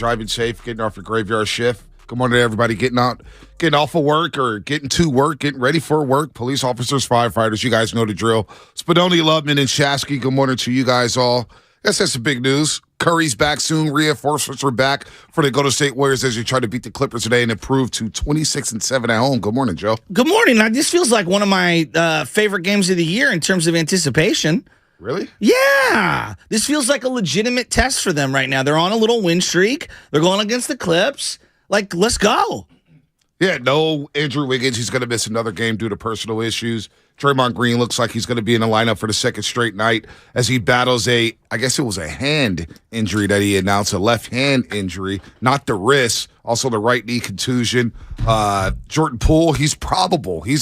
driving safe, getting off your graveyard shift. Good morning to everybody getting off of work or getting to work, getting ready for work. Police officers, firefighters, you guys know the drill. Spadoni, Loveman, and Shasky, good morning to you guys all. I guess that's the big news. Curry's back soon. Reinforcements are back for the Golden State Warriors as you try to beat the Clippers today and improve to 26-7 at home. Good morning, Joe. Good morning. Now, this feels like one of my favorite games of the year in terms of anticipation. Really? Yeah. This feels like a legitimate test for them right now. They're on a little win streak. They're going against the Clips. Like, let's go. Yeah, no Andrew Wiggins. He's going to miss another game due to personal issues. Draymond Green looks like he's going to be in the lineup for the second straight night as he battles I guess it was a hand injury that he announced, a left hand injury, not the wrist, also the right knee contusion. Jordan Poole, he's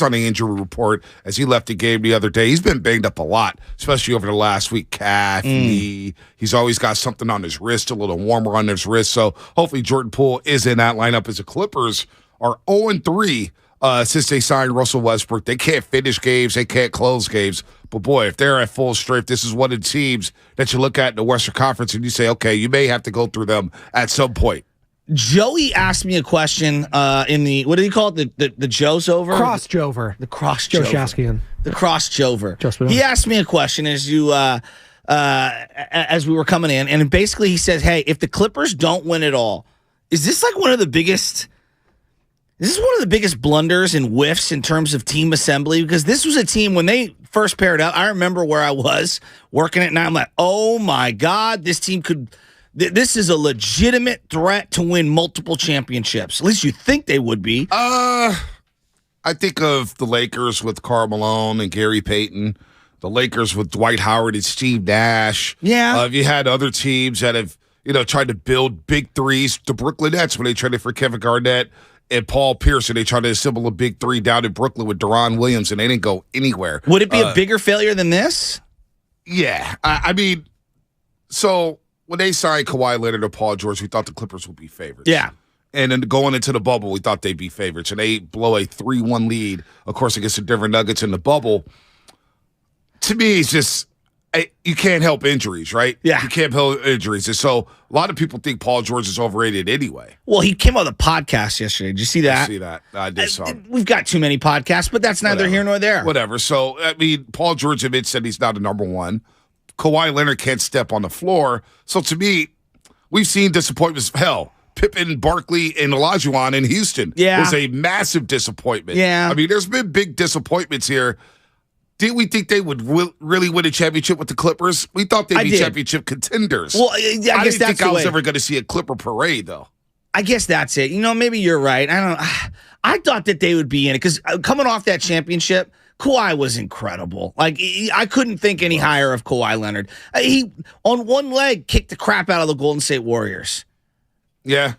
on the injury report as he left the game the other day. He's been banged up a lot, especially over the last week, calf, knee. He's always got something on his wrist, a little warmer on his wrist. So hopefully Jordan Poole is in that lineup as the Clippers are 0-3. Since they signed Russell Westbrook. They can't finish games. They can't close games. But, boy, if they're at full strength, this is one of the teams that you look at in the Western Conference and you say, okay, you may have to go through them at some point. Joey asked me a question in the, what do you call it, the Joe's over? Cross Jover. The Cross Joe Jover. Shaskian. The Cross Jover. He asked me a question as we were coming in, and basically he said, hey, if the Clippers don't win it all, is this like one of the biggest blunders and whiffs in terms of team assembly? Because this was a team, when they first paired up, I remember where I was working at night. I'm like, oh, my God, this team this is a legitimate threat to win multiple championships. At least you think they would be. I think of the Lakers with Karl Malone and Gary Payton, the Lakers with Dwight Howard and Steve Nash. Yeah. You had other teams that have, tried to build big threes. The Brooklyn Nets, when they traded for Kevin Garnett and Paul Pierce, and they tried to assemble a big three down in Brooklyn with Deron Williams, and they didn't go anywhere. Would it be a bigger failure than this? Yeah. I mean, so when they signed Kawhi Leonard and Paul George, we thought the Clippers would be favorites. Yeah. And then going into the bubble, we thought they'd be favorites. And they blow a 3-1 lead, of course, against the Denver Nuggets in the bubble. To me, it's just, you can't help injuries, right? Yeah. You can't help injuries. And so a lot of people think Paul George is overrated anyway. Well, he came on the podcast yesterday. Did you see that? I see that. I did saw. We've got too many podcasts, but that's neither here nor there. Whatever. So, I mean, Paul George said he's not a number one. Kawhi Leonard can't step on the floor. So, to me, we've seen disappointments. Hell, Pippen, Barkley, and Olajuwon in Houston was a massive disappointment. Yeah. I mean, there's been big disappointments here. Did we think they would really win a championship with the Clippers? We thought they'd be championship contenders. Well, I guess didn't that's think I was ever going to see a Clipper parade, though. I guess that's it. Maybe you're right. I thought that they would be in it because coming off that championship, Kawhi was incredible. Like, I couldn't think any higher of Kawhi Leonard. He, on one leg, kicked the crap out of the Golden State Warriors. Yeah.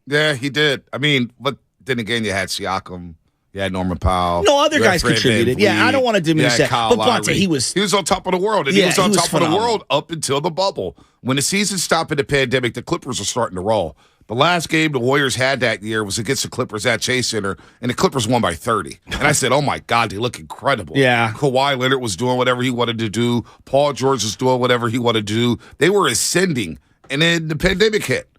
Yeah, he did. I mean, but then again, you had Siakam. You had Norman Powell. No, other guys contributed. Yeah, I don't want to diminish that. But Bonte, he was on top of the world. And he was on top of the world up until the bubble. When the season stopped in the pandemic, the Clippers were starting to roll. The last game the Warriors had that year was against the Clippers at Chase Center, and the Clippers won by 30. And I said, oh, my God, they look incredible. Yeah. Kawhi Leonard was doing whatever he wanted to do. Paul George was doing whatever he wanted to do. They were ascending. And then the pandemic hit.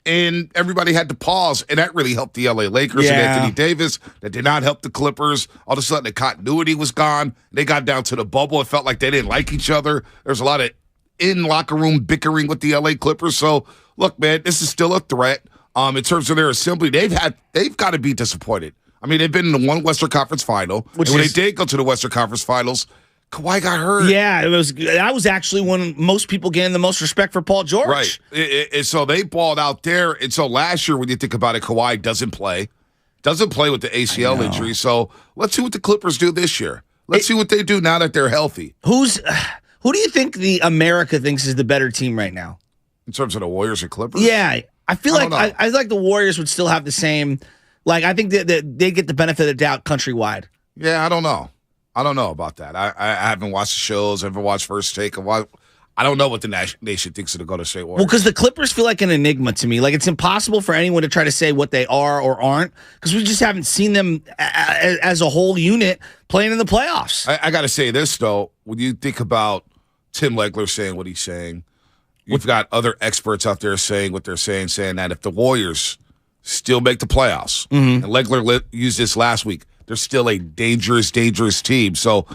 And everybody had to pause, and that really helped the L.A. Lakers and Anthony Davis. That did not help the Clippers. All of a sudden, the continuity was gone. They got down to the bubble. It felt like they didn't like each other. There's a lot of in-locker room bickering with the L.A. Clippers. So, look, man, this is still a threat. In terms of their assembly, they've got to be disappointed. I mean, they've been in the one Western Conference final. And when they did go to the Western Conference finals, Kawhi got hurt. Yeah, that was actually when most people gained the most respect for Paul George. Right. And so they balled out there. And so last year, when you think about it, Kawhi doesn't play with the ACL injury. So let's see what the Clippers do this year. Let's see what they do now that they're healthy. Who do you think the America thinks is the better team right now? In terms of the Warriors and Clippers? Yeah, I feel like I like the Warriors would still have the same. Like, I think that they get the benefit of the doubt countrywide. Yeah, I don't know. I don't know about that. I haven't watched the shows. I haven't watched First Take. I don't know what the nation thinks of the Golden State Warriors. Well, because the Clippers feel like an enigma to me. Like, it's impossible for anyone to try to say what they are or aren't because we just haven't seen them as a whole unit playing in the playoffs. I got to say this, though. When you think about Tim Legler saying what he's saying, you've got other experts out there saying what they're saying that if the Warriors still make the playoffs, and Legler used this last week, they're still a dangerous, dangerous team. So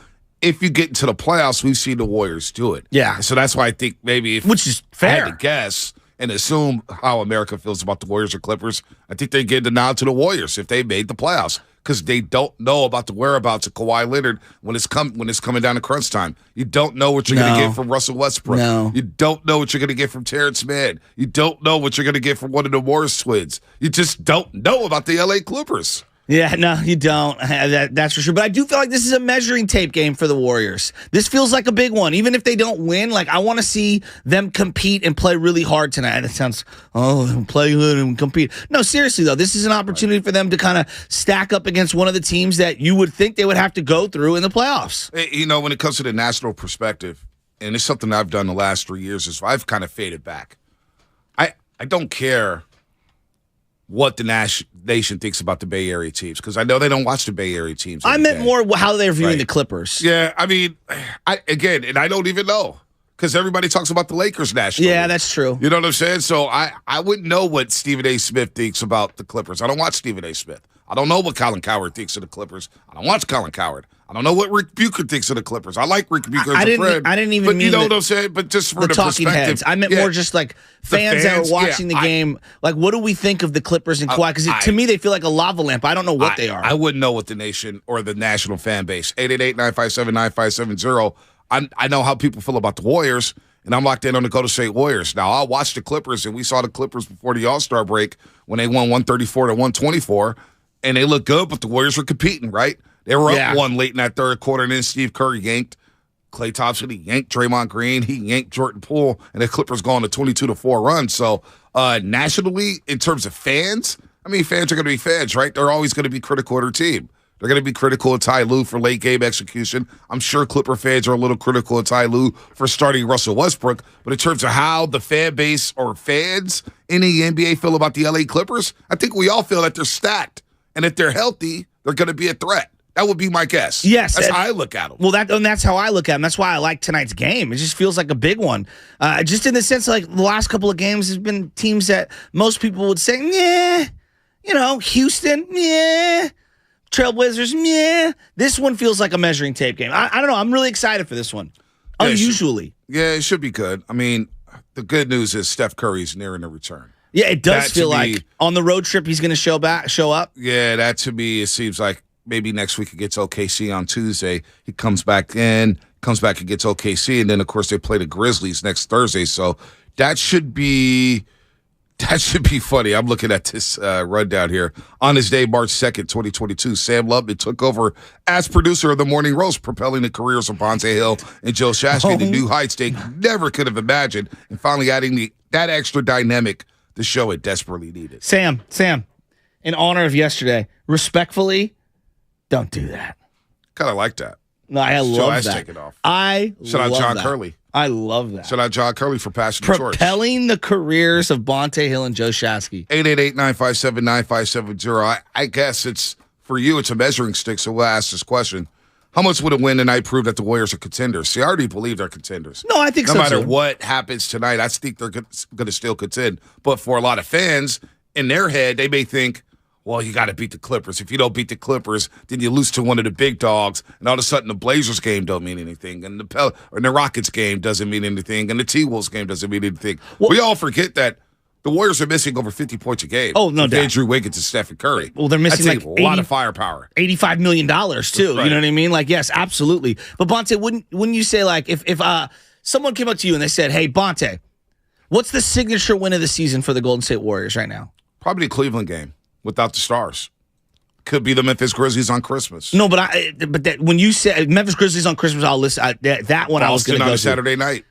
if you get into the playoffs, we've seen the Warriors do it. Yeah. So that's why I think maybe if which is fair. I had to guess and assume how America feels about the Warriors or Clippers, I think they get the nod to the Warriors if they made the playoffs because they don't know about the whereabouts of Kawhi Leonard when it's coming down to crunch time. You don't know what you're going to get from Russell Westbrook. No. You don't know what you're going to get from Terrence Mann. You don't know what you're going to get from one of the Morris twins. You just don't know about the LA Clippers. Yeah, no, you don't. That's for sure. But I do feel like this is a measuring tape game for the Warriors. This feels like a big one. Even if they don't win, like I want to see them compete and play really hard tonight. It sounds, play good and compete. No, seriously, though, this is an opportunity for them to kind of stack up against one of the teams that you would think they would have to go through in the playoffs. You know, when it comes to the national perspective, and it's something I've done the last 3 years, is I've kind of faded back. I don't care what the nation thinks about the Bay Area teams because I know they don't watch the Bay Area teams. I meant more how they're viewing the Clippers. Yeah, I mean, I don't even know because everybody talks about the Lakers nationally. Yeah, that's true. You know what I'm saying? So I wouldn't know what Stephen A. Smith thinks about the Clippers. I don't watch Stephen A. Smith. I don't know what Colin Cowherd thinks of the Clippers. I don't watch Colin Cowherd. I don't know what Rick Bucher thinks of the Clippers. I like Rick Bucher as a friend. I didn't even but mean you know what I'm saying? But just for the talking perspective. heads. I meant more just like fans that are watching the game. Like, what do we think of the Clippers and Kawhi? Because to me, they feel like a lava lamp. I don't know what they are. I wouldn't know what the nation or the national fan base. 888-957-9570. I know how people feel about the Warriors, and I'm locked in on the Golden State Warriors. Now, I'll watch the Clippers, and we saw the Clippers before the All-Star break when they won 134-124, and they looked good, but the Warriors were competing, right? They were up one late in that third quarter, and then Steve Kerr yanked Klay Thompson. He yanked Draymond Green. He yanked Jordan Poole, and the Clippers go on a 22-4 run. So nationally, in terms of fans, I mean, fans are going to be fans, right? They're always going to be critical of their team. They're going to be critical of Ty Lue for late game execution. I'm sure Clipper fans are a little critical of Ty Lue for starting Russell Westbrook. But in terms of how the fan base or fans in the NBA feel about the LA Clippers, I think we all feel that they're stacked. And if they're healthy, they're going to be a threat. That would be my guess. Yes. That's how I look at them. Well, that's how I look at them. That's why I like tonight's game. It just feels like a big one. Just in the sense, like, the last couple of games has been teams that most people would say, yeah, Houston, yeah, Trailblazers, yeah. This one feels like a measuring tape game. I don't know. I'm really excited for this one. Unusually. It should be good. I mean, the good news is Steph Curry's nearing a return. Yeah, it does feel like on the road trip he's going to show up. Yeah, that to me, it seems like maybe next week he gets OKC on Tuesday. He comes back and gets OKC, and then, of course, they play the Grizzlies next Thursday. So that should be funny. I'm looking at this rundown here. On his day, March 2nd, 2022, Sam Lubman took over as producer of the Morning Roast, propelling the careers of Bonte Hill and Joe Shasky to new heights they never could have imagined, and finally adding that extra dynamic the show it desperately needed. Sam, in honor of yesterday, respectfully, don't do that. Kind of like that. No, I love that. Take it off. Shout out John Curley. I love that. Shout out John Curley for passing the torch. Propelling the careers of Bonte Hill and Joe Shasky. 888-957-9570. I guess it's, for you, it's a measuring stick, so we'll ask this question. How much would a win tonight prove that the Warriors are contenders? See, I already believe they're contenders. No, I think no so, matter too. what happens tonight, I think they're going to still contend. But for a lot of fans, in their head, they may think, well, you got to beat the Clippers. If you don't beat the Clippers, then you lose to one of the big dogs, and all of a sudden the Blazers game don't mean anything, and the Rockets game doesn't mean anything, and the T-Wolves game doesn't mean anything. Well, we all forget that the Warriors are missing over 50 points a game. Oh, no doubt. Andrew Wiggins and Steph Curry. Well, they're missing like a lot of firepower. $85 million, too. Right. You know what I mean? Like, yes, absolutely. But, Bonte, wouldn't you say, like, if someone came up to you and they said, hey, Bonte, what's the signature win of the season for the Golden State Warriors right now? Probably the Cleveland game without the stars. Could be the Memphis Grizzlies on Christmas. No, but when you said Memphis Grizzlies on Christmas, I'll listen. That one I was going to go on a Saturday night.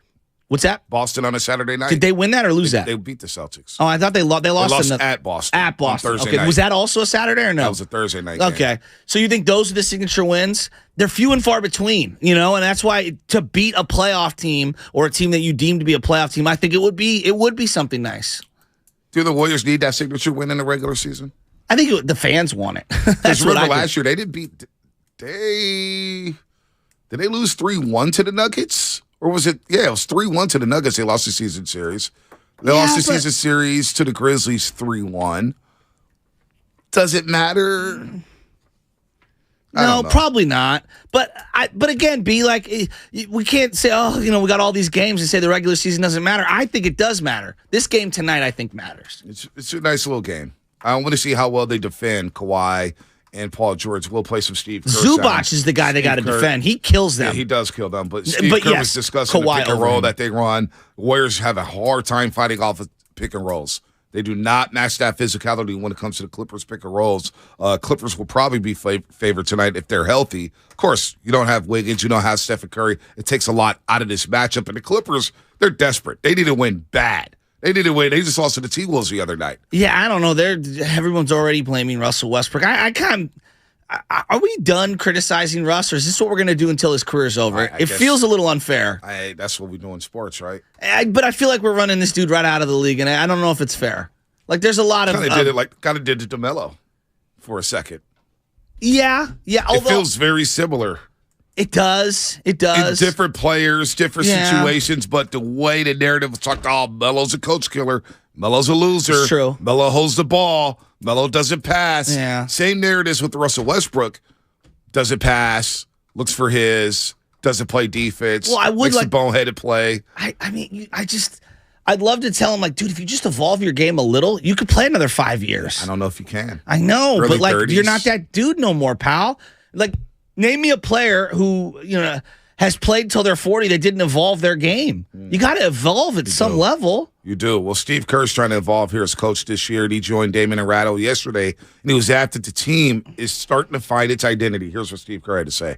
What's that? Boston on a Saturday night. Did they win that or lose that? They beat the Celtics. Oh, I thought they lost. They lost at Boston. At Boston. On Thursday okay. night. Was that also a Saturday or no? That was a Thursday night. Okay. Game. So you think those are the signature wins? They're few and far between, and that's why to beat a playoff team or a team that you deem to be a playoff team, I think it would be something nice. Do the Warriors need that signature win in the regular season? I think the fans want it. Because remember last year they didn't beat. Did they lose 3-1 to the Nuggets? Or was it? Yeah, it was 3-1 to the Nuggets. They lost the season series. They lost the season series to the Grizzlies 3-1. Does it matter? No, probably not. But again, we can't say, we got all these games and say the regular season doesn't matter. I think it does matter. This game tonight, I think, matters. It's a nice little game. I want to see how well they defend Kawhi and Paul George. We'll play some Steve Kerr. Zubac is the guy they got to defend. He kills them. Yeah, he does kill them. But Steve Kerr was discussing the pick and roll that they run. Warriors have a hard time fighting off of pick and rolls. They do not match that physicality when it comes to the Clippers pick and rolls. Clippers will probably be favored tonight if they're healthy. Of course, you don't have Wiggins. You don't have Steph Curry. It takes a lot out of this matchup. And the Clippers, they're desperate. They need to win bad. They need to win. They just lost to the T-Wolves the other night. Yeah, I don't know. Everyone's already blaming Russell Westbrook. Are we done criticizing Russ, or is this what we're going to do until his career's over? It feels a little unfair. That's what we do in sports, right? But I feel like we're running this dude right out of the league, and I don't know if it's fair. Like, there's a lot of kind of did it to Melo for a second. Yeah. It feels very similar. It does. In different players, different situations, but the way the narrative was talked, Melo's a coach killer. Melo's a loser. It's true. Melo holds the ball. Melo doesn't pass. Yeah. Same narratives with Russell Westbrook. Doesn't pass. Looks for his. Doesn't play defense. Well, I would makes the boneheaded play. I'd love to tell him, like, dude, if you just evolve your game a little, you could play another 5 years. I don't know if you can. I know, Early but 30s. You're not that dude no more, pal. Like, name me a player who has played till they're 40 that didn't evolve their game. You got to evolve at some level. You do. Well, Steve Kerr's trying to evolve here as coach this year. And he joined Damon and Rattle yesterday, and he was after the team is starting to find its identity. Here's what Steve Kerr had to say.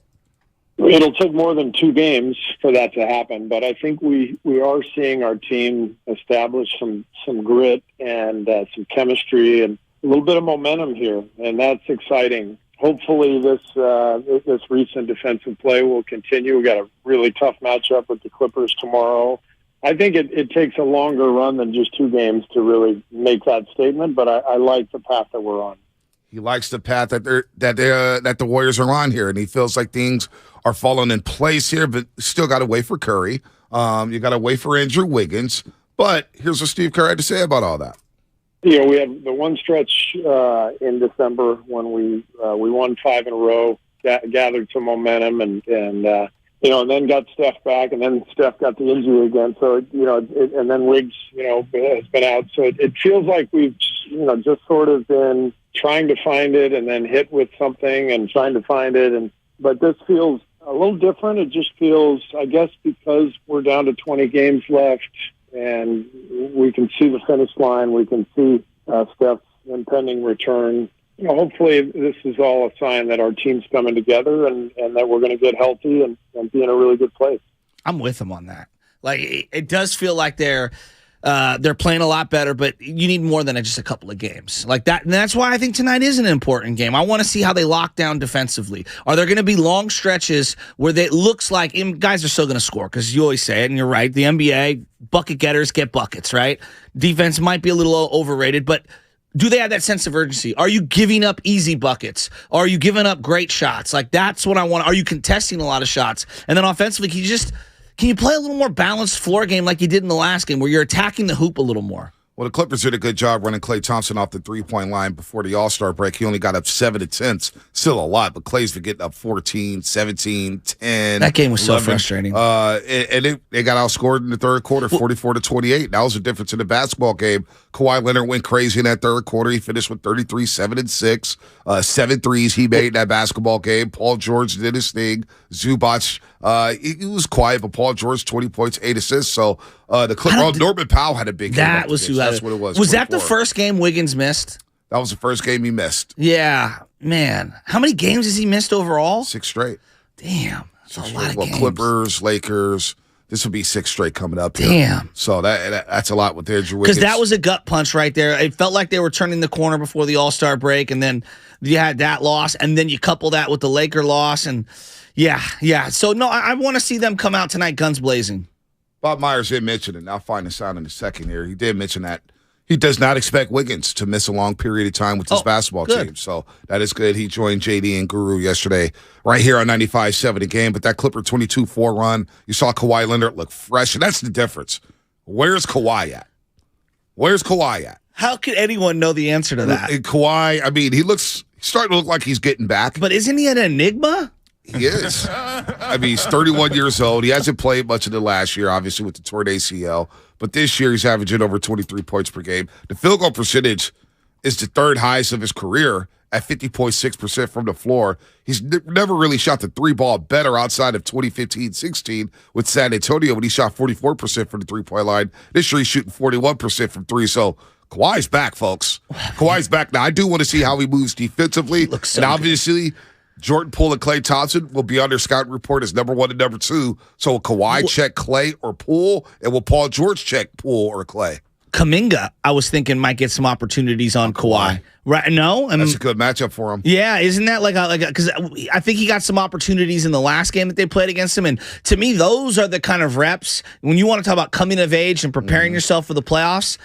It'll take more than 2 games for that to happen, but I think we are seeing our team establish some grit and some chemistry and a little bit of momentum here, and that's exciting. Hopefully this recent defensive play will continue. We got a really tough matchup with the Clippers tomorrow. I think it takes a longer run than just 2 games to really make that statement, but I like the path that we're on. He likes the path that the Warriors are on here, and he feels like things are falling in place here, but still got to wait for Curry. You got to wait for Andrew Wiggins. But here's what Steve Kerr had to say about all that. We had the one stretch in December when we won 5 in a row, gathered some momentum, and then got Steph back, and then Steph got the injury again. So and then Wiggs has been out. So it feels like we've just sort of been trying to find it, and then hit with something, and trying to find it, but this feels a little different. It just feels, I guess, because we're down to 20 games left, and we can see the finish line. We can see Steph's impending return. Hopefully this is all a sign that our team's coming together and that we're going to get healthy and be in a really good place. I'm with him on that. Like, it does feel like they're playing a lot better, but you need more than just a couple of games like that. And that's why I think tonight is an important game. I want to see how they lock down defensively. Are there going to be long stretches where it looks like guys are still going to score? Because you always say it, and you're right. The NBA, bucket getters get buckets, right? Defense might be a little overrated, but do they have that sense of urgency? Are you giving up easy buckets? Are you giving up great shots? Like, that's what I want. Are you contesting a lot of shots? And then offensively, can you play a little more balanced floor game like you did in the last game where you're attacking the hoop a little more? Well, the Clippers did a good job running Klay Thompson off the three-point line before the All-Star break. He only got up 7 attempts. Still a lot, but Klay's been getting up 14, 17, 10. That game was 11. so frustrating. And they got outscored in the third quarter, 44-28. That was the difference in the basketball game. Kawhi Leonard went crazy in that third quarter. He finished with 33, 7 and 6. 7 threes he made in that basketball game. Paul George did his thing. Zubac, he was quiet, but Paul George, 20 points, 8 assists. So Norman Powell had a big game. That's what it was. Was that the first game Wiggins missed? That was the first game he missed. Yeah, man. How many games has he missed overall? 6 straight. Damn. That's a lot of games. Clippers, Lakers. This will be 6 straight coming up here. Damn. So that's a lot with Andrew Wiggins. Because that was a gut punch right there. It felt like they were turning the corner before the All-Star break, and then you had that loss, and then you couple that with the Laker loss, and yeah. So, no, I want to see them come out tonight guns blazing. Bob Myers did mention it, and I'll find this out in a second here. He did mention that He does not expect Wiggins to miss a long period of time with his basketball good. team. So that is good. He joined JD and Guru yesterday right here on 95.7 the game. But that Clipper 22-4 run, you saw Kawhi Leonard look fresh. And that's the difference. Where's Kawhi at? Where's Kawhi at? How could anyone know the answer to that? Kawhi, I mean, he's starting to look like he's getting back. But isn't he an enigma? He is. I mean, he's 31 years old. He hasn't played much of the last year, obviously, with the torn ACL. But this year, he's averaging over 23 points per game. The field goal percentage is the third highest of his career at 50.6% from the floor. He's never really shot the three ball better outside of 2015-16 with San Antonio when he shot 44% from the three-point line. This year, he's shooting 41% from three. So Kawhi's back, folks. Kawhi's back. Now, I do want to see how he moves defensively. So and obviously, Jordan Poole and Klay Thompson will be on their scout report as number 1 and number 2. So will Kawhi check Klay or Poole? And will Paul George check Poole or Klay? Kuminga, I was thinking, might get some opportunities on Kawhi. Right? No? That's a good matchup for him. Yeah, isn't that because I think he got some opportunities in the last game that they played against him. And to me, those are the kind of reps, when you want to talk about coming of age and preparing yourself for the playoffs,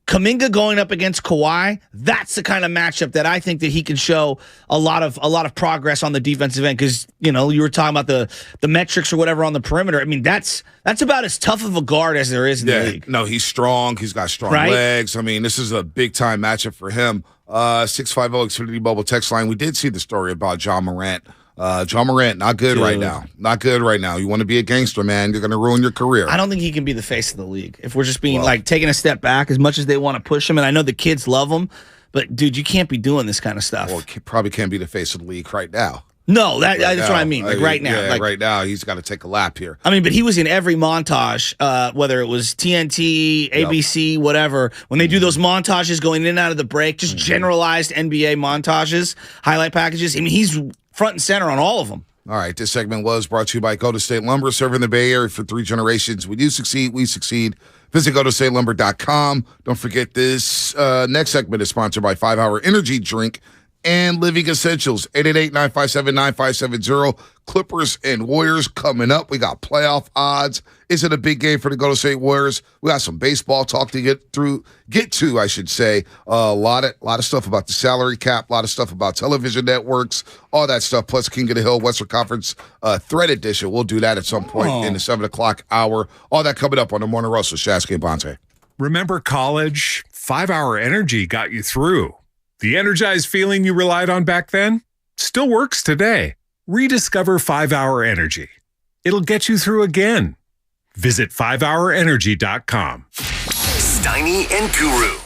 Kuminga going up against Kawhi, that's the kind of matchup that I think that he can show a lot of progress on the defensive end. Because you were talking about the metrics or whatever on the perimeter. I mean, that's about as tough of a guard as there is in the league. No, he's strong. He's got strong legs. I mean, this is a big time matchup for him. 650 Xfinity Mobile text line. We did see the story about John Morant. John Morant, not good right now. Not good right now. You want to be a gangster, man. You're going to ruin your career. I don't think he can be the face of the league. If we're just being taking a step back, as much as they want to push him, and I know the kids love him, but dude, you can't be doing this kind of stuff. Well, he probably can't be the face of the league right now. No, that's what I mean. Like right now. Yeah, right now, he's got to take a lap here. I mean, but he was in every montage, whether it was TNT, ABC, whatever. When they do those montages going in and out of the break, just generalized NBA montages, highlight packages. I mean, he's front and center on all of them. All right, this segment was brought to you by Golden State Lumber, serving the Bay Area for 3 generations. When you succeed, we succeed. Visit GoldenStateLumber.com. Don't forget this next segment is sponsored by 5 Hour Energy Drink and Living Essentials. 888-957-9570. Clippers and Warriors coming up. We got playoff odds. Is it a big game for the Golden State Warriors? We got some baseball talk to get to, I should say. A lot of stuff about the salary cap, a lot of stuff about television networks, all that stuff, plus King of the Hill Western Conference Thread Edition. We'll do that at some point in the 7 o'clock hour. All that coming up on the Morning Rush with Shasky and Bonte. Remember college? 5 Hour Energy got you through. The energized feeling you relied on back then still works today. Rediscover 5 Hour Energy. It'll get you through again. Visit 5hourenergy.com. Steiny and Guru.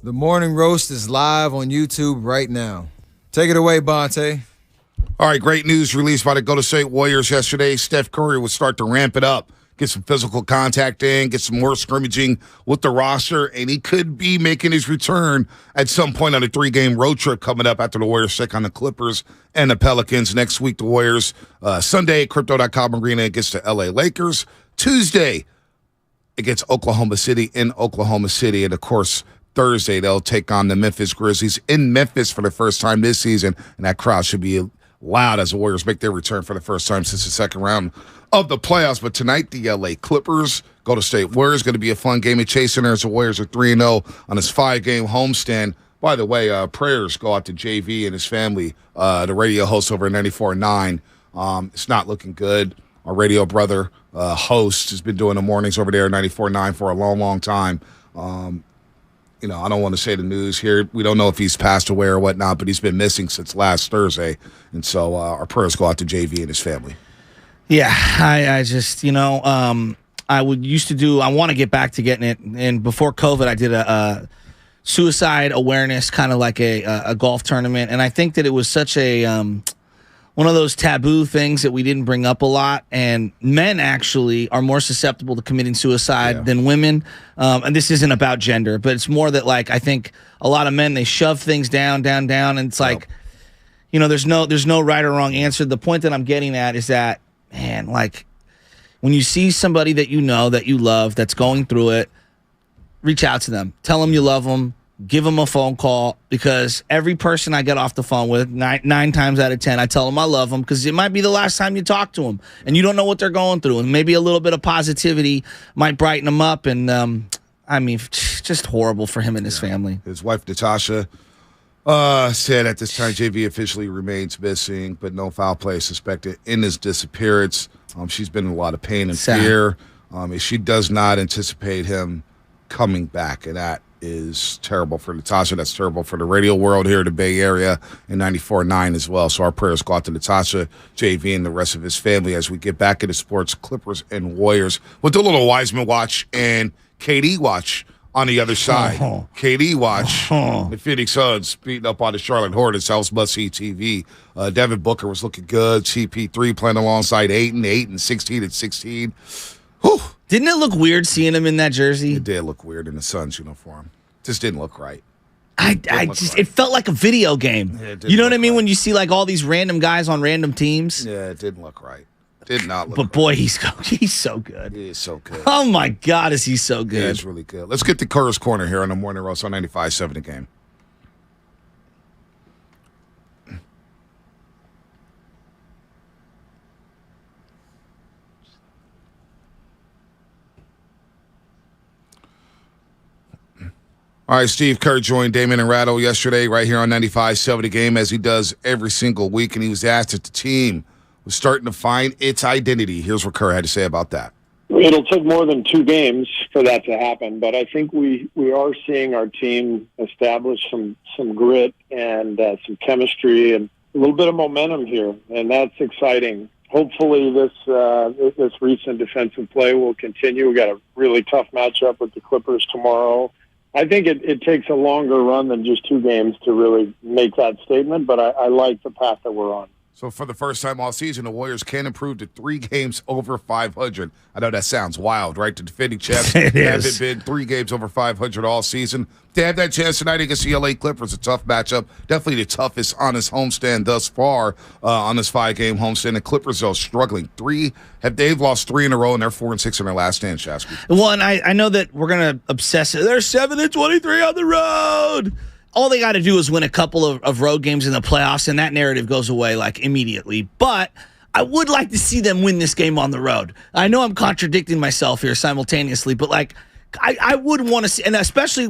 The Morning Roast is live on YouTube right now. Take it away, Bonte. All right, great news released by the Golden State Warriors yesterday. Steph Curry will start to ramp it up, get some physical contact in, get some more scrimmaging with the roster, and he could be making his return at some point on a 3-game road trip coming up after the Warriors take on the Clippers and the Pelicans. Next week, the Warriors, Sunday, Crypto.com Arena against the LA Lakers. Tuesday, against Oklahoma City in Oklahoma City. And, of course, Thursday, they'll take on the Memphis Grizzlies in Memphis for the first time this season, and that crowd should be loud as the Warriors make their return for the first time since the second round of the playoffs. But tonight, the LA Clippers, Golden State Warriors, going to be a fun game at Chase Center as the Warriors are 3-0 on his 5-game homestand. By the way, prayers go out to JV and his family, the radio host over at 94.9. It's not looking good. Our radio brother, host, has been doing the mornings over there at 94.9 for a long, long time. I don't want to say the news here. We don't know if he's passed away or whatnot, but he's been missing since last Thursday. And so our prayers go out to JV and his family. Yeah, I just, I want to get back to getting it. And before COVID, I did a suicide awareness, kind of like a golf tournament. And I think that it was such a one of those taboo things that we didn't bring up a lot. And men actually are more susceptible to committing suicide than women. And this isn't about gender, but it's more that, like, I think a lot of men, they shove things down. And it's like, there's no right or wrong answer. The point that I'm getting at is that, man, like, when you see somebody that you know, that you love, that's going through it, reach out to them. Tell them you love them. Give them a phone call, because every person I get off the phone with, nine times out of 10, I tell them I love them, because it might be the last time you talk to them, and you don't know what they're going through, and maybe a little bit of positivity might brighten them up. And just horrible for him and his family. His wife, Natasha, said at this time JV officially remains missing, but no foul play suspected in his disappearance. She's been in a lot of pain and fear. She does not anticipate him coming back, and that is terrible for Natasha. That's terrible for the radio world here in the Bay Area in 94.9 as well. So our prayers go out to Natasha, JV, and the rest of his family as we get back into sports. Clippers and Warriors. We'll do a little Wiseman watch and KD watch on the other side. KD watch. The Phoenix Suns beating up on the Charlotte Hornets. That was must-see TV. Devin Booker was looking good. CP3 playing alongside Ayton, 16 and 16. Whew. Didn't it look weird seeing him in that jersey? It did look weird in the Suns uniform. Just didn't look right. It felt like a video game. Yeah, you know what I mean? Right. When you see like all these random guys on random teams. Yeah, it didn't look right. Did not look But right. Boy, he's so good. He is so good. Oh my God, is he so good? He is really good. Let's get to Kerr's Corner here on the Morning Roast on 95.7 The Game. All right, Steve Kerr joined Damon and Rattle yesterday right here on 95.7 The Game, as he does every single week, and he was asked if the team was starting to find its identity. Here's what Kerr had to say about that. It'll take more than 2 games for that to happen, but I think we are seeing our team establish some grit and some chemistry and a little bit of momentum here, and that's exciting. Hopefully this recent defensive play will continue. We got a really tough matchup with the Clippers tomorrow. I think it takes a longer run than just 2 games to really make that statement, but I like the path that we're on. So for the first time all season, the Warriors can improve to 3 games over 500. I know that sounds wild, right? The defending champs haven't been 3 games over 500 all season. They have that chance tonight against the LA Clippers. A tough matchup. Definitely the toughest on his homestand thus far on this 5-game homestand. The Clippers, though, struggling. They've lost 3 in a row, and they're 4-6 in their last stand, Shasky. Well, and I know that we're going to obsess. They're 7-23 on the road. All they got to do is win a couple of road games in the playoffs, and that narrative goes away like immediately. But I would like to see them win this game on the road. I know I'm contradicting myself here simultaneously, but like I would want to see, and especially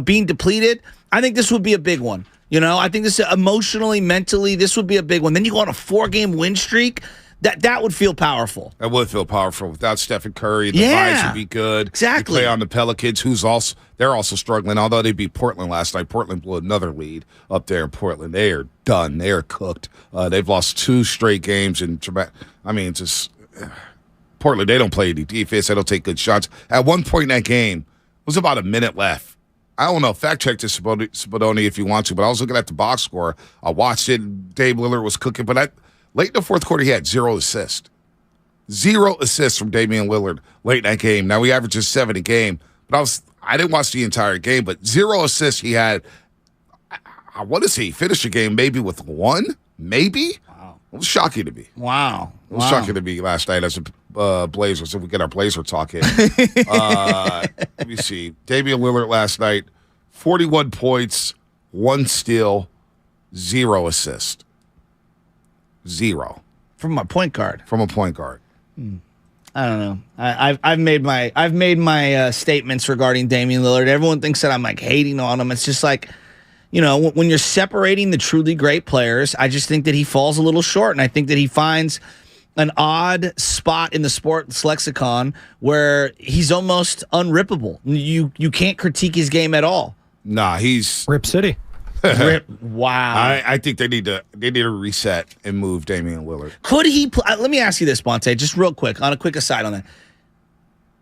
being depleted, I think this would be a big one. I think this emotionally, mentally, this would be a big one. Then you go on a 4-game win streak. That would feel powerful. That would feel powerful. Without Steph Curry, the vibes would be good. Exactly. You play on the Pelicans, they're also struggling. Although they beat Portland last night, Portland blew another lead up there in Portland. They are done. They are cooked. They've lost 2 straight games. Portland, they don't play any defense. They don't take good shots. At one point in that game, it was about a minute left. I don't know. Fact check this, Spadoni, if you want to. But I was looking at the box score. I watched it. Dave Lillard was cooking. But late in the fourth quarter, he had 0 assists. 0 assists from Damian Lillard late in that game. Now, he averages 7 a game. But I didn't watch the entire game. But 0 assists he had. I want to say he finished the game maybe with 1. Maybe. Wow. It was shocking to me. Wow. It was shocking to me last night as a Blazers. If we get our Blazer talk in. Let me see. Damian Lillard last night, 41 points, 1 steal, 0 assist. 0. From a point guard. From a point guard. I don't know. I've made my statements regarding Damian Lillard. Everyone thinks that I'm like hating on him. It's just like, you know, when you're separating the truly great players, I just think that he falls a little short, and I think that he finds an odd spot in the sports lexicon where he's almost unrippable. You can't critique his game at all. Nah, he's Rip City. Wow. I think they need to reset and move Damian Lillard. Could he? Let me ask you this, Bonte, just real quick, on a quick aside on that.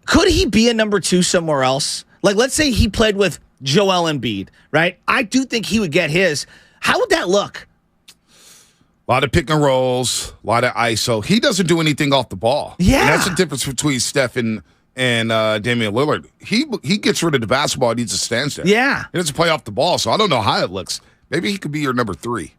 Could he be a number 2 somewhere else? Like, let's say he played with Joel Embiid, right? I do think he would get his. How would that look? A lot of pick and rolls, a lot of ISO. He doesn't do anything off the ball. Yeah. And that's the difference between Steph and Damian Lillard. He gets rid of the basketball, needs to stand there. Yeah. He doesn't play off the ball, so I don't know how it looks. Maybe he could be your number 3.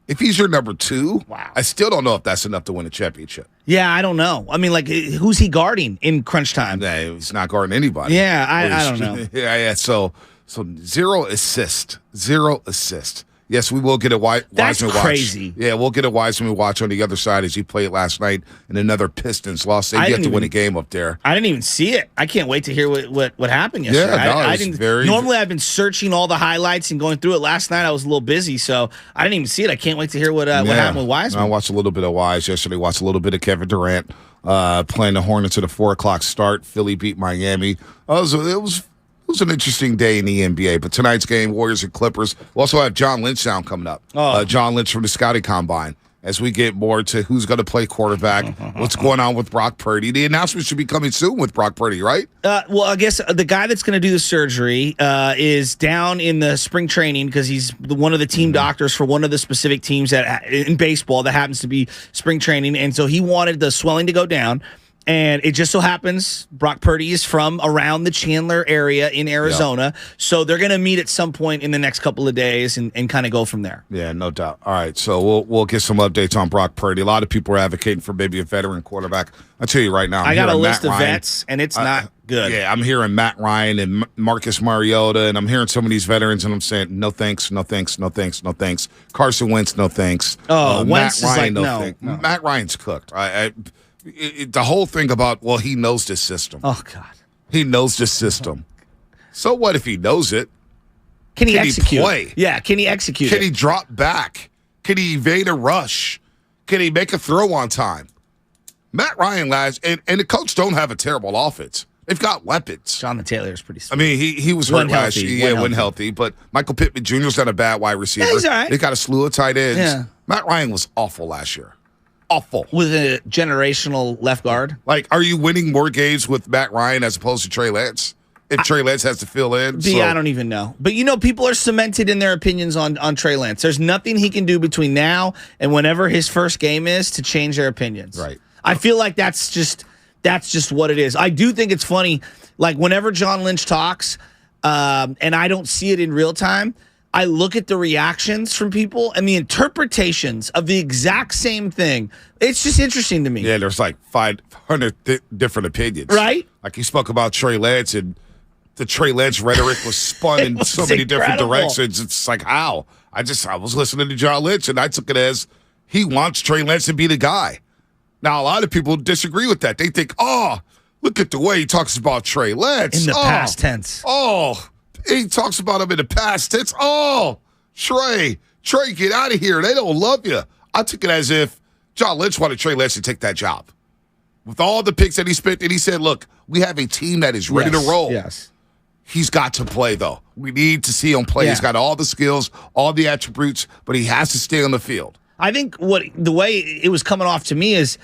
If he's your number 2, wow. I still don't know if that's enough to win a championship. Yeah, I don't know. I mean, like, who's he guarding in crunch time? Yeah, he's not guarding anybody. Yeah, I don't know. Yeah. So 0 assist. 0 assist. Yes, we will get a Wiseman watch. That's crazy. Yeah, we'll get a Wiseman watch on the other side as he played last night in another Pistons loss. They have to win a game up there. I didn't even see it. I can't wait to hear what happened yesterday. Yeah, no, I didn't. Normally, I've been searching all the highlights and going through it. Last night, I was a little busy, so I didn't even see it. I can't wait to hear what happened with Wiseman. I watched a little bit of Wise yesterday. Watched a little bit of Kevin Durant playing the Hornets at a 4:00 start. Philly beat Miami. It was an interesting day in the NBA, but tonight's game, Warriors and Clippers. We'll also have John Lynch sound coming up. John Lynch from the Scouting Combine. As we get more to who's going to play quarterback, what's going on with Brock Purdy. The announcement should be coming soon with Brock Purdy, right? Well, I guess the guy that's going to do the surgery is down in the spring training because he's one of the team doctors for one of the specific teams in baseball that happens to be spring training. And so he wanted the swelling to go down. And it just so happens Brock Purdy is from around the Chandler area in Arizona. Yep. So they're going to meet at some point in the next couple of days and kind of go from there. Yeah, no doubt. All right, so we'll get some updates on Brock Purdy. A lot of people are advocating for maybe a veteran quarterback. I'll tell you right now. I got a list of vets, and it's not good. Yeah, I'm hearing Matt Ryan and Marcus Mariota, and I'm hearing some of these veterans, and I'm saying, no thanks, no thanks, no thanks, no thanks. Carson Wentz, no thanks. Wentz Matt Ryan, is like, no. Matt Ryan's cooked. The whole thing about, well, he knows this system. Oh, God. He knows this system. So what if he knows it? Can he execute? Play? Yeah, can he execute? Can he drop back? Can he evade a rush? Can he make a throw on time? Matt Ryan, and the coach don't have a terrible offense. They've got weapons. Jonathan Taylor is pretty sweet. I mean, he was hurt last year. Yeah, when healthy. But Michael Pittman Jr.'s not a bad wide receiver. Yeah, he's all right. They got a slew of tight ends. Yeah. Matt Ryan was awful last year. Awful. With a generational left guard. Like, are you winning more games with Matt Ryan as opposed to Trey Lance? If Trey Lance has to fill in? I don't even know. But, people are cemented in their opinions on Trey Lance. There's nothing he can do between now and whenever his first game is to change their opinions. Right. I feel like that's just what it is. I do think it's funny, like, whenever John Lynch talks, and I don't see it in real time, I look at the reactions from people and the interpretations of the exact same thing. It's just interesting to me. Yeah, there's like 500 different opinions. Right? Like he spoke about Trey Lance, and the Trey Lance rhetoric was spun in so many different directions. It's like, how? I was listening to John Lynch, and I took it as he wants Trey Lance to be the guy. Now, a lot of people disagree with that. They think, look at the way he talks about Trey Lance. In the past tense. He talks about him in the past tense. Trey, get out of here. They don't love you. I took it as if John Lynch wanted Trey Lance to take that job. With all the picks that he spent, and he said, look, we have a team that is ready to roll. Yes. He's got to play, though. We need to see him play. Yeah. He's got all the skills, all the attributes, but he has to stay on the field. I think the way it was coming off to me is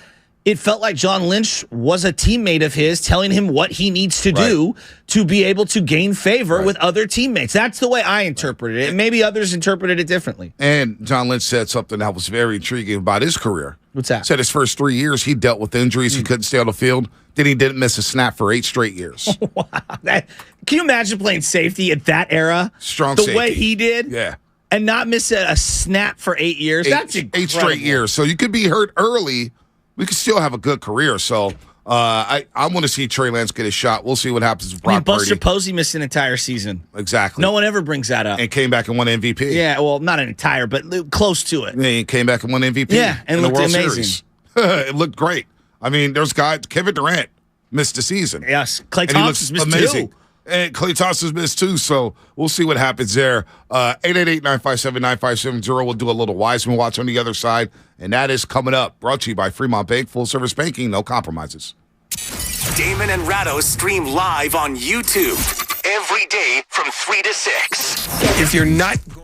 it felt like John Lynch was a teammate of his telling him what he needs to do to be able to gain favor with other teammates. That's the way I interpreted it. And maybe others interpreted it differently. And John Lynch said something that was very intriguing about his career. What's that? Said his first 3 years, he dealt with injuries. He couldn't stay on the field. Then he didn't miss a snap for 8 straight years. Wow. Can you imagine playing safety at that era? Strong the safety. way he did? Yeah. And not miss a snap for 8 years? That's incredible. 8 straight years. So you could be hurt early. We could still have a good career. So I want to see Trey Lance get a shot. We'll see what happens with Brock Buster Purdy. Posey missed an entire season. Exactly. No one ever brings that up. And came back and won MVP. Yeah, well, not an entire, but close to it. And he came back and won MVP. Yeah, and in the looked World amazing. Series. It looked great. I mean, there's guys. Kevin Durant missed the season. Yes, Klay And he Thompson's looks missed amazing. too. And Klay Thompson's missed too, so we'll see what happens there. 888-957-9570. We'll do a little Wiseman watch on the other side, and that is coming up. Brought to you by Fremont Bank, full-service banking, no compromises. Damon and Rattle stream live on YouTube every day from 3 to 6. If you're not going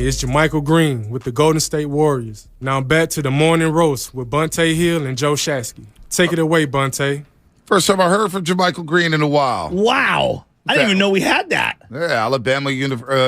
It's Jermichael Green with the Golden State Warriors. Now back to the morning roast with Bunte Hill and Joe Shasky. Take it away, Bunte. First time I heard from Jermichael Green in a while. Wow. I didn't even know we had that. Yeah,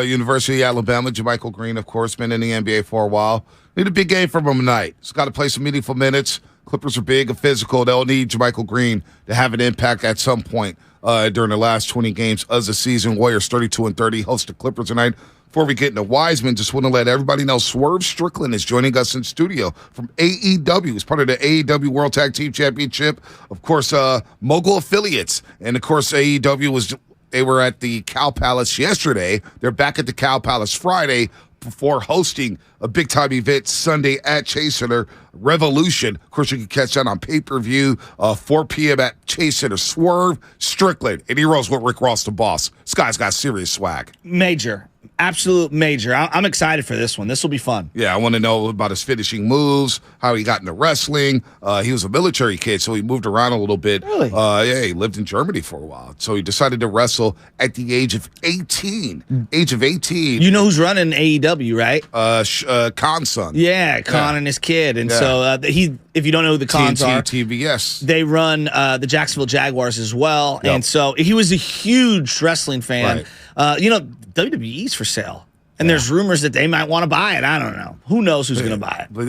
University of Alabama. Jermichael Green, of course, been in the NBA for a while. Need a big game from him tonight. He's got to play some meaningful minutes. Clippers are big and physical. They'll need Jermichael Green to have an impact at some point during the last 20 games of the season. Warriors 32-30 host the Clippers tonight. Before we get into Wiseman, just want to let everybody know Swerve Strickland is joining us in studio from AEW. He's part of the AEW World Tag Team Championship. Of course, Mogul Affiliates. And, of course, AEW they were at the Cow Palace yesterday. They're back at the Cow Palace Friday before hosting a big-time event Sunday at Chase Center, Revolution. Of course, you can catch that on pay-per-view, 4 p.m. at Chase Center. Swerve Strickland. And he rolls with Rick Ross, the boss. This guy's got serious swag. Major. Absolute major. I'm excited for this one. This will be fun. Yeah, I want to know about his finishing moves, how he got into wrestling. He was a military kid, so he moved around a little bit. Really? Yeah, he lived in Germany for a while. So he decided to wrestle at the age of 18. You know who's running AEW, right? Khan's son. Yeah, Khan and his kid. And so if you don't know who the Khans are, TBS. They run the Jacksonville Jaguars as well. Yep. And so he was a huge wrestling fan. Right. WWE's for sale. And there's rumors that they might want to buy it. I don't know. Who knows who's going to buy it? But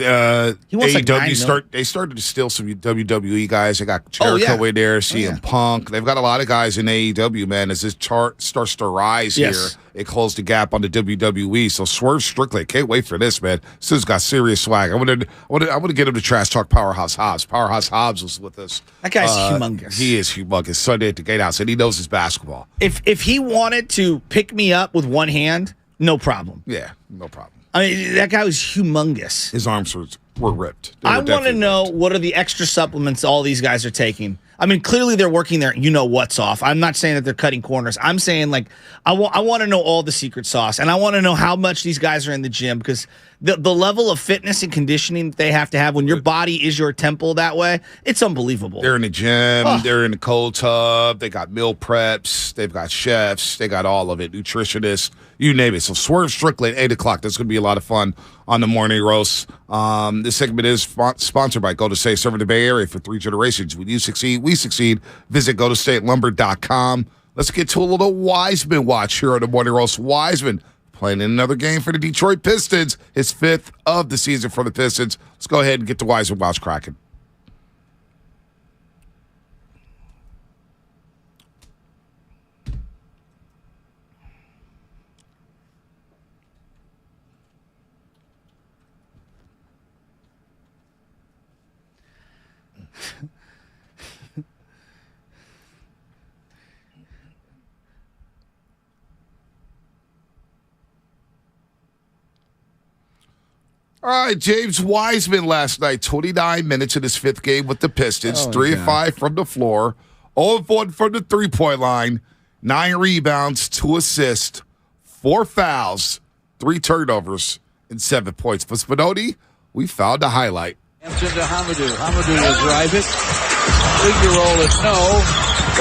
He wants like they started to steal some WWE guys. They got Jericho in there, CM Punk. They've got a lot of guys in AEW, man. As this chart starts to rise here, it closed the gap on the WWE. So Swerve Strickland, can't wait for this, man. This has got serious swag. I want to get him to trash talk Powerhouse Hobbs. Powerhouse Hobbs was with us. That guy's humongous. He is humongous. Sunday at the Gatehouse, and he knows his basketball. If he wanted to pick me up with one hand, no problem. Yeah, no problem. I mean, that guy was humongous. His arms were ripped. I want to know what are the extra supplements all these guys are taking. I mean, clearly they're working their what's off. I'm not saying that they're cutting corners. I'm saying, like, I want to know all the secret sauce, and I want to know how much these guys are in the gym, because the level of fitness and conditioning that they have to have when your body is your temple that way, it's unbelievable. They're in the gym. They're in the cold tub. They got meal preps. They've got chefs. They got all of it, nutritionists, you name it. So Swerve Strickland, 8 o'clock. That's going to be a lot of fun on the morning roast. This segment is sponsored by Golden State, serving the Bay Area for 3 generations. When you succeed, we succeed. Visit GoldenStateLumber.com. Let's get to a little Wiseman watch here on the morning roast. Wiseman playing in another game for the Detroit Pistons, his 5th of the season for the Pistons. Let's go ahead and get the Wiseman watch cracking. All right, James Wiseman last night, 29 minutes in his 5th game with the Pistons, 3 of 5 from the floor, 0 of 1 from the three-point line, 9 rebounds, 2 assists, 4 fouls, 3 turnovers, and 7 points. For Spinoni, we found a highlight. Hampton to Hamidou. Hamidou will drive it. Figure it no.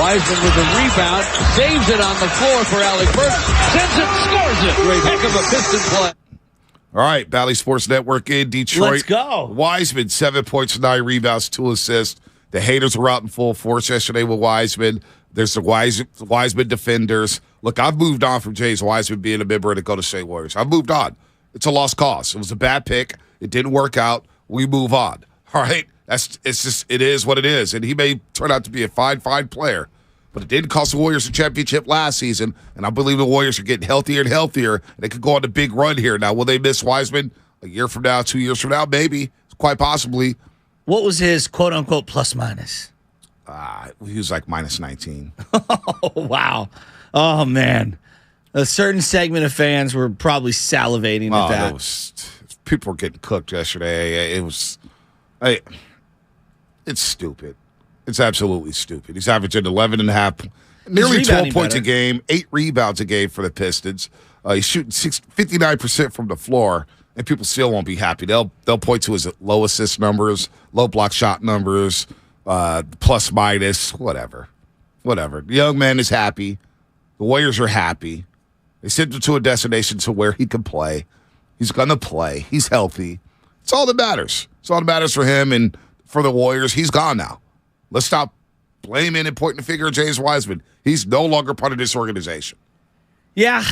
Wiseman with a rebound. Saves it on the floor for Alec Burks. Sends it, scores it. Great heck of a Piston play. All right, Bally Sports Network in Detroit. Let's go. Wiseman, 7 points, 9 rebounds, 2 assists. The haters were out in full force yesterday with Wiseman. There's the Wiseman defenders. Look, I've moved on from James Wiseman being a member of the Golden State Warriors. I've moved on. It's a lost cause. It was a bad pick. It didn't work out. We move on. All right? It is what it is. And he may turn out to be a fine player. But it didn't cost the Warriors a championship last season, and I believe the Warriors are getting healthier and healthier, and they could go on a big run here. Now, will they miss Wiseman a year from now, 2 years from now? Maybe. Quite possibly. What was his quote-unquote plus-minus? He was like minus 19. Oh, wow. Oh, man. A certain segment of fans were probably salivating at that. People were getting cooked yesterday. It's stupid. It's absolutely stupid. He's averaging 11 and a half, nearly 12 points a game, 8 rebounds a game for the Pistons. He's shooting 59% from the floor, and people still won't be happy. They'll point to his low assist numbers, low block shot numbers, plus minus, whatever. The young man is happy. The Warriors are happy. They sent him to a destination to where he can play. He's going to play. He's healthy. It's all that matters. It's all that matters for him and for the Warriors. He's gone now. Let's stop blaming and pointing the finger at James Wiseman. He's no longer part of this organization. Yeah,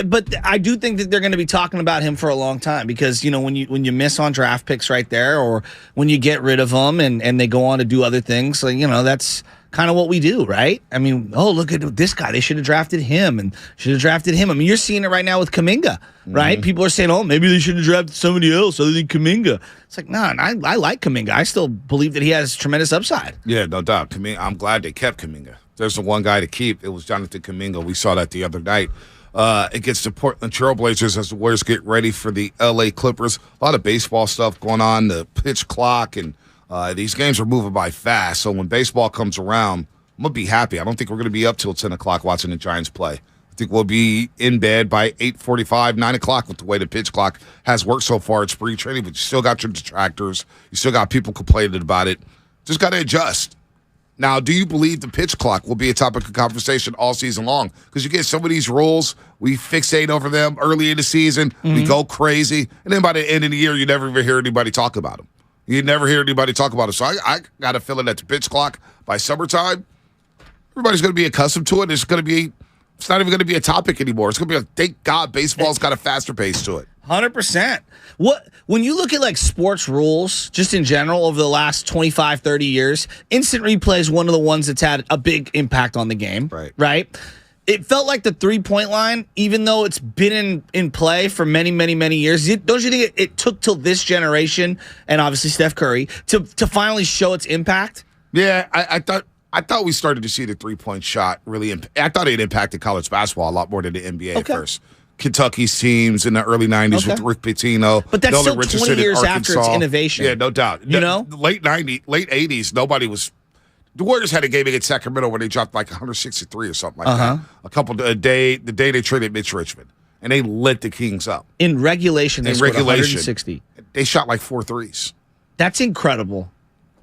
but I do think that they're going to be talking about him for a long time because, when you miss on draft picks right there or when you get rid of them and they go on to do other things, that's kind of what we do, right? I mean, look at this guy. They should have drafted him and should have drafted him. I mean, you're seeing it right now with Kuminga, right? People are saying, maybe they should have drafted somebody else other than Kuminga. It's like, no, I like Kuminga. I still believe that he has tremendous upside. Yeah, no doubt. I'm glad they kept Kuminga. There's the one guy to keep. It was Jonathan Kuminga. We saw that the other night against the Portland Trailblazers as the Warriors get ready for the L.A. Clippers. A lot of baseball stuff going on, the pitch clock, and these games are moving by fast. So when baseball comes around, I'm going to be happy. I don't think we're going to be up till 10 o'clock watching the Giants play. I think we'll be in bed by 8:45, 9 o'clock with the way the pitch clock has worked so far. It's spring training, but you still got your detractors. You still got people complaining about it. Just got to adjust. Now, do you believe the pitch clock will be a topic of conversation all season long? Because you get some of these rules, we fixate over them early in the season, we go crazy, and then by the end of the year, you never even hear anybody talk about them. You never hear anybody talk about it. So I got a feeling that the pitch clock by summertime, everybody's going to be accustomed to it. It's not even going to be a topic anymore. It's going to be thank God baseball's got a faster pace to it. 100%. When you look at sports rules, just in general, over the last 25, 30 years, instant replay is one of the ones that's had a big impact on the game. Right? It felt like the three-point line, even though it's been in play for many, many, many years, don't you think it took till this generation, and obviously Steph Curry, to finally show its impact? Yeah, I thought we started to see the three-point shot really I thought it impacted college basketball a lot more than the NBA at first. Kentucky's teams in the early 90s with Rick Pitino. But that's Nolan still 20 years after its innovation. Yeah, no doubt. Late 80s, nobody was – the Warriors had a game against Sacramento where they dropped 163 or something like that. The day they traded Mitch Richmond. And they lit the Kings up. In regulation, they scored 160. They shot 4 threes. That's incredible.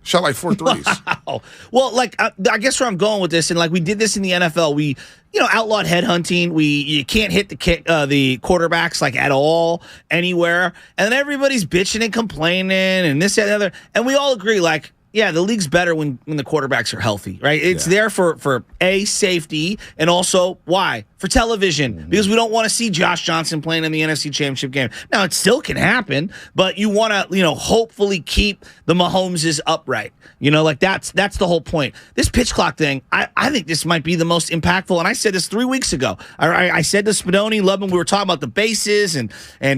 Shot 4 threes. Wow. Well, I guess where I'm going with this, and we did this in the NFL. We, outlawed headhunting. You can't hit the quarterbacks at all anywhere, and then everybody's bitching and complaining and this and the other, and we all agree yeah, the league's better when the quarterbacks are healthy, right? It's there for safety, and also why? For television, because we don't want to see Josh Johnson playing in the NFC Championship game. Now, it still can happen, but you want to, hopefully keep the Mahomeses upright. That's the whole point. This pitch clock thing, I think this might be the most impactful, and I said this 3 weeks ago. I said to Spadoni, Lubman, we were talking about the bases and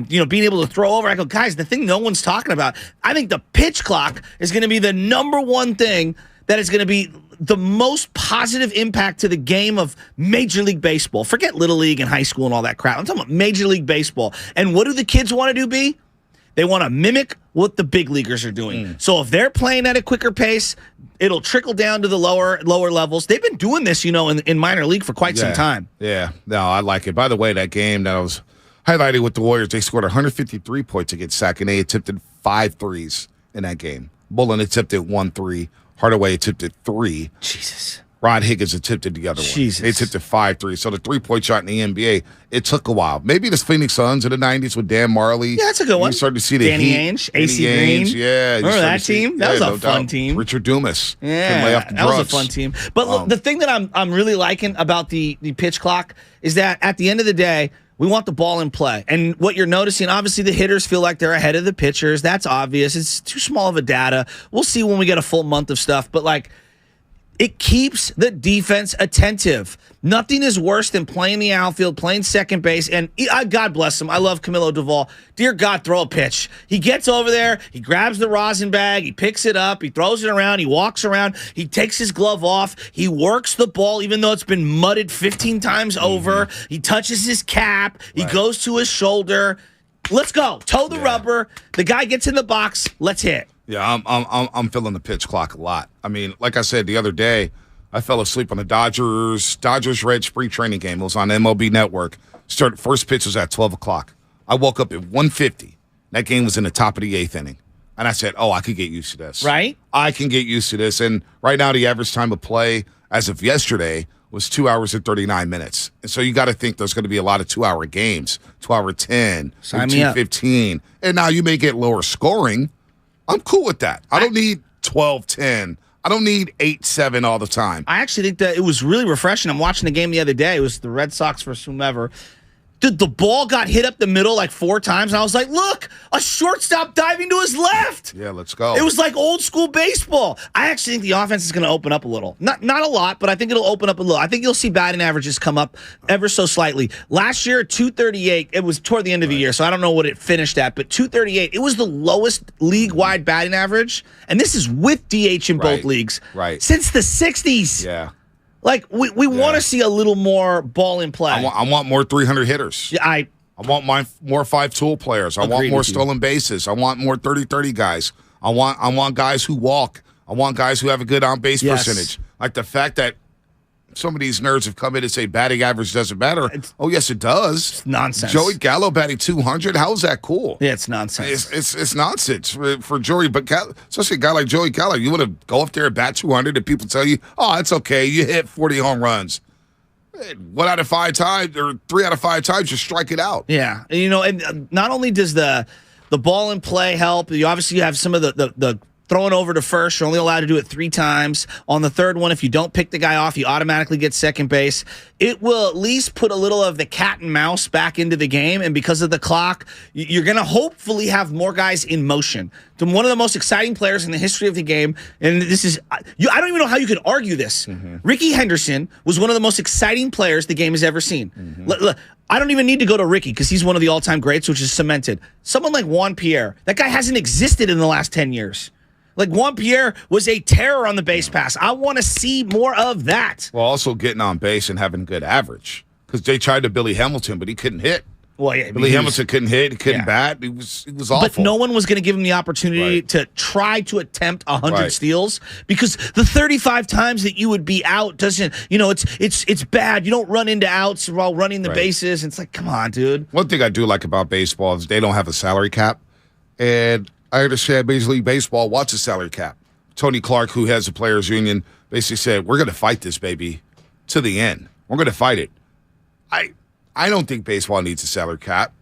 being able to throw over. I go, guys, the thing no one's talking about, I think the pitch clock is going to be the number one thing that is going to be the most positive impact to the game of Major League Baseball. Forget Little League and high school and all that crap. I'm talking about Major League Baseball. And what do the kids want to do, B? They want to mimic what the big leaguers are doing. So if they're playing at a quicker pace, it'll trickle down to the lower levels. They've been doing this, in minor league for quite some time. Yeah. No, I like it. By the way, that game that I was highlighting with the Warriors, they scored 153 points against Sac, and they attempted 5 threes in that game. Bullen attempted 1 3. Hardaway attempted 3. Jesus. Rod Higgins attempted the other one. They attempted 5 3. So the 3-point shot in the NBA, it took a while. Maybe the Phoenix Suns in the 90s with Dan Marley. Yeah, that's a good one. You started to see the Danny Heat. Ainge, AC Green. Yeah. Remember that team? That was a fun team. Richard Dumas. Yeah, that was a fun team. But look, the thing that I'm really liking about the pitch clock is that at the end of the day, we want the ball in play. And what you're noticing, obviously the hitters feel like they're ahead of the pitchers. That's obvious. It's too small of a data. We'll see when we get a full month of stuff. But it keeps the defense attentive. Nothing is worse than playing the outfield, playing second base, and God bless him. I love Camilo Duvall. Dear God, throw a pitch. He gets over there, he grabs the rosin bag, he picks it up, he throws it around, he walks around, he takes his glove off, he works the ball even though it's been mudded 15 times over. He touches his cap, he goes to his shoulder. Let's go. Toe the rubber. The guy gets in the box. Let's hit. Yeah, I'm feeling the pitch clock a lot. I mean, like I said the other day, I fell asleep on the Dodgers Red spring training game. It was on MLB Network. First pitch was at 12 o'clock. I woke up at 1:50. That game was in the top of the 8th inning. And I said, I could get used to this. Right? I can get used to this. And right now, the average time of play as of yesterday was 2 hours and 39 minutes. And so you got to think there's going to be a lot of 2-hour games, 2-hour 10, Sign me up. 2:15. And now you may get lower scoring. I'm cool with that. I don't need 12-10. I don't need 8-7 all the time. I actually think that it was really refreshing. I'm watching the game the other day. It was the Red Sox versus whomever. Dude, the ball got hit up the middle like 4 times, and I was like, look, a shortstop diving to his left. Yeah, let's go. It was like old school baseball. I actually think the offense is going to open up a little. Not a lot, but I think it'll open up a little. I think you'll see batting averages come up ever so slightly. Last year, 238, it was toward the end of the year, so I don't know what it finished at, but 238, it was the lowest league-wide batting average, and this is with DH in both leagues. Right. Since the 60s. Yeah. Like, we want to see a little more ball in play. I want more 300 hitters. Yeah, I want more 5-tool players. I want more stolen bases. I want more 30-30 guys. I want guys who walk. I want guys who have a good on-base percentage. Like the fact that some of these nerds have come in and say batting average doesn't matter. Oh, yes, it does. It's nonsense. Joey Gallo batting 200. How is that cool? Yeah, it's nonsense. It's nonsense for Joey. But especially a guy like Joey Gallo, you want to go up there and bat 200 and people tell you, oh, it's okay. You hit 40 home runs. 1 out of 5 times or 3 out of 5 times, you strike it out. Yeah. And not only does the ball in play help, you obviously have some of the throwing over to first. You're only allowed to do it 3 times. On the third one, if you don't pick the guy off, you automatically get second base. It will at least put a little of the cat and mouse back into the game. And because of the clock, you're going to hopefully have more guys in motion. One of the most exciting players in the history of the game, and this is, I don't even know how you could argue this. Mm-hmm. Ricky Henderson was one of the most exciting players the game has ever seen. Mm-hmm. I don't even need to go to Ricky because he's one of the all-time greats, which is cemented. Someone like Juan Pierre, that guy hasn't existed in the last 10 years. Like, Juan Pierre was a terror on the base pass. I want to see more of that. Well, also getting on base and having good average. Because they tried to Billy Hamilton, but he couldn't hit. Well, yeah, Billy Hamilton couldn't hit. He couldn't bat. He was awful. But no one was going to give him the opportunity to try to attempt 100 steals because the 35 times that you would be out doesn't, it's bad. You don't run into outs while running the bases. It's like, come on, dude. One thing I do like about baseball is they don't have a salary cap. And I understand Major League Baseball wants a salary cap. Tony Clark, who has the players' union, basically said, we're going to fight this, baby, to the end. We're going to fight it. I don't think baseball needs a salary cap.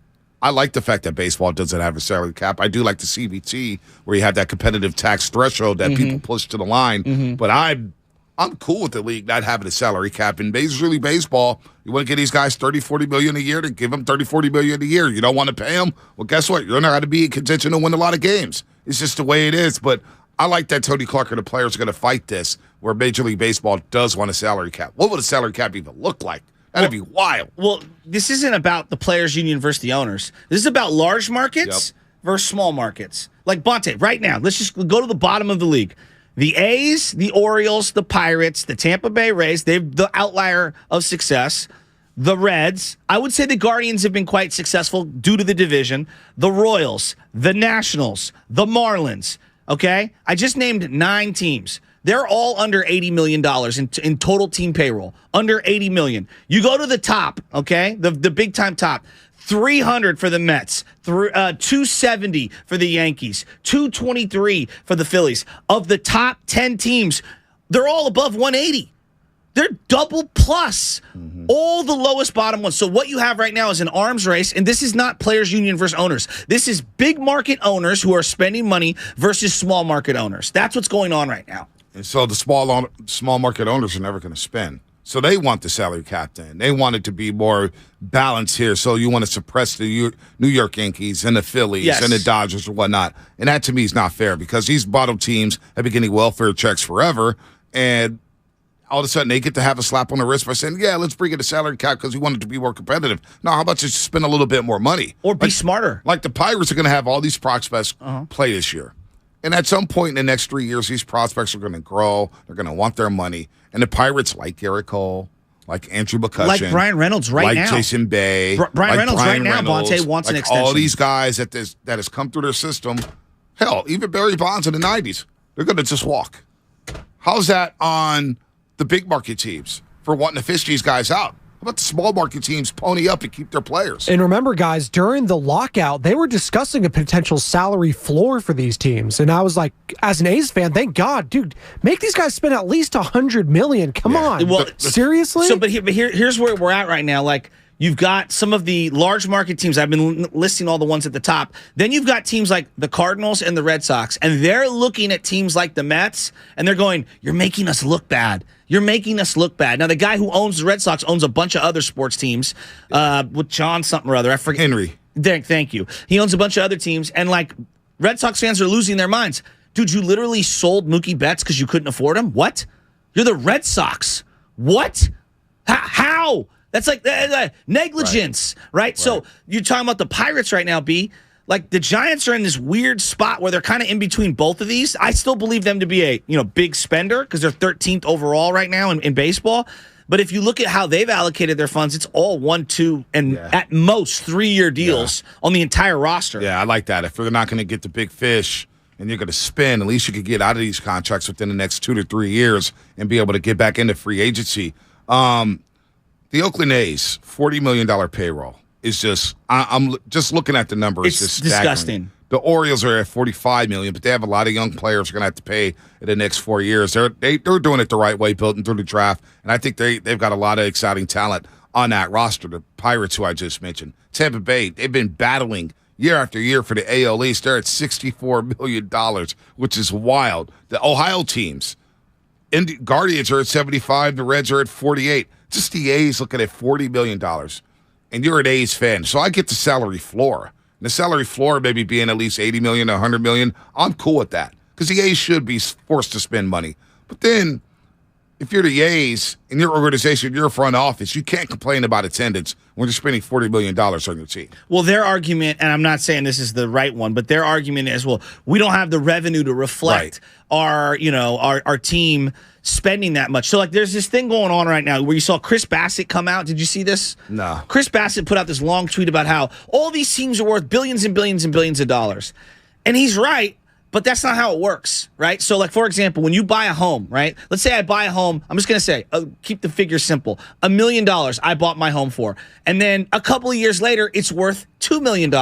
I like the fact that baseball doesn't have a salary cap. I do like the CBT where you have that competitive tax threshold that people push to the line. Mm-hmm. But I'm cool with the league not having a salary cap. In Major League Baseball, you want to get these guys $30-40 million a year to give them $30-40 million a year. You don't want to pay them? Well, guess what? You're not going to be in contention to win a lot of games. It's just the way it is. But I like that Tony Clark and the players are going to fight this where Major League Baseball does want a salary cap. What would a salary cap even look like? That'd be wild. Well, this isn't about the players' union versus the owners. This is about large markets versus small markets. Like Bonte, right now, let's just go to the bottom of the league. The A's, the Orioles, the Pirates, the Tampa Bay Rays, they're the outlier of success. The Reds, I would say the Guardians have been quite successful due to the division. The Royals, the Nationals, the Marlins, okay? I just named 9 teams. They're all under $80 million in total team payroll. Under $80 million. You go to the top, okay? The big time top. 300 for the Mets, 270 for the Yankees, 223 for the Phillies. Of the top 10 teams, they're all above 180. They're double plus. Mm-hmm. All the lowest bottom ones. So what you have right now is an arms race, and this is not players union versus owners. This is big market owners who are spending money versus small market owners. That's what's going on right now. And so the small market owners are never going to spend. So they want the salary cap then. They want it to be more balanced here. So you want to suppress the New York Yankees and the Phillies and the Dodgers or whatnot. And that to me is not fair because these bottom teams have been getting welfare checks forever. And all of a sudden they get to have a slap on the wrist by saying, yeah, let's bring in a salary cap because we want it to be more competitive. No, how about you spend a little bit more money? Or be smarter. Like the Pirates are going to have all these prospects play this year. And at some point in the next 3 years, these prospects are going to grow. They're going to want their money. And the Pirates, like Garrett Cole, like Andrew McCutchen, like Brian Reynolds right now, like Jason Bay, Brian Reynolds right now, Bonte wants an extension. All these guys that has come through their system, hell, even Barry Bonds in the 90s, they're going to just walk. How's that on the big market teams for wanting to fish these guys out? How about the small market teams pony up and keep their players? And remember, guys, during the lockout, they were discussing a potential salary floor for these teams. And I was like, as an A's fan, thank God, dude, make these guys spend at least $100 million. Come on. Well, seriously? So, but here's where we're at right now. Like, you've got some of the large market teams. I've been listing all the ones at the top. Then you've got teams like the Cardinals and the Red Sox, and they're looking at teams like the Mets, and they're going, you're making us look bad. You're making us look bad. Now, the guy who owns the Red Sox owns a bunch of other sports teams with John something or other. I forget. Henry. Thank you. He owns a bunch of other teams, and, like, Red Sox fans are losing their minds. Dude, you literally sold Mookie Betts because you couldn't afford him? What? You're the Red Sox. What? How? That's like negligence, right? So you're talking about the Pirates right now, B. Like, the Giants are in this weird spot where they're kind of in between both of these. I still believe them to be a big spender because they're 13th overall right now in baseball. But if you look at how they've allocated their funds, it's all 1, 2, and at most 3-year deals on the entire roster. Yeah, I like that. If they're not going to get the big fish and you're going to spend, at least you could get out of these contracts within the next 2 to 3 years and be able to get back into free agency. The Oakland A's $40 million payroll is just, I'm just looking at the numbers. It's just disgusting. The Orioles are at $45 million, but they have a lot of young players who are going to have to pay in the next 4 years. They're doing it the right way, building through the draft, and I think they've got a lot of exciting talent on that roster. The Pirates, who I just mentioned, Tampa Bay, they've been battling year after year for the AL East. They're at $64 million, which is wild. The Ohio teams, Guardians are at 75, the Reds are at 48. Just the A's looking at $40 million. And you're an A's fan, so I get the salary floor. And the salary floor maybe being at least $80 million, $100 million. I'm cool with that because the A's should be forced to spend money. But then, if you're the A's in your organization, your front office, you can't complain about attendance when you're spending $40 million on your team. Well, their argument, and I'm not saying this is the right one, but their argument is, well, we don't have the revenue to reflect our team spending that much. So, like, there's this thing going on right now where you saw Chris Bassett come out. Did you see this? No. Chris Bassett put out this long tweet about how all these teams are worth billions and billions and billions of dollars. And he's right, but that's not how it works, right? So, like, for example, when you buy a home, right? Let's say I buy a home. I'm just going to say, keep the figure simple. $1 million I bought my home for. And then a couple of years later, it's worth $2 million.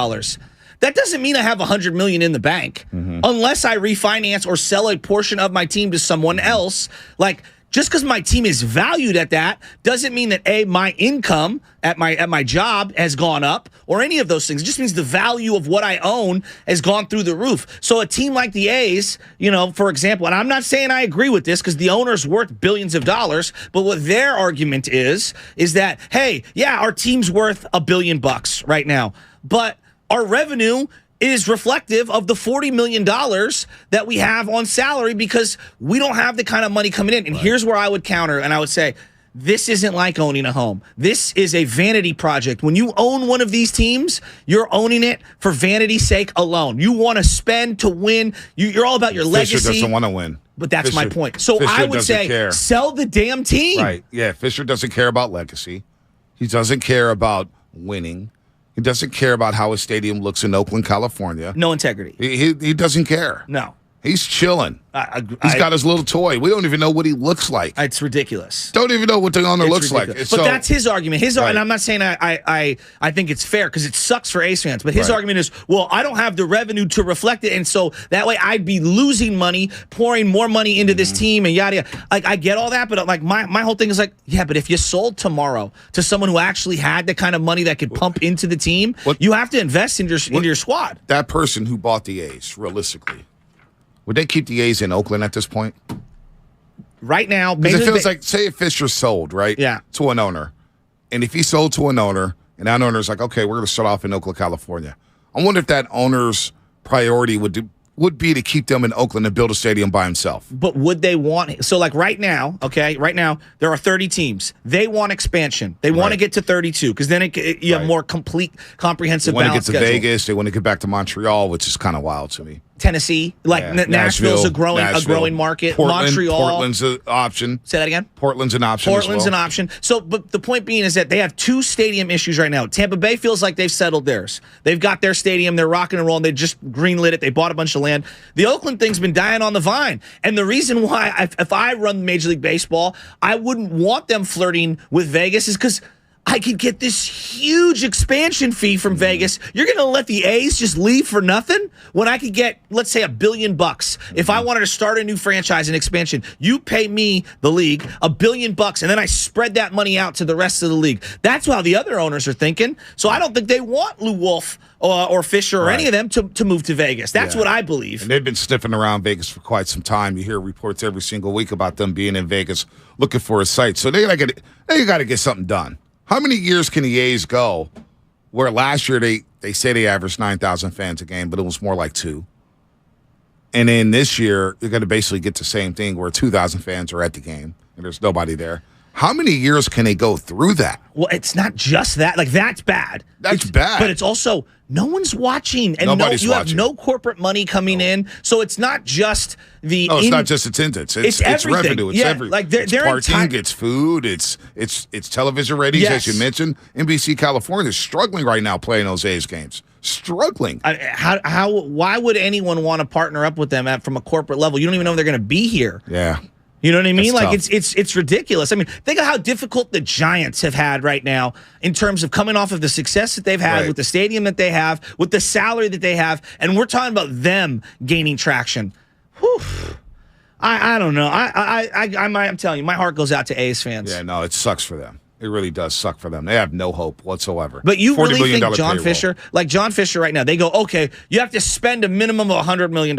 That doesn't mean I have $100 million in the bank unless I refinance or sell a portion of my team to someone else. Like, just because my team is valued at that doesn't mean that my income at my job has gone up or any of those things. It just means the value of what I own has gone through the roof. So a team like the A's, for example, and I'm not saying I agree with this because the owner's worth billions of dollars, but what their argument is that, hey, yeah, our team's worth $1 billion right now, but our revenue is reflective of the $40 million that we have on salary because we don't have the kind of money coming in. And here's where I would counter, and I would say, this isn't like owning a home. This is a vanity project. When you own one of these teams, you're owning it for vanity's sake alone. You want to spend to win. You're all about your legacy. Fisher doesn't want to win. But that's my point. So Fisher I would say, sell the damn team. Right. Yeah, Fisher doesn't care about legacy. He doesn't care about winning. He doesn't care about how his stadium looks in Oakland, California. No integrity. He doesn't care. No. He's chilling. He's got his little toy. We don't even know what he looks like. It's ridiculous. Don't even know what the owner looks ridiculous. But that's his argument. And I'm not saying I think it's fair because it sucks for A's fans. But his argument is, well, I don't have the revenue to reflect it, and so that way I'd be losing money, pouring more money into this team, and yada yada. Like, I get all that, but like my whole thing is like, yeah, but if you sold tomorrow to someone who actually had the kind of money that could pump into the team, you have to invest into your squad. That person who bought the A's, realistically, would they keep the A's in Oakland at this point? Right now, because it feels like, say if Fisher sold, right? Yeah. To an owner. And if he sold to an owner, and that owner's like, okay, we're going to start off in Oakland, California. I wonder if that owner's priority would be to keep them in Oakland and build a stadium by himself. But would they want – so, like, right now, there are 30 teams. They want expansion. They want to get to 32 because then you have more complete, comprehensive balance schedule. They want to get to Vegas. They want to get back to Montreal, which is kind of wild to me. Tennessee, Nashville's a growing market. Montreal, Portland's an option. Say that again. Portland's an option. Portland's an option. So, but the point being is that they have two stadium issues right now. Tampa Bay feels like they've settled theirs. They've got their stadium. They're rocking and rolling. They just greenlit it. They bought a bunch of land. The Oakland thing's been dying on the vine. And the reason why, if I run Major League Baseball, I wouldn't want them flirting with Vegas is because I could get this huge expansion fee from Vegas. You're going to let the A's just leave for nothing when I could get, let's say, $1 billion if I wanted to start a new franchise and expansion. You pay me, the league, $1 billion, and then I spread that money out to the rest of the league. That's how the other owners are thinking. So I don't think they want Lou Wolf or Fisher or any of them to move to Vegas. That's what I believe. And they've been sniffing around Vegas for quite some time. You hear reports every single week about them being in Vegas looking for a site. So they got to get something done. How many years can the A's go where last year they say they averaged 9,000 fans a game, but it was more like 2? And then this year, you're going to basically get the same thing where 2,000 fans are at the game and there's nobody there. How many years can they go through that? Well, it's not just that. Like, that's bad. That's bad. But it's also no one's watching. And Nobody's you watching. have no corporate money coming in. So it's not just the... No, it's not just attendance. It's everything. revenue. It's everything. Like it's parking, it's food, it's television ratings, as you mentioned. NBC California is struggling right now playing those A's games. Struggling. Why would anyone want to partner up with them from a corporate level? You don't even know if they're going to be here. Yeah. You know what I mean? That's Like, tough. it's ridiculous. I mean, think of how difficult the Giants have had right now in terms of coming off of the success that they've had with the stadium that they have, with the salary that they have, and we're talking about them gaining traction. Whew. I don't know. I'm telling you, my heart goes out to A's fans. Yeah, no, it sucks for them. It really does suck for them. They have no hope whatsoever. But you really think John payroll. Fisher, like John Fisher right now, they go, okay, you have to spend a minimum of $100 million.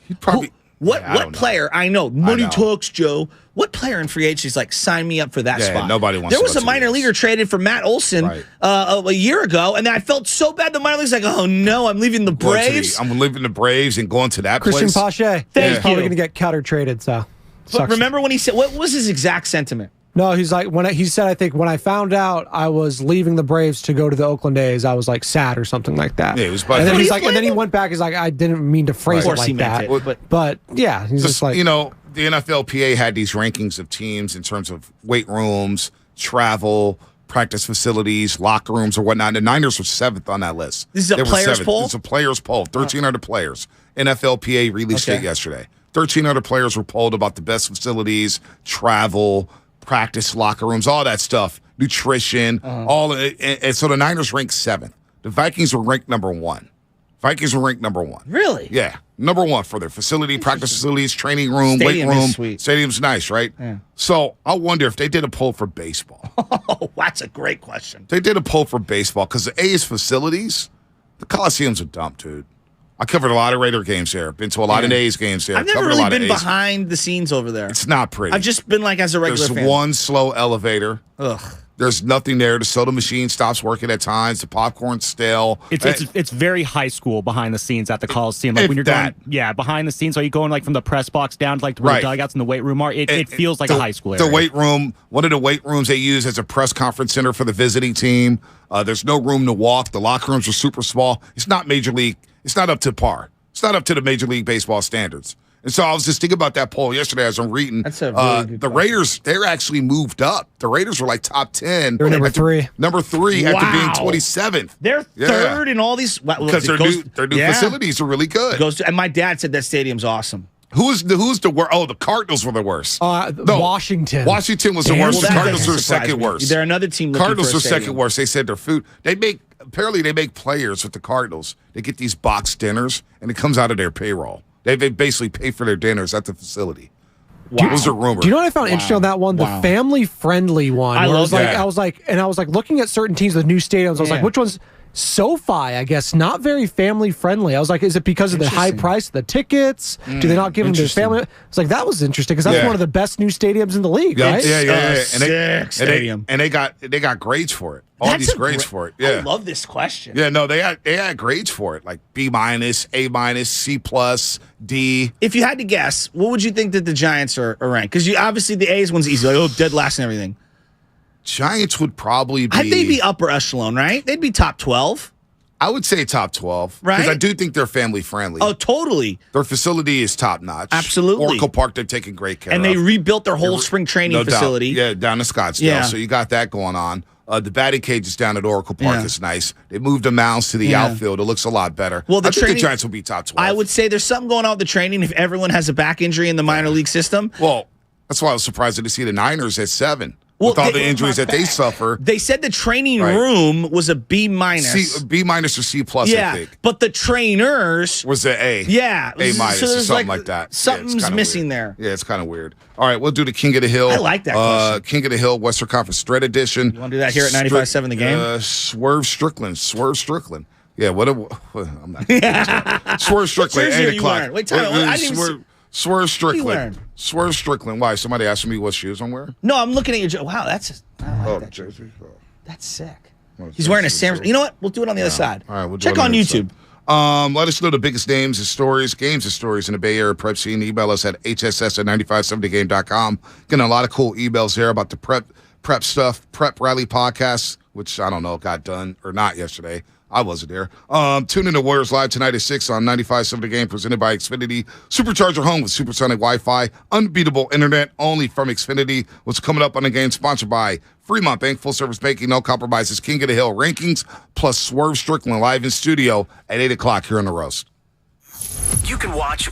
He'd probably... What player? I know money talks, Joe. What player in free agency is like, sign me up for that spot? Nobody wants. There was a minor leaguer traded for Matt Olson a year ago, and I felt so bad. The minor league's like, oh no, I'm leaving the Braves. I'm leaving the Braves and going to that Christian place. Pache. He's probably going to get cut or traded. So, but remember when he said, what was his exact sentiment? No, he's like, he said, I think when I found out I was leaving the Braves to go to the Oakland A's, I was like sad or something like that. Yeah, it was. And then he's like, and then he went back. He's like, I didn't mean to phrase it like that. But yeah, he's just like, you know, the NFLPA had these rankings of teams in terms of weight rooms, travel, practice facilities, locker rooms, or whatnot. The Niners were 7th on that list. This is a players poll? It's a players poll. 1,300 players. NFLPA released it yesterday. 1,300 players were polled about the best facilities, travel, practice locker rooms, all that stuff, nutrition, all. And so the Niners ranked 7th. The Vikings were ranked number 1. Really? Yeah, number 1 for their facility, practice facilities, training room, Stadium weight room. is sweet. Stadium's nice, right? Yeah. So I wonder if they did a poll for baseball. Oh, that's a great question. They did a poll for baseball because the A's facilities, the Coliseum's a dump, dude. I covered a lot of Raider games there. Been to a lot of A's games there. I've never really been behind the scenes over there. It's not pretty. I've just been like as a regular fan. There's one slow elevator. Ugh. There's nothing there. The soda machine stops working at times. The popcorn's stale. It's very high school behind the scenes at the Coliseum. Like when you're going, behind the scenes. Are you going like from the press box down to like where the dugouts in the weight room are? It feels like a high school area. The weight room, one of the weight rooms they use as a press conference center for the visiting team. There's no room to walk. The locker rooms are super small. It's not major league. It's not up to par. It's not up to the Major League Baseball standards. And so I was just thinking about that poll yesterday as I'm reading. That's a really good the Raiders, they're actually moved up. The Raiders were like top 10. They're number 3. Number 3 after being 27th. They're third in all these. Because their new facilities are really good. And my dad said that stadium's awesome. Who's the worst? Oh, the Cardinals were the worst. Washington. Washington was the worst. The Cardinals were second worst. They're another team. Cardinals were second worst. They said their food. Apparently they make players with the Cardinals. They get these box dinners, and it comes out of their payroll. They basically pay for their dinners at the facility. Wow. Those are rumors. Do you know what I found interesting on that one? The family-friendly one. I love that. I was like, looking at certain teams with new stadiums. I was like, which one's SoFi? I guess not very family-friendly. I was like, is it because of the high price of the tickets? Do they not give them to their family? It's like that was interesting because that's one of the best new stadiums in the league, right? Yeah. Sick stadium. And they got grades for it. All these grades for it. Yeah. I love this question. Yeah, no, they had grades for it, like B-, A-, C+, D. If you had to guess, what would you think that the Giants are ranked? Because obviously the A's one's easy, like dead last and everything. Giants would probably be. They'd be upper echelon, right? They'd be top 12. I would say top 12. Right. Because I do think they're family friendly. Oh, totally. Their facility is top notch. Absolutely. Oracle Park, they're taking great care of. And they rebuilt their whole spring training facility. Yeah, down in Scottsdale. Yeah. So you got that going on. The batting cages down at Oracle Park is nice. They moved the mounds to the outfield. It looks a lot better. Well, I think the Giants will be top 12. I would say there's something going on with the training if everyone has a back injury in the minor league system. Well, that's why I was surprised to see the Niners at 7. with all the injuries that they suffer. They said the training room was a B-. B- or C+, I think. But the trainers was an A. Yeah. A- so or something like that. Something's missing there. Yeah, it's kind of weird. All right, we'll do the King of the Hill. I like that question. King of the Hill, Western Conference Thread Edition. You want to do that here at 95.7 The Game? Swerve Strickland. Yeah, I'm not. Swerve Strickland, 8 o'clock. Wait, tell me. I didn't Swerve Strickland. Swerve Strickland. Why? Somebody asked me what shoes I'm wearing? No, I'm looking at your. Wow, that's. I like that jersey. That's sick. He's wearing a Samsung. You know what? We'll do it on the other side. All right, we'll check on YouTube. Let us know the biggest names and stories, games and stories in the Bay Area prep scene. Email us at hss@9570game.com. Getting a lot of cool emails there about the prep stuff, prep rally podcasts, which I don't know got done or not yesterday. I wasn't there. Tune in to Warriors Live tonight at 6 on 95.7 The Game, presented by Xfinity. Supercharge your home with supersonic Wi-Fi. Unbeatable internet only from Xfinity. What's coming up on the game? Sponsored by Fremont Bank, full-service banking, no compromises. King of the Hill rankings, plus Swerve Strickland live in studio at 8 o'clock here on The Roast. You can watch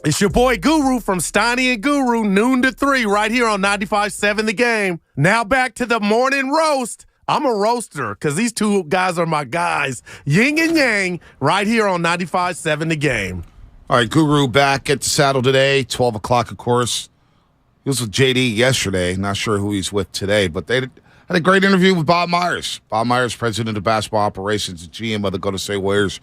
It's your boy Guru from Steiny and Guru, noon to 3, right here on 95.7 The Game. Now back to the morning roast. I'm a roaster because these two guys are my guys. Yin and Yang, right here on 95.7 The Game. All right, Guru back at the saddle today, 12 o'clock, of course. He was with JD yesterday. Not sure who he's with today, but they had a great interview with Bob Myers. Bob Myers, president of basketball operations and GM of the Golden State Warriors.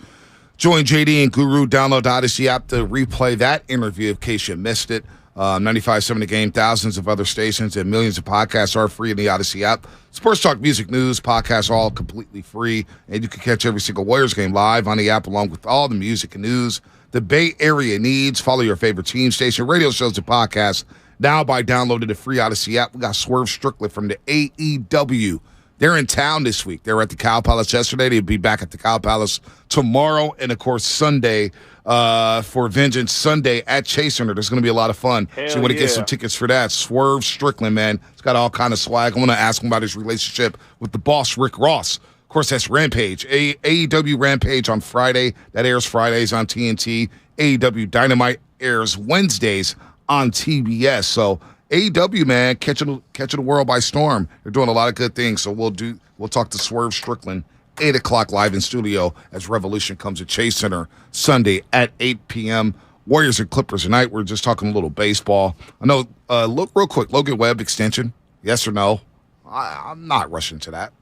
Join JD and Guru. Download the Odyssey app to replay that interview in case you missed it. 95.7 The Game, thousands of other stations, and millions of podcasts are free in the Odyssey app. Sports talk, music, news, podcasts, all completely free. And you can catch every single Warriors game live on the app along with all the music and news the Bay Area needs. Follow your favorite team station, radio shows, and podcasts now by downloading the free Odyssey app. We got Swerve Strickland from the AEW. They're in town this week. They were at the Cow Palace yesterday. They'll be back at the Cow Palace tomorrow. And, of course, Sunday for Vengeance Sunday at Chase Center. There's going to be a lot of fun. So you want to get some tickets for that. Swerve Strickland, man. He's got all kind of swag. I want to ask him about his relationship with the boss, Rick Ross. Of course, that's Rampage. AEW Rampage on Friday. That airs Fridays on TNT. AEW Dynamite airs Wednesdays on TBS. So AEW, man, catching the world by storm. They're doing a lot of good things. So we'll talk to Swerve Strickland 8 o'clock live in studio as Revolution comes to Chase Center Sunday at 8 p.m. Warriors and Clippers tonight. We're just talking a little baseball. I know. Look real quick. Logan Webb extension? Yes or no? I'm not rushing to that.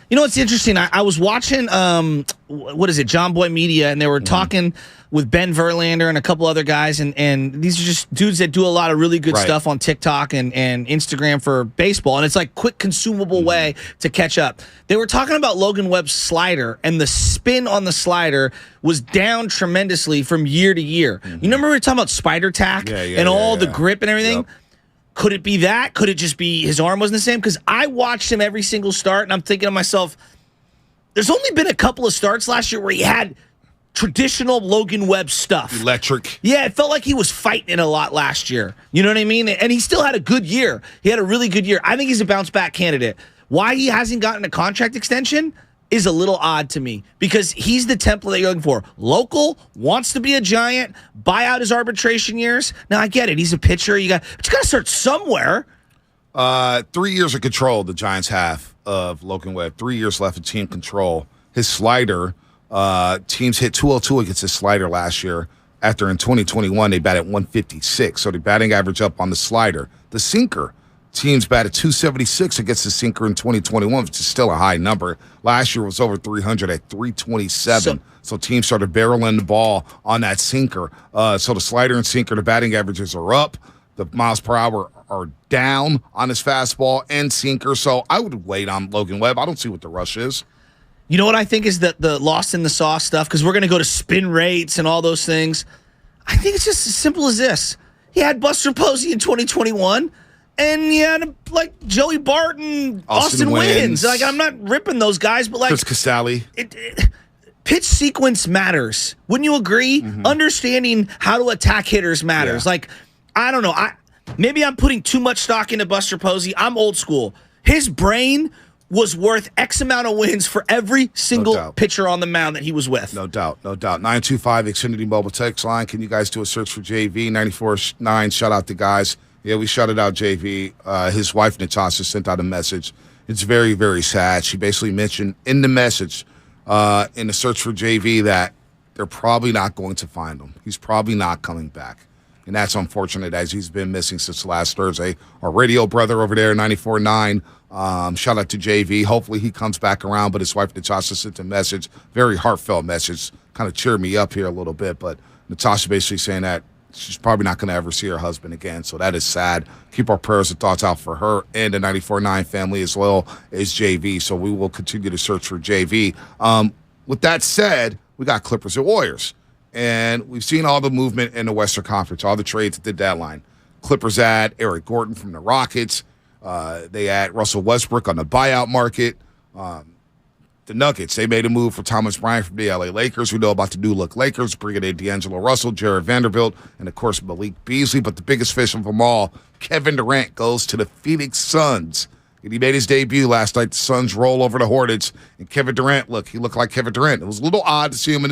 You know what's interesting? I was watching, John Boy Media, and they were talking with Ben Verlander and a couple other guys, and these are just dudes that do a lot of really good stuff on TikTok and Instagram for baseball, and it's like quick, consumable way to catch up. They were talking about Logan Webb's slider, and the spin on the slider was down tremendously from year to year. You remember we were talking about spider tack and all the grip and everything? Yep. Could it be that? Could it just be his arm wasn't the same? Because I watched him every single start, and I'm thinking to myself, there's only been a couple of starts last year where he had traditional Logan Webb stuff. Electric. Yeah, it felt like he was fighting it a lot last year. You know what I mean? And he still had a good year. He had a really good year. I think he's a bounce-back candidate. Why he hasn't gotten a contract extension is a little odd to me because he's the template that you're looking for. Local, wants to be a Giant, buy out his arbitration years. Now, I get it. He's a pitcher. But you got to start somewhere. 3 years of control the Giants have of Logan Webb. 3 years left of team control. His slider, teams hit 202 against his slider last year. After in 2021, they batted 156. So the batting average up on the slider. The sinker, teams batted 276 against the sinker in 2021, which is still a high number. Last year was over 300 at 327. So teams started barreling the ball on that sinker. So the slider and sinker, the batting averages are up. The miles per hour are down on his fastball and sinker. So I would wait on Logan Webb. I don't see what the rush is. You know what I think is the lost in the sauce stuff? Because we're going to go to spin rates and all those things. I think it's just as simple as this. He had Buster Posey in 2021. And he had Joey Barton, Austin Wynns. Like, I'm not ripping those guys, but Chris Casale. Pitch sequence matters. Wouldn't you agree? Understanding how to attack hitters matters. Yeah. Like, I don't know. Maybe I'm putting too much stock into Buster Posey. I'm old school. His brain was worth X amount of wins for every single pitcher on the mound that he was with. No doubt. 925 Xfinity Mobile Text Line. Can you guys do a search for JV? 94.9. Shout out to guys. Yeah, we shouted out JV. His wife, Natasha, sent out a message. It's very, very sad. She basically mentioned in the message, in the search for JV, that they're probably not going to find him. He's probably not coming back. And that's unfortunate as he's been missing since last Thursday. Our radio brother over there, 94.9. Shout out to JV. Hopefully he comes back around, but his wife, Natasha, sent a message. Very heartfelt message. Kind of cheered me up here a little bit. But Natasha basically saying that she's probably not going to ever see her husband again. So that is sad. Keep our prayers and thoughts out for her and the 94.9 family as well as JV. So we will continue to search for JV. With that said, we got Clippers and Warriors. And we've seen all the movement in the Western Conference, all the trades at the deadline. Clippers add Eric Gordon from the Rockets. They add Russell Westbrook on the buyout market. The Nuggets, they made a move for Thomas Bryant from the LA Lakers. We know about the new look Lakers, bringing in D'Angelo Russell, Jared Vanderbilt, and, of course, Malik Beasley. But the biggest fish of them all, Kevin Durant, goes to the Phoenix Suns. And he made his debut last night. The Suns roll over the Hornets. And Kevin Durant, he looked like Kevin Durant. It was a little odd to see him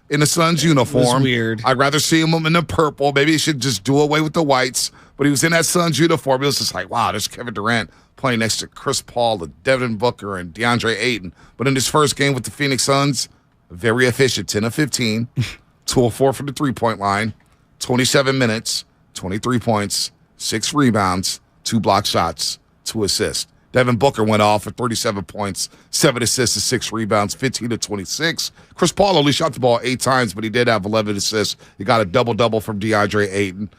in the Suns uniform. It was weird. I'd rather see him in the purple. Maybe he should just do away with the whites. But he was in that Suns uniform. It was just like, wow, there's Kevin Durant playing next to Chris Paul, Devin Booker, and DeAndre Ayton. But in his first game with the Phoenix Suns, very efficient, 10 of 15, 2 of 4 from the three-point line, 27 minutes, 23 points, 6 rebounds, 2 block shots, 2 assists. Devin Booker went off for 37 points, 7 assists and 6 rebounds, 15 to 26. Chris Paul only shot the ball 8 times, but he did have 11 assists. He got a double-double from DeAndre Ayton.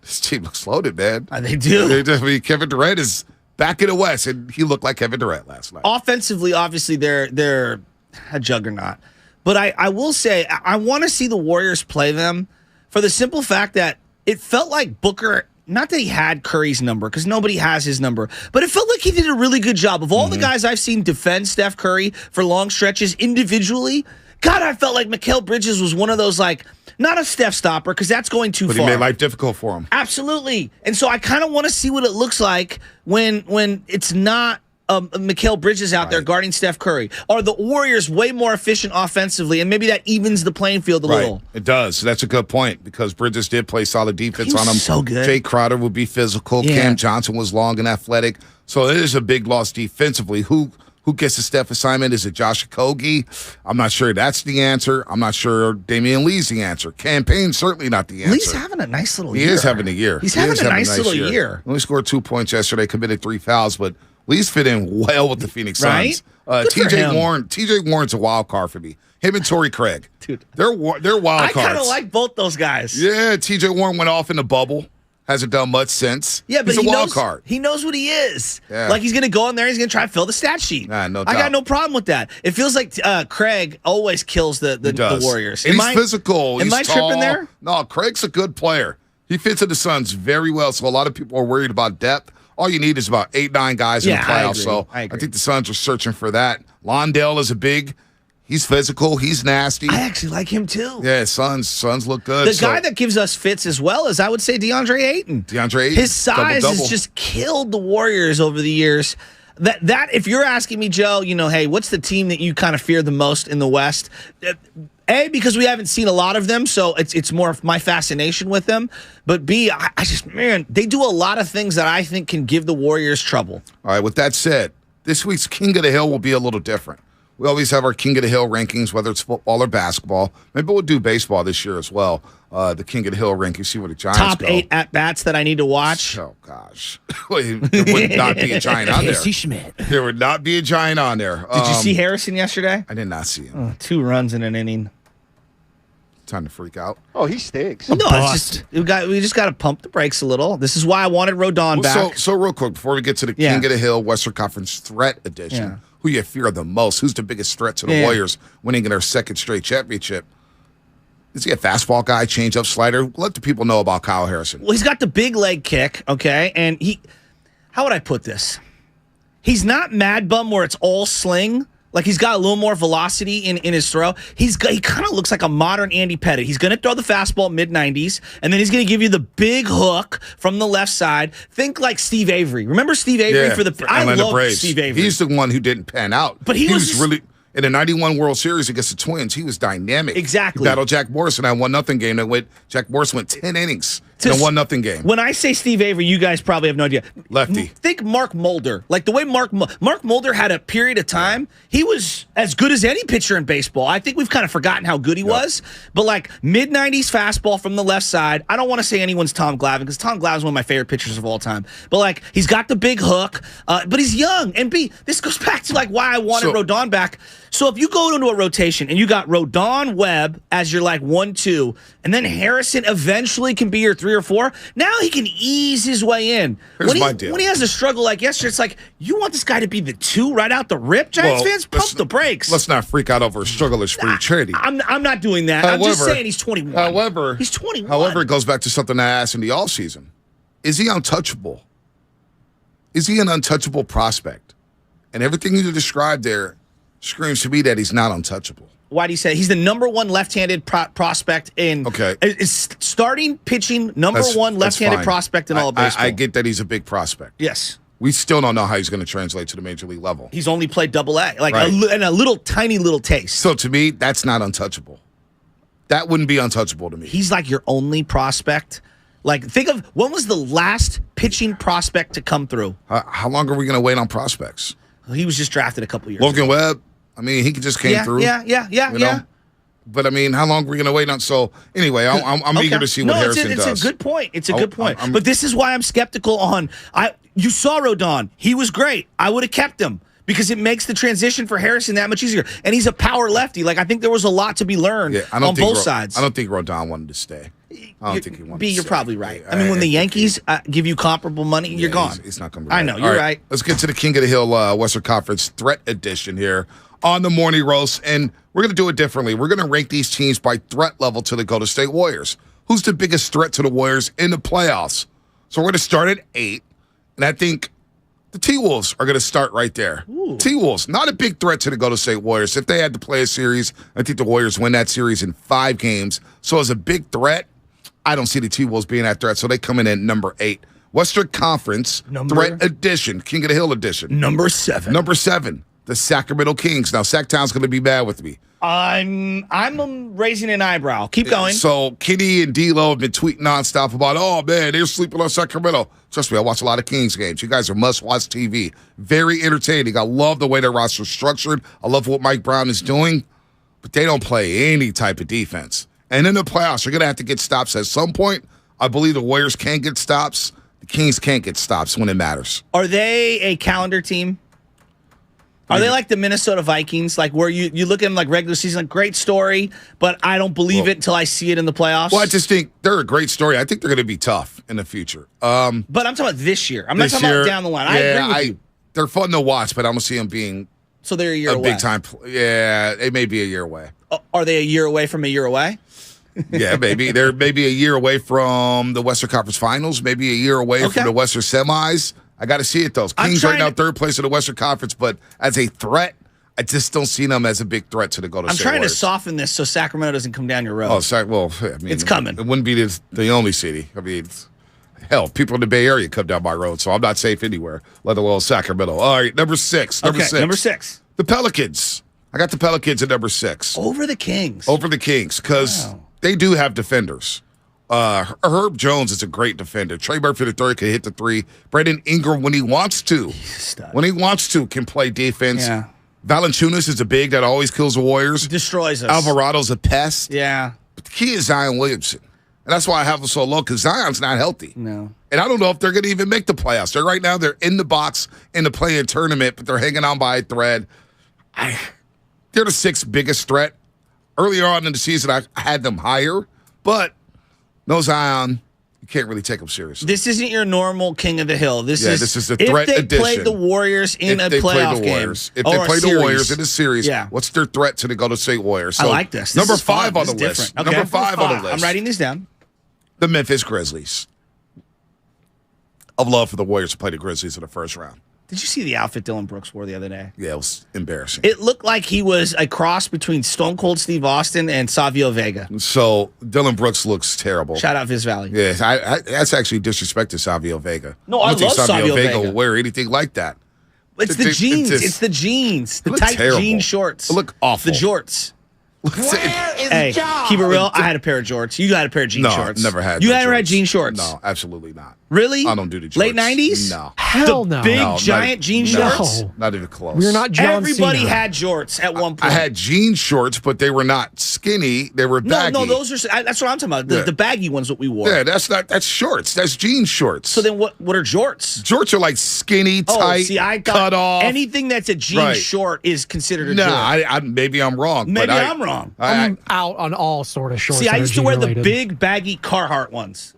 This team looks loaded, man. They do. Kevin Durant is back in the West, and he looked like Kevin Durant last night. Offensively, obviously, they're a juggernaut. But I will say, I want to see the Warriors play them for the simple fact that it felt like Booker, not that he had Curry's number, because nobody has his number, but it felt like he did a really good job. Of all the guys I've seen defend Steph Curry for long stretches individually, God, I felt like Mikal Bridges was one of those, not a Steph stopper, because that's going too far. But he made life difficult for him. Absolutely. And so I kind of want to see what it looks like when it's not Mikal Bridges out there guarding Steph Curry. Are the Warriors way more efficient offensively, and maybe that evens the playing field a little? It does. That's a good point, because Bridges did play solid defense on him. So good. Jay Crowder would be physical. Yeah. Cam Johnson was long and athletic. So it is a big loss defensively. Who gets the Steph assignment? Is it Josh Okogie? I'm not sure that's the answer. I'm not sure Damian Lee's the answer. Campaign's certainly not the answer. Lee's having a nice little year. He is having a year. He's having a nice little year. Only scored 2 points yesterday, committed 3 fouls, but Lee's fit in well with the Phoenix Suns. TJ Warren's a wild card for me. Him and Torrey Craig. Dude. They're wild cards. I kind of like both those guys. Yeah, TJ Warren went off in the bubble. Hasn't done much since. Yeah, but he's a wild card. He knows what he is. Yeah. He's going to go in there, he's going to try to fill the stat sheet. No doubt. I got no problem with that. It feels like Craig always kills the Warriors. And he's physical. Am I tall. tripping there? No, Craig's a good player. He fits in the Suns very well, so a lot of people are worried about depth. All you need is about 8-9 guys in the playoffs. I agree. I think the Suns are searching for that. Londale is he's physical, he's nasty. I actually like him too. Yeah, Suns look good. The guy that gives us fits as well is, I would say, DeAndre Ayton. His size has just killed the Warriors over the years. That if you're asking me, Joe, hey, what's the team that you kind of fear the most in the West? A, because we haven't seen a lot of them, so it's more of my fascination with them. But B, I just, they do a lot of things that I think can give the Warriors trouble. All right, with that said, this week's King of the Hill will be a little different. We always have our King of the Hill rankings, whether it's football or basketball. Maybe we'll do baseball this year as well. The King of the Hill rankings, see where the Giants Top go. 8 at-bats that I need to watch. Oh, gosh. There would not be a Giant on there. Casey Schmidt. There would not be a Giant on there. Did you see Harrison yesterday? I did not see him. 2 runs in an inning. Time to freak out. Oh, he stinks. No, it's just we just got to pump the brakes a little. This is why I wanted Rodon back. So real quick, before we get to the King of the Hill Western Conference Threat Edition, who you fear the most? Who's the biggest threat to the Warriors winning their second straight championship? Is he a fastball guy, change-up slider? Let the people know about Kyle Harrison. Well, he's got the big leg kick, okay? And how would I put this? He's not Mad Bum where it's all sling. He's got a little more velocity in his throw. He kind of looks like a modern Andy Pettitte. He's going to throw the fastball mid-90s, and then he's going to give you the big hook from the left side. Think like Steve Avery. Remember Steve Avery I love Braves. Steve Avery. He's the one who didn't pan out. But he was really in the 91 World Series against the Twins. He was dynamic. Exactly. He battled Jack Morrison in that 1-0 game. Jack Morrison went 10 innings in a 1-0 game. When I say Steve Avery, you guys probably have no idea. Lefty. Think Mark Mulder. The way Mark Mulder had a period of time, he was as good as any pitcher in baseball. I think we've kind of forgotten how good he was. But mid-90s fastball from the left side. I don't want to say anyone's Tom Glavine, because Tom Glavine's one of my favorite pitchers of all time. But he's got the big hook, but he's young. And B, this goes back to why I wanted Rodon back. So if you go into a rotation and you got Rodon, Webb as your 1-2, and then Harrison eventually can be your 3 or 4, now he can ease his way in. Here's my deal. When he has a struggle like yesterday, it's you want this guy to be the 2 right out the rip? Giants fans, pump the brakes. Let's not freak out over a struggle of spring training. I'm not doing that. I'm just saying he's 21. He's 21. However, it goes back to something I asked in the offseason. Is he untouchable? Is he an untouchable prospect? And everything you described there screams to me that he's not untouchable. Why do you say he's the number 1 left-handed prospect in? Okay, is starting pitching number 1 left-handed prospect in all of baseball. I get that he's a big prospect. Yes, We still don't know how he's going to translate to the major league level. He's only played Double-A, like Right. and a little tiny little taste. So to me, that's not untouchable. That wouldn't be untouchable to me. He's like your only prospect. Like, think of when was the last pitching prospect to come through? How long are we going to wait on prospects? He was just drafted a couple years Logan ago. Webb, I mean, he just came through. Yeah. But I mean, how long are we going to wait on? So anyway, I'm eager to see what Harrison does. It's a good point. It's a good point. But this is why I'm skeptical on. You saw Rodon. He was great. I would have kept him because it makes the transition for Harrison that much easier. And he's a power lefty. Like, I think there was a lot to be learned on both sides. I don't think Rodon wanted to stay. I don't think he wanted to stay. You're probably right. I mean, when the Yankees give you comparable money, you're gone. He's not coming. I know. You're right. Let's get to the King of the Hill Western Conference Threat Edition here on the Morning Roast, and we're going to do it differently. We're going to rank these teams by threat level to the Golden State Warriors. Who's the biggest threat to the Warriors in the playoffs? So we're going to start at 8, and I think the T-Wolves are going to start right there. T-Wolves, not a big threat to the Golden State Warriors. If they had to play a series, I think the Warriors win that series in 5 games. So as a big threat, I don't see the T-Wolves being that threat, so they come in at number 8. Western Conference Threat Edition, King of the Hill Edition. Number 7. Number 7, the Sacramento Kings. Now, Sacktown's going to be mad with me. I'm raising an eyebrow. Keep going. So, Kenny and D-Lo have been tweeting nonstop about, oh, man, they're sleeping on Sacramento. Trust me, I watch a lot of Kings games. You guys are must-watch TV. Very entertaining. I love the way their roster's structured. I love what Mike Brown is doing. But they don't play any type of defense. And in the playoffs, you're going to have to get stops at some point. I believe the Warriors can get stops. The Kings can't get stops when it matters. Are they a calendar team? Are they like the Minnesota Vikings, like where you look at them like regular season, like great story, but I don't believe it until I see it in the playoffs? Well, I just think they're a great story. I think they're going to be tough in the future. But I'm talking about this year. I'm not talking about down the line. I agree with you. They're fun to watch, but I don't see them being so they're a year away. Big time. Yeah, they may be a year away. Are they a year away from a year away? Yeah, maybe. They're maybe a year away from the Western Conference Finals, maybe a year away from the Western Semis. I got to see it, though. Kings right now, 3rd place in the Western Conference, but as a threat, I just don't see them as a big threat to the Golden State Warriors. I'm trying to soften this so Sacramento doesn't come down your road. Well, I mean, it's coming. It wouldn't be the only city. I mean, hell, people in the Bay Area come down my road, so I'm not safe anywhere, let alone Sacramento. All right, number 6. Number 6. The Pelicans. I got the Pelicans at number 6. Over the Kings, because they do have defenders. Herb Jones is a great defender. Trey Murphy III can hit the 3. Brandon Ingram, when he wants to, can play defense. Yeah. Valanciunas is a big that always kills the Warriors. Destroys us. Alvarado's a pest. Yeah. But the key is Zion Williamson. And that's why I have him so low, because Zion's not healthy. No. And I don't know if they're going to even make the playoffs. Right now, they're in the box in the play-in tournament, but they're hanging on by a thread. They're the 6th biggest threat. Earlier on in the season, I had them higher, but no Zion, you can't really take them seriously. This isn't your normal King of the Hill. This is the threat edition. If they play the Warriors in a playoff game. If they play the Warriors in a series, what's their threat to the Golden State Warriors? So I like this. Number 5 on the list. Okay. Number 5 on the list. I'm writing these down. The Memphis Grizzlies. I'd love for the Warriors to play the Grizzlies in the first round. Did you see the outfit Dylan Brooks wore the other day? Yeah, it was embarrassing. It looked like he was a cross between Stone Cold Steve Austin and Savio Vega. So Dylan Brooks looks terrible. Shout out Viz Valley. Yeah, that's actually disrespect to Savio Vega. No, I love Savio Vega. Will wear anything like that. It's the jeans. It's the jeans. The tight jean shorts. They look awful. The jorts. Where is hey, John? Keep it real. I had a pair of jorts. You had a pair of jean shorts. No, never had. You never had jean shorts? No, absolutely not. Really? I don't do the shorts. Late 90s? No. Hell no. Big giant jean shorts? No, not even close. We're not John Everybody Cena. had jorts at one point. I had jean shorts, but they were not skinny. They were baggy. No, those are. That's what I'm talking about. The baggy ones, what we wore. Yeah, that's shorts. That's jean shorts. So then, what are jorts? Jorts are like skinny, tight, I cut off. Anything that's a jean short is considered a jort. I maybe I'm wrong. Maybe I'm wrong. I'm out on all sort of shorts. See, I used to wear the related. big baggy Carhartt ones.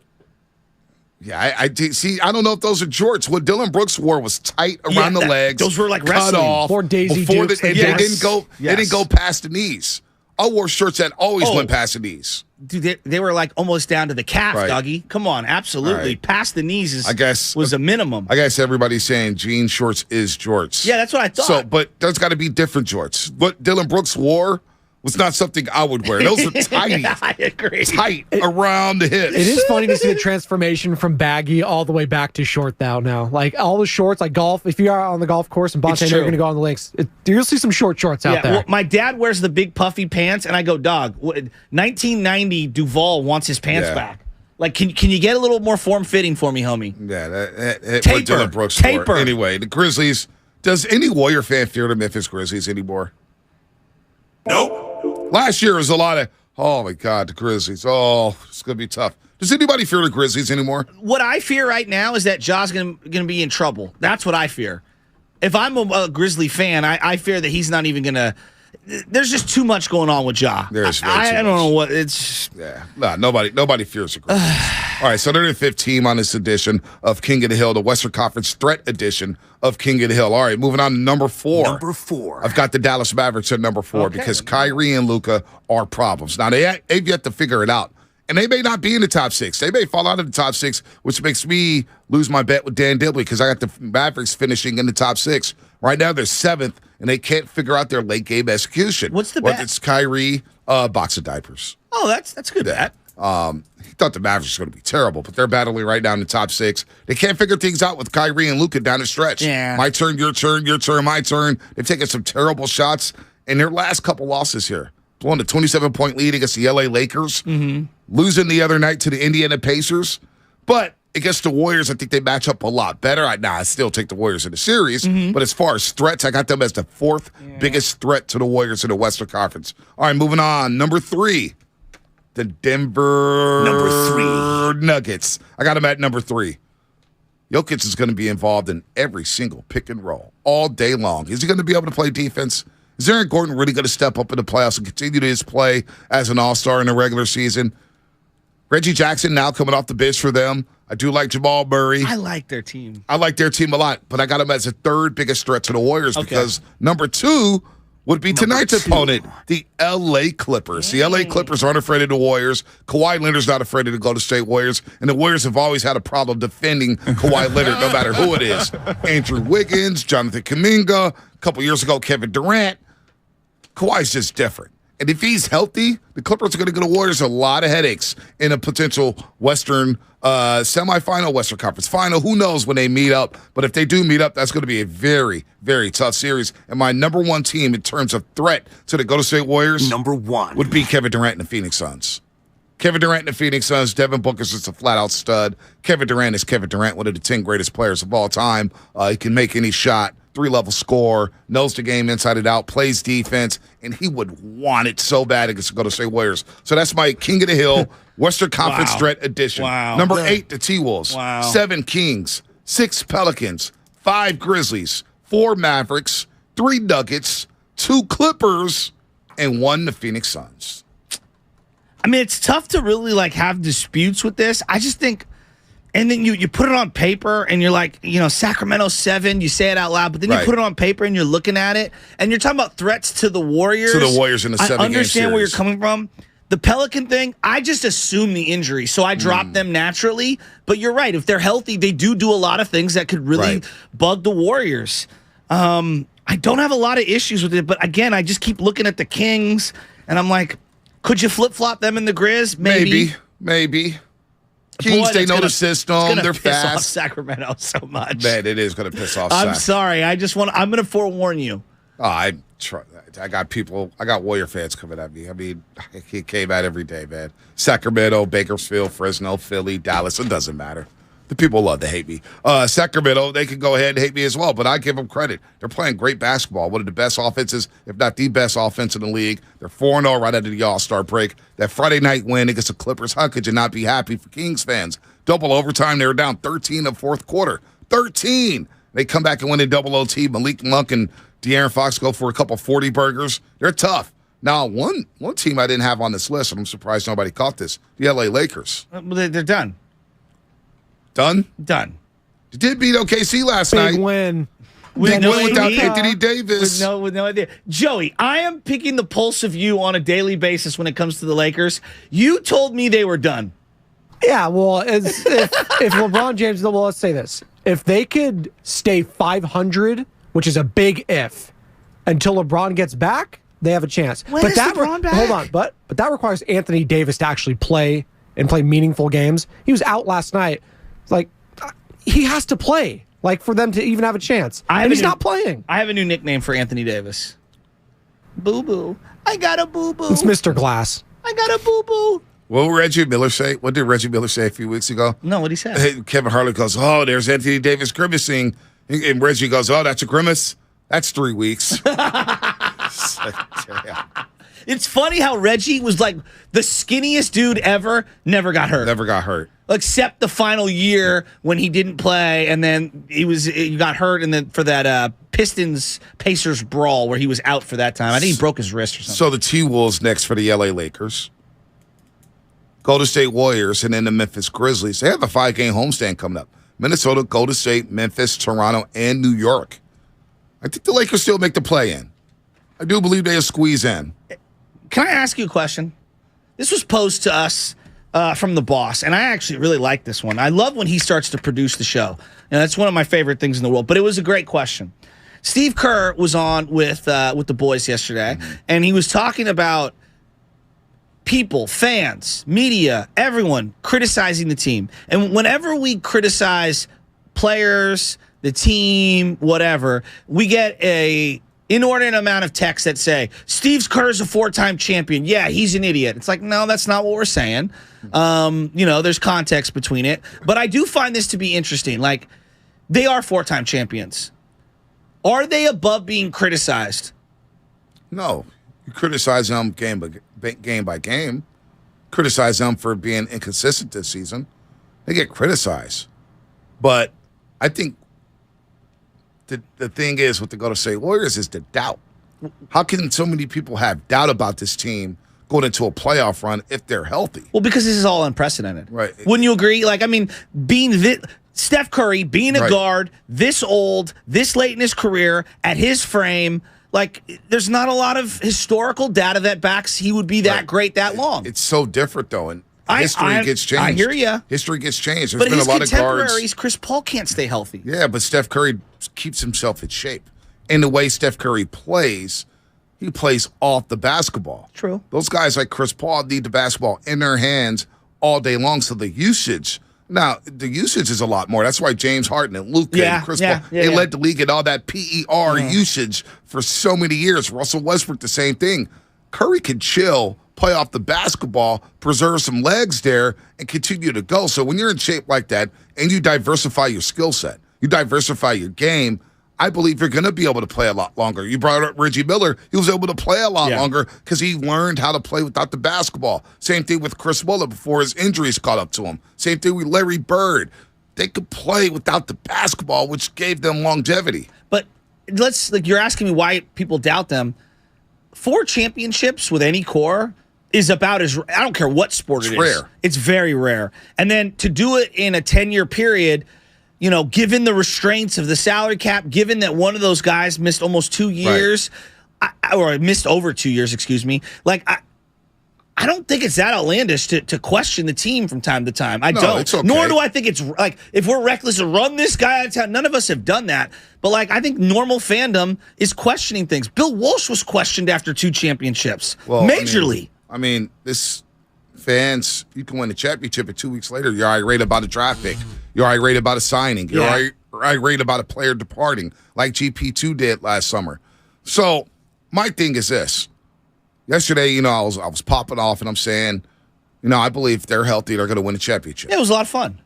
Yeah, I did. See, I don't know if those are jorts. What Dylan Brooks wore was tight around the legs. Those were like cut wrestling. off. Or Daisy before Dukes. They didn't go. They didn't go past the knees. I wore shirts that always went past the knees. Dude, they were like almost down to the calf, doggy. Come on, absolutely. Past the knees was a minimum. I guess everybody's saying jean shorts is jorts. Yeah, that's what I thought. So, but there's got to be different jorts. What Dylan Brooks wore was not something I would wear. Those are tight. I agree. Tight around the hips. It is funny to see the transformation from baggy all the way back to short now. Like all the shorts, like golf. If you are on the golf course and Bonte and you're going to go on the links, you'll see some short shorts out there. Well, my dad wears the big puffy pants, and I go, dog, 1990 Duval wants his pants back. Like, can you get a little more form-fitting for me, homie? Yeah, that Dylan Brooks taper. Anyway, the Grizzlies. Does any Warrior fan fear the Memphis Grizzlies anymore? Nope. Last year was a lot of, oh my God, the Grizzlies. Oh, it's going to be tough. Does anybody fear the Grizzlies anymore? What I fear right now is that Ja's going to be in trouble. That's what I fear. If I'm a Grizzly fan, I fear that he's not even going to. There's just too much going on with Ja. I don't know what it's. Yeah, nobody fears the Grizzlies. All right, so they're the 5th team on this edition of King of the Hill, the Western Conference Threat edition of King of the Hill. All right, moving on to number 4. Number 4. I've got the Dallas Mavericks at number 4 because Kyrie and Luka are problems. Now, they've yet to figure it out. And they may not be in the top 6. They may fall out of the top 6, which makes me lose my bet with Dan Dibley because I got the Mavericks finishing in the top 6. Right now, they're 7th, and they can't figure out their late game execution. What's the bet? It's Kyrie, box of diapers. Oh, that's a good bet. He thought the Mavericks were going to be terrible, but they're battling right down in the top 6. They can't figure things out with Kyrie and Luka down the stretch. Yeah. My turn, your turn, my turn. They've taken some terrible shots in their last couple losses here. Blowing a 27-point lead against the LA Lakers, losing the other night to the Indiana Pacers. But against the Warriors, I think they match up a lot better. I still take the Warriors in the series, but as far as threats, I got them as the 4th biggest threat to the Warriors in the Western Conference. All right, moving on. Number 3, the Denver Nuggets. I got them at number 3. Jokic is going to be involved in every single pick and roll all day long. Is he going to be able to play defense? Is Aaron Gordon really going to step up in the playoffs and continue his play as an all-star in the regular season? Reggie Jackson now coming off the bench for them. I do like Jamal Murray. I like their team. I like their team a lot, but I got them as the 3rd biggest threat to the Warriors because number 2 would be tonight's opponent, the L.A. Clippers. The L.A. Clippers aren't afraid of the Warriors. Kawhi Leonard's not afraid of the Golden State Warriors, and the Warriors have always had a problem defending Kawhi Leonard no matter who it is. Andrew Wiggins, Jonathan Kuminga, a couple years ago, Kevin Durant. Kawhi's just different. And if he's healthy, the Clippers are going to give the Warriors a lot of headaches in a potential Western semifinal, Western Conference final. Who knows when they meet up? But if they do meet up, that's going to be a very, very tough series. And my number 1 team in terms of threat to the Golden State Warriors number 1 would be Kevin Durant and the Phoenix Suns. Kevin Durant and the Phoenix Suns. Devin Booker's just a flat-out stud. Kevin Durant is Kevin Durant, one of the 10 greatest players of all time. He can make any shot. 3-level score, knows the game inside and out, plays defense, and he would want it so bad against the Golden State Warriors. So that's my King of the Hill, Western Conference Threat edition. Number 8, the T-Wolves. 7 Kings, 6 Pelicans, 5 Grizzlies, 4 Mavericks, 3 Nuggets, 2 Clippers, and 1 the Phoenix Suns. I mean, it's tough to really have disputes with this. I just think. And then you put it on paper and you're like, Sacramento 7, you say it out loud, but then you put it on paper and you're looking at it and you're talking about threats to the Warriors. To the Warriors in the 7-game series. I understand where you're coming from. The Pelican thing, I just assume the injury, so I drop them naturally. But you're right. If they're healthy, they do a lot of things that could really bug the Warriors. I don't have a lot of issues with it, but again, I just keep looking at the Kings and I'm like, could you flip-flop them in the Grizz? Maybe. Kings, they know the system. They're fast. Off Sacramento so much. Man, it is going to piss off. I'm sorry. I'm going to forewarn you. Oh, I got Warrior fans coming at me. I mean, he came out every day, man. Sacramento, Bakersfield, Fresno, Philly, Dallas. It doesn't matter. The people love to hate me. Sacramento, they can go ahead and hate me as well, but I give them credit. They're playing great basketball. One of the best offenses, if not the best offense in the league. They're 4-0 right after the All-Star break. That Friday night win against the Clippers, how could you not be happy for Kings fans? Double overtime, they were down 13 in the fourth quarter. 13! They come back and win in double OT. Malik Monk and De'Aaron Fox go for a couple 40 burgers. They're tough. Now, one team I didn't have on this list, and I'm surprised nobody caught this, the LA Lakers. They're done. Done? Done. You did beat OKC last night. Big win. Big win without Anthony Davis. With no idea. Joey, I am picking the pulse of you on a daily basis when it comes to the Lakers. You told me they were done. Yeah, well, if LeBron James, well, let's say this. If they could stay 500, which is a big if, until LeBron gets back, they have a chance. When is LeBron back? Hold on, but that requires Anthony Davis to actually play meaningful games. He was out last night. Like, he has to play, like, for them to even have a chance. And he's not playing. I have a new nickname for Anthony Davis. Boo boo. I got a boo boo. It's Mr. Glass. I got a boo boo. What did Reggie Miller say? What did Reggie Miller say a few weeks ago? No, what he said? Kevin Harlan goes, "Oh, there's Anthony Davis grimacing," and Reggie goes, "Oh, that's a grimace. That's 3 weeks." It's funny how Reggie was like the skinniest dude ever, never got hurt. Except the final year when he didn't play, and then he got hurt, and then for that Pistons-Pacers brawl where he was out for that time. I think he broke his wrist or something. So the T-Wolves next for the LA Lakers, Golden State Warriors, and then the Memphis Grizzlies. They have a 5-game homestand coming up. Minnesota, Golden State, Memphis, Toronto, and New York. I think the Lakers still make the play-in. I do believe they'll squeeze in. Can I ask you a question? This was posed to us from the boss, and I actually really like this one. I love when he starts to produce the show. That's one of my favorite things in the world, but it was a great question. Steve Kerr was on with the boys yesterday, and he was talking about people, fans, media, everyone criticizing the team. And whenever we criticize players, the team, whatever, we get a inordinate amount of texts that say, Steve Kerr's a 4-time champion. Yeah, he's an idiot. It's like, no, that's not what we're saying. There's context between it. But I do find this to be interesting. Like, they are 4-time champions. Are they above being criticized? No. You criticize them game by game. Criticize them for being inconsistent this season. They get criticized. But I think the thing is with the Golden State Warriors is the doubt. How can so many people have doubt about this team going into a playoff run if they're healthy? Well, because this is all unprecedented. Right. Wouldn't you agree? Like, I mean, Steph Curry being a guard, this old, this late in his career, at his frame, like, there's not a lot of historical data that backs he would be that great that long. It's so different, though, and history gets changed. I hear you. History gets changed. But his contemporaries, Chris Paul can't stay healthy. Yeah, but Steph Curry keeps himself in shape. And the way Steph Curry plays, he plays off the basketball. True. Those guys like Chris Paul need the basketball in their hands all day long, so the usage is a lot more. That's why James Harden and Luka and Chris Paul, they led the league in all that PER usage for so many years. Russell Westbrook, the same thing. Curry can chill, play off the basketball, preserve some legs there, and continue to go. So when you're in shape like that and you diversify your skill set, you diversify your game, I believe you're going to be able to play a lot longer. You brought up Reggie Miller. He was able to play a lot longer because he learned how to play without the basketball. Same thing with Chris Paul before his injuries caught up to him. Same thing with Larry Bird. They could play without the basketball, which gave them longevity. But you're asking me why people doubt them. 4 championships with any core is about as, I don't care what sport it is. It's rare. It's very rare. And then to do it in a 10-year period, given the restraints of the salary cap, given that one of those guys missed almost 2 years, or missed over 2 years, excuse me, like, I don't think it's that outlandish to question the team from time to time. I don't. It's okay. Nor do I think it's like, if we're reckless to run this guy out of town, none of us have done that. But, like, I think normal fandom is questioning things. Bill Walsh was questioned after 2 championships. Well, majorly. I mean, this fans, you can win a championship, and 2 weeks later, you're irate about a draft pick. You're irate about a signing. You're irate about a player departing, like GP2 did last summer. So my thing is this. Yesterday, I was popping off, and I'm saying, I believe if they're healthy, they're going to win a championship. Yeah, it was a lot of fun.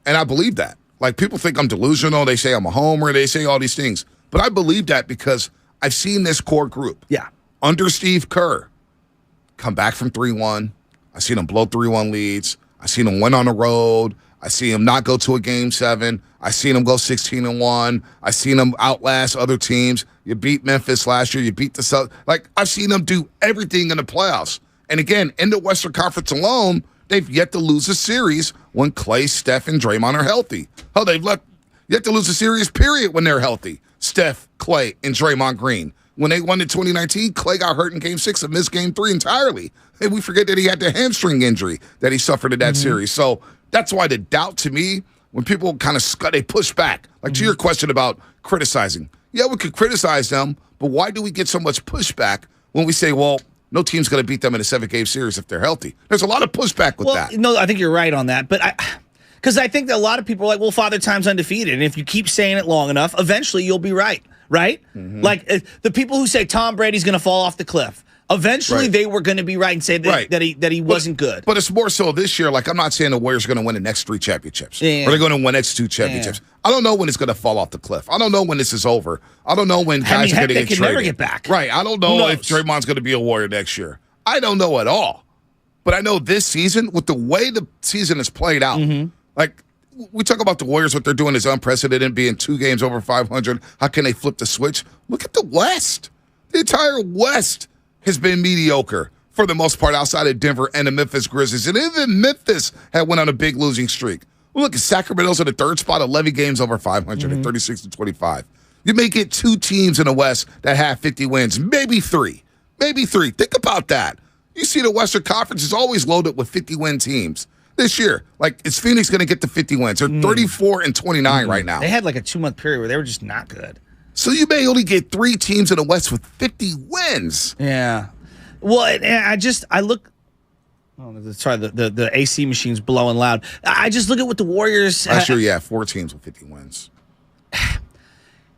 And I believe that. Like, people think I'm delusional. They say I'm a homer. They say all these things. But I believe that because I've seen this core group. Yeah. Under Steve Kerr, come back from 3-1. I seen them blow 3-1 leads. I seen them win on the road. I see them not go to a Game 7. I seen them go 16-1. I seen them outlast other teams. You beat Memphis last year. You beat the South. Like, I've seen them do everything in the playoffs. And again, in the Western Conference alone, they've yet to lose a series when Klay, Steph, and Draymond are healthy. Hell, they've yet to lose a series, period, when they're healthy. Steph, Klay, and Draymond Green. When they won in 2019, Klay got hurt in Game 6 and missed Game 3 entirely. And we forget that he had the hamstring injury that he suffered in that series. So that's why the doubt to me, when people kind of they push back, like to your question about criticizing. Yeah, we could criticize them, but why do we get so much pushback when we say, well, no team's going to beat them in a 7-game series if they're healthy. There's a lot of pushback with that. No, I think you're right on that. But because I think that a lot of people are like, well, Father Time's undefeated. And if you keep saying it long enough, eventually you'll be right. Right? Mm-hmm. Like the people who say Tom Brady's going to fall off the cliff. Eventually, they were going to be right and say that he wasn't good. But it's more so this year. Like, I'm not saying the Warriors are going to win the next 3 championships. Or they're going to win the next 2 championships. Yeah. I don't know when it's going to fall off the cliff. I don't know when this is over. I don't know when guys are going to get traded. Never get back. Right. I don't know if Draymond's going to be a Warrior next year. I don't know at all. But I know this season, with the way the season has played out, like, we talk about the Warriors, what they're doing is unprecedented, being 2 games over 500. How can they flip the switch? Look at the West. The entire West has been mediocre for the most part outside of Denver and the Memphis Grizzlies. And even Memphis had went on a big losing streak. Well, look, Sacramento's in the 3rd spot, 11 games over 500 at 36-25. You may get 2 teams in the West that have 50 wins, maybe 3. Maybe 3. Think about that. You see the Western Conference is always loaded with 50-win teams. This year, like, is Phoenix going to get to 50 wins? They're 34-29 right now. They had like a 2-month period where they were just not good. So you may only get 3 teams in the West with 50 wins. Yeah. Well, and I look. Oh, sorry, the AC machine's blowing loud. I just look at what the Warriors. Last year, 4 teams with 50 wins.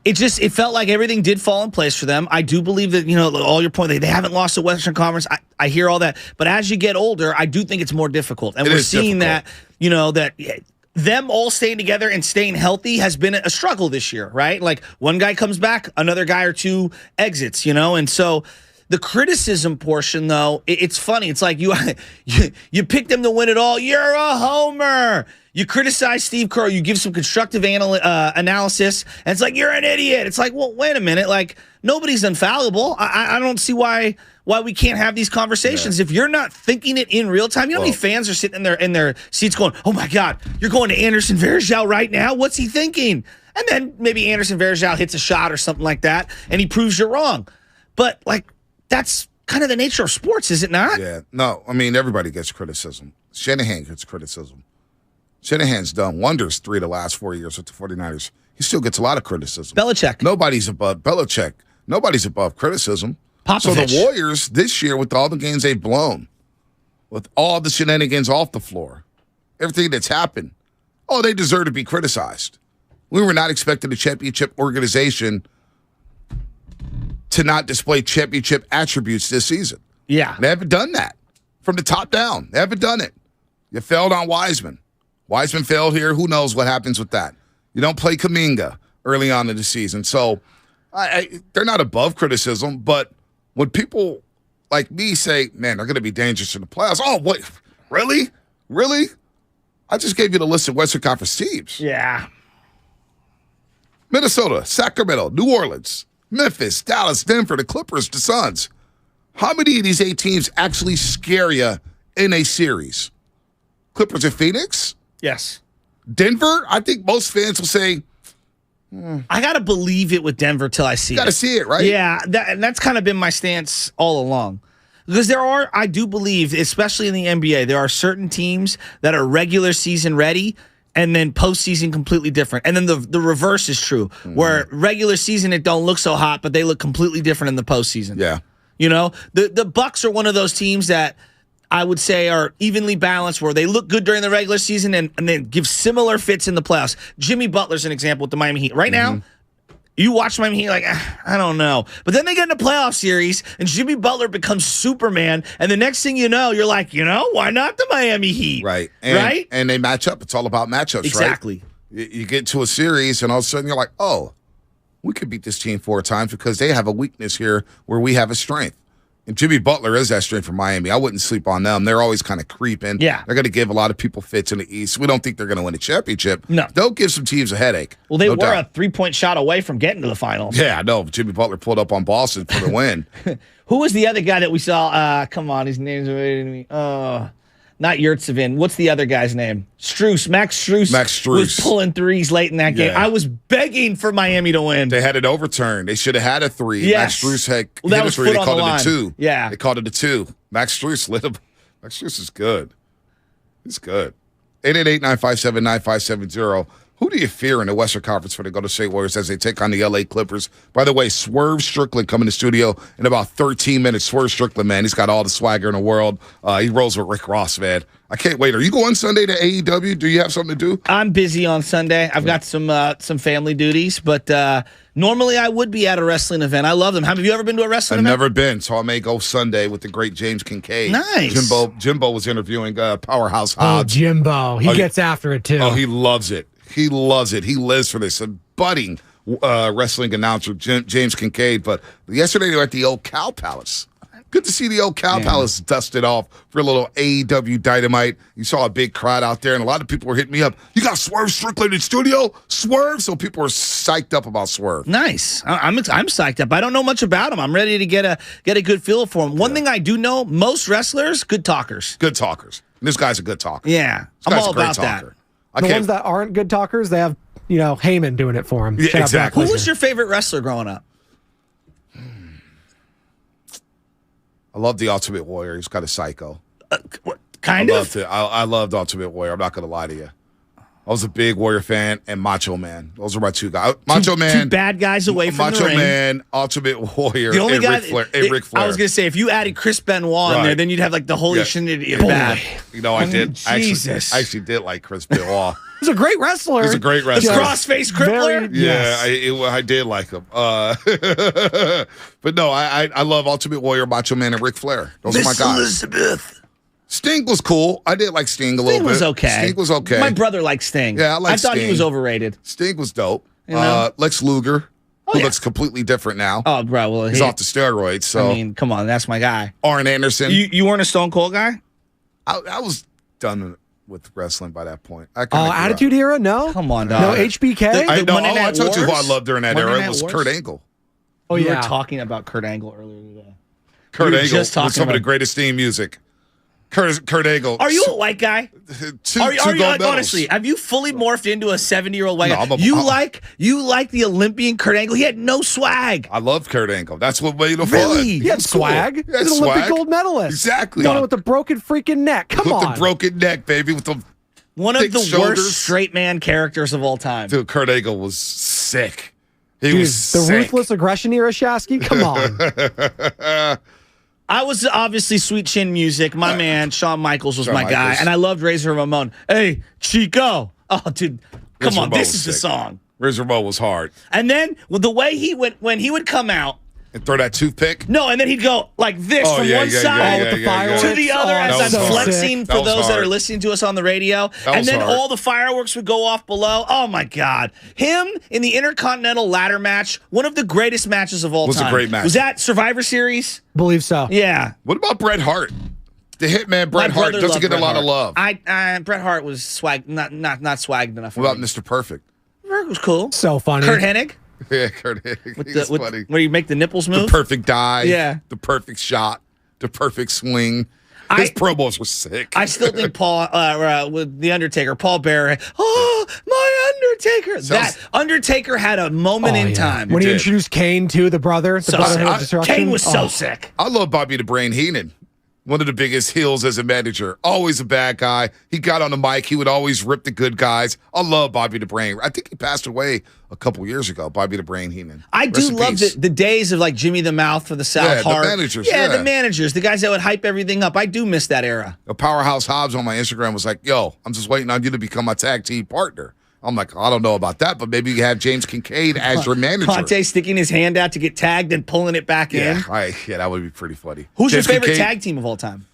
It felt like everything did fall in place for them. I do believe that, all your point, they haven't lost the Western Conference. I hear all that. But as you get older, I do think it's more difficult. And we're seeing that, that them all staying together and staying healthy has been a struggle this year, right? Like, one guy comes back, another guy or 2 exits, and so the criticism portion, though, it's funny. It's like you picked them to win it all. You're a homer. You criticize Steve Kerr. You give some constructive analysis, and it's like, you're an idiot. It's like, well, wait a minute. Like, nobody's infallible. I don't see why we can't have these conversations. If you're not thinking it in real time, you know how many fans are sitting in their seats going, oh, my God, you're going to Anderson Varejao right now? What's he thinking? And then maybe Anderson Varejao hits a shot or something like that, and he proves you're wrong. But, like, that's kind of the nature of sports, is it not? Yeah. No, I mean, everybody gets criticism. Shanahan gets criticism. Shanahan's done wonders 3 of the last 4 years with the 49ers. He still gets a lot of criticism. Belichick. Nobody's above Belichick. Nobody's above criticism. Popovich. So the Warriors this year, with all the games they've blown, with all the shenanigans off the floor, everything that's happened, they deserve to be criticized. We were not expecting a championship organization to not display championship attributes this season. Yeah. They haven't done that from the top down. They haven't done it. You failed on Wiseman. Wiseman failed here. Who knows what happens with that? You don't play Kuminga early on in the season. So they're not above criticism, but when people like me say, man, they're going to be dangerous in the playoffs. Oh, what? Really? Really? I just gave you the list of Western Conference teams. Yeah. Minnesota, Sacramento, New Orleans, Memphis, Dallas, Denver, the Clippers, the Suns. How many of these 8 teams actually scare you in a series? Clippers and Phoenix? Yes. Denver? I think most fans will say, I got to believe it with Denver till I see it. You got to see it, right? Yeah, that's kind of been my stance all along. Because I do believe, especially in the NBA, there are certain teams that are regular season ready and then postseason completely different. And then the reverse is true, where regular season it don't look so hot, but they look completely different in the postseason. Yeah. The Bucks are one of those teams that I would say are evenly balanced, where they look good during the regular season and then give similar fits in the playoffs. Jimmy Butler's an example with the Miami Heat. Right now, you watch Miami Heat like, I don't know. But then they get in a playoff series, and Jimmy Butler becomes Superman, and the next thing you know, you're like, why not the Miami Heat? Right. Right? And they match up. It's all about matchups, exactly. Right? You get to a series, and all of a sudden you're like, we could beat this team 4 times because they have a weakness here where we have a strength. And Jimmy Butler is that strength for Miami. I wouldn't sleep on them. They're always kind of creeping. Yeah. They're going to give a lot of people fits in the East. We don't think they're going to win a championship. No. They'll give some teams a headache. Well, they were a 3-point shot away from getting to the finals. Yeah, I know. Jimmy Butler pulled up on Boston for the win. Who was the other guy that we saw? Come on, his name's evading me. Not Yurtsevin. What's the other guy's name? Max Strus was pulling threes late in that game. I was begging for Miami to win. They had it overturned. They should have had a 3. Yes. Max Strus had that was 3. They called it a 2. Yeah. They called it a 2. Max Strus lit up. Max Strus is good. He's good. 888-957-9570. Who do you fear in the Western Conference for the Golden State Warriors as they take on the L.A. Clippers? By the way, Swerve Strickland coming to the studio in about 13 minutes. Swerve Strickland, man, he's got all the swagger in the world. He rolls with Rick Ross, man. I can't wait. Are you going Sunday to AEW? Do you have something to do? I'm busy on Sunday. I've got some family duties, but normally I would be at a wrestling event. I love them. Have you ever been to a wrestling event? I've never been, so I may go Sunday with the great James Kincaid. Nice. Jimbo was interviewing Powerhouse Oh, Hobbs. Jimbo. He gets after it, too. Oh, he loves it. He loves it. He lives for this. A budding wrestling announcer, James Kincaid. But yesterday they were at the old Cow Palace. Good to see the old Cow Palace dusted off for a little AEW Dynamite. You saw a big crowd out there, and a lot of people were hitting me up. You got Swerve Strickland in the studio? Swerve? So people were psyched up about Swerve. Nice. I'm psyched up. I don't know much about him. I'm ready to get a good feel for him. One thing I do know, most wrestlers, good talkers. Good talkers. And this guy's a good talker. Yeah. I'm all about that. The ones that aren't good talkers, they have, Heyman doing it for him. Yeah, exactly. Who was your favorite wrestler growing up? I love the Ultimate Warrior. He's got a psycho. Kind of? I loved Ultimate Warrior. I'm not going to lie to you. I was a big Warrior fan and Macho Man. Those are my two guys. Macho Man. Two bad guys away from Macho the ring. Man, Ultimate Warrior, the only and guy, Ric Flair. I was going to say, if you added Chris Benoit in there, then you'd have like the holy shindig of bad. I did. Jesus. I actually did like Chris Benoit. He's a great wrestler. He's a great wrestler. The cross-face crippler? Yeah, I did like him. But no, I love Ultimate Warrior, Macho Man, and Ric Flair. Those are my guys. Elizabeth. Sting was cool. I did like Sting a little bit. Sting was okay. My brother liked Sting. Yeah, I thought Sting. he was overrated. Sting was dope. You know? Lex Luger, who looks completely different now. Oh, bro. Well, he's off the steroids. So I mean, come on, that's my guy. Arn Anderson. You weren't a Stone Cold guy? I was done with wrestling by that point. Attitude Era? No. Come on, dog. No HBK? I told you who I loved during that era. It was Kurt Angle. We were talking about Kurt Angle earlier today. Kurt Angle with some of the greatest theme music. Kurt Angle. Are you a white guy? Two are you gold medals. honestly? Have you fully morphed into a 70-year-old white guy? No, you like the Olympian Kurt Angle? He had no swag. I love Kurt Angle. That's what made him Really? fun. He had swag. Cool. He's an Olympic gold medalist. Exactly. Going with the broken freaking neck. Come on. With the broken neck, baby. With the one of the shoulders. worst straight man characters of all time. Dude, Kurt Angle was sick. He Dude, was the sick. ruthless aggression era, Shasky? Come on. I was obviously Sweet Chin Music. My man, Shawn Michaels, was my guy. Michaels. And I loved Razor Ramon. Hey, Chico. Oh, dude. Come Razor on. Ramon This was is the sick. song. Razor Ramon was hard. And then with the way he went, when he would come out. And throw that toothpick? No, and then he'd go like this from one side with the fireworks to the other as I'm so flexing sick. for those that are listening to us on the radio. And then all the fireworks would go off below. Oh, my God. Him in the Intercontinental Ladder match, one of the greatest matches of all time. Was a great match. Was that Survivor Series? Believe so. Yeah. What about Bret Hart? The Hitman Bret Hart doesn't get a lot of love. Bret Hart was not swagged enough. What about Mr. Perfect? Perfect was cool. So funny. Kurt Hennig? Yeah, Kurt Hennig. He's funny. Where you make the nipples move? The perfect dive. Yeah. The perfect shot. The perfect swing. His promos were sick. I still think Paul, with The Undertaker, Paul Bearer, oh, my Undertaker. That Undertaker had a moment in time. When he introduced Kane, too, the brother. The Brotherhood of Destruction. Kane was so sick. I love Bobby the Brain Heenan. One of the biggest heels as a manager. Always a bad guy. He got on the mic. He would always rip the good guys. I love Bobby the Brain. I think he passed away a couple years ago, Bobby the Brain Heenan. I do love the days of like Jimmy the Mouth for the South Heart. The managers. Yeah, the managers. The guys that would hype everything up. I do miss that era. A Powerhouse Hobbs on my Instagram was like, yo, I'm just waiting on you to become my tag team partner. I'm like, I don't know about that, but maybe you have James Kincaid as your manager. Conte sticking his hand out to get tagged and pulling it back in. Yeah, that would be pretty funny. Who's James your favorite Kincaid? tag team of all time?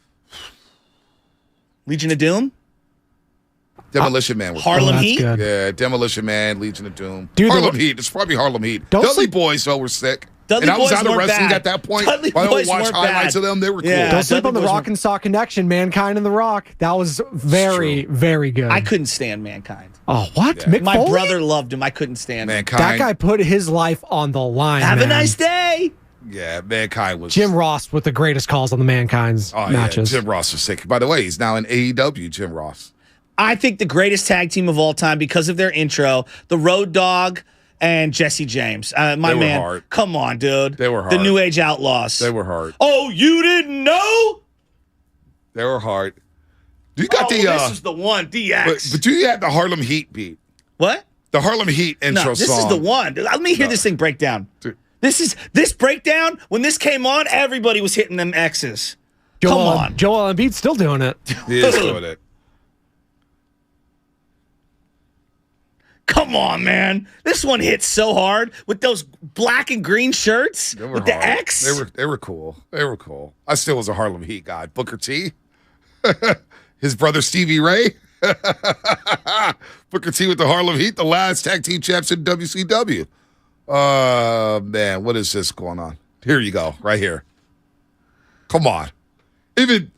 Legion of Doom? Demolition Man was Harlem Heat? Good. Yeah, Demolition Man, Legion of Doom. Dude, Harlem Heat. It's probably Harlem Heat. Don't Dudley sleep- Boys, though, were sick. Dudley and I was Boys out of weren't wrestling bad. at that point. Dudley I Boys don't watch weren't highlights bad. of them. They were cool. Yeah. Don't sleep on the Dudley Boys Rock and Saw Connection, Mankind and the Rock. That was very, very good. I couldn't stand Mankind. Oh, what? Yeah. Mick My Foley? brother loved him. I couldn't stand him. Mankind. That guy put his life on the line. Have man. a nice day. Yeah, Mankind was. Jim Ross with the greatest calls on the Mankind's matches. Yeah, Jim Ross was sick. By the way, he's now in AEW, Jim Ross. I think the greatest tag team of all time because of their intro, the Road Dogg and Jesse James. My They were man, hard. come on, dude. They were The hard. New Age Outlaws. They were hard. Oh, you didn't know? They were hard. You got this is the one, DX. But do you have the Harlem Heat beat? What? The Harlem Heat intro this song. is the one. Let me hear this thing break down. Dude. This breakdown, when this came on, everybody was hitting them X's. Come on. Joel Embiid's still doing it. He is doing it. Come on, man. This one hits so hard with those black and green shirts with the X. They were cool. They were cool. I still was a Harlem Heat guy. Booker T. His brother Stevie Ray. Booker T with the Harlem Heat, the last tag team champs in WCW. Man, what is this going on? Here you go, right here. Come on. Even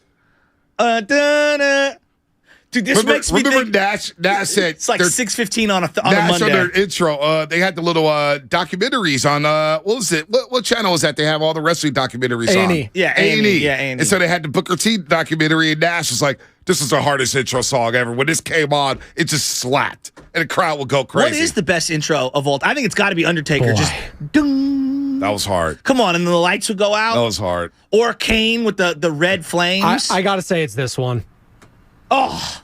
dude, this makes me remember think. Nash said It's like 6:15 on a Nash Monday. on their intro. They had the little documentaries on what was it? What channel was that? They have all the wrestling documentaries A&E. on. Yeah, A&E. Yeah, A&E. And so they had the Booker T documentary, and Nash was like, "This is the hardest intro song ever." When this came on, it just slapped, and the crowd would go crazy. What is the best intro of all? I think it's got to be Undertaker. Boy. Just dung. That was hard. Come on, and then the lights would go out. That was hard. Or Kane with the red flames. I got to say it's this one. Oh.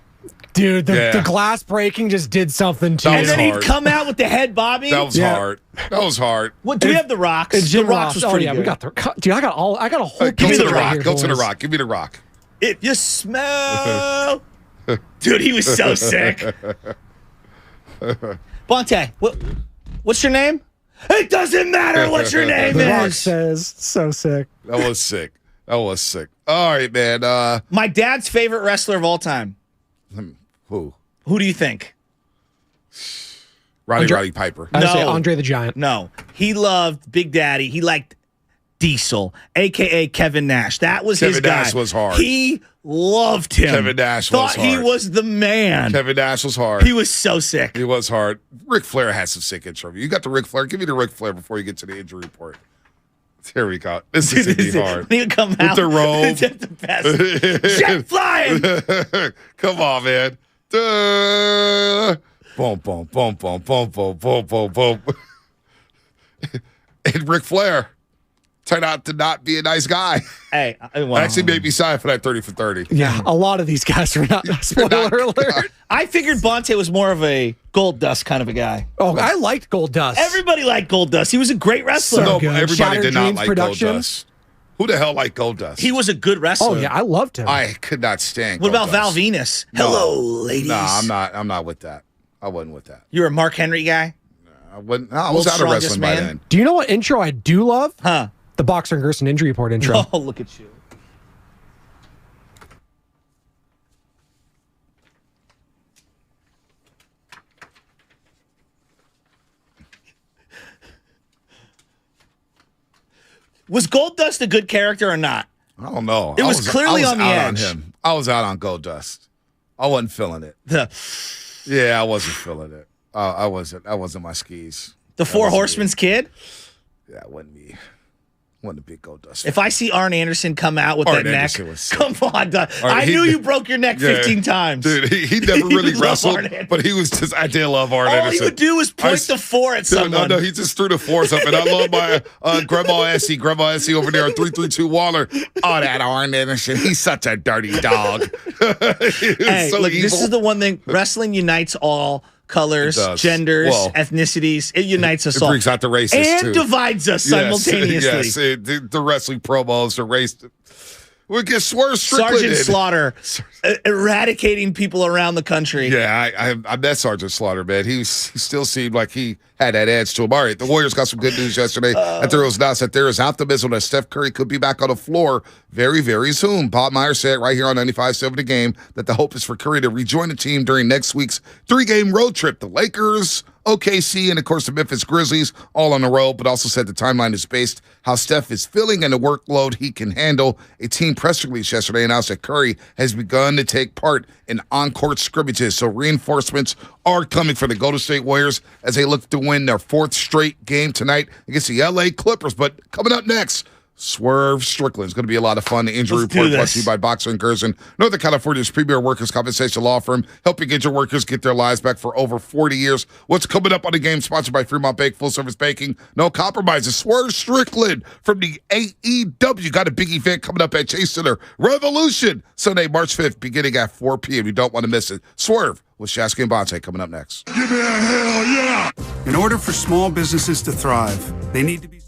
Dude, the glass breaking just did something to And you. then he'd come out with the head bobbing. That was hard. That was hard. What, do we have the rocks? And Jim the rocks Ross. was pretty good. We got the. Dude, I got a whole. Go piece to the right rock. here, Go to the boys. rock. Give me the rock. If you smell. Dude, he was so sick. Bonte, what's your name? It doesn't matter what your name The Rock is. says, so sick. That was sick. That was sick. All right, man. My dad's favorite wrestler of all time. Who? Who do you think? Roddy Piper. I say Andre the Giant. No. He loved Big Daddy. He liked Diesel, a.k.a. Kevin Nash. That was his guy. Kevin Nash was hard. He loved him. Kevin Nash was Thought he hard. was the man. Kevin Nash was hard. He was so sick. He was hard. Ric Flair had some sick intro. You got the Ric Flair. Give me the Ric Flair before you get to the injury report. Here we go. This is going to be hard. He would come With out the robe. That's the best. Jet flying. Come on, man. Duh. Boom, boom, boom, boom, boom, boom, boom, boom, boom. And Ric Flair turned out to not be a nice guy. Hey, Actually made me sign for that 30 for 30. Yeah, a lot of these guys are not. Spoiler alert. I figured Bonte was more of a Gold Dust kind of a guy. Oh, I liked Gold Dust. Everybody liked Gold Dust. He was a great wrestler. No, good. everybody Shattered did not Dreams like Productions. Gold Dust. Who the hell liked Gold Dust? He was a good wrestler. Oh yeah, I loved him. I could not stand What Gold about Val Dust. Venus? No. Hello, ladies. No, I'm not with that. I wasn't with that. You're a Mark Henry guy? I was World's out of strongest wrestling by man? then. Do you know what intro I do love? Huh. The Boxer and Gerson injury report intro. Oh, look at you. Was Gold Dust a good character or not? I don't know. It was clearly on the out edge. on him. I was out on Gold Dust. I wasn't feeling it. Yeah, I wasn't feeling it. I wasn't my skis. The Four Horsemen's kid? Yeah, it wasn't me. Wasn't a big Gold Dust. If I see Arn Anderson come out with Arn that Anderson neck, was sick. come on, I knew you broke your neck 15 times. Dude, he never really Love wrestled, Arn Anderson. but he was just, I did love Arn All Anderson. he would do was point the four at someone. No, he just threw the fours up. And I love my Grandma Essie over there on 332 Waller. Oh, that Arn Anderson. He's such a dirty dog. Hey, so look, evil. this is the one thing. Wrestling unites all colors, It does. genders, Well, ethnicities. It unites us it all. brings out the racists, and too. divides us simultaneously. Yes, the wrestling promos, the race. We get Swerve Strickland. Sergeant Slaughter eradicating people around the country. Yeah, I met Sergeant Slaughter, man. He still seemed like he had that edge to him. All right, the Warriors got some good news yesterday after it was announced that there is optimism that Steph Curry could be back on the floor very, very soon. Bob Meyer said right here on 95.7 The Game that the hope is for Curry to rejoin the team during next week's 3-game road trip. The Lakers, OKC, and of course the Memphis Grizzlies all on the road, but also said the timeline is based how Steph is feeling and the workload he can handle. A team press release yesterday announced that Curry has begun to take part in on-court scrimmages, so reinforcements are coming for the Golden State Warriors as they look to win their 4th straight game tonight against the LA Clippers. But coming up next, Swerve Strickland. It's going to be a lot of fun. The injury report brought to you by Boxer & Gerson, Northern California's premier workers' compensation law firm, helping injured workers get their lives back for over 40 years. What's coming up on the game? Sponsored by Fremont Bank, full-service banking, no compromises. Swerve Strickland from the AEW. Got a big event coming up at Chase Center. Revolution, Sunday, March 5th, beginning at 4 p.m. You don't want to miss it. Swerve with Shasky and Bonte coming up next. Give me a hell yeah! In order for small businesses to thrive, they need to be...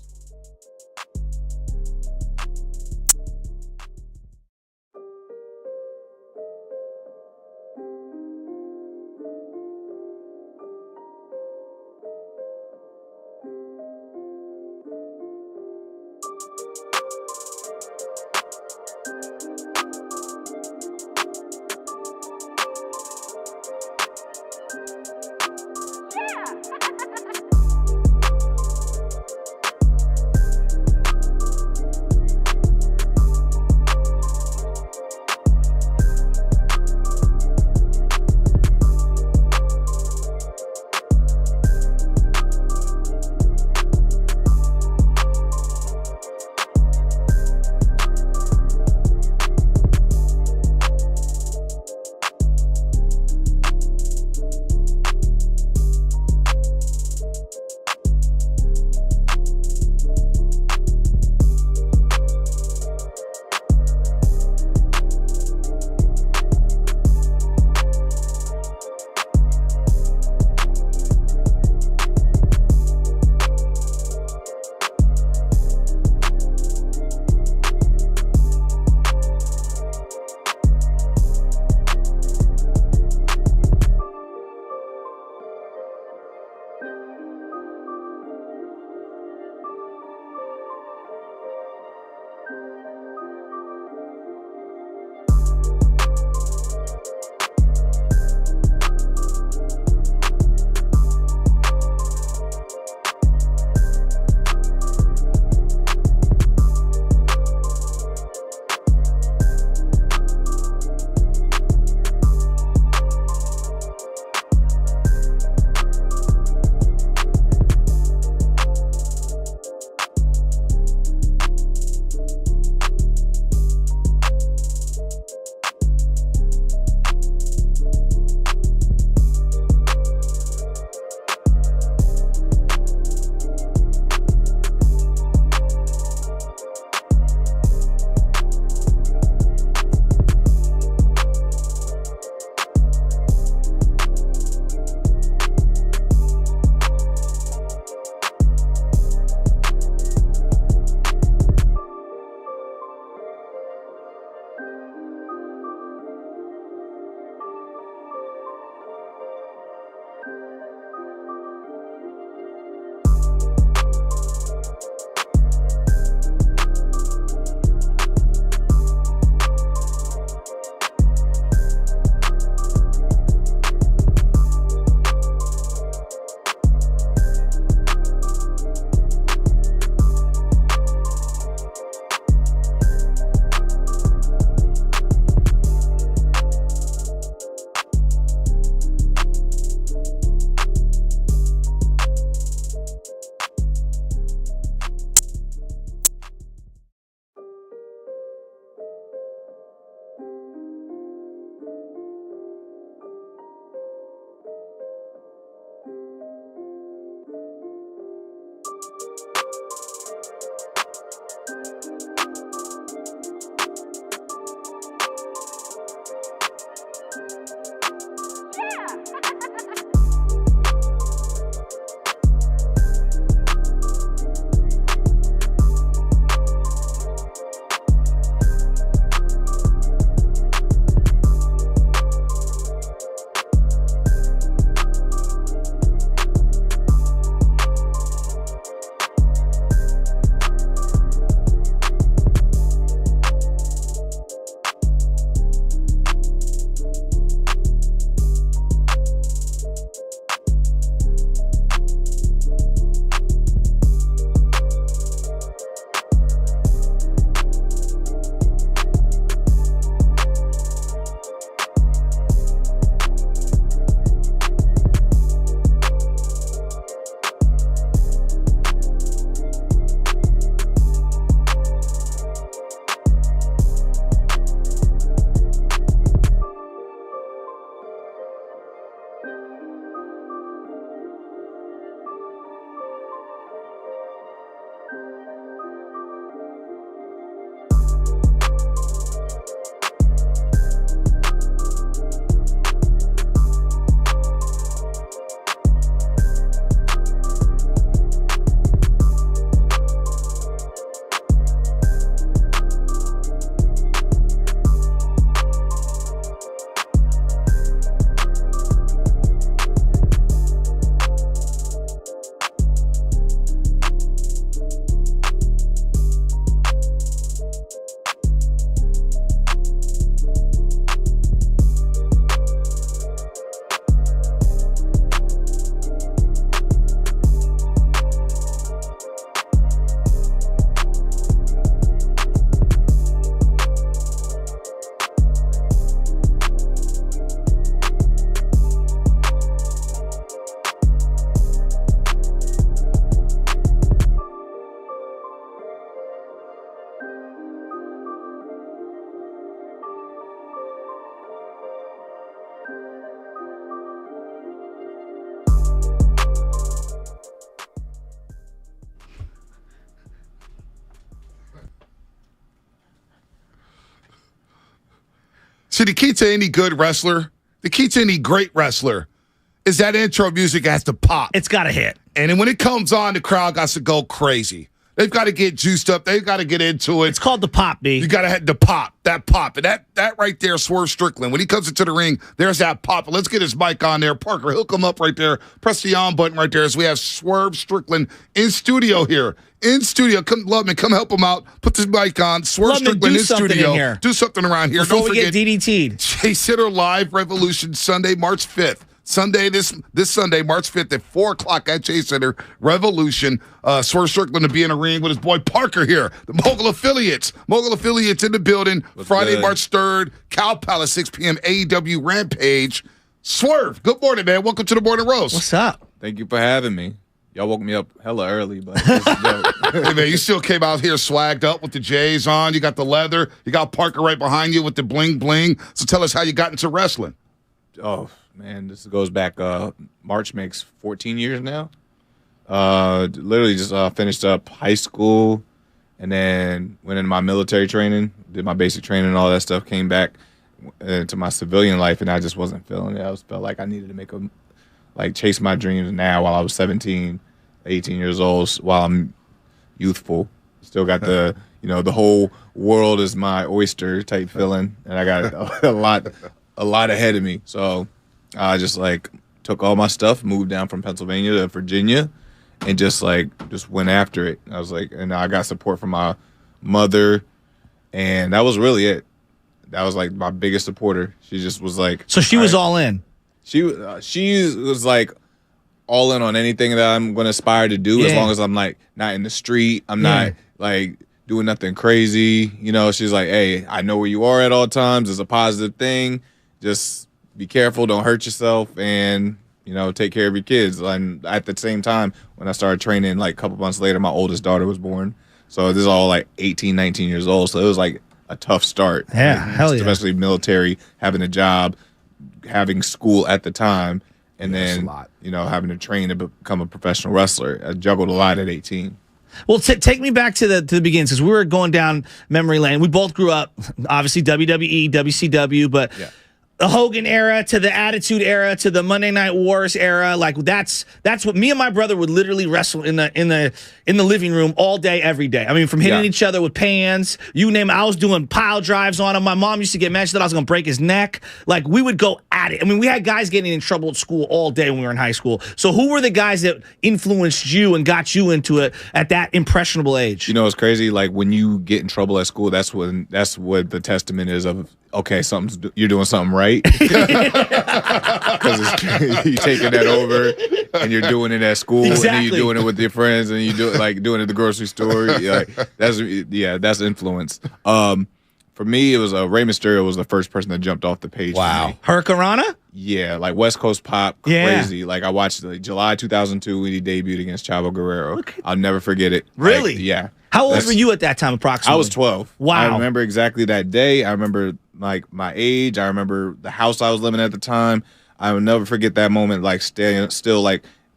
See, the key to any good wrestler, the key to any great wrestler is that intro music has to pop. It's got to hit. And then when it comes on, the crowd got to go crazy. They've got to get juiced up. They've got to get into it. It's called the pop, B. You got to have the pop, that pop. And that right there, Swerve Strickland. When he comes into the ring, there's that pop. Let's get his mic on there. Parker, he'll come up right there. Press the on button right there as we have Swerve Strickland in studio here. In studio. Come, Loveman, come help him out. Put this mic on. Swerve Strickland in studio. In do something around here. Before Don't forget, get DDT'd. Chase Hitter Live Revolution Sunday, March 5th. Sunday, this Sunday, March 5th at 4 o'clock at Chase Center, Revolution. Swerve Strickland to be in the ring with his boy Parker here. The Mogul Affiliates. Mogul Affiliates in the building. What's Friday, good? March 3rd, Cow Palace, 6 p.m., AEW Rampage. Swerve, good morning, man. Welcome to the Morning Roast. What's up? Thank you for having me. Y'all woke me up hella early, but this is dope. Hey, man, you still came out here swagged up with the J's on. You got the leather. You got Parker right behind you with the bling bling. So tell us how you got into wrestling. Oh, man, this goes back. March makes 14 years now. Literally just finished up high school and then went into my military training, did my basic training and all that stuff, came back to my civilian life, and I just wasn't feeling it. I felt like I needed to chase my dreams now while I was 17, 18 years old, while I'm youthful. Still got the, the whole world is my oyster type feeling, and I got a lot ahead of me. So I just took all my stuff, moved down from Pennsylvania to Virginia, and just went after it. I was and I got support from my mother, and that was really it. That was my biggest supporter. She just was So she was all in. She was all in on anything that I'm going to aspire to do, as long as I'm not in the street. I'm not doing nothing crazy. She's like, hey, I know where you are at all times. It's a positive thing. Just be careful. Don't hurt yourself. And, take care of your kids. And at the same time, when I started training, a couple months later, my oldest daughter was born. So this is all 18, 19 years old. So it was a tough start. Yeah, hell yeah. Especially military, having a job, having school at the time, and then having to train to become a professional wrestler. I juggled a lot at 18. Well, take me back to the beginning, because we were going down memory lane. We both grew up, obviously, WWE, WCW, but the Hogan era to the Attitude era to the Monday Night Wars era, that's what me and my brother would literally wrestle in the living room all day, every day. I mean, from hitting each other with pans, you name it. I was doing pile drives on him. My mom used to get mad that I was going to break his neck. We would go at it. I mean, we had guys getting in trouble at school all day when we were in high school. So who were the guys that influenced you and got you into it at that impressionable age? It's crazy. When you get in trouble at school, that's what the testament is of, okay, you're doing something right. Because you're taking that over and you're doing it at school, and then you're doing it with your friends, and you do it doing it at the grocery store. That's influence. For me, it was Rey Mysterio was the first person that jumped off the page. Wow, Hurricanrana? Yeah, West Coast pop, crazy. I watched July 2002 when he debuted against Chavo Guerrero. I'll never forget it. Really? Yeah. How old were you at that time, approximately? I was 12. Wow. I remember exactly that day. I remember my age. I remember the house I was living at the time. I will never forget that moment.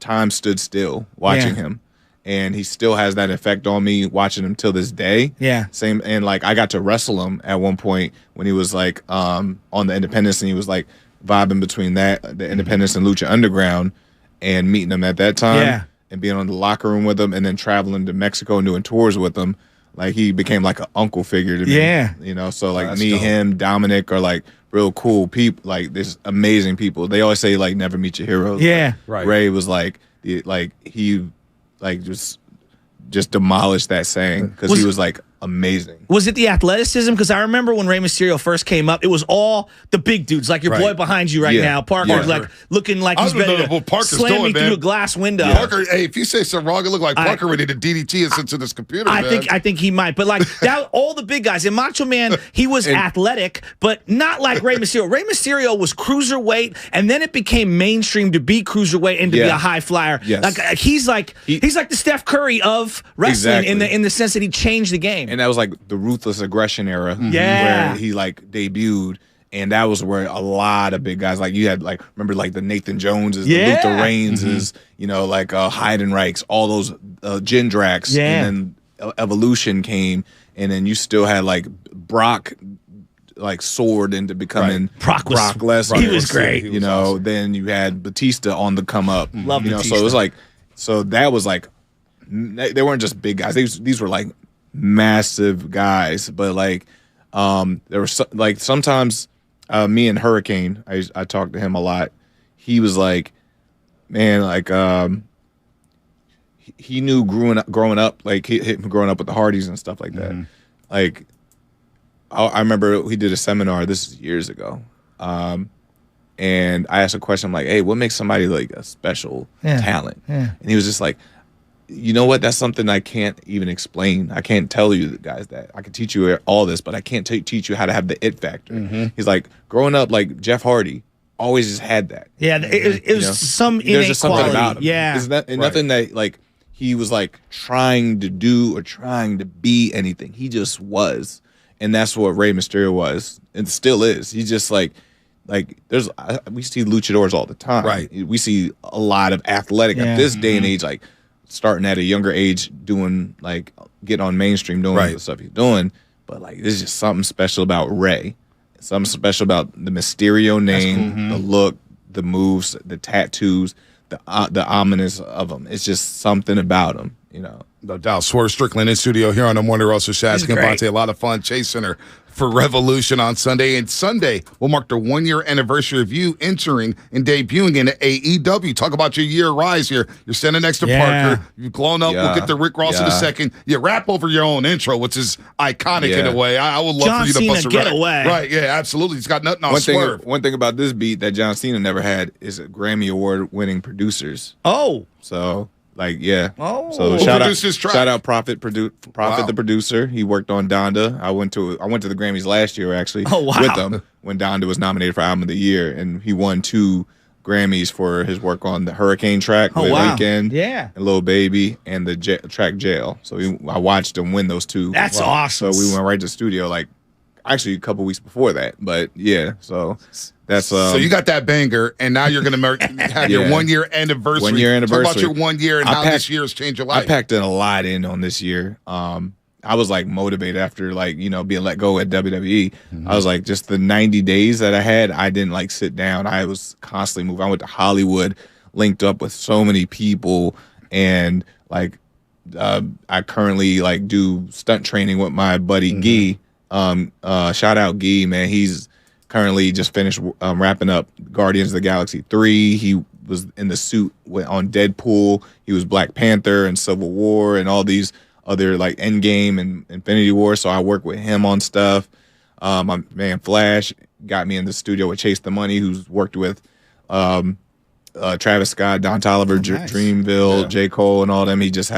Time stood still watching him, and he still has that effect on me watching him till this day. Yeah. Same. And I got to wrestle him at one point when he was on the Independence, and he was vibing between the Independence and Lucha Underground, and meeting him at that time. Yeah. And being on the locker room with him, and then traveling to Mexico and doing tours with him. He became an uncle figure to me. Yeah. So me, dope. Him, Dominic are real cool people. This amazing people. They always say never meet your heroes. Yeah. Right. Ray was he just demolished that saying because he was amazing. Was it the athleticism? Because I remember when Rey Mysterio first came up, it was all the big dudes, like your boy behind you right now, Parker, looking like he's ready to slam me through a glass window. Parker, hey, if you say something wrong, it look like Parker ready to DDT us into this computer. I think he might, but that, all the big guys. And Macho Man, he was athletic, but not like Rey Mysterio. Rey Mysterio was cruiserweight, and then it became mainstream to be cruiserweight and to be a high flyer. Yes. He's like the Steph Curry of wrestling in the sense that he changed the game. And that was the ruthless aggression era where he debuted, And that was where a lot of big guys, like you had, like, remember, like the Nathan Joneses, the Luther Rainses, you know, like Heidenreichs, all those Jendraks. And then Evolution came, and then you still had like Brock, like soared into becoming Brock Lesnar. He was great. You know, awesome. Then you had Batista on the come up. Love Batista. So it was like, so that was like, they weren't just big guys. These were like massive guys, but like there were like sometimes me and Hurricane, I talked to him a lot. He was like, man, like he knew growing up, like he growing up with the Hardys and stuff like that. Like I remember he did a seminar, this is years ago, and I asked a question, I'm like, hey, what makes somebody like a special talent? And he was just like, you know what? That's something I can't even explain. I can't tell you guys that. I can teach you all this, but I can't teach you how to have the it factor. He's like, growing up, like Jeff Hardy always just had that. Yeah, it was some innate There's just something quality. about him. Yeah. Nothing that like he was like trying to do or trying to be anything. He just was. And that's what Rey Mysterio was and still is. He's just like we see luchadors all the time. Right. We see a lot of athletic at this day and age, like starting at a younger age, doing like getting on mainstream, doing the stuff he's doing. But like there's just something special about Rey. Something special about the Mysterio name, the look, the moves, the tattoos, the ominous of him. It's just something about him, you know. No doubt. Swerve Strickland in studio here on the Morning Roast with Shasky and Bonte. A lot of fun chasing her for Revolution on Sunday. And Sunday will mark the 1-year anniversary of you entering and debuting in the AEW. Talk about your year rise here. You're standing next to Parker. You've blown up. We'll get to Rick Ross in a second. You rap over your own intro, which is iconic in a way. I would love for you to bust a rap. Right, yeah, absolutely. He's got nothing on Swerve. One thing about this beat that John Cena never had is Grammy Award-winning producers. Oh. So... like, yeah. Oh. So shout out Prophet the producer. He worked on Donda. I went to the Grammys last year actually with him when Donda was nominated for Album of the Year, and he won 2 Grammys for his work on the Hurricane track with Weeknd, and Lil Baby, and the track Jail. So I watched him win those 2. That's awesome. So we went right to the studio like actually a couple weeks before that, but yeah. So that's so you got that banger, and now you're going to have your 1-year anniversary. 1-year anniversary. Talk about your 1 year and how this year has changed your life. I packed in a lot in on this year. I was like motivated after like, you know, being let go at WWE. I was like, just the 90 days that I had, I didn't like sit down. I was constantly moving. I went to Hollywood, linked up with so many people, and like I currently like do stunt training with my buddy Guy. Shout out Guy, man. He's currently just finished wrapping up Guardians of the Galaxy 3. He was in the suit on Deadpool. He was Black Panther and Civil War and all these other like Endgame and Infinity War. So I work with him on stuff. My man Flash got me in the studio with Chase the Money, who's worked with Travis Scott, Don Toliver, Dreamville, J. Cole, and all them. He just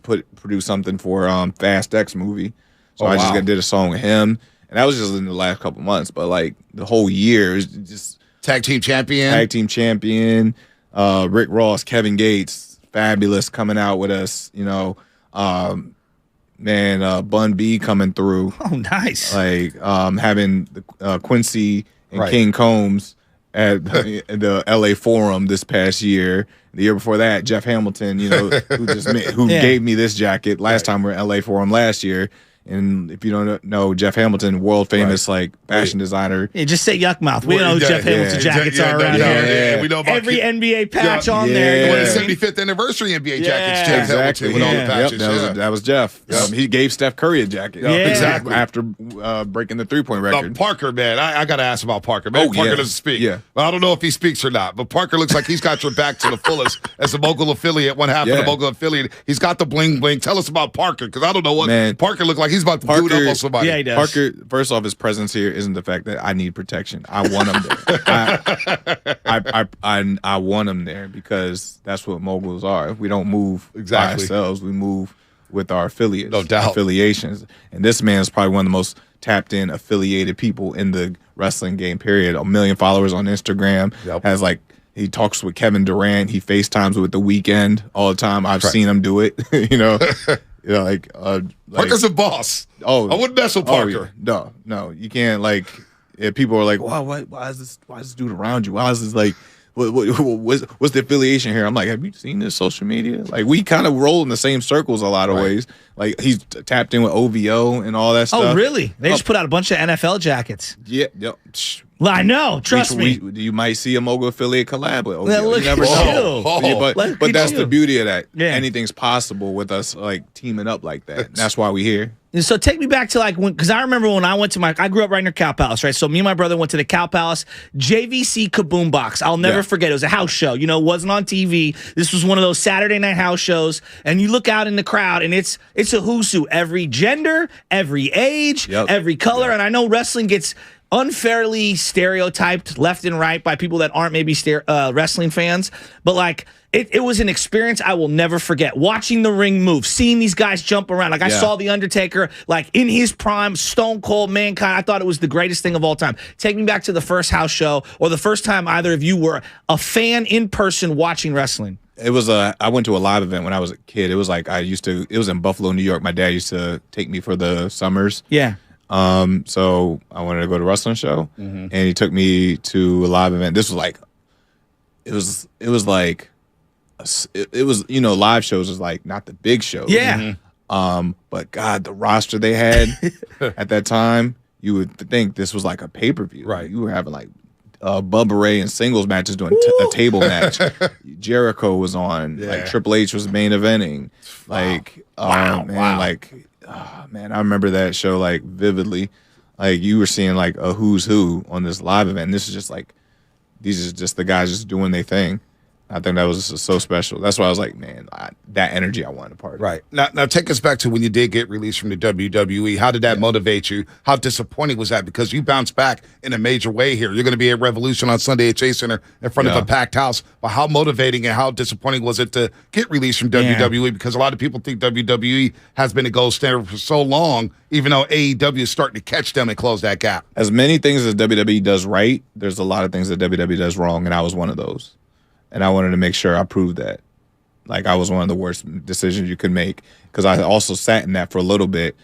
produced something for Fast X movie. So I just did a song with him. And that was just in the last couple months, but like the whole year is just tag team champion. Rick Ross, Kevin Gates, fabulous coming out with us. You know, Bun B coming through. Oh, nice. Like having Quincy and King Combs at the LA Forum this past year. The year before that, Jeff Hamilton, you know, who gave me this jacket last time we were at LA Forum last year. And if you don't know, Jeff Hamilton, world famous like fashion designer. Yeah, just say yuck mouth. We know who Jeff Hamilton jackets are around here. We know about every NBA patch on there. The 75th anniversary NBA jackets. Jeff Hamilton with all the patches. That was Jeff. He gave Steph Curry a jacket. Exactly. After breaking the 3-point record. Parker, man, I got to ask about Parker. Man, Parker doesn't speak. Well, I don't know if he speaks or not, but Parker looks like he's got your back to the fullest as a Mogul affiliate, one half of the Mogul affiliate. He's got the bling bling. Tell us about Parker, because I don't know what Parker looked like. He's about to do it up on somebody. Yeah, he does. Parker, first off, his presence here isn't the fact that I need protection. I want him there. I want him there because that's what moguls are. We don't move by ourselves. We move with our affiliates. No doubt. Affiliations. And this man is probably one of the most tapped in affiliated people in the wrestling game, period. 1 million followers on Instagram. Has like, he talks with Kevin Durant. He FaceTimes with The Weeknd all the time. I've seen him do it, you know. You know, like Parker's a boss. Oh, I wouldn't mess with Parker. No, you can't. Like, if people are like, "Wow, why is this dude around you? Why is this like, what's the affiliation here?" I'm like, have you seen this social media? Like, we kind of roll in the same circles a lot of ways. Like, he's tapped in with OVO and all that stuff. Oh, really? They just put out a bunch of NFL jackets. Yeah. Well, I know. Trust me. You might see a Mogul affiliate collab with OVO. Well, You never know. But that's the beauty of that. Yeah. Anything's possible with us, like, teaming up like that. That's why we here. So take me back to because I remember when I went to I grew up right near Cow Palace, right? So me and my brother went to the Cow Palace JVC Kaboom Box. I'll never forget. It was a house show. You know, it wasn't on TV. This was one of those Saturday night house shows. And you look out in the crowd, and it's a who's who. Every gender, every age, every color. And I know wrestling gets unfairly stereotyped left and right by people that aren't maybe wrestling fans. But like, it was an experience I will never forget. Watching the ring move, seeing these guys jump around. Like, I saw The Undertaker, like, in his prime, Stone Cold, Mankind. I thought it was the greatest thing of all time. Take me back to the first house show or the first time either of you were a fan in person watching wrestling. It was I went to a live event when I was a kid. It was like it was in Buffalo, New York. My dad used to take me for the summers. Yeah. So I wanted to go to a wrestling show, and he took me to a live event. This was like, it was like, it was, you know, live shows is like not the big shows. Yeah. But God, the roster they had at that time, you would think this was like a pay-per-view. Right. You were having like Bubba Ray and singles matches doing a table match. Jericho was on. Like Triple H was main eventing. Like, man, I remember that show like vividly. Like, you were seeing like a who's who on this live event. And this is just like, these are just the guys just doing their thing. I think that was just so special. That's why I was like, man, that energy I wanted to part of. Right. Now take us back to when you did get released from the WWE. How did that motivate you? How disappointing was that? Because you bounced back in a major way here. You're going to be at Revolution on Sunday at Chase Center in front of a packed house. But how motivating and how disappointing was it to get released from WWE? Because a lot of people think WWE has been a gold standard for so long, even though AEW is starting to catch them and close that gap. As many things as WWE does right, there's a lot of things that WWE does wrong, and I was one of those. And I wanted to make sure I proved that. Like, I was one of the worst decisions you could make, because I also sat in that for a little bit,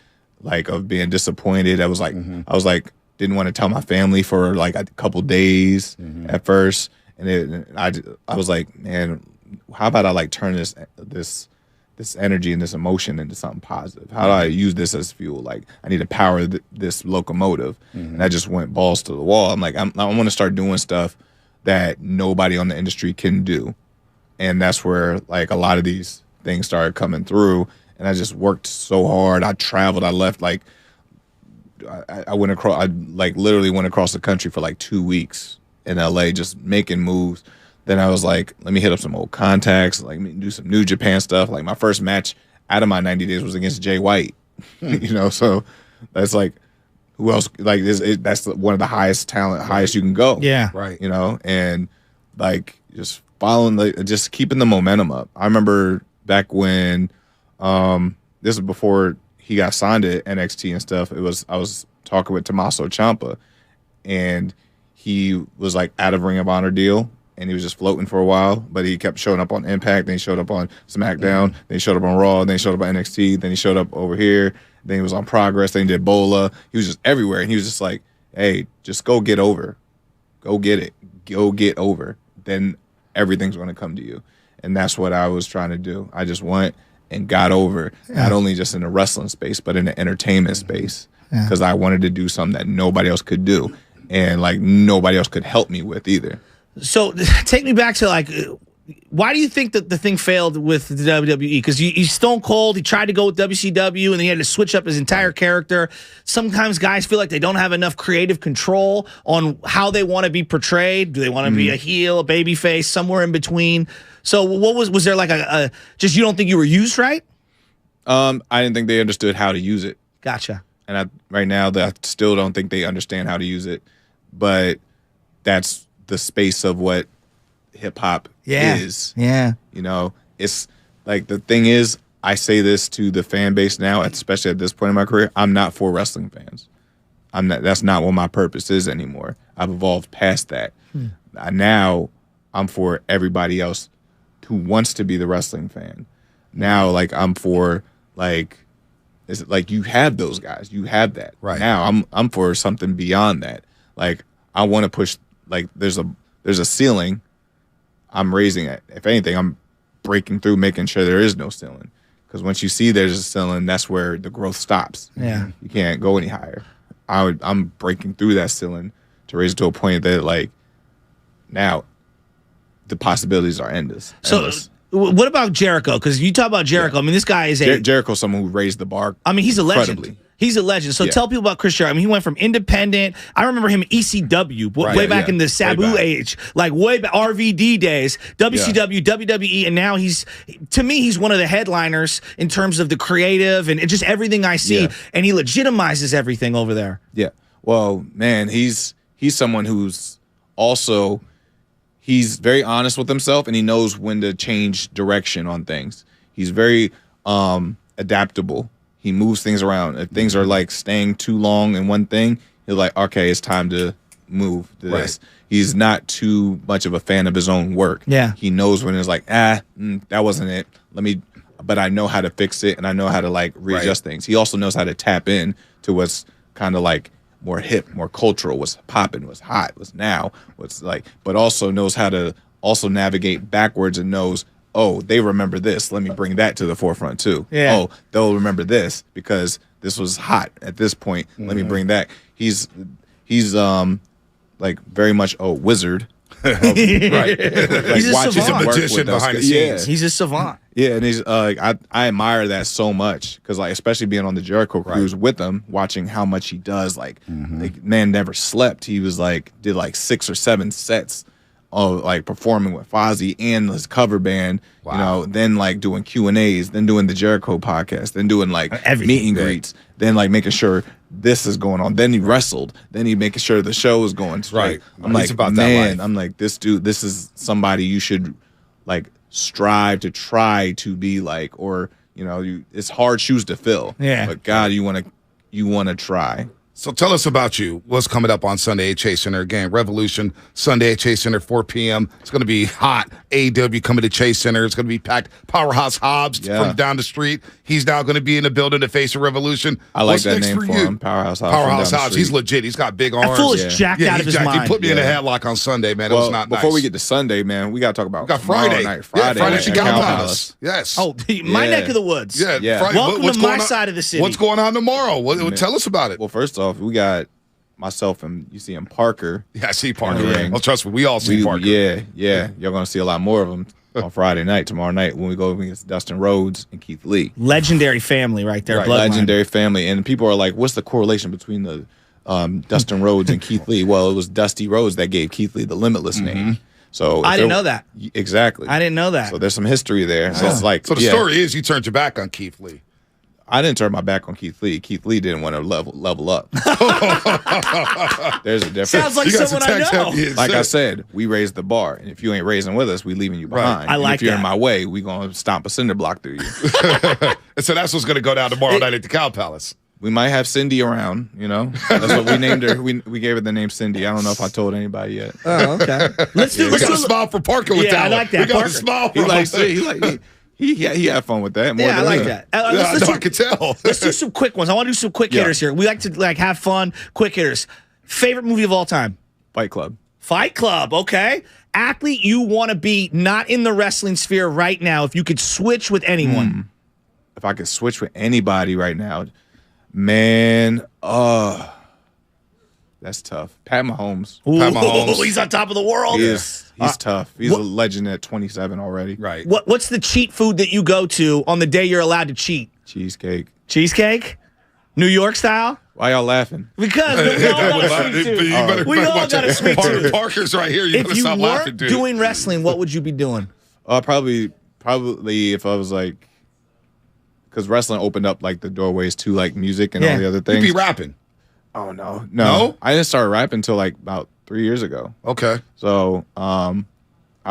like, of being disappointed. I was like, didn't want to tell my family for like a couple days at first, and I was like, man, how about I like turn this energy and this emotion into something positive? How do I use this as fuel? Like, I need to power this locomotive, and I just went balls to the wall. I'm like, I want to start doing stuff that nobody on the industry can do. And that's where like a lot of these things started coming through. And I just worked so hard. I traveled. I left like, I went across, I like literally went across the country for like 2 weeks in LA, just making moves. Then I was like, let me hit up some old contacts, like do some New Japan stuff. Like, my first match out of my 90 days was against Jay White, you know? So that's like, who else? Like, that's one of the highest you can go. Yeah, right. You know, and like just just keeping the momentum up. I remember back when, this was before he got signed to NXT and stuff. I was talking with Tommaso Ciampa, and he was like out of Ring of Honor deal, and he was just floating for a while. But he kept showing up on Impact. Then he showed up on SmackDown. Then he showed up on Raw. Then he showed up on NXT. Then he showed up over here. Then he was on Progress. Then he did Bola. He was just everywhere. And he was just like, hey, just go get over. Go get it. Go get over. Then everything's going to come to you. And that's what I was trying to do. I just went and got over, not only just in the wrestling space, but in the entertainment space. Because I wanted to do something that nobody else could do. And like nobody else could help me with either. So take me back to like, why do you think that the thing failed with the WWE? Because he's Stone Cold. He tried to go with WCW, and then he had to switch up his entire character. Sometimes guys feel like they don't have enough creative control on how they want to be portrayed. Do they want to be a heel, a baby face, somewhere in between? So what was there like a just you don't think you were used right? I didn't think they understood how to use it. Gotcha. And right now I still don't think they understand how to use it. But that's the space of what hip hop is. Yeah. You know, it's like, the thing is, I say this to the fan base now, especially at this point in my career, I'm not for wrestling fans. That's not what my purpose is anymore. I've evolved past that. Now I'm for everybody else who wants to be the wrestling fan. Now, like, I'm for like it's like you have those guys. You have that. Right. Now I'm for something beyond that. Like I want to push like there's a ceiling. I'm raising it. If anything, I'm breaking through, making sure there is no ceiling. Because once you see there's a ceiling, that's where the growth stops. Yeah. You can't go any higher. I'm breaking through that ceiling to raise it to a point that like now the possibilities are endless. So what about Jericho? Because you talk about Jericho. I mean, this guy is Jericho's someone who raised the bar. I mean, he's a legend. incredibly. He's a legend. So tell people about Chris Jericho. I mean, he went from independent. I remember him ECW way back in the Sabu age, like way back RVD days, WCW, WWE, and now he's one of the headliners in terms of the creative and just everything I see. Yeah. And he legitimizes everything over there. Yeah. Well, man, he's someone who's also he's very honest with himself and he knows when to change direction on things. He's very adaptable. He moves things around. If things are like staying too long in one thing, he's like, okay, it's time to move to this. He's not too much of a fan of his own work. Yeah. He knows when it's like, that wasn't it. But I know how to fix it and I know how to like readjust things. He also knows how to tap in to what's kind of like more hip, more cultural, what's popping, what's hot, what's now, what's like, but also knows how to also navigate backwards and knows, oh, they remember this. Let me bring that to the forefront too. Yeah. Oh, they'll remember this because this was hot at this point. Let me bring that. He's like very much a wizard. Right. He's a savant. Magician behind the scenes. Yeah. He's a savant. Yeah, and he's I admire that so much because like especially being on the Jericho cruise with him, watching how much he does. Like, like man never slept. He was like did like 6 or 7 sets of like performing with Fozzy and his cover band. Wow. You know, then like doing Q&As, then doing the Jericho podcast, then doing like meet and greets, then like making sure this is going on. Then he wrestled. Then he making sure the show is going straight. I'm like, about man, that I'm like, this dude, this is somebody you should like strive to try to be like, or you know, it's hard shoes to fill. Yeah. But God, you want to try. So tell us about you. What's coming up on Sunday at Chase Center? Again, Revolution, Sunday at Chase Center, 4 p.m. It's going to be hot. AEW coming to Chase Center. It's going to be packed. Powerhouse Hobbs from down the street. He's now going to be in the building to face a Revolution. I like that name for him, Powerhouse Hobbs. Powerhouse Hobbs. He's legit. He's got big arms. That fool is jacked out of his mind. He put me in a headlock on Sunday, man. It was not nice. Before we get to Sunday, man, we got to talk about Friday. Night. Friday at at Cow Palace. Yes. Oh, my neck of the woods. Yeah. Friday. Welcome to my side of the city. What's going on tomorrow? Tell us about it. Well, first off, we got myself and you see him Parker. Yeah, I see Parker. Well, trust me, we all see Parker. Yeah. You're going to see a lot more of them on Friday night, tomorrow night, when we go against Dustin Rhodes and Keith Lee. Legendary family right there. Right, legendary family. And people are like, what's the correlation between the Dustin Rhodes and Keith Lee? Well, it was Dusty Rhodes that gave Keith Lee the Limitless name. So I didn't know that. Exactly. I didn't know that. So there's some history there. So it's like, the story is you turned your back on Keith Lee. I didn't turn my back on Keith Lee. Keith Lee didn't want to level up. There's a difference. Sounds like someone I know. Like I said, we raised the bar, and if you ain't raising with us, we leaving you behind. I like and if you're that. in my way, we gonna stomp a cinder block through you. And so that's what's gonna go down tomorrow night at the Cow Palace. We might have Cindy around, you know. That's what we named her. We gave her the name Cindy. I don't know if I told anybody yet. Oh, okay. Let's do a smile for Parker with that. I like that. We got a smile for him. He had fun with that. I like that. I can tell. Let's do some quick ones. I want to do some quick hitters here. We like to have fun. Quick hitters. Favorite movie of all time? Fight Club. Fight Club. Okay. Athlete you want to be not in the wrestling sphere right now. If you could switch with anyone. If I could switch with anybody right now, man. That's tough. Pat Mahomes. Pat Mahomes. He's on top of the world. He's tough. He's a legend at 27 already. Right. What's the cheat food that you go to on the day you're allowed to cheat? Cheesecake. Cheesecake? New York style? Why y'all laughing? Because we all got a sweet tooth. We all got a sweet tooth. Parker's right here. You if you weren't doing wrestling, what would you be doing? Probably if I was like, because wrestling opened up like the doorways to like music and all the other things. You'd be rapping. Oh no! I didn't start rapping until like about 3 years ago. Okay. So I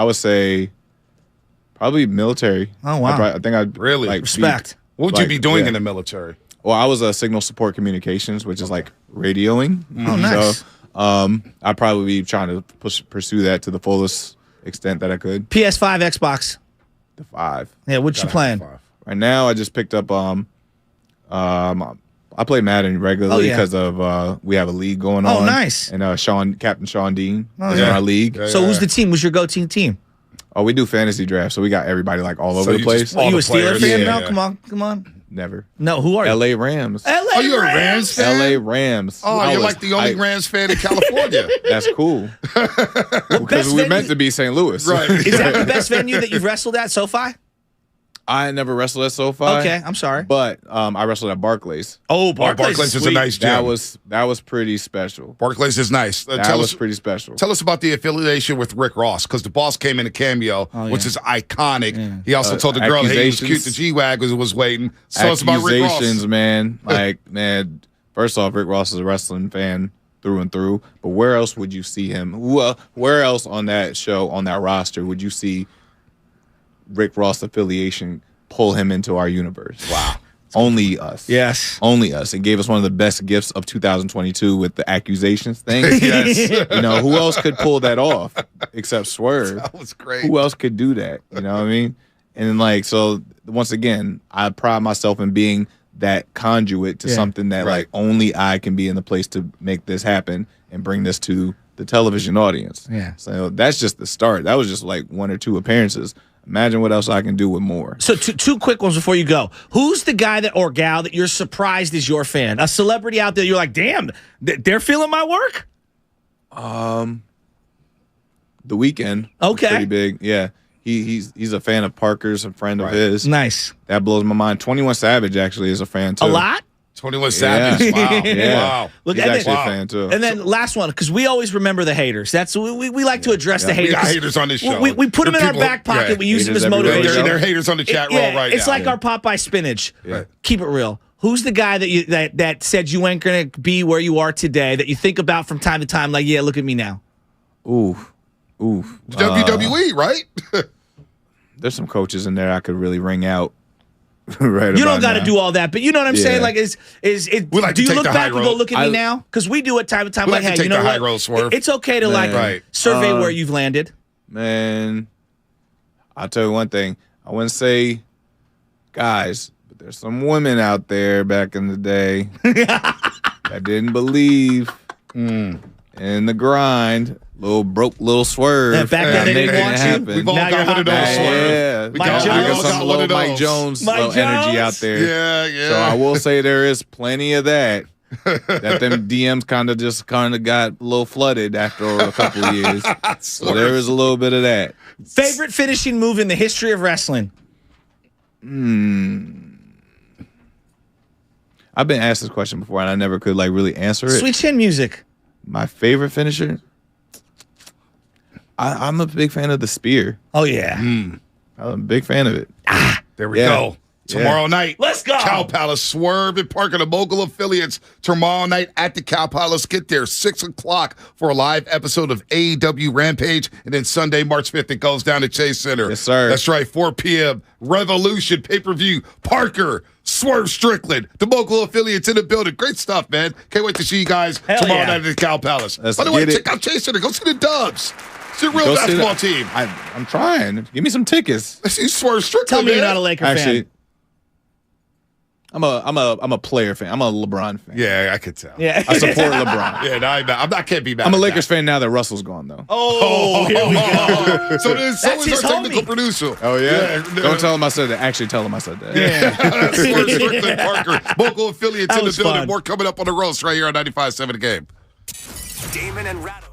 would say probably military. Oh wow! I think I'd really like respect. What would you be doing in the military? Well, I was a signal support communications, which is like radioing. Oh, nice. So I'd probably be trying to pursue that to the fullest extent that I could. PS5, Xbox. The 5. Yeah, what you playing? Right now, I just picked up I play Madden regularly because of we have a league going on. Oh, nice. And Captain Sean Dean is yeah. in our league. So who's the team? Who's your go-to team? Oh, we do fantasy draft, so we got everybody like all over the place. Are you a Steelers fan now? Come on. Never. No, who are you? LA Rams. LA you a Rams fan? LA Rams. Oh, you're like the only Rams fan in California. That's cool. Because we're meant to be St. Louis. Right. Is that the best venue that you've wrestled at, SoFi? I never wrestled at SoFi. Okay, I'm sorry. But I wrestled at Barclays. Oh, Barclays is a nice gym. That was pretty special. Barclays is nice. That was pretty special. Tell us about the affiliation with Rick Ross, because the boss came in a cameo, which is iconic. Yeah. He also told the girl, hey, he was cute, the G-Wag was waiting. Tell us about Rick Ross. Accusations, man. Man, first off, Rick Ross is a wrestling fan through and through. But where else would you see him? Where else on that show, on that roster, would you see Rick Ross affiliation pull him into our universe? Wow. Only us. Yes. Only us. It gave us one of the best gifts of 2022 with the accusations thing. Yes. Who else could pull that off except Swerve? That was great. Who else could do that? You know what I mean? And so once again, I pride myself in being that conduit to something that only I can be in the place to make this happen and bring this to the television audience. Yeah. So that's just the start. That was just like 1 or 2 appearances. Imagine what else I can do with more. So two quick ones before you go. Who's the guy or gal that you're surprised is your fan? A celebrity out there you're like, damn, they're feeling my work? The Weeknd. Okay. Pretty big. Yeah. He's a fan of Parker's, a friend of his. Nice. That blows my mind. 21 Savage actually is a fan too. A lot? 21 Savage. Wow. Yeah. Wow. Look, he's actually a fan too. And then last one, because we always remember the haters. That's we like to address the haters. We got haters on this show. We put them in our back pocket. We use them as motivation. They're haters on the chat roll right now. It's like our Popeye spinach. Yeah. Keep it real. Who's the guy that said you ain't gonna be where you are today that you think about from time to time? Like, yeah, look at me now. Ooh. WWE, right? There's some coaches in there I could really ring out. Right. You don't got to do all that, but you know what I'm saying. Like, do you look back and go, look at me now? Because we do it time to time. Like, hey, you know what? It's okay to survey where you've landed. Man, I'll tell you one thing. I wouldn't say guys, but there's some women out there back in the day that didn't believe in the grind. Little Swerve. Yeah, back then they didn't want you. We've all got one of those. Yeah, we got some little Mike Jones energy out there. Yeah. So I will say there is plenty of that. That them DMs kind of got a little flooded after a couple of years. So there is a little bit of that. Favorite finishing move in the history of wrestling? I've been asked this question before, and I never could really answer it. Sweet chin music. My favorite finisher? I'm a big fan of the spear. Oh, yeah. I'm a big fan of it. There we go. Tomorrow night. Let's go. Cow Palace, Swerve and Parker, the mogul affiliates. Tomorrow night at the Cow Palace. Get there 6 o'clock for a live episode of AEW Rampage. And then Sunday, March 5th, it goes down to Chase Center. Yes, sir. That's right, 4 p.m. Revolution pay-per-view. Parker, Swerve Strickland, the mogul affiliates in the building. Great stuff, man. Can't wait to see you guys tomorrow night at the Cow Palace. By the way, check out Chase Center. Go see the Dubs. It's a real basketball team. I'm trying. Give me some tickets. I see Swerve Strickland. Tell me you're not a Laker fan. I'm a player fan. I'm a LeBron fan. Yeah, I could tell. Yeah. I support LeBron. Yeah, no, I can't be mad. I'm a Lakers fan now that Russell's gone though. Oh, here we go. So is our technical producer. Oh yeah. Don't tell him I said that. Actually, tell him I said that. Yeah. Swerve Strickland, Parker, local affiliates in the building. Fun. More coming up on the roast right here on 95.7 The Game. Damon and Rattle.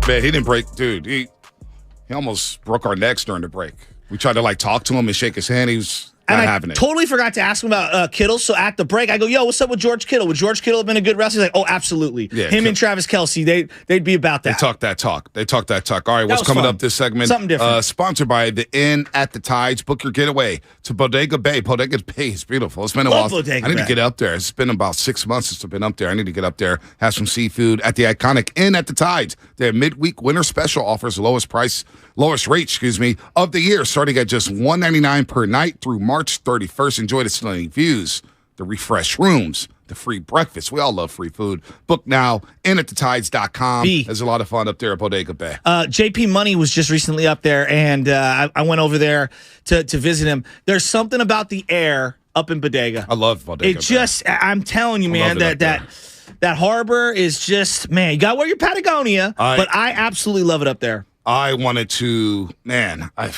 Man, he didn't break. Dude, he almost broke our necks during the break. We tried to, talk to him and shake his hand. He was not having it. Totally forgot to ask him about Kittle. So at the break, I go, yo, what's up with George Kittle? Would George Kittle have been a good wrestler? He's like, oh, absolutely. Yeah, him and Travis Kelce, they'd be about that. They talk that talk. All right, what's coming up this segment? Something different. Sponsored by the Inn at the Tides. Book your getaway to Bodega Bay. Bodega Bay is beautiful. It's been a while. I need to get up there. It's been about 6 months since I've been up there. I need to get up there, have some seafood at the iconic Inn at the Tides. Their midweek winter special offers lowest rate, of the year, starting at just $199 per night through March 31st. Enjoy the stunning views, the refreshed rooms, the free breakfast. We all love free food. Book now, inatthetides.com. There's a lot of fun up there at Bodega Bay. JP Money was just recently up there, and I went over there to visit him. There's something about the air up in Bodega. I love Bodega Bay. I'm telling you, man, that harbor is just, man, you got to wear your Patagonia, but I absolutely love it up there. I wanted to, I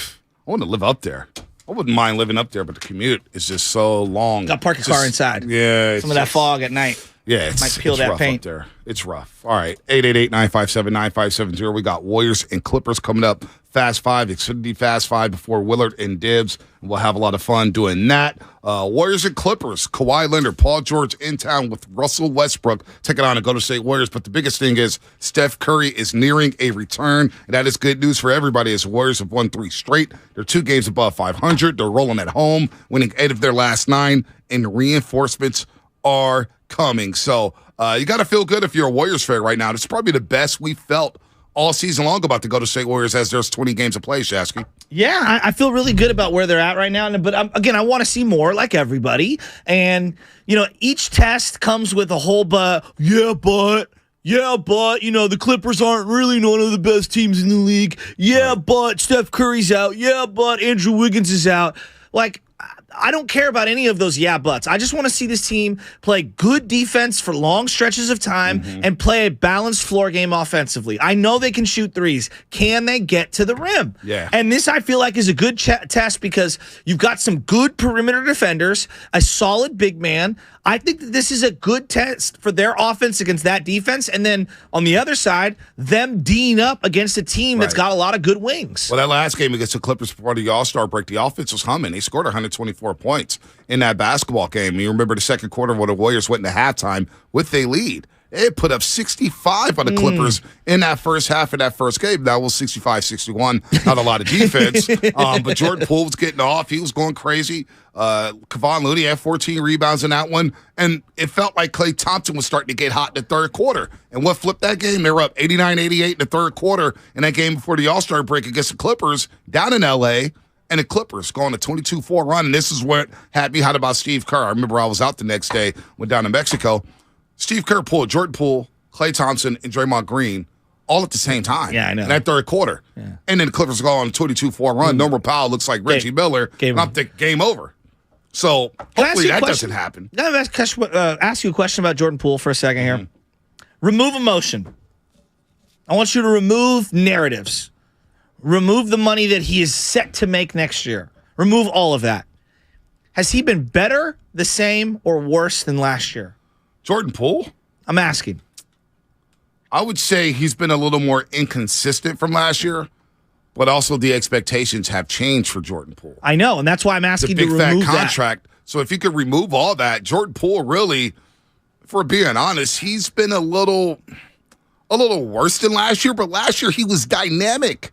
want to live up there. I wouldn't mind living up there, but the commute is just so long. Got to park your car inside. Yeah. Some of that fog at night. Yeah, might peel that rough paint. Up there. It's rough. All right, 888-957-9570. We got Warriors and Clippers coming up. Fast Five, Xfinity Fast Five before Willard and Dibbs. We'll have a lot of fun doing that. Warriors and Clippers. Kawhi Leonard, Paul George in town with Russell Westbrook taking on the Golden State Warriors. But the biggest thing is Steph Curry is nearing a return, and that is good news for everybody as the Warriors have won 3 straight. They're 2 games above 500. They're rolling at home, winning 8 of their last 9, and reinforcements are coming. So you got to feel good if you're a Warriors fan right now. It's probably the best we felt all season long about the Golden State Warriors as there's 20 games of play, Shasky. Yeah, I feel really good about where they're at right now. But again, I want to see more like everybody. And, each test comes with a whole but, the Clippers aren't really one of the best teams in the league. Yeah, but Steph Curry's out. Yeah, but Andrew Wiggins is out. I don't care about any of those buts. I just want to see this team play good defense for long stretches of time and play a balanced floor game offensively. I know they can shoot threes. Can they get to the rim? Yeah. And this, I feel like, is a good test because you've got some good perimeter defenders, a solid big man. I think that this is a good test for their offense against that defense. And then on the other side, them D'ing up against a team that's got a lot of good wings. Well, that last game against the Clippers before the All-Star break, the offense was humming. They scored 124 points in that basketball game. You remember the second quarter when the Warriors went into halftime with a lead. They put up 65 on the Clippers in that first half of that first game. That was 65-61. Not a lot of defense. But Jordan Poole was getting off. He was going crazy. Kevon Looney had 14 rebounds in that one. And it felt like Klay Thompson was starting to get hot in the third quarter. And what flipped that game? They were up 89-88 in the third quarter in that game before the All-Star break against the Clippers down in L.A., and the Clippers going a 22-4 run. And this is what had me hot about Steve Kerr. I remember I was out the next day, went down to Mexico. Steve Kerr pulled Jordan Poole, Klay Thompson, and Draymond Green all at the same time. Yeah, I know. In that third quarter. Yeah. And then the Clippers go on a 22-4 run. Norman Powell looks like Reggie Miller. And I'm thinking game over. So hopefully that doesn't happen. Can I ask you a question about Jordan Poole for a second here? Remove emotion. I want you to remove narratives. Remove the money that he is set to make next year. Remove all of that. Has he been better, the same, or worse than last year? Jordan Poole? I'm asking. I would say he's been a little more inconsistent from last year, but also the expectations have changed for Jordan Poole. I know, and that's why I'm asking to remove that. The big fat contract. So if you could remove all that, Jordan Poole really, for being honest, he's been a little worse than last year, but last year he was dynamic.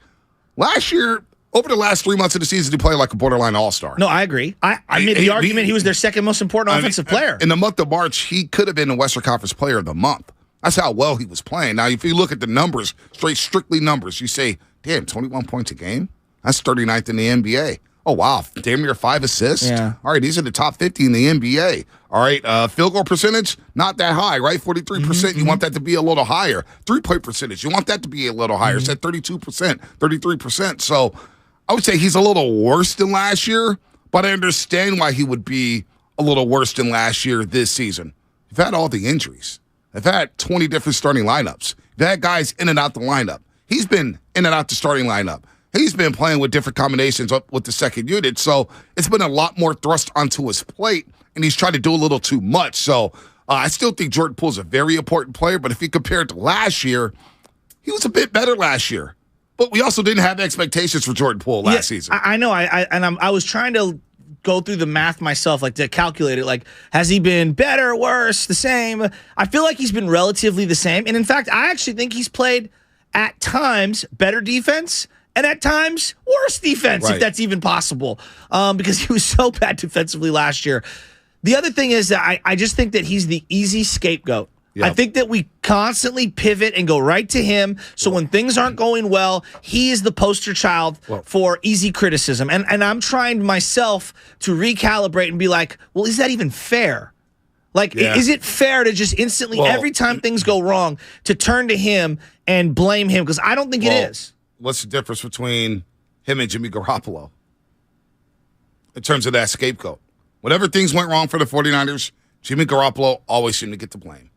Last year, over the last 3 months of the season, he played like a borderline all-star. No, I agree. I made the argument he was their second most important offensive player. In the month of March, he could have been the Western Conference Player of the Month. That's how well he was playing. Now, if you look at the numbers, strictly numbers, you say, damn, 21 points a game? That's 39th in the NBA. Oh, wow. Damn near 5 assists? Yeah. All right, these are the top 50 in the NBA. All right, field goal percentage, not that high, right? 43%. You want that to be a little higher. 3-point percentage, you want that to be a little higher. It's at 32%, 33%. So I would say he's a little worse than last year, but I understand why he would be a little worse than last year this season. You've had all the injuries. They've had 20 different starting lineups. You've had guys in and out the lineup. He's been in and out the starting lineup. He's been playing with different combinations up with the second unit, so it's been a lot more thrust onto his plate, and he's trying to do a little too much. So I still think Jordan Poole's a very important player, but if you compare it to last year, he was a bit better last year. But we also didn't have expectations for Jordan Poole last season. I know. I was trying to go through the math myself, like to calculate it. Like, has he been better, worse, the same? I feel like he's been relatively the same. And in fact, I actually think he's played at times better defense and at times worse defense, if that's even possible, because he was so bad defensively last year. The other thing is that I just think that he's the easy scapegoat. Yep. I think that we constantly pivot and go right to him. So when things aren't going well, he is the poster child for easy criticism. And I'm trying myself to recalibrate and be like, well, is that even fair? Like, is it fair to just instantly, every time things go wrong, to turn to him and blame him? Because I don't think it is. What's the difference between him and Jimmy Garoppolo in terms of that scapegoat? Whenever things went wrong for the 49ers, Jimmy Garoppolo always seemed to get the blame.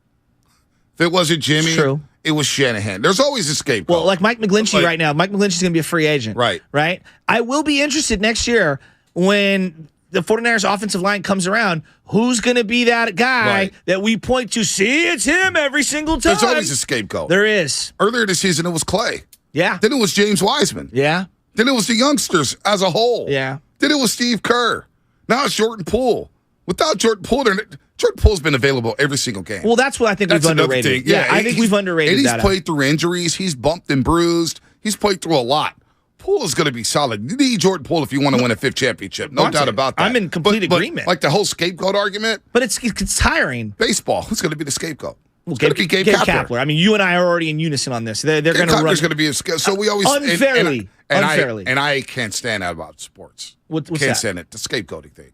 If it wasn't Jimmy, it was Shanahan. There's always a scapegoat. Well, like Mike McGlinchey right now. Mike McGlinchey's going to be a free agent. Right. I will be interested next year when the 49ers offensive line comes around. Who's going to be that guy that we point to? See, it's him every single time. There's always a scapegoat. There is. Earlier this season, it was Clay. Yeah. Then it was James Wiseman. Yeah. Then it was the youngsters as a whole. Yeah. Then it was Steve Kerr. Now it's Jordan Poole. Without Jordan Poole, Jordan Poole's been available every single game. Well, that's what I think we've underrated. Yeah, I think we've underrated that. And he's played through injuries. He's bumped and bruised. He's played through a lot. Poole is going to be solid. You need Jordan Poole if you want to win a fifth championship. No doubt about that. I'm in complete agreement. Like the whole scapegoat argument. But it's tiring. Baseball. Who's going to be the scapegoat? It's going to be Gabe Kapler. I mean, you and I are already in unison on this. They're going to run. Kapler's going to be a so we always unfairly. And I can't stand that about sports. What's can't stand it. The scapegoating thing.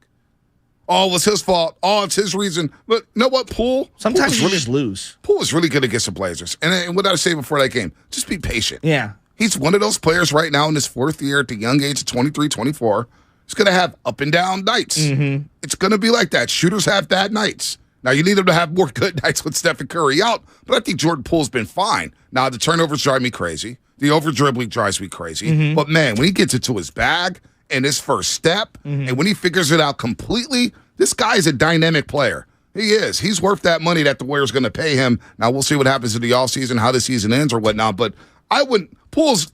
Oh, it was his fault. Oh, it's his reason. But you know what, Poole? Sometimes you just lose. Poole was really good against the Blazers. And what did I say before that game? Just be patient. Yeah. He's one of those players right now in his fourth year at the young age of 23, 24. He's going to have up and down nights. Mm-hmm. It's going to be like that. Shooters have bad nights. Now, you need him to have more good nights with Steph Curry out, but I think Jordan Poole's been fine. Now, the turnovers drive me crazy. The over-dribbling drives me crazy. Mm-hmm. But, man, when he gets into his bag and his first step, and when he figures it out completely, this guy is a dynamic player. He is. He's worth that money that the Warriors going to pay him. Now, we'll see what happens in the offseason, how the season ends or whatnot, but I wouldn't – Poole's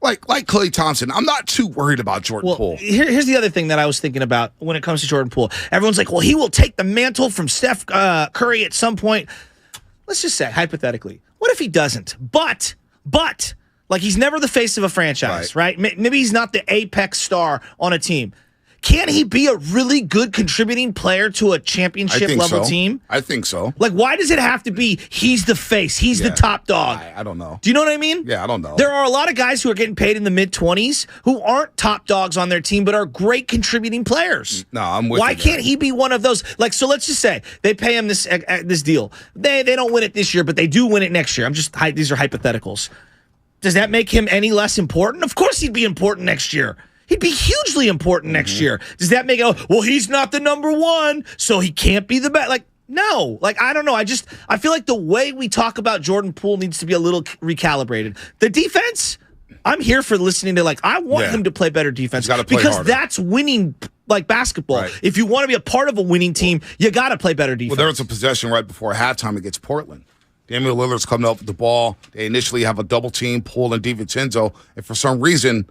like Klay Thompson. I'm not too worried about Jordan Poole. Here's the other thing that I was thinking about when it comes to Jordan Poole. Everyone's like, well, he will take the mantle from Steph Curry at some point. Let's just say, hypothetically, what if he doesn't? But, like, he's never the face of a franchise, right? Maybe he's not the apex star on a team. Can he be a really good contributing player to a championship-level team? I think so. Like, why does it have to be he's the face, he's the top dog? I don't know. Do you know what I mean? Yeah, I don't know. There are a lot of guys who are getting paid in the mid-20s who aren't top dogs on their team but are great contributing players. No, I'm with you. Why can't he be one of those? Like, so let's just say they pay him this deal. They don't win it this year, but they do win it next year. These are hypotheticals. Does that make him any less important? Of course he'd be important next year. He'd be hugely important next year. Does that make well, he's not the number one, so he can't be the best? Like, no. Like, I don't know. I feel like the way we talk about Jordan Poole needs to be a little recalibrated. The defense, I'm here for listening to, like, I want him to play better defense because harder. That's winning, like, basketball. Right. If you want to be a part of a winning team, you got to play better defense. Well, there was a possession right before halftime against Portland. Damian Lillard's coming up with the ball. They initially have a double team, Poole and DiVincenzo, and for some reason,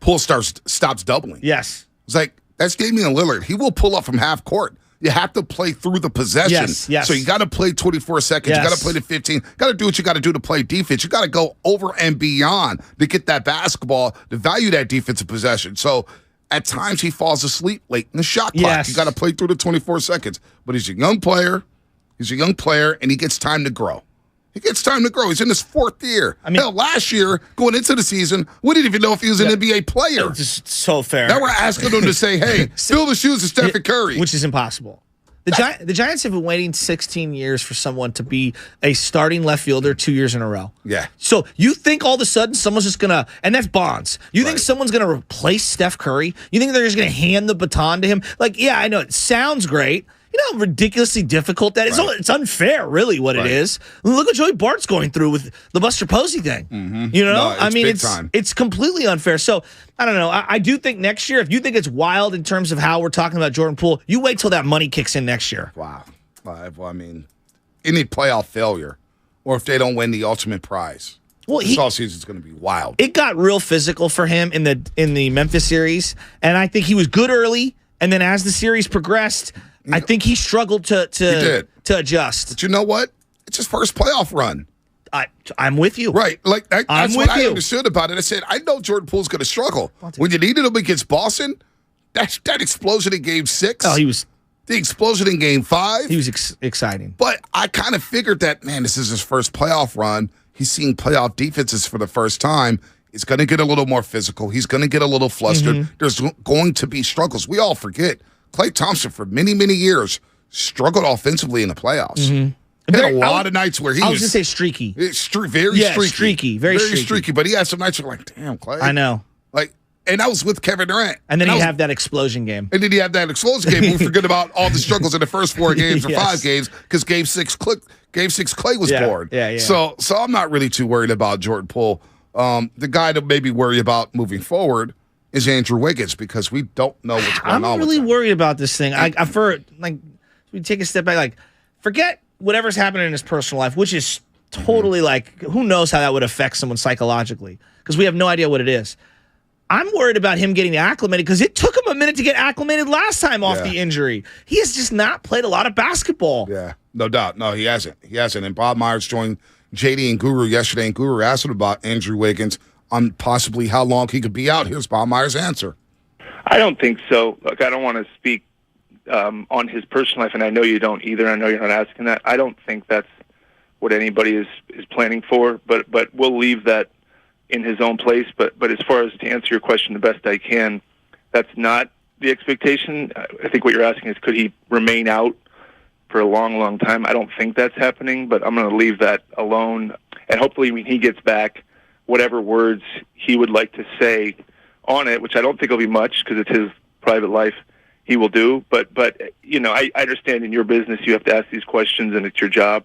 Poole stops doubling. Yes. It's like, that's Damian Lillard. He will pull up from half court. You have to play through the possession. Yes. So you got to play 24 seconds. You got to play the 15. Got to do what you got to do to play defense. You got to go over and beyond to get that basketball, to value that defensive possession. So at times he falls asleep late in the shot clock. Yes. You got to play through the 24 seconds. But he's a young player. And he gets time to grow. He's in his fourth year. I mean, hell, last year, going into the season, we didn't even know if he was an NBA player. It's so fair. Now we're asking him to say, hey, fill the shoes of Steph Curry. Which is impossible. The Giants have been waiting 16 years for someone to be a starting left fielder 2 years in a row. Yeah. So you think all of a sudden someone's just going to, and that's Bonds. You think someone's going to replace Steph Curry? You think they're just going to hand the baton to him? Like, yeah, I know it sounds great. You know how ridiculously difficult that is? It's unfair, really, what it is. Look what Joey Bart's going through with the Buster Posey thing. Mm-hmm. You know? No, I mean, it's completely unfair. So, I don't know. I do think next year, if you think it's wild in terms of how we're talking about Jordan Poole, you wait till that money kicks in next year. Wow. Well, I mean, any playoff failure or if they don't win the ultimate prize. Well, this offseason is going to be wild. It got real physical for him in the Memphis series, and I think he was good early, and then as the series progressed, I think he struggled to adjust. But you know what? It's his first playoff run. I'm with you. Right. Like that's what I understood about it. I said, I know Jordan Poole's going to struggle. When you needed him against Boston, that explosion in Game 6. Oh, he was. The explosion in Game 5. He was exciting. But I kind of figured that, man, this is his first playoff run. He's seeing playoff defenses for the first time. He's going to get a little more physical. He's going to get a little flustered. Mm-hmm. There's going to be struggles. We all forget. Klay Thompson, for many, many years, struggled offensively in the playoffs. Mm-hmm. He had a lot of nights where he was... I was going to say streaky. Very streaky. Very streaky. But he had some nights where like, damn, Klay. I know. And that was with Kevin Durant. And then he'd have that explosion game. And then he had that explosion game. We forget about all the struggles in the first 4 games or 5 games because Game 6 Klay was born. Yeah. So I'm not really too worried about Jordan Poole. The guy to maybe worry about moving forward is Andrew Wiggins because we don't know what's going on. I'm really worried about this thing. We take a step back. Forget whatever's happening in his personal life, which is totally who knows how that would affect someone psychologically because we have no idea what it is. I'm worried about him getting acclimated because it took him a minute to get acclimated last time off the injury. He has just not played a lot of basketball. Yeah, no doubt. No, he hasn't. And Bob Myers joined JD and Guru yesterday, and Guru asked him about Andrew Wiggins on possibly how long he could be out. Here's Bob Myers' answer. I don't think so. Look, I don't want to speak on his personal life, and I know you don't either. I know you're not asking that. I don't think that's what anybody is planning for, but we'll leave that in his own place, but as far as to answer your question the best I can, that's not the expectation. I think what you're asking is could he remain out for a long, long time? I don't think that's happening, but I'm going to leave that alone. And hopefully when he gets back, whatever words he would like to say on it, which I don't think will be much because it's his private life, he will do. But I understand in your business you have to ask these questions and it's your job.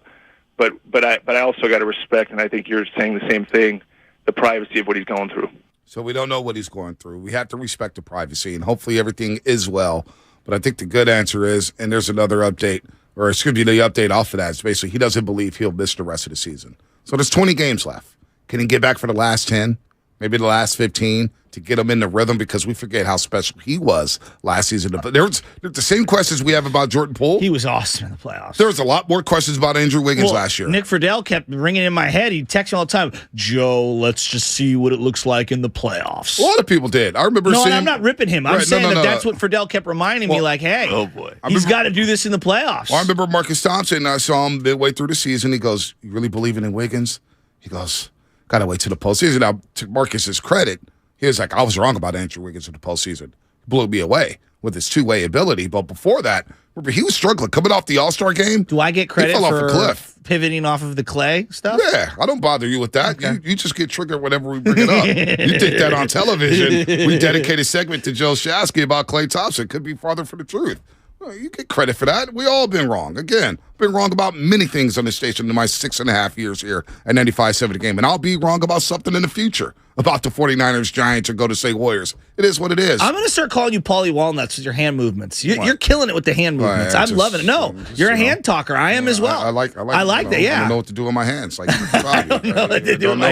But I also got to respect, and I think you're saying the same thing, the privacy of what he's going through. So we don't know what he's going through. We have to respect the privacy, and hopefully everything is well. But I think the good answer is, and there's another update, or excuse me, the update off of that is basically he doesn't believe he'll miss the rest of the season. So there's 20 games left. Can he get back for the last 10, maybe the last 15, to get him in the rhythm? Because we forget how special he was last season. But there's the same questions we have about Jordan Poole. He was awesome in the playoffs. There was a lot more questions about Andrew Wiggins last year. Nick Friedel kept ringing in my head. He'd text me all the time, Joe, let's just see what it looks like in the playoffs. A lot of people did. I remember seeing... No, I'm not ripping him. I'm saying that's what Friedel kept reminding me, hey, oh boy, he's got to do this in the playoffs. Well, I remember Marcus Thompson. I saw him midway through the season. He goes, you really believing in Wiggins? He goes, got to wait till the postseason. Now, to Marcus's credit, he was like, I was wrong about Andrew Wiggins in the postseason. He blew me away with his two-way ability. But before that, remember, he was struggling. Coming off the All-Star game, do I get credit off for a cliff. Pivoting off of the Klay stuff? Yeah, I don't bother you with that. Okay. You just get triggered whenever we bring it up. You think that on television. We dedicate a segment to Joe Shasky about Klay Thompson. Could be farther from the truth. Well, you get credit for that. We all been wrong. Again, been wrong about many things on this station in my 6.5 years here at 95.7 The Game. And I'll be wrong about something in the future about the 49ers, Giants, or Golden State Warriors. It is what it is. I'm going to start calling you Paulie Walnuts with your hand movements. You're killing it with the hand movements. I'm loving it. No, you're a hand talker. I am as well. I like that, yeah. I don't know what to do with my hands. I don't know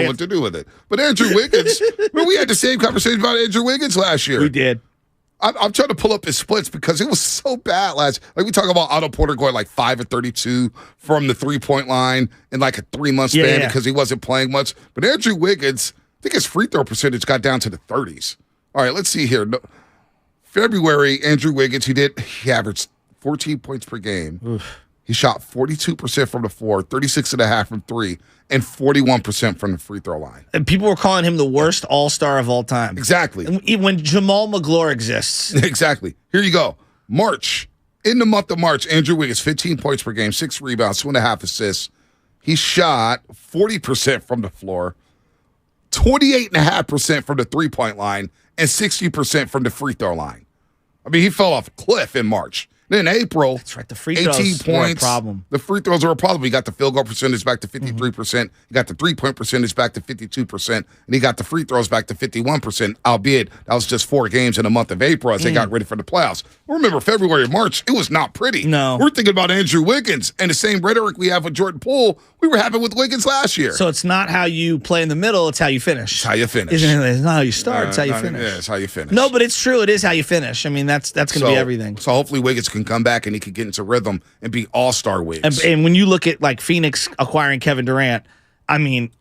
what to do with it. But Andrew Wiggins, we had the same conversation about Andrew Wiggins last year. We did. I'm trying to pull up his splits because it was so bad last. We talk about Otto Porter going 5 of 32 from the 3-point line in a 3-month span because he wasn't playing much. But Andrew Wiggins, I think his free throw percentage got down to the 30s. All right, let's see here. February, Andrew Wiggins, he averaged 14 points per game. Oof. He shot 42% from the floor, 36.5% from 3, and 41% from the free throw line. And people were calling him the worst all-star of all time. Exactly. When Jamal McGlure exists. Exactly. Here you go. March. In the month of March, Andrew Wiggins, 15 points per game, 6 rebounds, 2.5 assists. He shot 40% from the floor, 28.5% from the 3-point line, and 60% from the free throw line. I mean, he fell off a cliff in March. Then April, that's right. The free throws 18 points. Were a problem. The free throws were a problem. He got the field goal percentage back to 53%. He got the 3-point percentage back to 52%. And he got the free throws back to 51%, albeit that was just 4 games in the month of April as they got ready for the playoffs. Remember, February and March, it was not pretty. No. We're thinking about Andrew Wiggins and the same rhetoric we have with Jordan Poole. We were having with Wiggins last year. So it's not how you play in the middle, it's how you finish. It's how you finish. Isn't it? It's not how you start, it's how you finish. Yeah, it's how you finish. No, but it's true. It is how you finish. I mean, that's going to be everything. So hopefully Wiggins can come back and he can get into rhythm and be all-star Wiggins. And when you look at like Phoenix acquiring Kevin Durant, I mean,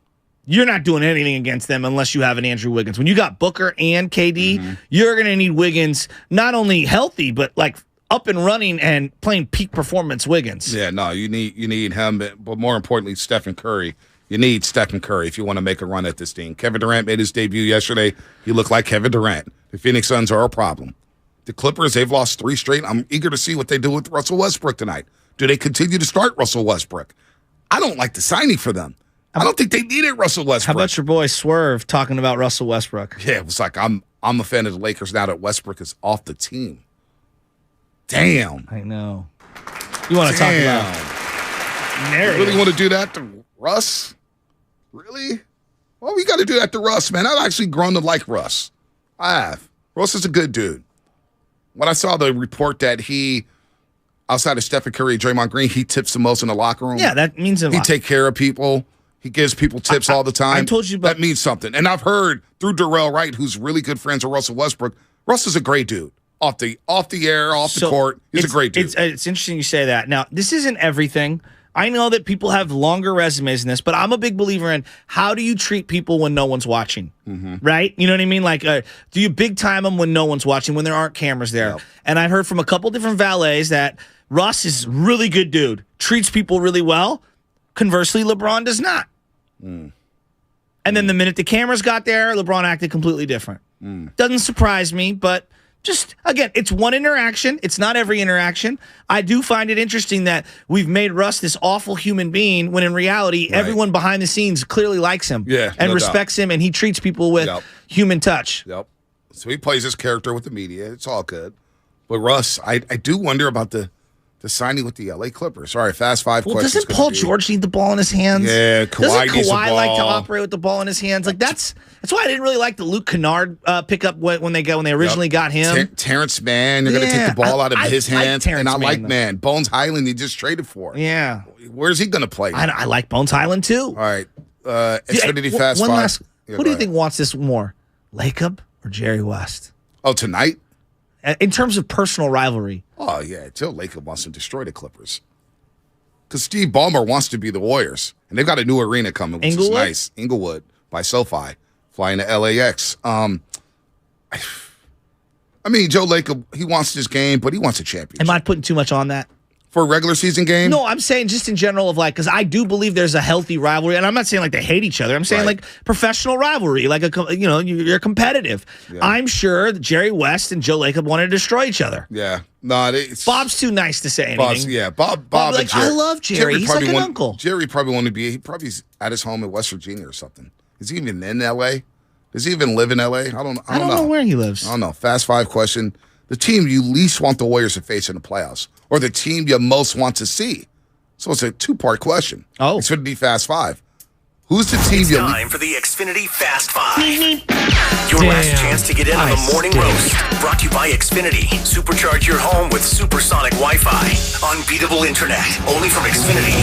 you're not doing anything against them unless you have an Andrew Wiggins. When you got Booker and KD, you're going to need Wiggins not only healthy, but like up and running and playing peak performance Wiggins. Yeah, no, you need him, but more importantly, Stephen Curry. You need Stephen Curry if you want to make a run at this team. Kevin Durant made his debut yesterday. He looked like Kevin Durant. The Phoenix Suns are a problem. The Clippers, they've lost 3 straight. I'm eager to see what they do with Russell Westbrook tonight. Do they continue to start Russell Westbrook? I don't like the signing for them. I don't think they needed Russell Westbrook. How about your boy Swerve talking about Russell Westbrook? Yeah, it was like I'm a fan of the Lakers now that Westbrook is off the team. Damn. I know. You want to talk about narrative? You really want to do that to Russ? Really? Well, we got to do that to Russ, man. I've actually grown to like Russ. I have. Russ is a good dude. When I saw the report that he, outside of Steph Curry and Draymond Green, he tips the most in the locker room. Yeah, that means a lot. He take care of people. He gives people tips all the time. I told you that means something. And I've heard through Darrell Wright, who's really good friends with Russell Westbrook. Russ is a great dude. Off the air, off the court. He's a great dude. It's interesting you say that. Now, this isn't everything. I know that people have longer resumes in this, but I'm a big believer in how do you treat people when no one's watching, right? You know what I mean? Like, do you big time them when no one's watching, when there aren't cameras there? Yep. And I've heard from a couple different valets that Russ is a really good dude, treats people really well. Conversely, LeBron does not. And then the minute the cameras got there, LeBron acted completely different. Doesn't surprise me, but just, again, it's one interaction. It's not every interaction. I do find it interesting that we've made Russ this awful human being when in reality, everyone behind the scenes clearly likes him and respects him, and he treats people with human touch. Yep. So he plays his character with the media. It's all good. But Russ, I do wonder about the signing with the LA Clippers. All right, fast 5 questions. Doesn't Paul George need the ball in his hands? Yeah, Doesn't Kawhi like to operate with the ball in his hands? Like that's why I didn't really like the Luke Kennard pickup when they originally got him. Terrence Mann, you're going to take the ball out of his hands. And I like Mann. Bones Highland, he just traded for. Yeah. Where's he going to play? I like Bones Highland too. All right. Xfinity Fast 5. Last, who do you think wants this more? Lacob or Jerry West? Oh, tonight? In terms of personal rivalry. Oh, yeah. Joe Lacob wants to destroy the Clippers. Because Steve Ballmer wants to be the Warriors. And they've got a new arena coming, which is nice. Inglewood by SoFi, flying to LAX. I mean, Joe Lacob, he wants this game, but he wants a championship. Am I putting too much on that? For a regular season game? No, I'm saying just in general of like, because I do believe there's a healthy rivalry, and I'm not saying like they hate each other. I'm saying like professional rivalry, like you're competitive. Yeah. I'm sure that Jerry West and Joe Lacob want to destroy each other. Yeah, no, Bob's too nice to say anything. Bob, like Jerry, I love Jerry. He's like an uncle. Jerry probably want to be. He probably's at his home in West Virginia or something. Is he even in L.A.? Does he even live in L.A.? I don't know where he lives. I don't know. Fast 5 question. The team you least want the Warriors to face in the playoffs, or the team you most want to see? So it's a 2-part question. Oh. Xfinity Fast 5. Who's the team you time for the Xfinity Fast 5. Your last chance to get in on the morning roast. Brought to you by Xfinity. Supercharge your home with supersonic Wi-Fi. Unbeatable internet. Only from Xfinity.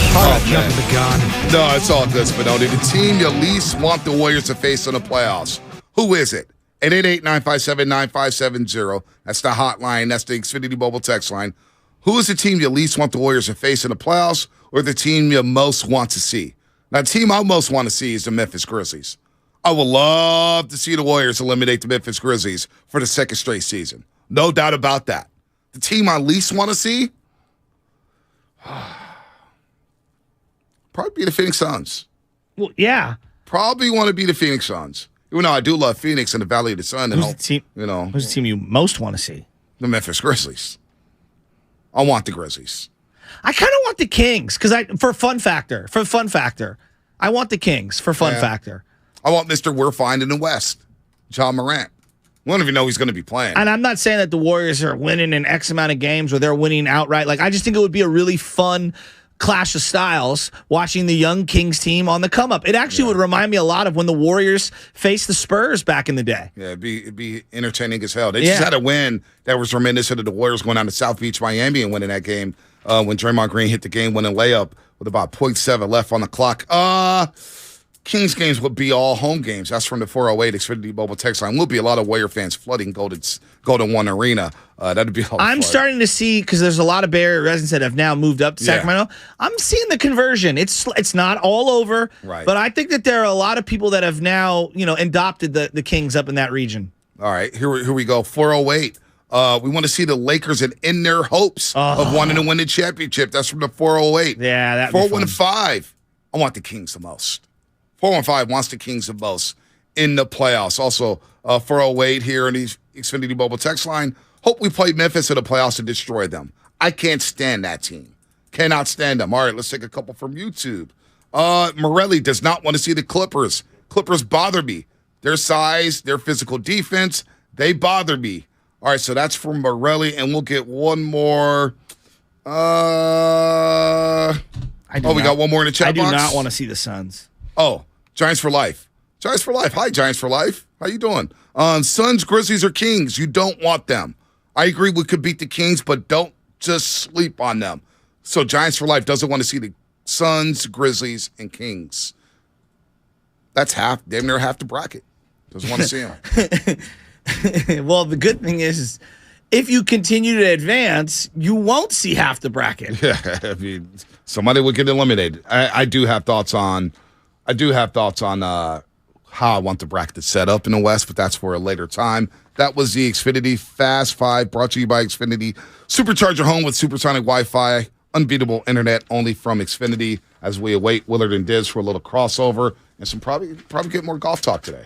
Jumping the gun. No, it's all good, Spinelli. The team you least want the Warriors to face in the playoffs. Who is it? 888-957-9570. That's the hotline. That's the Xfinity mobile text line. Who is the team you least want the Warriors to face in the playoffs, or the team you most want to see? Now, the team I most want to see is the Memphis Grizzlies. I would love to see the Warriors eliminate the Memphis Grizzlies for the second straight season. No doubt about that. The team I least want to see? Probably be the Phoenix Suns. Well, yeah. Probably want to be the Phoenix Suns. Even though I do love Phoenix and the Valley of the Sun. Who's the team you most want to see? The Memphis Grizzlies. I want the Grizzlies. I kind of want the Kings for fun factor. I want the Kings for fun factor. I want Mr. We're Fine in the West, John Morant. We don't even know he's going to be playing. And I'm not saying that the Warriors are winning in X amount of games or they're winning outright. Like, I just think it would be a really fun clash of styles watching the young Kings team on the come up. It actually would remind me a lot of when the Warriors faced the Spurs back in the day. Yeah, it'd be entertaining as hell. They just had a win that was reminiscent of the Warriors going down to South Beach, Miami, and winning that game when Draymond Green hit the game-winning layup with about 0.7 left on the clock. Kings games would be all home games. That's from the 408 Xfinity Mobile text line. Will be a lot of Warrior fans flooding Golden One Arena. That'd be all I'm starting to see, because there's a lot of Bay Area residents that have now moved up to Sacramento. I'm seeing the conversion. It's not all over, right? But I think that there are a lot of people that have now, adopted the Kings up in that region. All right, here we go. 408. We want to see the Lakers in their hopes of wanting to win the championship. That's from the 408. Yeah, that 415. I want the Kings the most. 415 wants the Kings the most in the playoffs. Also, 408 here in the Xfinity Mobile text line. Hope we play Memphis in the playoffs and destroy them. I can't stand that team. Cannot stand them. All right, let's take a couple from YouTube. Morelli does not want to see the Clippers. Clippers bother me. Their size, their physical defense, they bother me. All right, so that's from Morelli, and we'll get one more. We got one more in the chat box. I do not want to see the Suns. Oh, Giants for life. Giants for life. Hi, Giants for life. How you doing? Suns, Grizzlies, or Kings? You don't want them. I agree we could beat the Kings, but don't just sleep on them. So Giants for life doesn't want to see the Suns, Grizzlies, and Kings. That's damn near half the bracket. Doesn't want to see them. Well, the good thing is if you continue to advance, you won't see half the bracket. Yeah, I mean, somebody would get eliminated. I do have thoughts on how I want the bracket set up in the West, but that's for a later time. That was the Xfinity Fast 5 brought to you by Xfinity. Supercharge your home with supersonic Wi-Fi, unbeatable internet only from Xfinity, as we await Willard and Diz for a little crossover and some probably get more golf talk today.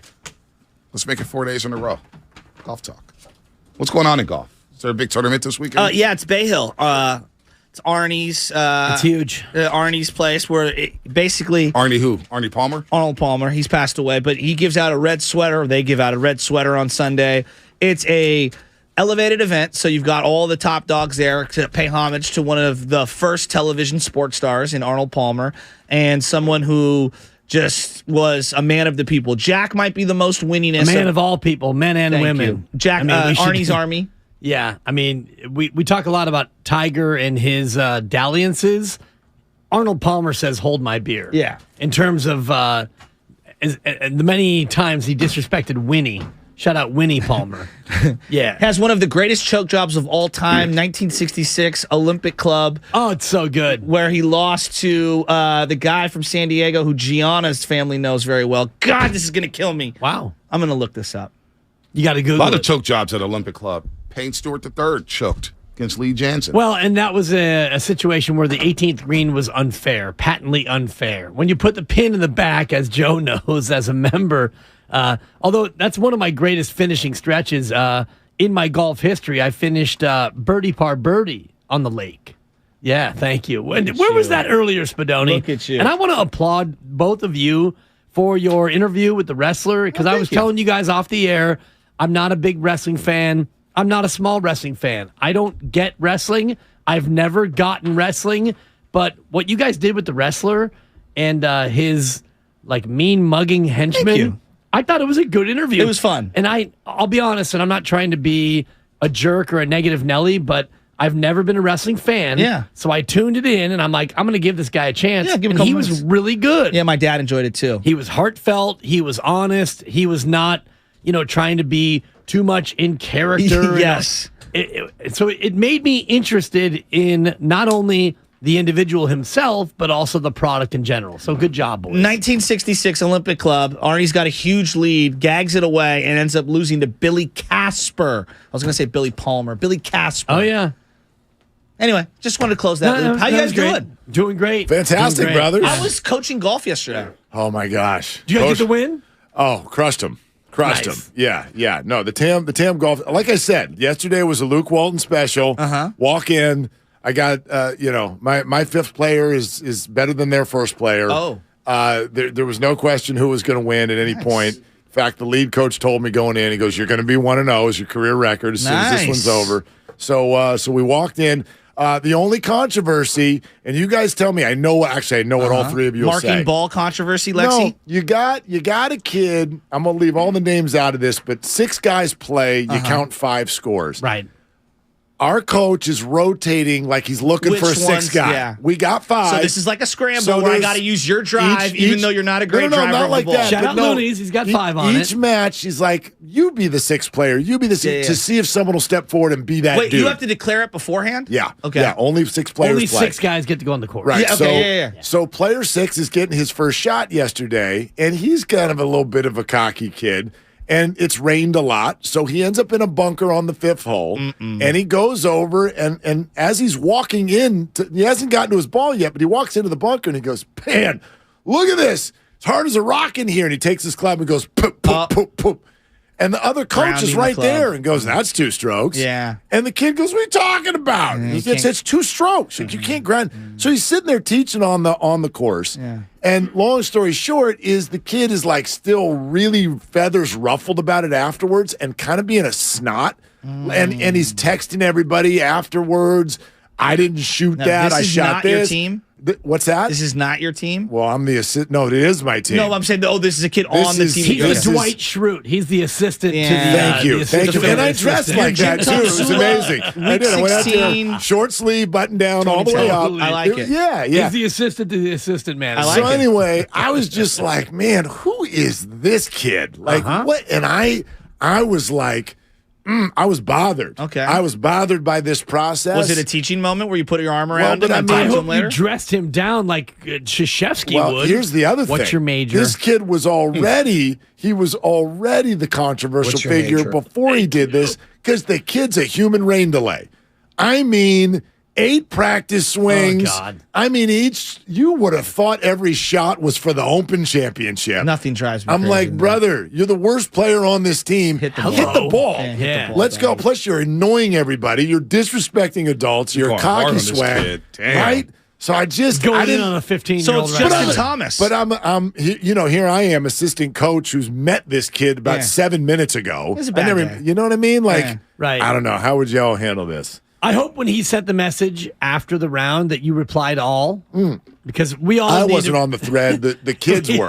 Let's make it 4 days in a row. Golf talk. What's going on in golf? Is there a big tournament this weekend? Yeah, it's Bay Hill. It's Arnie's. It's huge. Arnie's place, where basically Arnie who? Arnie Palmer? Arnold Palmer. He's passed away, but he gives out a red sweater. They give out a red sweater on Sunday. It's a elevated event, so you've got all the top dogs there to pay homage to one of the first television sports stars in Arnold Palmer, and someone who just was a man of the people. Jack might be the most winningest. A man of all people, men and women. You. Jack, Arnie's Army. Yeah, I mean, we talk a lot about Tiger and his dalliances. Arnold Palmer says, hold my beer. Yeah. In terms of the many times he disrespected Winnie. Shout out Winnie Palmer. Yeah. Has one of the greatest choke jobs of all time, 1966 Olympic Club. Oh, it's so good. Where he lost to the guy from San Diego who Gianna's family knows very well. God, this is going to kill me. Wow. I'm going to look this up. You got to Google a lot it. of choke jobs at Olympic Club. Payne Stewart III choked against Lee Jansen. Well, and that was a situation where the 18th green was unfair, patently unfair. When you put the pin in the back, as Joe knows as a member, although that's one of my greatest finishing stretches in my golf history, I finished birdie par birdie on the lake. Yeah, thank you. Where was that earlier, Spadoni? Look at you. And I want to applaud both of you for your interview with the wrestler, because I was telling you guys off the air, I'm not a big wrestling fan. I'm not a small wrestling fan. I don't get wrestling. I've never gotten wrestling. But what you guys did with the wrestler and his mean mugging henchman, I thought it was a good interview. It was fun. And I'll be honest, and I'm not trying to be a jerk or a negative Nelly, but I've never been a wrestling fan. Yeah. So I tuned it in, and I'm like, I'm going to give this guy a chance. Yeah, give him and a he couple was minutes. really good. Yeah, my dad enjoyed it too. He was heartfelt. He was honest. He was not, trying to be too much in character. Yes. So it made me interested in not only the individual himself, but also the product in general. So good job, boys. 1966 Olympic Club. Arnie's got a huge lead, gags it away, and ends up losing to Billy Casper. I was going to say Billy Palmer. Billy Casper. Oh, yeah. Anyway, just wanted to close that loop. How you guys doing? Doing great. Fantastic, Doing great. brothers. I was coaching golf yesterday. Oh, my gosh. Did you guys get the win? Oh, crushed him. Crushed Nice. him. Yeah. No, the TAM golf. Like I said, yesterday was a Luke Walton special. Walk in. I got, my fifth player is better than their first player. Oh. There was no question who was going to win at any point. In fact, the lead coach told me going in, he goes, "You're going to be 1-0 as your career record as soon as this one's over." So we walked in. The only controversy, and you guys tell me, I know what all three of you will say. Marking ball controversy, Lexi? No, you got a kid. I'm going to leave all the names out of this, but 6 guys play. You count 5 scores. Right. Our coach is rotating like he's looking for a 6th guy. Yeah. We got 5. So this is like a scramble where I got to use your drive, even though you're not a great driver not of like the ball. that. Shout out Looney's. He's got 5 on it. Each match, he's like, you be the 6th player. You be the 6th, to see if someone will step forward and be that Wait, dude. you have to declare it beforehand? Yeah. Okay. Yeah, only 6 players Only play. 6 guys get to go on the court. Right. Yeah, okay, yeah. So player 6 is getting his first shot yesterday, and he's kind of a little bit of a cocky kid. And it's rained a lot, so he ends up in a bunker on the 5th hole, and he goes over, and as he's walking in, he hasn't gotten to his ball yet, but he walks into the bunker, and he goes, man, look at this. It's hard as a rock in here. And he takes his club and goes, poop, poop, poop, poop. And the other coach is right there and goes, that's 2 strokes. Yeah. And the kid goes, what are you talking about? It's 2 strokes. Like, you can't grind. So he's sitting there teaching on the course. Yeah. And long story short is the kid is like still really feathers ruffled about it afterwards and kind of being a snot. And he's texting everybody afterwards. I didn't shoot that. I shot this. This is not your team? What's that? This is not your team? Well, I'm the assistant. No, it is my team. No, I'm saying, this is a kid on the team. He's the Dwight Schrute. He's the assistant to the Thank you. And I dressed like that, too. It was amazing. I did. I went out there, short sleeve, button down, all the way up. I like it. Yeah. He's the assistant to the assistant manager. So anyway, I was just like, man, who is this kid? Like, what? And I was like, I was bothered. Okay. I was bothered by this process. Was it a teaching moment where you put your arm around him and I talked to him hope later? you dressed him down like Krzyzewski would. Here's the other thing. What's your major? This kid was already, the controversial figure before he did this because the kid's a human rain delay. I mean, 8 practice swings. Oh, God. I mean, you would have thought every shot was for the Open Championship. Nothing drives me I'm crazy like, than brother, you're the worst player on this team. Hit the ball. Yeah, hit the ball. Let's go. Plus, you're annoying everybody. You're disrespecting adults. You're a cocky swag. Right? So I just going in on a 15-year-old. So it's Justin Thomas. But I'm here I am, assistant coach who's met this kid about 7 minutes ago. He's a bad guy. You know what I mean? Like, right. I don't know. How would y'all handle this? I hope when he sent the message after the round that you replied all, because we all. I wasn't on the thread. The kids were.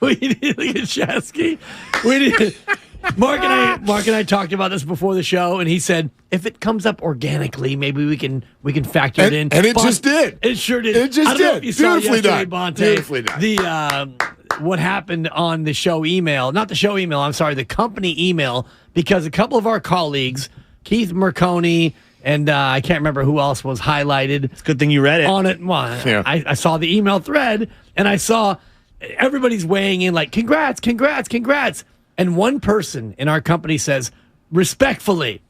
We did look at Shasky. We did. Mark and I talked about this before the show, and he said if it comes up organically, maybe we can factor it in. And it just did. It sure did. It just I don't know did. if you saw Beautifully yesterday, done. Bonte, Beautifully done. The what happened on the show email, not the show email. I'm sorry, the company email, because a couple of our colleagues, Keith Merconi. And I can't remember who else was highlighted. It's a good thing you read it. On it. Well, I saw the email thread, and I saw everybody's weighing in like, congrats. And one person in our company says, respectfully,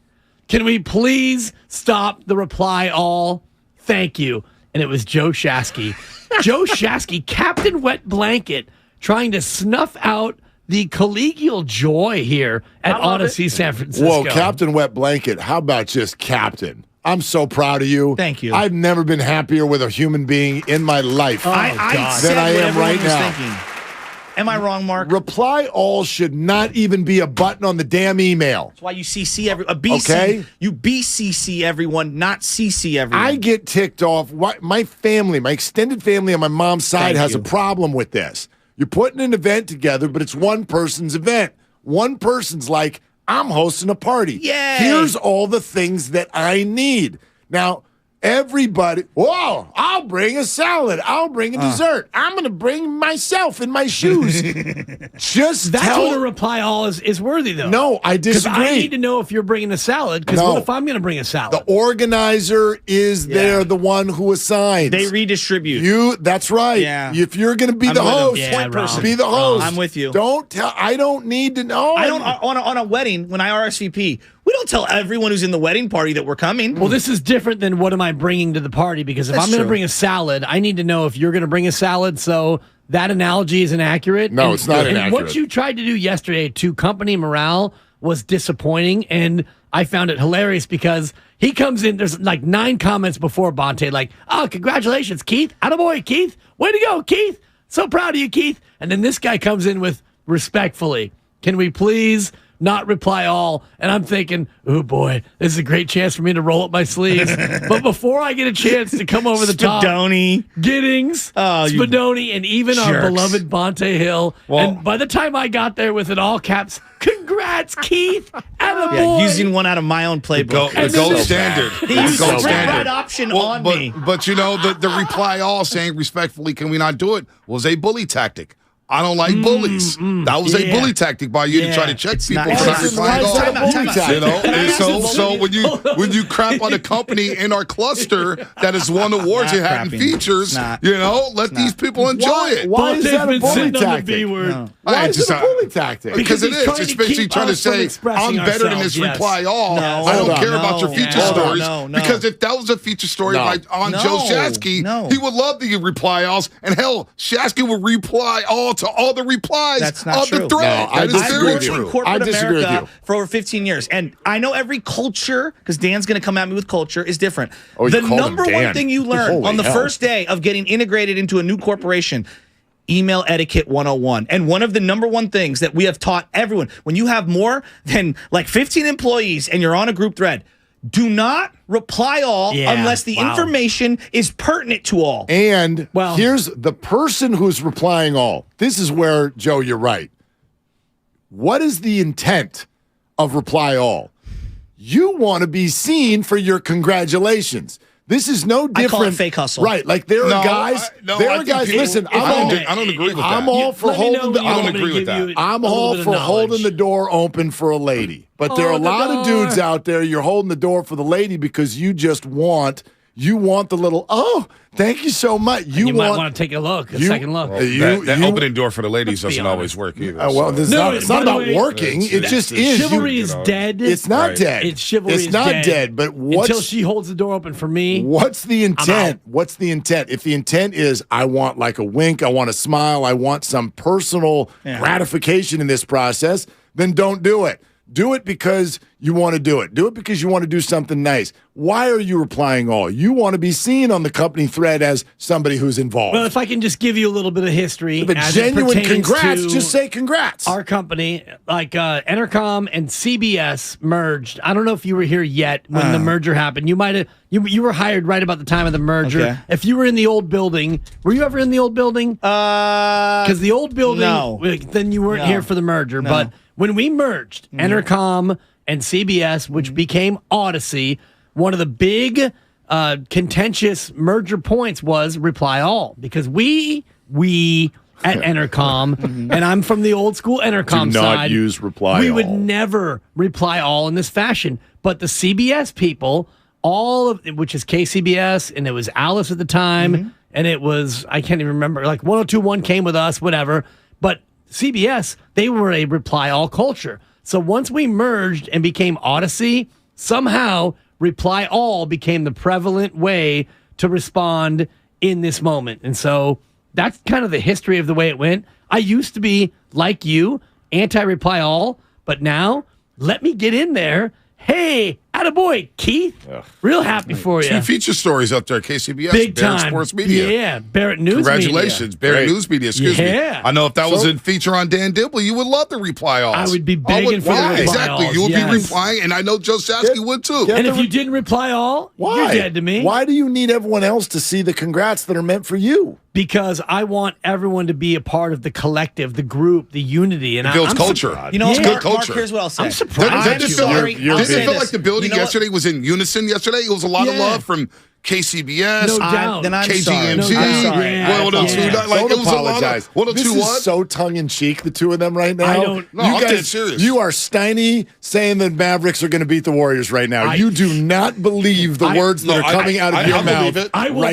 can we please stop the reply all? Thank you. And it was Joe Shasky. Joe Shasky, Captain Wet Blanket, trying to snuff out the collegial joy here at Odyssey San Francisco. Whoa, Captain Wet Blanket. How about just Captain? I'm so proud of you. Thank you. I've never been happier with a human being in my life I than I am right was now. thinking. Am I wrong, Mark? Reply all should not even be a button on the damn email. That's why you CC BC. Okay. You BCC everyone, not CC everyone. I get ticked off. My family, my extended family on my mom's side has a problem with this. You're putting an event together, but it's one person's event. One person's like, I'm hosting a party. Yay. Here's all the things that I need. Now, everybody, whoa, I'll bring a salad. I'll bring a dessert. I'm going to bring myself in my shoes. Just That's tell. what a reply all is worthy, though. No, I disagree. Because I need to know if you're bringing a salad, because what if I'm going to bring a salad? The organizer is there, the one who assigns. They redistribute. That's right. Yeah. If you're going to be the host, be the host. I'm with you. Don't tell. I don't need to know. I don't on a wedding when I RSVP. We don't tell everyone who's in the wedding party that we're coming. Well, this is different than what am I bringing to the party, because if That's I'm going to true. bring a salad, I need to know if you're going to bring a salad. So that analogy is inaccurate. No, it's not and inaccurate. what you tried to do yesterday to company morale was disappointing, and I found it hilarious because he comes in, there's like 9 comments before Bonte, like, oh, congratulations, Keith. Attaboy, Keith. Way to go, Keith. So proud of you, Keith. And then this guy comes in with, respectfully, can we please not reply all. And I'm thinking, oh boy, this is a great chance for me to roll up my sleeves. But before I get a chance to come over the top, Giddings, Spadoni, and even our beloved Bonte Hill. And by the time I got there with it all caps, congrats, Keith. Yeah, using one out of my own playbook. The gold standard. He used the red option on me. But you know, the reply all saying respectfully, can we not do it, was a bully tactic. I don't like bullies. That was a bully tactic by you to try to check people for not replying all. You know, so when you crap on a company in our cluster that has won awards and having features, you know, let these people enjoy it. Why is that a bully tactic? Why is it a bully tactic? Because it is. It's basically trying to say, I'm better than this reply all. I don't care about your feature stories. Because if that was a feature story on Joe Shasky, he would love the reply alls. And hell, Shasky would reply all to all the replies That's not of true. the thread. No, that is very true. In corporate America for over 15 years. And I know every culture, because Dan's going to come at me with culture, is different. The number one thing you learn on the first day of getting integrated into a new corporation, email etiquette 101. And one of the number one things that we have taught everyone, when you have more than like 15 employees and you're on a group thread, do not reply all unless the information is pertinent to all. And here's the person who's replying all. This is where, Joe, you're right. What is the intent of reply all? You want to be seen for your congratulations. This is no different. I call it fake hustle. Right. Like there are guys. Listen, I don't agree with that. I'm all for holding the I don't agree with that. I'm all for holding the door open for a lady. But there are a lot of dudes out there, you're holding the door for the lady because you just want the little, thank you so much. You might want to take a look, second look. That opening door for the ladies doesn't always work either. It's not about working. It just is. Chivalry is dead. It's not dead. Chivalry is not dead. But until she holds the door open for me. What's the intent? What's the intent? If the intent is I want like a wink, I want a smile, I want some personal gratification in this process, then don't do it. Do it because you want to do it. Do it because you want to do something nice. Why are you replying all? You want to be seen on the company thread as somebody who's involved. Well, if I can just give you a little bit of history. But genuine congrats, just say congrats. Our company, like Entercom and CBS merged. I don't know if you were here yet when the merger happened. You might have. You were hired right about the time of the merger. Okay. If you were in the old building, were you ever in the old building? Because the old building, then you weren't here for the merger. No. But when we merged, Entercom and CBS, which became Odyssey, one of the big contentious merger points was reply all. Because we at Entercom, and I'm from the old school Entercom do side. not use reply all. We would never reply all in this fashion. But the CBS people, which is KCBS, and it was Alice at the time, and it was, I can't even remember, like 102.1 came with us, whatever. But CBS, they were a reply all culture. So once we merged and became Odyssey, somehow reply all became the prevalent way to respond in this moment. And so that's kind of the history of the way it went. I used to be, like you, anti-reply all, but now let me get in there. Hey, attaboy, Keith. Real happy for you. 2 feature stories up there, KCBS. Big Barrett time. Sports Media. Yeah, Barrett News Congratulations, Media. Barrett News Media, excuse me. I know if that was a feature on Dan Dibble, you would love the reply alls. I would be begging for the reply Exactly. alls, You would be replying, and I know Joe Sasky would too. And if you didn't reply all, you're dead to me. Why do you need everyone else to see the congrats that are meant for you? Because I want everyone to be a part of the collective, the group, the unity. And it builds culture. You know, it's good culture. Mark, here's what I'll say. I'm surprised. Didn't it feel like the building yesterday was in unison yesterday? It was a lot of love from KCBS, no doubt. KGMG, I'm sorry. 102. Like, it was apologize. A lot of, this is so tongue-in-cheek, the two of them right now. I don't. No, I'm dead serious. You are Steiny saying that Mavericks are going to beat the Warriors right now. You do not believe the words that are coming out of your mouth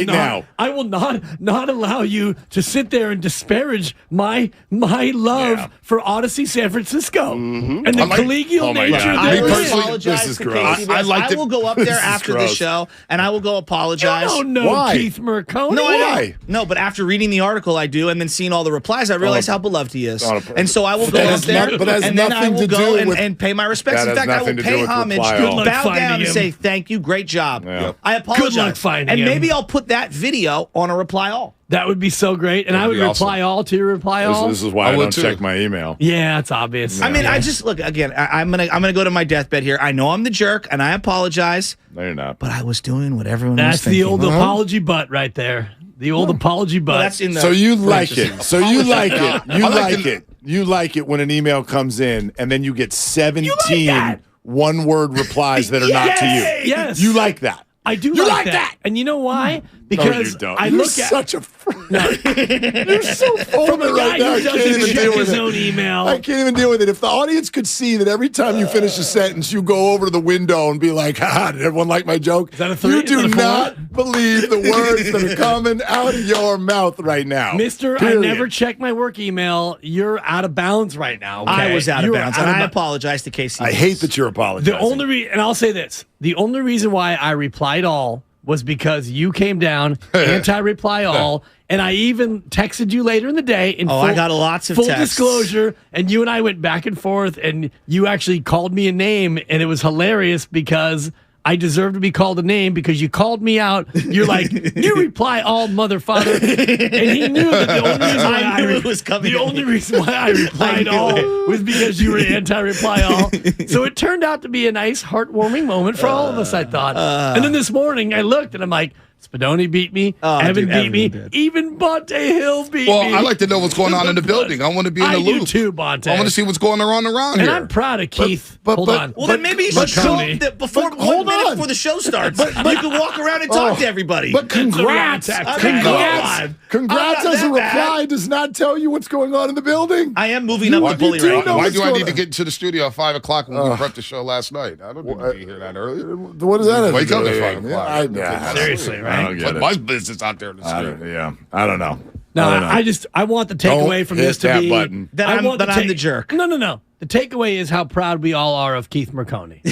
now. I will not allow you to sit there and disparage my love for Odyssey San Francisco and the collegial nature. I will apologize to KCBS. I will go up there after the show, and I will go apologize. Oh no, Keith Mercone. No, I know. No, but after reading the article, I do, and then seeing all the replies, I realize how beloved he is. And so I will go up there, and then I will go and pay my respects. In fact, I will pay homage, bow down, and say thank you, great job. I apologize. Good luck finding him. And maybe I'll put that video on a reply all. That would be so great. And I would reply all to your reply all. This is why I don't check my email. Yeah, it's obvious. I mean, I just look again. I'm gonna go to my deathbed here. I know I'm the jerk, and I apologize. No, you're not. But I was doing what everyone That's was thinking. the old apology butt right there. The old apology butt. Well, that's in the So you like it. So you like it. You like it. You like it when an email comes in and then you get 17 one-word replies that are not to you. Yes. You like that. I do You like like that. And you know why? No, Because you don't. I You're look at such a You're so full from of a it right guy now. I who can't doesn't even check deal with his it. own email. I can't even deal with it. If the audience could see that every time you finish a sentence, you go over to the window and be like, "Ha! Did everyone like my joke?" Is that a 3? You Is that do a 4? not believe the words that are coming out of your mouth right now, Mister, Period. I never check my work email. You're out of bounds right now. Okay? I was out of You were bounds, and I apologize to Casey. I hate that you're apologizing. The only and I'll say this: the only reason why I replied all was because you came down anti-reply all, and I even texted you later in the day. In I got lots of full texts. disclosure, and you and I went back and forth, and you actually called me a name, and it was hilarious because I deserve to be called a name because you called me out. You're like, you reply all, motherfucker. And he knew that the only reason why I knew it was coming. The only reason why I replied all was because you were anti-reply all. So it turned out to be a nice, heartwarming moment for all of us, I thought. And then this morning I looked and I'm like, Spadoni beat me. Evan beat me. Even Bonte Hill beat me. Well, I like to know what's going on in the building. I want to be in the loop. I do too, Bonte. I want to see what's going on around and here. I'm proud of Keith. Hold on. Well, then maybe you should show up before 1 minute before the show starts. You can walk around and talk to everybody. But congrats. Congrats. Congrats as a reply does not tell you what's going on in the building. I am moving up the bully right now. Why do I need to get to the studio at 5 o'clock when we prepped the show last night? I don't need to be here that early. What is that? Wake up at 5 o'clock. Seriously, right? I don't get My it. business out there in the street. I don't know. No, I don't know. I want the takeaway from this to that be button. That I'm the jerk. No. The takeaway is how proud we all are of Keith Merconi.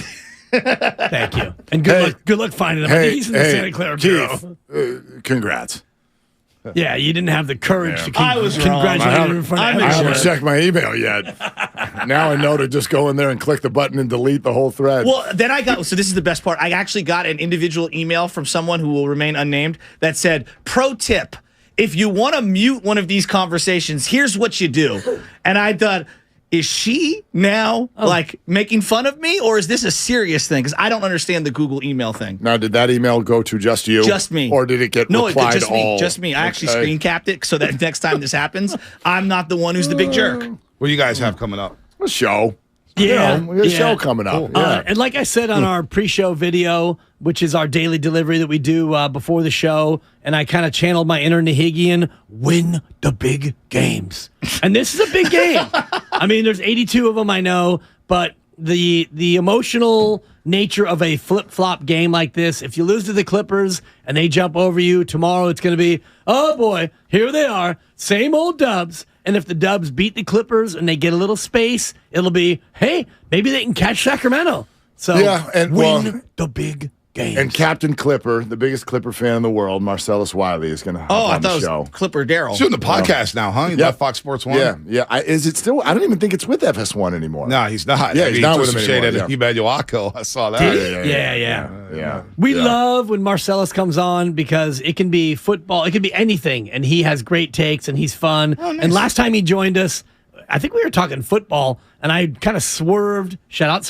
Thank you, and good luck finding him. I think he's in the Santa Clara Bureau. Congrats. Yeah, you didn't have the courage to I was wrong. congratulate him in front of I haven't everyone. checked my email yet. Now I know to just go in there and click the button and delete the whole thread. Well, then so this is the best part. I actually got an individual email from someone who will remain unnamed that said, pro tip, if you want to mute one of these conversations, here's what you do. And I thought, is she now like making fun of me, or is this a serious thing? Because I don't understand the Google email thing. Now, did that email go to just you? Just me. Or did it get replied just all? me. Just me. I actually screen capped it so that next time this happens, I'm not the one who's the big jerk. What do you guys have coming up? A show. Yeah, we got a show coming up. Yeah. And like I said on our pre-show video, which is our daily delivery that we do before the show, and I kind of channeled my inner Nahigian, win the big games. And this is a big game. I mean, there's 82 of them, I know, but the emotional nature of a flip-flop game like this, if you lose to the Clippers and they jump over you, tomorrow it's going to be, oh boy, here they are, same old Dubs. And if the Dubs beat the Clippers and they get a little space, it'll be, hey, maybe they can catch Sacramento. So win the big games. And Captain Clipper, the biggest Clipper fan in the world, Marcellus Wiley, is going to hop on the show. Was Clipper Daryl. He's doing the podcast now, huh? He left Fox Sports 1. Yeah. Is it still? I don't even think it's with FS1 anymore. No, he's not. Yeah, he's not with him Shade anymore. at Emmanuel Akko. I saw that. Yeah. We love when Marcellus comes on because it can be football, it can be anything, and he has great takes and he's fun. Oh, nice. And last time he joined us, I think we were talking football, and I kind of swerved. Shout out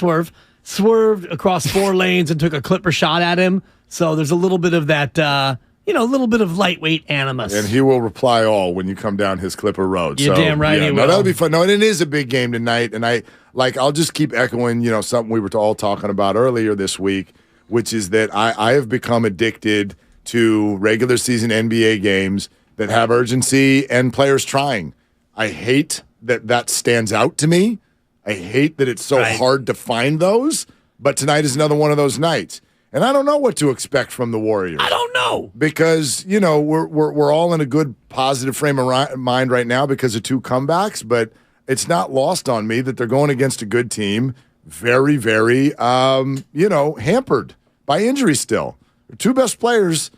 swerved across 4 lanes and took a Clipper shot at him. So there's a little bit of that, a little bit of lightweight animus. And he will reply all when you come down his Clipper road. You're damn right he will. No, that'll be fun. No, and it is a big game tonight. And I'll just keep echoing, something we were all talking about earlier this week, which is that I have become addicted to regular season NBA games that have urgency and players trying. I hate that stands out to me. I hate that it's so hard to find those, but tonight is another one of those nights. And I don't know what to expect from the Warriors. I don't know. Because, we're all in a good positive frame of mind right now because of 2 comebacks, but it's not lost on me that they're going against a good team, very, very, hampered by injury still. Their 2 best players,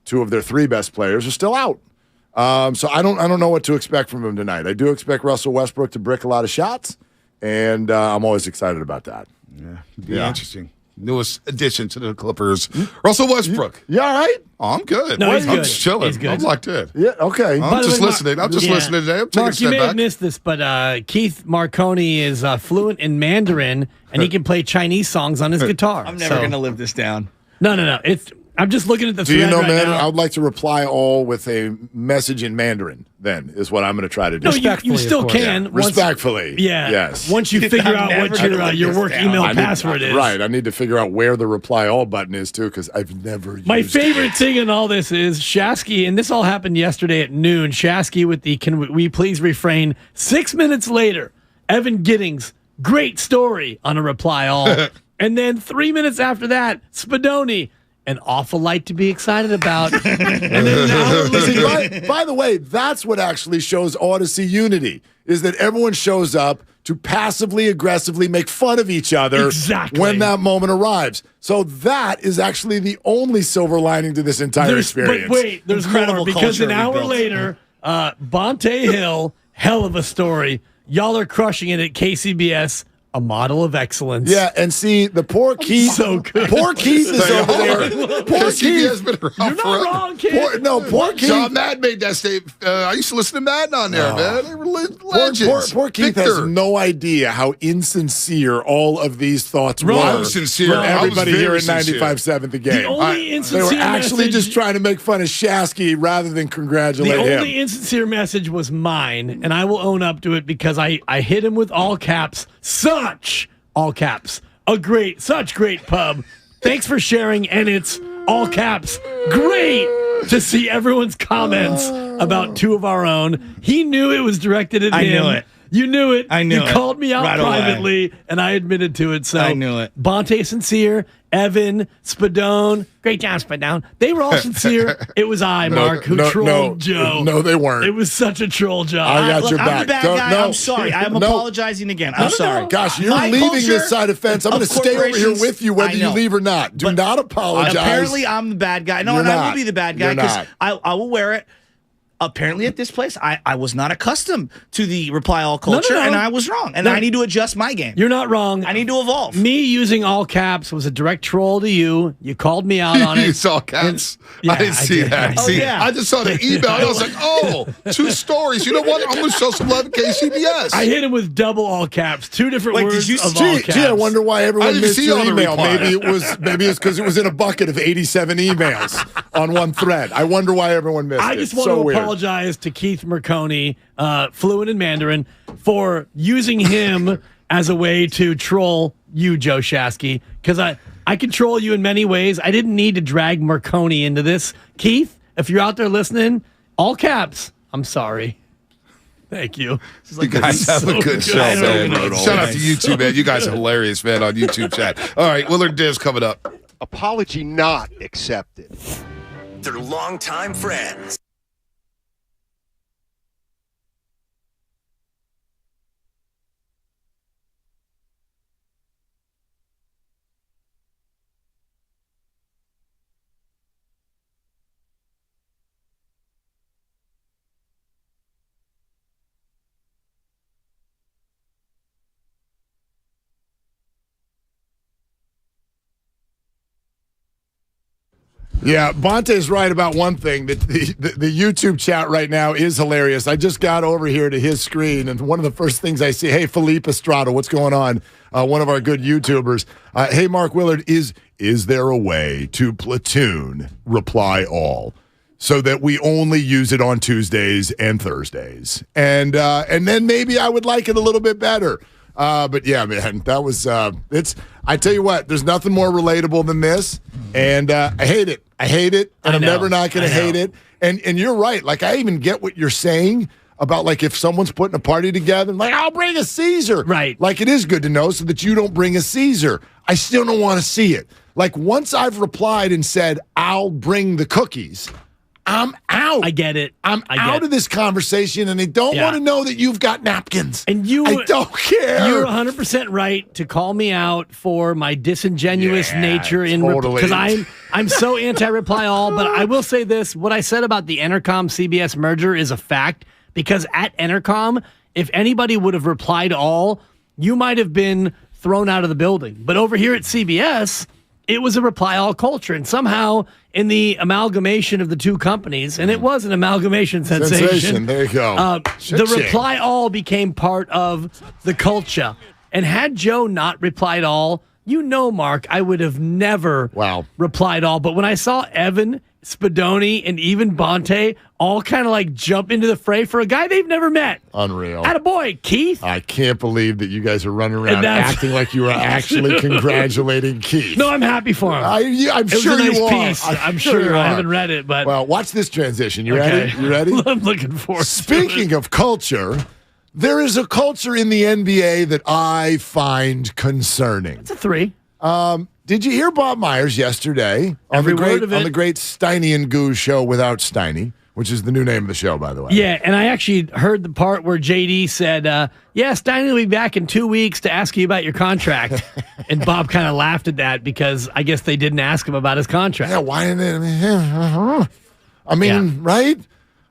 2 of their 3 best players are still out. So I don't know what to expect from them tonight. I do expect Russell Westbrook to brick a lot of shots, and I'm always excited about that. Yeah, be interesting. newest addition to the Clippers. Russell Westbrook. You all right? Oh, I'm good. No, he's I'm good. just chilling. He's good. I'm locked in. Yeah, okay. I'm just listening. I'm just listening today. I'm taking Mark, a step you may back. have missed this, but Keith Marconi is fluent in Mandarin, and he can play Chinese songs on his guitar. I'm never going to live this down. No. I'm just looking at the Do you thread know right Mandarin? now. I would like to reply all with a message in Mandarin, then, is what I'm going to try to do. No, you still can. Yeah. Respectfully. Yeah. Yes. Once you figure out what your work email password is. Right. I need to figure out where the reply all button is, too, because I've never My used favorite thing in all this is Shasky, and this all happened yesterday at noon. Shasky with the "Can we please refrain?" 6 minutes later, Evan Giddings, great story on a reply all. And then 3 minutes after that, Spadoni, an awful light to be excited about. And then now See, by the way, that's what actually shows Odyssey unity, is that everyone shows up to passively aggressively make fun of each other when that moment arrives. So that is actually the only silver lining to this entire experience. But wait, there's more, because an hour later, Bonte Hill, hell of a story. Y'all are crushing it at KCBS. A model of excellence. Yeah, and see, the poor Keith. So good. Poor Keith is over there. Poor Keith has been around You're not wrong, kid. Poor Keith. John Madden made that statement. I used to listen to Madden on there, man. They were legends. Poor Keith has no idea how insincere all of these thoughts were. I was sincere. For everybody here at 95.7 The Game. The only insincere they were actually message, just trying to make fun of Shasky rather than congratulate him. The only insincere message was mine, and I will own up to it because I hit him with all caps. Such all caps. Such great pub. Thanks for sharing, and it's all caps. Great to see everyone's comments about two of our own. He knew it was directed at him. I knew it. You knew it. I knew you it. called me out Right privately, away. and I admitted to it. So I knew it. Bonte sincere, Evan, Spadone, great job, Spadone. They were all sincere. It was Mark, who trolled Joe. No, they weren't. It was such a troll job. I got Look, your back. I'm the bad guy. I'm sorry. I'm apologizing again. I'm sorry. Gosh, you're My leaving culture this side of fence. I'm going to stay over here corporations, with you whether I you know. leave or not. Do not apologize. Apparently, I'm the bad guy. No, You're and I not. will be the bad guy You're because not. I will wear it. Apparently, at this place, I was not accustomed to the reply all culture, No. and I was wrong. And I need to adjust my game. You're not wrong. I need to evolve. Me using all caps was a direct troll to you. You called me out on it. You saw caps? Yeah, I didn't see did. that. Oh, See, yeah. I just saw the email. And I was like, oh, 2 stories. You know what? I'm going to show some love to KCBS. I hit him with double all caps, 2 different Wait, words did you of all caps. Gee, I wonder why I everyone didn't missed see your all the email. replies. Maybe it's because it was in a bucket of 87 emails on one thread. I wonder why everyone missed it. I just want So to weird. apologize to Keith Marconi, fluent in Mandarin, for using him as a way to troll you, Joe Shasky, because I control you in many ways. I didn't need to drag Marconi into this. Keith, if you're out there listening, all caps, I'm sorry. Thank you. You guys have a good show, man. Shout out to you two, man. You guys are hilarious, man, on YouTube chat. All right, Willard Diz coming up. Apology not accepted. They're longtime friends. Yeah, Bonte's right about one thing, that the YouTube chat right now is hilarious. I just got over here to his screen, and one of the first things I see, hey, Felipe Estrada, what's going on? One of our good YouTubers. Hey, Mark Willard, is there a way to platoon reply all so that we only use it on Tuesdays and Thursdays? And then maybe I would like it a little bit better. But yeah, man, that was I tell you what, there's nothing more relatable than this, and I hate it. And I'm never not going to hate it. And you're right. Like, I even get what you're saying about, like, if someone's putting a party together, like, I'll bring a Caesar. Right. Like, it is good to know so that you don't bring a Caesar. I still don't want to see it. Like, once I've replied and said, I'll bring the cookies, I'm out. I get it. I'm out of this conversation, and I don't want to know that you've got napkins. And I don't care. You're 100% right to call me out for my disingenuous nature in totally. because I'm so anti-reply all. But I will say this: what I said about the Entercom CBS merger is a fact. Because at Entercom, if anybody would have replied all, you might have been thrown out of the building. But over here at CBS, it was a reply all culture. And somehow in the amalgamation of the two companies, and it was an amalgamation sensation. There you go. The reply all became part of the culture. And had Joe not replied all, Mark, I would have never replied all. But when I saw Evan, Spadoni, and even Bonte all kind of like jump into the fray for a guy they've never met. Unreal. Attaboy, Keith. I can't believe that you guys are running around acting like you are actually congratulating Keith. No, I'm happy for him. I'm sure you are. Piece. I'm sure I haven't read it, but well, watch this transition. You ready? You ready? I'm looking forward. Speaking of culture, there is a culture in the NBA that I find concerning. It's a 3. Did you hear Bob Myers yesterday on the great Steiny and Goo show without Steiny, which is the new name of the show, by the way? Yeah, and I actually heard the part where JD said, Steiny will be back in 2 weeks to ask you about your contract. And Bob kind of laughed at that because I guess they didn't ask him about his contract. Yeah, why didn't they? I mean, right?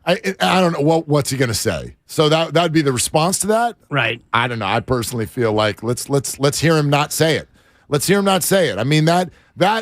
I don't know. What's he going to say? So that'd be the response to that? Right. I don't know. I personally feel like let's hear him not say it. Let's hear him not say it. I mean, that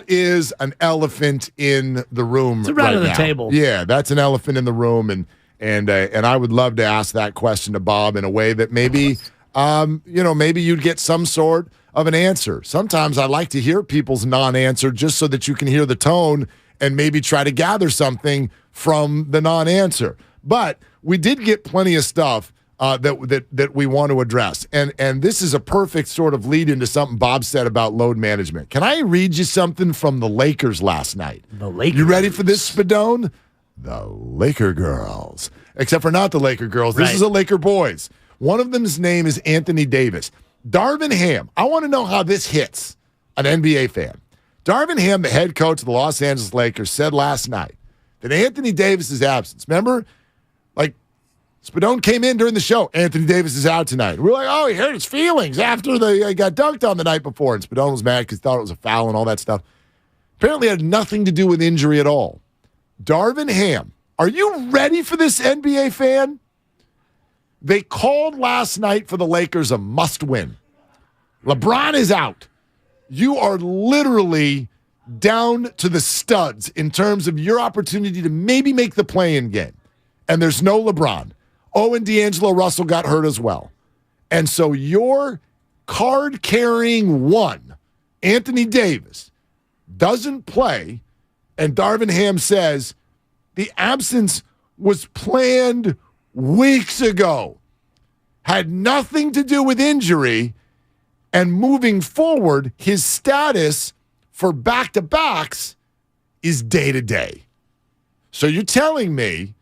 is an elephant in the room. It's around right on the now. table. Yeah, that's an elephant in the room, and I would love to ask that question to Bob in a way that maybe maybe you'd get some sort of an answer. Sometimes I like to hear people's non-answer just so that you can hear the tone and maybe try to gather something from the non-answer. But we did get plenty of stuff that we want to address. And this is a perfect sort of lead into something Bob said about load management. Can I read you something from the Lakers last night? The Lakers. You ready for this, Spadone? The Laker girls. Except for not the Laker girls. This is a Laker boys. One of them's name is Anthony Davis. Darvin Ham. I want to know how this hits an NBA fan. Darvin Ham, the head coach of the Los Angeles Lakers, said last night that Anthony Davis's absence, remember? Like, Spadone came in during the show. Anthony Davis is out tonight. We're like, oh, he hurt his feelings after they got dunked on the night before. And Spadone was mad because he thought it was a foul and all that stuff. Apparently had nothing to do with injury at all. Darvin Ham, are you ready for this, NBA fan? They called last night for the Lakers a must-win. LeBron is out. You are literally down to the studs in terms of your opportunity to maybe make the play-in game. And there's no LeBron. Oh, and D'Angelo Russell got hurt as well. And so your card-carrying one, Anthony Davis, doesn't play, and Darvin Ham says the absence was planned weeks ago, had nothing to do with injury, and moving forward, his status for back-to-backs is day-to-day. So you're telling me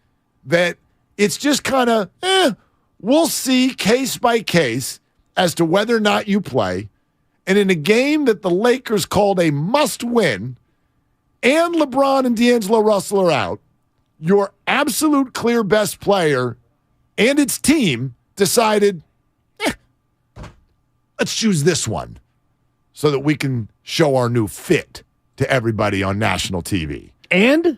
that it's just kind of, we'll see case by case as to whether or not you play. And in a game that the Lakers called a must-win, and LeBron and D'Angelo Russell are out, your absolute clear best player and its team decided, let's choose this one so that we can show our new fit to everybody on national TV. And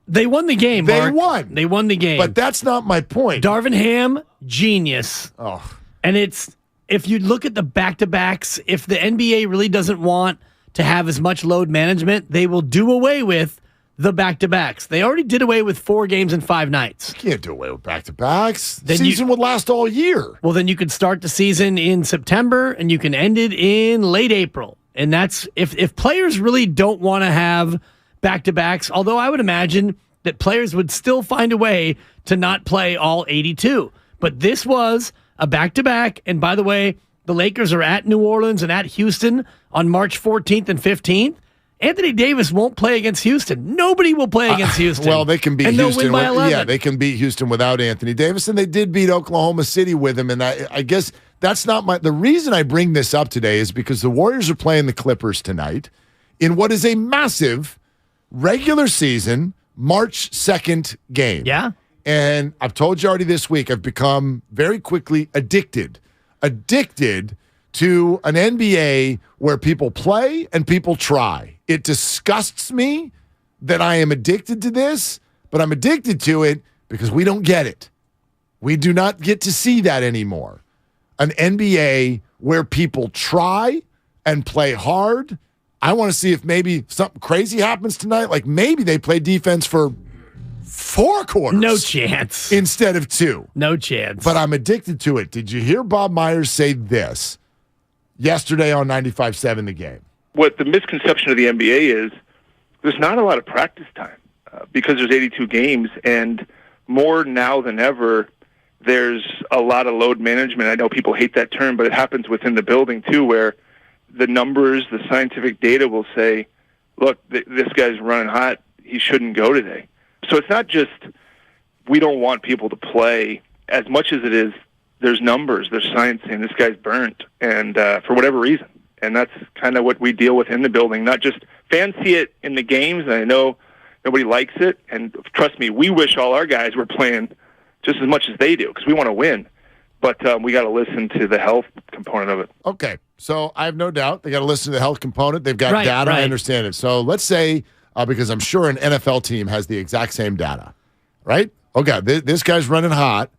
they won the game, Mark. They won the game. But that's not my point. Darvin Ham, genius. Oh. And it's, if you look at the back-to-backs, if the NBA really doesn't want to have as much load management, they will do away with the back-to-backs. They already did away with 4 games in 5 nights. You can't do away with back-to-backs. The season would last all year. Well, then you could start the season in September, and you can end it in late April. And that's, if players really don't want to have back-to-backs, although I would imagine that players would still find a way to not play all 82. But this was a back-to-back, and by the way, the Lakers are at New Orleans and at Houston on March 14th and 15th. Anthony Davis won't play against Houston. Nobody will play against Houston. Well, they can beat and Houston. They'll win by 11. Yeah, they can beat Houston without Anthony Davis, and they did beat Oklahoma City with him. And I guess that's not the reason I bring this up today is because the Warriors are playing the Clippers tonight in what is a massive regular season March 2nd game. Yeah. And I've told you already this week, I've become very quickly addicted to an NBA where people play and people try. It disgusts me that I am addicted to this, but I'm addicted to it because we don't get it. We do not get to see that anymore. an NBA where people try and play hard. I want to see if maybe something crazy happens tonight. Like maybe they play defense for 4 quarters. No chance. Instead of 2. No chance. But I'm addicted to it. Did you hear Bob Myers say this yesterday on 95.7 The Game? What the misconception of the NBA is, there's not a lot of practice time because there's 82 games, and more now than ever, there's a lot of load management. I know people hate that term, but it happens within the building too, where the numbers, the scientific data will say, look, this guy's running hot. He shouldn't go today. So it's not just we don't want people to play as much as it is there's numbers, there's science saying this guy's burnt, and for whatever reason. And that's kind of what we deal with in the building. Not just fans see it in the games, and I know nobody likes it. And trust me, we wish all our guys were playing just as much as they do because we want to win. But we got to listen to the health component of it. Okay, so I have no doubt they got to listen to the health component. They've got data. I understand it. So let's say, because I'm sure an NFL team has the exact same data, right? Okay, this guy's running hot,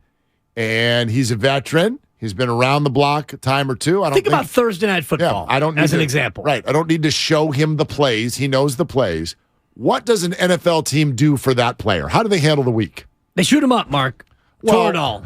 and he's a veteran. He's been around the block a time or two. Think about Thursday Night Football as an example. Right. I don't need to show him the plays. He knows the plays. What does an NFL team do for that player? How do they handle the week? They shoot him up, Mark. Toradol.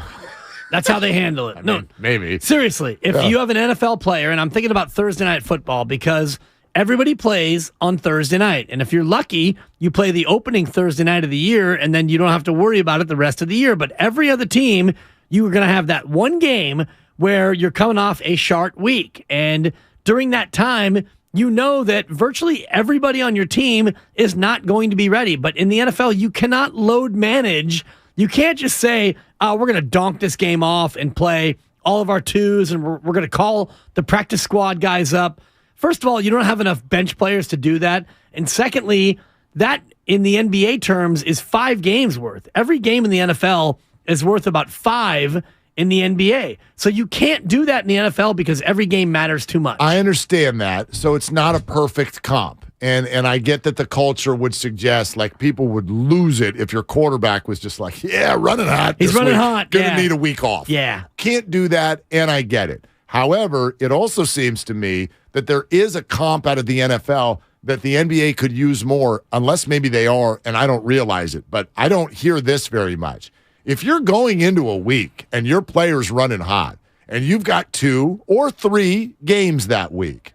That's how they handle it. Maybe. Seriously, if you have an NFL player, and I'm thinking about Thursday Night Football because everybody plays on Thursday night. And if you're lucky, you play the opening Thursday night of the year, and then you don't have to worry about it the rest of the year. But every other team, you are going to have that one game where you're coming off a short week. And during that time, you know that virtually everybody on your team is not going to be ready. But in the NFL, you cannot load manage. You can't just say, we're going to donk this game off and play all of our twos, and we're going to call the practice squad guys up. First of all, you don't have enough bench players to do that. And secondly, that in the NBA terms is 5 games worth. Every game in the NFL is worth about 5 in the NBA. So you can't do that in the NFL because every game matters too much. I understand that. So it's not a perfect comp. And I get that the culture would suggest like people would lose it if your quarterback was just like, running hot. He's running hot. Gonna need a week off. Yeah. Can't do that, and I get it. However, it also seems to me that there is a comp out of the NFL that the NBA could use more, unless maybe they are, and I don't realize it. But I don't hear this very much. If you're going into a week and your player's running hot, and you've got 2 or 3 games that week,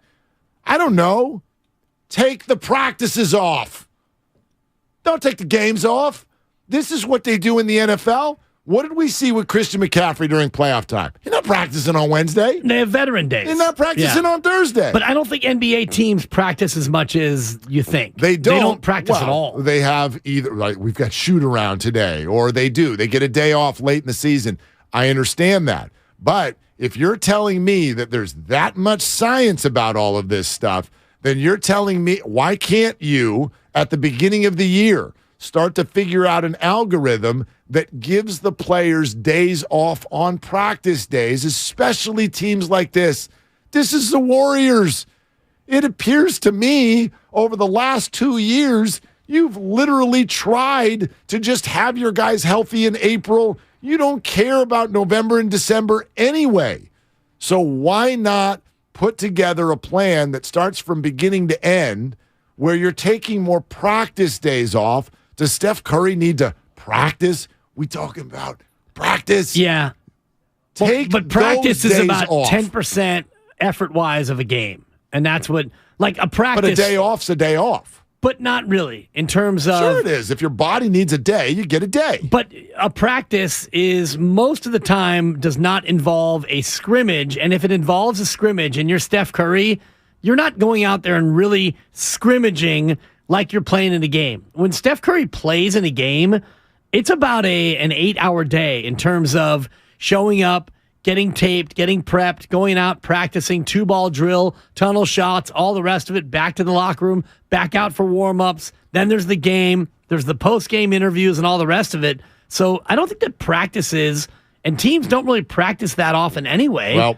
I don't know. Take the practices off. Don't take the games off. This is what they do in the NFL. What did we see with Christian McCaffrey during playoff time? He's not practicing on Wednesday. They have veteran days. He's not practicing on Thursday. But I don't think NBA teams practice as much as you think. They don't. They don't practice at all. They have either, like, we've got shoot around today, or they do. They get a day off late in the season. I understand that. But if you're telling me that there's that much science about all of this stuff, then you're telling me, why can't you, at the beginning of the year, start to figure out an algorithm that gives the players days off on practice days, especially teams like this? This is the Warriors. It appears to me over the last 2 years, you've literally tried to just have your guys healthy in April. You don't care about November and December anyway. So why not put together a plan that starts from beginning to end where you're taking more practice days off? Does Steph Curry need to practice? We talking about practice? Yeah. But practice is about 10% effort-wise of a game. And that's what, like a practice. But a day off's a day off. But not really in terms of. Sure it is. If your body needs a day, you get a day. But a practice is most of the time does not involve a scrimmage. And if it involves a scrimmage and you're Steph Curry, you're not going out there and really scrimmaging like you're playing in a game. When Steph Curry plays in a game, it's about an 8-hour day in terms of showing up, getting taped, getting prepped, going out, practicing, 2-ball drill, tunnel shots, all the rest of it, back to the locker room, back out for warm-ups. Then there's the game, there's the post-game interviews and all the rest of it. So I don't think that practices, and teams don't really practice that often anyway. Well,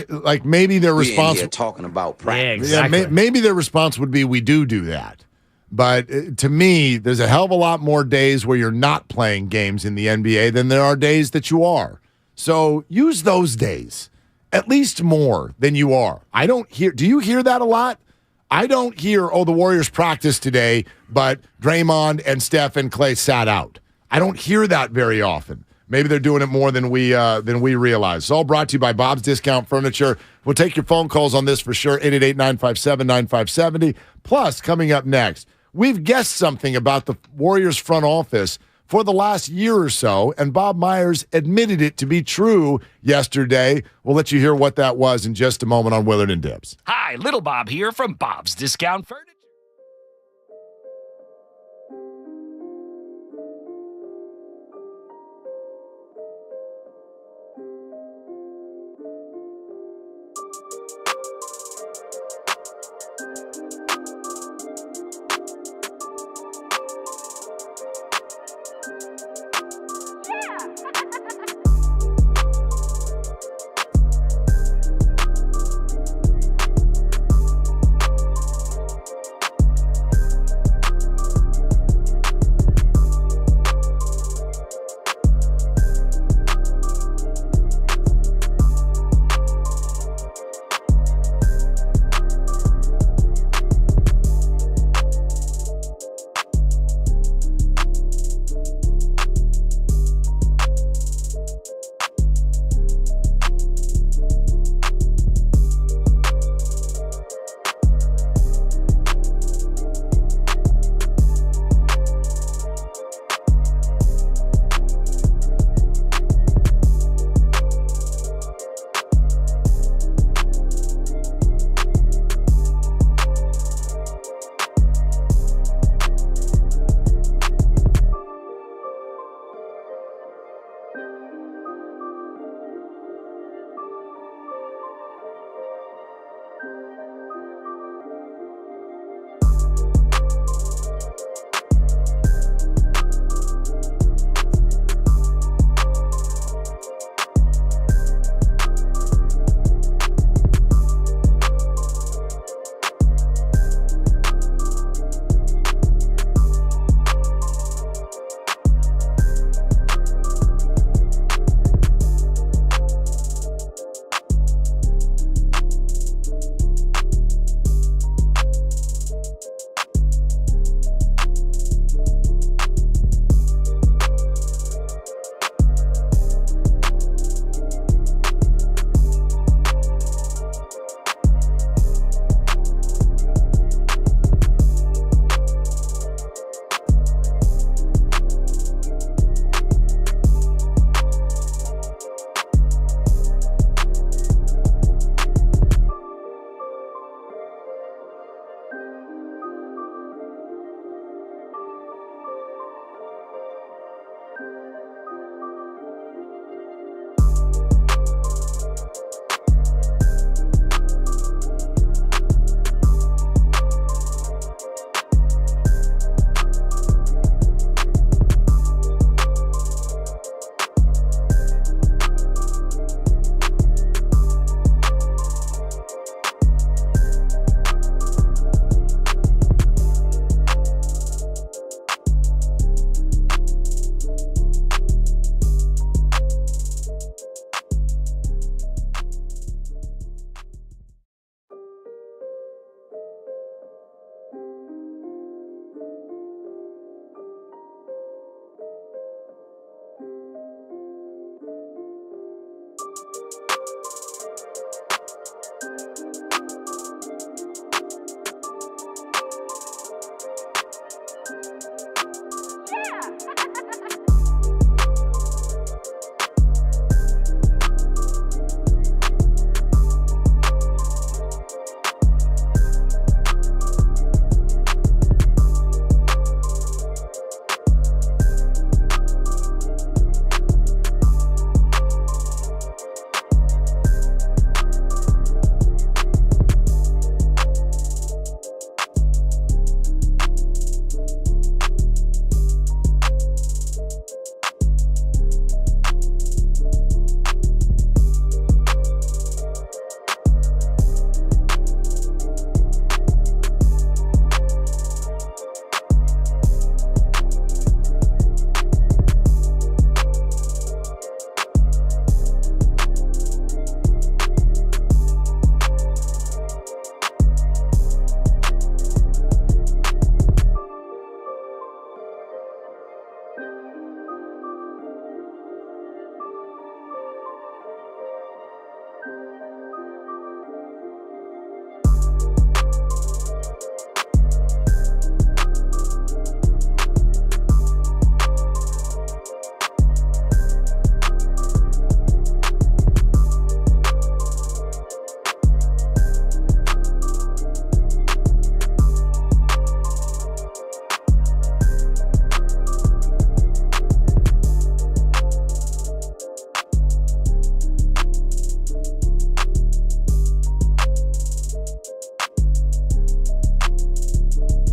like maybe their response. We're talking about practice. Yeah, exactly. Yeah, maybe their response would be, we do that. But to me, there's a hell of a lot more days where you're not playing games in the NBA than there are days that you are. So use those days. at least more than you are. I don't hear. Do you hear that a lot? I don't hear, the Warriors practiced today, but Draymond and Steph and Klay sat out. I don't hear that very often. Maybe they're doing it more than we realize. It's all brought to you by Bob's Discount Furniture. We'll take your phone calls on this for sure, 888-957-9570. Plus, coming up next, we've guessed something about the Warriors front office for the last year or so, and Bob Myers admitted it to be true yesterday. We'll let you hear what that was in just a moment on Willard and Dibs. Hi, Little Bob here from Bob's Discount Furniture.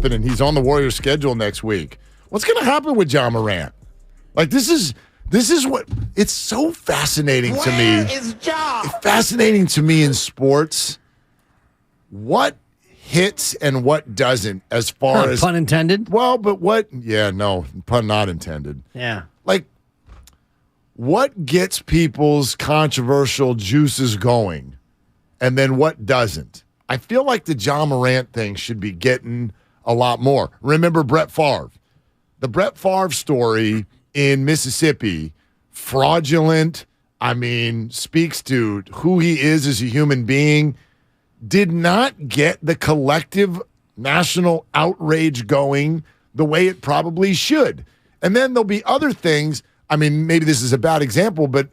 happen, and he's on the Warriors schedule next week. What's going to happen with Ja Morant? Like, this is what it's so fascinating to me. Where is Ja? It's fascinating to me in sports. What hits and what doesn't, as far as pun intended. Well, but what? Yeah, no, pun not intended. Yeah, like what gets people's controversial juices going, and then what doesn't? I feel like the Ja Morant thing should be getting a lot more. Remember Brett Favre, the Brett Favre story in Mississippi, fraudulent. I mean, speaks to who he is as a human being. Did not get the collective national outrage going the way it probably should. And then there'll be other things. I mean, maybe this is a bad example, but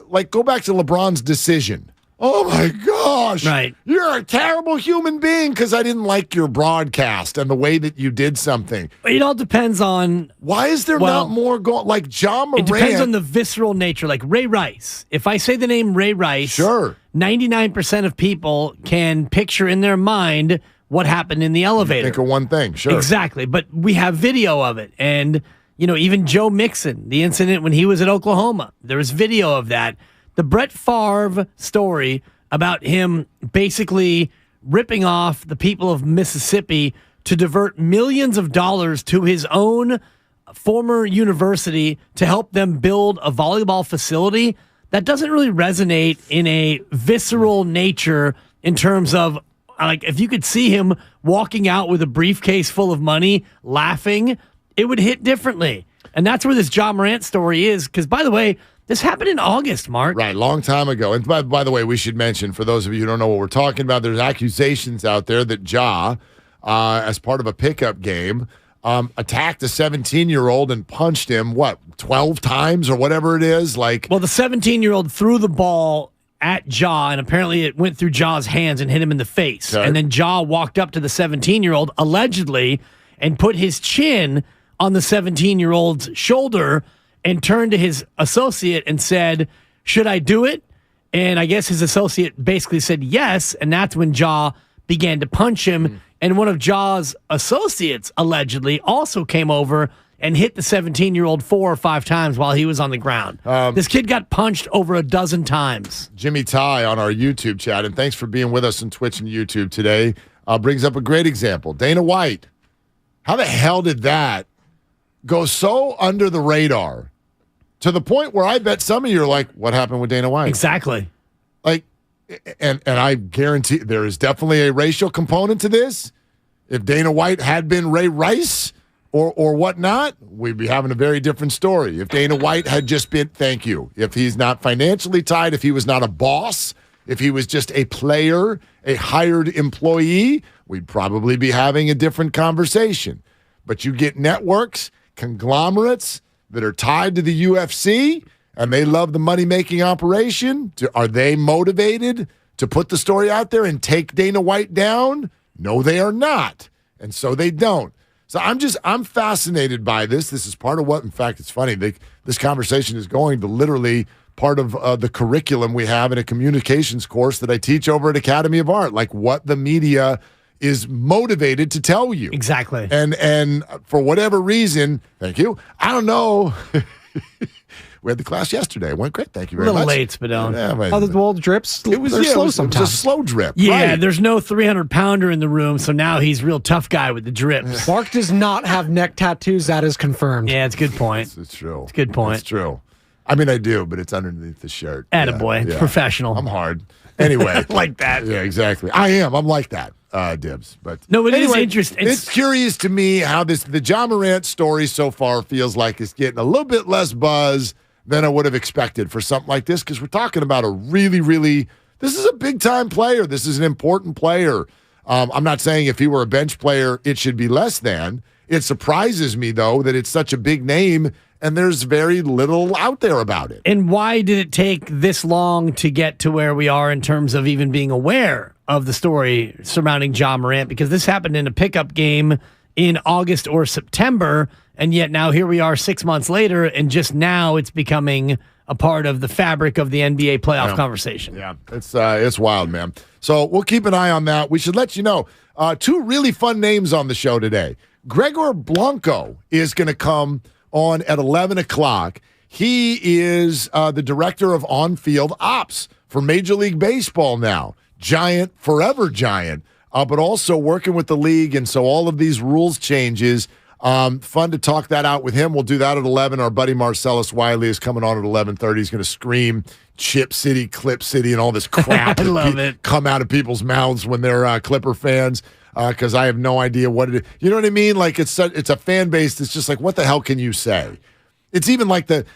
like go back to LeBron's decision. Oh, my gosh. Right. You're a terrible human being because I didn't like your broadcast and the way that you did something. It all depends on... Why is there not more going... Like Ja Morant... It depends on the visceral nature. Like Ray Rice. If I say the name Ray Rice... Sure. 99% of people can picture in their mind what happened in the elevator. Think of one thing, sure. Exactly. But we have video of it. And, even Joe Mixon, the incident when he was at Oklahoma, there was video of that. The Brett Favre story about him basically ripping off the people of Mississippi to divert millions of dollars to his own former university to help them build a volleyball facility, that doesn't really resonate in a visceral nature in terms of, like, if you could see him walking out with a briefcase full of money, laughing, it would hit differently. And that's where this Ja Morant story is. Because, by the way, this happened in August, Mark. Right, long time ago. And by the way, we should mention, for those of you who don't know what we're talking about, there's accusations out there that Ja, as part of a pickup game, attacked a 17-year-old and punched him, 12 times or whatever it is? Well, the 17-year-old threw the ball at Ja, and apparently it went through Ja's hands and hit him in the face. Okay. And then Ja walked up to the 17-year-old, allegedly, and put his chin on the 17-year-old's shoulder and turned to his associate and said, "Should I do it?" And I guess his associate basically said yes, and that's when Ja began to punch him. And one of Ja's associates, allegedly, also came over and hit the 17-year-old 4 or 5 times while he was on the ground. This kid got punched over a dozen times. Jimmy Ty on our YouTube chat, and thanks for being with us on Twitch and YouTube today, brings up a great example. Dana White. How the hell did that go so under the radar to the point where I bet some of you are like, what happened with Dana White? Exactly. And I guarantee there is definitely a racial component to this. If Dana White had been Ray Rice or whatnot, we'd be having a very different story. If Dana White had just been, thank you, if he's not financially tied, if he was not a boss, if he was just a player, a hired employee, we'd probably be having a different conversation. But you get networks, conglomerates that are tied to the UFC, and they love the money-making operation. Are they motivated to put the story out there and take Dana White down? No, they are not. And so they don't. So I'm fascinated by this. This is part of what, in fact, it's funny. This conversation is going to literally part of the curriculum we have in a communications course that I teach over at Academy of Art, like what the media is motivated to tell you. Exactly. And for whatever reason, thank you, I don't know. We had the class yesterday. It went great. Thank you very much. A little late, Spadone. Yeah, the wall drips. It was slow sometimes. It was a slow drip. Yeah, right. There's no 300-pounder in the room, so now he's real tough guy with the drips. Mark does not have neck tattoos. That is confirmed. Yeah, it's a good point. It's true. It's a good point. It's true. I mean, I do, but it's underneath the shirt. Attaboy. Yeah. Professional. I'm hard. Anyway. Like that. Yeah, exactly. I am. I'm like that, Dibs. But no, it anyway, is interesting. It's curious to me how the Ja Morant story so far feels like it's getting a little bit less buzz than I would have expected for something like this, because we're talking about a really, really, this is a big-time player. This is an important player. I'm not saying if he were a bench player, it should be less than. It surprises me, though, that it's such a big name and there's very little out there about it. And why did it take this long to get to where we are in terms of even being aware of the story surrounding Ja Morant? Because this happened in a pickup game in August or September, and yet now here we are 6 months later, and just now it's becoming a part of the fabric of the NBA playoff conversation. Yeah, it's wild, man. So we'll keep an eye on that. We should let you know, two really fun names on the show today. Gregor Blanco is going to come on at 11 o'clock. He is the director of on-field ops for Major League Baseball now. Giant, forever giant, but also working with the league, and so all of these rules changes. Fun to talk that out with him. We'll do that at 11. Our buddy Marcellus Wiley is coming on at 11:30. He's going to scream Chip City, Clip City, and all this crap I love it. come out of people's mouths when they're Clipper fans, because I have no idea what it is. You know what I mean? Like it's a fan base that's just like, what the hell can you say? It's even like the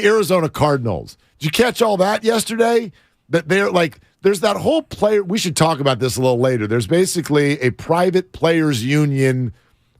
Arizona Cardinals. Did you catch all that yesterday? That they're like, there's that whole player. We should talk about this a little later. There's basically a private players union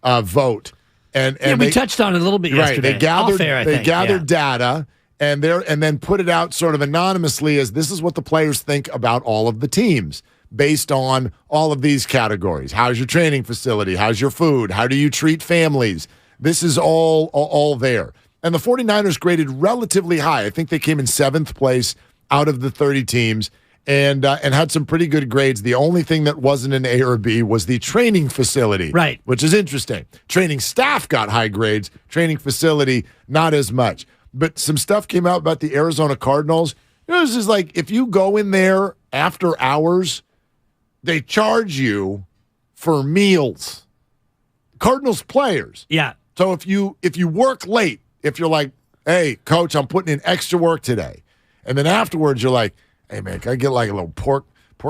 vote, and we touched on it a little bit yesterday. Right? They gathered data and then put it out sort of anonymously as this is what the players think about all of the teams based on all of these categories. How's your training facility? How's your food? How do you treat families? This is all there. And the 49ers graded relatively high. I think they came in 7th place out of the 30 teams and had some pretty good grades. The only thing that wasn't an A or B was the training facility, right? Which is interesting. Training staff got high grades. Training facility, not as much. But some stuff came out about the Arizona Cardinals. It was just like, if you go in there after hours, they charge you for meals. Cardinals players. Yeah. So if you work late, if you're like, hey, coach, I'm putting in extra work today. And then afterwards you're like, hey, man, can I get like a little pork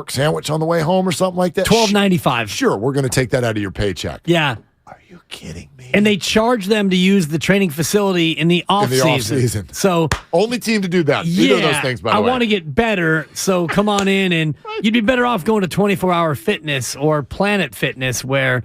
sandwich on the way home or something like that? $12.95. Sure, we're going to take that out of your paycheck. Yeah. Are you kidding me? And they charge them to use the training facility in the off-season. So only team to do that. Either of those things, by the way. I want to get better, so come on in, and you'd be better off going to 24-hour fitness or Planet Fitness where,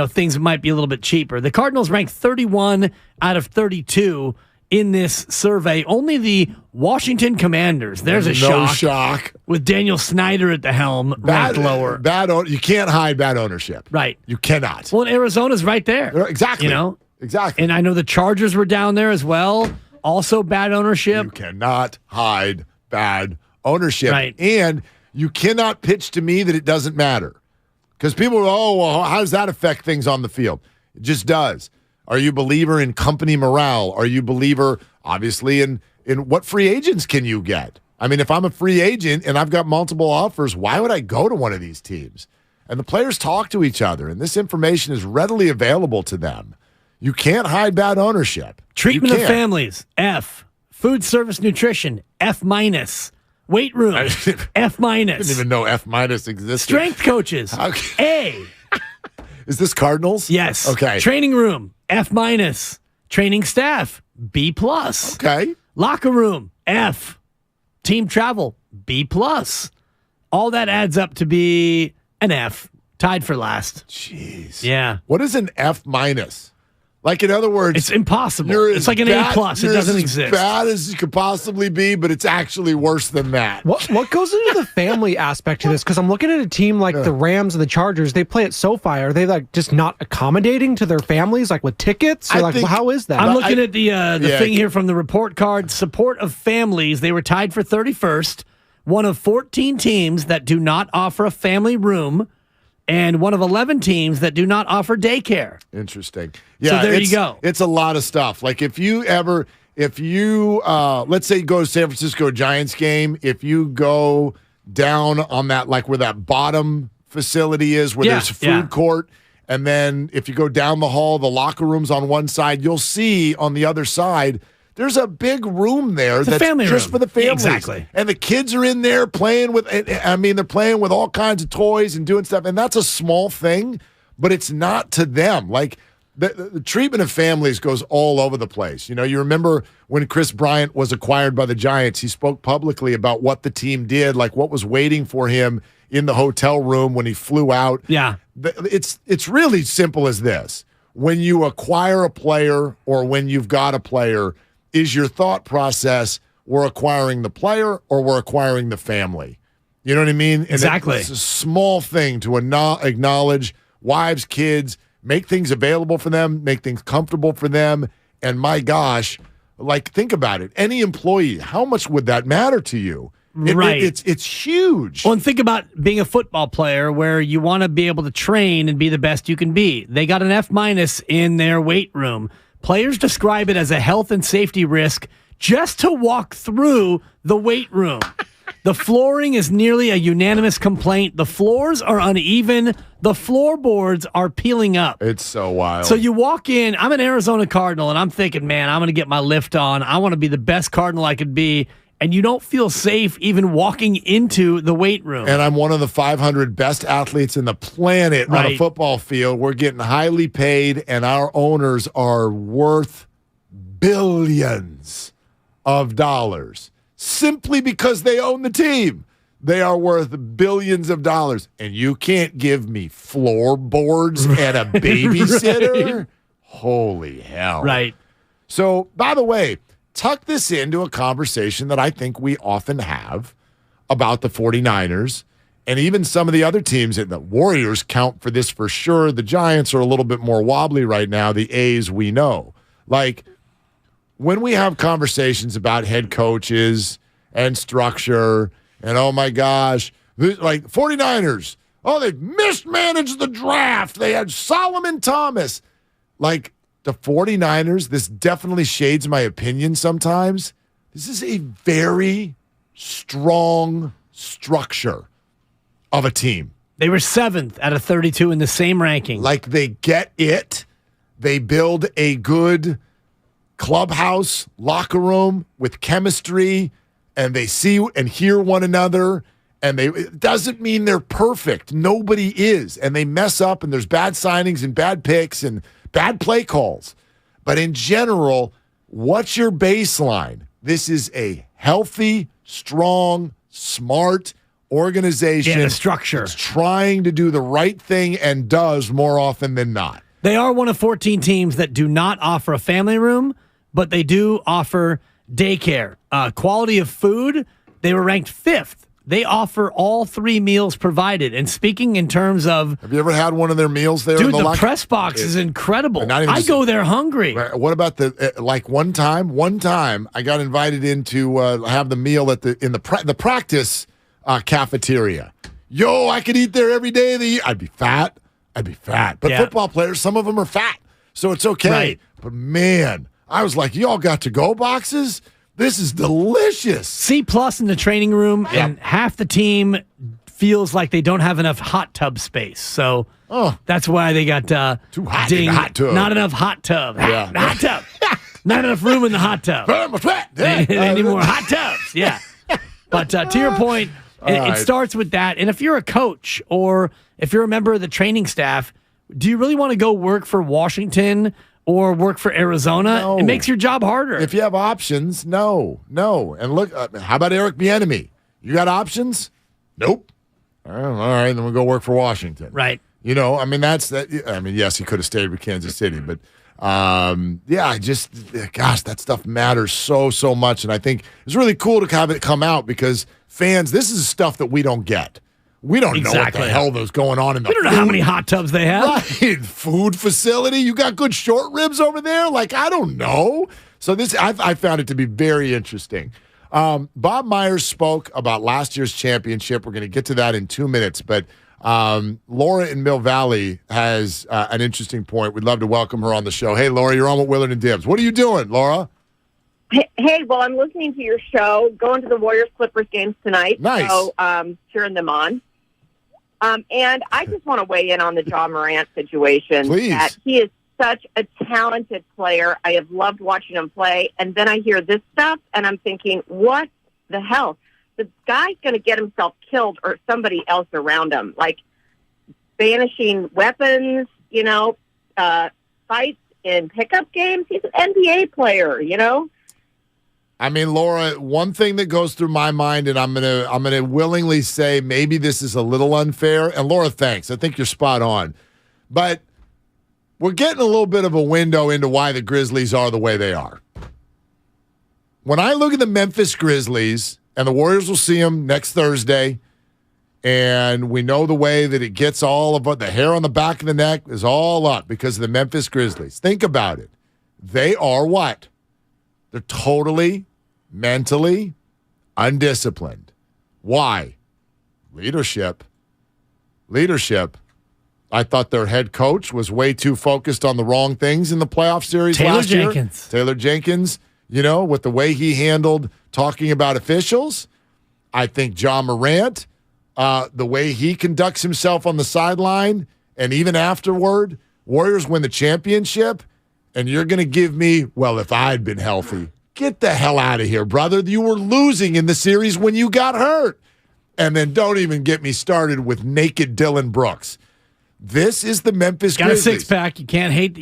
things might be a little bit cheaper. The Cardinals ranked 31 out of 32 in this survey. Only the Washington Commanders, there's a shock. With Daniel Snyder at the helm, ranked lower. You can't hide bad ownership. Right. You cannot. Well, and Arizona's right there. Exactly. Exactly. And I know the Chargers were down there as well. Also bad ownership. You cannot hide bad ownership. Right. And you cannot pitch to me that it doesn't matter. Because people are, well, how does that affect things on the field? It just does. Are you a believer in company morale? Are you a believer, obviously, in what free agents can you get? I mean, if I'm a free agent and I've got multiple offers, why would I go to one of these teams? And the players talk to each other, and this information is readily available to them. You can't hide bad ownership. Treatment of families, F. Food service nutrition, F-. Weight room, F-. I didn't even know F- existed. Strength coaches, A. Is this Cardinals? Yes. Okay. Training room, F-. Training staff, B+. Okay. Locker room, F. Team travel, B+. All that adds up to be an F, tied for last. Jeez. Yeah. What is an F-? Like, in other words, it's impossible. It's like an A+. It doesn't exist. Bad as you could possibly be, but it's actually worse than that. What goes into the family aspect to this? Because I'm looking at a team like the Rams and the Chargers. They play at SoFi. Are they like just not accommodating to their families, like with tickets? Or how is that? I'm looking at the thing here from the report card. Support of families. They were tied for 31st. One of 14 teams that do not offer a family room. And one of 11 teams that do not offer daycare. Interesting. Yeah, so there you go. It's a lot of stuff. Like if you let's say you go to San Francisco Giants game, if you go down on that, like where that bottom facility is, where there's a food court, and then if you go down the hall, the locker room's on one side, you'll see on the other side, there's a big room there that's just for the families. Exactly. And the kids are in there playing with, they're playing with all kinds of toys and doing stuff. And that's a small thing, but it's not to them. Like the treatment of families goes all over the place. You remember when Chris Bryant was acquired by the Giants, he spoke publicly about what the team did, like what was waiting for him in the hotel room when he flew out. Yeah. It's really simple as this. When you acquire a player or when you've got a player, is your thought process, we're acquiring the player or we're acquiring the family? You know what I mean? And exactly. It's a small thing to acknowledge wives, kids, make things available for them, make things comfortable for them. And my gosh, like think about it. Any employee, how much would that matter to you? Right. It's huge. Well, and think about being a football player where you want to be able to train and be the best you can be. They got an F- in their weight room. Players describe it as a health and safety risk just to walk through the weight room. The flooring is nearly a unanimous complaint. The floors are uneven. The floorboards are peeling up. It's so wild. So you walk in, I'm an Arizona Cardinal, and I'm thinking, man, I'm going to get my lift on. I want to be the best Cardinal I could be. And you don't feel safe even walking into the weight room. And I'm one of the 500 best athletes in the planet on a football field. We're getting highly paid, and our owners are worth billions of dollars simply because they own the team. They are worth billions of dollars. And you can't give me floorboards and a babysitter? Holy hell. Right. So, by the way, tuck this into a conversation that I think we often have about the 49ers and even some of the other teams. The Warriors count for this for sure. The Giants are a little bit more wobbly right now. The A's, we know. Like, when we have conversations about head coaches and structure and, oh my gosh, like 49ers, oh, they've mismanaged the draft. They had Solomon Thomas. Like, the 49ers, this definitely shades my opinion sometimes. This is a very strong structure of a team. They were 7th out of 32 in the same ranking. Like, they get it. They build a good clubhouse, locker room with chemistry, and they see and hear one another. And it doesn't mean they're perfect. Nobody is. And they mess up, and there's bad signings and bad picks and bad play calls. But in general, what's your baseline? This is a healthy, strong, smart organization. Yeah, the structure. It's trying to do the right thing and does more often than not. They are one of 14 teams that do not offer a family room, but they do offer daycare. Quality of food, they were ranked 5th. They offer all 3 meals provided. And speaking in terms of... Have you ever had one of their meals there? Dude, the press box is incredible. I go there hungry. What about like one time I got invited in to have the meal at the practice cafeteria. Yo, I could eat there every day of the year. I'd be fat. But football players, some of them are fat. So it's okay. Right. But man, I was like, y'all got to-go boxes? This is delicious. C+ in the training room, and half the team feels like they don't have enough hot tub space. So that's why they got too hot in the hot tub. Not enough hot tub. Hot tub. Not enough room in the hot tub. They need more hot tubs. Yeah. But to your point, it starts with that. And if you're a coach or if you're a member of the training staff, do you really want to go work for Washington or work for Arizona? No. It makes your job harder. If you have options, no. And look, how about Eric Bieniemy? You got options? Nope. All right, then we'll go work for Washington. Right. You know, I mean, yes, he could have stayed with Kansas City, but gosh, that stuff matters so much. And I think it's really cool to have it come out because fans, this is stuff that we don't get. We don't know what the hell is going on in the We don't know how many hot tubs they have. Right. Food facility. You got good short ribs over there? Like, I don't know. So I found it to be very interesting. Bob Myers spoke about last year's championship. We're going to get to that in 2 minutes. But Laura in Mill Valley has an interesting point. We'd love to welcome her on the show. Hey, Laura, you're on with Willard and Dibbs. What are you doing, Laura? Hey, well, I'm listening to your show, going to the Warriors-Clippers games tonight. Nice. So, cheering them on. And I just want to weigh in on the Ja Morant situation. Please. That he is such a talented player. I have loved watching him play. And then I hear this stuff, and I'm thinking, what the hell? The guy's going to get himself killed or somebody else around him. Like, banishing weapons, fights in pickup games. He's an NBA player, I mean, Laura, one thing that goes through my mind, and I'm gonna willingly say maybe this is a little unfair. And Laura, thanks. I think you're spot on. But we're getting a little bit of a window into why the Grizzlies are the way they are. When I look at the Memphis Grizzlies, and the Warriors will see them next Thursday, and we know the way that it gets all of the hair on the back of the neck is all up because of the Memphis Grizzlies. Think about it. They are what? They're totally, mentally undisciplined. Why? Leadership. I thought their head coach was way too focused on the wrong things in the playoff series last year. Taylor Jenkins, with the way he handled talking about officials. I think Ja Morant, the way he conducts himself on the sideline and even afterward, Warriors win the championship, and you're going to give me, well, if I'd been healthy, get the hell out of here, brother. You were losing in the series when you got hurt. And then don't even get me started with naked Dillon Brooks. This is the Memphis Grizzlies. Got a six-pack. You can't hate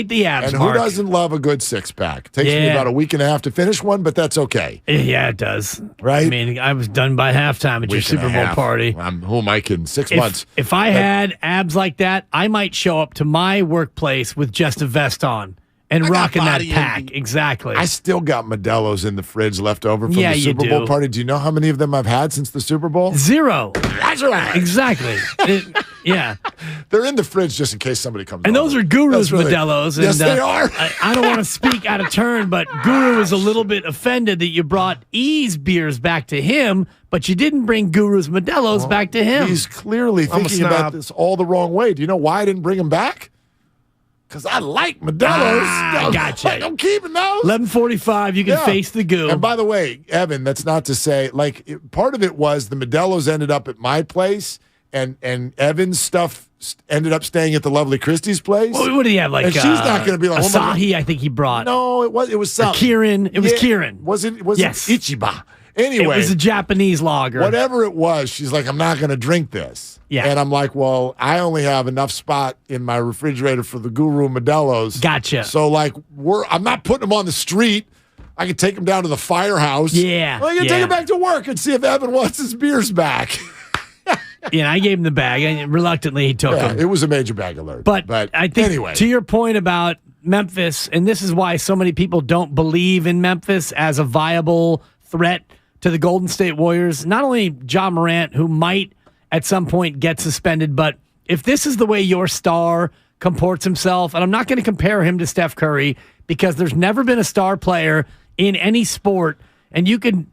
the abs, And Mark. who doesn't love a good six-pack? Takes me about a week and a half to finish one, but that's okay. Yeah, it does. Right? I mean, I was done by halftime at your Super Bowl party. Who am I kidding? 6 months. If I had abs like that, I might show up to my workplace with just a vest on and rocking that pack. Exactly. I still got Modelo's in the fridge left over from the Super Bowl party. Do you know how many of them I've had since the Super Bowl? 0. That's right. Exactly. Yeah. They're in the fridge just in case somebody comes And over. those are Guru's Modelo's. Yes, and, they are. I don't want to speak out of turn, but Guru is a little bit offended that you brought E's beers back to him, but you didn't bring Guru's Modelo's back to him. He's clearly thinking about this all the wrong way. Do you know why I didn't bring him back? Because I like Modelo's. Gotcha. I'm keeping those. 11:45, you can face the goo. And by the way, Evan, that's not to say, part of it was the Modelo's ended up at my place, and Evan's stuff ended up staying at the lovely Christie's place. Well, what do you have? And she's not going to be like, Asahi, I think he brought. No, it was something. Kirin. It was Kirin. Was it Yes. Ichiba? Anyway. It was a Japanese lager. Whatever it was, she's like, I'm not going to drink this. Yeah. And I'm like, well, I only have enough spot in my refrigerator for the Guru Modelo's. Gotcha. So, I'm not putting them on the street. I can take them down to the firehouse. Yeah. Well, I can take them back to work and see if Evan wants his beers back. Yeah, I gave him the bag. And reluctantly, he took them. It was a major bag alert. But I think, anyway. To your point about Memphis, and this is why so many people don't believe in Memphis as a viable threat to the Golden State Warriors, not only Ja Morant, who might at some point get suspended, but if this is the way your star comports himself, and I'm not going to compare him to Steph Curry because there's never been a star player in any sport, and you can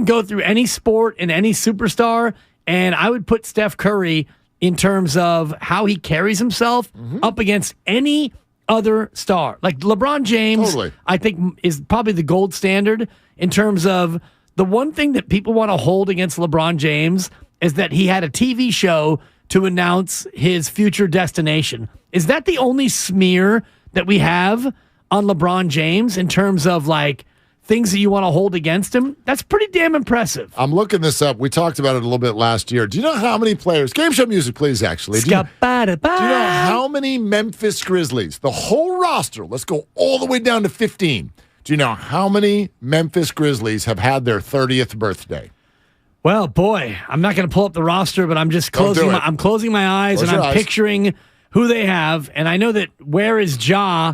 go through any sport and any superstar, and I would put Steph Curry in terms of how he carries himself up against any other star. Like LeBron James, I think, is probably the gold standard in terms of the one thing that people want to hold against LeBron James is that he had a TV show to announce his future destination. Is that the only smear that we have on LeBron James in terms of things that you want to hold against him? That's pretty damn impressive. I'm looking this up. We talked about it a little bit last year. Do you know how many players? Game show music, please, actually. Do you know how many Memphis Grizzlies, the whole roster, let's go all the way down to 15. Do you know how many Memphis Grizzlies have had their 30th birthday? Well, boy, I'm not going to pull up the roster, but I'm just closing my eyes and I'm picturing who they have. And I know that where is Ja?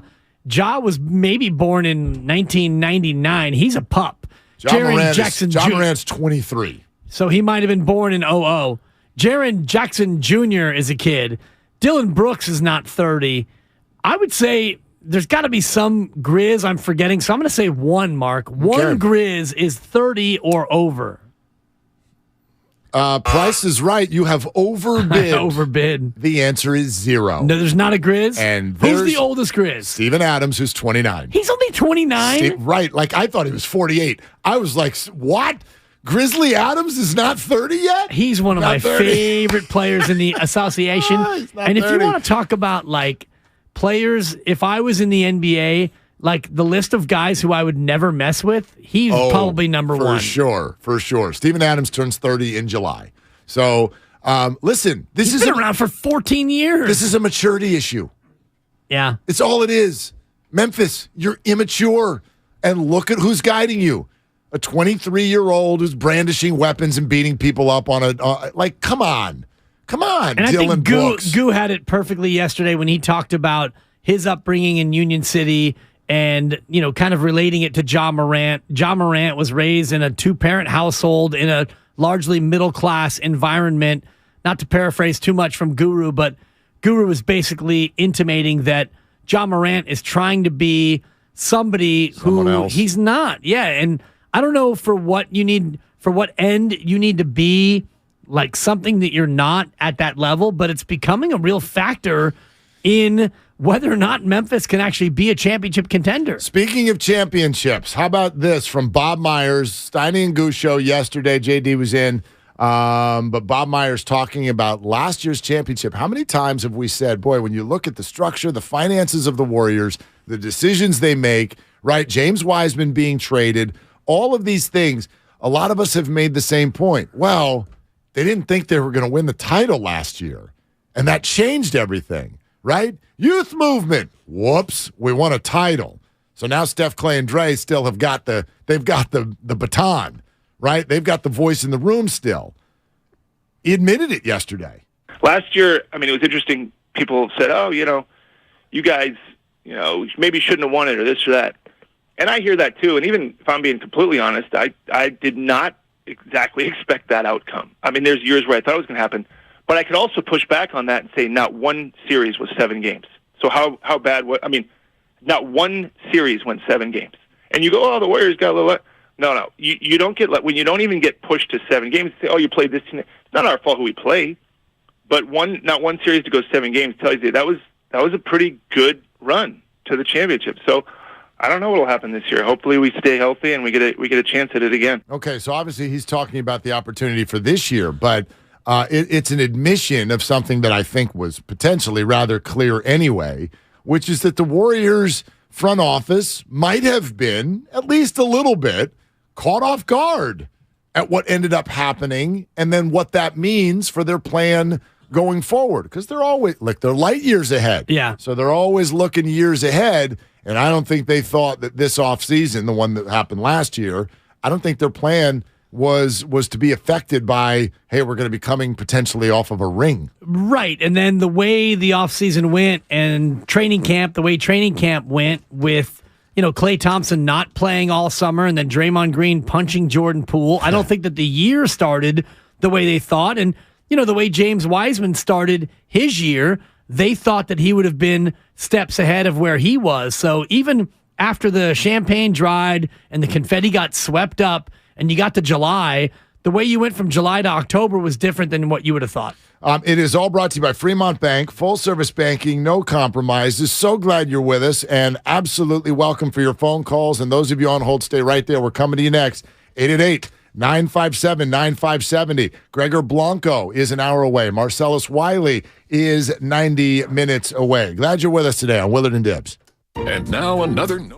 Ja was maybe born in 1999. He's a pup. Ja Morant's 23. So he might have been born in 00. Jaren Jackson Jr. is a kid. Dillon Brooks is not 30. I would say there's got to be some Grizz I'm forgetting. So I'm going to say one, Mark. One Grizz is 30 or over. Price is right. You have overbid. Overbid. The answer is 0. No, there's not a Grizz. And who's the oldest Grizz? Steven Adams, who's 29. He's only 29? Right. I thought he was 48. I was like, what? Grizzly Adams is not 30 yet? He's one of my favorite players in the association. And if 30. you want to talk about players, if I was in the NBA, the list of guys who I would never mess with, he's probably number one. For sure. Steven Adams turns 30 in July. So, listen, he's been around for 14 years. This is a maturity issue. Yeah. It's all it is. Memphis, you're immature. And look at who's guiding you. A 23-year-old who's brandishing weapons and beating people up on come on. Come on, and Dillon I think Brooks. Goo had it perfectly yesterday when he talked about his upbringing in Union City and, kind of relating it to Ja Morant. Ja Morant was raised in a 2-parent household in a largely middle-class environment. Not to paraphrase too much from Guru, but Guru is basically intimating that Ja Morant is trying to be somebody who he's not. Yeah, and I don't know for what end you need to be like something that you're not at that level, but it's becoming a real factor in whether or not Memphis can actually be a championship contender. Speaking of championships, how about this from Bob Myers, Steiny and Goose show yesterday? JD was in, but Bob Myers talking about last year's championship. How many times have we said, boy, when you look at the structure, the finances of the Warriors, the decisions they make, right? James Wiseman being traded, all of these things, a lot of us have made the same point. Well, they didn't think they were going to win the title last year, and that changed everything. Right? Youth movement. Whoops, we won a title. So now Steph, Clay, and Dre still have got the baton, right? They've got the voice in the room still. He admitted it yesterday. Last year, I mean, it was interesting. People said, oh, you guys, maybe shouldn't have won it or this or that. And I hear that too. And even if I'm being completely honest, I did not exactly expect that outcome. I mean, there's years where I thought it was going to happen. But I could also push back on that and say not one series was 7 games. So how bad was – I mean, not one series went 7 games. And you go, oh, the Warriors got a little – no. You don't get – when you don't even get pushed to 7 games, you say, oh, you played this team. It's not our fault who we play. But not one series to go 7 games tells you that was a pretty good run to the championship. So I don't know what will happen this year. Hopefully we stay healthy and we get a chance at it again. Okay, so obviously he's talking about the opportunity for this year, but – it's an admission of something that I think was potentially rather clear anyway, which is that the Warriors front office might have been, at least a little bit, caught off guard at what ended up happening and then what that means for their plan going forward. Because they're always, they're light years ahead. Yeah. So they're always looking years ahead, and I don't think they thought that this offseason, the one that happened last year, I don't think their plan was to be affected by, hey, we're going to be coming potentially off of a ring. Right. And then the way the offseason went and the way training camp went with, Klay Thompson not playing all summer and then Draymond Green punching Jordan Poole. I don't think that the year started the way they thought. And, the way James Wiseman started his year, they thought that he would have been steps ahead of where he was. So even after the champagne dried and the confetti got swept up, and you got to July, the way you went from July to October was different than what you would have thought. It is all brought to you by Fremont Bank, full-service banking, no compromises. So glad you're with us, and absolutely welcome for your phone calls. And those of you on hold, stay right there. We're coming to you next. 888-957-9570. Gregor Blanco is an hour away. Marcellus Wiley is 90 minutes away. Glad you're with us today on Willard and Dibs. And now another note.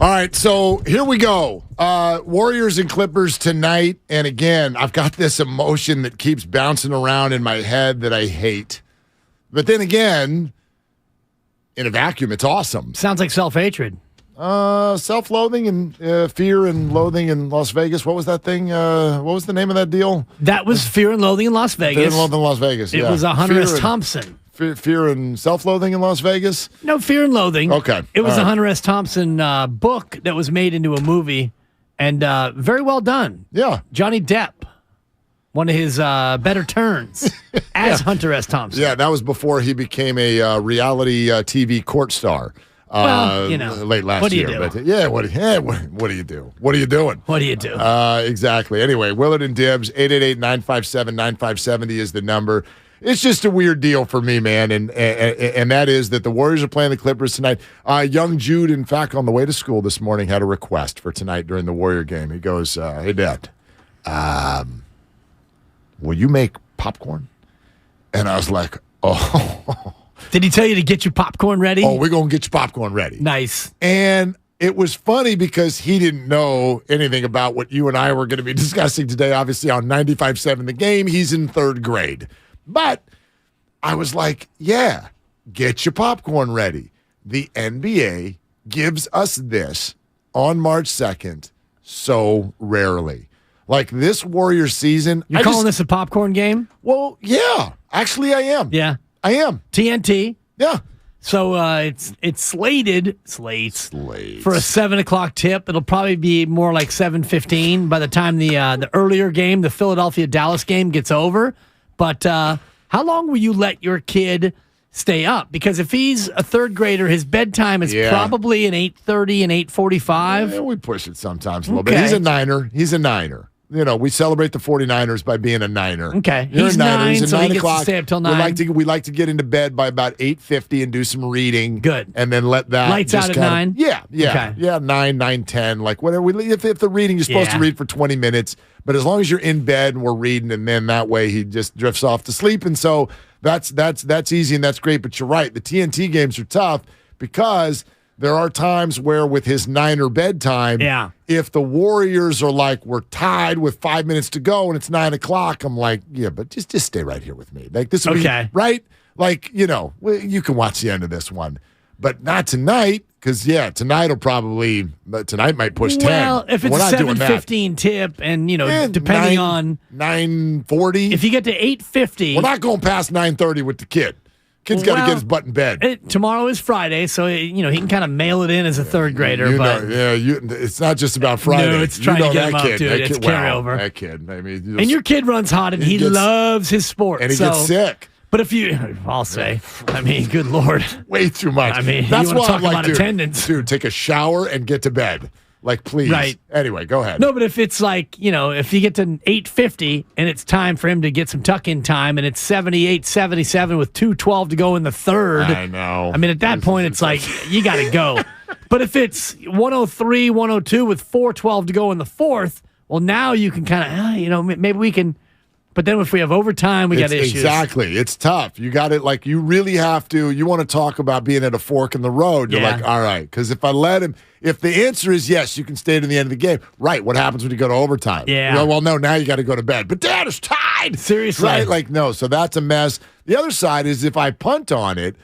All right, so here we go. Warriors and Clippers tonight. And again, I've got this emotion that keeps bouncing around in my head that I hate. But then again, in a vacuum, it's awesome. Sounds like self-hatred. Self-loathing and fear and loathing in Las Vegas. What was that thing? What was the name of that deal? That was Fear and Loathing in Las Vegas. Fear and Loathing in Las Vegas, It was Hunter S. Thompson. Fear and self-loathing in Las Vegas? No, Fear and Loathing. Okay. It was a Hunter S. Thompson book that was made into a movie, and very well done. Yeah. Johnny Depp, one of his better turns as Hunter S. Thompson. Yeah, that was before he became a reality TV court star. Well, late last year. Do? But yeah, what do you do? What are you doing? What do you do? Exactly. Anyway, Willard and Dibbs, 888-957-9570 is the number. It's just a weird deal for me, man, and that is that the Warriors are playing the Clippers tonight. Young Jude, in fact, on the way to school this morning, had a request for tonight during the Warrior game. He goes, "Hey, Dad, will you make popcorn?" And I was like, "Oh." Did he tell you to get your popcorn ready? Oh, we're going to get your popcorn ready. Nice. And it was funny because he didn't know anything about what you and I were going to be discussing today, obviously on 95.7 The Game. He's in third grade. But I was like, yeah, get your popcorn ready. The NBA gives us this on March 2nd so rarely. Like this Warriors season. You're calling this a popcorn game? Well, yeah. Actually, I am. Yeah. I am. TNT? Yeah. So it's slated for a 7:00 tip. It'll probably be more like 7:15 by the time the earlier game, the Philadelphia-Dallas game, gets over. But how long will you let your kid stay up? Because if he's a third grader, his bedtime is probably an 8:30 and 8:45. Yeah, we push it sometimes a little bit. He's a niner. we celebrate the 49ers by being a Niner. Okay. You're He's a Niner. 9, He's so 9 he gets o'clock. to stay up till 9. We like to get into bed by about 8:50 and do some reading. Good. And then let that Lights just out at 9? Yeah. Okay. Yeah, 9, 10, like whatever. If the reading, you're supposed to read for 20 minutes, but as long as you're in bed and we're reading, and then that way he just drifts off to sleep. And so that's easy and that's great. But you're right. The TNT games are tough because there are times where with his Niner bedtime, if the Warriors are like, we're tied with 5 minutes to go and it's 9 o'clock, I'm like, yeah, but just stay right here with me. Like this will be right. Like, you can watch the end of this one, but not tonight. Because, tonight might push 10. Well, if it's a 7:15 tip and, depending on 9:40. If you get to 8:50. We're not going past 9:30 with the kid. Kid's got to get his butt in bed. Tomorrow is Friday, so, he can kind of mail it in as a third grader. It's not just about Friday. No, it's trying to get him up, dude. It's carryover. That kid. I mean, and your kid runs hot, and he loves his sport. And he gets sick. But I'll say, good Lord. Way too much. I mean, that's you want to talk about dude, attendance. Dude, take a shower and get to bed. Like, please. Right. Anyway, go ahead. No, but if it's like, if you get to 8:50 and it's time for him to get some tuck-in time and it's 78-77 with 2:12 to go in the third. I know. I mean, at that point, it's like, you got to go. But if it's 103, 102 with 4:12 to go in the fourth, well, now you can kind of, maybe we can. But then if we have overtime, we got issues. Exactly. It's tough. You got it. Like, you really have to. You want to talk about being at a fork in the road. You're like, all right. Because if I let him, if the answer is yes, you can stay to the end of the game. Right. What happens when you go to overtime? Yeah. Well, no, now you got to go to bed. But Dad is tied. Seriously. Right. Like, no. So that's a mess. The other side is if I punt on it,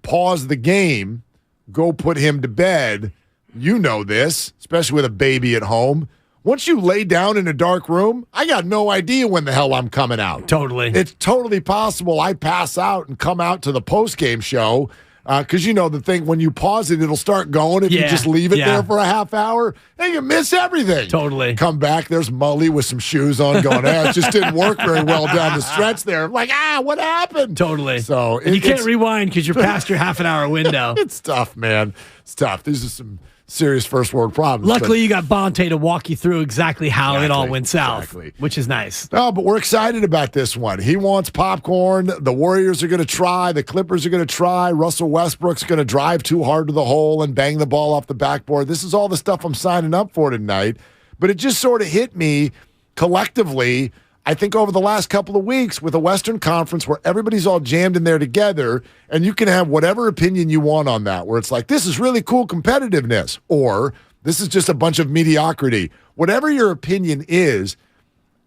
pause the game, go put him to bed. You know this, especially with a baby at home. Once you lay down in a dark room, I got no idea when the hell I'm coming out. Totally. It's totally possible I pass out and come out to the post-game show because, the thing, when you pause it, it'll start going. If you just leave it there for a half hour, then you miss everything. Totally. Come back, there's Mully with some shoes on going, it just didn't work very well down the stretch there. I'm like, what happened? Totally. So you can't rewind because you're past your half-an-hour window. It's tough, man. It's tough. These are some serious first world problems. Luckily, you got Bonte to walk you through exactly how it all went south, which is nice. No, but we're excited about this one. He wants popcorn. The Warriors are going to try. The Clippers are going to try. Russell Westbrook's going to drive too hard to the hole and bang the ball off the backboard. This is all the stuff I'm signing up for tonight. But it just sort of hit me collectively, I think, over the last couple of weeks with a Western Conference where everybody's all jammed in there together, and you can have whatever opinion you want on that, where it's like, this is really cool competitiveness, or this is just a bunch of mediocrity. Whatever your opinion is,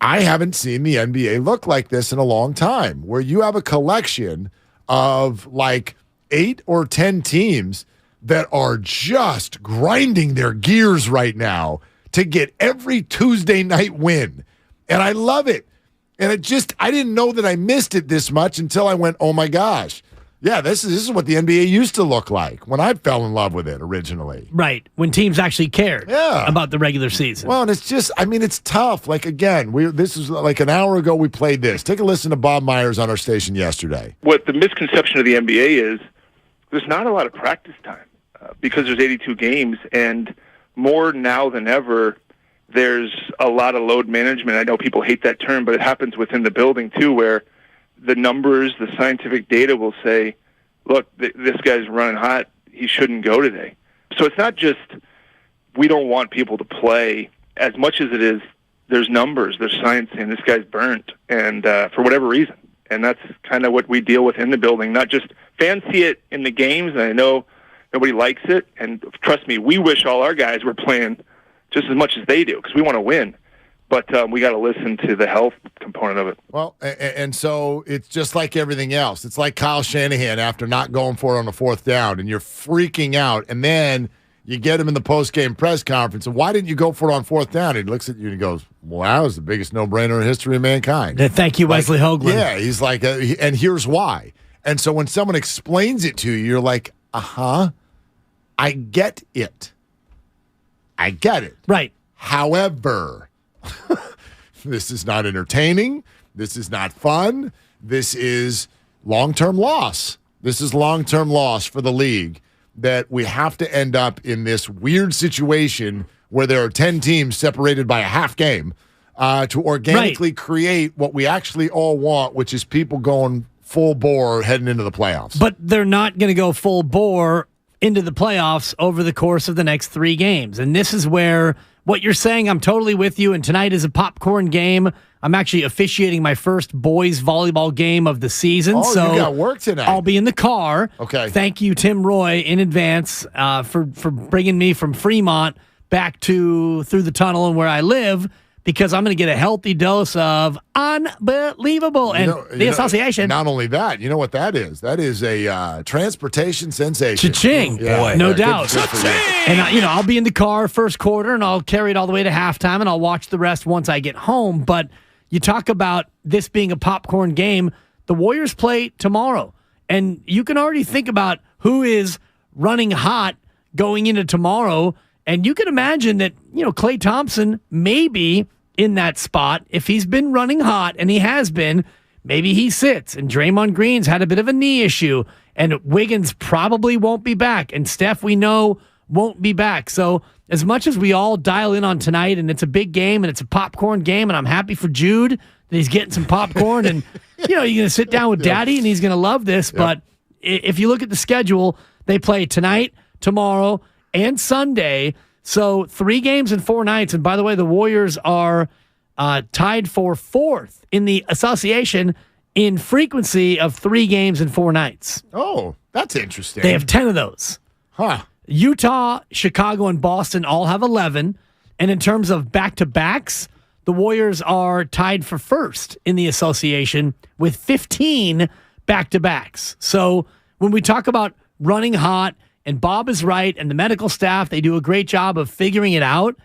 I haven't seen the NBA look like this in a long time, where you have a collection of like 8 or 10 teams that are just grinding their gears right now to get every Tuesday night win. And I love it. And I didn't know that I missed it this much until I went, oh my gosh. Yeah, this is what the NBA used to look like when I fell in love with it originally. Right, when teams actually cared about the regular season. Well, and it's just, it's tough. Like, again, this is like an hour ago we played this. Take a listen to Bob Myers on our station yesterday. What the misconception of the NBA is, there's not a lot of practice time because there's 82 games, and more now than ever, there's a lot of load management. I know people hate that term, but it happens within the building too, where the numbers, the scientific data will say, look, this guy's running hot. He shouldn't go today. So it's not just we don't want people to play as much as it is there's numbers, there's science saying this guy's burnt, and for whatever reason. And that's kind of what we deal with in the building. Not just fans see it in the games, and I know nobody likes it. And trust me, we wish all our guys were playing just as much as they do because we want to win. But we got to listen to the health component of it. Well, and so it's just like everything else. It's like Kyle Shanahan after not going for it on the fourth down, and you're freaking out, and then you get him in the post-game press conference, and why didn't you go for it on fourth down? And he looks at you and he goes, well, that was the biggest no-brainer in history of mankind. Thank you, Wesley Hoagland. Yeah, he's like, and here's why. And so when someone explains it to you, you're like, I get it. I get it. Right. However, this is not entertaining. This is not fun. This is long-term loss. This is long-term loss for the league, that we have to end up in this weird situation where there are 10 teams separated by a half game to organically create what we actually all want, which is people going full bore heading into the playoffs. But they're not going to go full bore into the playoffs over the course of the next 3 games. And this is where what you're saying, I'm totally with you. And tonight is a popcorn game. I'm actually officiating my first boys volleyball game of the season. Oh, so you got work tonight. I'll be in the car. Okay. Thank you, Tim Roy, in advance for bringing me from Fremont back through the tunnel and where I live, because I'm going to get a healthy dose of unbelievable. And the association. Not only that, you know what that is? That is a transportation sensation. Cha-ching. Yeah, no good- doubt. good for you. And, I'll be in the car first quarter, and I'll carry it all the way to halftime, and I'll watch the rest once I get home. But you talk about this being a popcorn game. The Warriors play tomorrow, and you can already think about who is running hot going into tomorrow. And you can imagine that, Klay Thompson may be in that spot. If he's been running hot, and he has been, maybe he sits. And Draymond Green's had a bit of a knee issue. And Wiggins probably won't be back. And Steph, we know, won't be back. So as much as we all dial in on tonight, and it's a big game, and it's a popcorn game, and I'm happy for Jude that he's getting some popcorn. And, you're going to sit down with Daddy, and he's going to love this. Yep. But if you look at the schedule, they play tonight, tomorrow, and Sunday. So 3 games in 4 nights. And by the way, the Warriors are tied for 4th in the association in frequency of 3 games in 4 nights. Oh, that's interesting. They have 10 of those. Huh. Utah, Chicago, and Boston all have 11. And in terms of back-to-backs, the Warriors are tied for 1st in the association with 15 back-to-backs. So when we talk about running hot, and Bob is right, and the medical staff, they do a great job of figuring it out.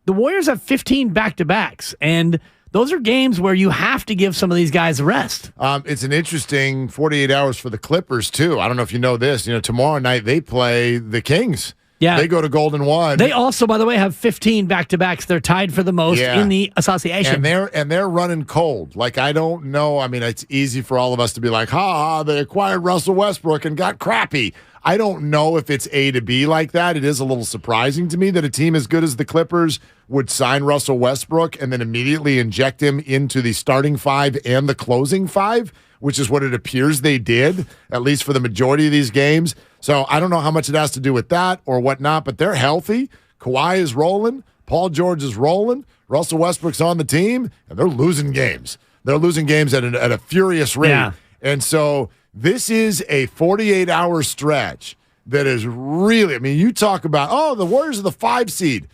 The Warriors have 15 back-to-backs, and those are games where you have to give some of these guys a rest. It's an interesting 48 hours for the Clippers, too. I don't know if you know this. Tomorrow night they play the Kings. Yeah. They go to Golden One. They also, by the way, have 15 back-to-backs. They're tied for the most in the association. And they're running cold. Like, I don't know. I mean, it's easy for all of us to be like, they acquired Russell Westbrook and got crappy. I don't know if it's A to B like that. It is a little surprising to me that a team as good as the Clippers would sign Russell Westbrook and then immediately inject him into the starting 5 and the closing 5, which is what it appears they did, at least for the majority of these games. So I don't know how much it has to do with that or whatnot, but they're healthy. Kawhi is rolling. Paul George is rolling. Russell Westbrook's on the team, and they're losing games. They're losing games at a furious rate. Yeah. And so this is a 48-hour stretch that is really, you talk about, the Warriors are the 5 seed.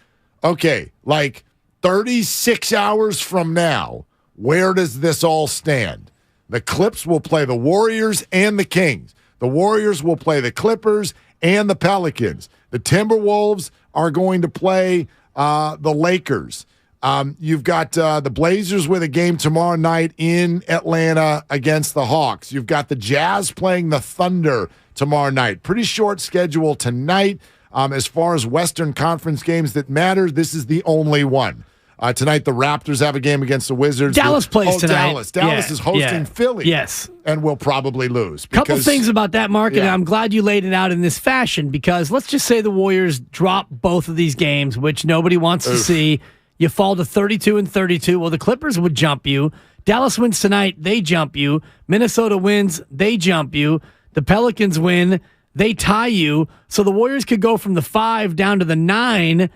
Okay, like 36 hours from now, where does this all stand? The Clips will play the Warriors and the Kings. The Warriors will play the Clippers and the Pelicans. The Timberwolves are going to play the Lakers. You've got the Blazers with a game tomorrow night in Atlanta against the Hawks. You've got the Jazz playing the Thunder tomorrow night. Pretty short schedule tonight. As far as Western Conference games that matter, this is the only one. Tonight, the Raptors have a game against the Wizards. Dallas plays tonight. Dallas is hosting Philly. Yes. And will probably lose. Couple things about that, Mark, and I'm glad you laid it out in this fashion, because let's just say the Warriors drop both of these games, which nobody wants to see. You fall to 32-32. Well, the Clippers would jump you. Dallas wins tonight. They jump you. Minnesota wins. They jump you. The Pelicans win. They tie you. So the Warriors could go from the 5 down to the 9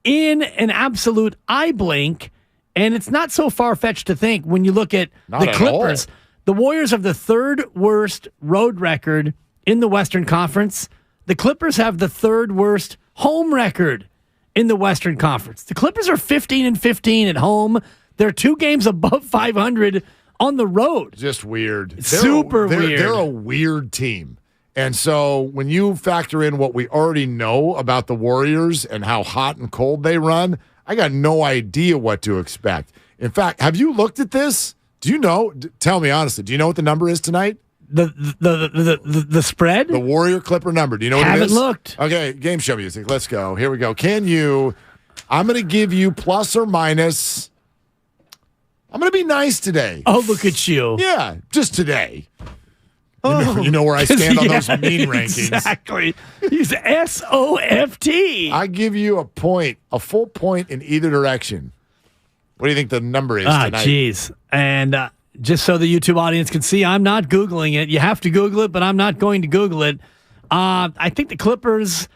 in an absolute eye blink. And it's not so far-fetched to think when you look at the Clippers. The Warriors have the 3rd worst road record in the Western Conference. The Clippers have the 3rd worst home record in the Western Conference. The Clippers are 15-15 at home. They're 2 games above 500 on the road. Just weird. Super weird. They're a weird team. And so when you factor in what we already know about the Warriors and how hot and cold they run, I got no idea what to expect. In fact, have you looked at this? Do you know? Tell me honestly. Do you know what the number is tonight? The spread? The Warrior Clipper number. Do you know what it is? Haven't looked. Okay, game show music. Let's go. Here we go. I'm going to give you plus or minus. I'm going to be nice today. Oh, look at you. Yeah, just today. You know where I stand on those mean rankings. Exactly. He's SOFT. I give you a full point in either direction. What do you think the number is tonight? Jeez. And just so the YouTube audience can see, I'm not Googling it. You have to Google it, but I'm not going to Google it. I think the Clippers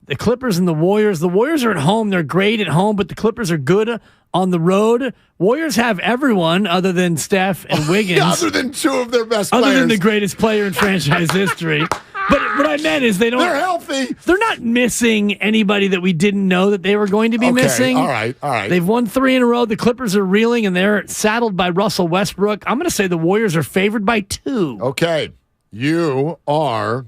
and the Warriors. The Warriors are at home. They're great at home, but the Clippers are good on the road. Warriors have everyone other than Steph and Wiggins. Other than two of their best players. Other than the greatest player in franchise history. But what I meant is they're healthy. They're not missing anybody that we didn't know that they were going to be missing. All right. They've won 3 in a row. The Clippers are reeling, and they're saddled by Russell Westbrook. I'm going to say the Warriors are favored by 2. Okay. You are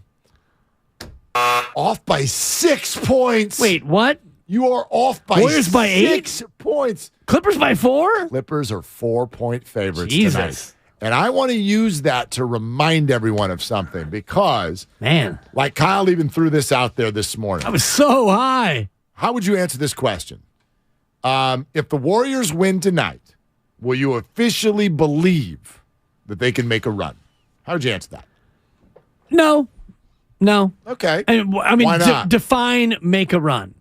off by 6 points. Wait, what? You are off by Warriors by 6 points. Clippers by 4? Clippers are 4-point favorites Jesus. tonight. And I want to use that to remind everyone of something because, like Kyle even threw this out there this morning. I was so high. How would you answer this question? If the Warriors win tonight, will you officially believe that they can make a run? How would you answer that? No. Okay. And, I mean, why not? define make a run.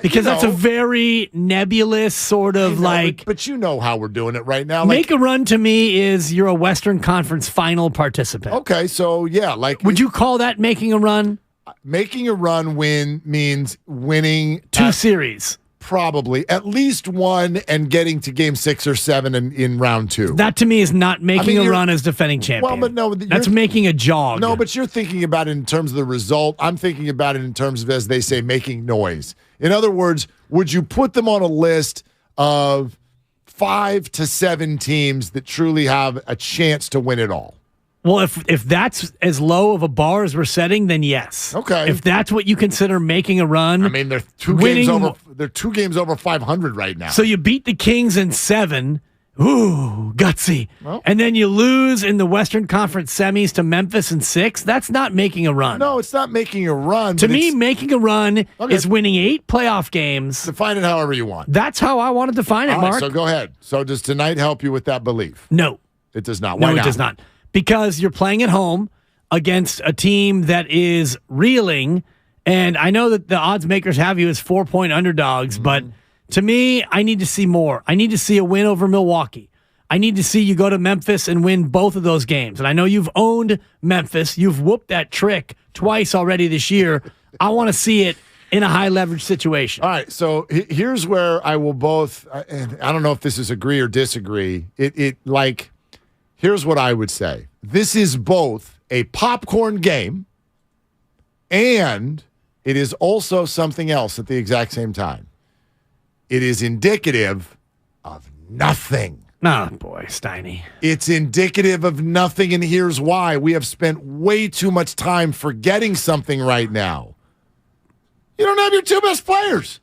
Because that's a very nebulous sort of But you know how we're doing it right now. Make a run to me is you're a Western Conference final participant. Okay, so yeah. Would you call that making a run? Making a run means winning 2 series. Probably. At least 1 and getting to game 6 or 7 in round 2. That to me is not making a run as defending champion. Well, but no. That's making a jog. No, but you're thinking about it in terms of the result. I'm thinking about it in terms of, as they say, making noise. In other words, would you put them on a list of 5 to 7 teams that truly have a chance to win it all? Well, if that's as low of a bar as we're setting, then yes. Okay. If that's what you consider making a run, I mean, they're 2 games over. They're 2 games over 500 right now. So you beat the Kings in 7. Ooh, gutsy. Well, and then you lose in the Western Conference semis to Memphis in 6. That's not making a run. No, it's not making a run. To me, making a run is winning 8 playoff games. Define it however you want. That's how I want to define it, All right, Mark. so go ahead. So does tonight help you with that belief? No. It does not. Why no, not? it does not. Because you're playing at home against a team that is reeling, and I know that the odds makers have you as 4-point underdogs, but to me, I need to see more. I need to see a win over Milwaukee. I need to see you go to Memphis and win both of those games. And I know you've owned Memphis. You've whooped that trick twice already this year. I want to see it in a high leverage situation. All right, so here's where I will both, and I don't know if this is agree or disagree. Here's what I would say. This is both a popcorn game and it is also something else at the exact same time. It is indicative of nothing. Oh, boy, Steiny. It's indicative of nothing, and here's why. We have spent way too much time forgetting something right now. You don't have your 2 best players.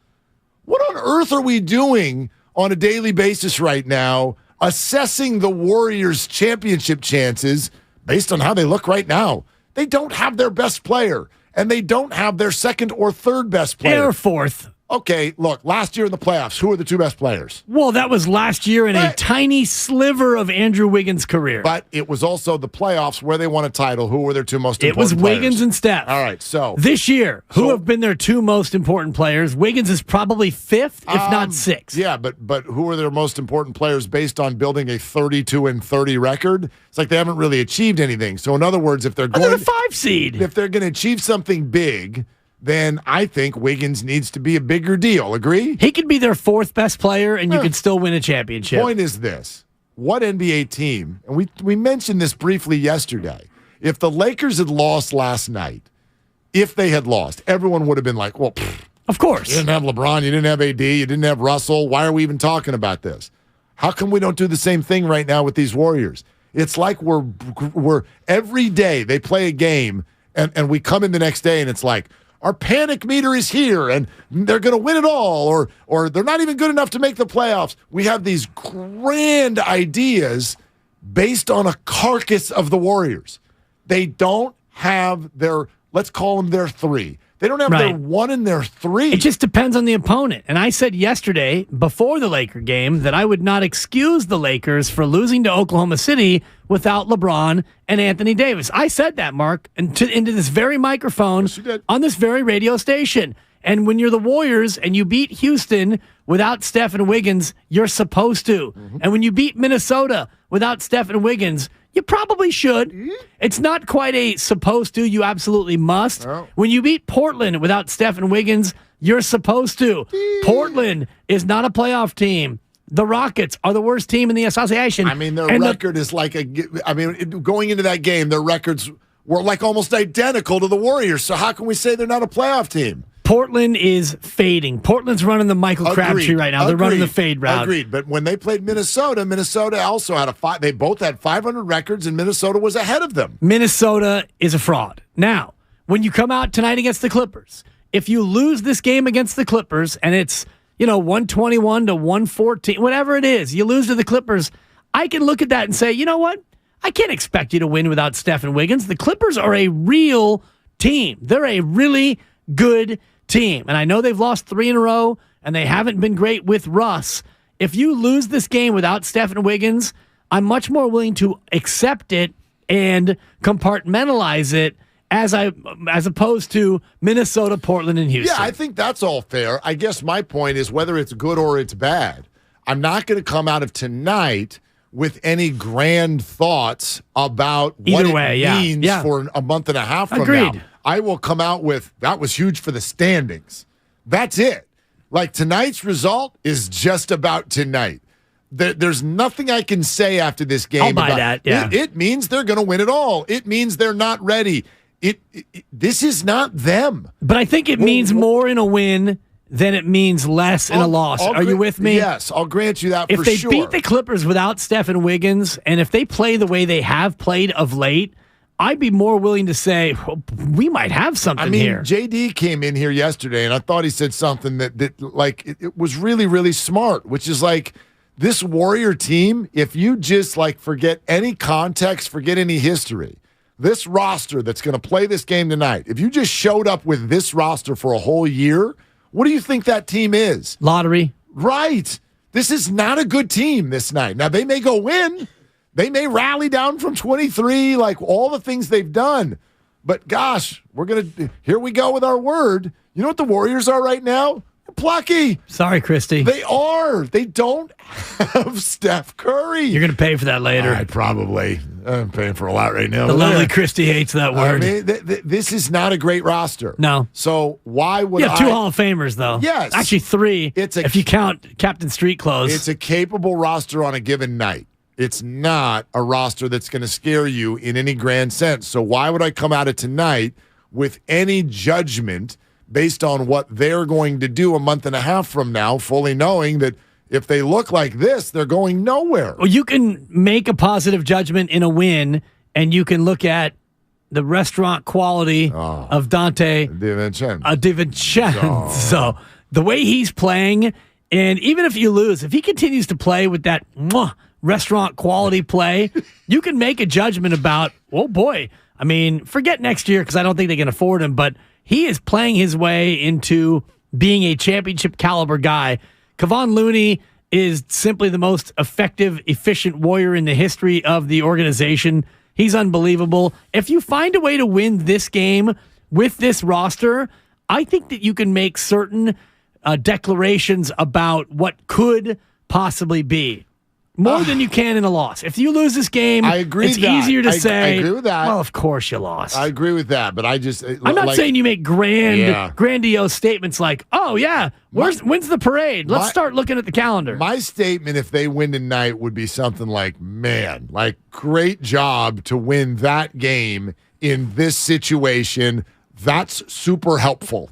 What on earth are we doing on a daily basis right now assessing the Warriors' championship chances based on how they look right now? They don't have their best player, and they don't have their 2nd or 3rd best player. Or 4th. Okay, look, last year in the playoffs, who were the 2 best players? Well, that was last year in a tiny sliver of Andrew Wiggins' career. But it was also the playoffs where they won a title. Who were their 2 most important players? It was Wiggins and Steph. All right, so. This year, who have been their 2 most important players? Wiggins is probably 5th, if not 6th. Yeah, but who are their most important players based on building a 32-30 record? It's like they haven't really achieved anything. So, in other words, if they're going to the 5 seed, if they're going to achieve something big, then I think Wiggins needs to be a bigger deal. Agree? He could be their 4th best player, and you could still win a championship. Point is this. What NBA team, and we mentioned this briefly yesterday, if the Lakers had lost last night, if they had lost, everyone would have been like, well, of course. You didn't have LeBron, you didn't have AD, you didn't have Russell. Why are we even talking about this? How come we don't do the same thing right now with these Warriors? It's like we're every day they play a game, and we come in the next day, and it's like, our panic meter is here, and they're going to win it all, or they're not even good enough to make the playoffs. We have these grand ideas based on a carcass of the Warriors. They don't have their, let's call them their 3. They don't have their 1 and their 3. It just depends on the opponent. And I said yesterday, before the Laker game, that I would not excuse the Lakers for losing to Oklahoma City without LeBron and Anthony Davis. I said that, Mark, into this very microphone on this very radio station. And when you're the Warriors and you beat Houston without Steph and Wiggins, you're supposed to. And when you beat Minnesota without Steph and Wiggins, you probably should. It's not quite a supposed to. You absolutely must. When you beat Portland without Steph and Wiggins, you're supposed to. Portland is not a playoff team. The Rockets are the worst team in the association. I mean, their record is like going into that game, their records were like almost identical to the Warriors. So how can we say they're not a playoff team? Portland is fading. Portland's running the Michael Crabtree right now. They're running the fade route. Agreed. But when they played Minnesota, Minnesota also had they both had 500 records, and Minnesota was ahead of them. Minnesota is a fraud. Now, when you come out tonight against the Clippers, if you lose this game against the Clippers and it's 121 to 114, whatever it is, you lose to the Clippers, I can look at that and say, you know what? I can't expect you to win without Steph and Wiggins. The Clippers are a real team. They're a really good team. And I know they've lost 3 in a row, and they haven't been great with Russ. If you lose this game without Steph and Wiggins, I'm much more willing to accept it and compartmentalize it as opposed to Minnesota, Portland, and Houston. Yeah, I think that's all fair. I guess my point is whether it's good or it's bad, I'm not going to come out of tonight with any grand thoughts about what it means for a month and a half from now. I will come out with, that was huge for the standings. That's it. Like, tonight's result is just about tonight. There's nothing I can say after this game. I'll buy that, yeah. It means they're going to win it all. It means they're not ready. This is not them. But I think it means more in a win than it means less in a loss. Are you with me? Yes, I'll grant you that for sure. If they beat the Clippers without Steph and Wiggins, and if they play the way they have played of late, I'd be more willing to say, well, we might have something here. JD came in here yesterday, and I thought he said something that it was really, really smart, which is like, this Warrior team, if you just forget any context, forget any history, this roster that's going to play this game tonight, if you just showed up with this roster for a whole year, what do you think that team is? Lottery. Right. This is not a good team this night. Now, they may go win. They may rally down from 23, like all the things they've done. But gosh, here we go with our word. You know what the Warriors are right now? Plucky. Sorry, Christy. They are. They don't have Steph Curry. You're going to pay for that later. Probably. I'm paying for a lot right now. The lovely Christy hates that word. I mean, this is not a great roster. No. So why would you have 2 Hall of Famers, though. Yes. Actually, 3 if you count Captain Street Clothes. It's a capable roster on a given night. It's not a roster that's going to scare you in any grand sense. So why would I come out of tonight with any judgment based on what they're going to do a month and a half from now, fully knowing that if they look like this, they're going nowhere? Well, you can make a positive judgment in a win, and you can look at the restaurant quality of Dante DiVincenzo. So the way he's playing, and even if you lose, if he continues to play with that restaurant quality play, you can make a judgment about, oh boy, I mean, forget next year because I don't think they can afford him, but he is playing his way into being a championship caliber guy. Kevon Looney is simply the most effective, efficient Warrior in the history of the organization. He's unbelievable. If you find a way to win this game with this roster, I think that you can make certain declarations about what could possibly be. More than you can in a loss. If you lose this game, I agree it's easier to say, I agree with that. Well, of course you lost. I agree with that, but I'm not saying you make grandiose statements like, oh, yeah, when's the parade? Let's start looking at the calendar. My statement, if they win tonight, would be something like, man, great job to win that game in this situation. That's super helpful.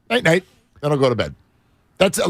Night, then I'll go to bed. That's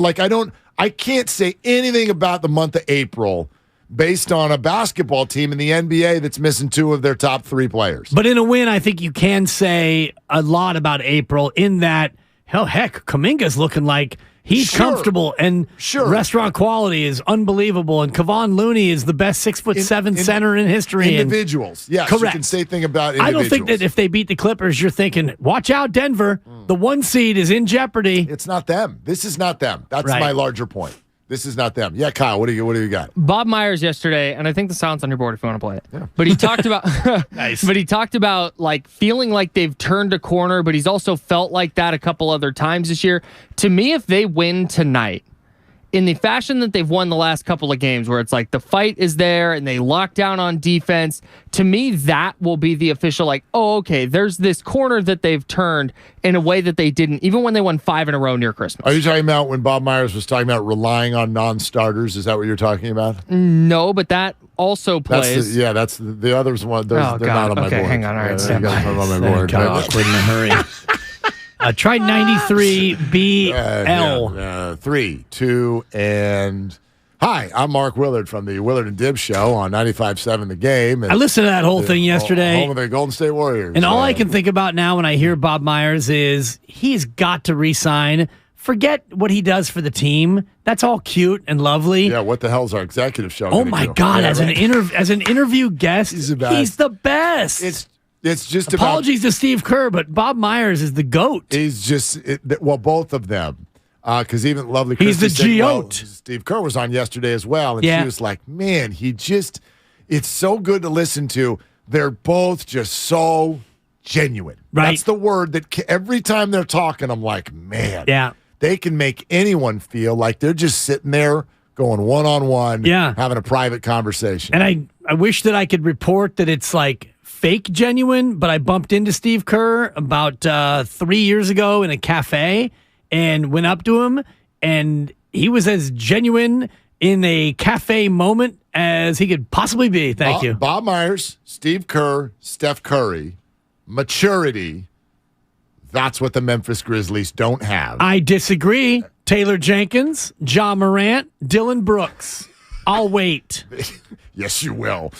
I can't say anything about the month of April based on a basketball team in the NBA that's missing 2 of their top 3 players. But in a win, I think you can say a lot about April in that, Kuminga's looking like he's comfortable, and restaurant quality is unbelievable, and Kevon Looney is the best 6'7" center in history. Individuals, yes. Correct. You can say thing about individuals. I don't think that if they beat the Clippers, you're thinking, watch out, Denver. The 1 seed is in jeopardy. It's not them. This is not them. That's my larger point. This is not them. Yeah, Kyle, what do you got? Bob Myers yesterday, and I think the sound's on your board if you want to play it. Yeah. But he talked about nice. But he talked about like feeling like they've turned a corner, but he's also felt like that a couple other times this year. To me, if they win tonight, in the fashion that they've won the last couple of games, where it's like the fight is there and they lock down on defense, to me, that will be the official, like, oh, okay, there's this corner that they've turned in a way that they didn't, even when they won 5 in a row near Christmas. Are you talking about when Bob Myers was talking about relying on non-starters? Is that what you're talking about? No, but that also plays. That's the others one. They're not on my board. Hang on, all right, stand by. On my board. Awkward in a hurry. Try 93 BL. 3, 2, and hi, I'm Mark Willard from the Willard and Dibbs Show on 95.7 The Game. And I listened to that whole thing yesterday. Home of the Golden State Warriors. And all I can think about now when I hear Bob Myers is he's got to re-sign. Forget what he does for the team. That's all cute and lovely. Yeah, what the hell's our executive show? Oh my God! Yeah, as an interview guest, he's the best. It's just apologies to Steve Kerr, but Bob Myers is the GOAT. He's just both of them, because even lovely. He's Christy the said, GOAT. Steve Kerr was on yesterday as well, and she was like, "Man, it's so good to listen to. They're both just so genuine. Right? That's the word that every time they're talking, I'm like, man, yeah, they can make anyone feel like they're just sitting there going one-on-one, having a private conversation. And I wish that I could report that it's like fake genuine, but I bumped into Steve Kerr about 3 years ago in a cafe and went up to him, and he was as genuine in a cafe moment as he could possibly be. Thank you. Bob Myers, Steve Kerr, Steph Curry, maturity. That's what the Memphis Grizzlies don't have. I disagree. Taylor Jenkins, John Morant, Dylan Brooks. I'll wait. Yes, you will.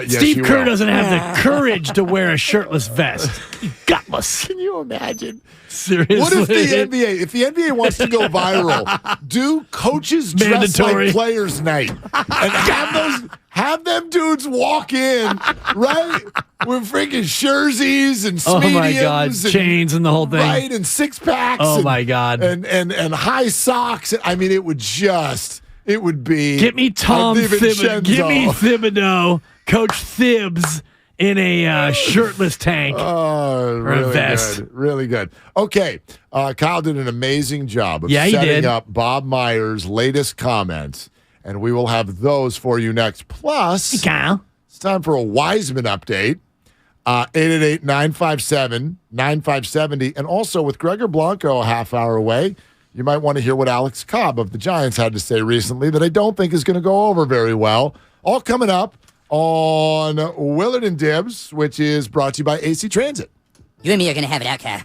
Steve Kerr doesn't have the courage to wear a shirtless vest. Gutless. Can you imagine? Seriously. What if the NBA wants to go viral, do coaches dress like players night and have them dudes walk in, right? With freaking jerseys and oh my God, and, chains and the whole thing. Right, and six packs. Oh my God. And high socks. I mean, it would be. Get me Tom Thibodeau. Give me Thibodeau, Coach Thibs in a shirtless tank. Oh, really or a vest. Good. Really good. Okay. Kyle did an amazing job of setting up Bob Myers' latest comments, and we will have those for you next. Plus, hey, Kyle. It's time for a Wiseman update. 888-957-9570. And also with Gregor Blanco a half hour away, you might want to hear what Alex Cobb of the Giants had to say recently that I don't think is going to go over very well. All coming up on Willard and Dibbs, which is brought to you by AC Transit. You and me are going to have it out, Kyle.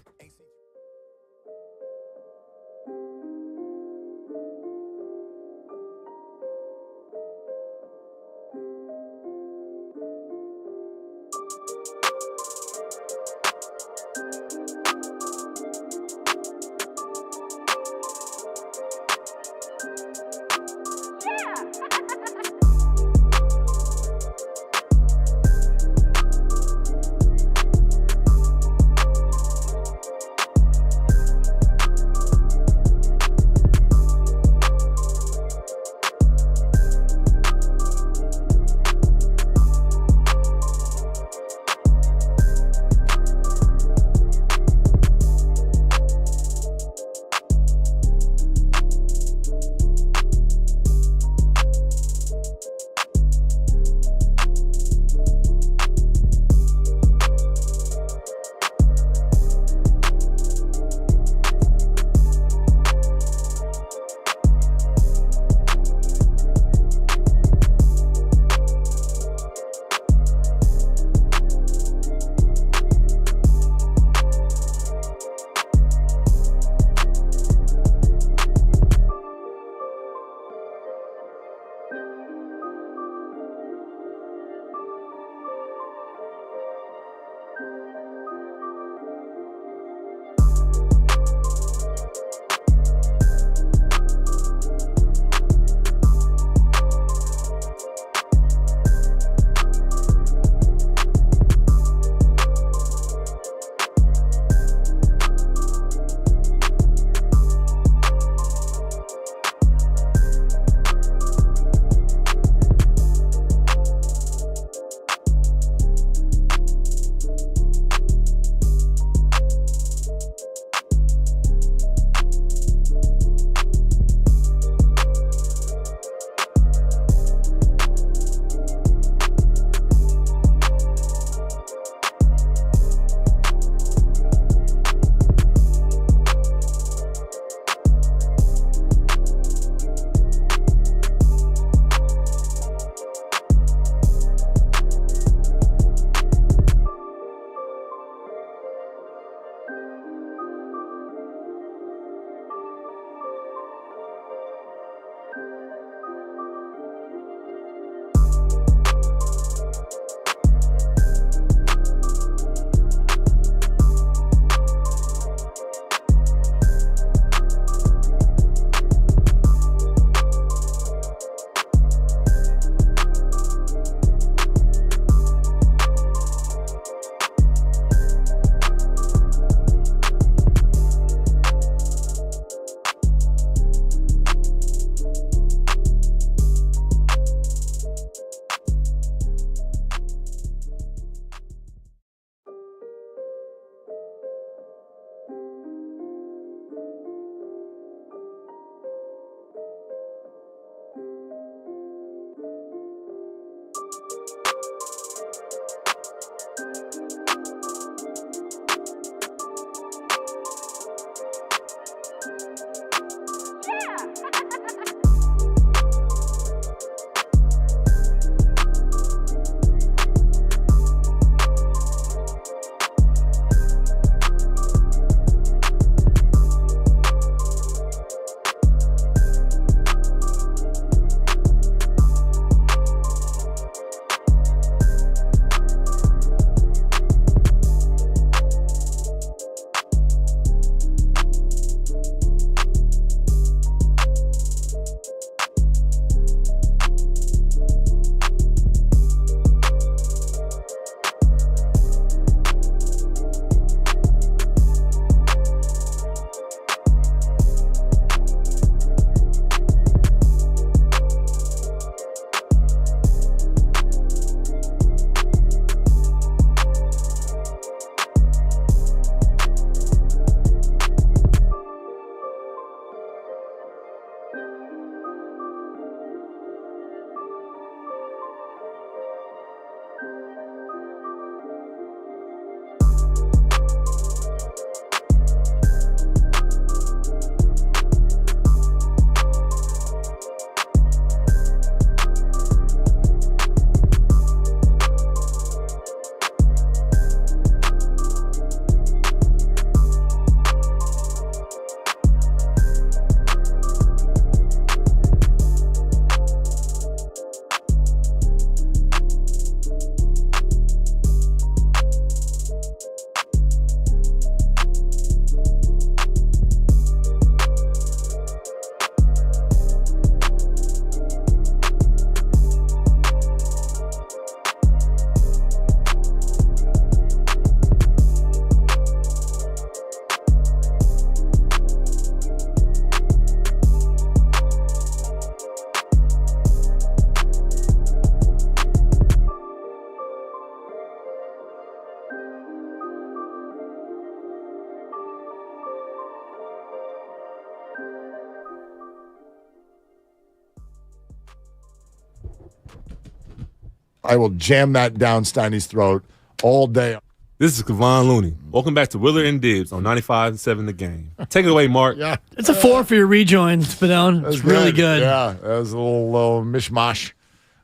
I will jam that down Steiny's throat all day. This is Kevon Looney. Welcome back to Willard and Dibbs on 95.7 The Game. Take it away, Mark. Yeah. It's a 4 for your rejoin, Spadone. It's really good. Yeah, that was a little mishmash.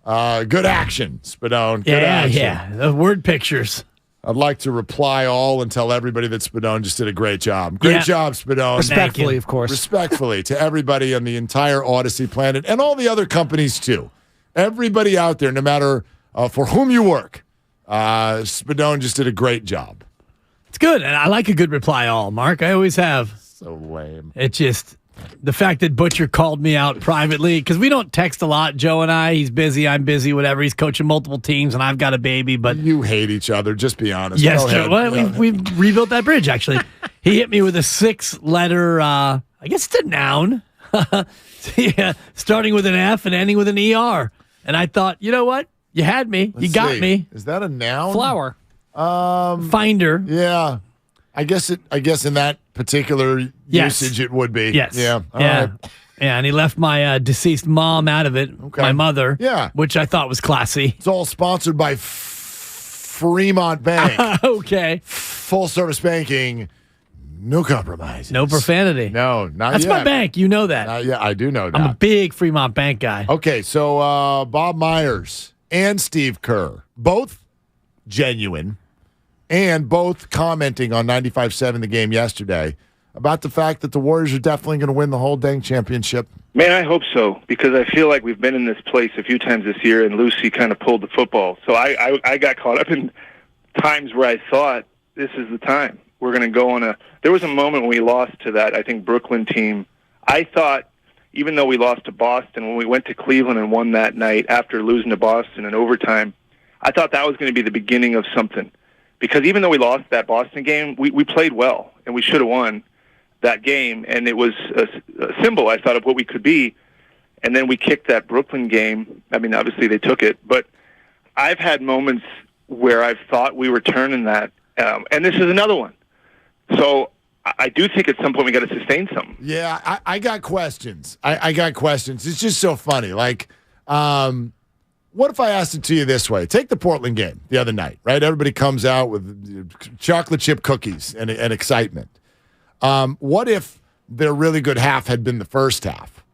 Good action, Spadone. Good action. Yeah. The word pictures. I'd like to reply all and tell everybody that Spadone just did a great job. Great job, Spadone. Respectfully, of course. Respectfully to everybody on the entire Odyssey planet and all the other companies, too. Everybody out there, no matter for whom you work, Spadone just did a great job. It's good. And I like a good reply all, Mark. I always have. So lame. It just, the fact that Butcher called me out privately, because we don't text a lot, Joe and I. He's busy, I'm busy, whatever. He's coaching multiple teams, and I've got a baby. But you hate each other, just be honest. Yes, Joe. Well, we've rebuilt that bridge, actually. He hit me with a 6-letter, I guess it's a noun, yeah, starting with an F and ending with an ER. And I thought, you know what? You had me. You got me. Is that a noun? Flower. Finder. Yeah. I guess in that particular usage it would be. Yes. Yeah. All yeah. right. Yeah, and he left my deceased mom out of it, my mother. Yeah. Which I thought was classy. It's all sponsored by Fremont Bank. Okay. Full service banking. No compromises. No profanity. No, not That's yet. my bank. You know that. Yeah, I do know that. I'm a big Fremont Bank guy. Okay, so Bob Myers and Steve Kerr, both genuine and both commenting on 95.7 The Game yesterday about the fact that the Warriors are definitely going to win the whole dang championship. Man, I hope so, because I feel like we've been in this place a few times this year, and Lucy kind of pulled the football. So I got caught up in times where I thought, this is the time. We're going to go on a... There was a moment when we lost to that, I think, Brooklyn team. I thought, even though we lost to Boston, when we went to Cleveland and won that night after losing to Boston in overtime, I thought that was going to be the beginning of something. Because even though we lost that Boston game, we played well, and we should have won that game. And it was a symbol, I thought, of what we could be. And then we kicked that Brooklyn game. I mean, obviously they took it. But I've had moments where I've thought we were turning that. And this is another one. So I do think at some point we got to sustain something. Yeah, I got questions. I got questions. It's just so funny. Like, what if I asked it to you this way? Take the Portland game the other night, right? Everybody comes out with chocolate chip cookies and excitement. What if their really good half had been the first half?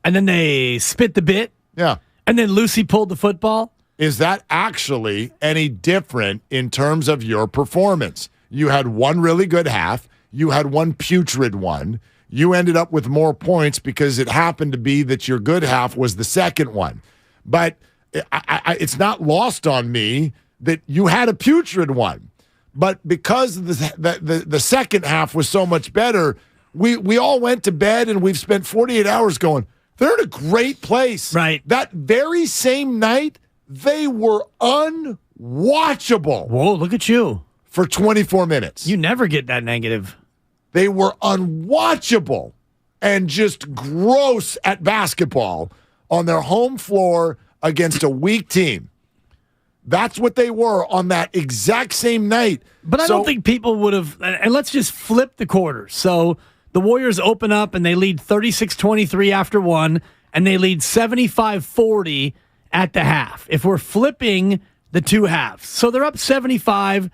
And then they spit the bit? Yeah. And then Lucy pulled the football? Is that actually any different in terms of your performance? You had one really good half. You had one putrid one. You ended up with more points because it happened to be that your good half was the second one. But it's not lost on me that you had a putrid one. But because the second half was so much better, we all went to bed and we've spent 48 hours going, they're in a great place. Right. That very same night, they were unwatchable. Whoa, look at you. For 24 minutes. You never get that negative. They were unwatchable and just gross at basketball on their home floor against a weak team. That's what they were on that exact same night. But I don't think people would have, and let's just flip the quarters. So the Warriors open up and they lead 36-23 after one, and they lead 75-40 at the half. If we're flipping the two halves. So they're up 75-40.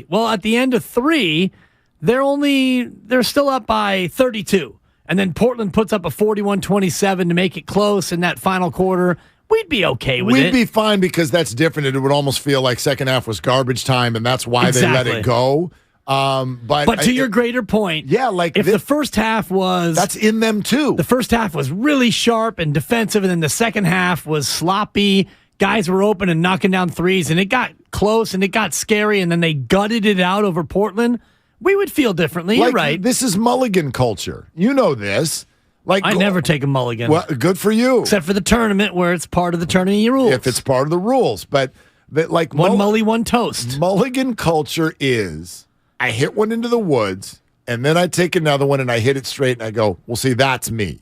Well, at the end of three, they're still up by 32. And then Portland puts up a 41-27 to make it close in that final quarter. We'd be okay with it. We'd be fine because that's different. It would almost feel like second half was garbage time, and that's why they let it go. But to your greater point, yeah, like if the first half was... That's in them, too. The first half was really sharp and defensive, and then the second half was sloppy. Guys were open and knocking down threes, and it got close, and it got scary, and then they gutted it out over Portland. We would feel differently. You're right. This is mulligan culture. You know this. Like I never take a mulligan. Well, good for you. Except for the tournament where it's part of the tournament rules. If it's part of the rules. But like one mully, one toast. Mulligan culture is I hit one into the woods, and then I take another one, and I hit it straight, and I go, well, see, that's me.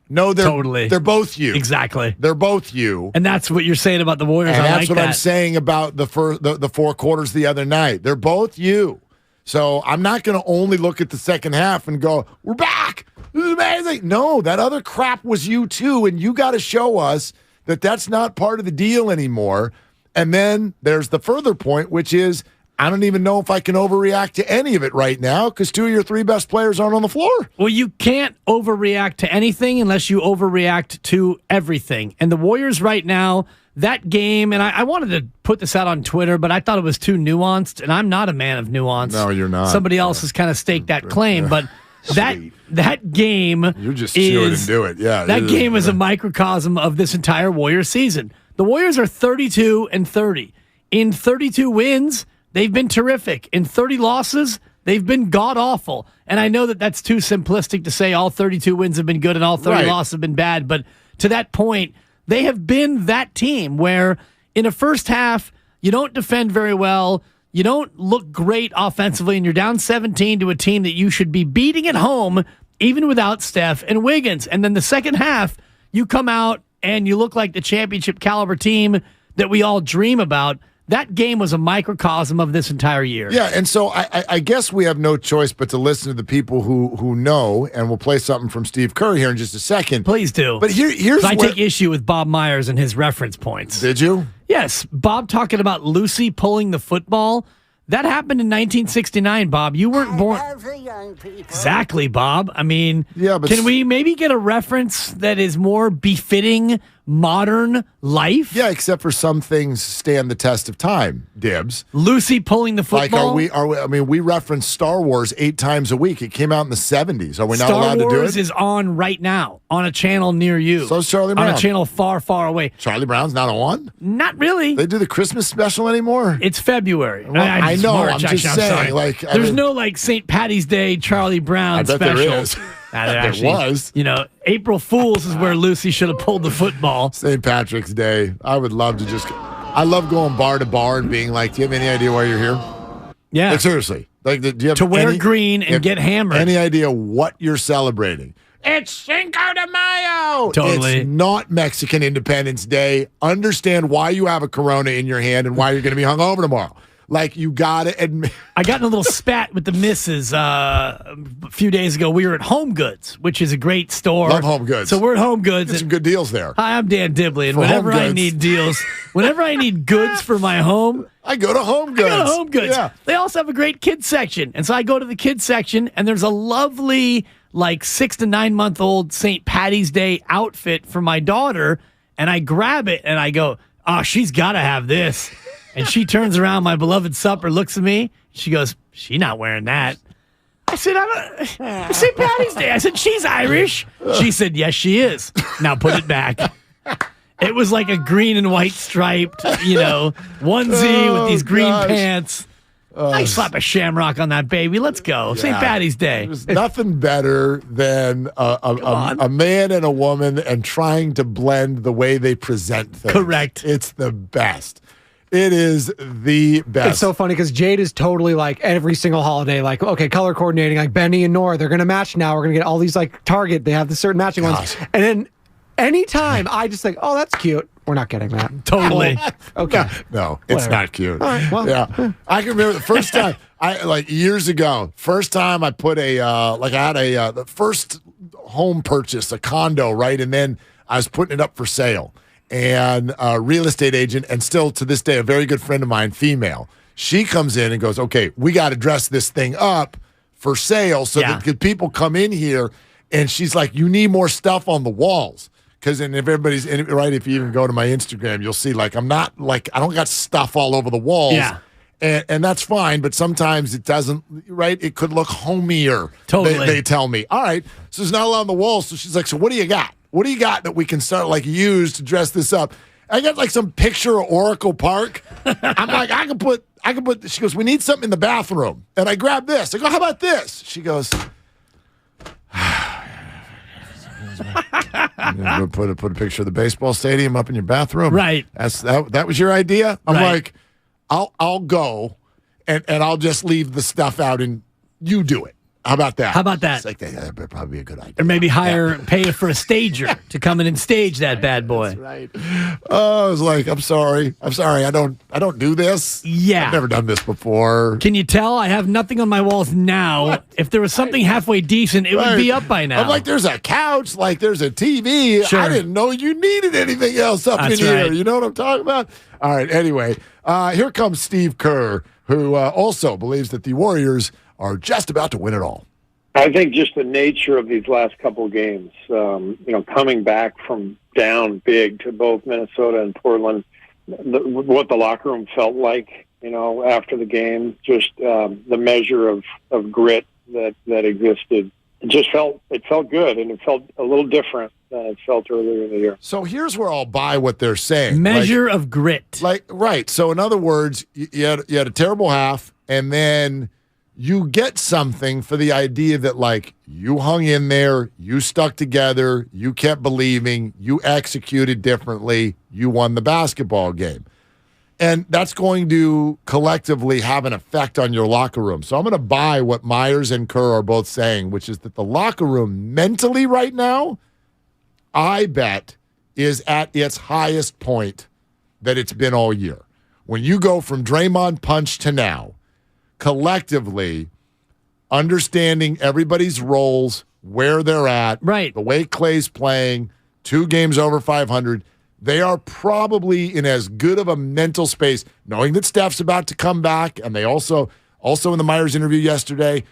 No, they're both you. Exactly. They're both you. And that's what you're saying about the Warriors. And I that's like what I'm saying about the four quarters the other night. They're both you. So I'm not going to only look at the second half and go, we're back. This is amazing. No, that other crap was you too, and you got to show us that that's not part of the deal anymore. And then there's the further point, which is I don't even know if I can overreact to any of it right now because 2 of your 3 best players aren't on the floor. Well, you can't overreact to anything unless you overreact to everything. And the Warriors right now, that game, and I wanted to put this out on Twitter, but I thought it was too nuanced, and I'm not a man of nuance. No, you're not. Somebody else has kind of staked that claim, but that game You're just chewing and do it. Yeah. That game is a microcosm of this entire Warriors season. The Warriors are 32-30. In 32 wins, they've been terrific. In 30 losses, they've been god-awful. And I know that that's too simplistic to say all 32 wins have been good and all 30 losses have been bad. But to that point, they have been that team where in a first half, you don't defend very well, you don't look great offensively, and you're down 17 to a team that you should be beating at home, even without Steph and Wiggins. And then the second half, you come out and you look like the championship caliber team that we all dream about. That game was a microcosm of this entire year. Yeah, and so I guess we have no choice but to listen to the people who know, and we'll play something from Steve Curry here in just a second. Please do. But here's I take issue with Bob Myers and his reference points. Did you? Yes. Bob talking about Lucy pulling the football. That happened in 1969, Bob. You weren't born. Exactly, Bob. I mean, can we maybe get a reference that is more befitting modern life? Yeah, except for some things stand the test of time, Dibs. Lucy pulling the football? We reference Star Wars 8 times a week. It came out in the 70s. Are we not Star allowed Wars to do it? is on right now on a channel near you. So is Charlie Brown. On a channel far, far away. Charlie Brown's not on? Not really. They do the Christmas special anymore? It's February. Well, I know. March, I'm just saying. There's no St. Patty's Day Charlie Brown I bet special. there is. Actually, there was. April Fool's is where Lucy should have pulled the football. St. Patrick's Day. I would love to I love going bar to bar and being like, do you have any idea why you're here? Yeah. Seriously. Do you have to wear green and get hammered. Any idea what you're celebrating? It's Cinco de Mayo. Totally. It's not Mexican Independence Day. Understand why you have a Corona in your hand and why you're going to be hungover tomorrow. Like, you got to admit. I got in a little spat with the missus a few days ago. We were at Home Goods, which is a great store. Love Home Goods. So we're at Home Goods. Get some good deals there. Hi, I'm Dan Dibley. And whenever I need deals, whenever I need goods for my home, I go to Home Goods. Yeah. They also have a great kids section. And so I go to the kids section, and there's a lovely, 6 to 9 month old St. Patty's Day outfit for my daughter. And I grab it, and I go, oh, she's got to have this. And she turns around, my beloved supper, looks at me. She goes, she not wearing that. I said, it's St. Patty's Day. I said, she's Irish. She said, yes, she is. Now put it back. It was like a green and white striped, onesie with these green pants. I slap a shamrock on that baby. Let's go. St. Patty's Day. There's nothing better than a man and a woman and trying to blend the way they present things. Correct. It's the best. It is the best. It's so funny because Jade is totally every single holiday, okay, color coordinating, Benny and Nora, they're going to match now. We're going to get all these Target. They have the certain matching ones. And then anytime I just think, oh, that's cute. We're not getting that. Totally. Okay. No, it's not cute. All right, well. Yeah. I can remember the first time, years ago, first time I put I had the first home purchase, a condo, right? And then I was putting it up for sale. And a real estate agent, and still to this day, a very good friend of mine, female, she comes in and goes, okay, we got to dress this thing up for sale so that people come in here. And she's like, you need more stuff on the walls. Because if everybody's right, if you even go to my Instagram, you'll see I'm not I don't got stuff all over the walls. Yeah. And that's fine, but sometimes it doesn't, right? It could look homier. Totally. They tell me. All right. So there's not a lot on the walls. So she's like, so what do you got? What do you got that we can start use to dress this up? I got some picture of Oracle Park. I'm like, I can put, she goes, we need something in the bathroom. And I grab this. I go, how about this? She goes, put a picture of the baseball stadium up in your bathroom. Right. That was your idea? I'm like, Right. I'll go and I'll just leave the stuff out and you do it. How about that? How about that? It's like that'd probably be a good idea. Or maybe pay for a stager to come in and stage that bad boy. That's right. Oh, I was like, I'm sorry. I don't do this. Yeah. I've never done this before. Can you tell? I have nothing on my walls now. What? If there was something halfway decent, it would be up by now. I'm like, there's a couch, like there's a TV. Sure. I didn't know you needed anything else up That's in here. right. You know what I'm talking about? All right. Anyway, here comes Steve Kerr, who also believes that the Warriors are just about to win it all. I think just the nature of these last couple of games, coming back from down big to both Minnesota and Portland, what the locker room felt like, after the game, just the measure of grit that existed. It felt good, and it felt a little different than it felt earlier in the year. So here's where I'll buy what they're saying. Measure of grit. Right. So in other words, you had a terrible half, and then you get something for the idea that, you hung in there, you stuck together, you kept believing, you executed differently, you won the basketball game. And that's going to collectively have an effect on your locker room. So I'm going to buy what Myers and Kerr are both saying, which is that the locker room mentally right now, I bet, is at its highest point that it's been all year. When you go from Draymond punch to now, collectively understanding everybody's roles, where they're at, right, the way Clay's playing, 2 games over 500, they are probably in as good of a mental space, knowing that Steph's about to come back, and they also in the Myers interview yesterday,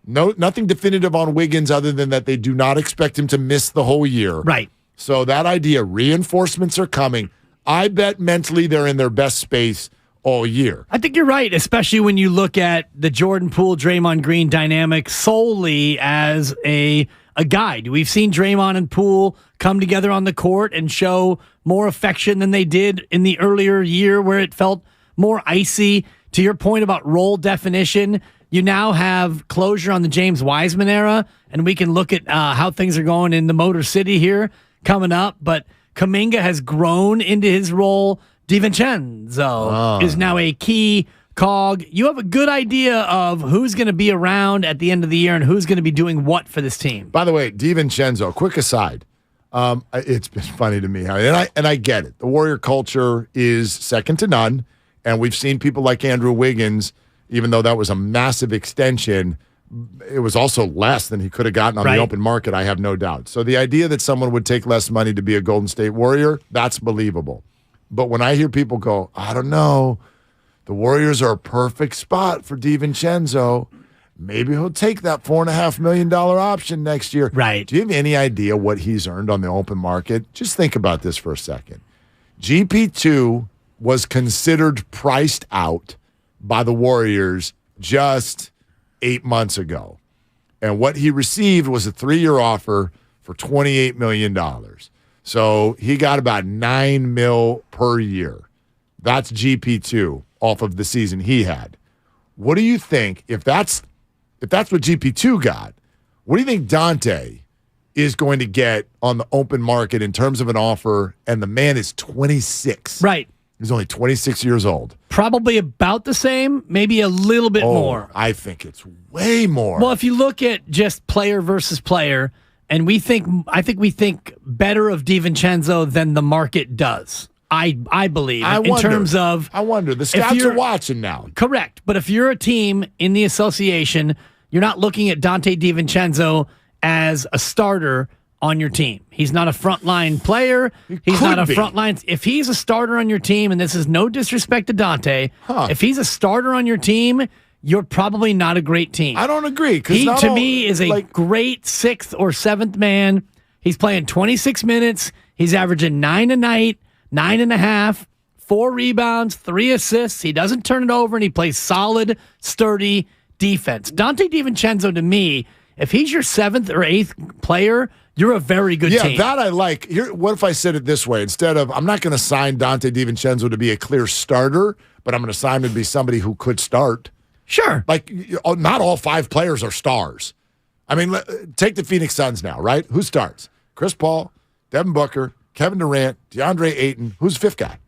nothing definitive on Wiggins other than that they do not expect him to miss the whole year. Right. So that idea, reinforcements are coming. I bet mentally they're in their best space all year. I think you're right, especially when you look at the Jordan Poole, Draymond Green dynamic solely as a guide. We've seen Draymond and Poole come together on the court and show more affection than they did in the earlier year where it felt more icy. To your point about role definition, you now have closure on the James Wiseman era, and we can look at how things are going in the Motor City here coming up. But Kuminga has grown into his role. DiVincenzo is now a key cog. You have a good idea of who's going to be around at the end of the year and who's going to be doing what for this team. By the way, DiVincenzo, quick aside. It's been funny to me, and I get it. The Warrior culture is second to none, and we've seen people like Andrew Wiggins, even though that was a massive extension, it was also less than he could have gotten on the open market, I have no doubt. So the idea that someone would take less money to be a Golden State Warrior, that's believable. But when I hear people go, I don't know, the Warriors are a perfect spot for DiVincenzo, maybe he'll take that $4.5 million option next year. Right. Do you have any idea what he's earned on the open market? Just think about this for a second. GP2 was considered priced out by the Warriors just 8 months ago. And what he received was a 3-year offer for $28 million. So he got about $9 million per year. That's GP2 off of the season he had. What do you think, if that's what GP2 got, what do you think Dante is going to get on the open market in terms of an offer? And the man is 26. Right. He's only 26 years old. Probably about the same, maybe a little bit more. I think it's way more. Well, if you look at just player versus player, and I think we think better of DiVincenzo than the market does. I believe. In terms of, I wonder. The scouts are watching now. Correct. But if you're a team in the association, you're not looking at Dante DiVincenzo as a starter on your team. He's not a frontline player. He's not a frontline. If he's a starter on your team, and this is no disrespect to Dante, if he's a starter on your team, you're probably not a great team. I don't agree. He, to me, is a great 6th or 7th man. He's playing 26 minutes. He's averaging 9 a night. 9.5, 4 rebounds, 3 assists. He doesn't turn it over, and he plays solid, sturdy defense. Dante DiVincenzo, to me, if he's your 7th or 8th player, you're a very good team. Yeah, that I like. What if I said it this way? Instead of, I'm not going to sign Dante DiVincenzo to be a clear starter, but I'm going to sign him to be somebody who could start. Sure. Not all 5 players are stars. I mean, take the Phoenix Suns now, right? Who starts? Chris Paul, Devin Booker, Kevin Durant, DeAndre Ayton. Who's the 5th guy?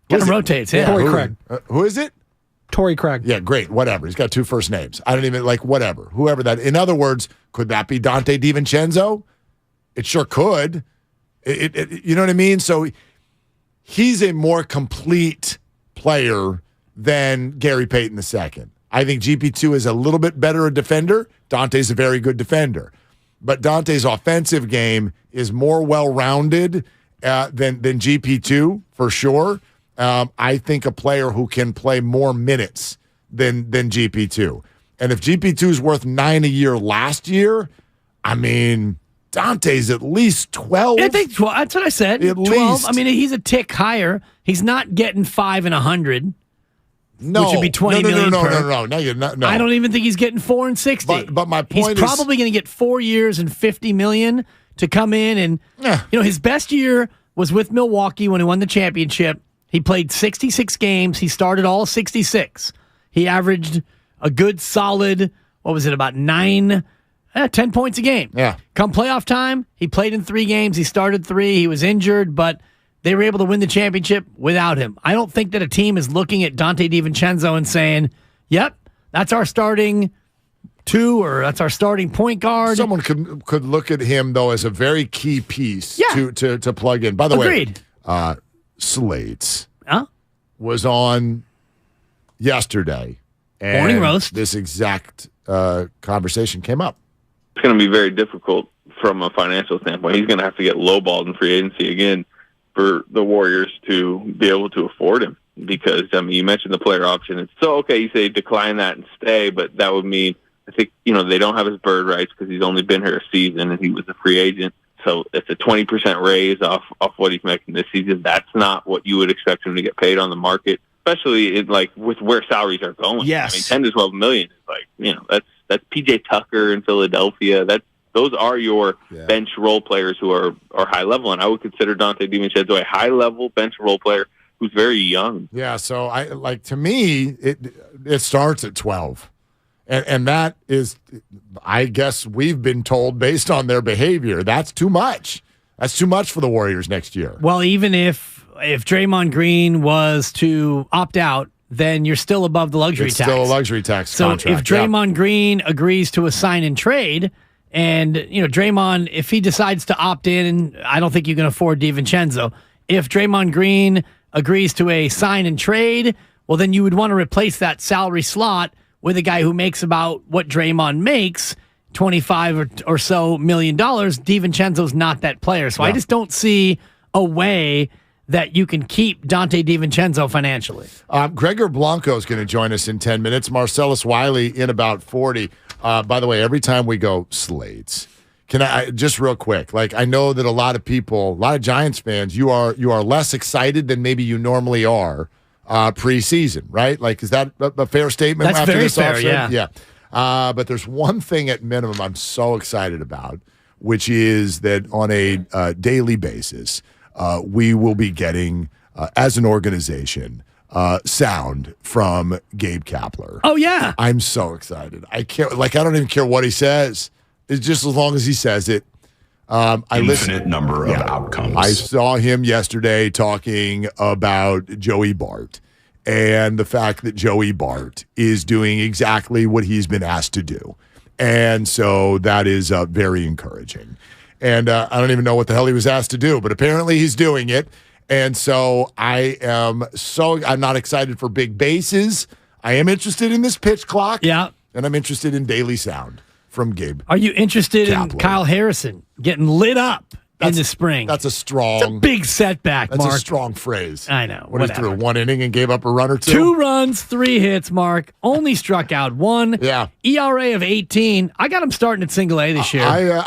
Kind of rotates, yeah. Torrey Craig. Who is it? Torrey Craig. Yeah, great. Whatever. He's got 2 first names. I don't even whatever. Whoever that. In other words, could that be Dante DiVincenzo? It sure could. You know what I mean? So he's a more complete player than Gary Payton II. I think GP2 is a little bit better a defender. Dante's a very good defender. But Dante's offensive game is more well-rounded than GP2, for sure. I think a player who can play more minutes than GP2. And if GP2 is worth 9 a year last year, I mean, Dante's at least 12. I think 12. That's what I said. At 12. least. I mean, he's a tick higher. He's not getting 5 and 100. No, which would be 20 million per. No, you're not. No. I don't even think he's getting 4 and 60. But my point he's probably going to get 4 years and 50 million to come in. And his best year was with Milwaukee when he won the championship. He played 66 games. He started all 66. He averaged a good solid, about 10 points a game. Yeah. Come playoff time, he played in 3 games. He started 3. He was injured, but they were able to win the championship without him. I don't think that a team is looking at Dante DiVincenzo and saying, yep, that's our starting 2 or that's our starting point guard. Someone could look at him, though, as a very key piece to plug in. By the Agreed. way, Slates was on yesterday. And Morning roast. This exact conversation came up. It's going to be very difficult from a financial standpoint. He's going to have to get lowballed in free agency again for the Warriors to be able to afford him. Because, you mentioned the player option. It's so, okay, you say decline that and stay, but that would mean, I think, they don't have his bird rights because he's only been here a season and he was a free agent. So it's a 20% raise off what he's making this season. That's not what you would expect him to get paid on the market, especially with where salaries are going. Yes. I mean, 10 to 12 million is that's PJ Tucker in Philadelphia. Those are your bench role players who are high level, and I would consider Dante DiVincenzo a high level bench role player who's very young. Yeah, so to me it starts at 12. And that is, I guess we've been told based on their behavior, that's too much. That's too much for the Warriors next year. Well, even if Draymond Green was to opt out, then you're still above the luxury tax. It's still a luxury tax so contract. If Draymond Green agrees to a sign and trade, and Draymond, if he decides to opt in, I don't think you can afford DiVincenzo. If Draymond Green agrees to a sign and trade, well, then you would want to replace that salary slot with a guy who makes about what Draymond makes, $25 or so million. DiVincenzo's not that player. So I just don't see a way that you can keep Dante DiVincenzo financially. Gregor Blanco is going to join us in 10 minutes. Marcellus Wiley in about 40. By the way, every time we go Slates, can I just real quick? I know that a lot of Giants fans, you are less excited than maybe you normally are preseason, right? Is that a fair statement? That's after very this fair, offseason? yeah. But there's one thing at minimum I'm so excited about, which is that on a daily basis, we will be getting, as an organization, sound from Gabe Kapler. Oh, yeah. I'm so excited. I can't, I don't even care what he says. It's just as long as he says it. Infinite number of outcomes. I saw him yesterday talking about Joey Bart and the fact that Joey Bart is doing exactly what he's been asked to do. And so that is very encouraging. And I don't even know what the hell he was asked to do, but apparently he's doing it. And so I'm not excited for big bases. I am interested in this pitch clock. Yeah. And I'm interested in daily sound from Gabe. Are you interested Kapler. in Kyle Harrison getting lit up in the spring? That's a strong. It's a big setback, That's Mark. a strong phrase. I know. What he threw 1 inning and gave up a run or 2? 2 runs, 3 hits, Mark. Only struck out 1. Yeah. ERA of 18. I got him starting at single A this year.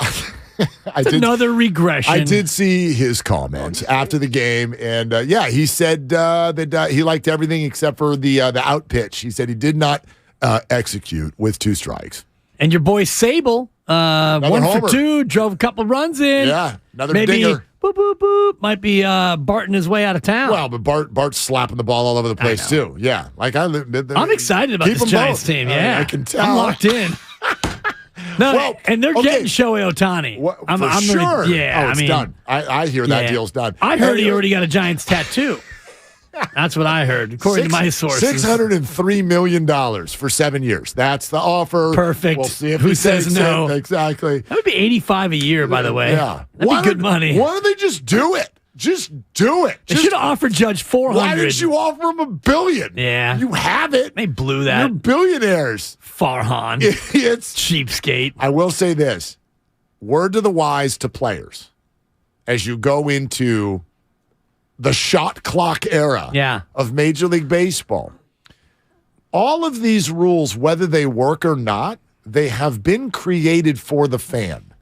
Another regression. I did see his comments after the game, and he said that he liked everything except for the out pitch. He said he did not execute with 2 strikes. And your boy Sable, 1 homer. for 2, drove a couple runs in. Yeah, another Maybe dinger. Boop, boop, boop. Might be Barton his way out of town. Well, but Bart's slapping the ball all over the place too. Yeah, I'm excited about this Giants team. Yeah, I can tell. I'm locked in. And they're getting Shohei Ohtani. I'm sure. Yeah, it's done. I hear that deal's done. I heard he already got a Giants tattoo. That's what I heard, according to my sources. $603 million for 7 years. That's the offer. Perfect. We'll see if Who he says takes no? it. Exactly. That would be $85 a year, by the way. Yeah. That'd be good money. Why don't they just do it? Just do it. They should have offered Judge $400. Why didn't you offer him $1 billion? Yeah. You have it. They blew that. You're billionaires. Farhan. It's cheapskate. I will say this. Word to the wise to players as you go into the shot clock era of Major League Baseball. All of these rules, whether they work or not, they have been created for the fan.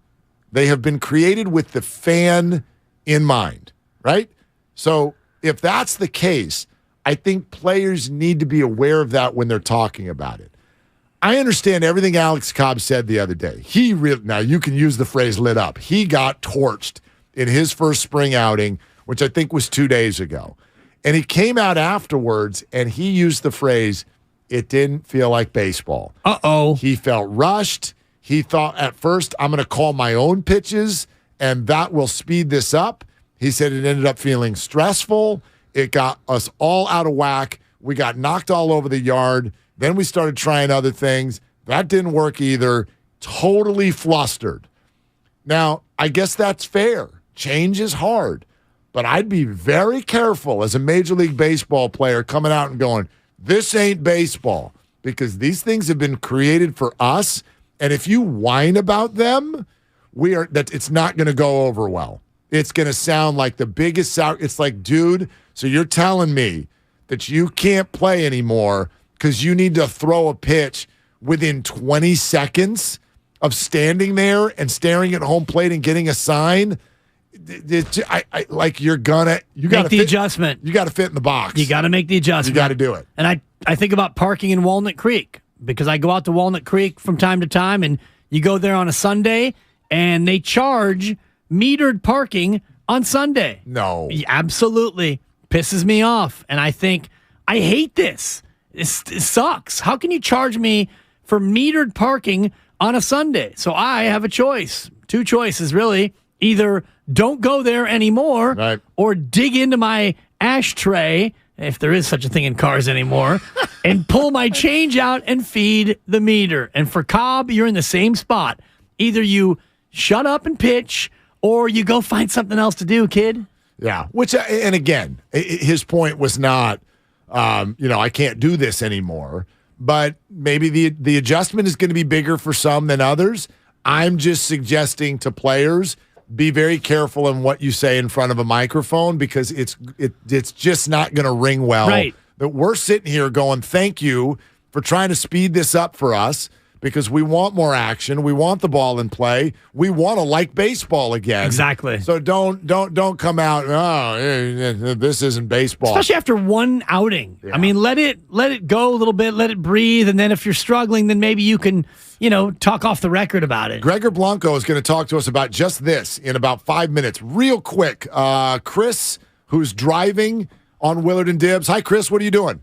They have been created with the fan in mind, right? So if that's the case, I think players need to be aware of that when they're talking about it. I understand everything Alex Cobb said the other day. Now you can use the phrase lit up. He got torched in his first spring outing, which I think was 2 days ago. And he came out afterwards and he used the phrase, it didn't feel like baseball. Uh-oh. He felt rushed. He thought at first, I'm going to call my own pitches and that will speed this up. He said it ended up feeling stressful. It got us all out of whack. We got knocked all over the yard. Then we started trying other things. That didn't work either. Totally flustered. Now, I guess that's fair. Change is hard. But I'd be very careful as a Major League Baseball player coming out and going, this ain't baseball. Because these things have been created for us. And if you whine about them, it's not going to go over well. It's going to sound like the biggest sour. It's like, dude, so you're telling me that you can't play anymore because you need to throw a pitch within 20 seconds of standing there and staring at home plate and getting a sign. You got to make the adjustment. You got to fit in the box. You got to make the adjustment. You got to do it. And I think about parking in Walnut Creek because I go out to Walnut Creek from time to time, and you go there on a Sunday, and they charge metered parking on Sunday. No. Absolutely. Pisses me off. And I think, I hate this. It sucks. How can you charge me for metered parking on a Sunday? So I have a choice. Two choices, really. Either don't go there anymore or dig into my ashtray, if there is such a thing in cars anymore, and pull my change out and feed the meter. And for Cobb, you're in the same spot. Either you shut up and pitch or you go find something else to do, kid. Yeah. And again, his point was not, I can't do this anymore. But maybe the adjustment is going to be bigger for some than others. I'm just suggesting to players, be very careful in what you say in front of a microphone because it's just not going to ring well. Right. That we're sitting here going, thank you for trying to speed this up for us because we want more action. We want the ball in play. We want to like baseball again. Exactly. So don't come out, this isn't baseball. Especially after one outing. Yeah. I mean, let it go a little bit, let it breathe, and then if you're struggling, then maybe you can, talk off the record about it. Gregor Blanco is going to talk to us about just this in about 5 minutes. Real quick, Chris, who's driving on Willard and Dibbs. Hi, Chris. What are you doing?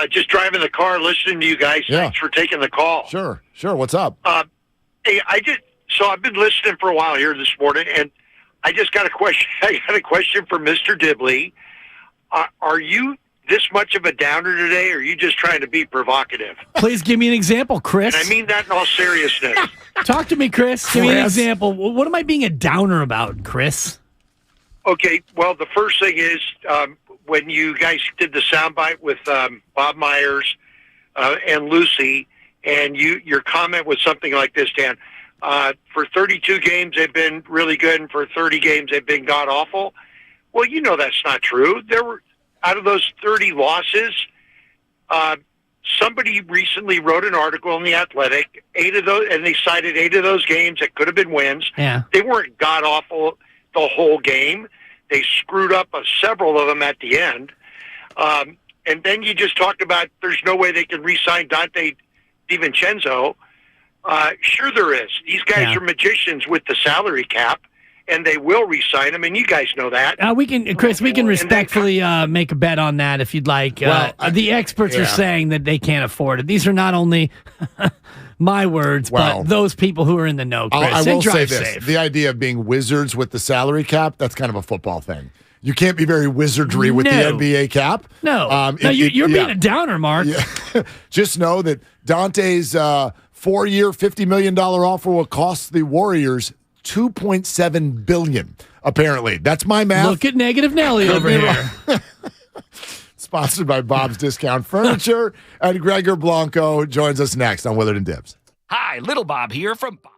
Just driving the car, listening to you guys. Yeah. Thanks for taking the call. Sure. What's up? Hey, I've been listening for a while here this morning, and I just got a question. I got a question for Mr. Dibley. Are you this much of a downer today, or are you just trying to be provocative? Please give me an example, Chris. And I mean that in all seriousness. Talk to me, Chris. Give me an example. What am I being a downer about, Chris? Okay, well, the first thing is when you guys did the soundbite with Bob Myers and Lucy, and your comment was something like this, Dan. For 32 games, they've been really good, and for 30 games, they've been god-awful. Well, that's not true. There were, out of those 30 losses, somebody recently wrote an article in The Athletic, 8 of those, and they cited 8 of those games that could have been wins. Yeah. They weren't god-awful the whole game. They screwed up several of them at the end. And then you just talked about there's no way they can re-sign Dante DiVincenzo. Sure there is. These guys are magicians with the salary cap, and they will re-sign him, and you guys know that. Chris, we can respectfully make a bet on that if you'd like. Well, the experts are saying that they can't afford it. These are not only my words, but those people who are in the know, Chris. I will say this. safe. The idea of being wizards with the salary cap, that's kind of a football thing. you can't be very wizardry with the NBA cap. No, you're being a downer, Mark. Yeah. Just know that Dante's 4-year, $50 million offer will cost the Warriors $2.7 billion. Apparently, that's my math. Look at Negative Nelly over here. Sponsored by Bob's Discount Furniture, and Gregor Blanco joins us next on Willard and Dibs. Hi, Little Bob here from Bob.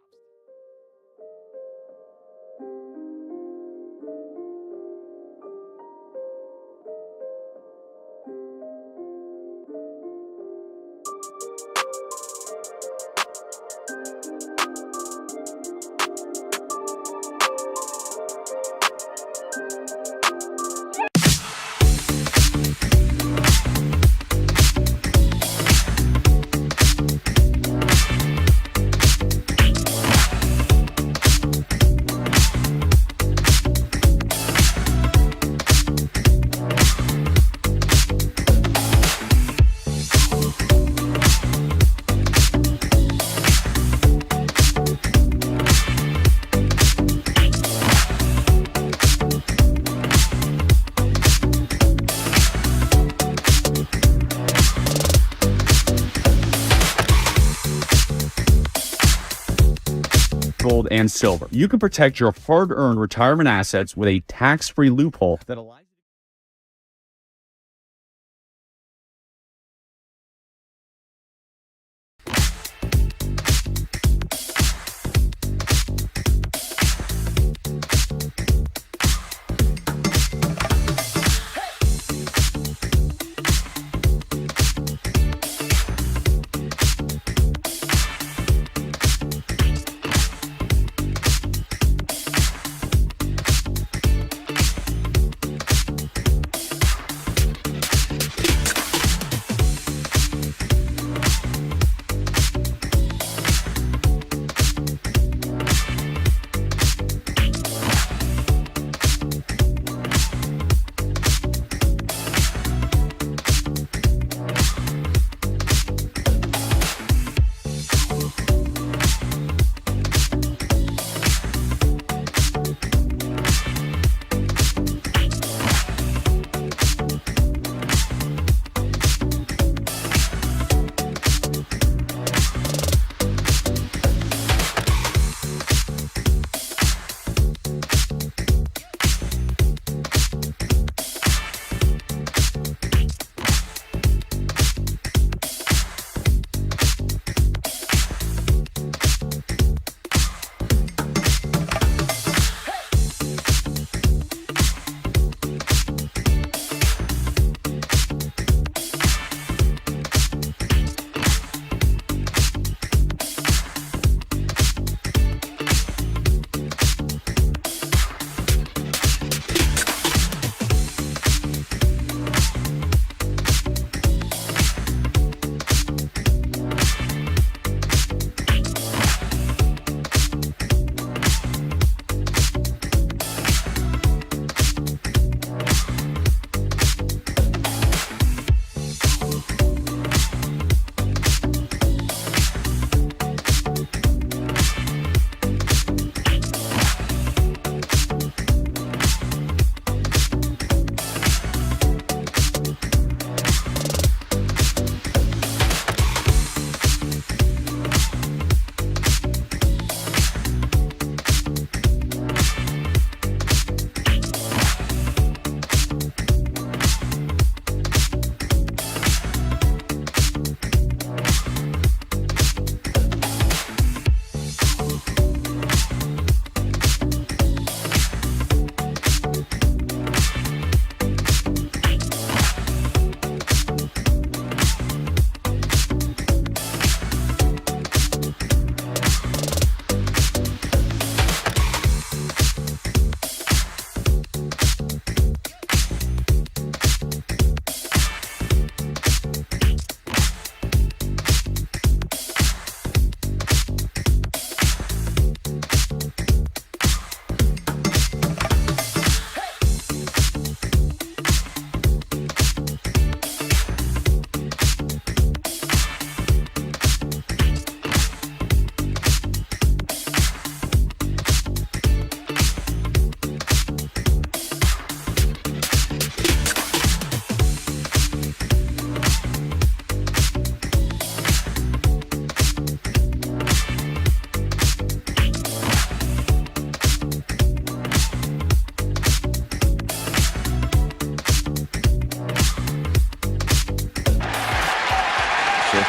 Gold and silver. You can protect your hard-earned retirement assets with a tax-free loophole that allows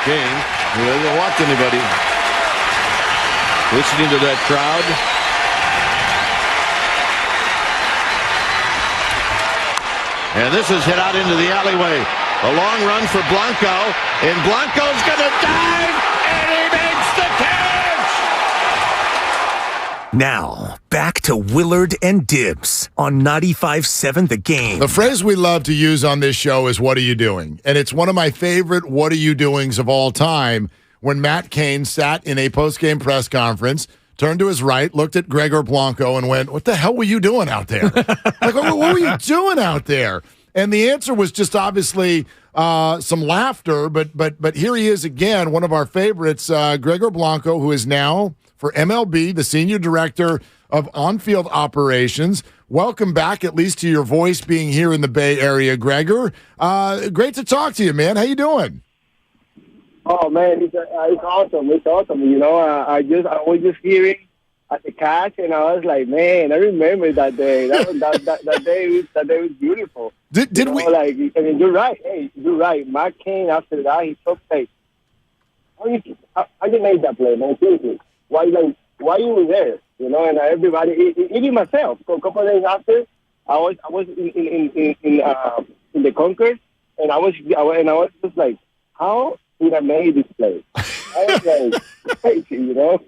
King. He doesn't watch anybody. Listening to that crowd. And this is hit out into the alleyway. A long run for Blanco. And Blanco's going to dive. And he makes the catch. Now, back to Willard and Dibs on 95.7 The Game. The phrase we love to use on this show is, what are you doing? And it's one of my favorite what are you doings of all time when Matt Cain sat in a post-game press conference, turned to his right, looked at Gregor Blanco and went, what the hell were you doing out there? Like, what were you doing out there? And the answer was just obviously some laughter, but here he is again, one of our favorites, Gregor Blanco, who is now, for MLB, the senior director of on-field operations. Welcome back, at least to your voice being here in the Bay Area, Gregor. Great to talk to you, man. How you doing? Oh man, it's awesome. It's awesome. You know, I was just hearing at the catch, and I was like, man, I remember that day. That day was beautiful. Did we? Like, I mean, you're right. Hey, you're right. Mark Cain, after that, he took like, how you made that play, man? Seriously, why you were there? You know, and everybody, even myself. So a couple of days after, I was in the Concourse, and I was just like, how did I make this play? I was like, crazy, you know.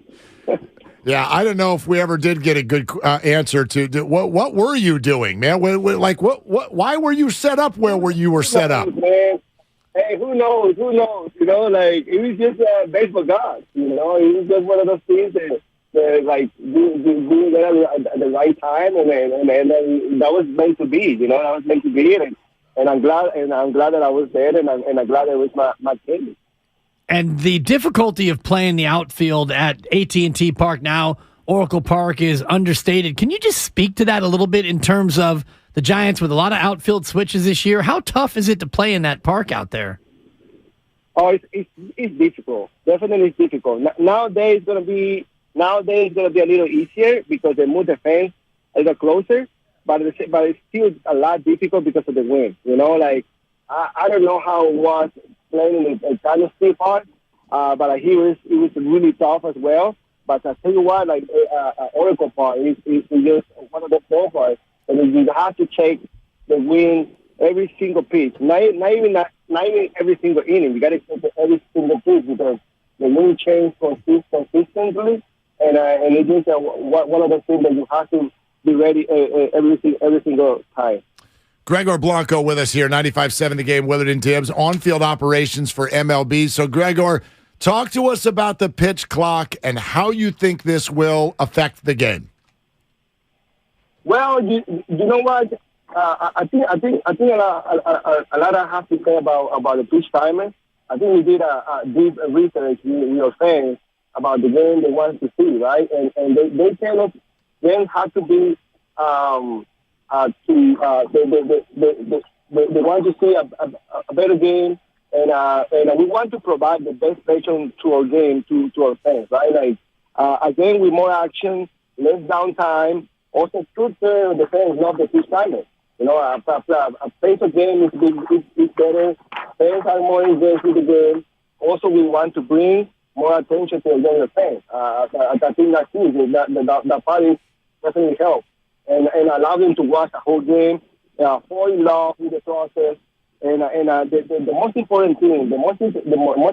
Yeah, I don't know if we ever did get a good answer to what were you doing, man? Why were you set up where you were set up? Man. Hey, who knows? Who knows? You know, like, it was just baseball God. You know, it was just one of those things that like doing that at the right time, and that was meant to be. You know, that was meant to be, and I'm glad that I was there, and I'm glad it was my team. And the difficulty of playing the outfield at AT&T Park now, Oracle Park, is understated. Can you just speak to that a little bit in terms of the Giants with a lot of outfield switches this year? How tough is it to play in that park out there? Oh, it's difficult. Definitely it's difficult. Nowadays it's gonna be a little easier because they moved the fence a little closer, but it's still a lot difficult because of the wind. You know, like I don't know how it was playing in the Dynasty Park, but I hear it was really tough as well. But I tell you what, like Oracle Park is just one of the ballparks, and you have to check the wind every single pitch. Not even every single inning. You got to check every single pitch because the wind changes consistently, and it's just one of the things that you have to be ready every single time. Gregor Blanco with us here, 95.7 The Game, Willard and Dibs, on-field operations for MLB. So, Gregor, talk to us about the pitch clock and how you think this will affect the game. Well, you know what? I think a lot have to say about the pitch timing. I think we did a deep research, you know, saying about the game they want to see, right? And they kind of then have to be they want to see a better game, and we want to provide the best version to our game to our fans, right? Like again, with more action, less downtime. Also, shooter the fans love the pitch timing. You know, a pace of game is better. Fans are more engaged with the game. Also, we want to bring more attention to the younger fans. I think that's huge. That party definitely helps. And allow them to watch the whole game, fall in love with the process. And the most important thing, the most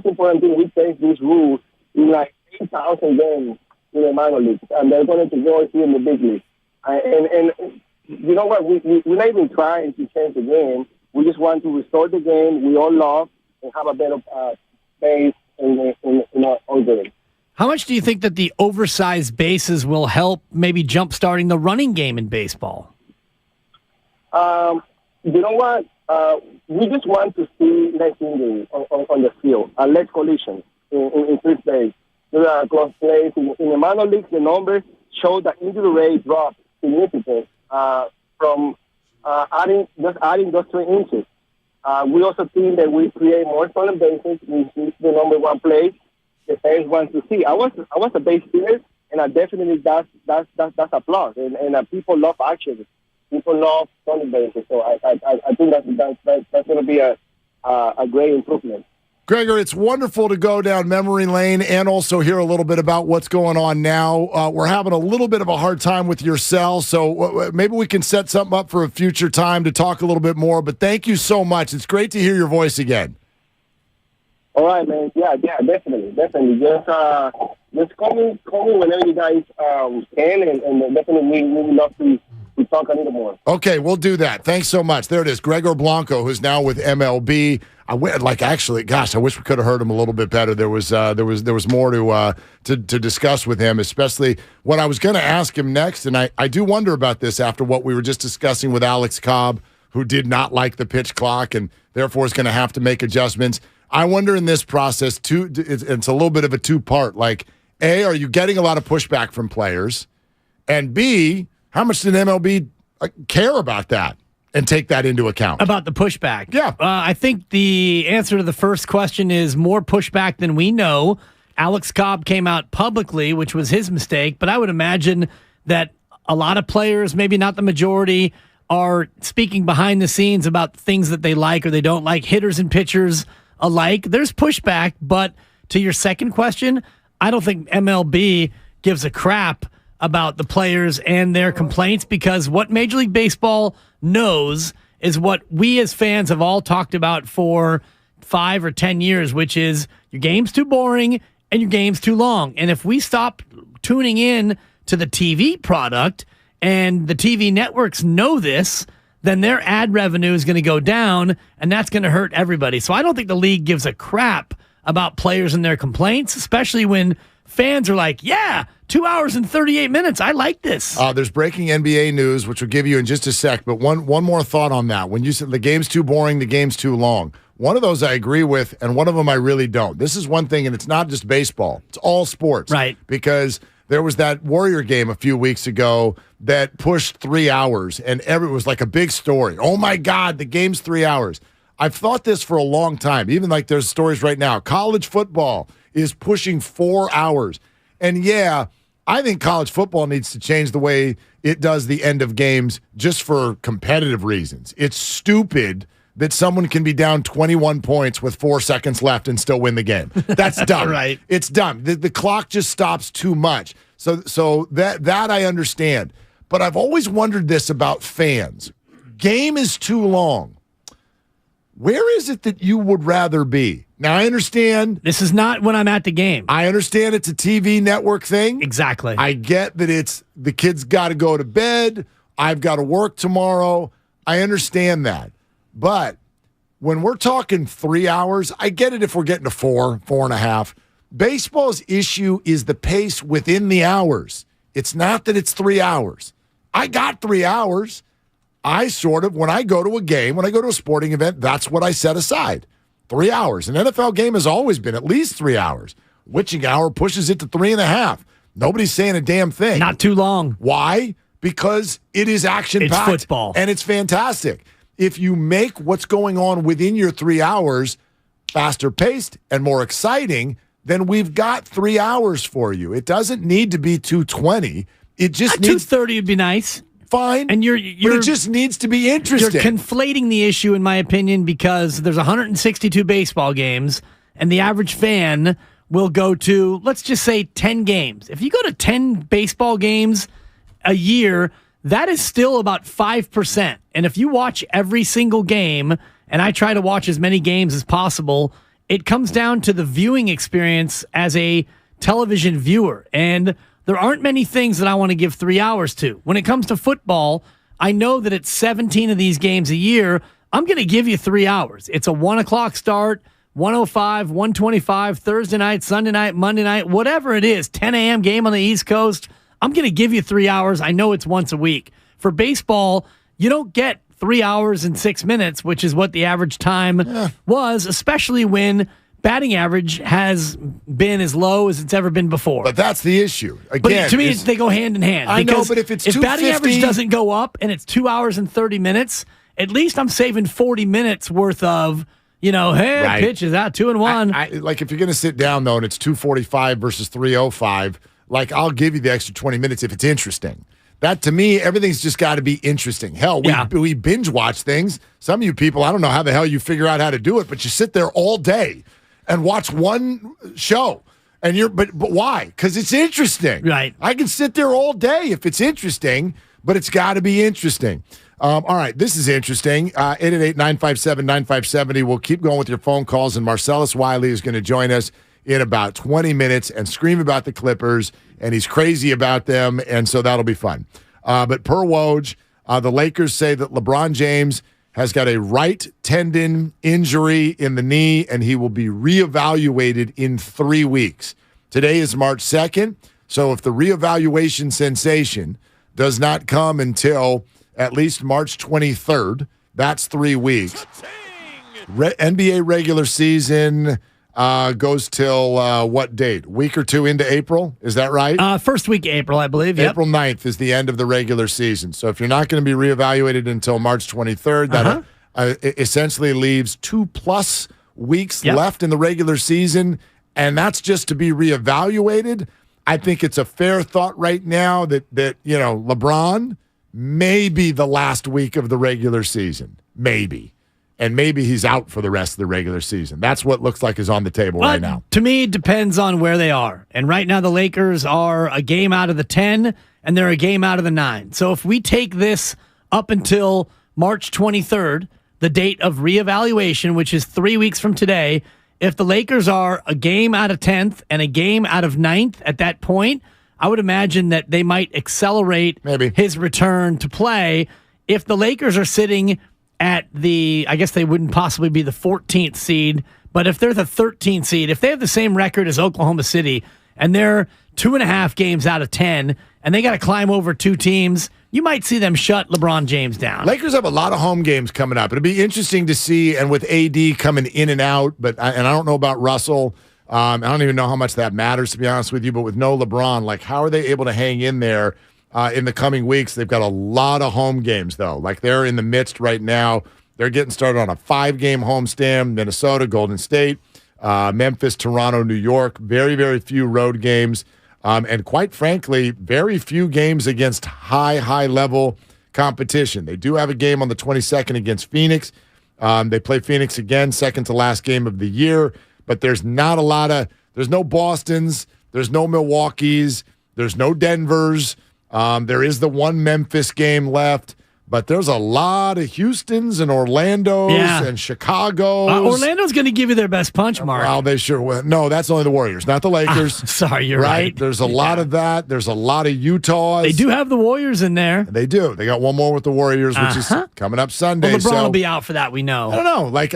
important thing we take this rule in like 8,000 games in the minor leagues, and they're going to go here in the big league. And you know what? We're not even trying to change the game. We just want to restore the game we all love and have a better base in our game. How much do you think that the oversized bases will help maybe jump-starting the running game in baseball? You know what? We just want to see less injury on the field, less collisions in first base. There are close plays. In the minor leagues, the numbers show that injury rate dropped significantly from adding those 3 inches. We also think that we create more stolen bases, which is the number one place the fans want to see. I was a base stealer, and I definitely that's applause. And people love action. People love stolen bases. So I think that's going to be a great improvement. Gregor, it's wonderful to go down memory lane and also hear a little bit about what's going on now. We're having a little bit of a hard time with your cell, so maybe we can set something up for a future time to talk a little bit more. But thank you so much. It's great to hear your voice again. All right, man. Yeah, definitely. Just call me whenever you guys can, and definitely we would love to talk a little more. Okay, we'll do that. Thanks so much. There it is, Gregor Blanco, who's now with MLB. I wish we could have heard him a little bit better. There was more to discuss with him, especially what I was going to ask him next. And I do wonder about this after what we were just discussing with Alex Cobb, who did not like the pitch clock and therefore is going to have to make adjustments. I wonder in this process, it's a little bit of a two-part. Like, A, are you getting a lot of pushback from players? And B, how much did MLB care about that and take that into account? About the pushback? Yeah. I think the answer to the first question is more pushback than we know. Alex Cobb came out publicly, which was his mistake, but I would imagine that a lot of players, maybe not the majority, are speaking behind the scenes about things that they like or they don't like, hitters and pitchers alike. There's pushback, but to your second question, I don't think MLB gives a crap about the players and their complaints, because what Major League Baseball knows is what we as fans have all talked about for 5 or 10 years, which is your game's too boring and your game's too long. And if we stop tuning in to the TV product, and the TV networks know this, then their ad revenue is going to go down, and that's going to hurt everybody. So I don't think the league gives a crap about players and their complaints, especially when fans are like, yeah, 2 hours and 38 minutes. I like this. There's breaking NBA news, which we'll give you in just a sec, but one more thought on that. When you said the game's too boring, the game's too long, one of those I agree with, and one of them I really don't. This is one thing, and it's not just baseball. It's all sports. Right. Because there was that Warrior game a few weeks ago that pushed 3 hours, and it was like a big story. Oh, my God, the game's 3 hours. I've thought this for a long time. Even like there's stories right now. College football is pushing 4 hours. And, yeah, I think college football needs to change the way it does the end of games just for competitive reasons. It's stupid that someone can be down 21 points with 4 seconds left and still win the game. That's dumb. Right. It's dumb. The clock just stops too much. So that I understand. But I've always wondered this about fans. Game is too long. Where is it that you would rather be? Now, I understand. This is not when I'm at the game. I understand it's a TV network thing. Exactly. I get that it's the kids got to go to bed. I've got to work tomorrow. I understand that. But when we're talking 3 hours, I get it if we're getting to 4.5. Baseball's issue is the pace within the hours. It's not that it's 3 hours. I got 3 hours. When I go to a game, when I go to a sporting event, that's what I set aside. 3 hours. An NFL game has always been at least 3 hours. Witching hour pushes it to 3.5. Nobody's saying a damn thing. Not too long. Why? Because it is action-packed. It's football. And it's fantastic. If you make what's going on within your 3 hours faster paced and more exciting, then we've got 3 hours for you. It doesn't need to be 2:20. It just needs 2:30 would be nice. Fine. And but it just needs to be interesting. You're conflating the issue, in my opinion, because there's 162 baseball games, and the average fan will go to, let's just say, 10 games. If you go to 10 baseball games a year, that is still about 5%. And if you watch every single game, and I try to watch as many games as possible, it comes down to the viewing experience as a television viewer. And there aren't many things that I want to give 3 hours to. When it comes to football, I know that it's 17 of these games a year. I'm going to give you 3 hours. It's a 1 o'clock start, 1:05, 1:25, Thursday night, Sunday night, Monday night, whatever it is, 10 a.m. game on the East Coast. I'm going to give you 3 hours. I know it's once a week. For baseball, you don't get 3 hours and 6 minutes, which is what the average time was, especially when batting average has been as low as it's ever been before. But that's the issue. Again, but to me, they go hand in hand. I know, but if it's batting average doesn't go up and it's 2 hours and 30 minutes, at least I'm saving 40 minutes worth of, hey, pitch is out 2-1. Like if you're going to sit down, though, and it's 2:45 versus 3:05, like I'll give you the extra 20 minutes if it's interesting. That, to me, everything's just got to be interesting. Hell, we binge watch things. Some of you people, I don't know how the hell you figure out how to do it, but you sit there all day. and watch one show. And but why? Because it's interesting. Right. I can sit there all day if it's interesting, but it's got to be interesting. All right, this is interesting. 888-957-9570. We'll keep going with your phone calls, and Marcellus Wiley is going to join us in about 20 minutes and scream about the Clippers, and he's crazy about them, and so that'll be fun. But per Woj, the Lakers say that LeBron James has got a right tendon injury in the knee, and he will be reevaluated in 3 weeks. Today is March 2nd, so if the reevaluation sensation does not come until at least March 23rd, that's 3 weeks. NBA regular season goes till what date? Week or two into April? Is that right? First week of April, I believe. Yep. April 9th is the end of the regular season. So if you're not going to be reevaluated until March 23rd, that essentially leaves 2+ weeks left in the regular season, and that's just to be reevaluated. I think it's a fair thought right now that LeBron may be the last week of the regular season. Maybe. And maybe he's out for the rest of the regular season. That's what looks like is on the table right now. To me, it depends on where they are. And right now, the Lakers are a game out of the 10, and they're a game out of the 9. So if we take this up until March 23rd, the date of reevaluation, which is 3 weeks from today, if the Lakers are a game out of 10th and a game out of 9th at that point, I would imagine that they might accelerate his return to play. If the Lakers are sitting at I guess they wouldn't possibly be the 14th seed, but if they're the 13th seed, if they have the same record as Oklahoma City and they're 2.5 games out of 10 and they got to climb over 2 teams, you might see them shut LeBron James down. Lakers have a lot of home games coming up. It'll be interesting to see, and with AD coming in and out, I don't know about Russell. I don't even know how much that matters, to be honest with you, but with no LeBron, like how are they able to hang in there in the coming weeks? They've got a lot of home games, though. Like they're in the midst right now. They're getting started on a 5-game homestand. Minnesota, Golden State, Memphis, Toronto, New York. Very, very few road games. And quite frankly, very few games against high-level competition. They do have a game on the 22nd against Phoenix. They play Phoenix again, second to last game of the year. But there's not a lot of – there's no Bostons. There's no Milwaukees. There's no Denvers. There is the one Memphis game left, but there's a lot of Houstons and Orlandos and Chicago's. Orlando's going to give you their best punch, Mark. Well, they sure will. No, that's only the Warriors, not the Lakers. Sorry, you're right. There's a lot of that. There's a lot of Utahs. They do have the Warriors in there. They do. They got one more with the Warriors, which is coming up Sunday. Well, LeBron will be out for that, we know. I don't know. Like,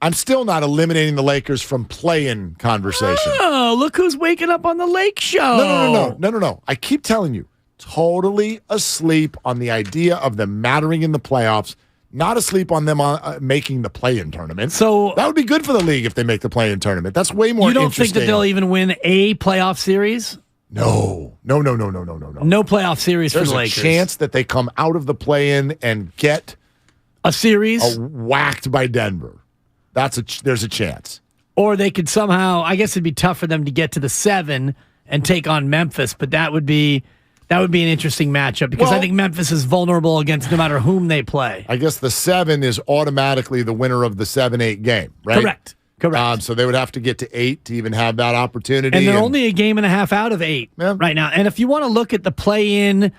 I'm still not eliminating the Lakers from play-in conversation. Oh, look who's waking up on the Lake Show. No. I keep telling you, totally asleep on the idea of them mattering in the playoffs, not asleep on them making the play-in tournament. So that would be good for the league if they make the play-in tournament. That's way more interesting. You don't think that they'll even win a playoff series? No. No playoff series for the Lakers. There's a chance that they come out of the play-in and get a series whacked by Denver. There's a chance. Or they could somehow, I guess it'd be tough for them to get to the 7 and take on Memphis, but that would be an interesting matchup because I think Memphis is vulnerable against no matter whom they play. I guess the 7 is automatically the winner of the 7-8 game, right? Correct. So they would have to get to 8 to even have that opportunity. And they're only a game and a half out of 8 right now. And if you want to look at the play-in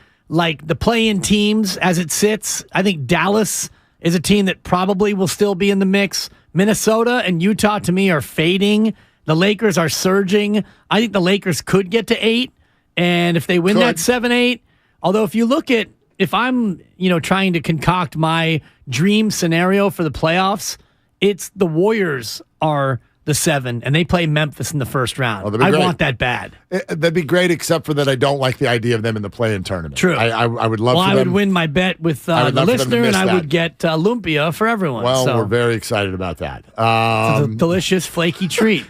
teams as it sits, I think Dallas is a team that probably will still be in the mix. Minnesota and Utah, to me, are fading. The Lakers are surging. I think the Lakers could get to 8, and if they win that 7-8, although if you look at, if I'm trying to concoct my dream scenario for the playoffs, it's the Warriors are the 7, and they play Memphis in the first round. I want that bad. That'd be great, except for that I don't like the idea of them in the play-in tournament. True. I would love for them. I would win my bet with the listener, and I would get lumpia for everyone. Well, we're very excited about that. It's a delicious, flaky treat.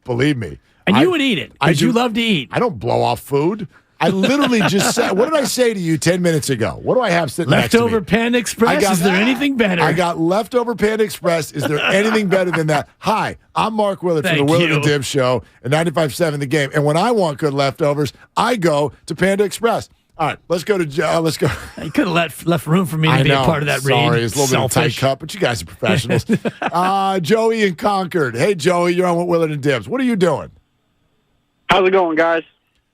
Believe me. And you would eat it, because you love to eat. I don't blow off food. I literally just said, what did I say to you 10 minutes ago? What do I have sitting next to me? Leftover Panda Express? Is there anything better? I got leftover Panda Express. Is there anything better than that? Hi, I'm Mark Willard from the Willard and Dib Show at 95.7 The Game. And when I want good leftovers, I go to Panda Express. All right, let's go to let's go. You could have left room for me to be a part of that read. Sorry, it's a little bit of a tight cut, but you guys are professionals. Joey in Concord. Hey, Joey, you're on with Willard and Dibs. What are you doing? How's it going, guys?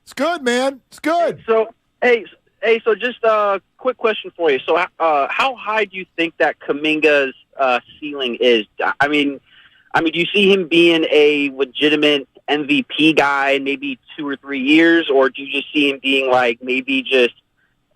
It's good, man. It's good. So, so just a quick question for you. So, how high do you think that Kuminga's ceiling is? I mean, do you see him being a legitimate MVP guy in maybe 2 or 3 years, or do you just see him being like maybe just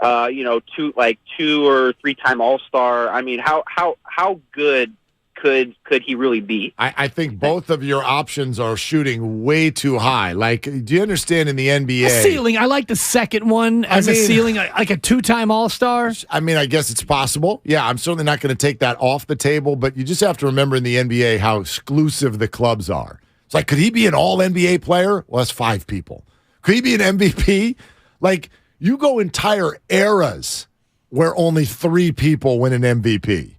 2 or 3 time All-Star? I mean, how good could he really be? I think both of your options are shooting way too high. Like, do you understand in the NBA? A ceiling. I like the second one as a ceiling, like a 2-time All-Star. I mean, I guess it's possible. Yeah, I'm certainly not going to take that off the table, but you just have to remember in the NBA how exclusive the clubs are. It's like, could he be an all-NBA player? Well, that's 5 people. Could he be an MVP? Like, you go entire eras where only 3 people win an MVP.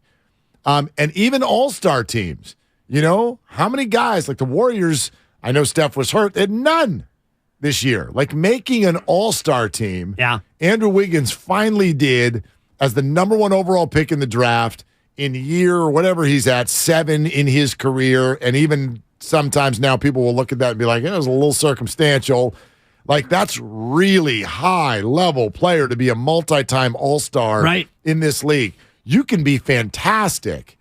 And even all-star teams, how many guys, like the Warriors, I know Steph was hurt, they had none this year. Like, making an all-star team, Andrew Wiggins finally did as the number 1 overall pick in the draft in year, whatever he's at, 7 in his career, and even sometimes now people will look at that and be like, it was a little circumstantial. Like, that's really high-level player to be a multi-time all-star in this league. You can be fantastic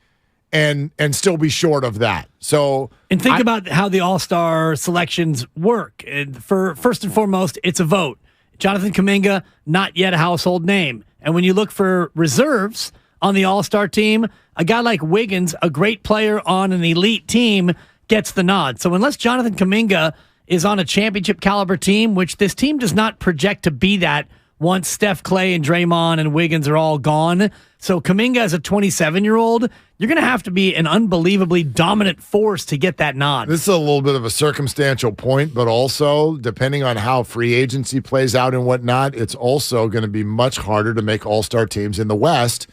and still be short of that. So, and think about how the All-Star selections work. And first and foremost, it's a vote. Jonathan Kuminga, not yet a household name. And when you look for reserves on the All-Star team, a guy like Wiggins, a great player on an elite team, gets the nod. So unless Jonathan Kuminga is on a championship caliber team, which this team does not project to be that once Steph, Clay, and Draymond and Wiggins are all gone. So Kuminga as a 27-year-old, you're going to have to be an unbelievably dominant force to get that nod. This is a little bit of a circumstantial point, but also, depending on how free agency plays out and whatnot, it's also going to be much harder to make all-star teams in the West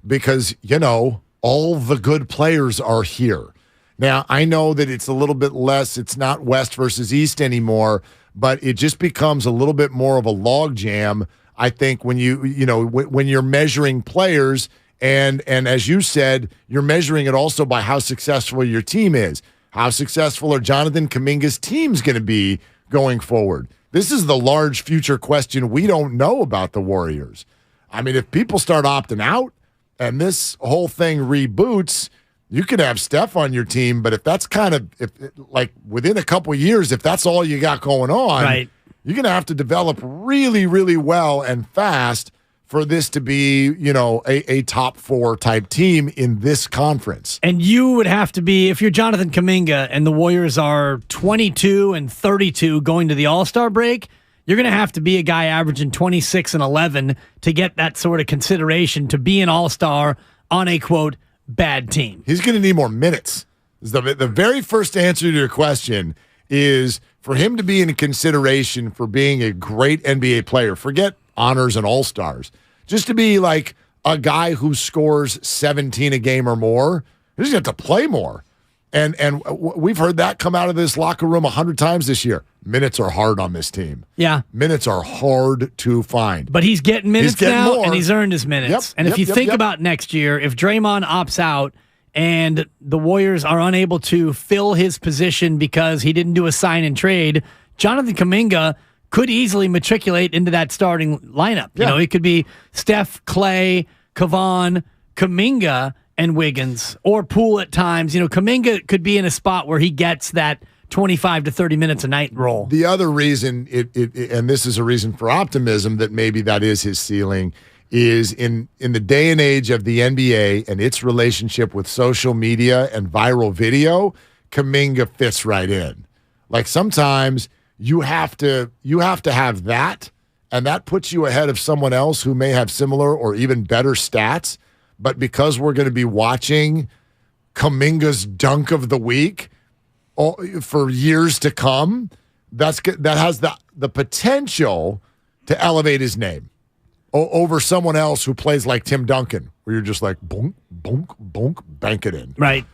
because, all the good players are here. Now, I know that it's a little bit less, it's not West versus East anymore, but it just becomes a little bit more of a logjam, I think, when when you're measuring players, and as you said, you're measuring it also by how successful your team is. How successful are Jonathan Kuminga's teams going to be going forward? This is the large future question we don't know about the Warriors. I mean, if people start opting out and this whole thing reboots, you could have Steph on your team, but if that's like within a couple of years, if that's all you got going on, you're going to have to develop really, really well and fast for this to be, a top 4 type team in this conference. And you would have to be, if you're Jonathan Kuminga and the Warriors are 22 and 32 going to the All-Star break, you're going to have to be a guy averaging 26 and 11 to get that sort of consideration to be an All-Star on a, quote, bad team. He's going to need more minutes. The very first answer to your question is for him to be in consideration for being a great NBA player. Forget honors and all-stars. Just to be like a guy who scores 17 a game or more, he's going to have to play more. And we've heard that come out of this locker room 100 times this year. Minutes are hard on this team. Yeah. Minutes are hard to find. But he's getting minutes now, more. And he's earned his minutes. Yep, and if you think about next year, if Draymond opts out and the Warriors are unable to fill his position because he didn't do a sign and trade, Jonathan Kuminga could easily matriculate into that starting lineup. Yeah. It could be Steph, Clay, Kevon, Kuminga, and Wiggins, or Poole at times. Kuminga could be in a spot where he gets that 25 to 30 minutes a night role. The other reason, and this is a reason for optimism that maybe that is his ceiling, is in the day and age of the NBA and its relationship with social media and viral video, Kuminga fits right in. Like, sometimes you have to have that, and that puts you ahead of someone else who may have similar or even better stats. But because we're going to be watching Kuminga's dunk of the week for years to come, that has the potential to elevate his name over someone else who plays like Tim Duncan, where you're just like, bonk, bonk, bonk, bank it in. Right.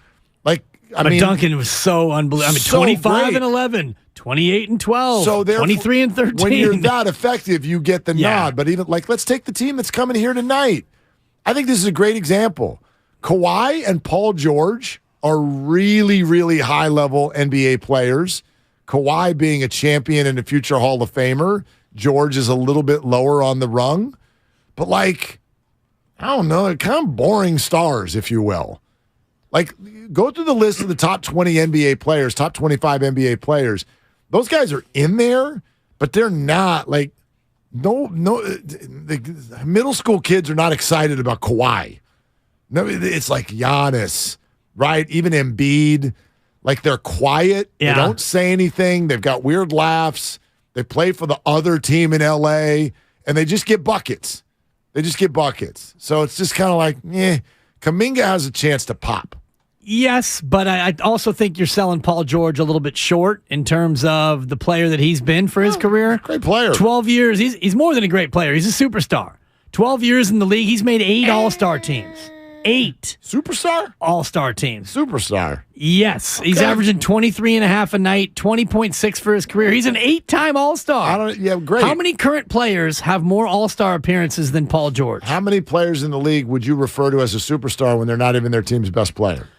Like, But Duncan was so unbelievable. I mean, so 25 great. and 11, 28 and 12, So 23 and 13. When you're that effective, you get the nod. But even let's take the team that's coming here tonight. I think this is a great example. Kawhi and Paul George are really, really high-level NBA players. Kawhi being a champion and a future Hall of Famer. George is a little bit lower on the rung. But, I don't know, kind of boring stars, if you will. Go through the list of the top 20 NBA players, top 25 NBA players. Those guys are in there, but they're not, the middle school kids are not excited about Kawhi. No, it's like Giannis, right? Even Embiid, they're quiet. Yeah. They don't say anything. They've got weird laughs. They play for the other team in LA, and they just get buckets. So it's just kind of Kuminga has a chance to pop. Yes, but I also think you're selling Paul George a little bit short in terms of the player that he's been for his career. Great player. 12 years. He's more than a great player. He's a superstar. 12 years in the league. He's made 8 All-Star teams. 8 superstar All-Star teams. Superstar. Yes. He's averaging 23 and a half a night, 20.6 for his career. He's an 8-time All-Star. Great. How many current players have more All-Star appearances than Paul George? How many players in the league would you refer to as a superstar when they're not even their team's best player?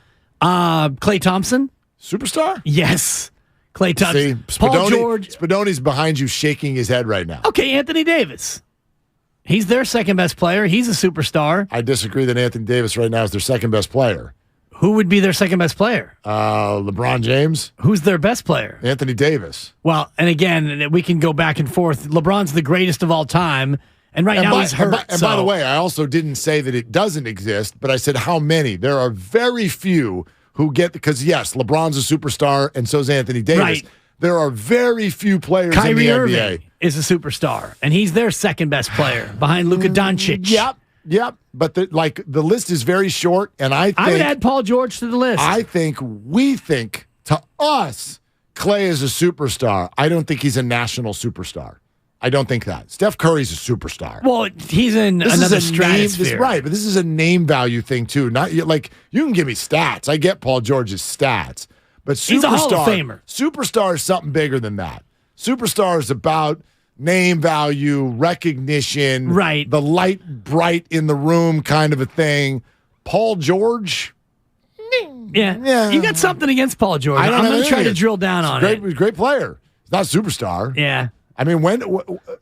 Klay Thompson. Superstar? Yes. Klay Thompson. See, Paul George. Spadoni's behind you shaking his head right now. Okay, Anthony Davis. He's their second best player. He's a superstar. I disagree that Anthony Davis right now is their second best player. Who would be their second best player? LeBron James. Who's their best player? Anthony Davis. Well, and again, we can go back and forth. LeBron's the greatest of all time, and now he's hurt. By the way, I also didn't say that it doesn't exist, but I said how many. There are very few who get, because yes, LeBron's a superstar, and so is Anthony Davis. Right. There are very few players Kyrie in the Irving NBA. is a superstar, and he's their second best player behind Luka Doncic. Yep. But the list is very short, and I would add Paul George to the list. We think to us, Klay is a superstar. I don't think he's a national superstar. I don't think that. Steph Curry's a superstar. Well, he's in another stratosphere. Right, but this is a name value thing too. Not you can give me stats. I get Paul George's stats, but superstar, he's a Hall of Famer. Superstar is something bigger than that. Superstar is about name value, recognition, right? The light bright in the room kind of a thing. Paul George. Yeah. You got something against Paul George. I'm going to try to drill down on it. He's a great player. He's not a superstar. Yeah. I mean,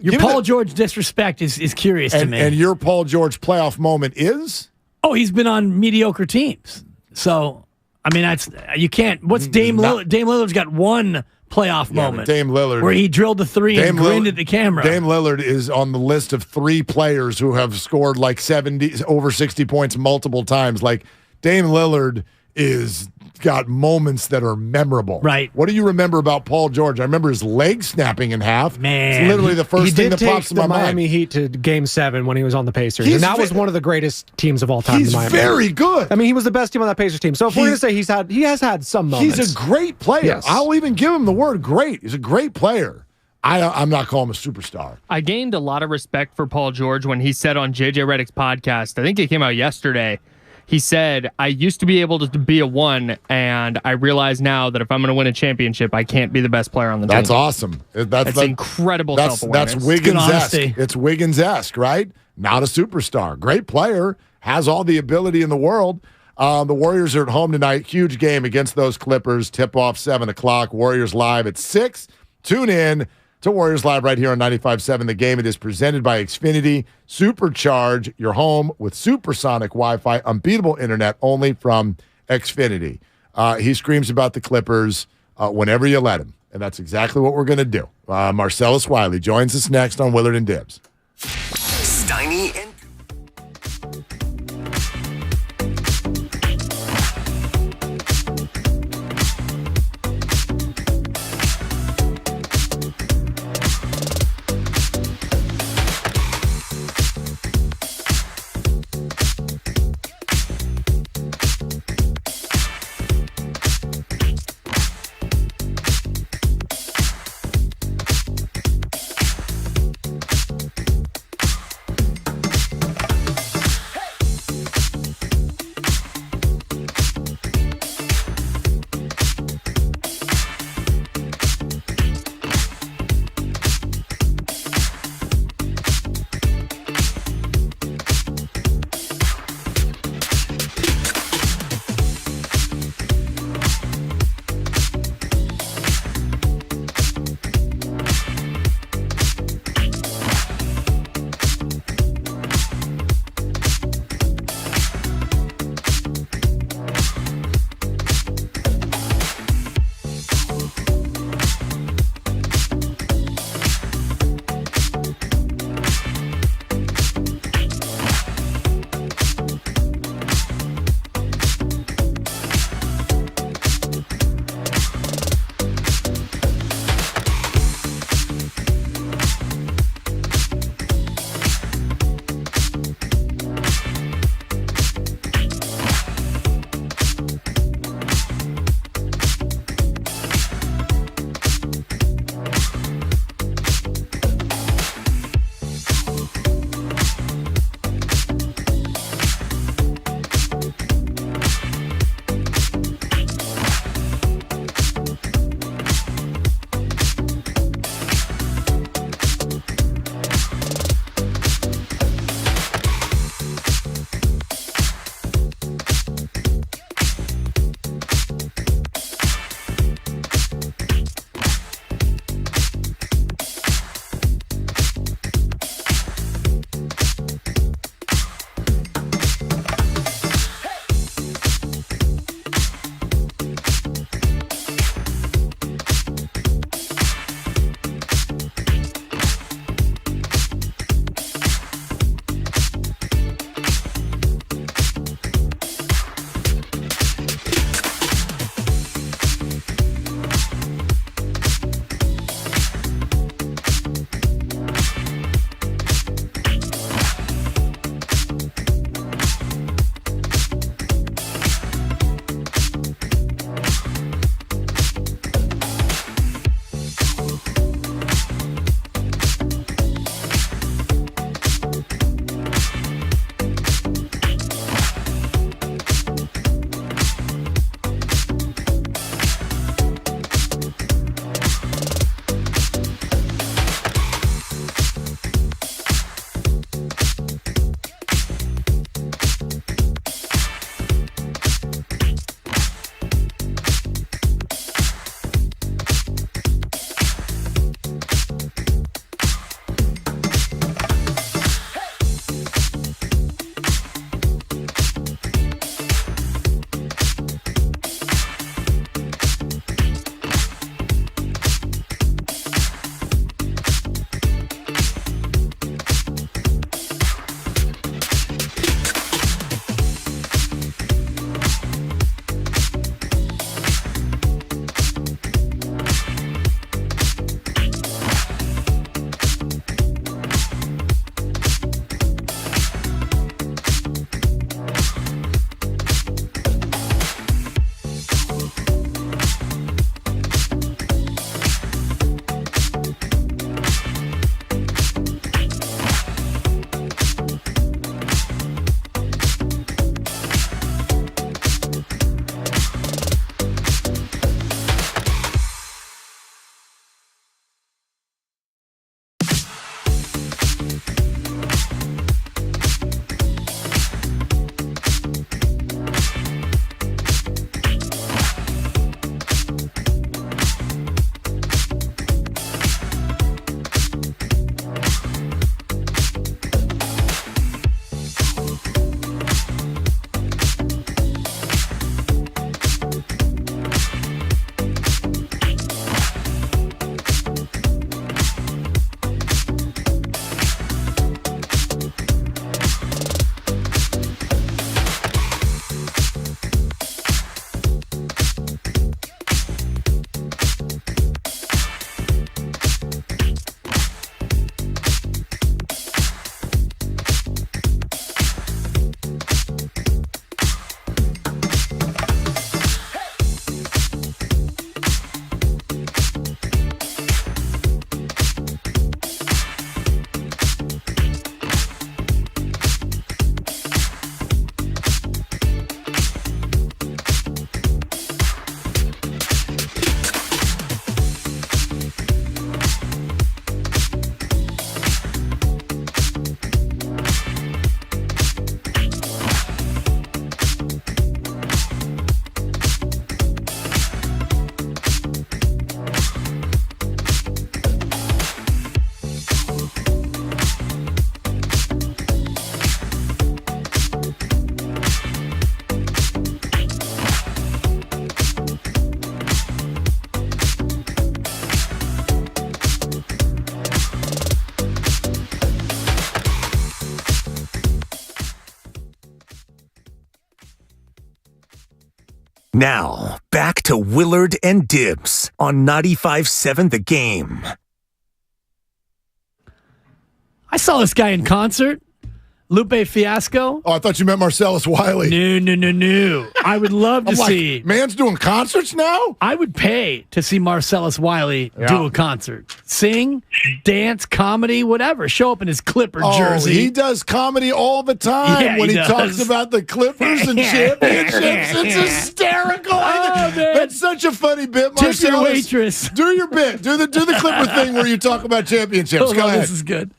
your Paul George disrespect is curious to me. And your Paul George playoff moment is? Oh, he's been on mediocre teams. So, I mean, you can't. What's Dame Lillard? Dame Lillard's got one playoff moment. Dame Lillard, where he drilled the three and grinned at the camera. Dame Lillard is on the list of 3 players who have scored over 60 points multiple times. Dame Lillard is got moments that are memorable. Right. What do you remember about Paul George? I remember his leg snapping in half. Man. It's literally the first thing that pops in my mind. Miami Heat to Game 7 when he was on the Pacers. And that was one of the greatest teams of all time. He's very good. I mean, he was the best team on that Pacers team. So if we're going to say he has had some moments. He's a great player. Yes. I'll even give him the word great. He's a great player. I'm not calling him a superstar. I gained a lot of respect for Paul George when he said on JJ Redick's podcast, I think it came out yesterday, he said, I used to be able to be a 1, and I realize now that if I'm going to win a championship, I can't be the best player on the team. That's awesome. That's incredible self-awareness. That's Wiggins-esque. It's Wiggins-esque, right? Not a superstar. Great player. Has all the ability in the world. The Warriors are at home tonight. Huge game against those Clippers. Tip-off 7 o'clock. Warriors live at 6. Tune in to Warriors Live right here on 95.7 The Game. It is presented by Xfinity. Supercharge your home with supersonic Wi-Fi, unbeatable internet only from Xfinity. He screams about the Clippers whenever you let him, and that's exactly what we're going to do. Marcellus Wiley joins us next on Willard and Dibs. Steiny and Now, back to Willard and Dibs on 95.7 The Game. I saw this guy in concert. Lupe Fiasco. Oh, I thought you meant Marcellus Wiley. No. I would love to see. Man's doing concerts now? I would pay to see Marcellus Wiley do a concert. Sing, dance, comedy, whatever. Show up in his Clipper jersey. He does comedy all the time when he talks about the Clippers and championships. It's hysterical. Oh, man. That's such a funny bit, Marcellus. Tip your waitress. Do your bit. Do the Clipper thing where you talk about championships. Go ahead. This is good.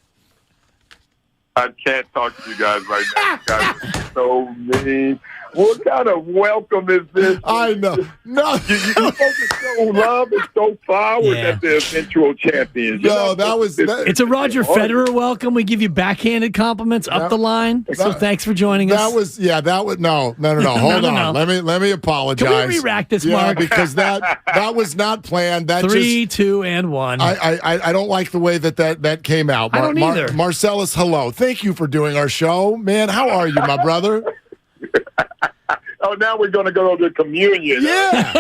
I can't talk to you guys right now. You guys are so mean. What kind of welcome is this? I know. No. You're supposed to show love and show power at the eventual champions. No, that was... It's a Roger Federer welcome. We give you backhanded compliments up the line. So thanks for joining us. That was... Yeah, that was... No. Hold on. Let me apologize. Can we re-rack this, Mark? Because that was not planned. That 3, 2, and 1. I don't like the way that came out. I don't either. Marcellus, hello. Thank you for doing our show. Man, how are you, my brother? Oh, now we're going to go to communion. Yeah.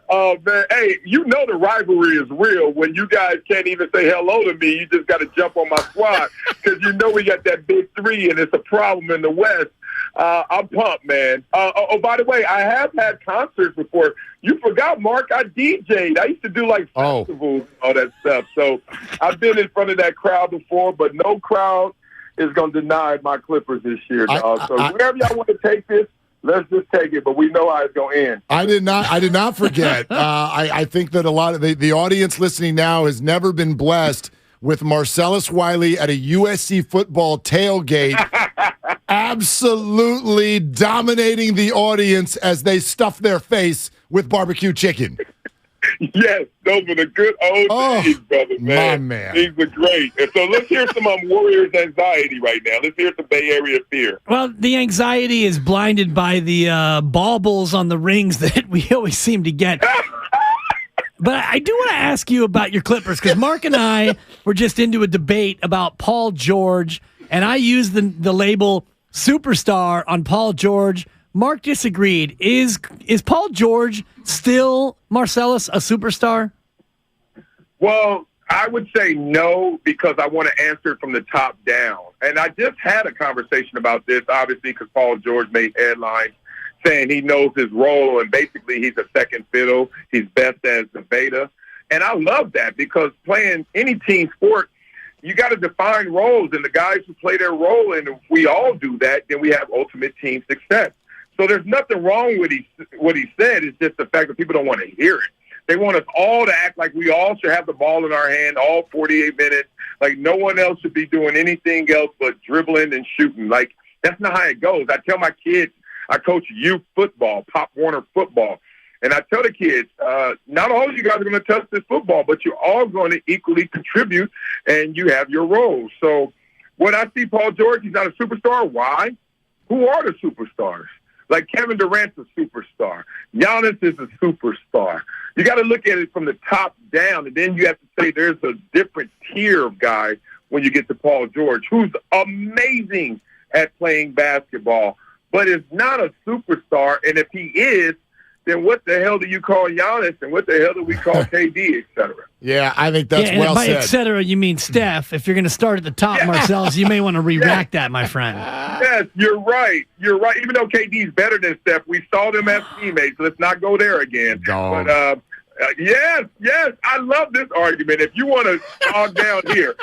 Oh, man. Hey, you know the rivalry is real. When you guys can't even say hello to me, you just got to jump on my squad because you know we got that big three, and it's a problem in the West. I'm pumped, man. By the way, I have had concerts before. You forgot, Mark, I DJ'd. I used to do, festivals and all that stuff. So I've been in front of that crowd before, but no crowd is going to deny my Clippers this year, dog. So wherever y'all want to take this, let's just take it. But we know how it's going to end. I did not forget. I think that a lot of the audience listening now has never been blessed with Marcellus Wiley at a USC football tailgate, absolutely dominating the audience as they stuff their face with barbecue chicken. Yes, those were the good old days, brother, man. My man. These were great. And so let's hear some Warriors anxiety right now. Let's hear some Bay Area fear. Well, the anxiety is blinded by the baubles on the rings that we always seem to get. But I do want to ask you about your Clippers because Mark and I were just into a debate about Paul George, and I used the label superstar on Paul George. Mark disagreed. Is Paul George still, Marcellus, a superstar? Well, I would say no because I want to answer it from the top down. And I just had a conversation about this, obviously, because Paul George made headlines saying he knows his role and basically he's a second fiddle. He's best as the beta. And I love that because playing any team sport, you got to define roles, and the guys who play their role, and if we all do that, then we have ultimate team success. So there's nothing wrong with what he said. It's just the fact that people don't want to hear it. They want us all to act like we all should have the ball in our hand all 48 minutes, like no one else should be doing anything else but dribbling and shooting. Like, that's not how it goes. I tell my kids, I coach youth football, Pop Warner football, and I tell the kids, not all of you guys are going to touch this football, but you're all going to equally contribute, and you have your roles. So when I see Paul George, he's not a superstar. Why? Who are the superstars? Like Kevin Durant's a superstar. Giannis is a superstar. You got to look at it from the top down, and then you have to say there's a different tier of guys when you get to Paul George, who's amazing at playing basketball, but is not a superstar. And if he is, then what the hell do you call Giannis, and what the hell do we call KD, et cetera? Yeah, I think that's well by said. Et cetera, you mean Steph. If you're going to start at the top, Marcellus, you may want to re-rack that, my friend. Yes, you're right. You're right. Even though KD's better than Steph, we saw them as teammates. Let's not go there again. Dog. But yes, I love this argument. If you want to talk down here,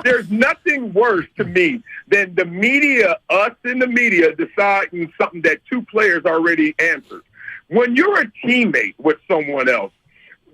there's nothing worse to me than the media, us in the media, deciding something that two players already answered. When you're a teammate with someone else,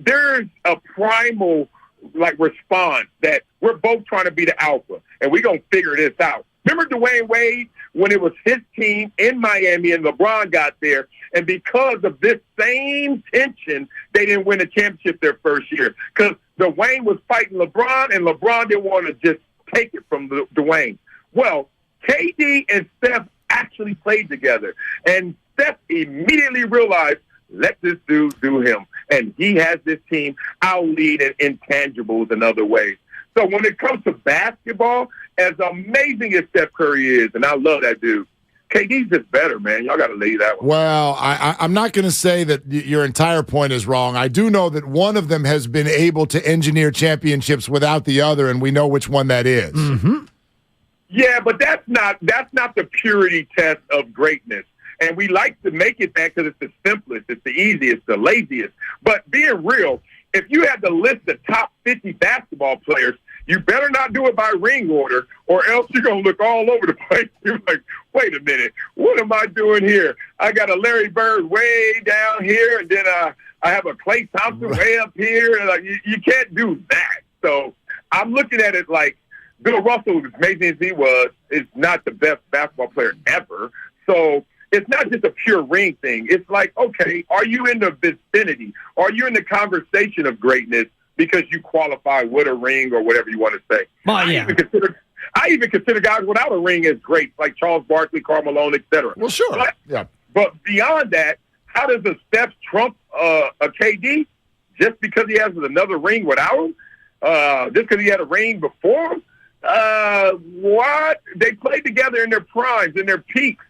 there's a primal response that we're both trying to be the alpha, and we're going to figure this out. Remember Dwayne Wade when it was his team in Miami and LeBron got there, and because of this same tension, they didn't win a championship their first year because Dwayne was fighting LeBron, and LeBron didn't want to just take it from Dwayne. Well, KD and Steph actually played together, and Steph immediately realized, let this dude do him. And he has this team. I'll lead in intangibles in other ways. So when it comes to basketball, as amazing as Steph Curry is, and I love that dude, KD's just better, man. Y'all got to leave that one. Well, I'm not going to say that your entire point is wrong. I do know that one of them has been able to engineer championships without the other, and we know which one that is. Mm-hmm. Yeah, but that's not the purity test of greatness. And we like to make it that because it's the simplest, it's the easiest, the laziest. But being real, if you had to list the top 50 basketball players, you better not do it by ring order, or else you're going to look all over the place. You're like, wait a minute, what am I doing here? I got a Larry Bird way down here, and then I have a Klay Thompson way up here. And you can't do that. So I'm looking at it like Bill Russell, as amazing as he was, is not the best basketball player ever. So it's not just a pure ring thing. It's like, okay, are you in the vicinity? Are you in the conversation of greatness because you qualify with a ring or whatever you want to say? Well, yeah. I even consider guys without a ring as great, like Charles Barkley, Karl Malone, etc. Well, sure. But beyond that, how does a Steph trump a KD just because he has another ring without him? Just because he had a ring before him? What? They played together in their primes, in their peaks.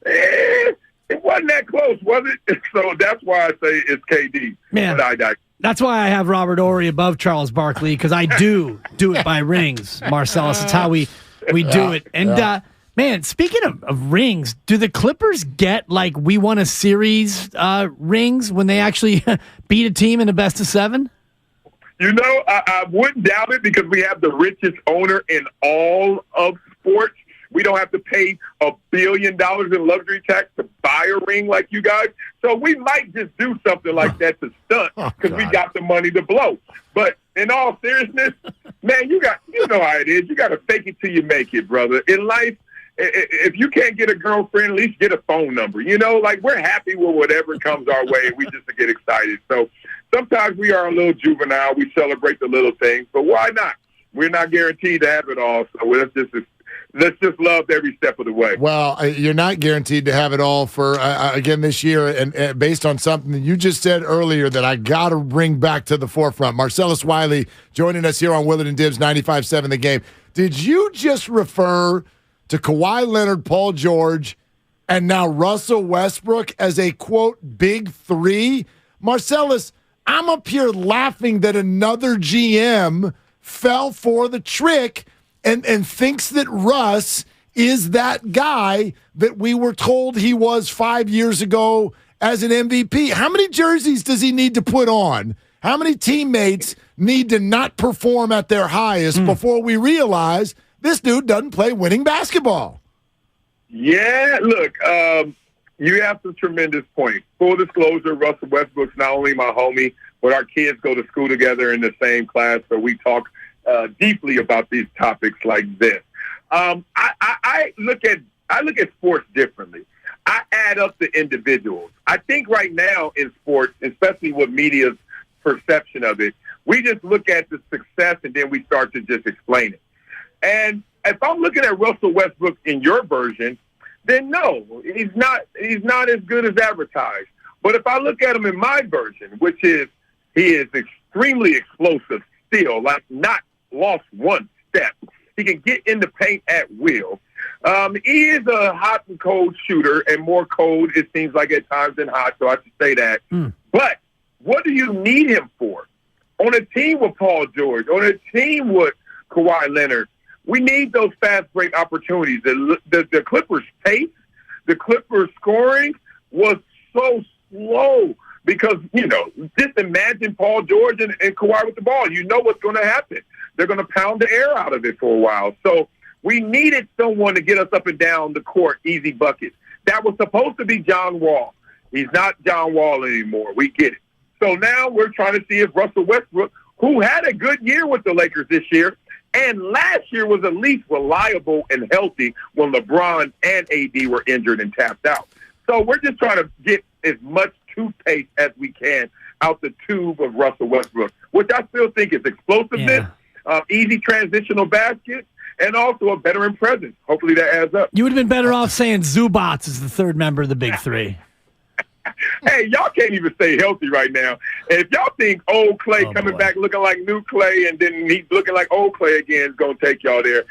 It wasn't that close, was it? So that's why I say it's KD. Man, that's why I have Robert Horry above Charles Barkley, because I do it by rings, Marcellus. It's how we do it. And, man, speaking of rings, do the Clippers get, like, we won a series rings when they actually beat a team in a best of 7? You know, I wouldn't doubt it because we have the richest owner in all of sports. We don't have to pay $1 billion in luxury tax to buy a ring like you guys. So we might just do something like that to stunt because we got the money to blow. But in all seriousness, man, you know how it is. You got to fake it till you make it, brother. In life, if you can't get a girlfriend, at least get a phone number. You know, like we're happy with whatever comes our way. We just get excited. So sometimes we are a little juvenile. We celebrate the little things, but why not? We're not guaranteed to have it all. So let's just love every step of the way. Well, you're not guaranteed to have it all for, again, this year. And based on something that you just said earlier that I got to bring back to the forefront. Marcellus Wiley joining us here on Willard and Dibs 95.7 The Game. Did you just refer to Kawhi Leonard, Paul George, and now Russell Westbrook as a, quote, big three? Marcellus, I'm up here laughing that another GM fell for the trick and thinks that Russ is that guy that we were told he was 5 years ago as an MVP. How many jerseys does he need to put on? How many teammates need to not perform at their highest before we realize this dude doesn't play winning basketball? Yeah, look, you have some tremendous points. Full disclosure, Russell Westbrook's not only my homie, but our kids go to school together in the same class, so we talk deeply about these topics like this. I look at sports differently. I add up the individuals. I think right now in sports, especially with media's perception of it, we just look at the success and then we start to just explain it. And if I'm looking at Russell Westbrook in your version, then no, he's not as good as advertised. But if I look at him in my version, which is he is extremely explosive still, like not lost one step. He can get in the paint at will. He is a hot and cold shooter, and more cold, it seems like, at times than hot, so I should say that. But what do you need him for? On a team with Paul George, on a team with Kawhi Leonard, we need those fast break opportunities. The Clippers' pace, the Clippers' scoring was so slow because, you know, just imagine Paul George and Kawhi with the ball. You know what's going to happen. They're going to pound the air out of it for a while. So we needed someone to get us up and down the court, easy buckets. That was supposed to be John Wall. He's not John Wall anymore. We get it. So now we're trying to see if Russell Westbrook, who had a good year with the Lakers this year, and last year was at least reliable and healthy when LeBron and AD were injured and tapped out. So we're just trying to get as much toothpaste as we can out the tube of Russell Westbrook, which I still think is explosiveness, easy transitional basket, and also a veteran presence. Hopefully that adds up. You would have been better off saying Zubats is the third member of the Big Three. Hey, y'all can't even stay healthy right now. And if y'all think old Clay coming back looking like new Clay and then he's looking like old Clay again is going to take y'all there,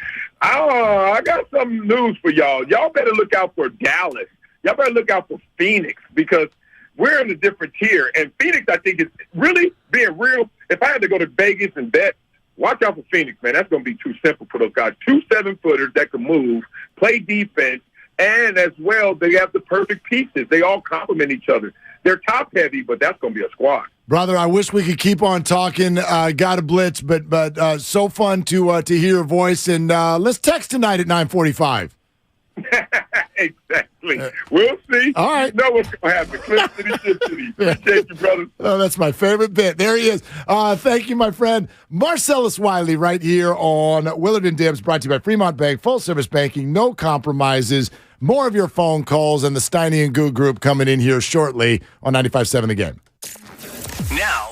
I got some news for y'all. Y'all better look out for Dallas. Y'all better look out for Phoenix because we're in a different tier. And Phoenix, I think, is really being real. If I had to go to Vegas and bet, watch out for Phoenix, man. That's going to be too simple for those guys. 2 7-footers that can move, play defense, and as well, they have the perfect pieces. They all complement each other. They're top-heavy, but that's going to be a squad. Brother, I wish we could keep on talking. Got a blitz, but so fun to hear your voice. And let's text tonight at 9:45. Exactly. We'll see. All right. You know what's going to happen. Clip City, Chip City. Appreciate you, brother. Oh, that's my favorite bit. There he is. Thank you, my friend. Marcellus Wiley right here on Willard and Dibs, brought to you by Fremont Bank. Full-service banking, no compromises. More of your phone calls and the Steiny and Goo group coming in here shortly on 95.7 again. Now.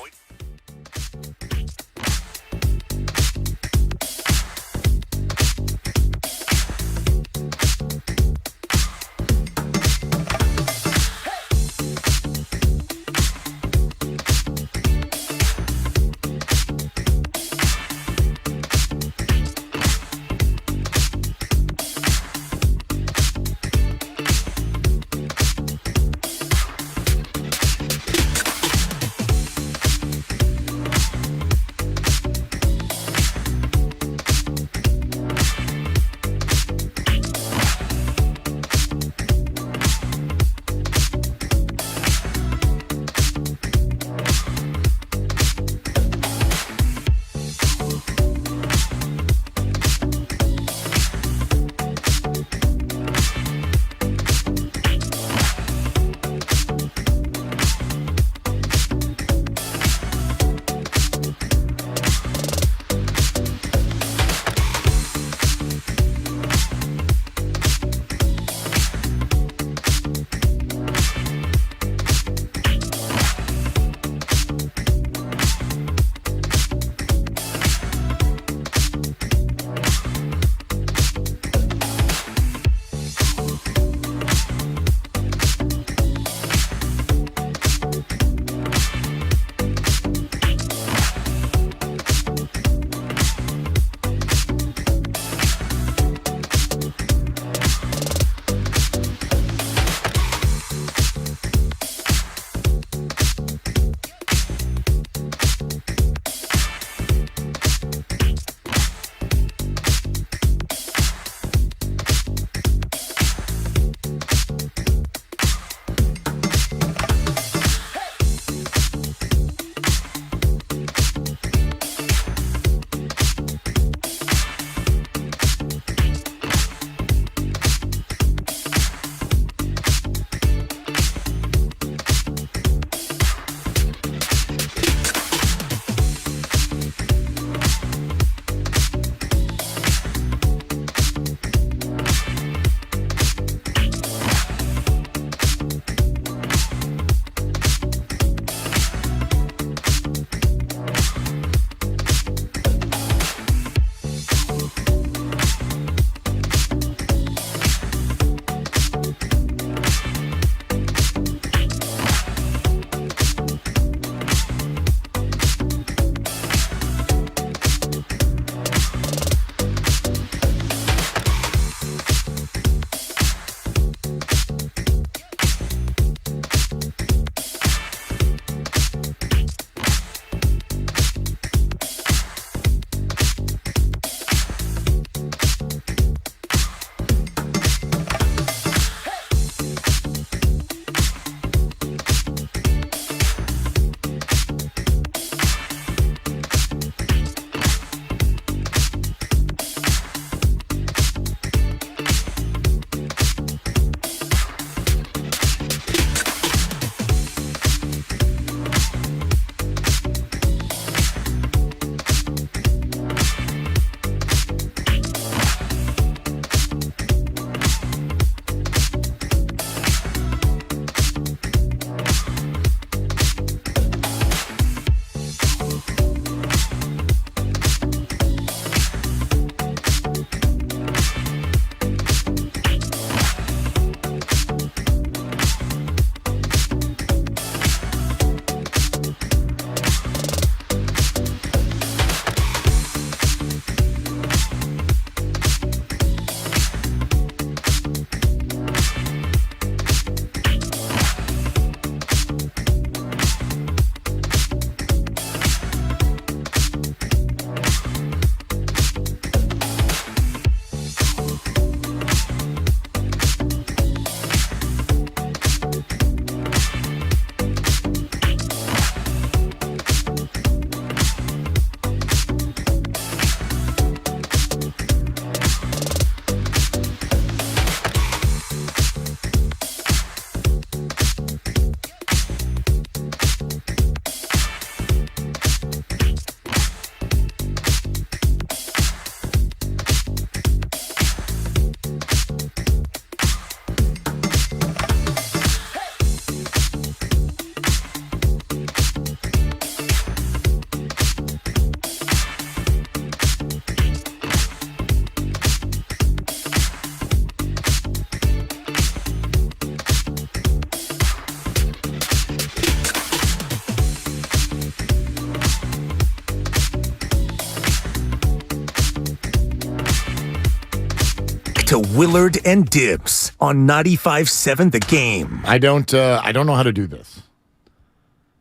to Willard and Dibs on 95.7 The Game. I don't know how to do this.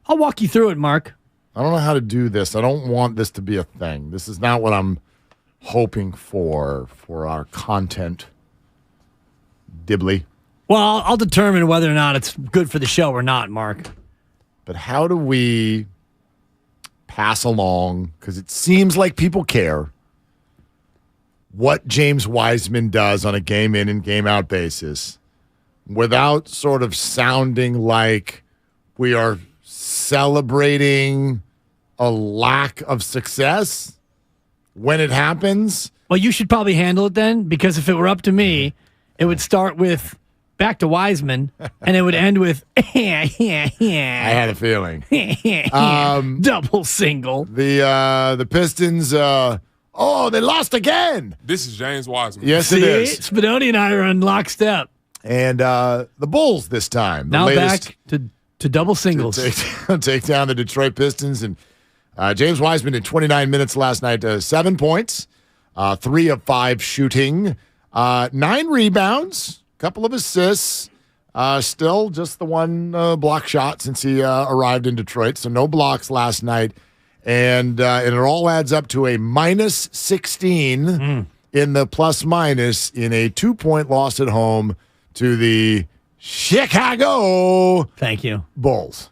I'll walk you through it, Mark. I don't know how to do this. I don't want this to be a thing. This is not what I'm hoping for our content. Dibbly. Well, I'll determine whether or not it's good for the show or not, Mark. But how do we pass along, because it seems like people care, what James Wiseman does on a game in and game out basis without sort of sounding like we are celebrating a lack of success when it happens? Well, you should probably handle it then, because if it were up to me, it would start with back to Wiseman, and it would end with I had a feeling. Double single. The Pistons, they lost again. This is James Wiseman. Yes, it is. Spadoni and I are on lockstep. And the Bulls this time. Now back to double singles. Take down the Detroit Pistons. And James Wiseman in 29 minutes last night, 7 points, 3 of 5 shooting, 9 rebounds, a couple of assists, still just the one block shot since he arrived in Detroit. So no blocks last night. And it all adds up to a minus 16 in the plus minus in a 2-point loss at home to the Chicago Thank you. Bulls.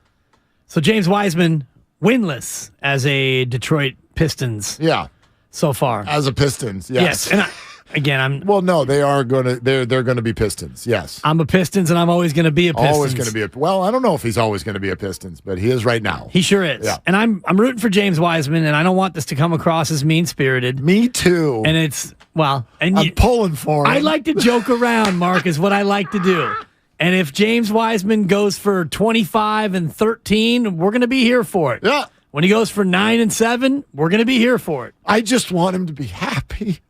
So James Wiseman winless as a Detroit Pistons. Yeah. So far. As a Pistons, yes. And I'm well, no, they are they're gonna be Pistons, yes. I'm a Pistons and I'm always gonna be a Pistons. Always gonna be well, I don't know if he's always gonna be a Pistons, but he is right now. He sure is. Yeah. And I'm rooting for James Wiseman, and I don't want this to come across as mean-spirited. Me too. And it's I'm pulling for him. I like to joke around, Mark, is what I like to do. And if James Wiseman goes for 25 and 13, we're gonna be here for it. Yeah. When he goes for 9 and 7, we're gonna be here for it. I just want him to be happy.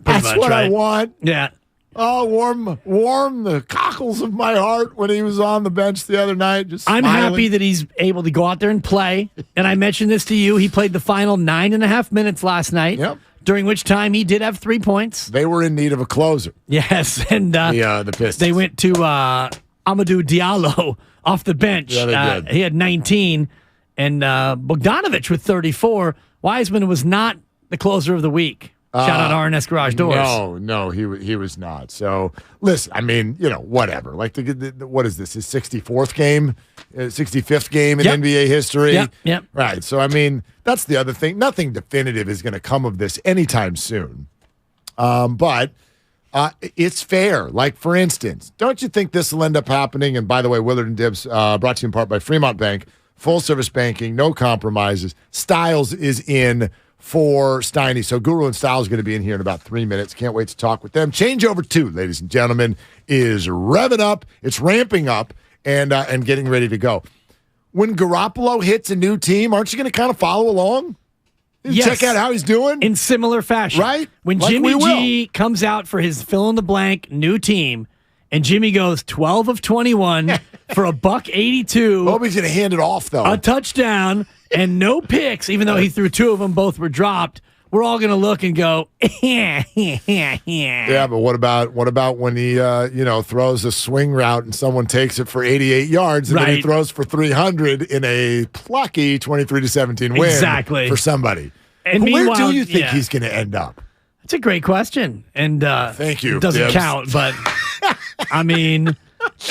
Pretty That's much, what right? I want. Yeah. Oh, warm the cockles of my heart when he was on the bench the other night. Just I'm smiling. happy that he's able to go out there and play. And I mentioned this to you. He played the final 9.5 minutes last night. Yep. During which time he did have 3 points. They were in need of a closer. Yes, and the Pistons. They went to Amadou Diallo off the bench. Yeah, they did. He had 19, and Bogdanovich with 34. Wiseman was not the closer of the week. Shout out RNS Garage Doors. No, he was not. So listen, I mean, whatever. Like what is this? His 64th game, 65th game in NBA history. Yep. Right. So I mean, that's the other thing. Nothing definitive is going to come of this anytime soon. But it's fair. Like for instance, don't you think this will end up happening? And by the way, Willard and Dibs, brought to you in part by Fremont Bank, full service banking, no compromises. Styles is in for Steiny. So Guru and Styles is going to be in here in about 3 minutes. Can't wait to talk with them. Changeover 2, ladies and gentlemen, is revving up. It's ramping up and getting ready to go. When Garoppolo hits a new team, aren't you going to kind of follow along? Yes. Check out how he's doing? In similar fashion. Right? When Like Jimmy we will. G comes out for his fill-in-the-blank new team, and Jimmy goes 12 of 21 for $182. Hope he's going to hand it off, though. A touchdown and no picks, even though he threw 2 of them, both were dropped. We're all going to look and go, Yeah, but what about when he throws a swing route and someone takes it for 88 yards and then he Right. throws for 300 in a plucky 23-17 win Exactly. for somebody? And Where meanwhile, do you think yeah. he's going to end up? That's a great question. And thank you. It doesn't Dibs. count, but I mean,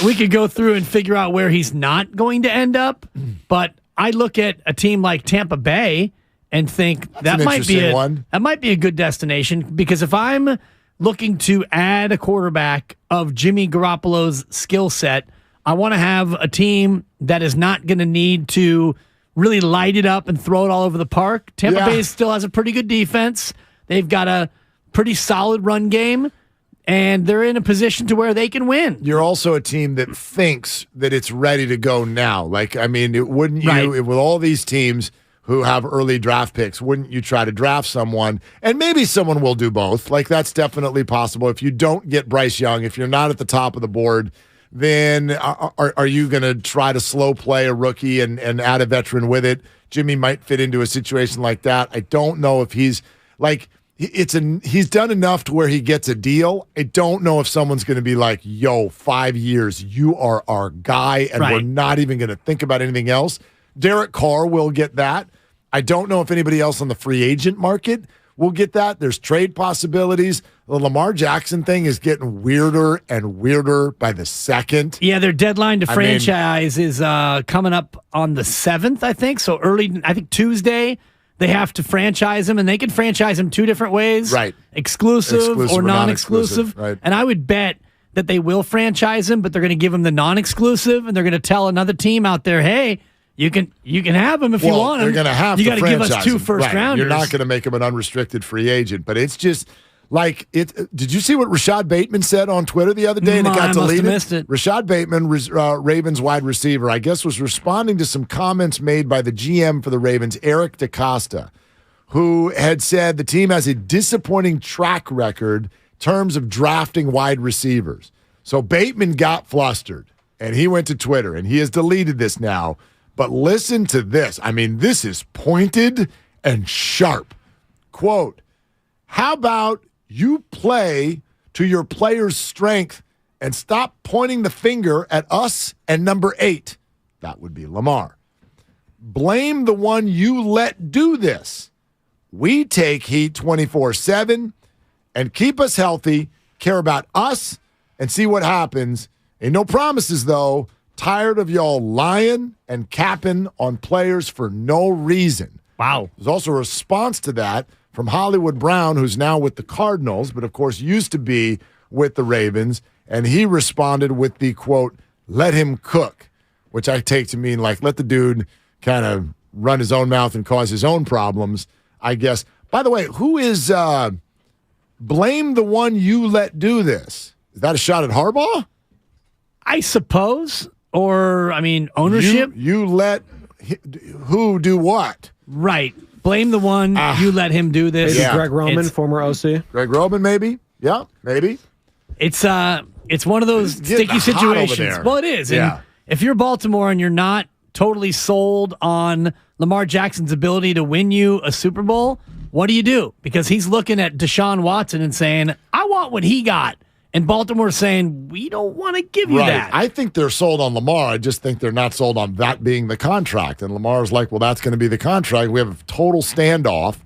we could go through and figure out where he's not going to end up. But I look at a team like Tampa Bay and think that an might be interesting one. that might be a good destination, because if I'm looking to add a quarterback of Jimmy Garoppolo's skill set, I want to have a team that is not going to need to really light it up and throw it all over the park. Tampa Bay still has a pretty good defense. They've got a pretty solid run game, and they're in a position to where they can win. You're also a team that thinks that it's ready to go now. Like, I mean, wouldn't you, with all these teams who have early draft picks, wouldn't you try to draft someone? And maybe someone will do both. Like, that's definitely possible. If you don't get Bryce Young, if you're not at the top of the board, then are you going to try to slow play a rookie and add a veteran with it? Jimmy might fit into a situation like that. I don't know if he's he's done enough to where he gets a deal. I don't know if someone's going to be like, yo, 5 years, you are our guy, and we're not even going to think about anything else. Derek Carr will get that. I don't know if anybody else on the free agent market will get that. There's trade possibilities. The Lamar Jackson thing is getting weirder and weirder by the second. Yeah, their deadline to franchise is coming up on the 7th, I think. So early, I think Tuesday, they have to franchise him, and they can franchise him two different ways. Right. Exclusive or non-exclusive. Right. And I would bet that they will franchise him, but they're going to give him the non-exclusive, and they're going to tell another team out there, hey, you can have him if you want him. They're going to have you to franchise give us two him. first-rounders. You're not going to make him an unrestricted free agent, but it's just like it. Did you see what Rashad Bateman said on Twitter the other day, and it got deleted? Missed it. Rashad Bateman, Ravens wide receiver, I guess was responding to some comments made by the GM for the Ravens, Eric DeCosta, who had said the team has a disappointing track record in terms of drafting wide receivers. So Bateman got flustered, and he went to Twitter, and he has deleted this now. But listen to this. I mean, this is pointed and sharp. Quote, how about you play to your player's strength and stop pointing the finger at us and number 8? That would be Lamar. Blame the one you let do this. We take heat 24/7 and keep us healthy, care about us, and see what happens. Ain't no promises, though. Tired of y'all lying and capping on players for no reason. Wow. There's also a response to that from Hollywood Brown, who's now with the Cardinals, but of course used to be with the Ravens, and he responded with the, quote, let him cook, which I take to mean like let the dude kind of run his own mouth and cause his own problems, I guess. By the way, who is blame the one you let do this? Is that a shot at Harbaugh? I suppose. Or, I mean, ownership? You let who do what? Right. Blame the one you let him do this. Maybe Greg Roman, former OC. Greg Roman, maybe? Yeah, maybe. It's one of those sticky situations. Well, it is. Yeah. And if you're Baltimore and you're not totally sold on Lamar Jackson's ability to win you a Super Bowl, what do? Because he's looking at Deshaun Watson and saying, I want what he got. And Baltimore's saying, we don't want to give you that. I think they're sold on Lamar. I just think they're not sold on that being the contract. And Lamar's like, well, that's going to be the contract. We have a total standoff.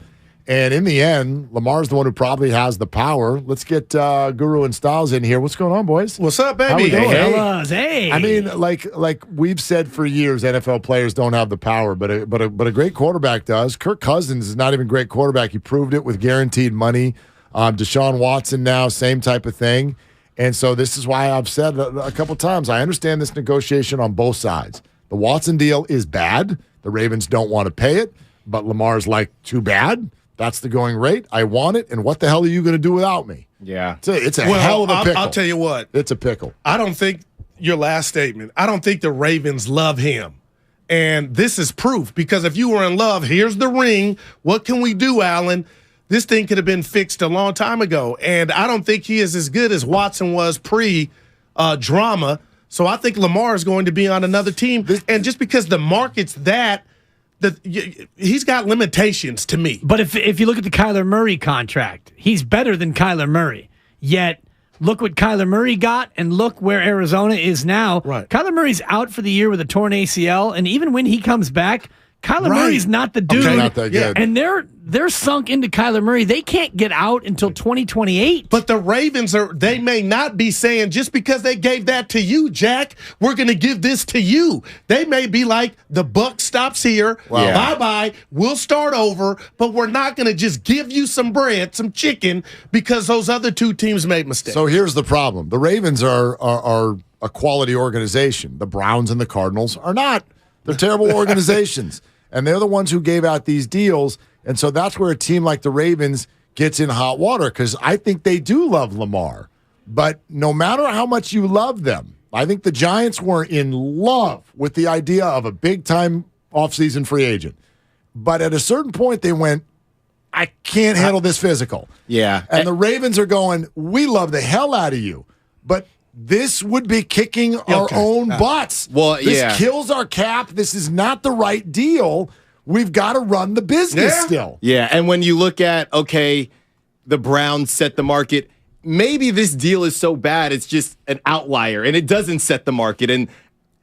And in the end, Lamar's the one who probably has the power. Let's get Guru and Styles in here. What's going on, boys? What's up, baby? How we doing? Hey. I mean, like we've said for years, NFL players don't have the power, but a great quarterback does. Kirk Cousins is not even a great quarterback. He proved it with guaranteed money. Deshaun Watson now, same type of thing. And so this is why I've said a couple times, I understand this negotiation on both sides. The Watson deal is bad. The Ravens don't want to pay it, but Lamar's like, too bad. That's the going rate. I want it, and what the hell are you going to do without me? Yeah. It's a hell of a pickle. I'll tell you what. It's a pickle. I don't think, your last statement, I don't think the Ravens love him. And this is proof, because if you were in love, here's the ring. What can we do, Alan? This thing could have been fixed a long time ago. And I don't think he is as good as Watson was pre-drama. So I think Lamar is going to be on another team. And just because the market's he's got limitations to me. But if you look at the Kyler Murray contract, he's better than Kyler Murray. Yet, look what Kyler Murray got, and look where Arizona is now. Right. Kyler Murray's out for the year with a torn ACL, and even when he comes back, Kyler Murray's not the dude. Okay, not that good. And they're sunk into Kyler Murray. They can't get out until 2028. But the Ravens they may not be saying, just because they gave that to you, Jack, we're going to give this to you. They may be like, the buck stops here. Wow. Bye-bye. We'll start over, but we're not going to just give you some bread, some chicken, because those other two teams made mistakes. So here's the problem. The Ravens are a quality organization. The Browns and the Cardinals are not. They're terrible organizations. And they're the ones who gave out these deals. And so that's where a team like the Ravens gets in hot water, because I think they do love Lamar. But no matter how much you love them, I think the Giants were in love with the idea of a big-time offseason free agent. But at a certain point, they went, I can't handle this physical. Yeah. And the Ravens are going, we love the hell out of you. But this would be kicking our own butts. Well, this kills our cap. This is not the right deal. We've got to run the business still. Yeah, and when you look at, okay, the Browns set the market. Maybe this deal is so bad it's just an outlier and it doesn't set the market. And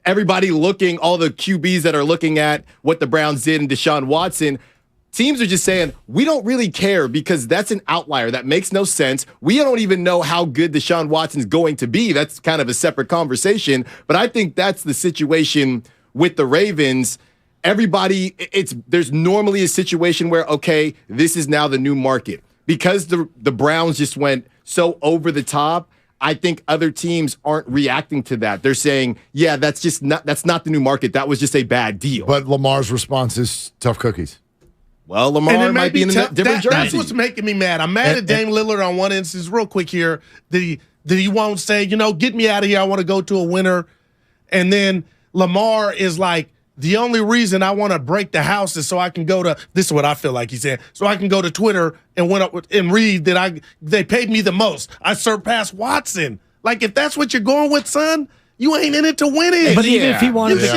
everybody looking, all the QBs that are looking at what the Browns did in Deshaun Watson, teams are just saying, we don't really care because that's an outlier. That makes no sense. We don't even know how good Deshaun Watson's going to be. That's kind of a separate conversation. But I think that's the situation with the Ravens. Everybody, there's normally a situation where, okay, this is now the new market. Because the Browns just went so over the top, I think other teams aren't reacting to that. They're saying, yeah, that's not the new market. That was just a bad deal. But Lamar's response is tough cookies. Well, Lamar might be in a different jersey. That's what's making me mad. I'm mad at Dame Lillard on one instance. Real quick here, that he won't say, get me out of here. I want to go to a winner. And then Lamar is like, the only reason I want to break the house is so I can go to, this is what I feel like he's saying, so I can go to Twitter and read that they paid me the most. I surpassed Watson. Like, if that's what you're going with, son, you ain't in it to win it. But even if he wanted, if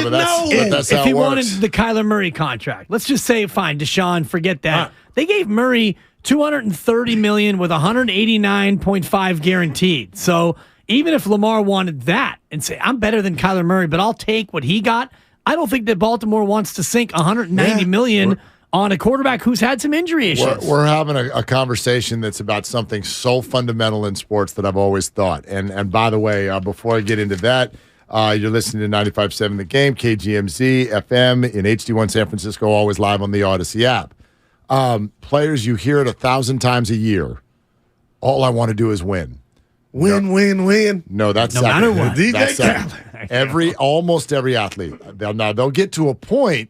he wanted the Kyler Murray contract, let's just say, fine, Deshaun, forget that. They gave Murray $230 million with $189.5 guaranteed. So even if Lamar wanted that and say, I'm better than Kyler Murray, but I'll take what he got, I don't think that Baltimore wants to sink $190 million on a quarterback who's had some injury issues. We're having a conversation that's about something so fundamental in sports that I've always thought. And by the way, before I get into that, you're listening to 95.7 The Game, KGMZ, FM, in HD1 San Francisco, always live on the Odyssey app. Players, you hear it 1,000 times a year. All I want to do is win. Win. No, that's no matter what. Almost every athlete. They'll get to a point,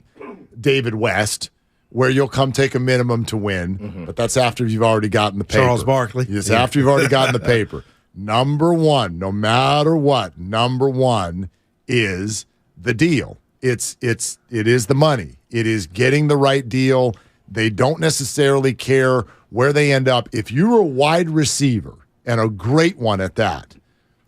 David West, where you'll come take a minimum to win, but that's after you've already gotten the paper. Charles Barkley. It's after you've already gotten the paper. Number one, no matter what, number one is the deal. It is the money. It is getting the right deal. They don't necessarily care where they end up. If you're a wide receiver, and a great one at that,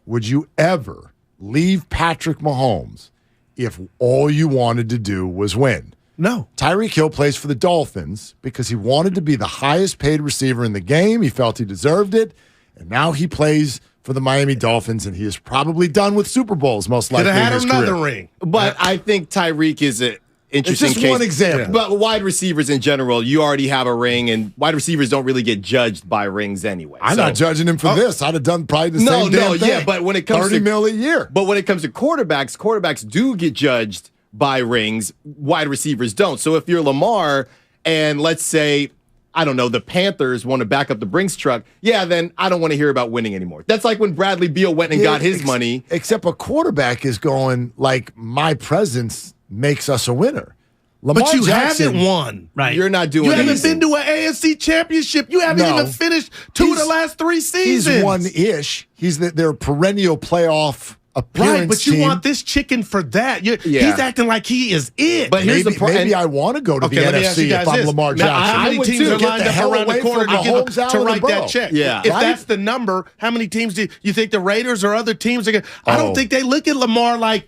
would you ever leave Patrick Mahomes if all you wanted to do was win? No. Tyreek Hill plays for the Dolphins because he wanted to be the highest paid receiver in the game. He felt he deserved it. And now he plays for the Miami Dolphins, and he is probably done with Super Bowls, most likely. Could have had in his another career. ring. But I think Tyreek is an interesting it's just case. one example. Yeah. But wide receivers in general, you already have a ring, and wide receivers don't really get judged by rings anyway. I'm not judging him for this. I'd have done probably the same damn thing. Yeah, but when it comes $30 million a year. But when it comes to quarterbacks do get judged by rings. Wide receivers don't. So if you're Lamar and let's say, I don't know, the Panthers want to back up the Brinks truck, then I don't want to hear about winning anymore. That's like when Bradley Beal went and got his money. Except a quarterback is going like, my presence makes us a winner. Lamar but you Jackson, haven't won. Right. You're not doing You haven't anything. been to an AFC championship. You haven't even finished two of the last 3 seasons. He's one-ish. He's their perennial playoff appearance right, but you team. want this chicken for that. He's acting like he is it. But here's maybe I want to go to the NFC if I'm Lamar Jackson. How many teams are lined up around the corner to write that check? Yeah. If that's the number, how many teams do you think the Raiders or other teams are going to? I don't think they look at Lamar like,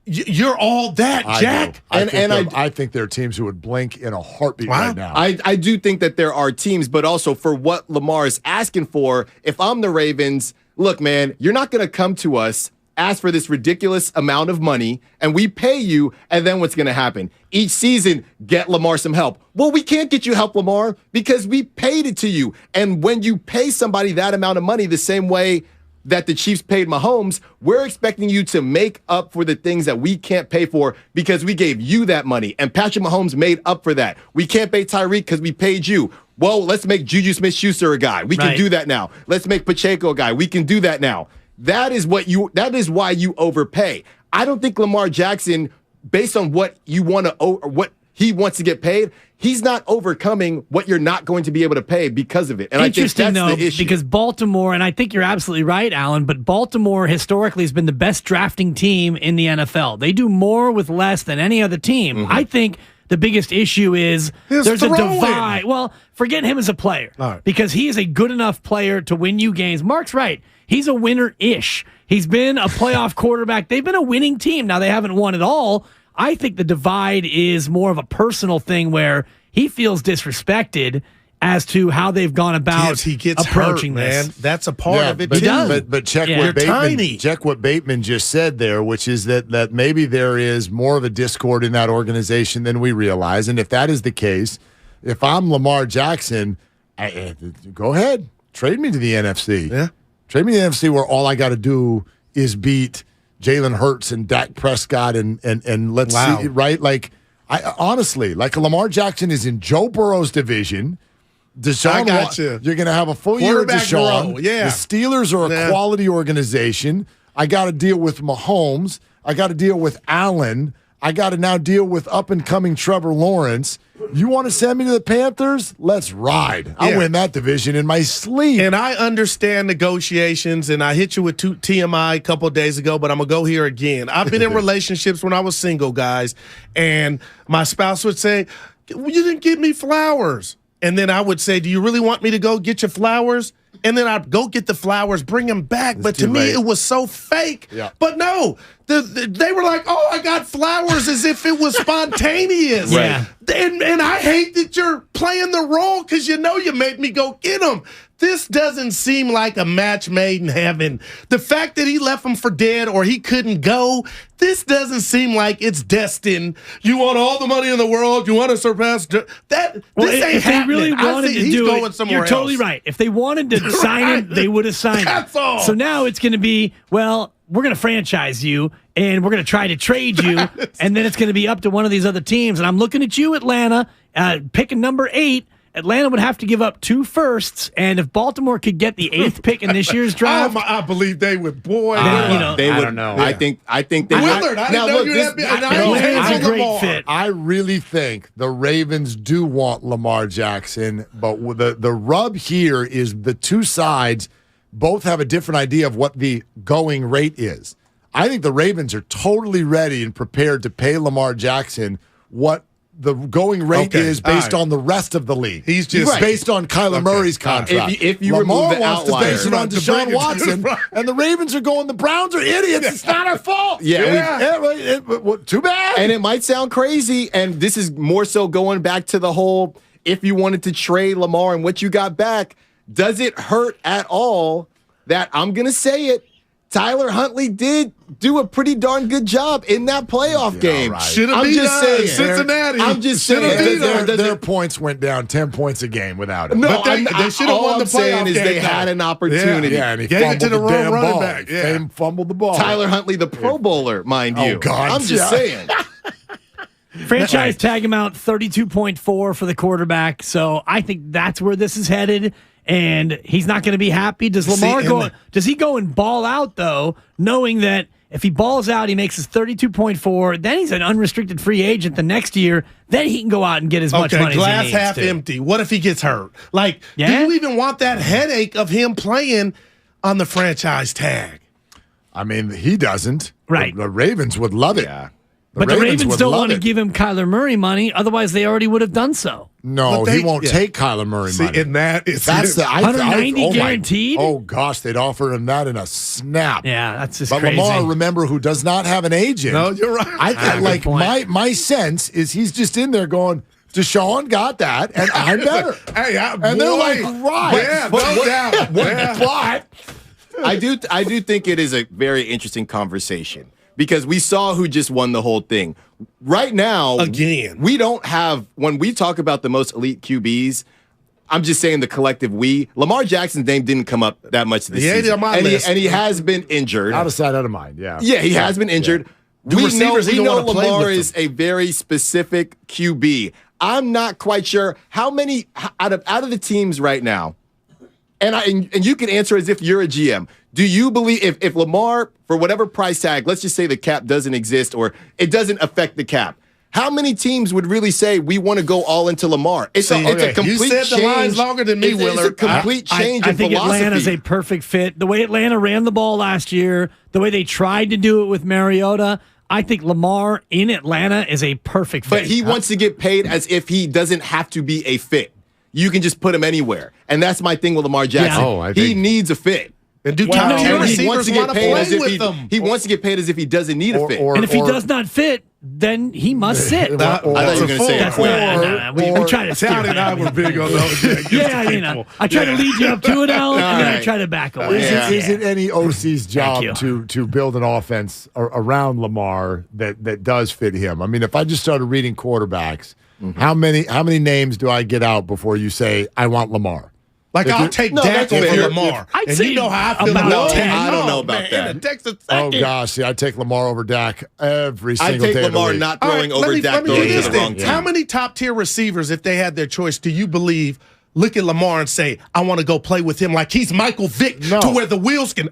you're all that, Jack. I think there are teams who would blink in a heartbeat right now. I do think that there are teams, but also for what Lamar is asking for, if I'm the Ravens, look, man, you're not going to come to us, ask for this ridiculous amount of money, and we pay you, and then what's going to happen? Each season, get Lamar some help. Well, we can't get you help, Lamar, because we paid it to you. And when you pay somebody that amount of money the same way that the Chiefs paid Mahomes, we're expecting you to make up for the things that we can't pay for because we gave you that money. And Patrick Mahomes made up for that. We can't pay Tyreek because we paid you. Well, let's make Juju Smith-Schuster a guy. We can do that now. Let's make Pacheco a guy. We can do that now. That is why you overpay. I don't think Lamar Jackson, based on what you want to or what he wants to get paid, he's not overcoming what you're not going to be able to pay because of it. And interesting, I think that's though, the issue. because Baltimore, and I think you're absolutely right, Alan, but Baltimore historically has been the best drafting team in the NFL. They do more with less than any other team. I think the biggest issue is there's a divide. Well, forget him as a player because he is a good enough player to win you games. Mark's right. He's a winner-ish. He's been a playoff quarterback. They've been a winning team. Now, they haven't won it all. I think the divide is more of a personal thing where he feels disrespected as to how they've gone about he gets approaching hurt, this. man. That's a part of it, but, too. But check Yeah. what You're tiny. Check what Bateman just said there, which is that maybe there is more of a discord in that organization than we realize. And if that is the case, if I'm Lamar Jackson, go ahead, trade me to the NFC. Yeah, trade me to the NFC where all I got to do is beat Jalen Hurts and Dak Prescott and let's see, right? Like, I honestly, like Lamar Jackson is in Joe Burrow's division. Deshaun, you're going to have a full year of Deshaun. Yeah. The Steelers are a quality organization. I got to deal with Mahomes. I got to deal with Allen. I got to now deal with up-and-coming Trevor Lawrence. You want to send me to the Panthers? Let's ride. I'll win that division in my sleep. And I understand negotiations, and I hit you with TMI a couple of days ago, but I'm going to go here again. I've been in relationships when I was single, guys, and my spouse would say, you didn't give me flowers. And then I would say, do you really want me to go get your flowers? And then I'd go get the flowers, bring them back. But to me, it was so fake. Yeah. But no, they were like, oh, I got flowers as if it was spontaneous. Yeah. And I hate that you're playing the role because you know you made me go get them. This doesn't seem like a match made in heaven. The fact that he left him for dead or he couldn't go, this doesn't seem like it's destined. You want all the money in the world. You want to surpass that. Well, this ain't if they happening. really wanted to he's do going it, somewhere you're totally else. right. If they wanted to sign him, they would have signed him. That's all. So now it's going to be, well, we're going to franchise you, and we're going to try to trade you, and then it's going to be up to one of these other teams. And I'm looking at you, Atlanta, picking number 8. Atlanta would have to give up 2 firsts, and if Baltimore could get the 8th pick in this year's draft, I believe they would. Boy, they would. I don't know. I think they Willard, I didn't know you had Atlanta's a great fit. I really think the Ravens do want Lamar Jackson, but the rub here is the two sides both have a different idea of what the going rate is. I think the Ravens are totally ready and prepared to pay Lamar Jackson what the going rate is based on the rest of the league. He's just based on Kyler Murray's contract. If you Lamar remove the wants outlier, to base it on Deshaun Watson, and the Ravens are going, the Browns are idiots. It's not our fault. Too bad. And it might sound crazy, and this is more so going back to the whole, if you wanted to trade Lamar and what you got back, does it hurt at all that, I'm going to say it, Tyler Huntley did do a pretty darn good job in that playoff game. Right. Should have beat Cincinnati. I'm just saying. Their points went down 10 points a game without him. No, they should have won the playoff saying is game, they had an opportunity. Yeah, and he gave it to the fumbled wrong running ball. back. Yeah. He fumbled the ball. Tyler Huntley, the Pro Bowler, mind you. Oh, God. I'm just saying. franchise tag amount 32.4 for the quarterback. So I think that's where this is headed. And he's not going to be happy. Does Lamar does he go and ball out, though, knowing that if he balls out, he makes his 32.4, then he's an unrestricted free agent the next year, then he can go out and get as much money glass as he needs half to. empty. What if he gets hurt? Like, do you even want that headache of him playing on the franchise tag? I mean, he doesn't. Right. The Ravens would love it. Yeah. But the Ravens don't want to give him Kyler Murray money. Otherwise, they already would have done so. No, he won't take Kyler Murray money. And that's the 190 guaranteed. Oh gosh, they'd offer him that in a snap. Yeah, that's just but crazy. Lamar, remember, who does not have an agent? No, you're right. I think my sense is he's just in there going, Deshaun got that, and I'm better. And they're like, right? Yeah, no doubt. But I do think it is a very interesting conversation. Because we saw who just won the whole thing. Right now, again, we don't have, when we talk about the most elite QBs, I'm just saying the collective we. Lamar Jackson's name didn't come up that much this season. On my list. He has been injured. Out of sight, out of mind, yeah. Yeah, he has been injured. Yeah. We know Lamar is a very specific QB. I'm not quite sure how many, out of the teams right now, and you can answer as if you're a GM. Do you believe if Lamar, for whatever price tag, let's just say the cap doesn't exist or it doesn't affect the cap, how many teams would really say we want to go all into Lamar? It's a complete you said change. The line's longer than me, Willard. It's a complete change I in think philosophy. Atlanta's a perfect fit. The way Atlanta ran the ball last year, the way they tried to do it with Mariota, I think Lamar in Atlanta is a perfect fit. But he wants to get paid as if he doesn't have to be a fit. You can just put him anywhere. And that's my thing with Lamar Jackson. Yeah. He needs a fit. And do Well, top 10 he receivers wants to get want to paid play as if with them? he wants to get paid as if he doesn't need a fit. And if he does not fit, then he must sit. I thought you were going to say That's not- we try to steer Townie and I were big on those. Yeah, I try to lead you up to it, Alan, and then I try to back away. Is it any OC's job you. to build an offense around Lamar that does fit him? I mean, if I just started reading quarterbacks, how many names do I get out before you say I want Lamar? Like, I'll take Dak over Lamar. I'd And say you know how I feel about Dak. I don't know Oh, about man, that. in the Texas Oh second. gosh, see, I take Lamar over Dak every single I take day of the Lamar week. not All throwing right, over let Dak me throwing do to this the wrong then. team. How many top tier receivers, if they had their choice, do you believe look at Lamar and say, I want to go play with him like he's Michael Vick to where the wheels can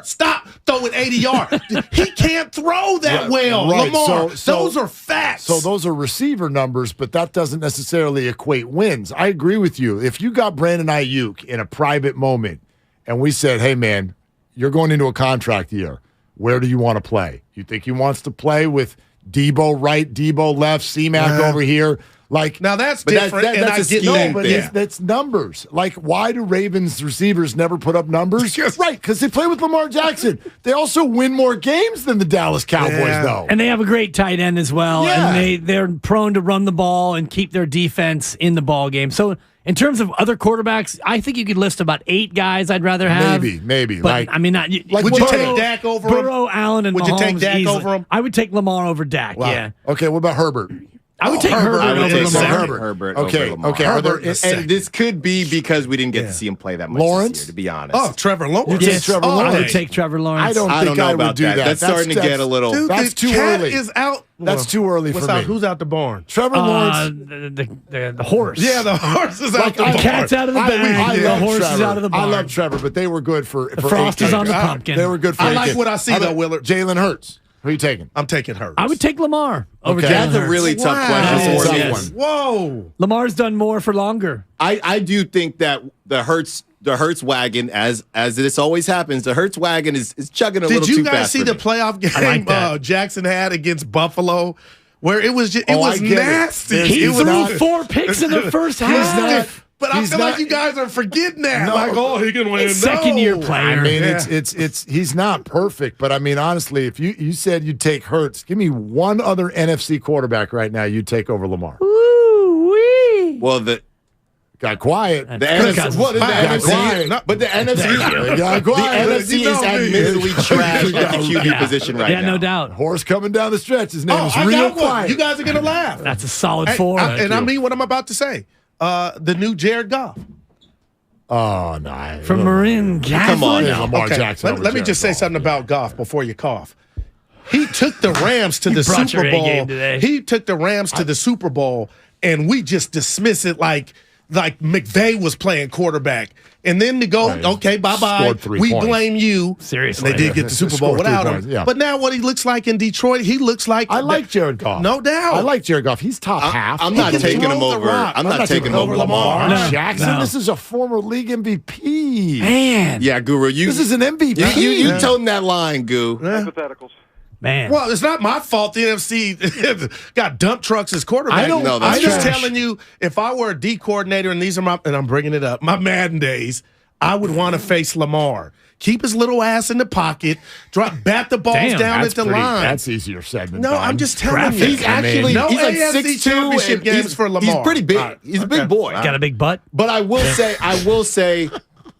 stop, throw it 80 yards. He can't throw that well, Right, Lamar. so- those are facts. So those are receiver numbers, but that doesn't necessarily equate wins. I agree with you. If you got Brandon Ayuk in a private moment and we said, hey, man, you're going into a contract year, where do you want to play? You think he wants to play with Debo right, Debo left, C-Mac over here? Like, now that's But different, that's and a I get scheme that. but thing. that's numbers. Like, why do Ravens receivers never put up numbers? Right, because they play with Lamar Jackson. They also win more games than the Dallas Cowboys, though. And they have a great tight end as well. Yeah. And they're prone to run the ball and keep their defense in the ball game. So in terms of other quarterbacks, I think you could list about 8 guys I'd rather have. Maybe. But I mean, not, would you take Dak over him? Burrow, Allen, and Would you take Mahomes Dak easily. over him? I would take Lamar over Dak. Wow. Yeah. Okay, what about Herbert? I would take Herbert I would over take Lamar. Herbert Okay, over Lamar. okay. Are there, And this could be because we didn't get to see him play that much Lawrence? this year, to be honest. Oh, Trevor Lawrence. Yes. Trevor I Lawrence. would take Trevor Lawrence. I don't I think don't know I would about do that. that. That's starting to get a little. Dude, That's the too cat early. is out. That's too early What's for out? me. Who's out the barn? Trevor Lawrence. The horse. Yeah, the horse is out the The barn. cat's out of the bag. The love horse Trevor. is out of the barn. I love Trevor, but they were good for frost 8 is on games. the pumpkin. They were good for I 8 like games. what I see, though, Willard. Jalen Hurts. Who are you taking? I'm taking Hurts. I would take Lamar over Okay. Jalen That's a Hurts. really tough Wow. question That is, for me. yes. Whoa. Lamar's done more for longer. I do think that the Hurts wagon, as this always happens, the Hurts wagon is chugging a little Did too you guys fast see for the me. playoff game like that. Jackson had against Buffalo? Where it was just, it Oh, I was get it. nasty. He It was threw not- 4 picks in the first He's half. But I He's feel not- like you guys are forgetting that. No. Like, oh, he can win. Second-year No. player. I mean, Yeah. it's he's not perfect, but I mean, honestly, if you said you'd take Hurts, give me one other NFC quarterback right now you'd take over Lamar. Ooh-wee. Well, the Got quiet. The NFC, what is the Got NFC? quiet. But the NFC, Got quiet. the NFC You know is me. admittedly trash at the QB position right Yeah, now. no doubt. Horse coming down the stretch. His name Oh, is I real got one. quiet. You guys are going to laugh. That's a solid Hey, 4. and I mean what I'm about to say. The new Jared Goff. Oh, no. From Marin Catholic. Come on now. Lamar Okay, Jackson. let me just say something about Goff before you cough. He took the Rams to the brought Super your Bowl. A-game today. He took the Rams to the Super Bowl, and we just dismiss it like McVay was playing quarterback. And then to go, Right. okay, bye-bye. Scored 3 We points. blame you. Seriously. And they did get the Super Bowl Scored 3 without him. points, yeah. But now what he looks like in Detroit, he looks like I like Jared Goff. No doubt. I like Jared Goff. He's top half. I'm He not can taking throw him the over. rock. I'm not taking him over Lamar. No, Jackson, no. this is a former league MVP. Man. Yeah, Guru, This is an MVP. you toting that line, Goo. Hypotheticals. Man. Well, it's not my fault the NFC got dump trucks as quarterback. I don't- No, that's I'm just trash. telling you, if I were a D coordinator and these are and I'm bringing it up, my Madden days, I would want to face Lamar. Keep his little ass in the pocket, bat the balls Damn, down That's at the line. That's easier said than No, done. I'm just telling you. He's actually no he's like AFC 6'2", championship and games he's, for Lamar. He's pretty big. All right. He's a big boy. Got a big butt. But I will say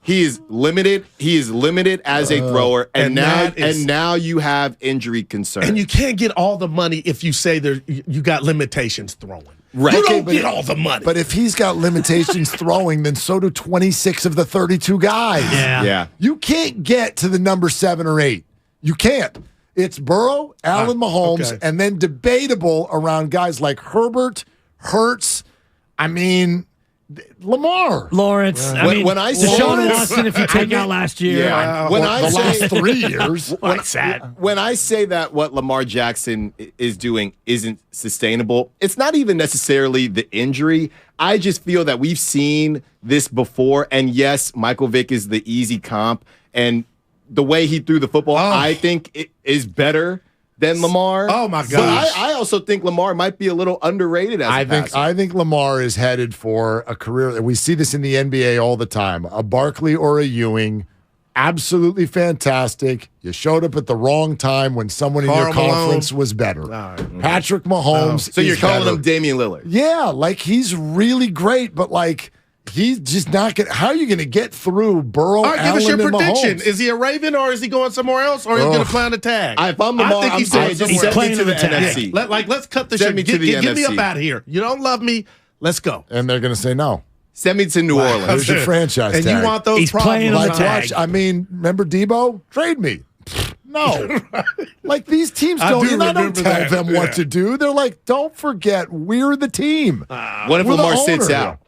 he is limited. He is limited as a thrower, and now you have injury concerns. And you can't get all the money if you say you got limitations throwing. Right. You Okay, don't but get all the money. But if he's got limitations throwing, then so do 26 of the 32 guys. Yeah. You can't get to the number 7 or 8. You can't. It's Burrow, Allen Mahomes, okay. and then debatable around guys like Herbert, Hurts. I mean, Lamar. Lawrence. I When- mean, when I Deshaun say- Watson, if you take out last year. Yeah. When I the say last 3 years. Like sad. When I say that what Lamar Jackson is doing isn't sustainable, it's not even necessarily the injury. I just feel that we've seen this before. And yes, Michael Vick is the easy comp. And the way he threw the football, I think it is better than Lamar. Oh, my But gosh. I also think Lamar might be a little underrated as a passer. I think Lamar is headed for a career. We see this in the NBA all the time. A Barkley or a Ewing absolutely fantastic. You showed up at the wrong time when someone in your conference was better. Patrick Mahomes. So you're calling better. him Damian Lillard? Yeah, like he's really great, but like he's just not going to. How are you going to get through Burrow, All right, give us Allen, your and prediction. Mahomes? Is he a Raven or is he going somewhere else or is he going to play on the tag? If I'm Lamar, I think he's I'm going saying somewhere send me to the else. NFC. Yeah. Let's cut the Send shit. me to the Get me NFC. up out of here. You don't love me. Let's go. And they're going to say no. Send me to New Orleans. There's your franchise And tag. you want those He's problems. playing on the tag. Watch, I mean, remember Debo? Trade me. No. Like these teams I don't, do and I don't remember tell that. them what to do. They're like, don't forget, we're the team. What if We're the Lamar sits owner. out?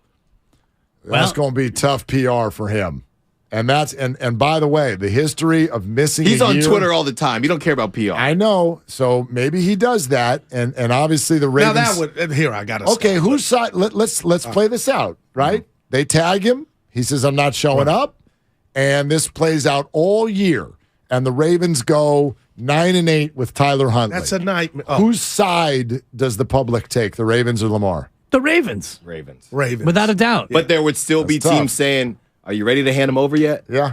That's going to be tough PR for him. And that's and by the way, the history of missing He's a on year, Twitter all the time. You don't care about PR. I know. So maybe he does that. And obviously the Ravens. Now that would here I got to Okay, whose side? Let's play this out, right? They tag him. He says, "I'm not showing up," and this plays out all year. And the Ravens go 9-8 with Tyler Huntley. That's a nightmare. Oh. Whose side does the public take? The Ravens or Lamar? The Ravens. Ravens. Without a doubt. But there would still be That's tough. teams saying, "Are you ready to hand him over yet?" Yeah.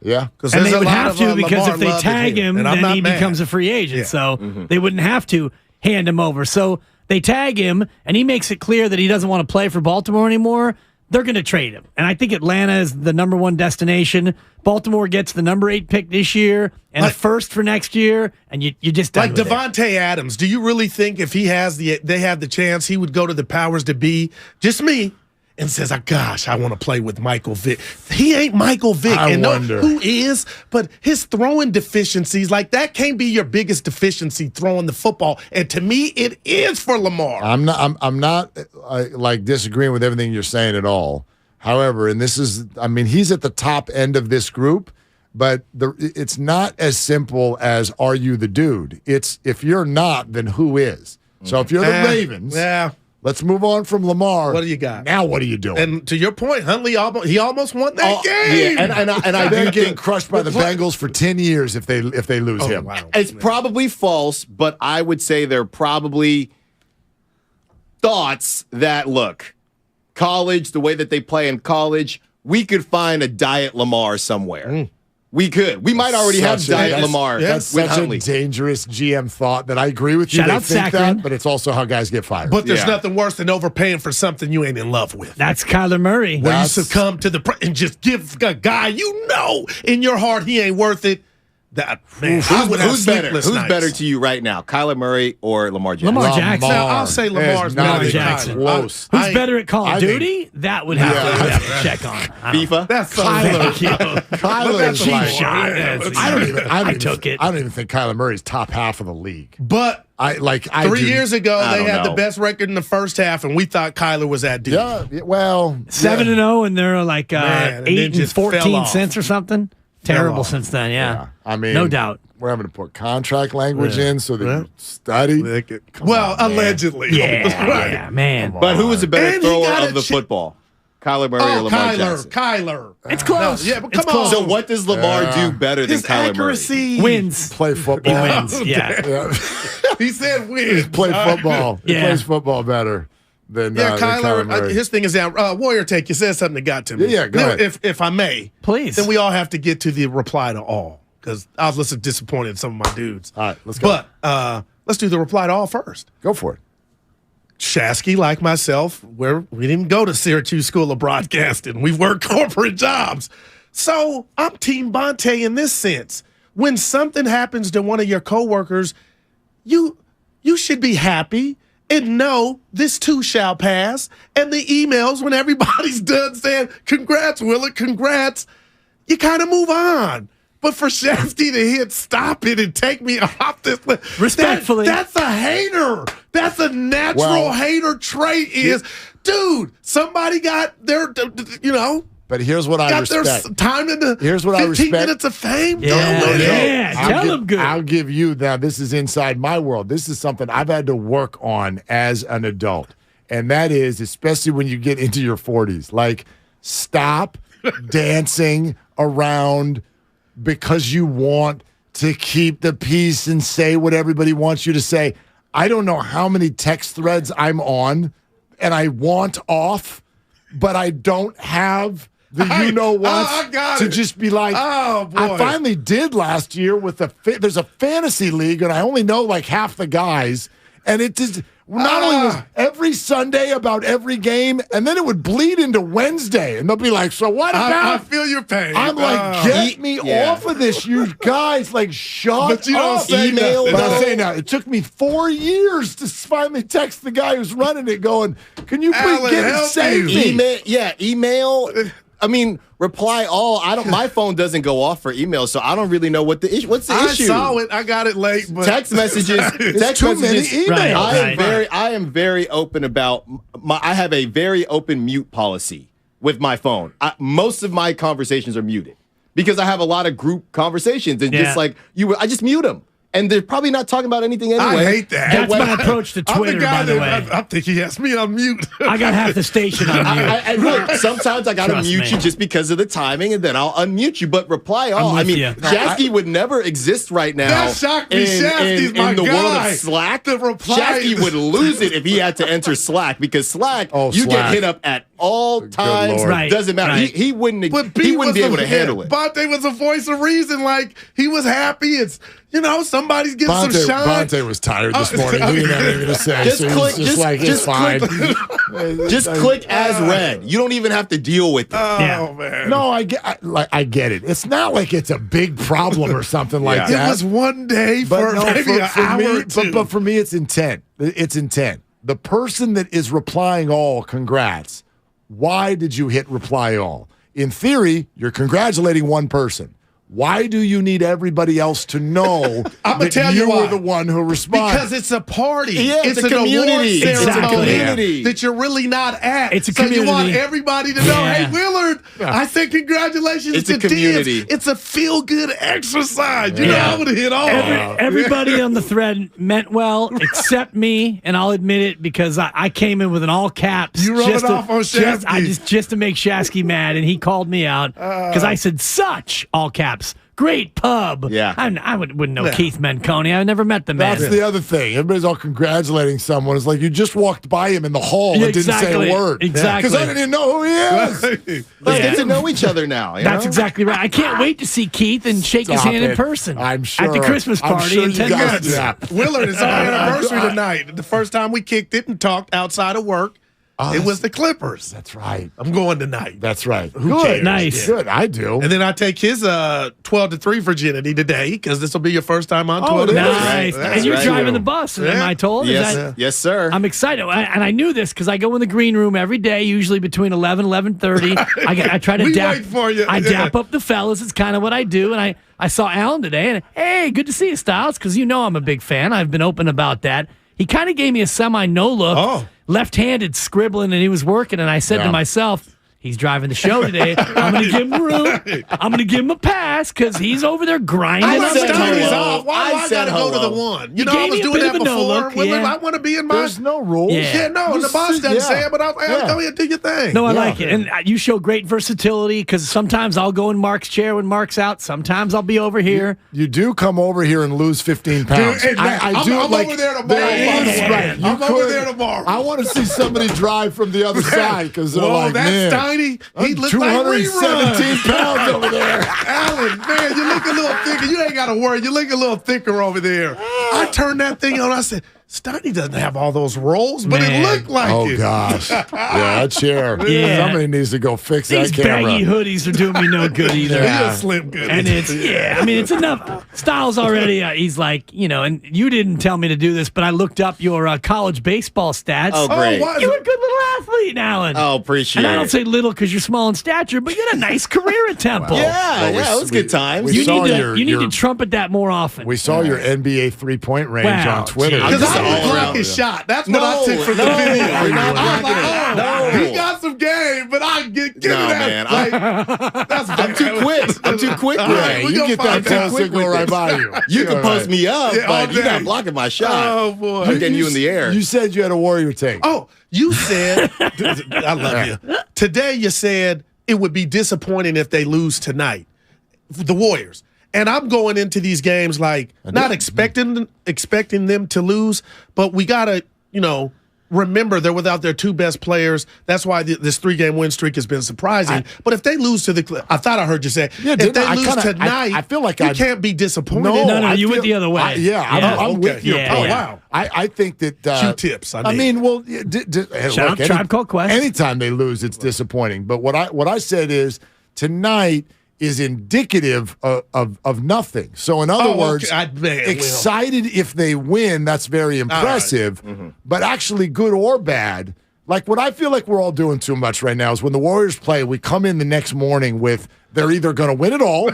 Because And they would have to because if they tag him, then he mad. becomes a free agent. Yeah. So they wouldn't have to hand him over. So they tag him, and he makes it clear that he doesn't want to play for Baltimore anymore. They're going to trade him. And I think Atlanta is the number one destination. Baltimore gets the number 8 pick this year and a first for next year, and you just done like with it. Devontae Adams. Do you really think if they have the chance, he would go to the powers to be, just me, and says, "Oh gosh, I want to play with Michael Vick." He ain't Michael Vick, I and wonder. who is? But his throwing deficiencies, like that, can't be your biggest deficiency throwing the football. And to me, it is for Lamar. I'm not like disagreeing with everything you're saying at all. However, and this is, I mean, he's at the top end of this group, but it's not as simple as are you the dude? It's if you're not, then who is? So if you're the Ravens, let's move on from Lamar. What do you got? Now what are you doing? And to your point, Huntley almost won that game. Yeah, and I They're do getting think crushed by the Bengals for 10 years if they lose him. Wow. it's probably false, but I would say there are probably thoughts that look, college, the way that they play in college, we could find a Diet Lamar somewhere. We could. We might already have Diet Lamar. That's with such Huntley. a dangerous GM thought that I agree with you. Shout They out think Saccharin. that, but it's also how guys get fired. But there's nothing worse than overpaying for something you ain't in love with. That's Kyler Murray. Where you succumb to and just give a guy you know in your heart he ain't worth it. That man, I would have Who's better? sleepless Who's nights. better to you right now, Kyler Murray or Lamar Jackson? Lamar Jackson. Now, I'll say Lamar's not better even than Jackson. close. Who's better at Call of I think- Duty? That would have to check on. I don't- FIFA? That's so Kyler that's is a like, cheap shot. I took it. I don't even think Kyler Murray's top half of the league. But I 3 years ago, I they don't had the know. best record in the first half, and we thought Kyler was that dude. Yeah, well, 7-0, and they're like Man, and then 8 and just fell 14 off. cents or something. Terrible off. since then. Yeah. I mean, no doubt. We're having to put contract language in so that you study. Well, allegedly. Yeah, man. But who was a better And he thrower got of a the football? Kyler Murray or Lamar Jackson? Kyler. It's close. Yeah, but It's come on. So what does Lamar do better than His Kyler accuracy. Wins. Play football. He wins. Yeah. Yeah. He said wins. Play football. He Yeah. plays football better than Yeah, than Kyler, Murray. his thing is down. Warrior Take, you said something that got to me. Yeah, go Now, ahead. If I may. Please. Then we all have to get to the reply to all, because I was a little disappointed in some of my dudes. All right, let's go. But let's do the reply to all first. Go for it. Shasky, like myself, we didn't go to Syracuse School of Broadcasting. We worked corporate jobs. So I'm Team Bonte in this sense. When something happens to one of your coworkers, you should be happy and know this too shall pass. And the emails, when everybody's done saying, "Congrats, Willard, congrats," you kind of move on. But for Shafty to hit stop it and take me off this list, Respectfully. that's a hater. That's a natural hater trait is, dude, somebody got their, But here's what I got their respect. time in the Here's what I 15 respect. minutes of fame. Yeah, done with it. yeah. Tell them good. I'll give you now. This is inside my world. This is something I've had to work on as an adult, and that is especially when you get into your 40s. Like, stop dancing around because you want to keep the peace and say what everybody wants you to say. I don't know how many text threads I'm on, and I want off, but I don't have you know what? I got to it. just be like, oh boy. I finally did last year with there's a fantasy league, and I only know like half the guys, and it just not only was every Sunday about every game, and then it would bleed into Wednesday, and they'll be like, so what about? I feel your pain. I'm like, get me off of this, you guys! Like, shut But you don't up. say Email. nothing. But I'm saying now, it took me 4 years to finally text the guy who's running it, going, "Can you please Alan, get it? help Save me." Email. I mean, reply all. I don't. My phone doesn't go off for email, so I don't really know what the issue. What's the issue? I saw it. I got it late. But Text messages. Text too messages. many emails. I am very open about. I have a very open mute policy with my phone. Most of my conversations are muted because I have a lot of group conversations, and just like I just mute them. And they're probably not talking about anything anyway. I hate that. That's my approach to Twitter, by the way. I think he has me on mute. I got half the station on mute. Look, sometimes I got to mute you just because of the timing, and then I'll unmute you. But reply all. I mean, Shasky would never exist right now. That shocked me. Shasky's my in the world guy. of Slack. The reply. Shasky would lose it if he had to enter Slack because Slack, you get hit up at all times. Right. Doesn't matter. Right. He wouldn't be able to handle it. Bonte was a voice of reason. Like, he was happy. It's, somebody's getting some shine. Bonte was tired this morning. He didn't have anything to say. Just so click. it's fine. Just click as read. You don't even have to deal with it. Oh, man. No, I get it. It's not like it's a big problem or something like that. It was one day for maybe an hour or two. But for me, it's intent. It's intent. The person that is replying all, congrats. Why did you hit reply all? In theory, you're congratulating one person. Why do you need everybody else to know that you were the one who responded? Because it's a party. Yeah, it's a an community. award ceremony It's a community. that you're really not at. It's a so community. you want everybody to know, hey, Willard, I said congratulations It's to a community. Dibs. It's a feel-good exercise. You know, I would have hit all. Everybody on the thread meant well, except me, and I'll admit it because I came in with an all caps. You rubbed off on Shasky. Just to make Shasky mad, and he called me out because I said such all caps. Great pub. Yeah. I wouldn't know Keith Menconi. I never met the man. That's the other thing. Everybody's all congratulating someone. It's like you just walked by him in the hall and didn't say a word. Exactly. Because I didn't even know who he is. Let's get to know each other now. That's exactly right. I can't wait to see Keith and shake his hand in person. I'm sure. At the Christmas party in 10 minutes. Willard, it's our anniversary tonight. The first time we kicked it and talked outside of work, it was the Clippers. That's right. I'm going tonight. That's right. Who cares? Nice. Good. I do. And then I take his 12-3 virginity today because this will be your first time on 12-3. Nice. And you're driving the bus, am I told? Yes, sir. I'm excited. And I knew this because I go in the green room every day, usually between 11:30. I try to wait for you. I dap up the fellas. It's kind of what I do. And I saw Alan today. And, hey, good to see you, Styles, because I'm a big fan. I've been open about that. He kind of gave me a semi-no look, left-handed scribbling, and he was working. And I said to myself, he's driving the show today. I'm going to give him room. I'm going to give him a pass because he's over there grinding. I said hello. Why do I got to go to the one? I was doing that before. I want to be in my... There's no rules. Yeah, no, the boss doesn't say it, but I'll go ahead and do your thing. No, I like it. And you show great versatility because sometimes I'll go in Mark's chair when Mark's out. Sometimes I'll be over here. You do come over here and lose 15 pounds. Dude, I'm over there tomorrow, by the way. Right. I'm over there tomorrow. I want to see somebody drive from the other side because they're like, man. Tiny. He looks 217 like pounds over there. Alan, man, you look a little thicker. You ain't got to worry. You look a little thicker over there. I turned that thing on. I said, Stunny doesn't have all those rolls, but it looked like it. Oh, gosh. Yeah, that chair. Yeah. Somebody needs to go fix These that camera. baggy hoodies are doing me no good either. He's a slim good. And it's it's enough. Styles already. He's like, and you didn't tell me to do this, but I looked up your college baseball stats. Oh, great. You're a good little athlete, Alan. Oh, appreciate it. And I don't say little because you're small in stature, but you had a nice career at Temple. Yeah, it was good times. You need to trumpet that more often. We saw your NBA three-point range on Twitter. Because I was blocking shot. That's what I took from the video. I was like, he got some game, but I give me that. Man, I'm too quick. I'm too quick. Yeah, you get that close to go right by you. You can post me up, but you're not blocking my shot. Oh, boy. I'm getting you in the air. You said you had a Warrior take. Oh, you said, I love you. Today you said it would be disappointing if they lose tonight, the Warriors. And I'm going into these games like not expecting them to lose, but we got to, remember, they're without their 2 best players. That's why this 3-game win streak has been surprising. But if they lose to I thought I heard you say, if they lose tonight, I feel like you can't be disappointed. No, you went the other way. I'm with you. Oh, wow. I think that Q-tips. Shout out Tribe Called Quest. Anytime they lose, it's disappointing. But what I said is tonight is indicative of nothing. So in other words, excited if they win, that's very impressive. Right. But actually, good or bad, like what I feel like we're all doing too much right now is when the Warriors play, we come in the next morning with they're either going to win it all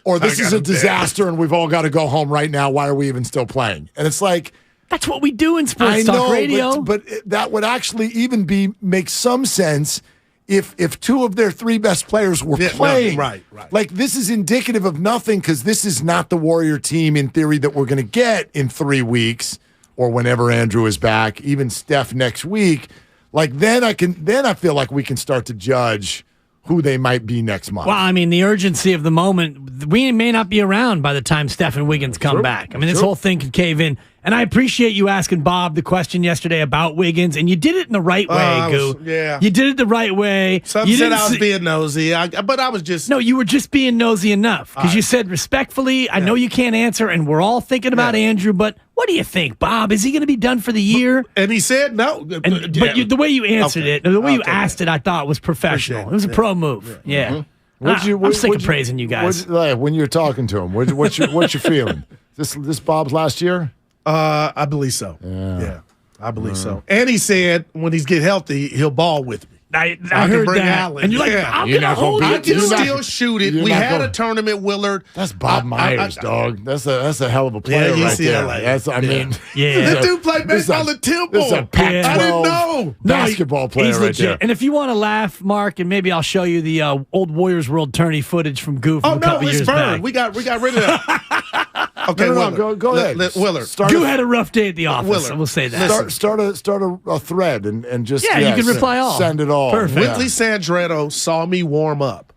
or this is a disaster and we've all got to go home right now. Why are we even still playing? And it's like, that's what we do in sports talk radio. But that would actually even make some sense if 2 of their 3 best players were playing. Right. Like, this is indicative of nothing because this is not the Warrior team, in theory, that we're going to get in 3 weeks or whenever Andrew is back, even Steph next week. Like, then I feel like we can start to judge who they might be next month. Well, I mean, the urgency of the moment, we may not be around by the time Steph and Wiggins come back. I mean, this whole thing could cave in. And I appreciate you asking Bob the question yesterday about Wiggins, and you did it in the right way, Goo. You did it the right way. Some said I was being nosy, but I was just... No, you were just being nosy enough, because you said respectfully, I know you can't answer, and we're all thinking about Andrew, but what do you think, Bob? Is he going to be done for the year? And he said no. But the way you answered it, the way you asked it, I thought was professional. It was a pro move. Yeah. I'm sick of praising you guys. When you're talking to him, what's your feeling? This Bob's last year? I believe so. Yeah, I believe so. And he said when he's get healthy, he'll ball with me. I heard that. Allen. And you're like, I'm going to hold I it. can still shoot it. We had a tournament, Willard. That's Bob Myers, dog. That's a hell of a player right there. The dude played baseball at Temple. This is a Pac-12 I didn't know. basketball player He's right legit. there. And if you want to laugh, Mark, and maybe I'll show you the old Warriors World Tourney footage from Goo from a couple years back. We got rid of that. Okay, go ahead. Willard. Goo had a rough day at the office. We'll say that. Start a thread and just you can reply all. Send it all. Perfect. Whitley Sandretto saw me warm up,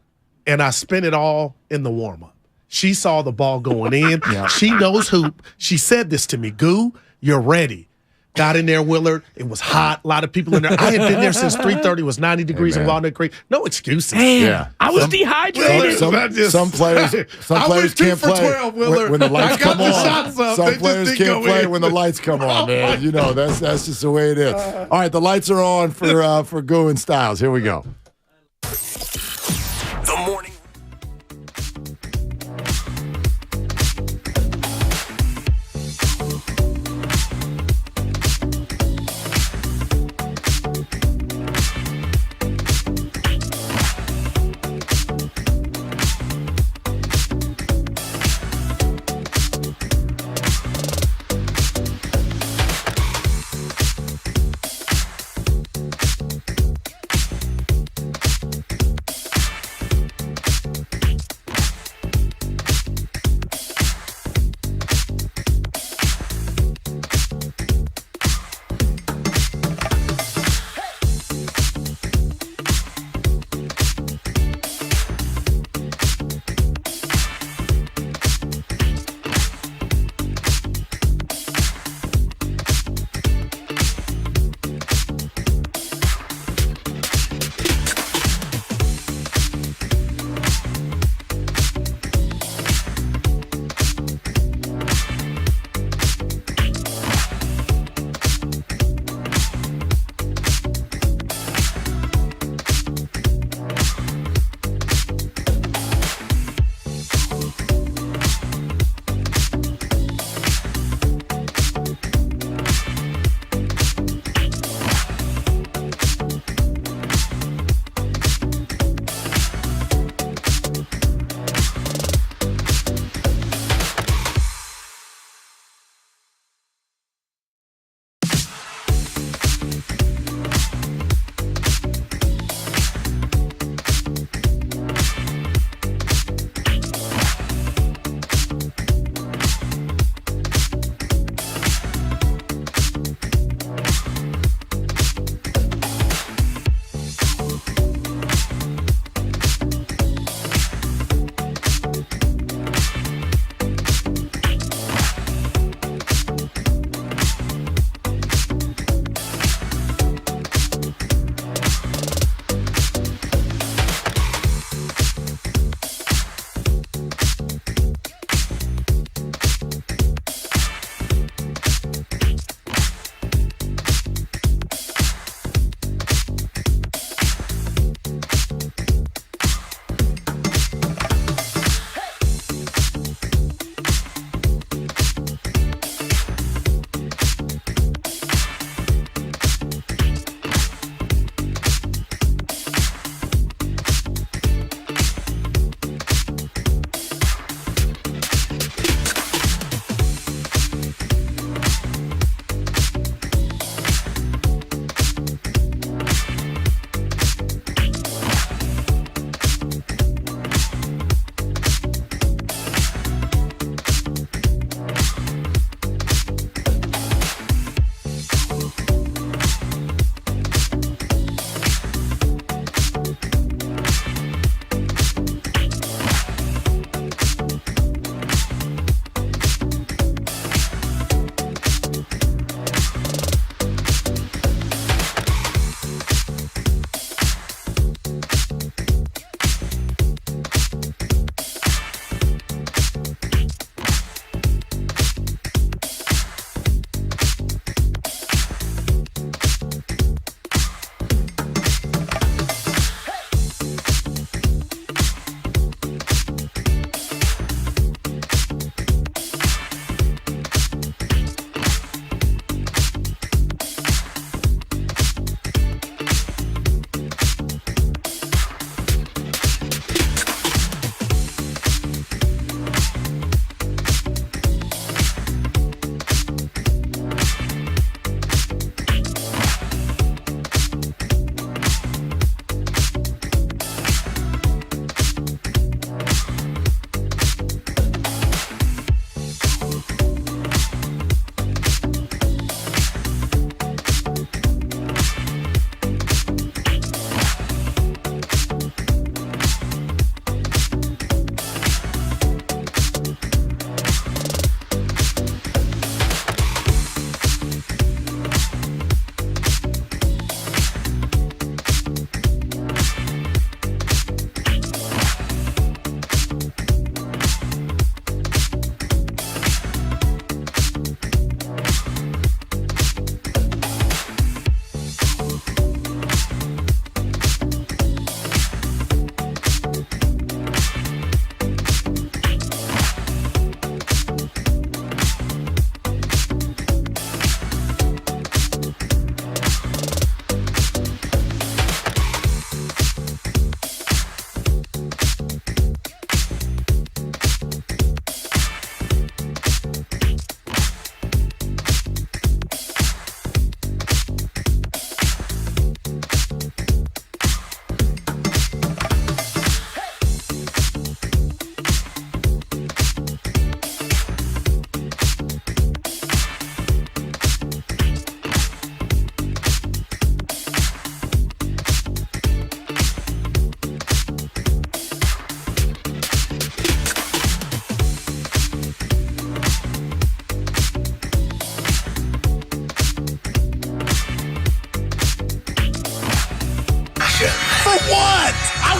and I spent it all in the warm up. She saw the ball going in. She knows hoop. She said this to me, Goo, you're ready. Got in there, Willard. It was hot. A lot of people in there. I had been there since 3:30. It was 90 degrees in Walnut Creek. No excuses. I was dehydrated. Some players can't play when the lights come on. Some players can't play when the lights come on, man. You know, that's just the way it is. All right, the lights are on for Goo and Styles. Here we go. The morning.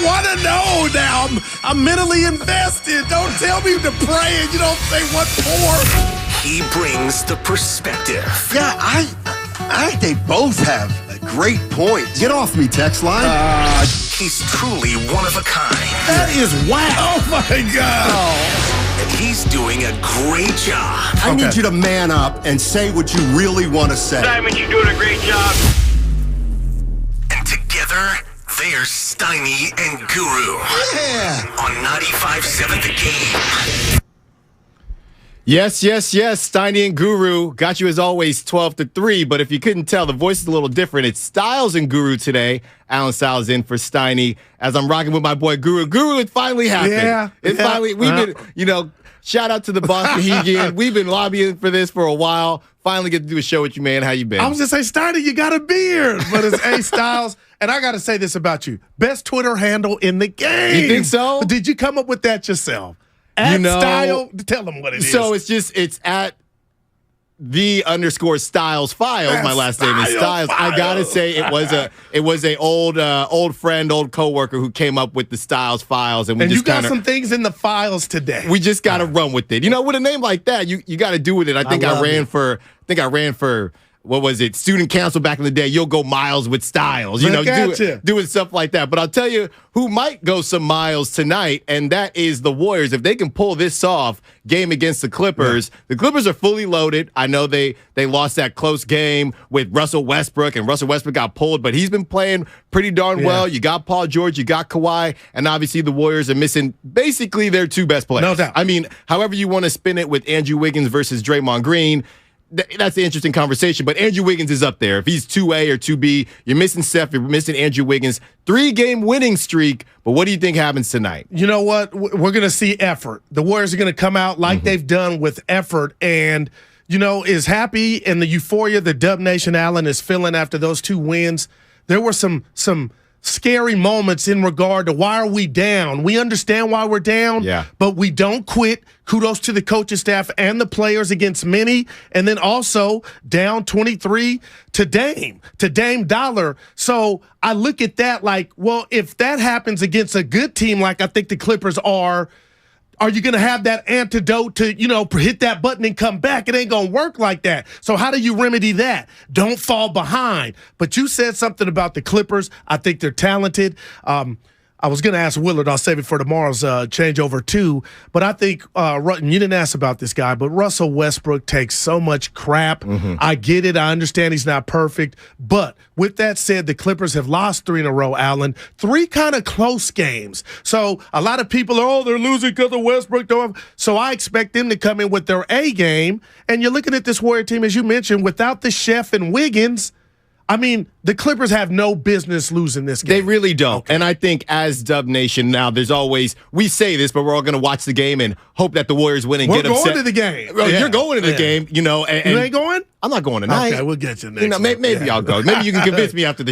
want to know now. I'm mentally invested. Don't tell me to pray and you don't say what for. He brings the perspective. Yeah, I think they both have great points. Get off me, text line. He's truly one of a kind. That is whack. Oh, my God. And he's doing a great job. I need you to man up and say what you really want to say. Simon, you're doing a great job. And together, they're Steiny and Guru. Yeah. On 95.7 The Game. Yes. Steiny and Guru got you as always 12-3. But if you couldn't tell, the voice is a little different. It's Styles and Guru today. Alan Styles in for Steiny as I'm rocking with my boy Guru. Guru, it finally happened. Yeah. Finally, we've been, shout out to the boss Mohegan. We've been lobbying for this for a while. Finally get to do a show with you, man. How you been? I was just say, Steiny, you got a beard. But it's A Styles. And I got to say this about you. Best Twitter handle in the game. You think so? Did you come up with that yourself? Style, tell them what it is. So it's at _Styles Files. My last name is Styles. I gotta say it was a old friend, old coworker who came up with the Styles Files, and you got some things in the files today. We just gotta run with it. With a name like that, you got to do with it. I ran for. What was it? Student council back in the day. You'll go miles with Styles, doing stuff like that. But I'll tell you who might go some miles tonight, and that is the Warriors. If they can pull this off, game against the Clippers, the Clippers are fully loaded. I know they lost that close game with Russell Westbrook, and Russell Westbrook got pulled, but he's been playing pretty darn well. You got Paul George, you got Kawhi, and obviously the Warriors are missing basically their two best players. No doubt. I mean, however you want to spin it with Andrew Wiggins versus Draymond Green, that's an interesting conversation, but Andrew Wiggins is up there. If he's 2A or 2B, you're missing Steph, you're missing Andrew Wiggins. 3-game winning streak, but what do you think happens tonight? You know what? We're going to see effort. The Warriors are going to come out like they've done with effort and, is happy and the euphoria that Dub Nation Allen is feeling after those 2 wins. There were some scary moments in regard to why are we down? We understand why we're down, but we don't quit. Kudos to the coaching staff and the players against many, and then also down 23 to Dame Dollar. So I look at that like, well, if that happens against a good team like I think the Clippers are you going to have that antidote to, hit that button and come back? It ain't going to work like that. So how do you remedy that? Don't fall behind. But you said something about the Clippers. I think they're talented. I was going to ask Willard. I'll save it for tomorrow's changeover too. But I think, you didn't ask about this guy, but Russell Westbrook takes so much crap. I get it. I understand he's not perfect. But with that said, the Clippers have lost 3 in a row, Allen. 3 kind of close games. So a lot of people are, they're losing because of Westbrook. So I expect them to come in with their A game. And you're looking at this Warrior team, as you mentioned, without the Chef and Wiggins. I mean, the Clippers have no business losing this game. They really don't. Okay. And I think as Dub Nation now, there's always, we say this, but we're all going to watch the game and hope that the Warriors win and get upset. We're going to the game. You're going to the game, And, you ain't going? I'm not going tonight. Okay, we'll get you next maybe I'll go. Maybe you can convince me after the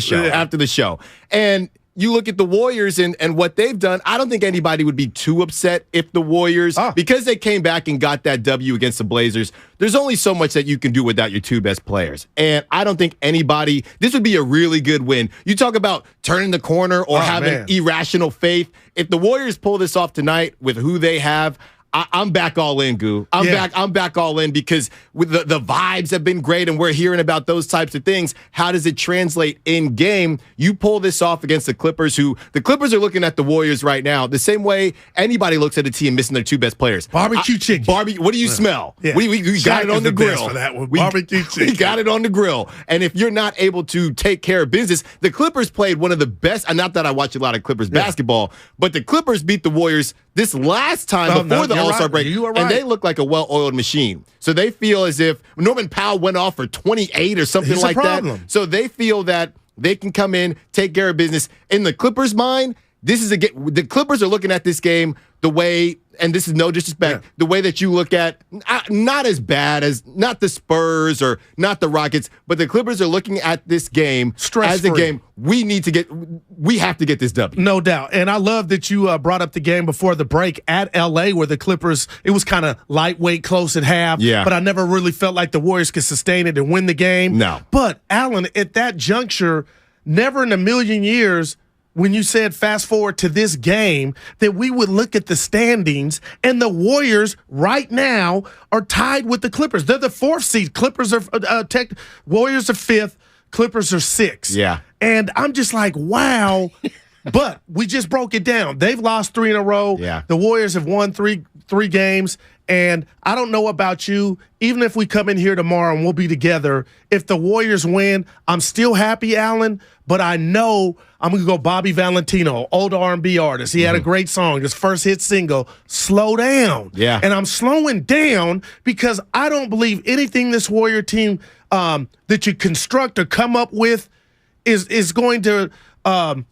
show. And you look at the Warriors and what they've done, I don't think anybody would be too upset if the Warriors, because they came back and got that W against the Blazers, there's only so much that you can do without your 2 best players. And I don't think this would be a really good win. You talk about turning the corner or having irrational faith. If the Warriors pull this off tonight with who they have, I'm back all in, Goo. I'm back all in because with the vibes have been great and we're hearing about those types of things. How does it translate in game? You pull this off against the Clippers, the Clippers are looking at the Warriors right now the same way anybody looks at a team missing their 2 best players. Barbecue chicken. What do you smell? Yeah. We got it on the grill. For that one. Barbecue chicken. We got it on the grill. And if you're not able to take care of business, the Clippers played one of the best, and not that I watch a lot of Clippers basketball, but the Clippers beat the Warriors this last time before the All-Star break, and they look like a well-oiled machine. So they feel as if Norman Powell went off for 28 or something like that. So they feel that they can come in, take care of business. In the Clippers' mind, the Clippers are looking at this game the way, and this is no disrespect, the way that you look at, not as bad as, not the Spurs or not the Rockets, but the Clippers are looking at this game as a game we have to get this W. No doubt. And I love that you brought up the game before the break at L.A. where the Clippers, it was kind of lightweight, close at half, but I never really felt like the Warriors could sustain it and win the game. No. But, Allen, at that juncture, never in a million years when you said fast forward to this game, that we would look at the standings, and the Warriors right now are tied with the Clippers. They're the 4th seed. Clippers are Warriors are 5th. Clippers are 6th. Yeah. And I'm just like, wow. But we just broke it down. They've lost 3 in a row. Yeah. The Warriors have won three games. And I don't know about you. Even if we come in here tomorrow and we'll be together, if the Warriors win, I'm still happy, Alan. But I know I'm going to go Bobby Valentino, old R&B artist. He had a great song, his first hit single, Slow Down. Yeah. And I'm slowing down because I don't believe anything this Warrior team that you construct or come up with is going to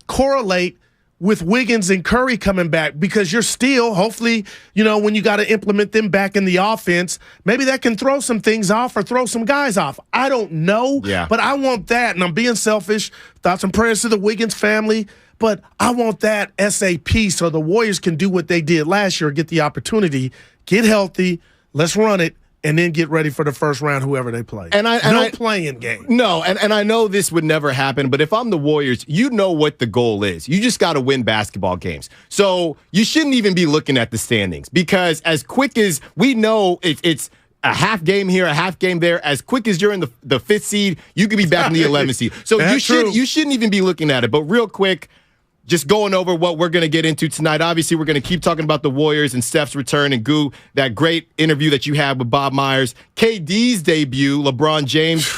correlate with Wiggins and Curry coming back, because you're still, hopefully, when you got to implement them back in the offense, maybe that can throw some things off or throw some guys off. I don't know, but I want that, and I'm being selfish. Thoughts and prayers to the Wiggins family, but I want that SAP so the Warriors can do what they did last year, get the opportunity, get healthy, let's run it, and then get ready for the first round, whoever they play. No playing game. No, and I know this would never happen, but if I'm the Warriors, you know what the goal is. You just got to win basketball games. So you shouldn't even be looking at the standings, because as quick as we know it's a half game here, a half game there, as quick as you're in the 5th seed, you could be back in the 11th seed. So you shouldn't even be looking at it. But real quick, just going over what we're going to get into tonight. Obviously, we're going to keep talking about the Warriors and Steph's return, and Goo, that great interview that you had with Bob Myers. KD's debut, LeBron James,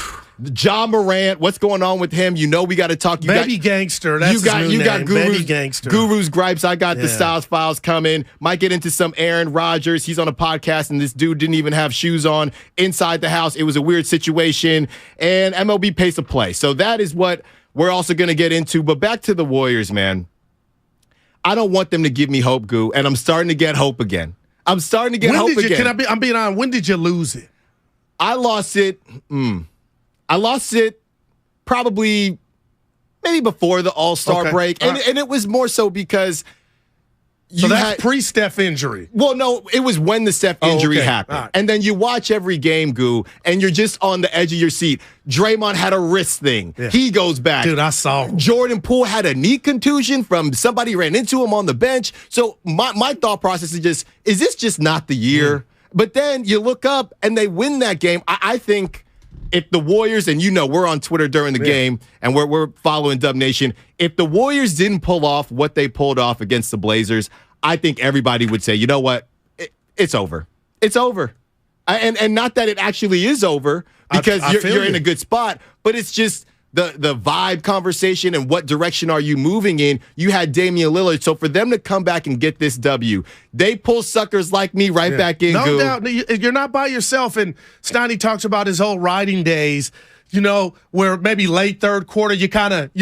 John Morant, what's going on with him? We got to talk. Baby Gangster, that's his new name. Baby Gangster. Guru's gripes. I got the Styles Files coming. Might get into some Aaron Rodgers. He's on a podcast, and this dude didn't even have shoes on inside the house. It was a weird situation, and MLB pace of play. So that is what we're also going to get into. But back to the Warriors, man. I don't want them to give me hope, Goo, and I'm starting to get hope again. I'm being honest. When did you lose it? I lost it. I lost it probably maybe before the All-Star break, and it was more so because that's pre-Steph injury. Well, no, it was when the Steph injury happened. Right. And then you watch every game, Goo, and you're just on the edge of your seat. Draymond had a wrist thing. Yeah. He goes back. Dude, I saw him. Jordan Poole had a knee contusion from somebody ran into him on the bench. So my thought process is this just not the year? But then you look up and they win that game. I think if the Warriors, and we're on Twitter during the game, and we're following Dub Nation, if the Warriors didn't pull off what they pulled off against the Blazers, I think everybody would say, you know what, it's over. It's over. And not that it actually is over, because you're in a good spot, but it's just the vibe conversation and what direction are you moving in. You had Damian Lillard, so for them to come back and get this W, they pull suckers like me back in. No doubt. You're not by yourself. And Steiny talks about his whole riding days, where maybe late third quarter you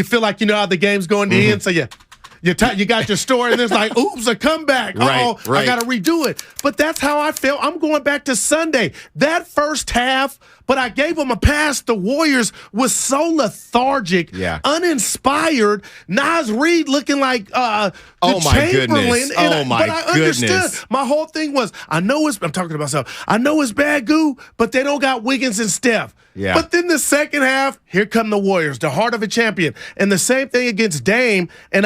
feel like you know how the game's going to end, so you got your story, and it's like, oops, a comeback. Right. I got to redo it. But that's how I felt. I'm going back to Sunday. That first half, but I gave them a pass. The Warriors was so lethargic, uninspired. Nas Reed looking like the Chamberlain. But I understood. My whole thing was, I'm talking to myself. I know it's bad, Goo, but they don't got Wiggins and Steph. Yeah. But then the second half, here come the Warriors, the heart of a champion. And the same thing against Dame. And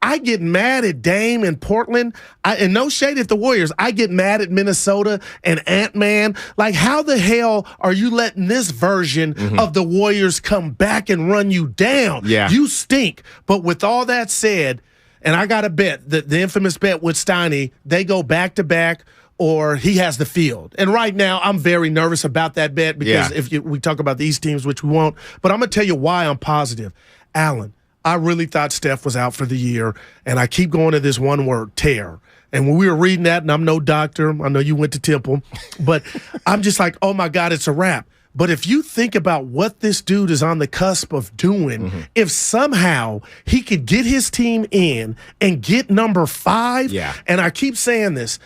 I get mad at Dame in Portland. And no shade at the Warriors. I get mad at Minnesota and Ant-Man. Like, how the hell are you letting this version of the Warriors come back and run you down? Yeah. You stink. But with all that said, and I got to bet, the infamous bet with Steiny, they go back-to-back, or he has the field. And right now, I'm very nervous about that bet, because if we talk about these teams, which we won't, but I'm going to tell you why I'm positive. Alan, I really thought Steph was out for the year, and I keep going to this one word, tear. And when we were reading that, and I'm no doctor, I know you went to Temple, but I'm just like, oh my God, it's a wrap. But if you think about what this dude is on the cusp of doing, if somehow he could get his team in and get number 5, and I keep saying this,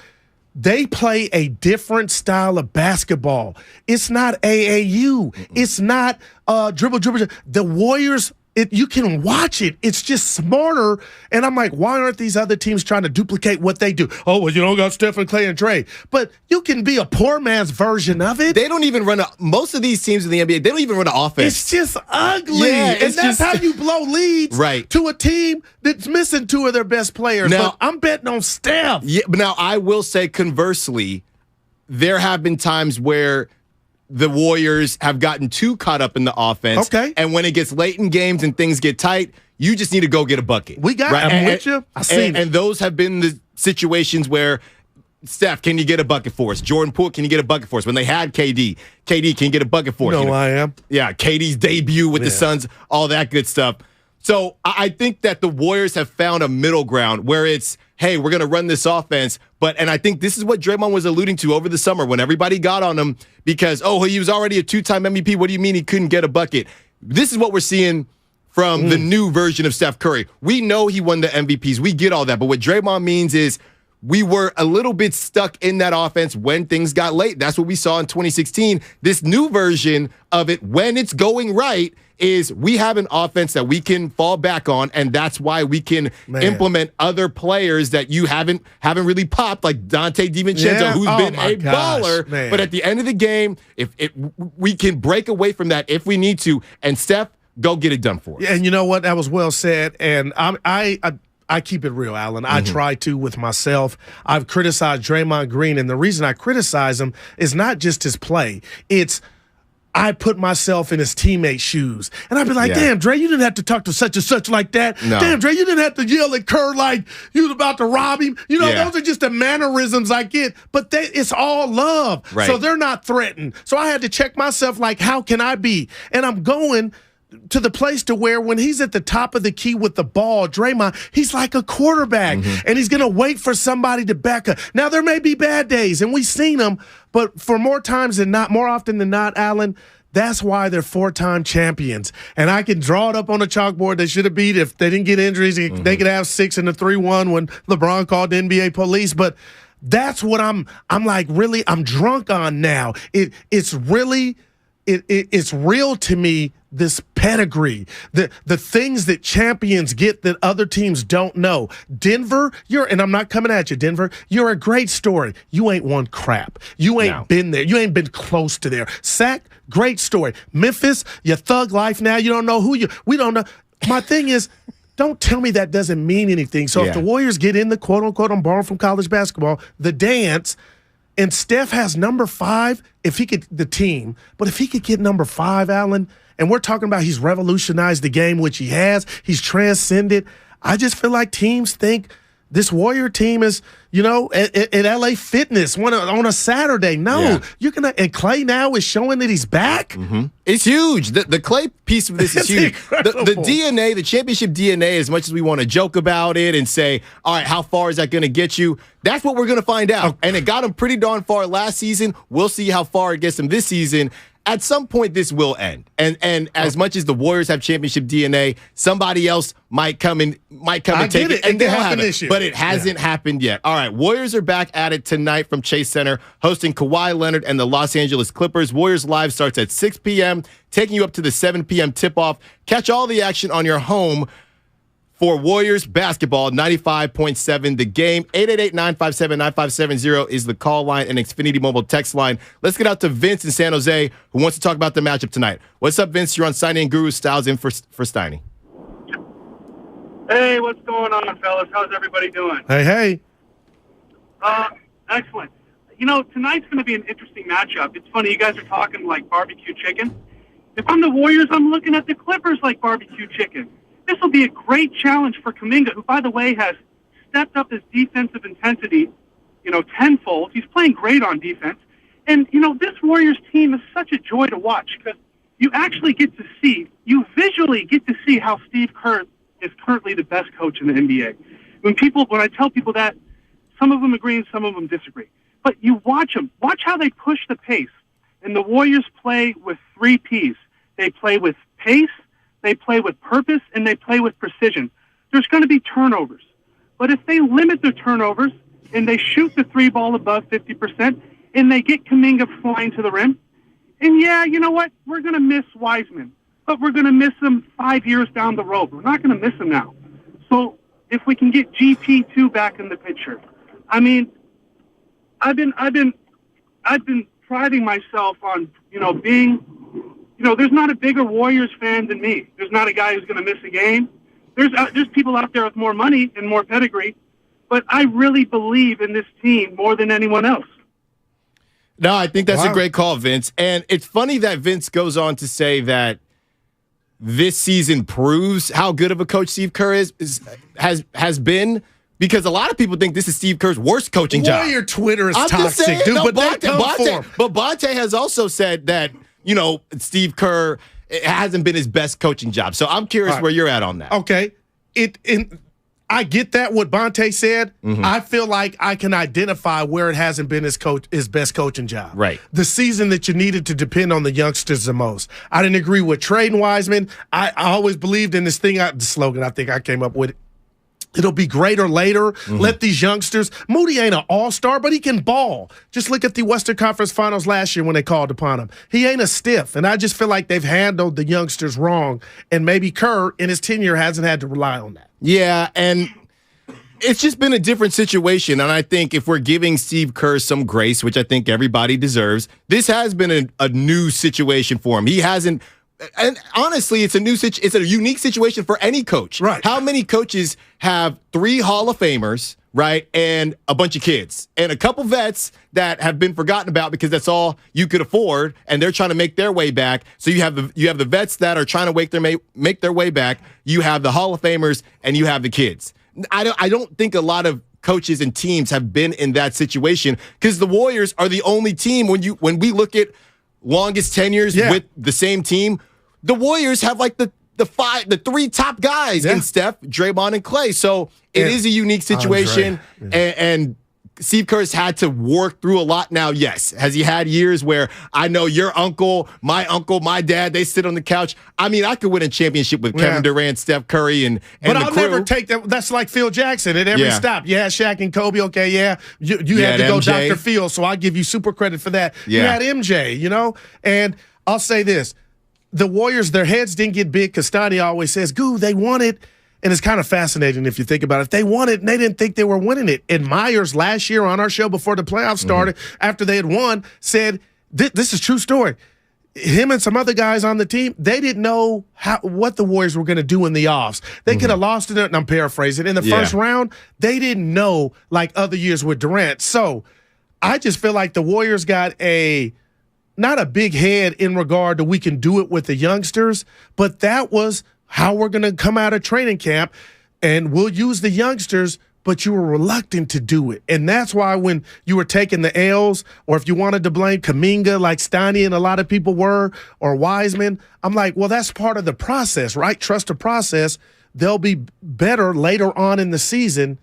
they play a different style of basketball. It's not AAU. It's not dribble. The Warriors, you can watch it. It's just smarter. And I'm like, why aren't these other teams trying to duplicate what they do? Oh, well, you don't got Steph and Clay and Dre. But you can be a poor man's version of it. They don't even run most of these teams in the NBA, they don't even run an offense. It's just ugly. Yeah, and that's how you blow leads to a team that's missing two of their best players. Now, but I'm betting on Steph. Yeah, but now I will say conversely, there have been times where the Warriors have gotten too caught up in the offense. Okay. And when it gets late in games and things get tight, you just need to go get a bucket. We got I'm with you. I seen it. And those have been the situations where Steph, can you get a bucket for us? Jordan Poole, can you get a bucket for us? When they had KD, can you get a bucket for us? You know who I am. Yeah, KD's debut with the Suns, all that good stuff. So I think that the Warriors have found a middle ground where it's, hey, we're going to run this offense. And I think this is what Draymond was alluding to over the summer when everybody got on him because, he was already a two-time MVP. What do you mean he couldn't get a bucket? This is what we're seeing from the new version of Steph Curry. We know he won the MVPs. We get all that. But what Draymond means is we were a little bit stuck in that offense when things got late. That's what we saw in 2016. This new version of it, when it's going right, is we have an offense that we can fall back on, and that's why we can implement other players that you haven't really popped, like Dante DiVincenzo, who's been a baller. Man. But at the end of the game, if we can break away from that if we need to, and Steph, go get it done for us. Yeah, and you know what? That was well said. And I keep it real, Alan. I try to with myself. I've criticized Draymond Green, and the reason I criticize him is not just his play. It's I put myself in his teammate's shoes. And I'd be like, damn, Dre, you didn't have to talk to such and such like that. No. Damn, Dre, you didn't have to yell at Kerr like you was about to rob him. You know, those are just the mannerisms I get. But it's all love. Right. So they're not threatened. So I had to check myself like, how can I be? And I'm going to the place to where when he's at the top of the key with the ball, Draymond, he's like a quarterback, and he's going to wait for somebody to back up. Now, there may be bad days, and we've seen them, but for more often than not, Alan, that's why they're four-time champions. And I can draw it up on the chalkboard. They should have beat if they didn't get injuries. They could have 6 in the 3-1 when LeBron called the NBA police, but that's what I'm like, really, I'm drunk on now. It's really, it's real to me, this pedigree, the things that champions get that other teams don't know. Denver, and I'm not coming at you, Denver, you're a great story. You ain't won crap. You ain't been there. You ain't been close to there. Sac, great story. Memphis, your thug life now, you don't know we don't know. My thing is, don't tell me that doesn't mean anything. So if the Warriors get in the quote-unquote, I'm borrowing from college basketball, the dance, and Steph has number 5, if he could get number 5, Alan, and we're talking about he's revolutionized the game, which he has. He's transcended. I just feel like teams think this Warrior team is, at LA Fitness on a Saturday. No, you're going to – and Clay now is showing that he's back. It's huge. The Clay piece of this is huge. The DNA, the championship DNA, as much as we want to joke about it and say, all right, how far is that going to get you? That's what we're going to find out. And it got him pretty darn far last season. We'll see how far it gets him this season. At some point, this will end. And as much as the Warriors have championship DNA, somebody else might come and take it. And they'll have it. But it hasn't happened yet. All right, Warriors are back at it tonight from Chase Center, hosting Kawhi Leonard and the Los Angeles Clippers. Warriors Live starts at 6 p.m., taking you up to the 7 p.m. tip-off. Catch all the action on your home for Warriors basketball, 95.7 The Game. 888-957-9570 is the call line and Xfinity Mobile text line. Let's get out to Vince in San Jose, who wants to talk about the matchup tonight. What's up, Vince? You're on Steiny and Guru. Styles in for Steiny. Hey, what's going on, fellas? How's everybody doing? Hey. Excellent. Tonight's going to be an interesting matchup. It's funny, you guys are talking like barbecue chicken. If I'm the Warriors, I'm looking at the Clippers like barbecue chicken. This will be a great challenge for Kuminga, who, by the way, has stepped up his defensive intensity, tenfold. He's playing great on defense. And, this Warriors team is such a joy to watch because you actually you visually get to see how Steve Kerr is currently the best coach in the NBA. When I tell people that, some of them agree and some of them disagree. But you watch them. Watch how they push the pace. And the Warriors play with 3 Ps. They play with pace, they play with purpose, and they play with precision. There's going to be turnovers. But if they limit their turnovers and they shoot the 3 ball above 50% and they get Kuminga flying to the rim, and you know what? We're going to miss Wiseman. but we're going to miss him 5 years down the road. We're not going to miss him now. So if we can get GP2 back in the picture, I mean, I've been priding myself on, being, there's not a bigger Warriors fan than me. There's not a guy who's going to miss a game. There's people out there with more money and more pedigree, but I really believe in this team more than anyone else. No, I think that's a great call, Vince. And it's funny that Vince goes on to say that this season proves how good of a coach Steve Kerr has been, because a lot of people think this is Steve Kerr's worst coaching job. Warrior Twitter is I'm toxic, saying, dude. no, But Bonte has also said that, Steve Kerr, it hasn't been his best coaching job. So I'm curious where you're at on that. Okay. I get that, what Bonte said. Mm-hmm. I feel like I can identify where it hasn't been his best coaching job. Right. The season that you needed to depend on the youngsters the most. I didn't agree with trading Wiseman. I always believed in this thing, the slogan I think I came up with. It'll be greater later. Mm-hmm. Let these youngsters. Moody ain't an all-star, but he can ball. Just look at the Western Conference Finals last year when they called upon him. He ain't a stiff, and I just feel like they've handled the youngsters wrong, and maybe Kerr in his tenure hasn't had to rely on that. Yeah, and it's just been a different situation, and I think if we're giving Steve Kerr some grace, which I think everybody deserves, this has been a new situation for him. He hasn't. And honestly, it's a unique situation for any coach. Right. How many coaches have 3 Hall of Famers, right, and a bunch of kids and a couple vets that have been forgotten about because that's all you could afford, and they're trying to make their way back. So you have the vets that are trying to make their way back. You have the Hall of Famers, and you have the kids. I don't think a lot of coaches and teams have been in that situation, because the Warriors are the only team when we look at longest tenures with the same team. The Warriors have like the 3 top guys in Steph, Draymond, and Clay. So it is a unique situation, and Steve Kerr's had to work through a lot now. Yes. Has he had years where I know your uncle, my dad, they sit on the couch? I mean, I could win a championship with Kevin Durant, Steph Curry, and but the I'll crew. never take that. That's like Phil Jackson at every stop. Yeah, Shaq and Kobe. Okay, you had to go MJ. Dr. Phil, so I give you super credit for that. You had MJ, and I'll say this. The Warriors, their heads didn't get big because Stani always says, "Goo, they won it." And it's kind of fascinating if you think about it. They won it, and they didn't think they were winning it. And Myers last year on our show before the playoffs started, after they had won, said, this is a true story. Him and some other guys on the team, they didn't know what the Warriors were going to do in the offs. They could have lost it, and I'm paraphrasing, in the first round. They didn't know like other years with Durant. So I just feel like the Warriors got not a big head in regard to we can do it with the youngsters, but that was how we're going to come out of training camp, and we'll use the youngsters, but you were reluctant to do it. And that's why when you were taking the L's, or if you wanted to blame Kuminga like Stani and a lot of people were, or Wiseman, I'm like, well, that's part of the process, right? Trust the process. They'll be better later on in the season,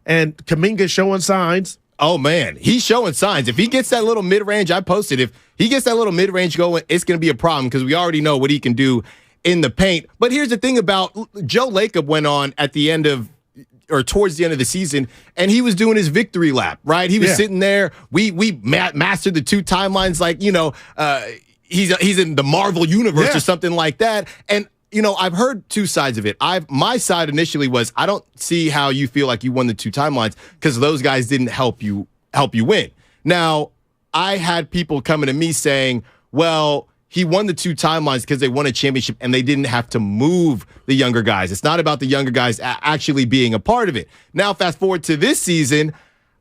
and Kuminga's showing signs. Oh, man, he's showing signs. If he gets that little mid-range, I posted, if he gets that little mid-range going, it's going to be a problem because we already know what he can do in the paint. But here's the thing about Joe Lacob went on at the end of, or towards the end of the season, and he was doing his victory lap, right? He was sitting there. We mastered the 2 timelines like, he's in the Marvel universe or something like that. And I've heard 2 sides of it. My side initially was, I don't see how you feel like you won the 2 timelines because those guys didn't help you win. Now, I had people coming to me saying, well, he won the 2 timelines because they won a championship and they didn't have to move the younger guys. It's not about the younger guys actually being a part of it. Now, fast forward to this season,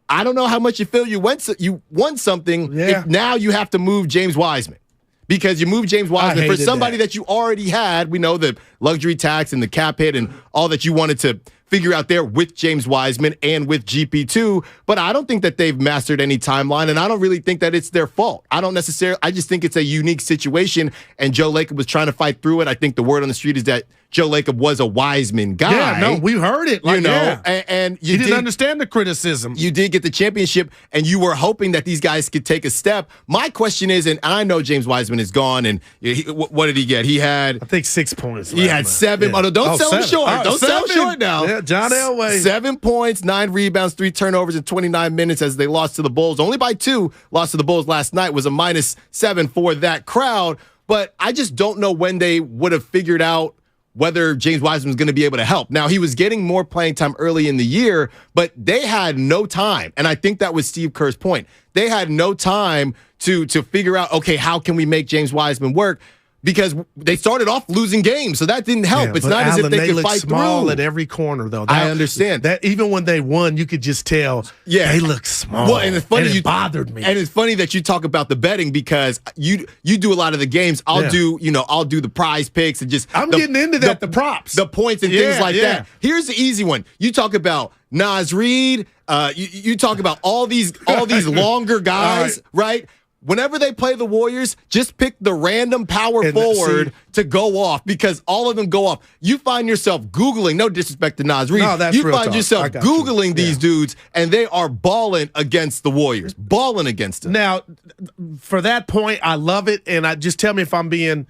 I don't know how much you feel you won something if now you have to move James Wiseman. Because you moved James Wiseman for somebody that you already had. We know the luxury tax and the cap hit and all that you wanted to figure out there with James Wiseman and with GP2. But I don't think that they've mastered any timeline, and I don't really think that it's their fault. I just think it's a unique situation, and Joe Lacob was trying to fight through it. I think the word on the street is that Joe Lacob was a Wiseman guy. Yeah, no, we heard it. And you didn't understand the criticism. You did get the championship, and you were hoping that these guys could take a step. My question is, and I know James Wiseman is gone, and what did he get? He had, I think, 6 points. He had 7. Oh, no, don't sell him short. Don't sell him short now. Yeah, John Elway. 7 points, 9 rebounds, 3 turnovers in 29 minutes as they lost to the Bulls. Only by 2. Lost to the Bulls last night was a -7 for that crowd. but I just don't know when they would have figured out whether James Wiseman was going to be able to help. Now, he was getting more playing time early in the year, but they had no time. And I think that was Steve Kerr's point. They had no time to figure out, okay, how can we make James Wiseman work? Because they started off losing games, so that didn't help. Yeah, it's not Alan, as if they could look fight small through. at every corner, though. I understand that. Even when they won, you could just tell. Yeah, they look small. Well, and it's funny, it bothered me. And it's funny that you talk about the betting because you do a lot of the games. I'll do the prize picks and just I'm getting into that. The props, the points, and things like that. Here's the easy one. You talk about Nas Reed. You talk about all these longer guys, right? Whenever they play the Warriors, just pick the random power forward to go off because all of them go off. You find yourself Googling, no disrespect to Nas Reed. No, that's you real find talk. yourself Googling these dudes, and they are balling against the Warriors. Balling against them. Now, for that point, I love it, and I just tell me if I'm being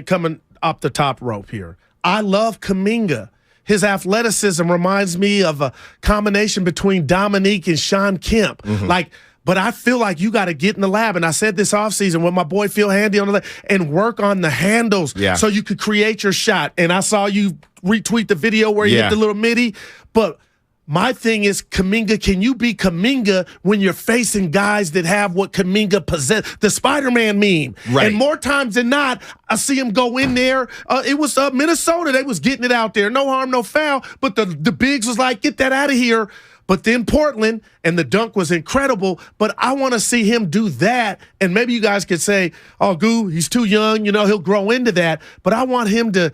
coming up the top rope here. I love Kuminga. His athleticism reminds me of a combination between Dominique and Sean Kemp. But I feel like you got to get in the lab. And I said this offseason when my boy Phil Handy on the lab and work on the handles so you could create your shot. And I saw you retweet the video where you hit the little midi. But my thing is, Kuminga, can you be Kuminga when you're facing guys that have what Kuminga possess? The Spider-Man meme. Right. And more times than not, I see him go in there. It was Minnesota. They was getting it out there. No harm, no foul. But the bigs was like, get that out of here. But then Portland, and the dunk was incredible, but I want to see him do that. And maybe you guys could say, oh, Goo, he's too young, he'll grow into that. But I want him to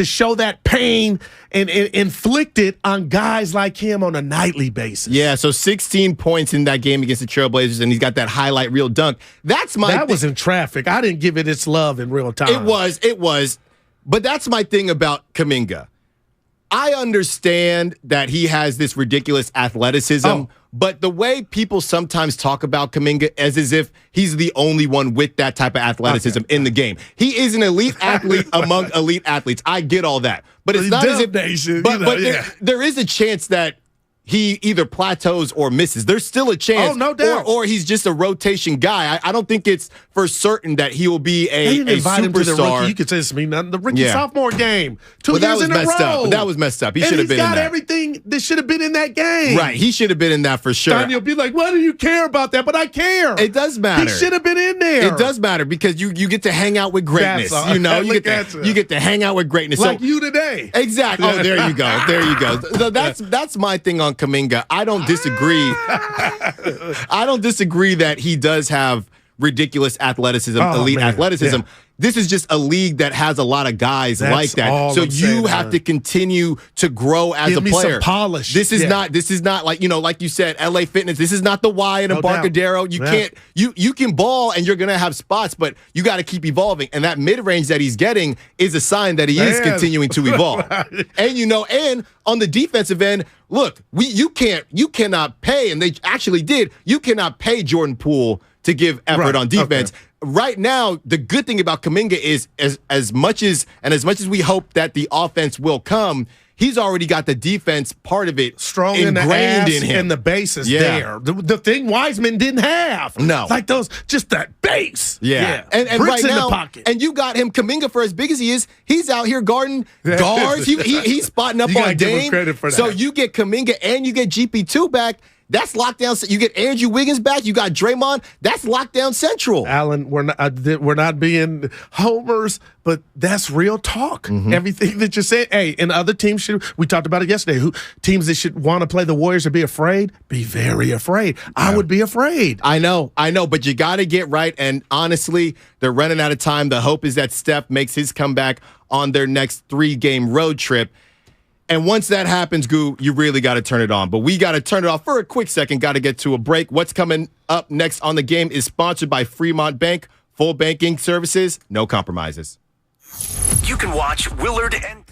show that pain and inflict it on guys like him on a nightly basis. Yeah, so 16 points in that game against the Trailblazers, and he's got that highlight reel dunk. That was in traffic. I didn't give it its love in real time. It was. But that's my thing about Kuminga. I understand that he has this ridiculous athleticism, but the way people sometimes talk about Kuminga is as if he's the only one with that type of athleticism in the game. He is an elite athlete among elite athletes. I get all that. But it's not as if there is a chance that he either plateaus or misses. There's still a chance. Oh, no doubt. Or he's just a rotation guy. I don't think it's for certain that he will be a invite him to the superstar. rookie. You could say this to me, nothing. The rookie-sophomore game. 2 years in a row. That was messed up. He should have been in that. He's got everything that should have been in that game. Right. He should have been in that for sure. Daniel be like, why do you care about that? But I care. It does matter. He should have been in there. It does matter because you get to hang out with greatness. You get to hang out with greatness. Like you today. Exactly. Oh, there you go. There you go. So that's my thing on Kuminga. I don't disagree. I don't disagree that he does have ridiculous athleticism, elite athleticism. Yeah. This is just a league that has a lot of guys like that. So you have to continue to grow as a player. Some polish. This is not like, like you said, LA Fitness. This is not the Wyatt and Embarcadero. You can't you can ball and you're gonna have spots, but you got to keep evolving. And that mid-range that he's getting is a sign that he is continuing to evolve. And and on the defensive end, look, you cannot pay, and they actually did, you cannot pay Jordan Poole to give effort on defense. Okay. Right now, the good thing about Kuminga is as much as we hope that the offense will come, he's already got the defense part of it strong ingrained in him, and the base is there. The thing Wiseman didn't have. No, like just that base. Yeah. And bricks right in now, the pocket. And you got him Kuminga for as big as he is. He's out here guarding guards. He's spotting up on Dame. Credit for that. So you get Kuminga and you get GP2 back. That's lockdown. You get Andrew Wiggins back. You got Draymond. That's lockdown central. Alan, we're not being homers, but that's real talk. Mm-hmm. Everything that you're saying. Hey, and other teams we talked about it yesterday. Teams that should want to play the Warriors or be afraid? Be very afraid. Yeah. I would be afraid. I know, but you got to get right. And honestly, they're running out of time. The hope is that Steph makes his comeback on their next 3-game road trip. And once that happens, Goo, you really got to turn it on. But we got to turn it off for a quick second. Got to get to a break. What's coming up next on the game is sponsored by Fremont Bank. Full banking services, no compromises. You can watch Willard and...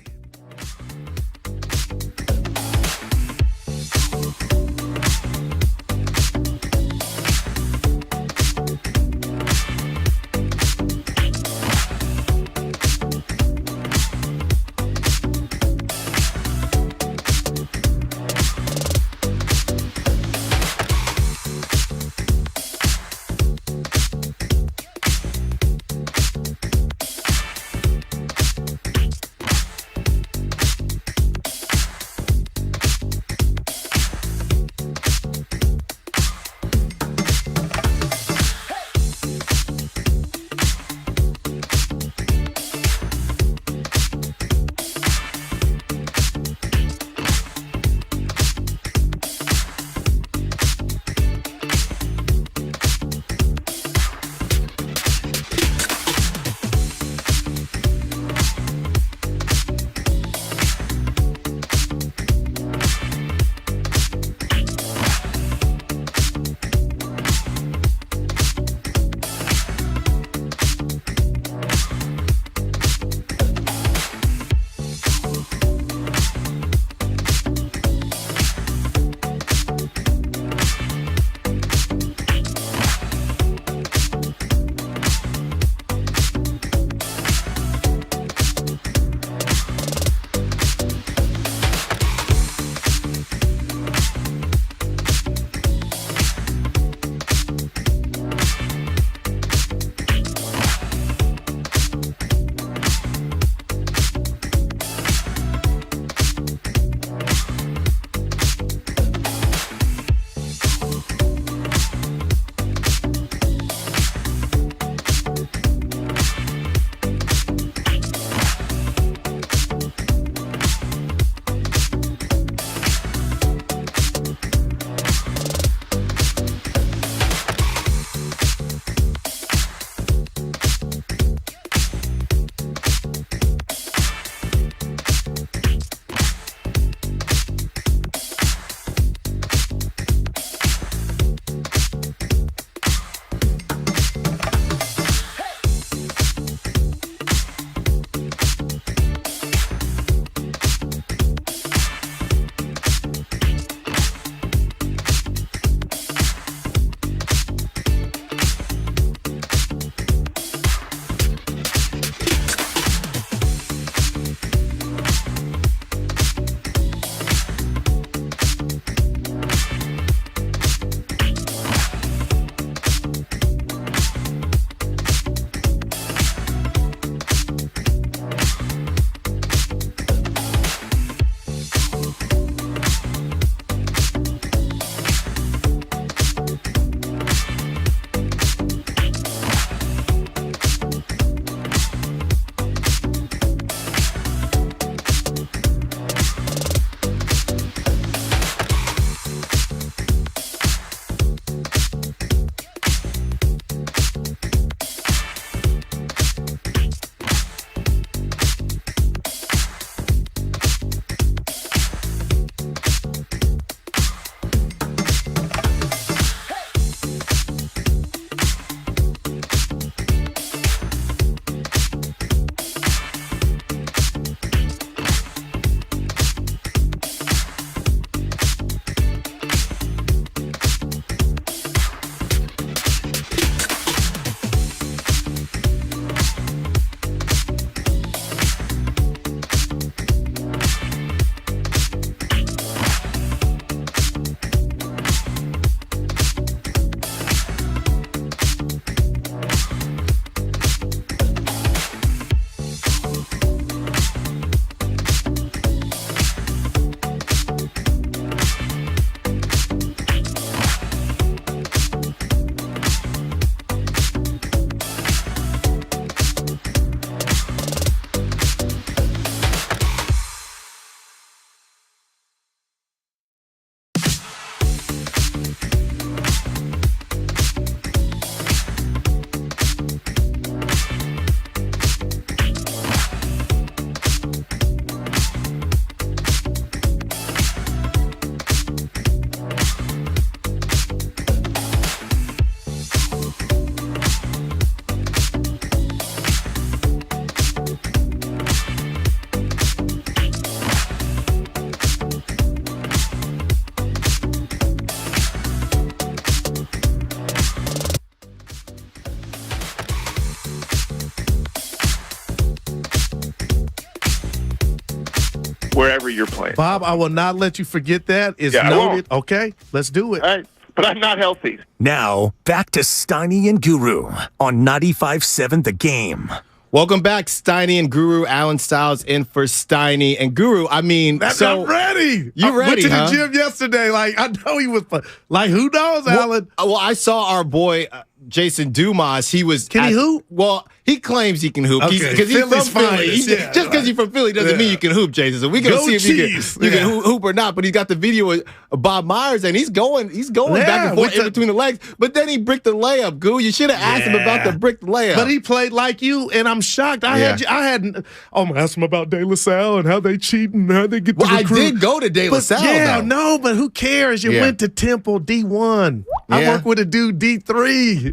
wherever you're playing. Bob, I will not let you forget that. It's I noted. won't. Okay, let's do it. All right, but I'm not healthy. Now, back to Steiny and Guru on 95.7 The Game. Welcome back, Steiny and Guru. Alan Styles in for Steiny and Guru. I mean, I'm ready. You ready? Went to huh? the gym yesterday. Like, I know he was like, who knows, Alan? Well, I saw our boy Jason Dumas. He was. Can he hoop? Well, he claims he can hoop. Okay, Because he's from Philly's Philly. finest. Just because you're from Philly doesn't mean you can hoop, Jason. So we're gonna Go see if Chiefs. you can hoop or not. But he's got the video of Bob Myers, and he's going back and forth in between the legs. But then he bricked the layup. Goo, you should have asked him about the bricked layup. But he played like you, and I'm shocked. I had. I'm gonna ask him about De La Salle and how they cheat and how they get to I recruit. did go to De La Salle. Yeah, though. no, but who cares? You went to Temple D1. I Yeah. work with a dude D3.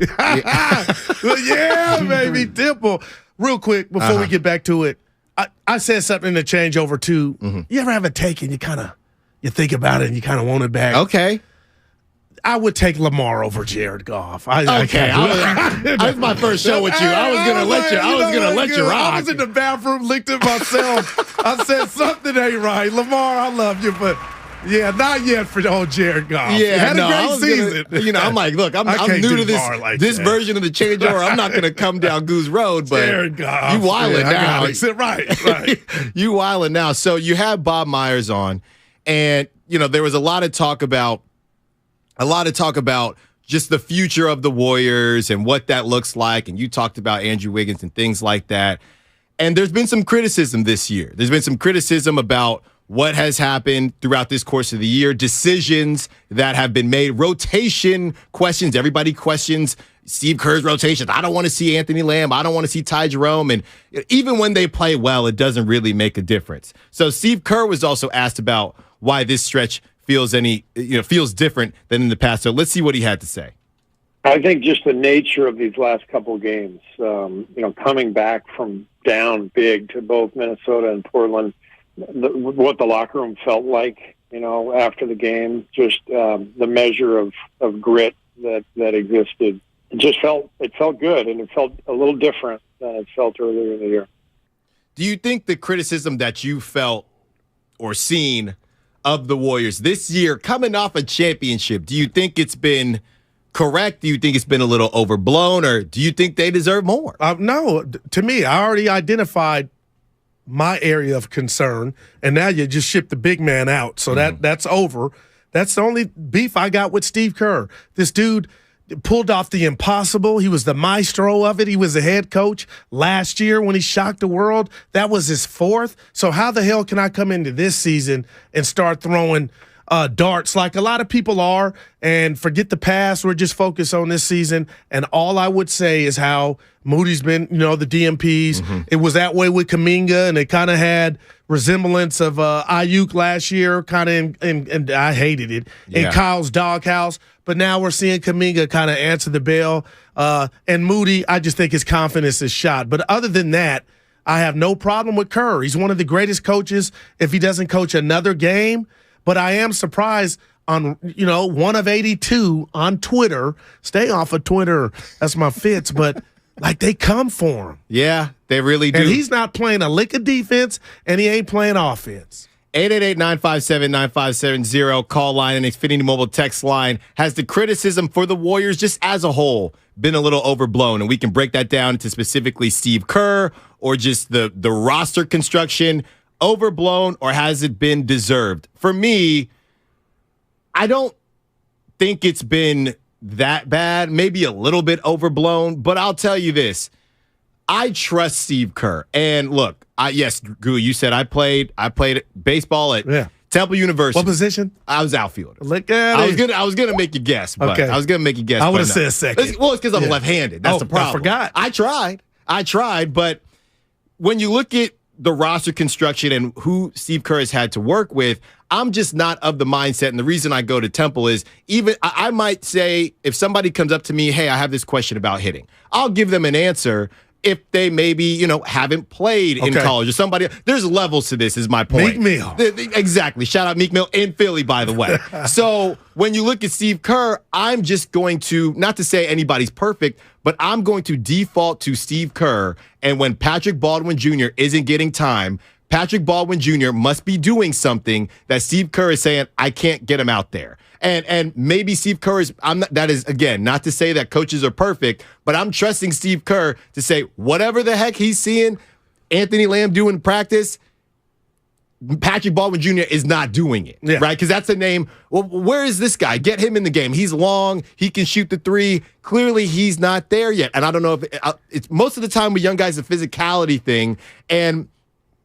Well, yeah, baby, Temple. Real quick before we get back to it, I said something in the changeover too. You ever have a take and you think about it and you kind of want it back? Okay. I would take Lamar over Jared Goff. That's my first show with you. I was gonna let you. I was gonna let you rock. I was in the bathroom, licked at myself. I said something ain't right. Lamar, I love you, but yeah, not yet for old Jared Goff. Yeah, had a great season. I'm like, look, I'm can't new do to this Lamar like this that. version of the changeover. I'm not gonna come down Goose Road, but Jared Goff. you wildin' now. Right. You wildin' now. So you have Bob Myers on, and there was a lot of talk about just the future of the Warriors and what that looks like. And you talked about Andrew Wiggins and things like that. And there's been some criticism this year. There's been some criticism about what has happened throughout this course of the year, decisions that have been made, rotation questions. Everybody questions Steve Kerr's rotations. I don't want to see Anthony Lamb. I don't want to see Ty Jerome. And even when they play well, it doesn't really make a difference. So Steve Kerr was also asked about why this stretch feels different than in the past. So let's see what he had to say. I think just the nature of these last couple of games, coming back from down big to both Minnesota and Portland, what the locker room felt like, after the game, just the measure of grit that existed. It felt good, and it felt a little different than it felt earlier in the year. Do you think the criticism that you felt or seen of the Warriors this year, coming off a championship, do you think it's been correct? Do you think it's been a little overblown, or do you think they deserve more? No, to me, I already identified my area of concern, and now you just ship the big man out. So that's over. That's the only beef I got with Steve Kerr. This dude pulled off the impossible. He was the maestro of it. He was the head coach last year when he shocked the world. That was his fourth. So how the hell can I come into this season and start throwing darts like a lot of people are and forget the past? We're just focused on this season. And all I would say is how Moody's been, the DMPs. It was that way with Kuminga, and it kind of had resemblance of Ayuk last year, kind of, and I hated it, in Kyle's doghouse. But now we're seeing Kuminga kind of answer the bell. And Moody, I just think his confidence is shot. But other than that, I have no problem with Kerr. He's one of the greatest coaches if he doesn't coach another game. But I am surprised on, one of 82 on Twitter. Stay off of Twitter. That's my fits. But, they come for him. Yeah, they really do. And he's not playing a lick of defense, and he ain't playing offense. 888-957-9570 call line and Xfinity Mobile text line. Has the criticism for the Warriors just as a whole been a little overblown? And we can break that down to specifically Steve Kerr or just the roster construction. Overblown, or has it been deserved? For me, I don't think it's been that bad. Maybe a little bit overblown, but I'll tell you this. I trust Steve Kerr. And look, yes, Goo, you said I played baseball at Temple University. What position? I was outfielder. Look at it. I was gonna make you guess, but okay. I was gonna make you guess. I would have said second. Well, it's because I'm left-handed. That's the problem. I forgot. I tried, but when you look at the roster construction and who Steve Kerr has had to work with, I'm just not of the mindset. And the reason I go to Temple is I might say, if somebody comes up to me, hey, I have this question about hitting, I'll give them an answer if they maybe, haven't played in college or somebody. There's levels to this, is my point. Meek Mill. Exactly. Shout out Meek Mill in Philly, by the way. So when you look at Steve Kerr, I'm just going to, not to say anybody's perfect, but I'm going to default to Steve Kerr. And when Patrick Baldwin Jr. isn't getting time, Patrick Baldwin Jr. must be doing something that Steve Kerr is saying, I can't get him out there. And maybe Steve Kerr is, that is, again, not to say that coaches are perfect, but I'm trusting Steve Kerr to say whatever the heck he's seeing Anthony Lamb do in practice, Patrick Baldwin Jr. is not doing it, right? Because that's a name. Well, where is this guy? Get him in the game. He's long. He can shoot the three. Clearly, he's not there yet. And I don't know if it's most of the time with young guys, a physicality thing. And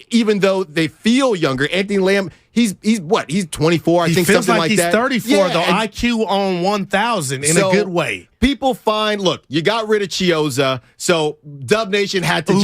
even though they feel younger, Anthony Lamb, he's what? He's 24, I think, something like that. He's 34, though. IQ on 1,000 in a good way. People find, look, you got rid of Chioza, so Dub Nation had to Dub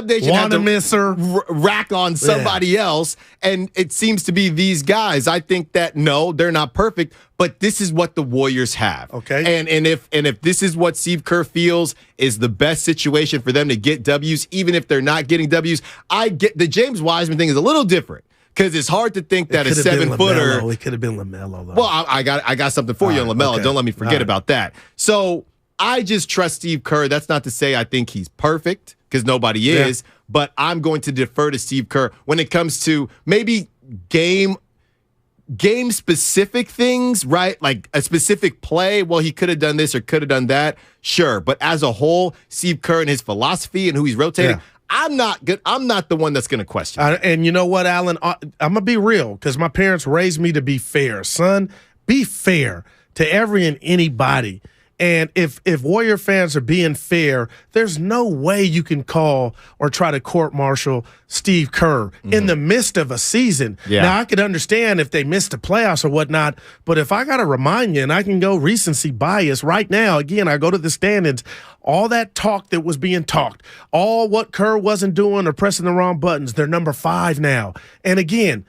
Nation had to rack on somebody else, and it seems to be these guys. I think that, no, they're not perfect, but this is what the Warriors have. Okay. And if this is what Steve Kerr feels is the best situation for them to get W's, even if they're not getting W's, I get the James Wiseman thing is a little different. Because it's hard to think that a 7-footer. It could have been LaMelo, though. Well, I got something for you on LaMelo. Okay. Don't let me forget about that. So I just trust Steve Kerr. That's not to say I think he's perfect, because nobody is. But I'm going to defer to Steve Kerr when it comes to maybe game-specific things, right? Like a specific play. Well, he could have done this or could have done that. Sure. But as a whole, Steve Kerr and his philosophy and who he's rotating, I'm not good. I'm not the one that's going to question. And you know what, Alan? I'm going to be real, because my parents raised me to be fair. Son, be fair to every and anybody. And if Warrior fans are being fair, there's no way you can call or try to court-martial Steve Kerr in the midst of a season. Now, I could understand if they missed the playoffs or whatnot, but if I got to remind you, and I can go recency bias right now, again, I go to the standings, all that talk that was being talked, all what Kerr wasn't doing or pressing the wrong buttons, they're number 5 now. And again,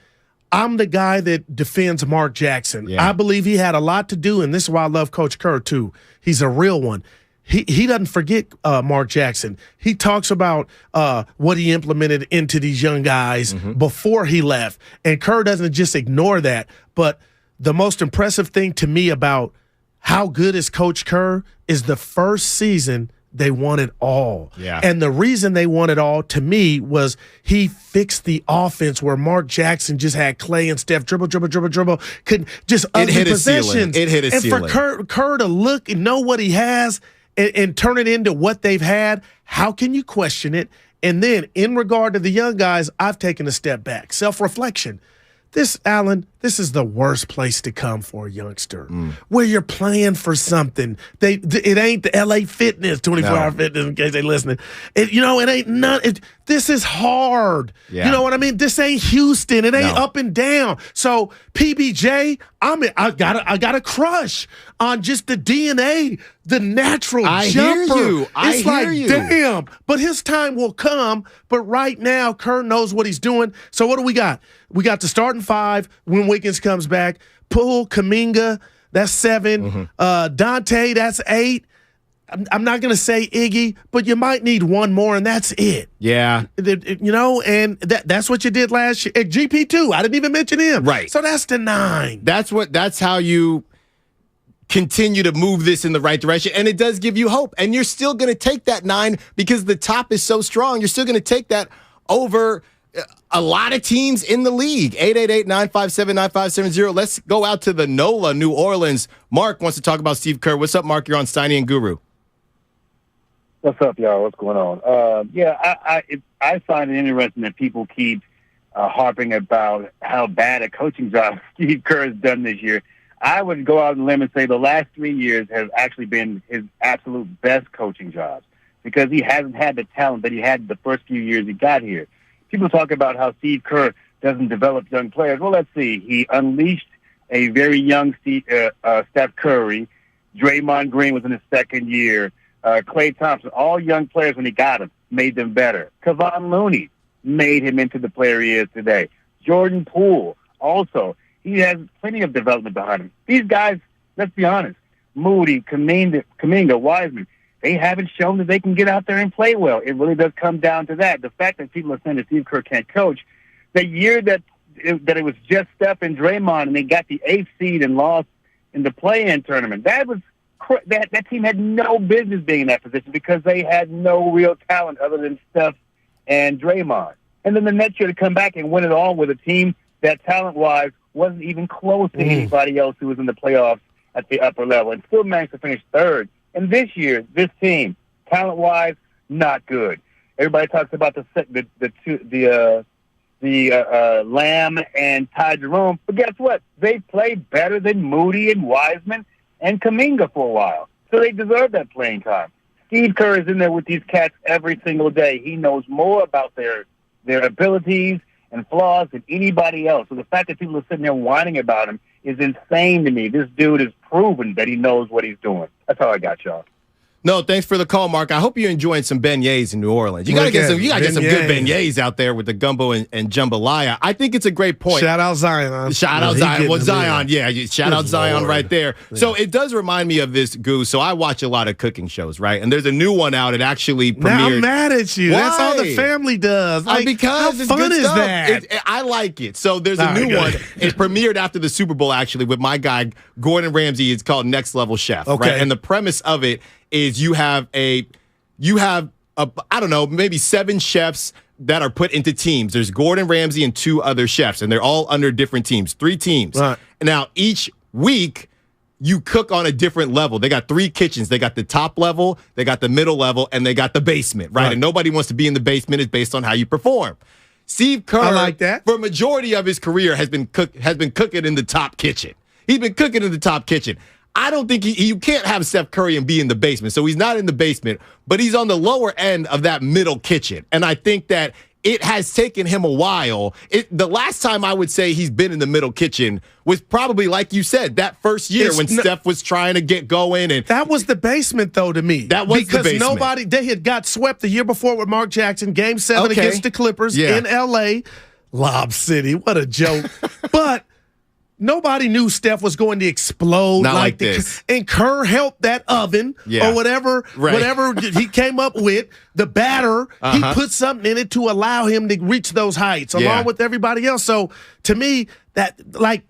I'm the guy that defends Mark Jackson. I believe he had a lot to do, and this is why I love Coach Kerr, too. He's a real one. He doesn't forget Mark Jackson. He talks about what he implemented into these young guys before he left, and Kerr doesn't just ignore that. But the most impressive thing to me about how good is Coach Kerr is the first season they won it all. And the reason they won it all, to me, was he fixed the offense where Mark Jackson just had Clay and Steph dribble, couldn't just ugly possessions. It hit a ceiling. And for Kerr to look and know what he has and turn it into what they've had, how can you question it? And then in regard to the young guys, I've taken a step back. Self-reflection. Alan, this is the worst place to come for a youngster, where you're playing for something. It ain't the LA Fitness, 24-hour fitness, in case they listening. It ain't none. This is hard. You know what I mean? This ain't Houston. It ain't up and down. So PBJ, I got a crush on just the DNA, the natural jumper. Hear you. It's like, damn. But his time will come. But right now, Kerr knows what he's doing. So what do we got? We got the starting 5 when Wiggins comes back. Poole, Kuminga, that's 7. Dante, that's 8. I'm not going to say Iggy, but you might need one more, and that's it. And that's what you did last year. At GP2, I didn't even mention him. Right. So that's the 9. That's how you continue to move this in the right direction, and it does give you hope. And you're still going to take that 9 because the top is so strong. You're still going to take that over a lot of teams in the league. 888-957-9570. Let's go out to the NOLA, New Orleans. Mark wants to talk about Steve Kerr. What's up, Mark? You're on Steiny and Guru. What's up, y'all? What's going on? I find it interesting that people keep harping about how bad a coaching job Steve Kerr has done this year. I would go out on a limb and say the last 3 years have actually been his absolute best coaching jobs, because he hasn't had the talent that he had the first few years he got here. People talk about how Steve Kerr doesn't develop young players. Well, let's see. He unleashed a very young Steph Curry. Draymond Green was in his second year. Klay Thompson, all young players when he got them, made them better. Kevon Looney made him into the player he is today. Jordan Poole, also. He has plenty of development behind him. These guys, let's be honest, Moody, Kuminga, Wiseman, they haven't shown that they can get out there and play well. It really does come down to that. The fact that people are saying that Steve Kerr can't coach, the year that it was just Steph and Draymond and they got the 8th seed and lost in the play-in tournament, that team had no business being in that position because they had no real talent other than Steph and Draymond. and then the next year to come back and win it all with a team that talent-wise wasn't even close to anybody else who was in the playoffs at the upper level, and still managed to finish third. And this year, this team, talent-wise, not good. Everybody talks about the Lamb and Ty Jerome, but guess what? They played better than Moody and Wiseman and Kuminga for a while, so they deserve that playing time. Steve Kerr is in there with these cats every single day. He knows more about their abilities and flaws than anybody else. So the fact that people are sitting there whining about him is insane to me. This dude has proven that he knows what he's doing. That's all I got, y'all. No, thanks for the call, Mark. I hope you're enjoying some beignets in New Orleans. You gotta get some good beignets out there with the gumbo and jambalaya. I think it's a great point. Shout out Zion. Shout out Zion. Well, Zion, yeah. Shout out Zion right there. Yeah. So it does remind me of this, Goose. So I watch a lot of cooking shows, right? And there's a new one out. It actually premiered. Now I'm mad at you. Why? That's all the family does. Like, because how it's fun good is stuff. that? I like it. So there's a new one. It premiered after the Super Bowl, actually, with my guy, Gordon Ramsay. It's called Next Level Chef, Okay. right? And the premise of it is you have I don't know, maybe 7 chefs that are put into teams. There's Gordon Ramsay and 2 other chefs, and they're all under different teams, 3 teams. Right. Now, each week, you cook on a different level. They got 3 kitchens. They got the top level, they got the middle level, and they got the basement, right? And nobody wants to be in the basement. It's based on how you perform. Steve Kerr, I like that. for a majority of his career, has been cooking in the top kitchen. He's been cooking in the top kitchen. I don't think you can't have Steph Curry and be in the basement. So he's not in the basement, but he's on the lower end of that middle kitchen. And I think that it has taken him a while. The last time I would say he's been in the middle kitchen was probably, like you said, that first year when Steph was trying to get going. And that was the basement, though, to me. That was the basement. They had got swept the year before with Mark Jackson, Game 7 against the Clippers in L.A. Lob City. What a joke. But nobody knew Steph was going to explode like this. And Kerr helped that oven or whatever he came up with, the batter. He put something in it to allow him to reach those heights along with everybody else. So to me, that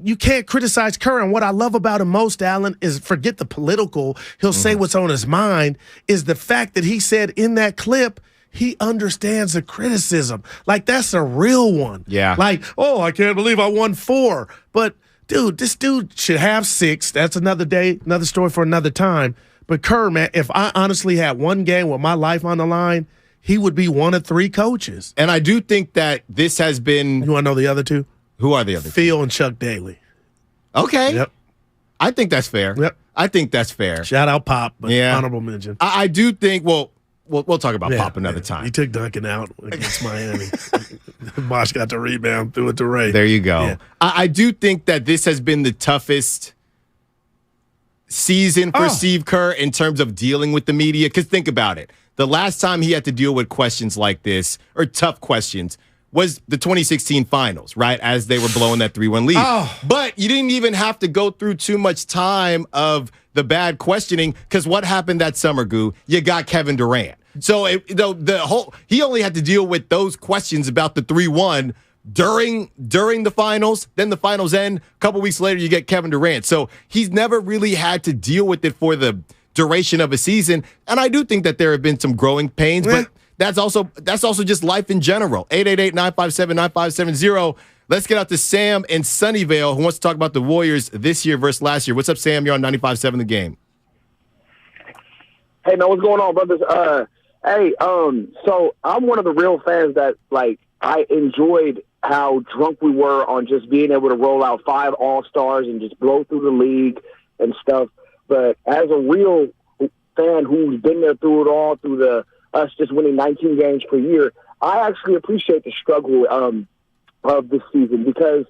you can't criticize Kerr. And what I love about him most, Alan, is forget the political. He'll say what's on his mind, is the fact that he said in that clip, he understands the criticism. Like, that's a real one. Yeah. Like, oh, I can't believe I won 4. But dude, this dude should have 6. That's another day, another story for another time. But Kerr, man, if I honestly had one game with my life on the line, he would be one of 3 coaches. And I do think that this has been. You want to know the other 2? Who are the other 2? Phil and Chuck Daly. Okay. Yep. I think that's fair. Yep. I think that's fair. Shout out Pop, but honorable mention. I do think, we'll talk about Pop another time. He took Duncan out against Miami. Bosh got the rebound, threw it to Ray. There you go. Yeah. I do think that this has been the toughest season for Steve Kerr in terms of dealing with the media. Because think about it. The last time he had to deal with questions like this, or tough questions, was the 2016 finals, right? As they were blowing that 3-1 lead. But you didn't even have to go through too much time of the bad questioning, because what happened that summer, Goo? You got Kevin Durant. So he only had to deal with those questions about the 3-1 during the finals. Then the finals end. A couple weeks later, you get Kevin Durant. So he's never really had to deal with it for the duration of a season. And I do think that there have been some growing pains, but that's also just life in general. 888-957-9570. Let's get out to Sam in Sunnyvale, who wants to talk about the Warriors this year versus last year. What's up, Sam? You're on 95.7 The Game. Hey, man, what's going on, brothers? So I'm one of the real fans that, I enjoyed how drunk we were on just being able to roll out 5 All-Stars and just blow through the league and stuff. But as a real fan who's been there through it all, through us just winning 19 games per year, I actually appreciate the struggle of this season, because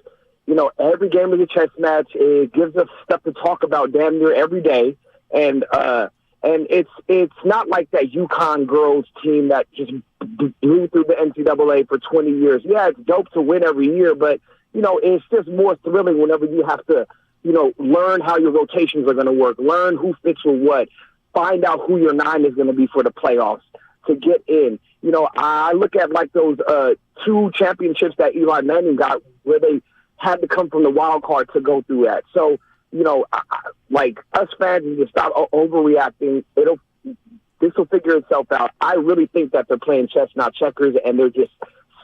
every game is a chess match. It gives us stuff to talk about damn near every day, and it's not like that UConn girls team that just blew through the NCAA for 20 years. Yeah, it's dope to win every year, but it's just more thrilling whenever you have to learn how your rotations are going to work, learn who fits with what, find out who your 9 is going to be for the playoffs to get in. I look at those 2 championships that Eli Manning got, where they had to come from the wild card to go through that. So, us fans need to stop overreacting. This will figure itself out. I really think that they're playing chess, not checkers, and they're just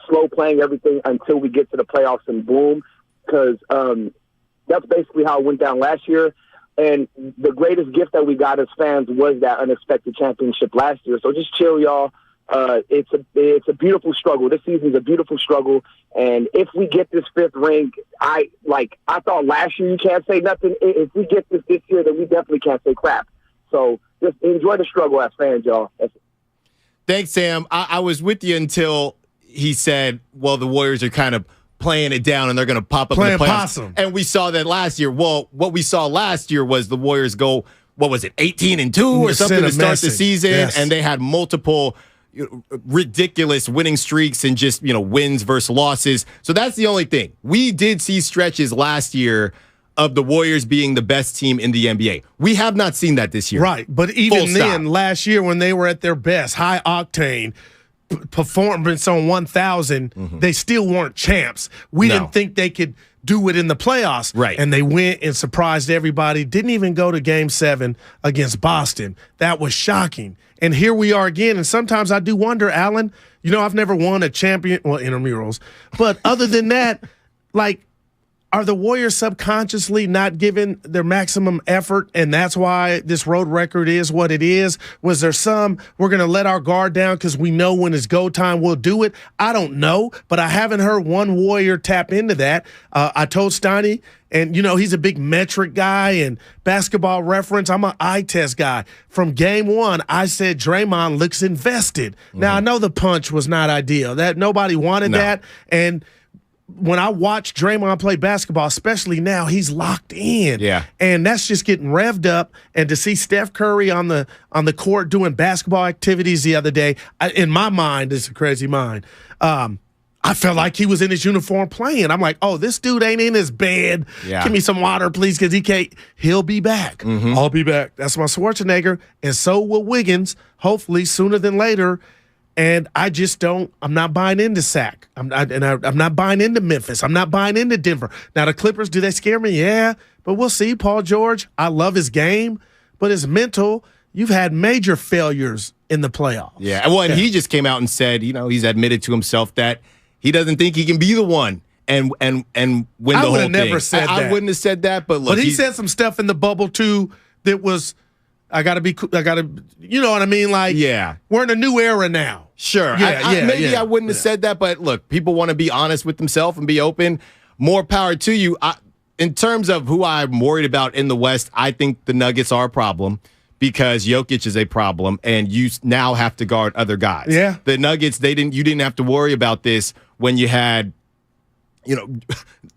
slow playing everything until we get to the playoffs and boom, because that's basically how it went down last year. And the greatest gift that we got as fans was that unexpected championship last year. So just chill, y'all. It's a beautiful struggle. This season's a beautiful struggle. And if we get this 5th ring, I thought last year you can't say nothing. If we get this year, then we definitely can't say crap. So just enjoy the struggle as fans, y'all. Thanks, Sam. I was with you until he said, well, the Warriors are kind of playing it down and they're going to pop up in the playoffs. Possum. And we saw that last year. Well, what we saw last year was the Warriors go, what was it, 18-2 or something to start the season, yes. And they had multiple ridiculous winning streaks and just, wins versus losses. So that's the only thing. We did see stretches last year of the Warriors being the best team in the NBA. We have not seen that this year. Right, but even then, last year when they were at their best, high octane, performance on 1,000, they still weren't champs. We didn't think they could do it in the playoffs. Right. And they went and surprised everybody. Didn't even go to Game 7 against Boston. That was shocking. And here we are again. And sometimes I do wonder, Alan, I've never won a intramurals. But other than that, are the Warriors subconsciously not giving their maximum effort, and that's why this road record is what it is? Was there we're going to let our guard down because we know when it's go time we'll do it? I don't know, but I haven't heard one Warrior tap into that. I told Steiny, and, he's a big metric guy and basketball reference. I'm an eye test guy. From game 1, I said Draymond looks invested. Now, I know the punch was not ideal. That nobody wanted that, and when I watch Draymond play basketball, especially now, he's locked in. Yeah. And that's just getting revved up. And to see Steph Curry on the court doing basketball activities the other day, in my mind, it's a crazy mind, I felt like he was in his uniform playing. I'm like, oh, this dude ain't in his bed. Yeah. Give me some water, please, because he'll be back. I'll be back. That's my Schwarzenegger. And so will Wiggins, hopefully sooner than later. And I'm not buying into Sac. I'm not buying into Memphis. I'm not buying into Denver. Now, the Clippers, do they scare me? Yeah, but we'll see. Paul George, I love his game, but his mental, you've had major failures in the playoffs. Yeah, well, and he just came out and said, he's admitted to himself that he doesn't think he can be the one and win the whole thing. I would have never said that. I wouldn't have said that, but look. But he said some stuff in the bubble, too, that was – you know what I mean? We're in a new era now. Sure. Maybe I wouldn't have said that, but look, people want to be honest with themselves and be open. More power to you. In terms of who I'm worried about in the West, I think the Nuggets are a problem because Jokic is a problem, and you now have to guard other guys. Yeah. The Nuggets, you didn't have to worry about this when you had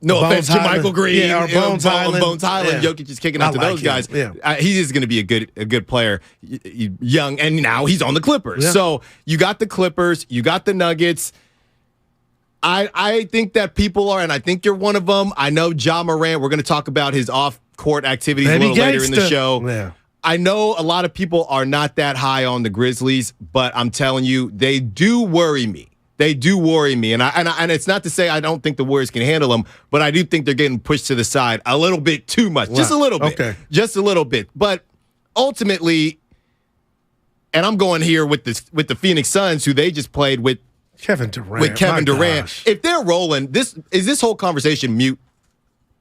no offense to Michael Green, or Bones Highland. Jokic is kicking out to those guys. He's just going to be a good player, young, and now he's on the Clippers. Yeah. So you got the Clippers, you got the Nuggets. I think that people are, and I think you're one of them. I know Ja Morant. We're going to talk about his off-court activities a little later in the show. Yeah. I know a lot of people are not that high on the Grizzlies, but I'm telling you, they do worry me. They do worry me, and it's not to say I don't think the Warriors can handle them, but I do think they're getting pushed to the side a little bit too much, just a little bit, just a little bit. But ultimately, and I'm going here with the Phoenix Suns, who they just played with Kevin Durant. Gosh. If they're rolling, is this whole conversation mute?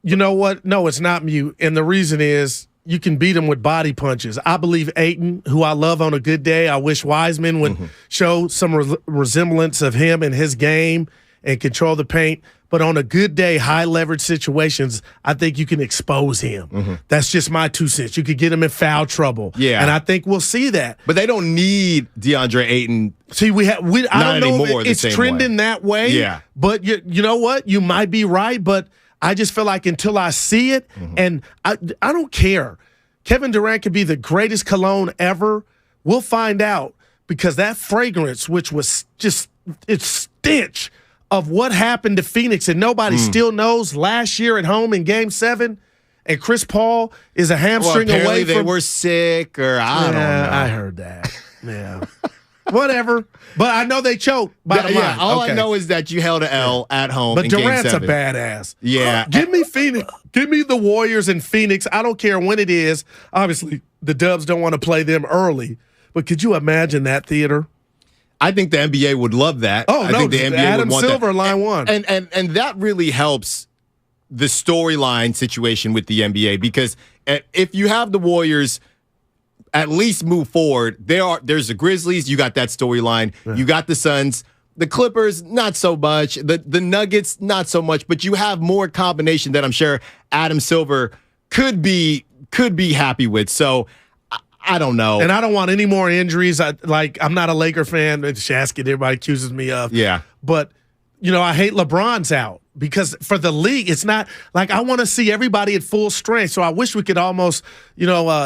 You know what? No, it's not mute, and the reason is you can beat them with body punches. I believe Ayton, who I love on a good day, I wish Wiseman would show some resemblance of him in his game and control the paint. But on a good day, high leverage situations, I think you can expose him. That's just my 2 cents. You could get him in foul trouble. Yeah. And I think we'll see that. But they don't need DeAndre Ayton. See, I don't know if it's trending that way. Yeah. But you know what? You might be right, but I just feel like until I see it, and I don't care. Kevin Durant could be the greatest cologne ever. We'll find out, because that fragrance, which was just its stench of what happened to Phoenix, and nobody still knows last year at home in Game 7, and Chris Paul is a hamstring away from... they were sick, or I don't know. I heard that. Yeah. Whatever. But I know they choked. All I know is that you held an L at home. But in Durant's Game 7. a badass. Yeah. Give me Phoenix. Give me the Warriors in Phoenix. I don't care when it is. Obviously, the Dubs don't want to play them early. But could you imagine that theater? I think the NBA would love that. Oh, I no, think the NBA Adam would want Silver, that. line one. And that really helps the storyline situation with the NBA, because if you have the Warriors at least move forward, there's the Grizzlies, you got that storyline. Yeah. You got the Suns. The Clippers, not so much. The Nuggets, not so much. But you have more combination that I'm sure Adam Silver could be happy with. So I don't know. And I don't want any more injuries. I'm not a Laker fan. Shasky, everybody accuses me of. Yeah. But, I hate LeBron's out, because for the league, it's not like I want to see everybody at full strength. So I wish we could almost,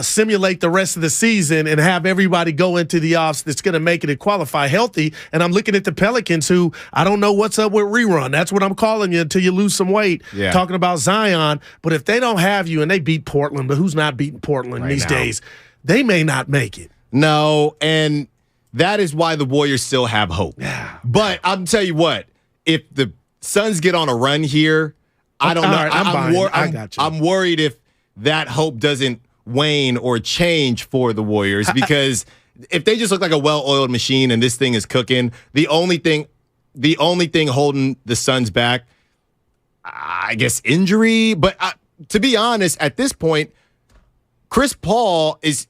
simulate the rest of the season and have everybody go into the offs that's going to make it and qualify healthy. And I'm looking at the Pelicans, who I don't know what's up with rerun. That's what I'm calling you until you lose some weight. Yeah. Talking about Zion. But if they don't have you, and they beat Portland, but who's not beating Portland these days? They may not make it. No, and that is why the Warriors still have hope. Yeah. But I'll tell you what, if the Suns get on a run here, I don't know. Right, I'm worried if that hope doesn't wane or change for the Warriors, because if they just look like a well-oiled machine and this thing is cooking, the only thing holding the Suns back, I guess, injury. But to be honest, at this point, Chris Paul is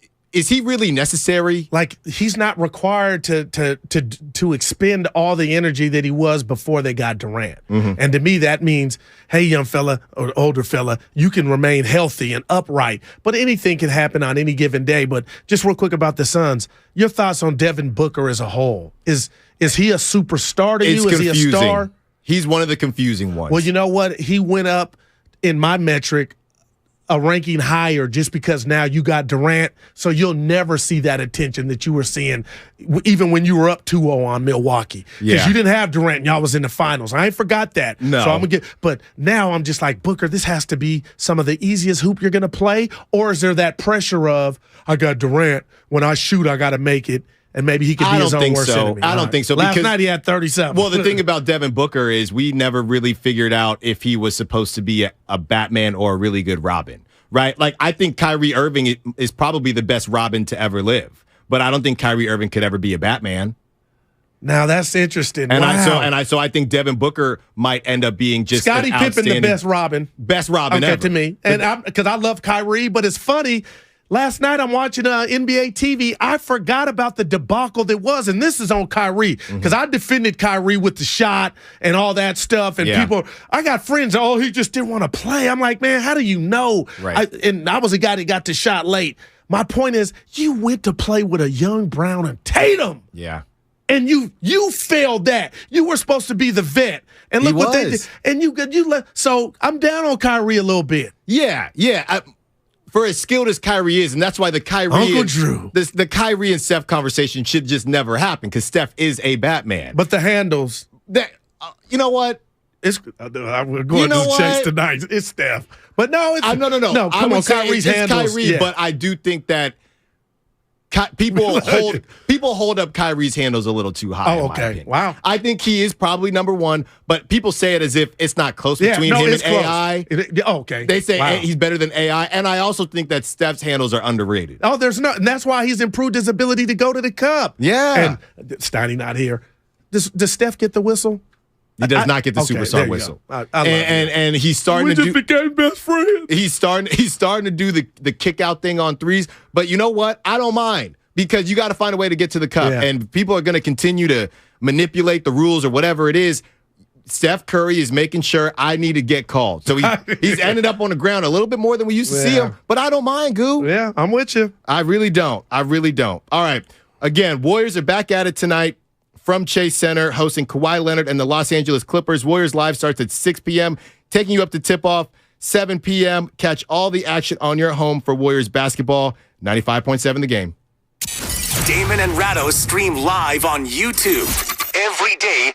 he really necessary? Like, he's not required to expend all the energy that he was before they got Durant. Mm-hmm. And to me, that means, hey, young fella or older fella, you can remain healthy and upright. But anything can happen on any given day. But just real quick about the Suns, your thoughts on Devin Booker as a whole? Is he a superstar to you? Is he a star? He's one of the confusing ones. Well, you know what? He went up in my metric a ranking higher just because now you got Durant, so you'll never see that attention that you were seeing even when you were up 2-0 on Milwaukee. Because you didn't have Durant and y'all was in the finals. I ain't forgot that. No. So but now I'm just like, Booker, this has to be some of the easiest hoop you're going to play, or is there that pressure of, I got Durant, when I shoot, I got to make it, and maybe he could be his own worst enemy. I don't think so. Last night he had 37. Well, the thing about Devin Booker is we never really figured out if he was supposed to be a Batman or a really good Robin, right? Like, I think Kyrie Irving is probably the best Robin to ever live, but I don't think Kyrie Irving could ever be a Batman. Now that's interesting. And wow. I think Devin Booker might end up being just Scottie Pippen, the best Robin ever to me. And because I love Kyrie, but it's funny. Last night I'm watching NBA TV. I forgot about the debacle that was, and this is on Kyrie, because I defended Kyrie with the shot and all that stuff. And people, I got friends, he just didn't want to play. I'm like, man, how do you know? Right. I was a guy that got the shot late. My point is, you went to play with a young Brown and Tatum. Yeah. And you failed that. You were supposed to be the vet. And look what they did. And so I'm down on Kyrie a little bit. Yeah. For as skilled as Kyrie is, and that's why the Kyrie and Steph conversation should just never happen, because Steph is a Batman. But the handles, you know what? We're going to chase tonight. It's Steph, but no, it's no. No, come on, Kyrie's handles. Kyrie, but I do think that people hold up Kyrie's handles a little too high. Oh, okay. Wow. I think he is probably number one, but people say it as if it's not close between him and AI. Okay. They say he's better than AI, and I also think that Steph's handles are underrated. Oh, and that's why he's improved his ability to go to the cup. Yeah. And Steiny not here. Does Steph get the whistle? He does not get the superstar whistle. I love and he's starting to do. We just became best friends. He's starting to do the kick out thing on threes. But you know what? I don't mind, because you got to find a way to get to the cup, and people are going to continue to manipulate the rules or whatever it is. Steph Curry is making sure I need to get called. So he's ended up on the ground a little bit more than we used to see him. But I don't mind, Goo. Yeah, I'm with you. I really don't. All right. Again, Warriors are back at it tonight from Chase Center, hosting Kawhi Leonard and the Los Angeles Clippers. Warriors Live starts at 6 p.m., taking you up to tip-off, 7 p.m. Catch all the action on your home for Warriors basketball. 95.7 The Game. Damon and Rattle stream live on YouTube every day.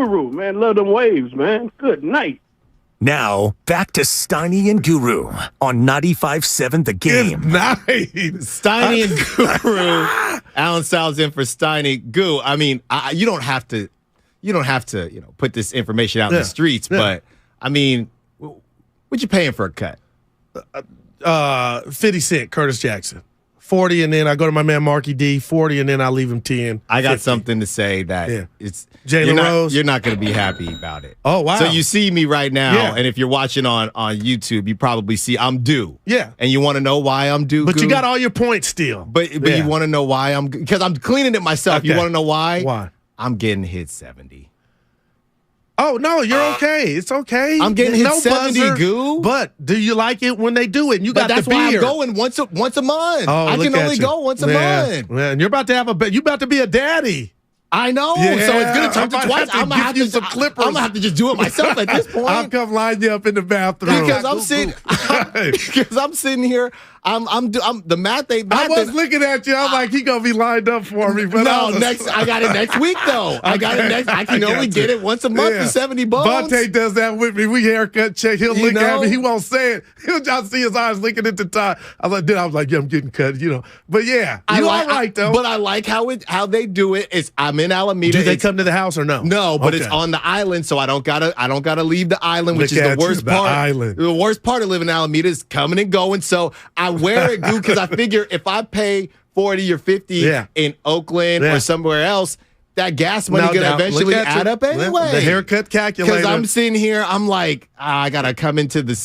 Guru, man. Love them waves, man. Good night. Now, back to Steiny and Guru on 95.7 The Game. Good night. Steiny and Guru. Alan Sal's in for Steiny. Goo, I mean, you don't have to, put this information out in the streets, but, I mean, what you paying for a cut? 50 Cent, Curtis Jackson. 40, and then I go to my man Marky D, 40, and then I leave him 10. I got something to say that it's Jalen Rose. You're not going to be happy about it. Oh, wow. So you see me right now, and if you're watching on YouTube, you probably see I'm due. Yeah. And you want to know why I'm due? But you got all your points still. But you want to know why because I'm cleaning it myself. Okay. You want to know why? Why? I'm getting hit 70. Oh, no, you're okay. It's okay. I'm getting hit 70, buzzer, Goo. But do you like it when they do it? And you got that's the why beer. I'm going once a month. Oh, I can only go once a month. Man, you're about to have you about to be a daddy. I know. Yeah, so it's going to turn to twice. I'm going to have some clippers. I'm going to have to just do it myself at this point. I'll come line you up in the bathroom. Because I'm sitting here. I'm the math. I was looking at you. I'm like, he gonna be lined up for me. But I got it next week though. I got it next. I can only get it once a month for $70. Vontae does that with me. We haircut check. He'll look at me. He won't say it. He'll just see his eyes looking at the time. I was like, yeah, I'm getting cut. But yeah, you all right though. But I like how they do it. I'm in Alameda. Do they come to the house or no? No, but it's on the island, so I don't gotta leave the island, which is the worst part. The worst part of living in Alameda is coming and going. So I wear it, Goo, because I figure if I pay 40 or 50 in Oakland or somewhere else, that gas money gonna eventually add up anyway. The haircut calculator. Because I'm sitting here, I'm like, I gotta come into the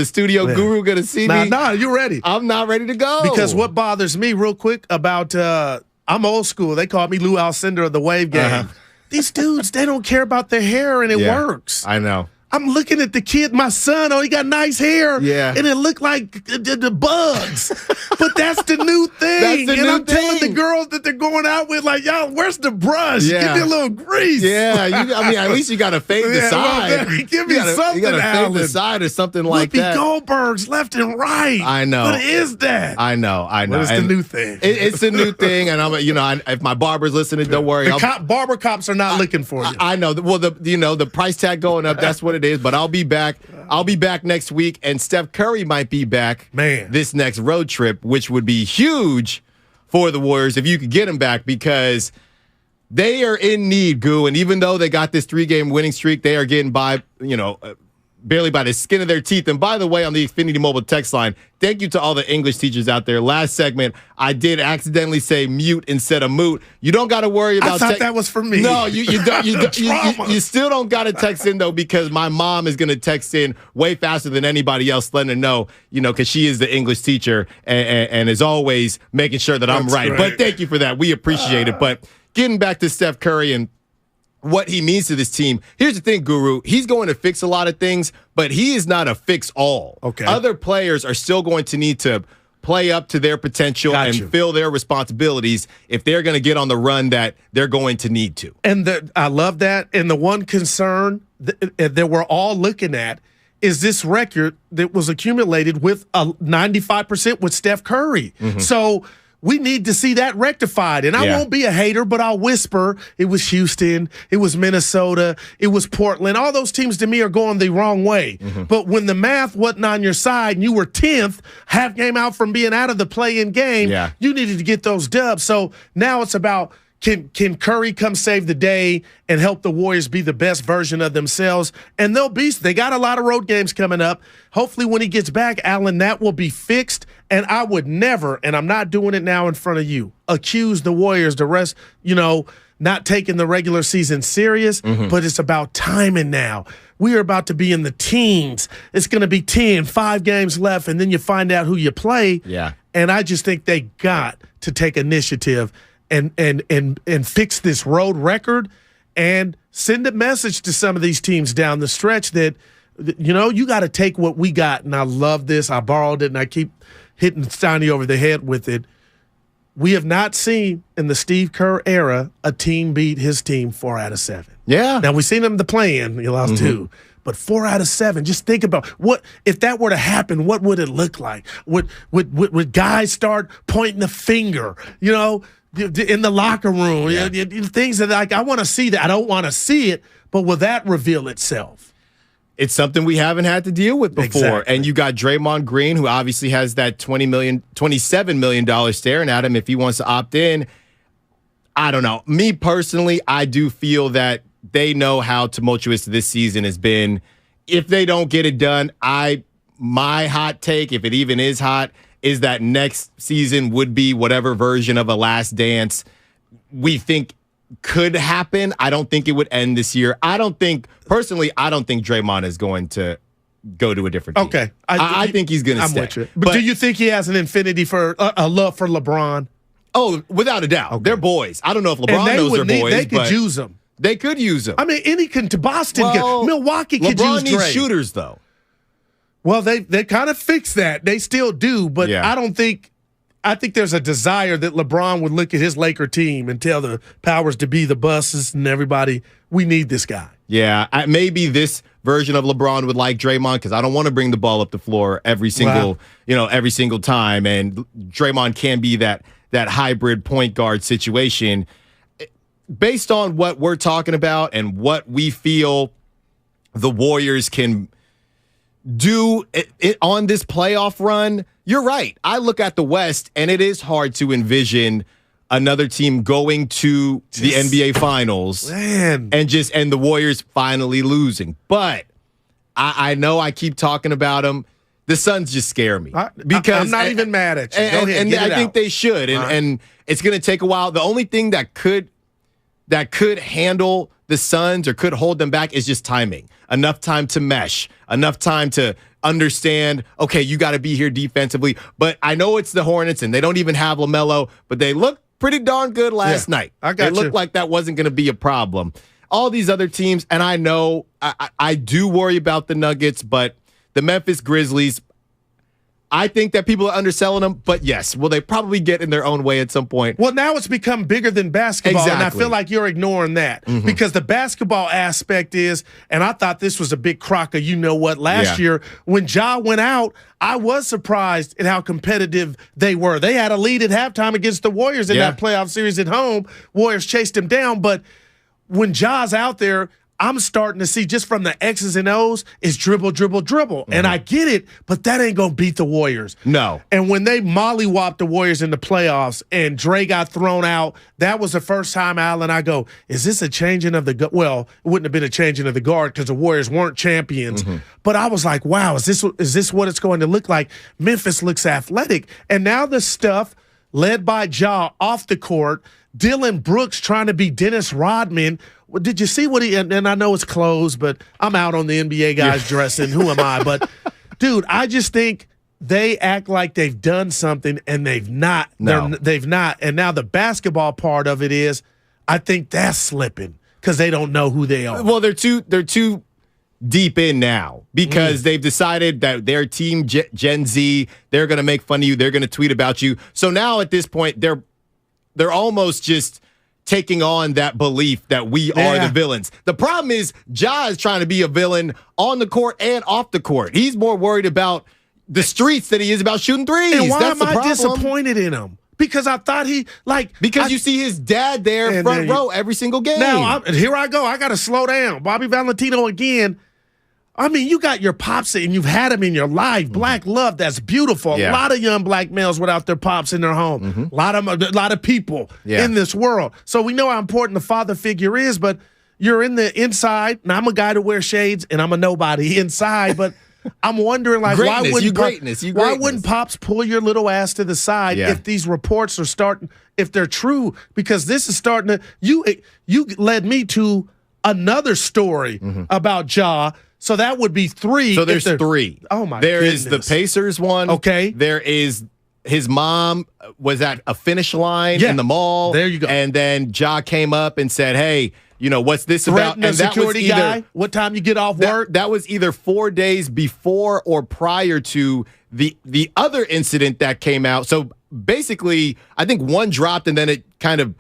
studio. Yeah. Guru gonna see me. Nah, you're ready. I'm not ready to go. Because what bothers me real quick about I'm old school. They call me Lou Alcindor of the Wave game. These dudes, they don't care about their hair, and it works. I know. I'm looking at the kid, my son. Oh, he got nice hair. Yeah. And it looked like the bugs. But that's the new thing. I'm telling the girls that they're going out with, like, y'all, where's the brush? Yeah. Give me a little grease. Yeah. at least you got to fade the side. Well, give me something, You got to fade the side or something like that. Goldberg's left and right. I know. What is that? I know. What is the new thing? It's the new thing. And if my barber's listening, don't worry. Barber cops are not looking for you. I know. Well, the price tag going up, that's what it is. But I'll be back. I'll be back next week, and Steph Curry might be back this next road trip, which would be huge for the Warriors if you could get him back, because they are in need, Goo. And even though they got this 3-game winning streak, they are getting by, barely by the skin of their teeth. And by the way, on the Xfinity Mobile text line, thank you to all the English teachers out there. Last segment, I did accidentally say mute instead of moot. You don't got to worry about. I thought that was for me. No, you don't. You still don't got to text in though, because my mom is going to text in way faster than anybody else, letting her know, because she is the English teacher and is always making sure that I'm right. But thank you for that. We appreciate it. But getting back to Steph Curry and what he means to this team. Here's the thing, Guru. He's going to fix a lot of things, but he is not a fix-all. Okay. Other players are still going to need to play up to their potential and fill their responsibilities if they're going to get on the run that they're going to need to. And I love that. And the one concern that we're all looking at is this record that was accumulated with a 95% with Steph Curry. Mm-hmm. So we need to see that rectified. And I won't be a hater, but I'll whisper, it was Houston, it was Minnesota, it was Portland. All those teams to me are going the wrong way. Mm-hmm. But when the math wasn't on your side and you were 10th, half game out from being out of the play-in game, you needed to get those dubs. So now it's about, can Curry come save the day and help the Warriors be the best version of themselves? And they got a lot of road games coming up. Hopefully when he gets back, Allen, that will be fixed. And I would never, and I'm not doing it now in front of you, accuse the Warriors, not taking the regular season serious, but it's about timing now. We are about to be in the teens. It's going to be 5 games left, and then you find out who you play. Yeah. And I just think they got to take initiative and fix this road record and send a message to some of these teams down the stretch that, you got to take what we got. And I love this. I borrowed it, and I keep hitting Steiny over the head with it. We have not seen in the Steve Kerr era a team beat his team 4 out of 7. Yeah. Now, we've seen them the play-in. You lost 2. But 4 out of 7, just think about what if that were to happen, what would it look like? Would guys start pointing the finger? in the locker room, things that like I want to see that. I don't want to see it, but will that reveal itself? It's something we haven't had to deal with before. Exactly. And you got Draymond Green, who obviously has that $27 million staring at him if he wants to opt in. I don't know. Me personally, I do feel that they know how tumultuous this season has been. If they don't get it done, my hot take, if it even is hot, is that next season would be whatever version of a Last Dance we think could happen. I don't think it would end this year. Personally, I don't think Draymond is going to go to a different team. Okay. I think he's going to stay. With you. But do you think he has an infinity for a love for LeBron? Oh, without a doubt. Okay. They're boys. I don't know if LeBron knows they're boys. They could use them. They could use them. I mean, Boston, Milwaukee could use Dre. LeBron needs shooters, though. Well, they kind of fixed that. They still do, but I think there's a desire that LeBron would look at his Laker team and tell the powers to be, the buses and everybody, we need this guy. Yeah, maybe this version of LeBron would like Draymond because I don't want to bring the ball up the floor every single time, and Draymond can be that hybrid point guard situation. Based on what we're talking about and what we feel the Warriors can do on this playoff run, you're right. I look at the West, and it is hard to envision another team going to the NBA Finals and the Warriors finally losing. But I know I keep talking about them. The Suns just scare me because I'm not even mad at you. Go ahead, and I think they should. And it's going to take a while. The only thing that could handle the Suns or could hold them back is just timing. Enough time to mesh. Enough time to understand, okay, you got to be here defensively. But I know it's the Hornets, and they don't even have LaMelo, but they looked pretty darn good last night. It looked like that wasn't going to be a problem. All these other teams, and I know I do worry about the Nuggets, but the Memphis Grizzlies, I think that people are underselling them, but yes, will they probably get in their own way at some point? Well, now it's become bigger than basketball, and I feel like you're ignoring that because the basketball aspect is, and I thought this was a big crock of last year when Ja went out, I was surprised at how competitive they were. They had a lead at halftime against the Warriors in that playoff series at home. Warriors chased him down, but when Ja's out there, I'm starting to see just from the X's and O's is dribble. And I get it, but that ain't going to beat the Warriors. No. And when they mollywopped the Warriors in the playoffs and Dre got thrown out, that was the first time, Alan, I go, is this a changing of the guard? Well, it wouldn't have been a changing of the guard because the Warriors weren't champions. But I was like, wow, is this what it's going to look like? Memphis looks athletic. And now the stuff led by Ja off the court, Dylan Brooks trying to be Dennis Rodman. Did you see what and I know it's closed, but I'm out on the NBA guys dressing. Who am I? But, dude, I just think they act like they've done something, and they've not. They've not. And now the basketball part of it is, I think that's slipping because they don't know who they are. Well, they're too deep in now because they've decided that their team, Gen Z, they're going to make fun of you. They're going to tweet about you. So now at this point, they're almost just taking on that belief that we are the villains. The problem is Ja is trying to be a villain on the court and off the court. He's more worried about the streets than he is about shooting threes. And why am I disappointed in him? Because I thought you see his dad there front row every single game. Now, here I go. I got to slow down. Bobby Valentino again. I mean, you got your pops and you've had them in your life. Black love, that's beautiful. A lot of young black males without their pops in their home. A lot of people in this world. So we know how important the father figure is, but you're in the inside, and I'm a guy that wears shades, and I'm a nobody inside, but I'm wondering, like, why wouldn't pops pull your little ass to the side if these reports are starting, if they're true? Because this is starting to, you led me to another story about Ja. So that would be 3. So there's 3. Oh, my There goodness. is the Pacers one. Okay. There is his mom was at a finish line in the mall. There you go. And then Ja came up and said, hey, what's this about? And that security guy, what time you get off work? That was either 4 days before or prior to the other incident that came out. So basically, I think one dropped and then it kind of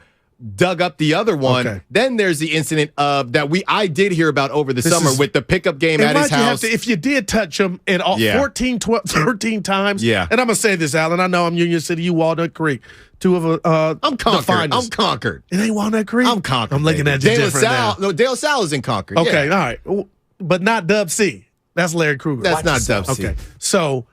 dug up the other one. Okay. Then there's the incident of that I did hear about over the summer with the pickup game at his house. If you did touch him at all 14, 12, 13 times, and I'm gonna say this, Alan. I know I'm Union City, you Walnut Creek. Two of I'm conquered. I'm conquered. It ain't Walnut Creek. I'm conquered. I'm looking at you different now. No, De La Salle is in Concord. Okay, all right, but not Dub C. That's Larry Krueger. That's not Dub C. Okay, so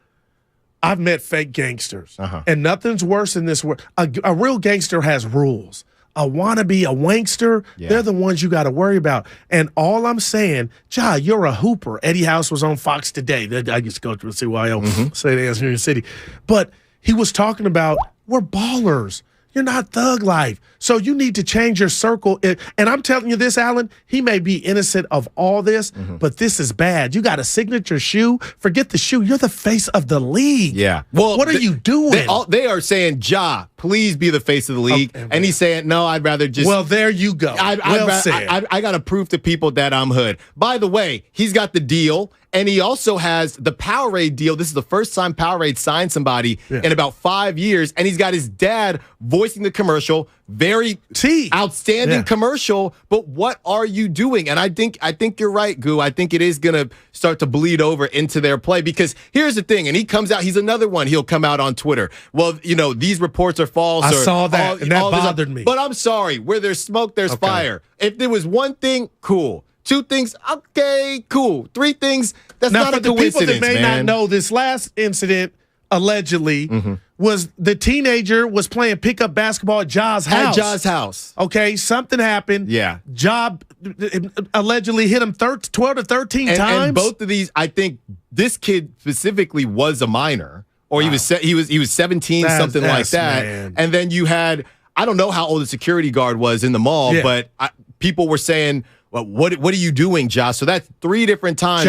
I've met fake gangsters, and nothing's worse in this world. A real gangster has rules. A wannabe, a wankster, they're the ones you got to worry about. And all I'm saying, Ja, you're a hooper. Eddie House was on Fox today. I used to go to CYO, say they in Union City. But he was talking about, we're ballers. You're not thug life. So you need to change your circle. And I'm telling you this, Alan, he may be innocent of all this, but this is bad. You got a signature shoe. Forget the shoe. You're the face of the league. Yeah. Well, what are you doing? They are saying, Ja, please be the face of the league. Okay, and he's saying, no, I'd rather just. Well, there you go. I got to prove to people that I'm hood. By the way, he's got the deal. And he also has the Powerade deal. This is the first time Powerade signed somebody in about 5 years. And he's got his dad voicing the commercial. Very outstanding commercial. But what are you doing? And I think you're right, Goo. I think it is going to start to bleed over into their play. Because here's the thing. And he comes out. He's another one. He'll come out on Twitter. Well, these reports are false. I saw that. And that bothered me. But I'm sorry. Where there's smoke, there's fire. If there was one thing, cool. 2 things, okay, cool. 3 things, that's not a coincidence, for the people that may not know, this last incident, allegedly, was the teenager was playing pickup basketball at Ja's house. At Ja's house. Okay, something happened. Yeah. Ja allegedly hit him 12 to 13 times. And both of these, I think this kid specifically was a minor. Or he was 17, something like that. Man. And then you had, I don't know how old the security guard was in the mall, but people were saying, well, what are you doing, Ja? So that's 3 different times.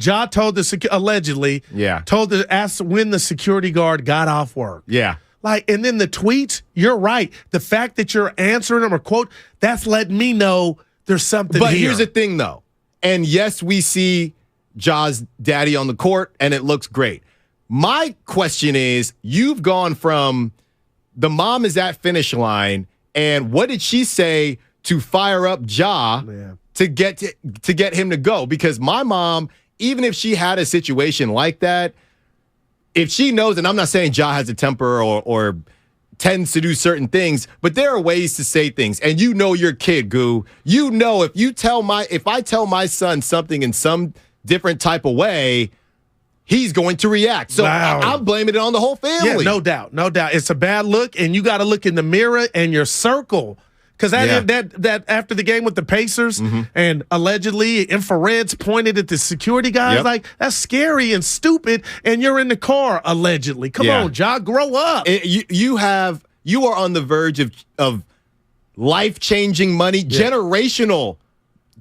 Ja told allegedly, asked when the security guard got off work. Yeah. And then the tweets, you're right. The fact that you're answering them or quote, that's letting me know there's something But here. Here's the thing, though. And yes, we see Ja's daddy on the court, and it looks great. My question is, you've gone from the mom is at finish line, and what did she say to fire up Ja to get him to go? Because my mom, even if she had a situation like that, if she knows, and I'm not saying Ja has a temper or tends to do certain things, but there are ways to say things. And your kid, Goo. If I tell my son something in some different type of way, he's going to react. So I'm blaming it on the whole family. Yeah, no doubt. It's a bad look, and you got to look in the mirror and your circle. Because that after the game with the Pacers and allegedly infrareds pointed at the security guys, that's scary and stupid, and you're in the car allegedly. Come on, Ja, grow up. You are on the verge of life-changing money, generational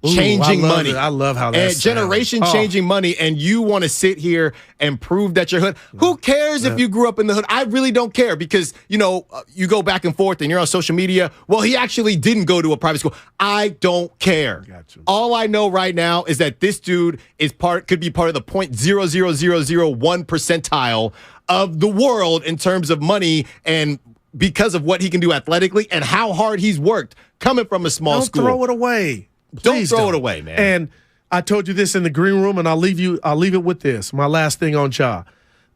changing money. I love how that's changing money, and you want to sit here and prove that you're hood. Who cares if you grew up in the hood? I really don't care because, you go back and forth and you're on social media. Well, he actually didn't go to a private school. I don't care. All I know right now is that this dude could be part of the 0.00001 percentile of the world in terms of money and because of what he can do athletically and how hard he's worked coming from a small school. Don't throw it away. Don't throw it away, man. And I told you this in the green room, and I'll leave it with this. My last thing on Ja.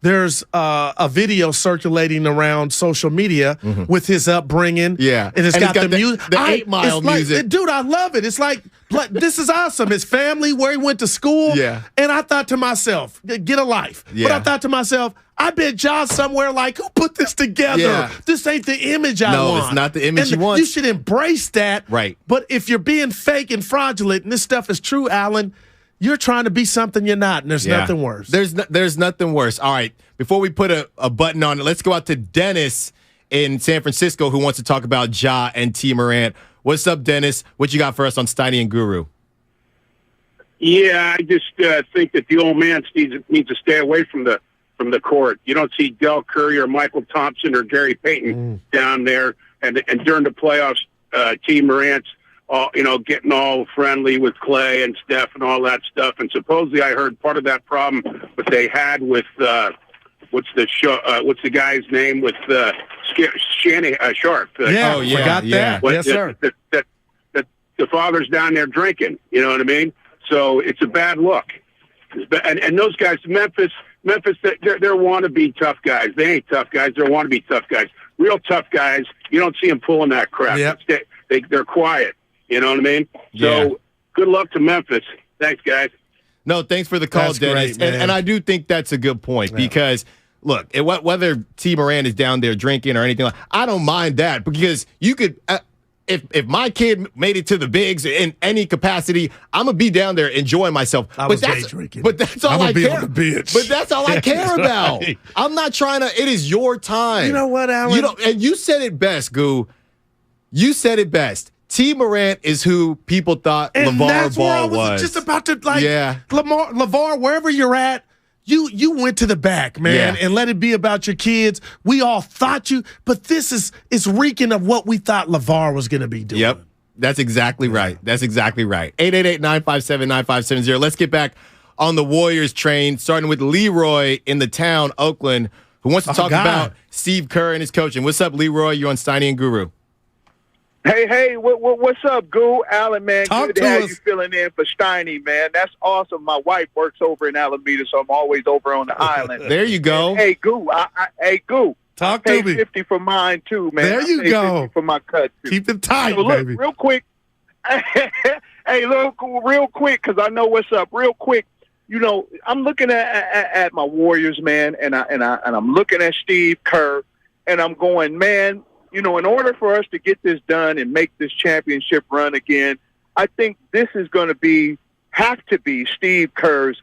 There's a video circulating around social media with his upbringing. Yeah. And it's got the music. The 8 Mile music. Dude, I love it. It's like this is awesome. His family, where he went to school. Yeah. And I thought to myself, get a life. Yeah. But I thought to myself, I bet Ja somewhere who put this together? Yeah. This ain't the image I want. No, it's not the image you want. You should embrace that. Right. But if you're being fake and fraudulent, and this stuff is true, Alan, you're trying to be something you're not, and there's nothing worse. There's nothing worse. All right, before we put a button on it, let's go out to Dennis in San Francisco who wants to talk about Ja and T. Morant. What's up, Dennis? What you got for us on Steiny and Guru? Yeah, I just think that the old man needs to stay away from the court. You don't see Del Curry or Michael Thompson or Gary Payton down there, and during the playoffs, T. Morant's getting all friendly with Clay and Steph and all that stuff. And supposedly I heard part of that problem that they had with what's the guy's name with Sharp? Forgot that. Yes, sir. The father's down there drinking. You know what I mean? So it's a bad look. And those guys, Memphis, they're wannabe tough guys. They ain't tough guys. They're wannabe tough guys. Real tough guys, you don't see them pulling that crap. Yep. They're quiet. You know what I mean? So good luck to Memphis. Thanks, guys. No, thanks for the call, That's Dennis. great, man. And I do think that's a good point because, look, whether T. Morant is down there drinking or anything, I don't mind that because you could if my kid made it to the bigs in any capacity, I'm gonna be down there enjoying myself. But that's all I care. But that's all I care about. Right. I'm not trying to. It is your time. You know what, Alan? And you said it best, Goo. You said it best. T. Morant is who people thought LeVar Ball was. Just about to LeVar, wherever you're at. You went to the back, man, and let it be about your kids. We all thought you, but it's reeking of what we thought LeVar was going to be doing. Yep, that's exactly right. That's exactly right. 888-957-9570. Let's get back on the Warriors train, starting with Leroy in the town, Oakland, who wants to talk about Steve Kerr and his coaching. What's up, Leroy? You're on Steiny and Guru. Hey, what's up, Goo? Alan, man, good to have you filling in for Steiny, man. That's awesome. My wife works over in Alameda, so I'm always over on the island. There you go. And, hey, Goo, talk to me. 50 for mine, too, man. There you go. 50 for my cut, too. Keep them tight, so, look, baby. real quick. Hey, look, real quick, because I know what's up. Real quick, you know, I'm looking at my Warriors, man, and I'm looking at Steve Kerr, and I'm going, man, you know, in order for us to get this done and make this championship run again, I think this is going to have to be Steve Kerr's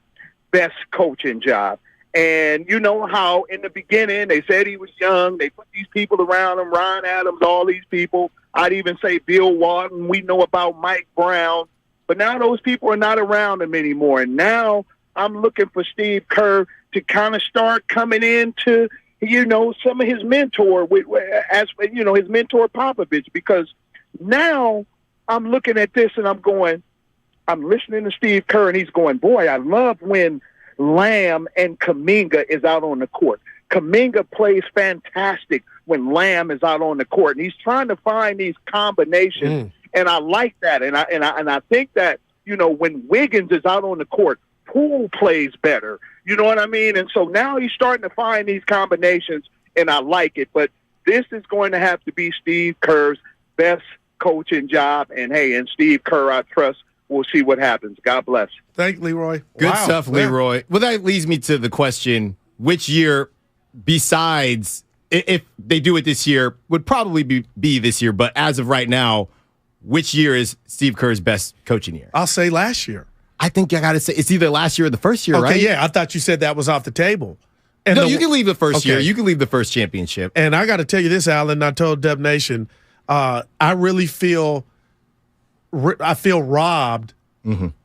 best coaching job. And you know how in the beginning they said he was young. They put these people around him, Ron Adams, all these people. I'd even say Bill Walton. We know about Mike Brown. But now those people are not around him anymore. And now I'm looking for Steve Kerr to kind of start coming into – you know, some of his mentor, as you know, his mentor Popovich, because now I'm looking at this and I'm listening to Steve Kerr and he's going, boy, I love when Lamb and Kuminga is out on the court. Kuminga plays fantastic when Lamb is out on the court, and he's trying to find these combinations, and I like that, and I think that, you know, when Wiggins is out on the court, Poole plays better. You know what I mean? And so now he's starting to find these combinations, and I like it. But this is going to have to be Steve Kerr's best coaching job. And, hey, and Steve Kerr, I trust. We'll see what happens. God bless. Thank Leroy. Good stuff, Leroy. Well, that leads me to the question, which year besides, if they do it this year, would probably be this year. But as of right now, which year is Steve Kerr's best coaching year? I'll say last year. I think I got to say it's either last year or the first year, right? Okay, yeah. I thought you said that was off the table. And no, you can leave the first year. You can leave the first championship. And I got to tell you this, Alan. I told Dub Nation, I really feel robbed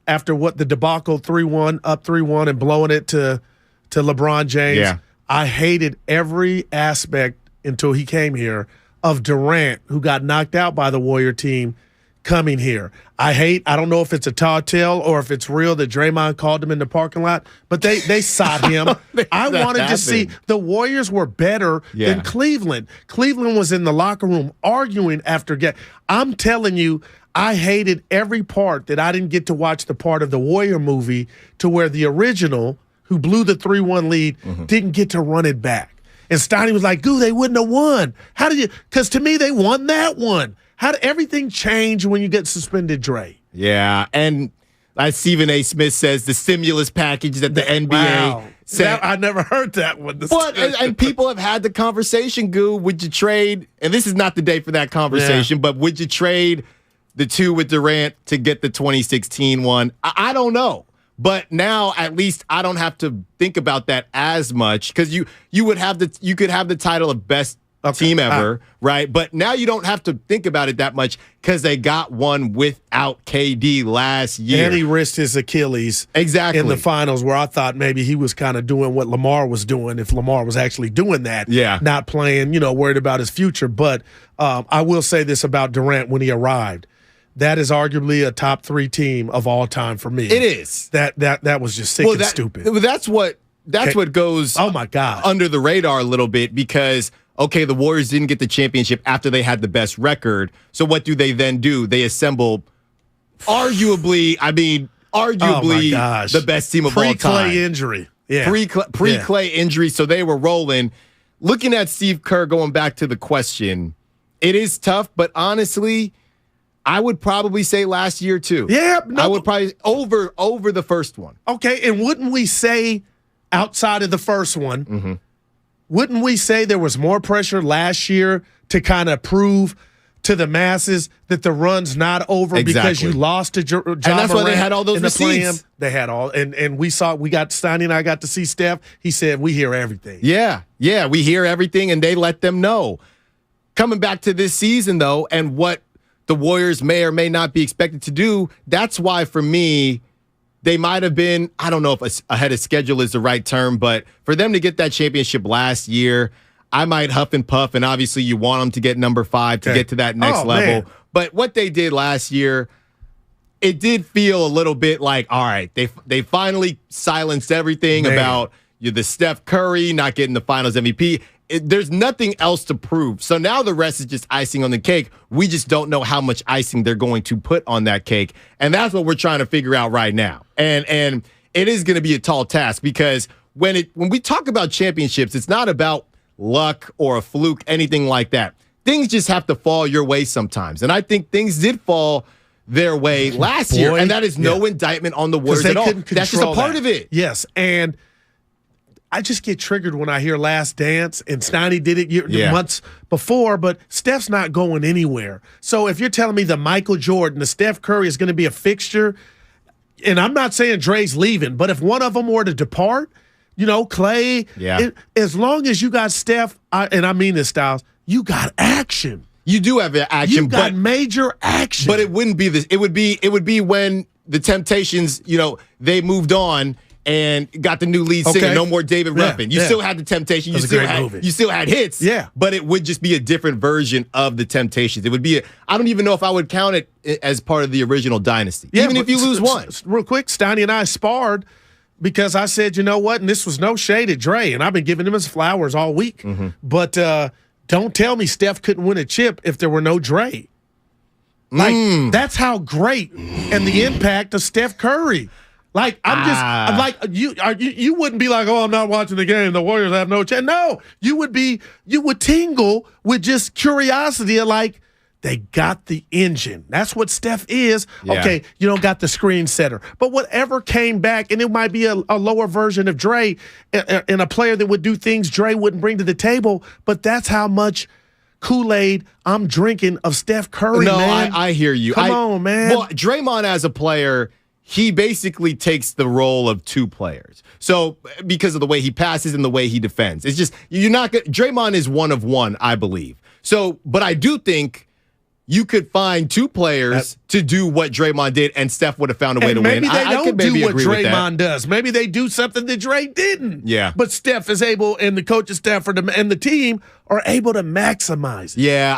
after what the debacle 3-1, up 3-1, and blowing it to LeBron James. Yeah. I hated every aspect until he came here of Durant, who got knocked out by the Warrior team, coming here. I don't know if it's a tall tale or if it's real that Draymond called him in the parking lot, but they sought him. I wanted to see the Warriors were better than Cleveland. Cleveland was in the locker room arguing after game. I'm telling you, I hated every part that I didn't get to watch the part of the Warrior movie to where the original, who blew the 3-1 lead, didn't get to run it back. And Steiny was like, "Goo, they wouldn't have won. How did you?" Because to me, they won that one. How did everything change when you get suspended, Dre? Yeah, and as Stephen A. Smith says, the stimulus package that the NBA said. I never heard that one. But, and people have had the conversation, Goo, would you trade, and this is not the day for that conversation, but would you trade the two with Durant to get the 2016 one? I don't know. But now at least I don't have to think about that as much because you could have the title of best team ever, right? But now you don't have to think about it that much because they got one without KD last year. And he risked his Achilles in the finals, where I thought maybe he was kind of doing what Lamar was doing, if Lamar was actually doing that, not playing, worried about his future. But I will say this about Durant when he arrived. That is arguably a top 3 team of all time for me. It is. That was just sick and stupid. That's what that's what goes oh my God under the radar a little bit because, okay, the Warriors didn't get the championship after they had the best record. So what do they then do? They assemble arguably the best team of all time. Pre-Clay injury. Yeah. Pre-Clay injury, so they were rolling. Looking at Steve Kerr, going back to the question, it is tough, but honestly, I would probably say last year too. Yeah. I would probably over the first one. Okay, and wouldn't we say outside of the first one, wouldn't we say there was more pressure last year to kind of prove to the masses that the run's not over because you lost to John Morant? And that's why they had all those receipts. They had all, and Steiny and I got to see Steph. He said, we hear everything. Yeah, we hear everything, and they let them know. Coming back to this season, though, and what the Warriors may or may not be expected to do, that's why, for me, they might have been, I don't know if ahead of schedule is the right term, but for them to get that championship last year, I might huff and puff, and obviously you want them to get number 5 to get to that next level. Man. But what they did last year, it did feel a little bit like, all right, they finally silenced everything about the Steph Curry not getting the Finals MVP. There's nothing else to prove. So now the rest is just icing on the cake. We just don't know how much icing they're going to put on that cake. And that's what we're trying to figure out right now. And it is going to be a tall task because when we talk about championships, it's not about luck or a fluke, anything like that. Things just have to fall your way sometimes. And I think things did fall their way last year. And that is no indictment on the Warriors at all. That's just a part of it. Yes. And I just get triggered when I hear Last Dance, and Steiny did it months before, but Steph's not going anywhere. So if you're telling me the Michael Jordan, the Steph Curry is going to be a fixture, and I'm not saying Dre's leaving, but if one of them were to depart, Clay, as long as you got Steph, and I mean this, Styles, you got action. You do have action. You got major action. But it wouldn't be this. It would be when the Temptations, they moved on and got the new lead singer, No More David Ruffin. You still had the Temptations. You still had hits. Yeah. But it would just be a different version of the Temptations. It would be I don't even know if I would count it as part of the original dynasty. Yeah, even if you lose one. Real quick, Steiny and I sparred because I said, you know what? And this was no shade at Dre, and I've been giving him his flowers all week. But don't tell me Steph couldn't win a chip if there were no Dre. That's how great and the impact of Steph Curry. I'm like you wouldn't be like, oh, I'm not watching the game. The Warriors have no chance. No, you would tingle with just curiosity of like, they got the engine. That's what Steph is. Yeah. Okay, you don't got the screen setter. But whatever came back, and it might be a lower version of Dre and a player that would do things Dre wouldn't bring to the table, but that's how much Kool-Aid I'm drinking of Steph Curry, man. I hear you. Come on, man. Well, Draymond as a player, he basically takes the role of two players. So because of the way he passes and the way he defends. It's just, Draymond is one of one, I believe. So, but I do think you could find two players to do what Draymond did, and Steph would have found a way to win. Maybe they don't do what Draymond does. Maybe they do something that Dre didn't. Yeah. But Steph is able, and the coaching staff and the team are able to maximize it. Yeah,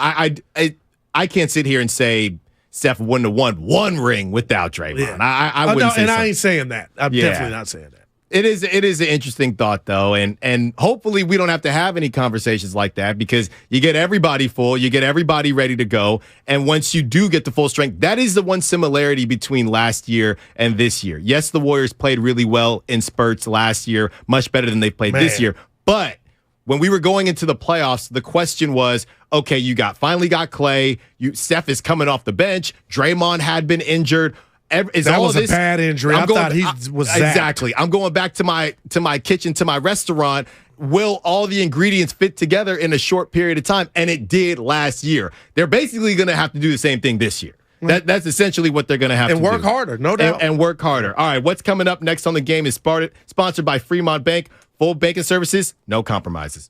I can't sit here and say Steph wouldn't have won one ring without Draymond. Yeah. I wouldn't say and something. I ain't saying that. I'm definitely not saying that. It is an interesting thought, though, and hopefully we don't have to have any conversations like that because you get everybody full, you get everybody ready to go, and once you do get the full strength, that is the one similarity between last year and this year. Yes, the Warriors played really well in spurts last year, much better than they played this year, but when we were going into the playoffs, the question was, okay, you finally got Clay, Steph is coming off the bench, Draymond had been injured. That was a bad injury. I thought he was zapped. Exactly. I'm going back to my kitchen, to my restaurant. Will all the ingredients fit together in a short period of time? And it did last year. They're basically going to have to do the same thing this year. That's essentially what they're going to have to do. And work harder, no doubt. And work harder. All right, what's coming up next on the game is sponsored by Fremont Bank. Full banking services, no compromises.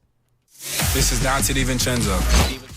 This is Dante DiVincenzo.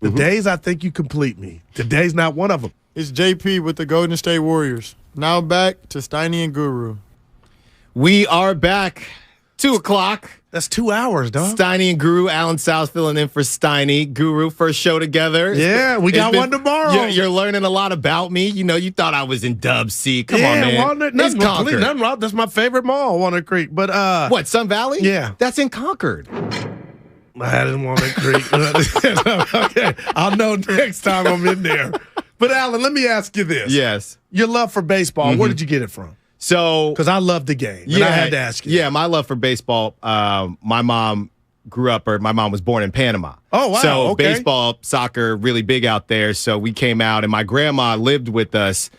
The days I think you complete me. Today's not one of them. It's JP with the Golden State Warriors. Now back to Steiny and Guru. We are back. 2 o'clock. That's 2 hours, dog. Steiny and Guru. Alan South filling in for Steiny. Guru, first show together. Yeah, we got one tomorrow. You're learning a lot about me. You know, you thought I was in Dub C. Come on, man. Walnut, nothing wrong. That's my favorite mall, Walnut Creek. But what, Sun Valley? Yeah. That's in Concord. I didn't want to Creek. Okay, I'll know next time I'm in there. But Alan, let me ask you this. Yes. Your love for baseball, where did you get it from? So, because I love the game, and I had to ask you. Yeah, my love for baseball. My mom my mom was born in Panama. Oh, wow. So okay. baseball, soccer, really big out there. So we came out, and my grandma lived with us.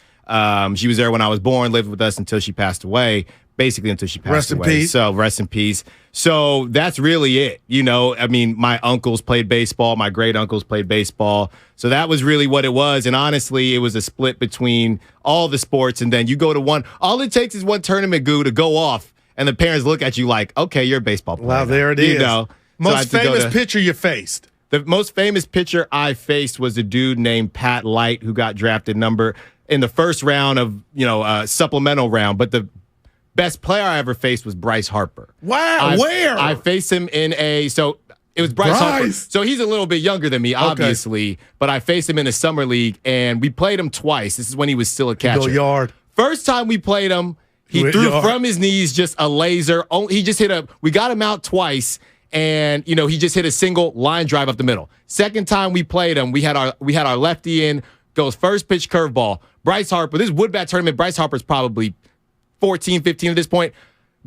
She was there when I was born, lived with us until she passed away. Basically until she passed away. Rest in peace. So rest in peace. So that's really it. You know, I mean, my uncles played baseball. My great uncles played baseball. So that was really what it was. And honestly, it was a split between all the sports. And then you go to one. All it takes is one tournament, to go off. And the parents look at you like, okay, you're a baseball player. Wow, there it is. You know. Most famous pitcher you faced. The most famous pitcher I faced was a dude named Pat Light, who got drafted in the first round of, supplemental round. But the best player I ever faced was Bryce Harper. Wow, where? I faced him it was Bryce Harper. So he's a little bit younger than me, obviously, but I faced him in a summer league, and we played him twice. This is when he was still a catcher. Go yard. First time we played him, he threw from his knees just a laser. He just we got him out twice, and he just hit a single line drive up the middle. Second time we played him, we had our lefty in, goes first pitch curveball. Bryce Harper, this Woodbat tournament, Bryce Harper's probably 14, 15 at this point.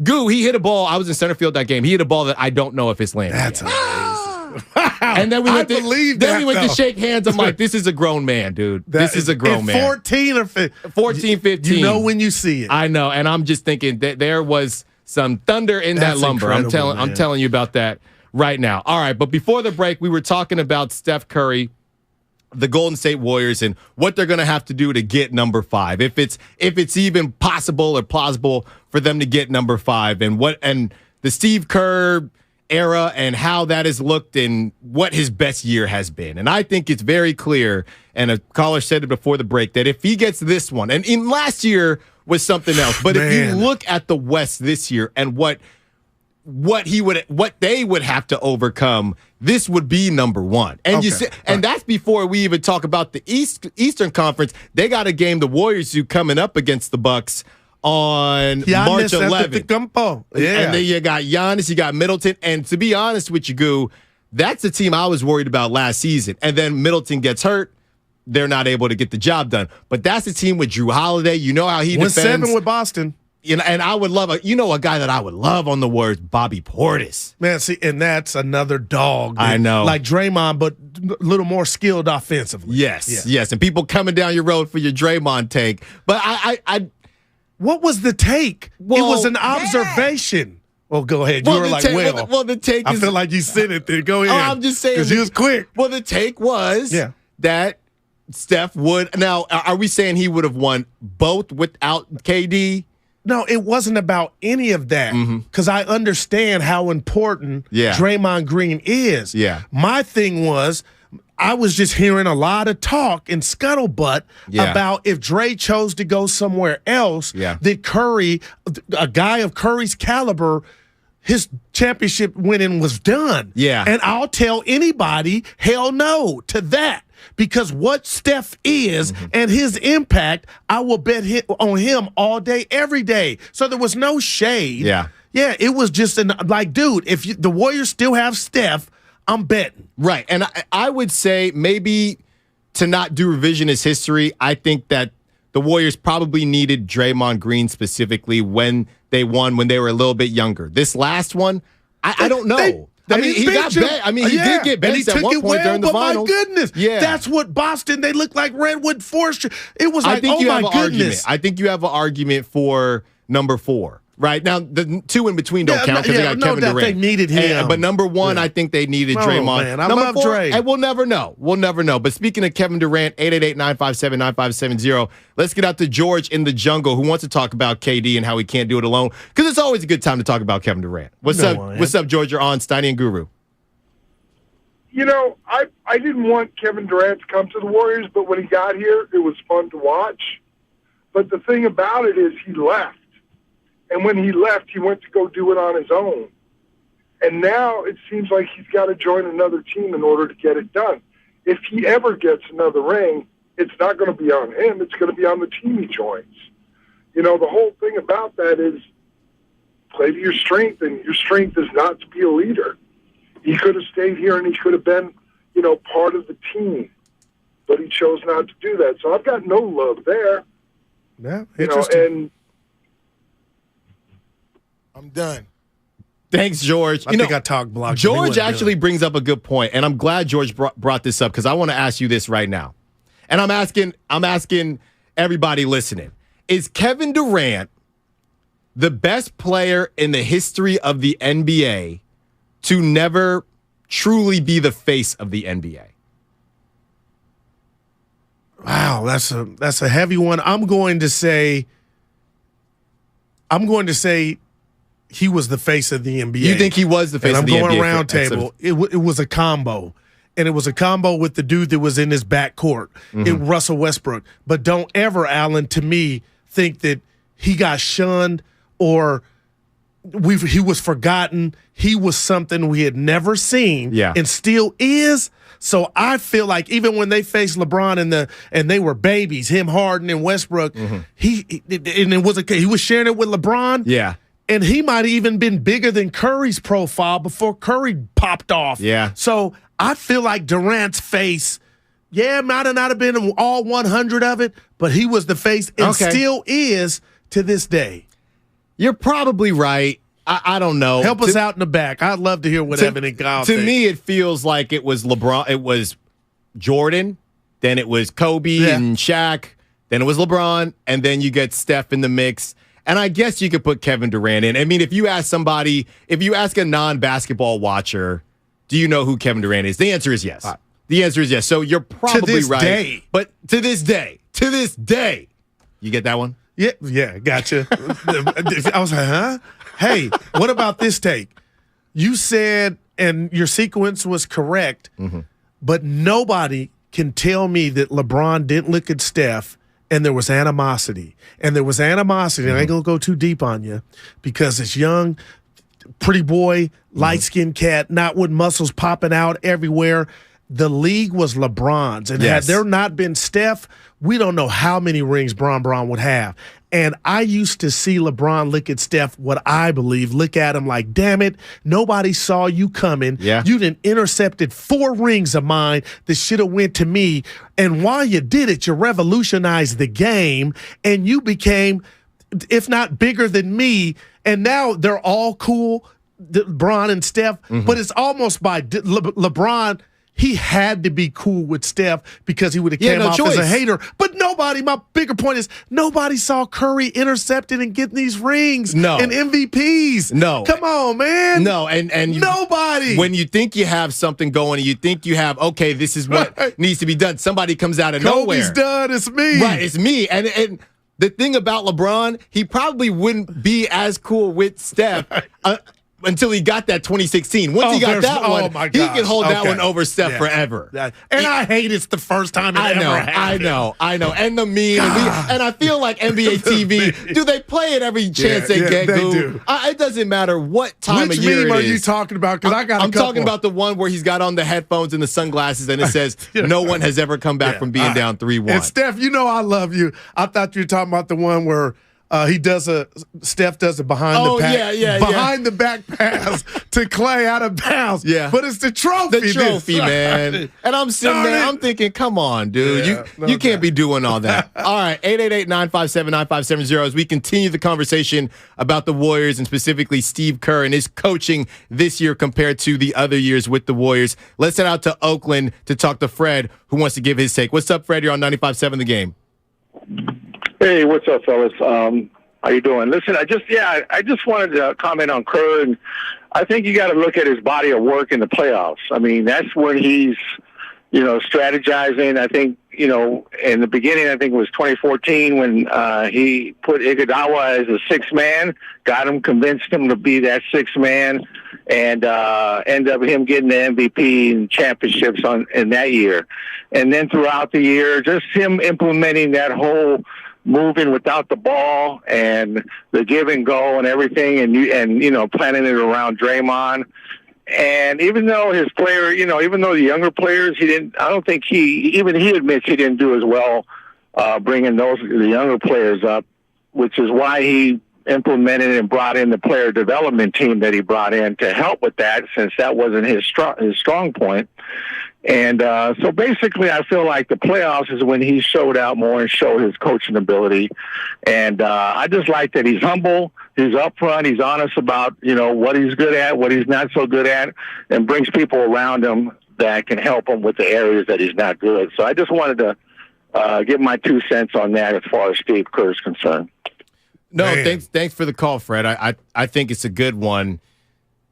He hit a ball. I was in center field that game. He hit a ball that I don't know if it's landing. That's amazing. Wow. And then we went to shake hands. I'm like, this is a grown man, dude. This is a grown man. 14 or 14, 15. You know when you see it. I know. And I'm just thinking that there was some thunder in that lumber. I'm telling you about that right now. All right. But before the break, we were talking about Steph Curry, the Golden State Warriors, and what they're going to have to do to get number 5. If it's even possible or plausible for them to get number 5, and the Steve Kerr era and how that has looked and what his best year has been. And I think it's very clear, and a caller said it before the break, that if he gets this one, and in last year was something else, but if you look at the West this year and what they would have to overcome, this would be number 1. And and that's before we even talk about the Eastern Conference. They got a game, the Warriors, who coming up against the Bucks on March 11th. Yeah. And then you got Giannis, you got Middleton. And to be honest with you, that's the team I was worried about last season. And then Middleton gets hurt. They're not able to get the job done. But that's the team with Drew Holiday. You know how he defends. 7 with Boston. And I would love a guy that I would love on the Warriors, Bobby Portis. Man, see, and that's another dog. I know. Like Draymond, but a little more skilled offensively. Yes. And people coming down your road for your Draymond take. But what was the take? It was an observation. Well, go ahead. You were like, the take I feel like you said it there. Go ahead. Oh, I'm just saying. Because you was quick. Well, the take was that Steph would. Now, are we saying he would have won both without KD? No, it wasn't about any of that because I understand how important Draymond Green is. Yeah. My thing was I was just hearing a lot of talk and scuttlebutt about if Dre chose to go somewhere else, that Curry, a guy of Curry's caliber, his championship winning was done. Yeah. And I'll tell anybody, hell no to that. Because what Steph is and his impact, I will bet on him all day, every day. So there was no shade. Yeah. Yeah, it was just dude, if the Warriors still have Steph, I'm betting. Right. And I would say maybe to not do revisionist history, I think that the Warriors probably needed Draymond Green specifically when they won, when they were a little bit younger. This last one, I don't know. He got benched. He did get benched at one point during the finals. My goodness. Yeah. That's what Boston, they look like Redwood Forest. It was like, oh my goodness. I think you have an argument for number 4. Right now, the 2 in between don't count because they got Kevin Durant. They needed him, but number 1, I think they needed Draymond. Man, I number love 4, Dre. and we'll never know. But speaking of Kevin Durant, 888-957-9570. Let's get out to George in the jungle who wants to talk about KD and how he can't do it alone because it's always a good time to talk about Kevin Durant. What's up? What's up, George? You're on Steiny and Guru. I didn't want Kevin Durant to come to the Warriors, but when he got here, it was fun to watch. But the thing about it is he left. And when he left, he went to go do it on his own. And now it seems like he's got to join another team in order to get it done. If he ever gets another ring, it's not going to be on him. It's going to be on the team he joins. The whole thing about that is play to your strength, and your strength is not to be a leader. He could have stayed here and he could have been, part of the team, but he chose not to do that. So I've got no love there. Yeah, interesting. And I'm done. Thanks, George. I think I talked block. George actually brings up a good point, and I'm glad George brought this up because I want to ask you this right now. And I'm asking everybody listening. Is Kevin Durant the best player in the history of the NBA to never truly be the face of the NBA? Wow, that's a heavy one. I'm going to say he was the face of the NBA. You think he was the face of the NBA? I'm going round table. It was a combo. And it was a combo with the dude that was in his backcourt, Russell Westbrook. But don't ever, Allen, to me, think that he got shunned or he was forgotten. He was something we had never seen and still is. So I feel like even when they faced LeBron and they were babies, him, Harden, and Westbrook, he was sharing it with LeBron. Yeah. And he might have even been bigger than Curry's profile before Curry popped off. Yeah. So I feel like Durant's face, might have not have been all 100 of it, but he was the face and still is to this day. You're probably right. I don't know. Help us out in the back. I'd love to hear what Evan and Kyle think. To me, it feels like it was LeBron. It was Jordan, then it was Kobe and Shaq, then it was LeBron, and then you get Steph in the mix. And I guess you could put Kevin Durant in. I mean, if you ask a non-basketball watcher, do you know who Kevin Durant is? The answer is yes. The answer is yes. So you're probably right. Day. But to this day, you get that one? Yeah, gotcha. I was like, huh? Hey, what about this take? You said, and your sequence was correct, but nobody can tell me that LeBron didn't look at Steph and there was animosity. And there was animosity, and I ain't going to go too deep on you because it's young, pretty boy, light-skinned cat, not with muscles popping out everywhere. The league was LeBron's. And had there not been Steph, we don't know how many rings Bron would have. And I used to see LeBron look at Steph, what I believe, look at him like, damn it, nobody saw you coming. Yeah. You done intercepted 4 rings of mine that should have went to me. And while you did it, you revolutionized the game, and you became, if not bigger than me, and now they're all cool, LeBron and Steph, but it's almost by LeBron. He had to be cool with Steph because he would have came off as a hater. But my bigger point is, nobody saw Curry intercepting and getting these rings and MVPs. No. Come on, man. No, and nobody. When you think you have something going and you think you have, okay, this is what needs to be done, somebody comes out of nowhere. Kobe's done, it's me. Right, it's me. And the thing about LeBron, he probably wouldn't be as cool with Steph until he got that 2016. Once he got that one, he can hold that one over Steph forever. I hate it's the first time it ever happened. I know. And the meme. And I feel like NBA TV, do they play it every chance they get? They do. It doesn't matter what time Which of year meme it are is. you talking about? Because I'm talking about the one where he's got on the headphones and the sunglasses and it says, no one has ever come back from being down 3-1. And Steph, I love you. I thought you were talking about the one where Steph does a behind the back pass to Clay out of bounds. Yeah. But it's the trophy. The trophy, man. And I'm sitting there, I'm thinking, come on, dude. You can't be doing all that. All right, 888-957-9570 as we continue the conversation about the Warriors and specifically Steve Kerr and his coaching this year compared to the other years with the Warriors. Let's head out to Oakland to talk to Fred, who wants to give his take. What's up, Fred? You're on 95.7 The Game. Hey, what's up, fellas? How you doing? Listen, I just wanted to comment on Kerr, and I think you got to look at his body of work in the playoffs. I mean, that's when he's, strategizing. I think in the beginning, I think it was 2014 when he put Iguodala as a sixth man, convinced him to be that sixth man, and ended up him getting the MVP and championships in that year. And then throughout the year, just him implementing that whole moving without the ball and the give and go and everything, and planning it around Draymond. And even though his player, even though the younger players, I don't think he admits he didn't do as well bringing the younger players up, which is why he implemented and brought in the player development team that he brought in to help with that, since that wasn't his strong point. And so basically, I feel like the playoffs is when he showed out more and showed his coaching ability. And I just like that he's humble, he's upfront, he's honest about what he's good at, what he's not so good at, and brings people around him that can help him with the areas that he's not good. So I just wanted to give my 2 cents on that as far as Steve Kerr is concerned. No, thanks for the call, Fred. I think it's a good one.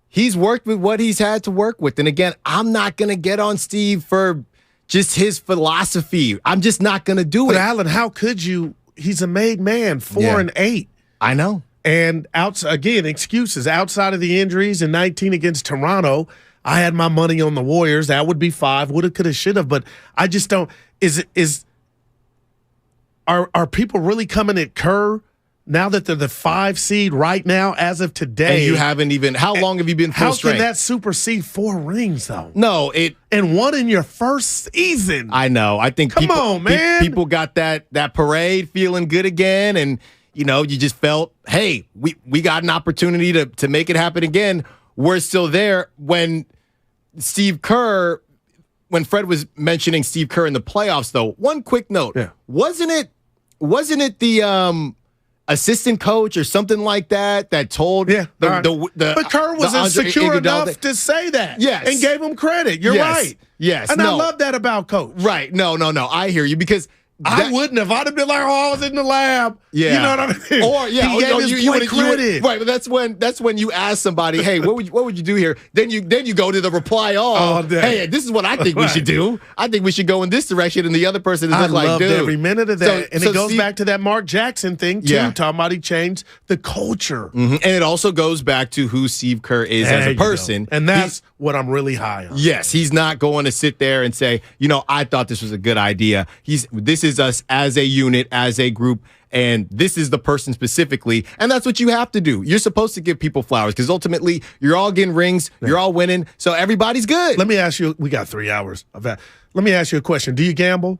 He's worked with what he's had to work with. And again, I'm not going to get on Steve for just his philosophy. I'm just not going to do it. But Alan, how could you? He's a made man, 4-8. I know. And again, excuses. Outside of the injuries in 19 against Toronto, I had my money on the Warriors. That would be 5. Woulda, coulda, shoulda. But I just don't. Are people really coming at Kerr now that they're the 5 seed right now as of today? And you haven't even. How long have you been full strength? How can that supersede 4 rings though? No, and 1 in your first season. I know. I think Come on, man. People got that parade feeling good again, and you just felt, hey, we got an opportunity to make it happen again. We're still there. When Fred was mentioning Steve Kerr in the playoffs, though, one quick note. Yeah. Wasn't it the assistant coach or something like that told but Kerr was insecure enough to say that. Yes. And gave him credit. You're right. Yes. And I love that about Coach. Right. No. I hear you, because I wouldn't have. I'd have been like, I was in the lab. Yeah. You know what I mean? Or he gave his boy credit. Right, but that's when you ask somebody, hey, what would you do here? Then you go to the reply, hey, this is what I think we should do. I think we should go in this direction, and the other person is like, loved dude. every minute of that. And it goes back to that Mark Jackson thing, too, talking about he changed the culture. Mm-hmm. And it also goes back to who Steve Kerr is as a person. And that's what I'm really high on. Yes, he's not going to sit there and say, I thought this was a good idea. This is us as a unit, as a group, and this is the person specifically, and that's what you have to do. You're supposed to give people flowers, because ultimately you're all getting rings, you're all winning, so everybody's good. Let me ask you, we got 3 hours of that. Let me ask you a question. Do you gamble?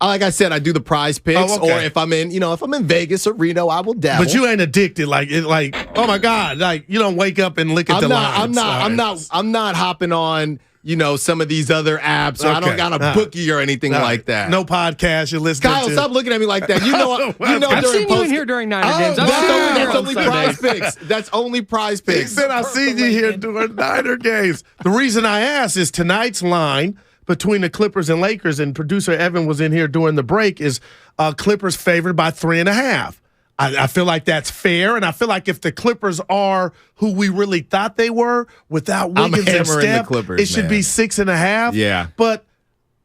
Like I said, I do the prize picks, or if I'm in Vegas or Reno, I will dabble. But you ain't addicted, like oh my God, like you don't wake up and look at the lines. I'm not hopping on some of these other apps. I don't got a bookie or anything like that. No podcast you're listening Kyle, to. stop looking at me like that. I've seen you in here during Niner games. That's only prize picks. That's only prize picks. He said, I've seen you here during Niner games. The reason I asked is tonight's line between the Clippers and Lakers, and producer Evan was in here during the break, is Clippers favored by 3.5. I feel like that's fair, and I feel like if the Clippers are who we really thought they were, without Wiggins and Steph, Clippers, it should be 6.5. Yeah. But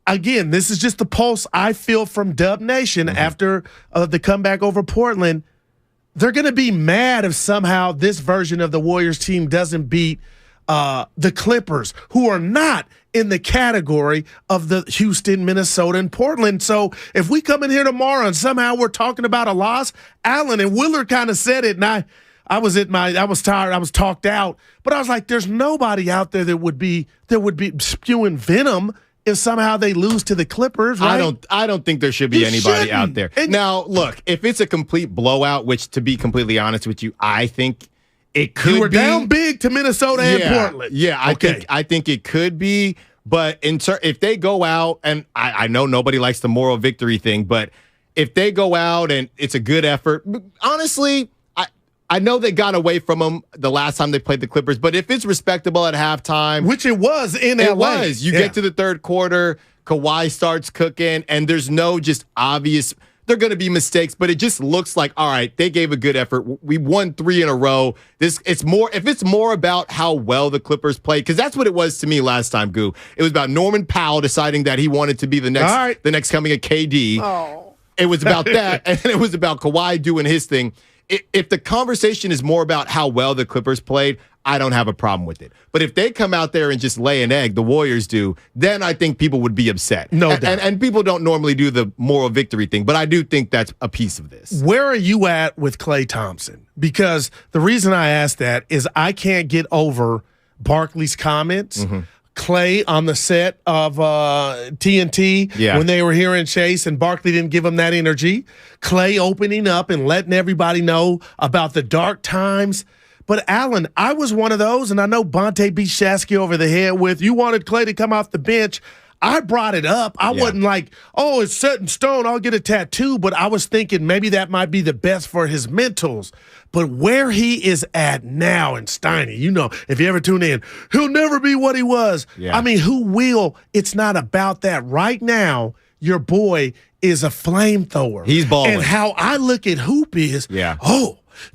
again, this is just the pulse I feel from Dub Nation after the comeback over Portland. They're going to be mad if somehow this version of the Warriors team doesn't beat the Clippers, who are not in the category of the Houston, Minnesota, and Portland. So if we come in here tomorrow and somehow we're talking about a loss, Allen and Willard kind of said it, and I was tired, I was talked out, but I was like, there's nobody out there that would be spewing venom if somehow they lose to the Clippers, right? I don't think there should be anybody out there. And now, look, if it's a complete blowout, which to be completely honest with you, I think it could be. You were down big to Minnesota and Portland. Yeah, I think it could be. But if they go out, and I know nobody likes the moral victory thing, but if they go out and it's a good effort, honestly, I know they got away from them the last time they played the Clippers, but if it's respectable at halftime, which it was in LA, you get to the third quarter, Kawhi starts cooking, and there's no just obvious They're going to be mistakes, but it just looks like, all right, they gave a good effort. We won 3 in a row. If it's more about how well the Clippers played, because that's what it was to me last time, Goo. It was about Norman Powell deciding that he wanted to be the next coming of KD. Oh. It was about that, and it was about Kawhi doing his thing. If the conversation is more about how well the Clippers played, I don't have a problem with it. But if they come out there and just lay an egg, the Warriors do, then I think people would be upset. No doubt. And people don't normally do the moral victory thing, but I do think that's a piece of this. Where are you at with Klay Thompson? Because the reason I ask that is I can't get over Barkley's comments. Mm-hmm. Klay on the set of TNT when they were hearing Chase and Barkley didn't give him that energy. Klay opening up and letting everybody know about the dark times. But, Alan, I was one of those, and I know Bonte beat Shasky over the head with, you wanted Klay to come off the bench. I brought it up. I wasn't like, oh, it's set in stone, I'll get a tattoo. But I was thinking maybe that might be the best for his mentals. But where he is at now in Steiny, you know, if you ever tune in, he'll never be what he was. Yeah. I mean, who will? It's not about that. Right now, your boy is a flamethrower. He's balling. And how I look at Hoop is,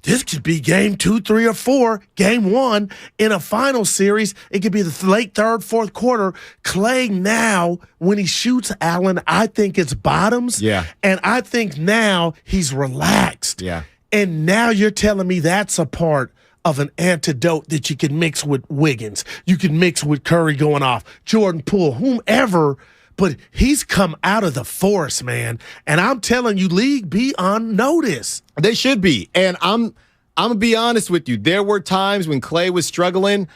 this could be game 2, 3, or 4, game 1 in a final series. It could be the late third, fourth quarter. Klay now, when he shoots, Allen, I think it's bottoms. Yeah. And I think now he's relaxed. Yeah. And now you're telling me that's a part of an antidote that you can mix with Wiggins. You can mix with Curry going off, Jordan Poole, whomever. But he's come out of the forest, man. And I'm telling you, league, be on notice. They should be. And I'm going to be honest with you. There were times when Klay was struggling.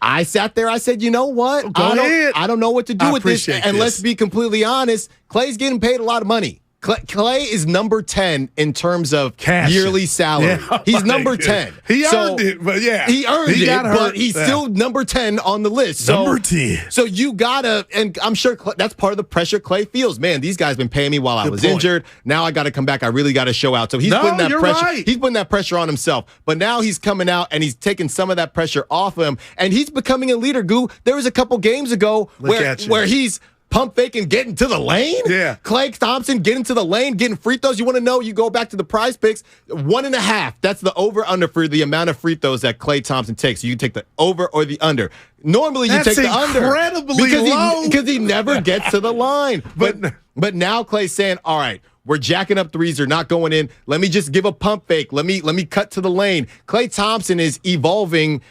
I sat there. I said, you know what? I don't know what to do with this. And let's be completely honest. Klay's getting paid a lot of money. Klay is number 10 in terms of yearly salary. Yeah, he's number 10. He earned it, but he earned it, but he's still number 10 on the list. Number 10. So you gotta, and I'm sure that's part of the pressure Klay feels. Man, these guys been paying me while I was injured. Now I got to come back. I really got to show out. So he's putting that pressure. Right. He's putting that pressure on himself. But now he's coming out and he's taking some of that pressure off him, and he's becoming a leader. Goo, there was a couple games ago where he's pump faking, getting to the lane. Yeah. Klay Thompson getting to the lane, getting free throws. You want to know, you go back to the prize picks, 1.5. That's the over-under for the amount of free throws that Klay Thompson takes. You can take the over or the under. Normally you take the under. That's incredibly low. Because he never gets to the line. But now Klay's saying, all right, we're jacking up threes. They're not going in. Let me just give a pump fake. Let me cut to the lane. Klay Thompson is evolving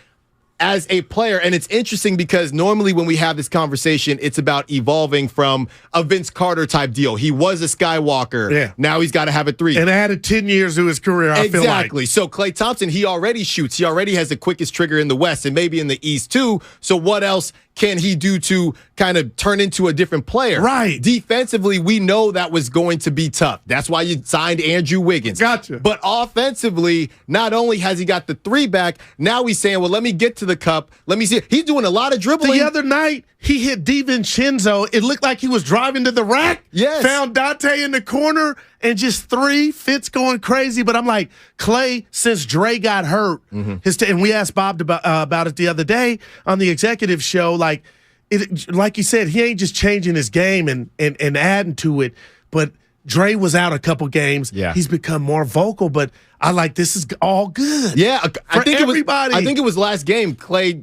as a player. And it's interesting because normally when we have this conversation, it's about evolving from a Vince Carter type deal. He was a Skywalker. Yeah. Now he's got to have a 3. And added 10 years to his career, I feel like. Exactly. So Klay Thompson, he already shoots. He already has the quickest trigger in the West and maybe in the East too. So what else can he do to kind of turn into a different player? Right. Defensively, we know that was going to be tough. That's why you signed Andrew Wiggins. Gotcha. But offensively, not only has he got the 3 back, now he's saying, well, let me get to the cup. Let me see. He's doing a lot of dribbling. The other night, he hit DiVincenzo. It looked like he was driving to the rack. Yes. Found Dante in the corner and just 3 Fitz going crazy. But I'm like, Klay, since Dre got hurt, and we asked Bob about it the other day on the executive show, like you said, he ain't just changing his game and adding to it, but Dre was out a couple games. Yeah. He's become more vocal, but I like this is all good. Yeah, I think everybody. I think it was last game, Klay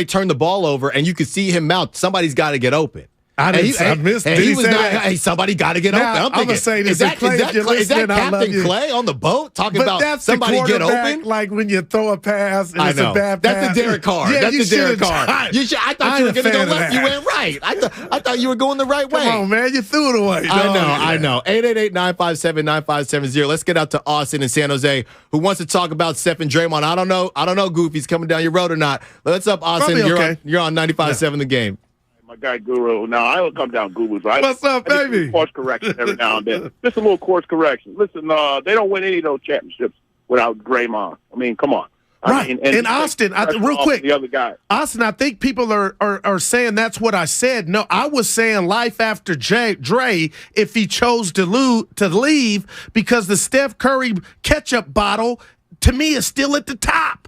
turned the ball over, and you could see him mouth. Somebody's got to get open. I missed. And he was not. Hey, somebody got to get open. I'm gonna say this. Is that Captain Klay on the boat talking about somebody get open? Like when you throw a pass and it's a bad pass. That's the Derek Carr. Yeah, that's the Derek Carr. I thought you were going to go left. You went right. I thought you were going the right way. Come on, man. You threw it away. I know. 888-957-9570. Let's get out to Austin and San Jose, who wants to talk about Steph and Draymond. I don't know, Goofy's coming down your road or not. What's up, Austin? You're on 95.7 The Game. My guy Guru. Now I will come down Guru. Right? What's up, baby? Course correction every now and then. Just a little course correction. Listen, they don't win any of those championships without Draymond. I mean, come on. Right. I mean, and Austin, real quick, the other guy. Austin, I think people are saying that's what I said. No, I was saying life after Dre if he chose to leave because the Steph Curry ketchup bottle to me is still at the top.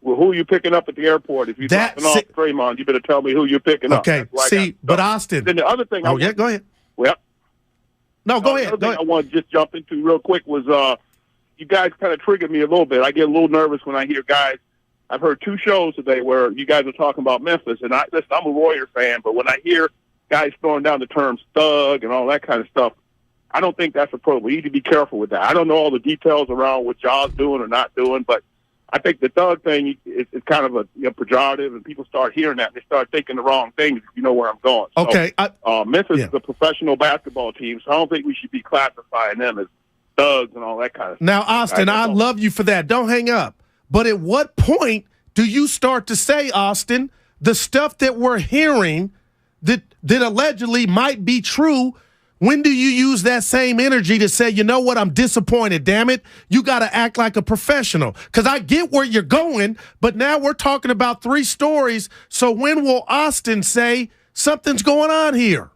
Well, who are you picking up at the airport? If you're dropping off Draymond, you better tell me who you're picking up. Okay, but Austin. Then the other thing. go ahead. Well, No, go ahead. Another thing I want to just jump into real quick was you guys kind of triggered me a little bit. I get a little nervous when I hear guys. I've heard 2 shows today where you guys are talking about Memphis, and listen, I'm a Warrior fan, but when I hear guys throwing down the terms thug and all that kind of stuff, I don't think that's appropriate. You need to be careful with that. I don't know all the details around what y'all's doing or not doing, but I think the thug thing is kind of a pejorative, and people start hearing that and they start thinking the wrong things. If you know where I'm going. Okay. So, Memphis is a professional basketball team, so I don't think we should be classifying them as thugs and all that kind of stuff. Now, Austin, I love you for that. Don't hang up. But at what point do you start to say, Austin, the stuff that we're hearing that allegedly might be true? When do you use that same energy to say, you know what, I'm disappointed, damn it? You got to act like a professional. Because I get where you're going, but now we're talking about 3 stories. So when will Austin say something's going on here?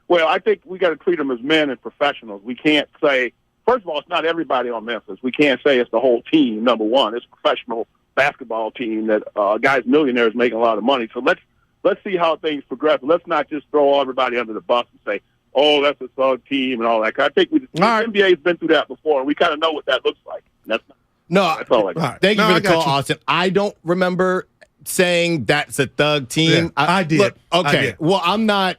Well, I think we got to treat them as men and professionals. We can't say, first of all, it's not everybody on Memphis. We can't say it's the whole team, number one. It's a professional basketball team that guys, millionaires making a lot of money. So let's see how things progress. Let's not just throw everybody under the bus and say, oh, that's a thug team and all that. I think the NBA's been through that before, and we kind of know what that looks like. That's all I got. Thank you for the call, Austin. I don't remember saying that's a thug team. Yeah, I did. Look, okay, I did. well, I'm not.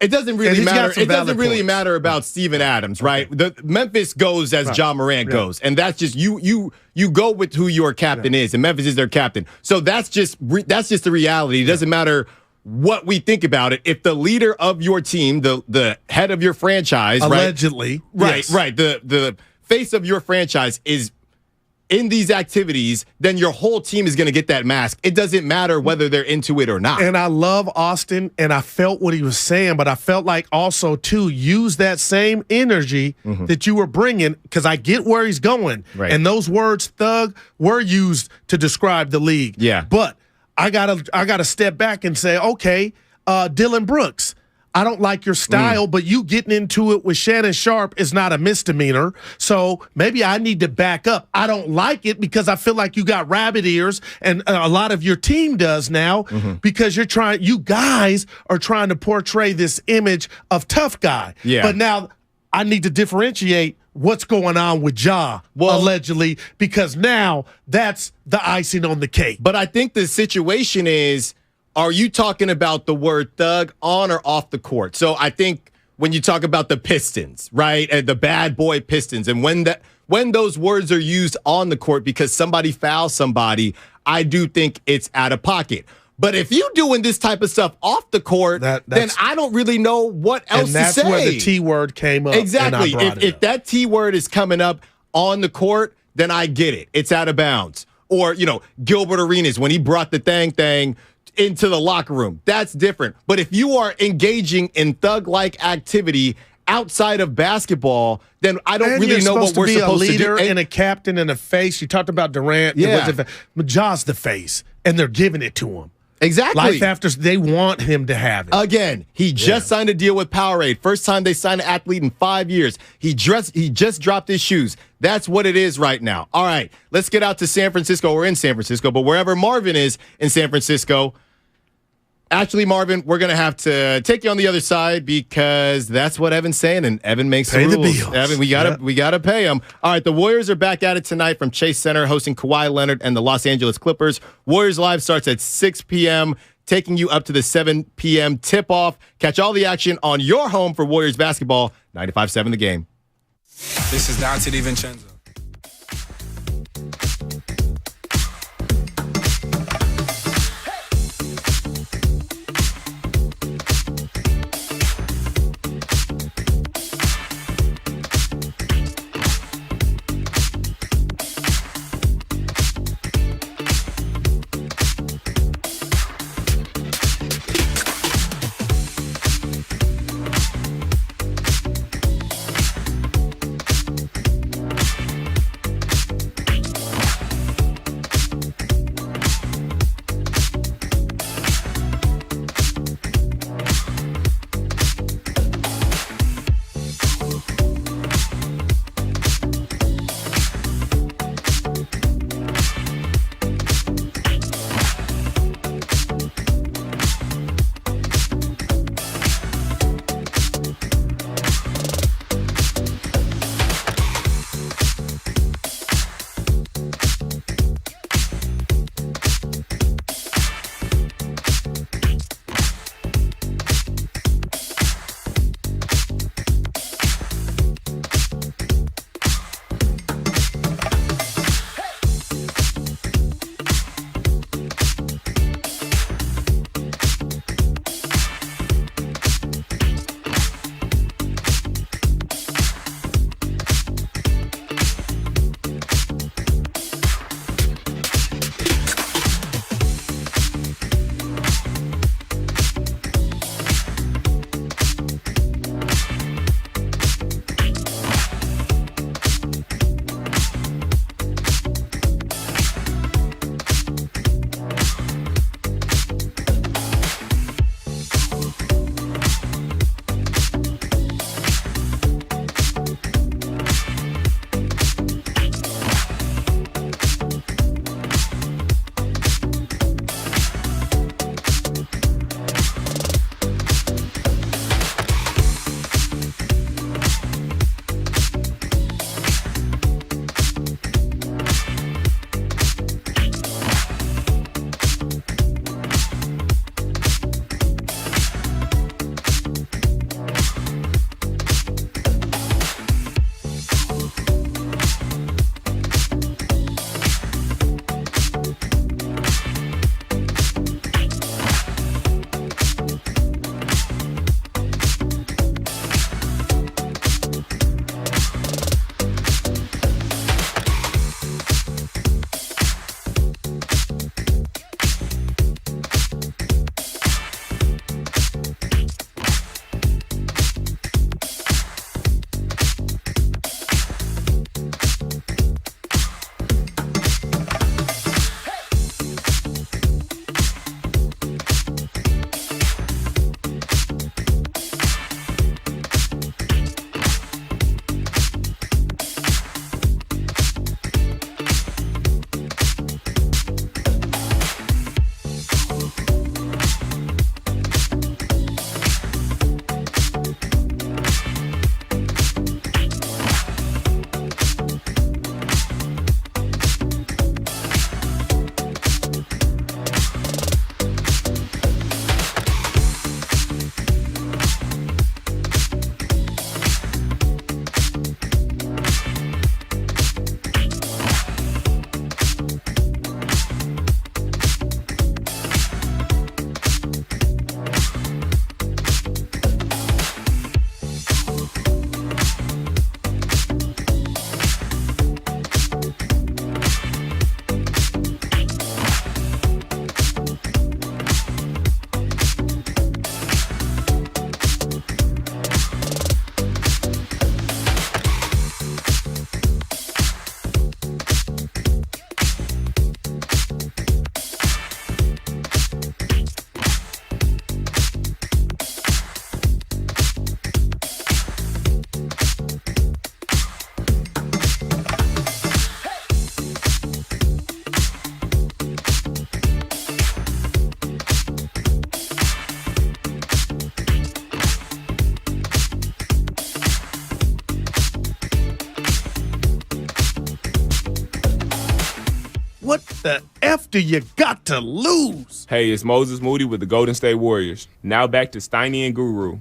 It doesn't really matter. It doesn't really points. matter about Steven Adams, right? The Memphis goes as Ja Morant goes, and that's just you go with who your captain is, and Memphis is their captain. So that's just the reality. It doesn't matter what we think about it. If the leader of your team, the head of your franchise, allegedly, right, the face of your franchise is in these activities, then your whole team is going to get that mask. It doesn't matter whether they're into it or not. And I love Austin, and I felt what he was saying, but I felt like also, too, use that same energy that you were bringing, because I get where he's going. Right. And those words, thug, were used to describe the league. Yeah. But I gotta step back and say, okay, Dylan Brooks, I don't like your style, but you getting into it with Shannon Sharp is not a misdemeanor. So maybe I need to back up. I don't like it because I feel like you got rabbit ears, and a lot of your team does now, because you guys are trying to portray this image of tough guy. Yeah. But now I need to differentiate what's going on with Ja, allegedly, because now that's the icing on the cake. But I think the situation is, are you talking about the word thug on or off the court? So I think when you talk about the Pistons, right, and the bad boy Pistons, and when those words are used on the court because somebody fouls somebody, I do think it's out of pocket. But if you're doing this type of stuff off the court, then I don't really know what else to say. And that's where the T word came up. Exactly. And I brought it if up. that T word is coming up on the court, then I get it. It's out of bounds. Or, Gilbert Arenas, when he brought the thing into the locker room, that's different. But if you are engaging in thug-like activity outside of basketball, then I don't really know what we're supposed to do. You're supposed to be a leader and a captain and a face. You talked about Durant. Yeah. But Ja's the face, and they're giving it to him. Exactly. Life after, they want him to have it. Again, he just signed a deal with Powerade. First time they signed an athlete in 5 years. He just dropped his shoes. That's what it is right now. All right, let's get out to San Francisco. We're in San Francisco, but wherever Marvin is in San Francisco. Actually, Marvin, we're going to have to take you on the other side because that's what Evan's saying, and Evan makes the rules. Pay the bills. Evan, we gotta pay him. All right, the Warriors are back at it tonight from Chase Center, hosting Kawhi Leonard and the Los Angeles Clippers. Warriors Live starts at 6 p.m., taking you up to the 7 p.m. tip-off. Catch all the action on your home for Warriors basketball, 95.7 The Game. This is Dante DiVincenzo. F do you got to lose? Hey, it's Moses Moody with the Golden State Warriors. Now back to Steiny and Guru.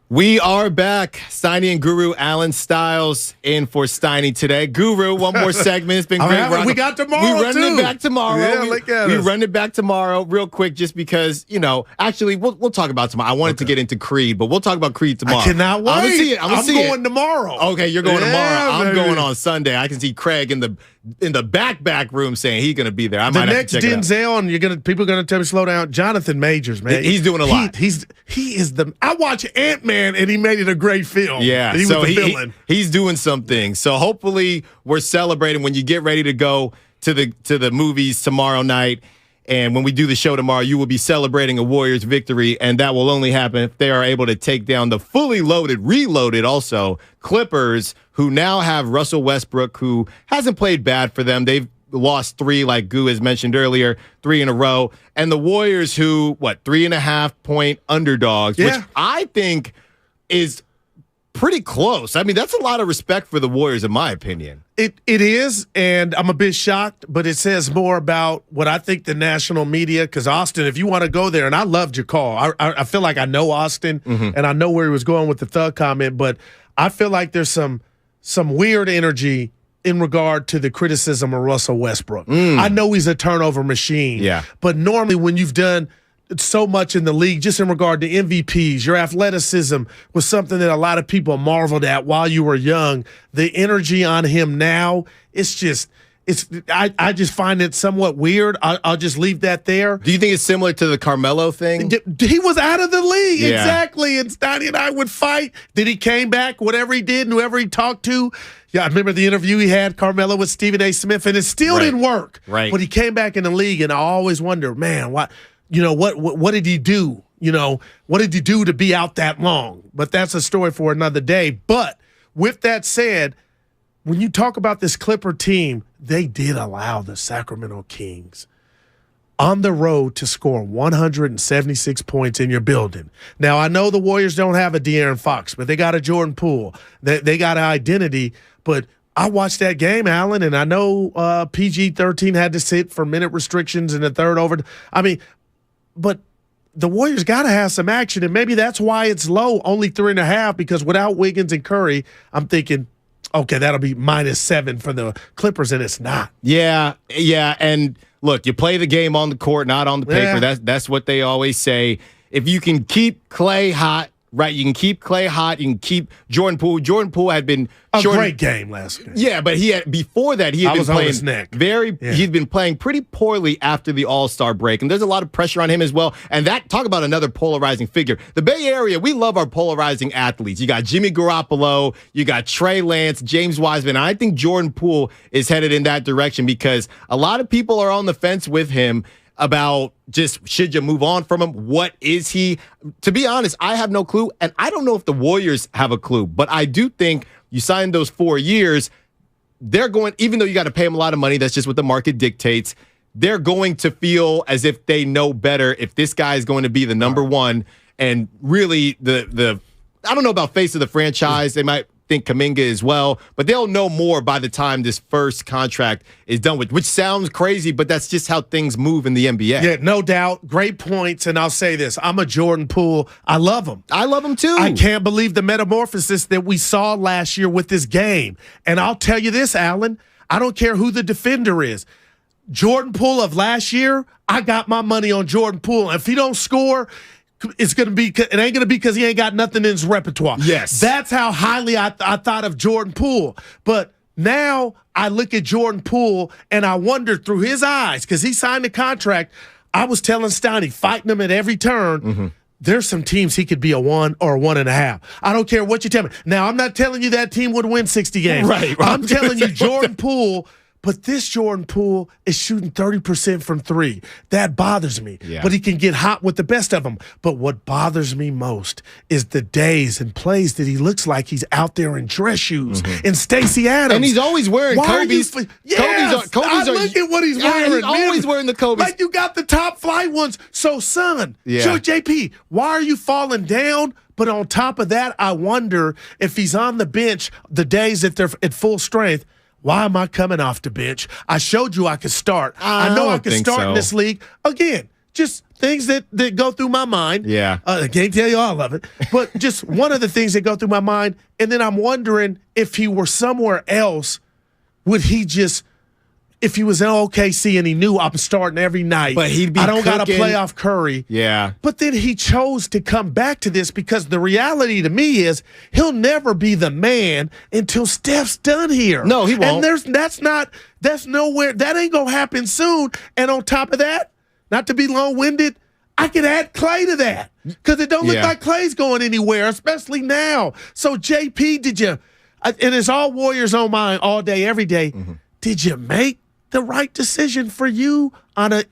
We are back. Steiny and Guru, Alan Styles in for Steiny today. Guru, one more segment. It's been great. We got tomorrow, We run it back tomorrow. Yeah, look at we us. run it back tomorrow real quick just because, actually, we'll talk about tomorrow. I wanted to get into Creed, but we'll talk about Creed tomorrow. I cannot wait. I'm going tomorrow. Okay, you're going tomorrow. I'm baby. going on Sunday. I can see Craig in the back room saying he's going to be there. I The might next have to check it out. Denzel, and people are going to tell me slow down. Jonathan Majors, man, He's doing a lot. He is the. I watch Ant-Man, and he made it a great film. Yeah, he was the villain. He's doing something. So hopefully we're celebrating when you get ready to go to the movies tomorrow night. And when we do the show tomorrow, you will be celebrating a Warriors victory, and that will only happen if they are able to take down the fully reloaded also, Clippers, who now have Russell Westbrook, who hasn't played bad for them. They've lost 3, like Gu has mentioned earlier, 3 in a row. And the Warriors, who, 3.5-point underdogs, which I think is pretty close. I mean, that's a lot of respect for the Warriors, in my opinion. It is, and I'm a bit shocked, but it says more about what I think the national media, because Austin, if you want to go there, and I loved your call. I feel like I know Austin, and I know where he was going with the thug comment, but I feel like there's some weird energy in regard to the criticism of Russell Westbrook. I know he's a turnover machine, but normally when you've done so much in the league, just in regard to MVPs, your athleticism was something that a lot of people marveled at while you were young. The energy on him now, I just find it somewhat weird. I'll just leave that there. Do you think it's similar to the Carmelo thing? He was out of the league, Yeah. exactly. And Steiny and I would fight. Then he came back, whatever he did, and whoever he talked to. Yeah, I remember the interview he had, Carmelo, with Stephen A. Smith, and it still didn't work. Right. But he came back in the league, and I always wonder, man, what did he do? What did he do to be out that long? But that's a story for another day. But with that said, when you talk about this Clipper team, they did allow the Sacramento Kings on the road to score 176 points in your building. Now, I know the Warriors don't have a De'Aaron Fox, but they got a Jordan Poole. They got an identity. But I watched that game, Alan, and I know PG-13 had to sit for minute restrictions in the third over. I mean, but the Warriors got to have some action, and maybe that's why it's low, only 3.5, because without Wiggins and Curry, I'm thinking, okay, that'll be -7 for the Clippers, and it's not. Yeah, and look, you play the game on the court, not on the paper. Yeah. That's what they always say. If you can keep Clay hot, right? You can keep Clay hot. You can keep Jordan Poole. Jordan Poole had been a great game last game. Yeah, but before that he had been playing his neck. He'd been playing pretty poorly after the All-Star break, and there's a lot of pressure on him as well. And that, talk about another polarizing figure. The Bay Area, we love our polarizing athletes. You got Jimmy Garoppolo, you got Trey Lance, James Wiseman. And I think Jordan Poole is headed in that direction because a lot of people are on the fence with him about just should you move on from him? What is he? To be honest, I have no clue, and I don't know if the Warriors have a clue, but I do think you signed those 4 years, they're going, even though you got to pay them a lot of money, that's just what the market dictates, they're going to feel as if they know better if this guy is going to be the number one and really the I don't know about face of the franchise. They might think Kuminga as well, but they'll know more by the time this first contract is done with, which sounds crazy, but that's just how things move in the NBA. Yeah, no doubt. Great points. And I'll say this. I'm a Jordan Poole. I love him. I love him too. I can't believe the metamorphosis that we saw last year with this game. And I'll tell you this, Alan, I don't care who the defender is. Jordan Poole of last year, I got my money on Jordan Poole. If he don't score, it ain't gonna be because he ain't got nothing in his repertoire. Yes. That's how highly I thought of Jordan Poole. But now I look at Jordan Poole and I wonder through his eyes, because he signed a contract. I was telling Steiny, fighting him at every turn. There's some teams he could be a 1 or a 1.5. I don't care what you tell me. Now, I'm not telling you that team would win 60 games. Right. I'm telling you Jordan Poole. But this Jordan Poole is shooting 30% from 3. That bothers me. Yeah. But he can get hot with the best of them. But what bothers me most is the days and plays that he looks like he's out there in dress shoes and Stacey Adams. And he's always wearing Kobe's. Yes, Kobe's look at what he's wearing. He's always wearing the Kobe's. Like you got the top flight ones. So, son, JP, why are you falling down? But on top of that, I wonder if he's on the bench the days that they're at full strength. why am I coming off the bench? I showed you I could start. I know I could start in this league. Again, just things that go through my mind. Yeah. I can't tell you all of it, but just one of the things that go through my mind. And then I'm wondering if he were somewhere else, would he just, if he was in OKC and he knew I'm starting every night, but he'd be I don't got to cooking. play off Curry. Yeah. But then he chose to come back to this because the reality to me is he'll never be the man until Steph's done here. No, he won't. And that's nowhere, that ain't going to happen soon. And on top of that, not to be long-winded, I could add Clay to that because it don't look like Clay's going anywhere, especially now. So, JP, did you – and it's all Warriors on mine all day, every day. Mm-hmm. Did you make the right decision for you on an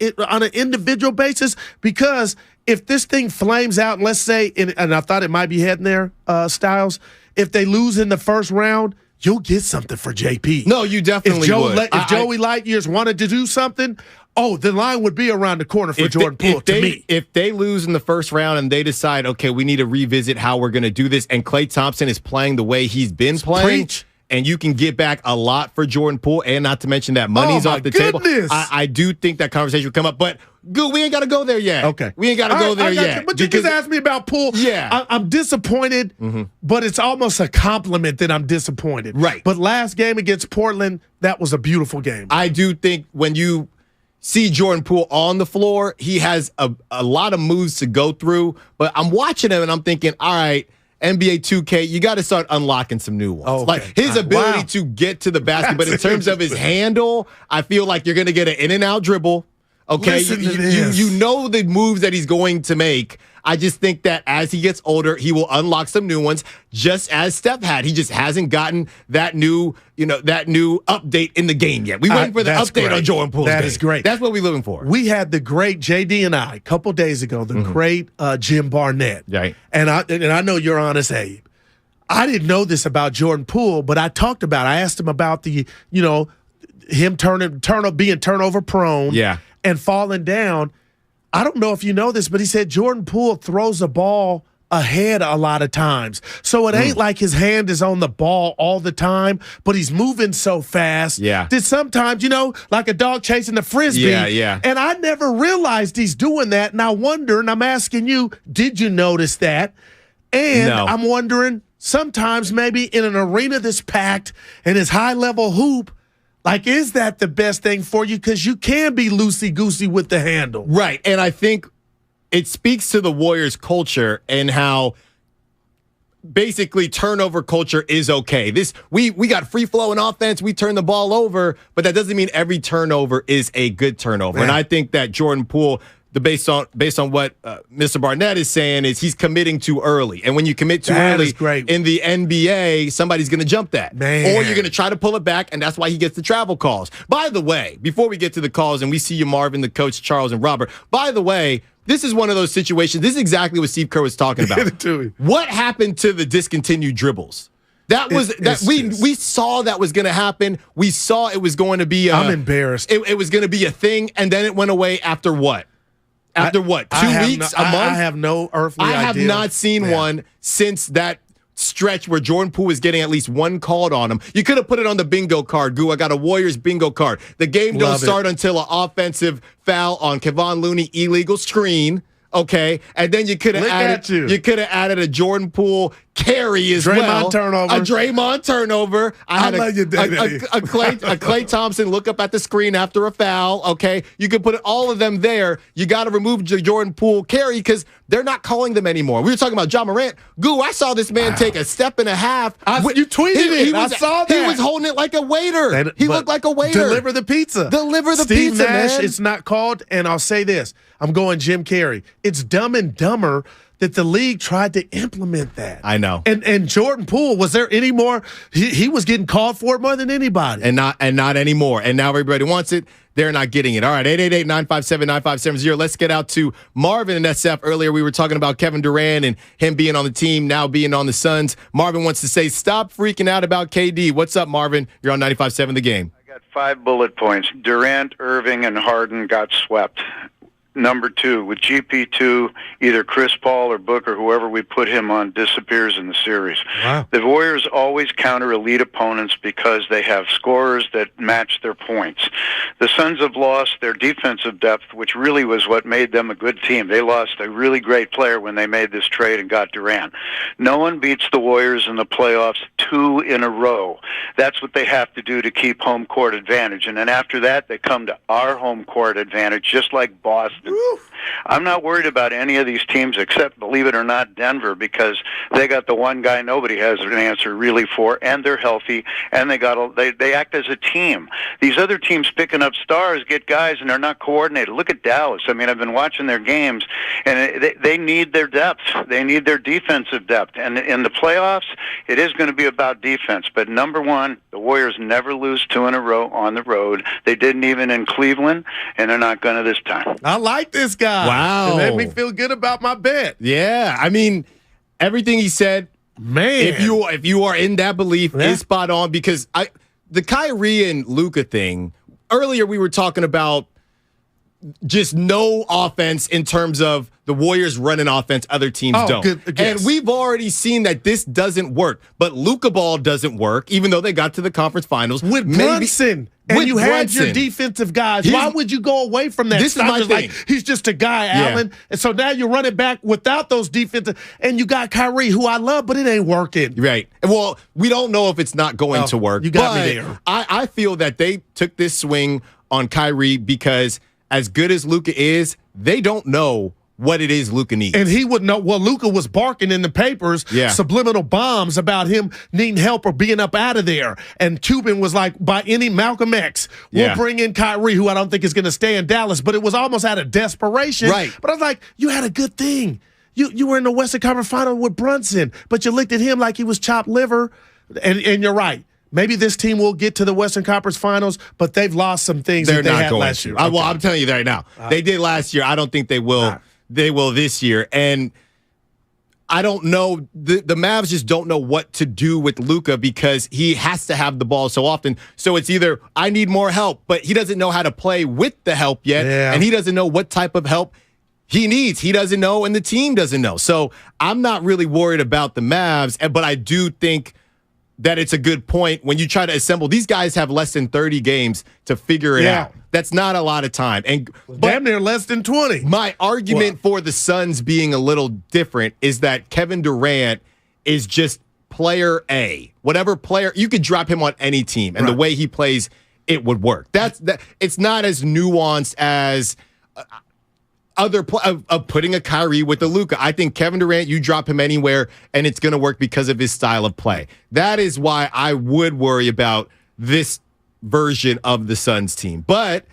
individual basis? Because if this thing flames out, and let's say, and I thought it might be heading there, Styles, if they lose in the first round, you'll get something for JP. No, you definitely would. If Joey Lightyears wanted to do something – the line would be around the corner for Jordan Poole to me. If they lose in the first round and they decide, okay, we need to revisit how we're going to do this, and Klay Thompson is playing the way he's been playing, and you can get back a lot for Jordan Poole, and not to mention that money's off the table, I do think that conversation would come up. But, we ain't got to go there yet. Okay. We ain't got to go there yet. But you just asked me about Poole. Yeah. I'm disappointed, but it's almost a compliment that I'm disappointed. Right. But last game against Portland, that was a beautiful game. I do think when you see Jordan Poole on the floor, he has a lot of moves to go through, but I'm watching him and I'm thinking, all right, NBA 2K, you got to start unlocking some new ones. Okay. Like his ability to get to the basket, but in terms of his handle, I feel like you're going to get an in and out dribble. Okay, you know the moves that he's going to make. I just think that as he gets older, he will unlock some new ones, just as Steph had. He just hasn't gotten that new update in the game yet. We waiting for the update on Jordan Poole. That is great. That's what we're looking for. We had the great JD and I a couple days ago, the great Jim Barnett. Right. And I know you're honest, Abe. I didn't know this about Jordan Poole, but I asked him about the, him being turnover prone. Yeah. And falling down. I don't know if you know this, but he said Jordan Poole throws the ball ahead a lot of times. So it ain't like his hand is on the ball all the time, but he's moving so fast that sometimes, like a dog chasing a Frisbee. Yeah. And I never realized he's doing that. And I wonder, and I'm asking you, did you notice that? And I'm wondering, sometimes maybe in an arena that's packed and his high-level hoop, like, is that the best thing for you? Because you can be loosey-goosey with the handle. Right. And I think it speaks to the Warriors culture and how basically turnover culture is okay. We got free-flowing offense. We turn the ball over, but that doesn't mean every turnover is a good turnover. And I think that Jordan Poole, based on what Mr. Barnett is saying, is he's committing too early. And when you commit too early in the NBA, somebody's going to jump that. Or you're going to try to pull it back, and that's why he gets the travel calls. By the way, before we get to the calls, and we see you, Marvin, the coach, Charles, and Robert, by the way, this is one of those situations. This is exactly what Steve Kerr was talking about. What happened to the discontinued dribbles? We saw that was going to happen. We saw it was going to be I'm embarrassed. It was going to be a thing, and then it went away after what? After what? 2 weeks? A month? I have no earthly idea. I have not seen one since that stretch where Jordan Poole was getting at least one called on him. You could have put it on the bingo card. I got a Warriors bingo card. The game don't start until an offensive foul on Kevon Looney, illegal screen. Okay, and then you could have added a Jordan Poole carry as well. A Draymond turnover. I had a Klay Thompson look up at the screen after a foul. Okay, you could put all of them there. You got to remove Jordan Poole carry because they're not calling them anymore. We were talking about Ja Morant. I saw this man take a step and a half. You tweeted it. I saw that. He was holding it like a waiter. He looked like a waiter. Deliver the pizza. Steve Nash, man. It's not called, and I'll say this. I'm going Jim Carrey. It's Dumb and Dumber that the league tried to implement that. I know. And Jordan Poole, was there any more? He was getting called for it more than anybody. And not anymore. And now everybody wants it. They're not getting it. All right, 888-957-9570. Let's get out to Marvin and SF. Earlier we were talking about Kevin Durant and him being on the team, now being on the Suns. Marvin wants to say, stop freaking out about KD. What's up, Marvin? You're on 95.7 The Game. I got 5 bullet points. Durant, Irving, and Harden got swept. number 2. With GP2, either Chris Paul or Booker, whoever we put him on, disappears in the series. Wow. The Warriors always counter elite opponents because they have scorers that match their points. The Suns have lost their defensive depth, which really was what made them a good team. They lost a really great player when they made this trade and got Durant. No one beats the Warriors in the playoffs 2 in a row. That's what they have to do to keep home court advantage. And then after that, they come to our home court advantage, just like Boston. Woo. I'm not worried about any of these teams except, believe it or not, Denver, because they got the one guy nobody has an answer really for, and they're healthy, and they act as a team. These other teams picking up stars get guys, and they're not coordinated. Look at Dallas. I mean, I've been watching their games, and they need their depth. They need their defensive depth. And in the playoffs, it is going to be about defense. But number one, the Warriors never lose 2 in a row on the road. They didn't even in Cleveland, and they're not going to this time. I like this guy. Wow. It made me feel good about my bet. Yeah. I mean, everything he said, man, if you are in that belief, is spot on, because the Kyrie and Luka thing, earlier we were talking about just no offense in terms of the Warriors running offense, other teams don't. Good, yes. And we've already seen that this doesn't work. But Luka ball doesn't work, even though they got to the conference finals. With Brunson. And you had your defensive guys. Why would you go away from that? This is my thing. He's just a guy, Allen. And so now you're running back without those defensive. And you got Kyrie, who I love, but it ain't working. Right. Well, we don't know if it's not going to work. You got me there. I feel that they took this swing on Kyrie because as good as Luka is, they don't know what it is Luka needs. And he would know. Well, Luka was barking in the papers, subliminal bombs about him needing help or being up out of there. And Cuban was like, by any Malcolm X, we'll bring in Kyrie, who I don't think is going to stay in Dallas. But it was almost out of desperation. Right. But I was like, you had a good thing. You were in the Western Conference Final with Brunson, but you looked at him like he was chopped liver. And you're right. Maybe this team will get to the Western Conference Finals, but they've lost some things that they had last year. Well, I'm telling you that right now. They did last year. I don't think they will. They will this year. And I don't know. The Mavs just don't know what to do with Luka because he has to have the ball so often. So it's either I need more help, but he doesn't know how to play with the help yet. Yeah. And he doesn't know what type of help he needs. He doesn't know, and the team doesn't know. So I'm not really worried about the Mavs, but I do think that it's a good point when you try to assemble. These guys have less than 30 games to figure it out. That's not a lot of time. And damn near less than 20. My argument for the Suns being a little different is that Kevin Durant is just player A. Whatever player, you could drop him on any team, and the way he plays, it would work. It's not as nuanced as of putting a Kyrie with a Luka. I think Kevin Durant, you drop him anywhere, and it's going to work because of his style of play. That is why I would worry about this version of the Suns team. But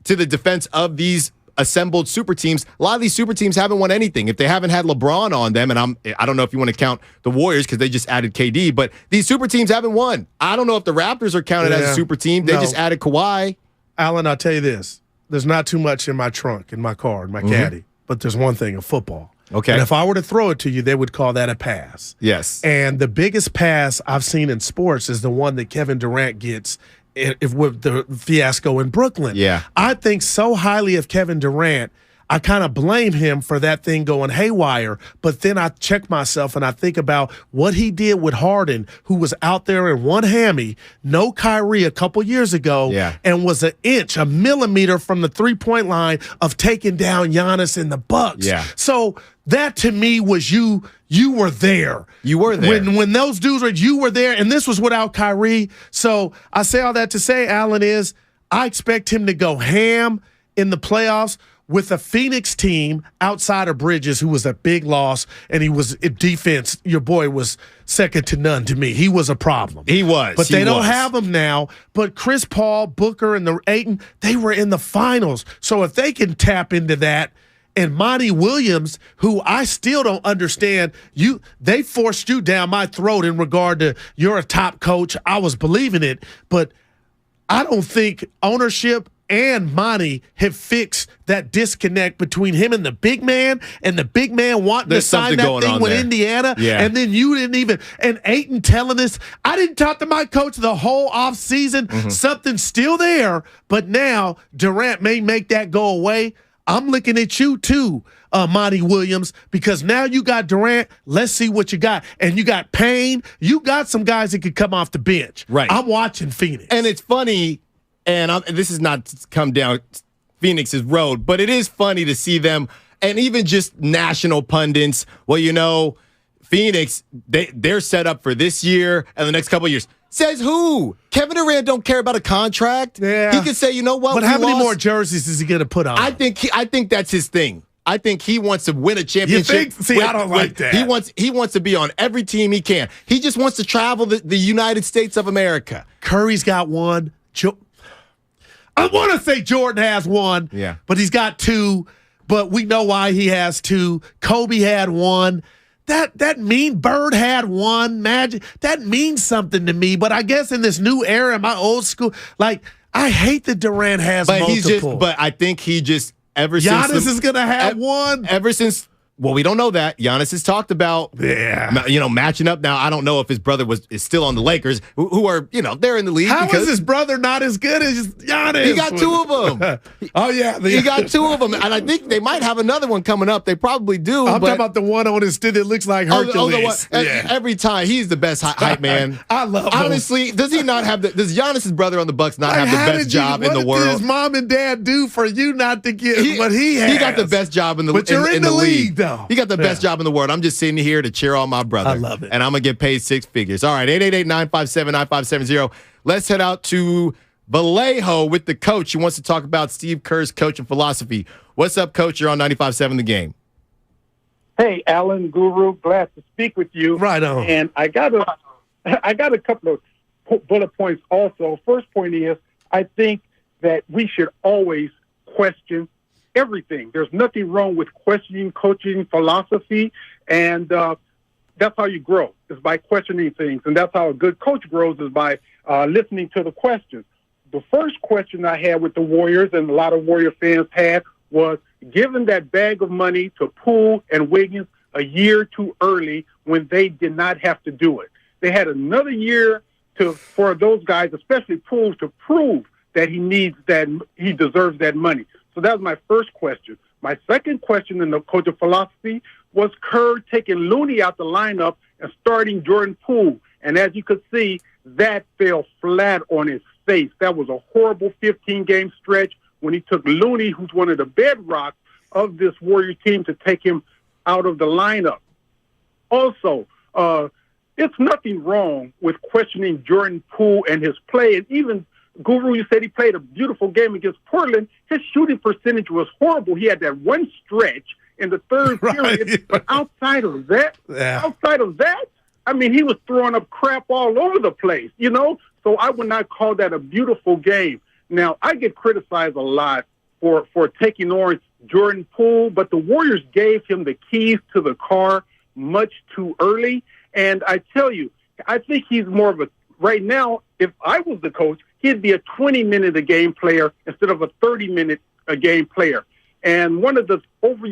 to the defense of these assembled super teams, a lot of these super teams haven't won anything. If they haven't had LeBron on them, and I don't know if you want to count the Warriors because they just added KD, but these super teams haven't won. I don't know if the Raptors are counted as a super team. They just added Kawhi. Allen, I'll tell you this. There's not too much in my trunk, in my car, in my caddy, but there's one thing, of football. Okay. And if I were to throw it to you, they would call that a pass. Yes. And the biggest pass I've seen in sports is the one that Kevin Durant gets with the fiasco in Brooklyn. Yeah. I think so highly of Kevin Durant, I kind of blame him for that thing going haywire, but then I check myself and I think about what he did with Harden, who was out there in one hammy, no Kyrie a couple years ago, and was a millimeter from the three-point line of taking down Giannis and the Bucks. Yeah. So that to me was you were there. You were there. When those dudes were, you were there, and this was without Kyrie. So I say all that to say, Allen, is I expect him to go ham in the playoffs with a Phoenix team outside of Bridges, who was a big loss, and he was in defense. Your boy was second to none to me. He was a problem. He was. But they don't have him now. But Chris Paul, Booker, and the Ayton, they were in the finals. So if they can tap into that, and Monty Williams, who I still don't understand, they forced you down my throat in regard to you're a top coach. I was believing it, but I don't think ownership and Monty have fixed that disconnect between him and the big man wanting to sign that thing with Indiana. Yeah. And then you didn't even, and Ayton telling us, I didn't talk to my coach the whole offseason. Something's still there, but now Durant may make that go away. I'm looking at you too, Monty Williams, because now you got Durant. Let's see what you got. And you got Payne. You got some guys that could come off the bench. Right. I'm watching Phoenix. And it's funny, and this is not to come down Phoenix's road, but it is funny to see them, and even just national pundits, well, Phoenix, they're set up for this year and the next couple of years. Says who? Kevin Durant don't care about a contract. Yeah. He could say, you know what? But how many more jerseys is he going to put on? I think that's his thing. I think he wants to win a championship. You think? See, I don't like that. He wants to be on every team he can. He just wants to travel the United States of America. Curry's got one. I want to say Jordan has one. Yeah. But he's got two. But we know why he has two. Kobe had one. That mean Bird had one. Magic. That means something to me. But I guess in this new era, my old school, I hate that Durant has multiple. But I think he just Giannis is going to have one. Ever since. Well, we don't know that. Giannis has talked about, matching up. Now, I don't know if his brother is still on the Lakers, who are, they're in the league. How is his brother not as good as Giannis? He got two of them. Oh, yeah. He got two of them. And I think they might have another one coming up. They probably do. I'm talking about the one on his stick that looks like Hercules. Every time. He's the best hype man. I love him. Honestly, does Giannis's brother on the Bucks not have the best job in the world? What did his mom and dad do for you not to get what he has? He got the best job in the league. But you're in the league, though. He got the best job in the world. I'm just sitting here to cheer on my brother. I love it. And I'm going to get paid 6 figures. All right, 888-957-9570. Let's head out to Vallejo with the coach who wants to talk about Steve Kerr's coaching philosophy. What's up, Coach? You're on 95.7 The Game. Hey, Alan, Guru, glad to speak with you. Right on. And I got a couple of bullet points also. First point is, I think that we should always question everything. There's nothing wrong with questioning coaching philosophy, and that's how you grow, is by questioning things. And that's how a good coach grows, is by listening to the questions. The first question I had with the Warriors, and a lot of Warrior fans had, was giving that bag of money to Poole and Wiggins a year too early when they did not have to do it. They had another year for those guys, especially Poole, to prove that he deserves that money. So that was my first question. My second question in the coaching philosophy was Kerr taking Looney out the lineup and starting Jordan Poole. And as you could see, that fell flat on his face. That was a horrible 15-game stretch when he took Looney, who's one of the bedrocks of this Warrior team, to take him out of the lineup. Also, it's nothing wrong with questioning Jordan Poole and his play. And even Guru, you said he played a beautiful game against Portland. His shooting percentage was horrible. He had that one stretch in the third period. But outside of that, I mean, he was throwing up crap all over the place, So I would not call that a beautiful game. Now, I get criticized a lot for taking on Jordan Poole, but the Warriors gave him the keys to the car much too early. And I tell you, I think he's more of right now, if I was the coach, he'd be a 20-minute-a-game player instead of a 30-minute-a-game player. And one of the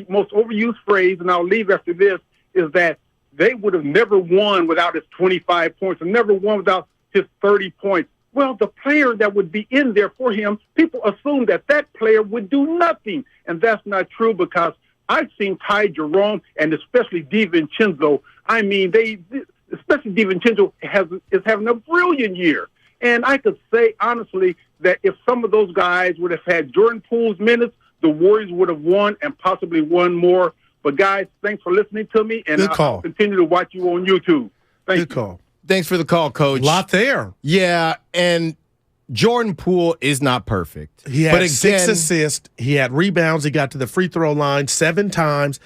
most overused phrases, and I'll leave after this, is that they would have never won without his 25 points and never won without his 30 points. Well, the player that would be in there for him, people assume that player would do nothing. And that's not true, because I've seen Ty Jerome and especially DiVincenzo. I mean, especially DiVincenzo is having a brilliant year. And I could say, honestly, that if some of those guys would have had Jordan Poole's minutes, the Warriors would have won and possibly won more. But, guys, thanks for listening to me, and I'll continue to watch you on YouTube. Thank you. Good call. Thanks for the call, Coach. A lot there. Yeah, and Jordan Poole is not perfect. He had 6 assists. He had rebounds. He got to the free throw line 7 times,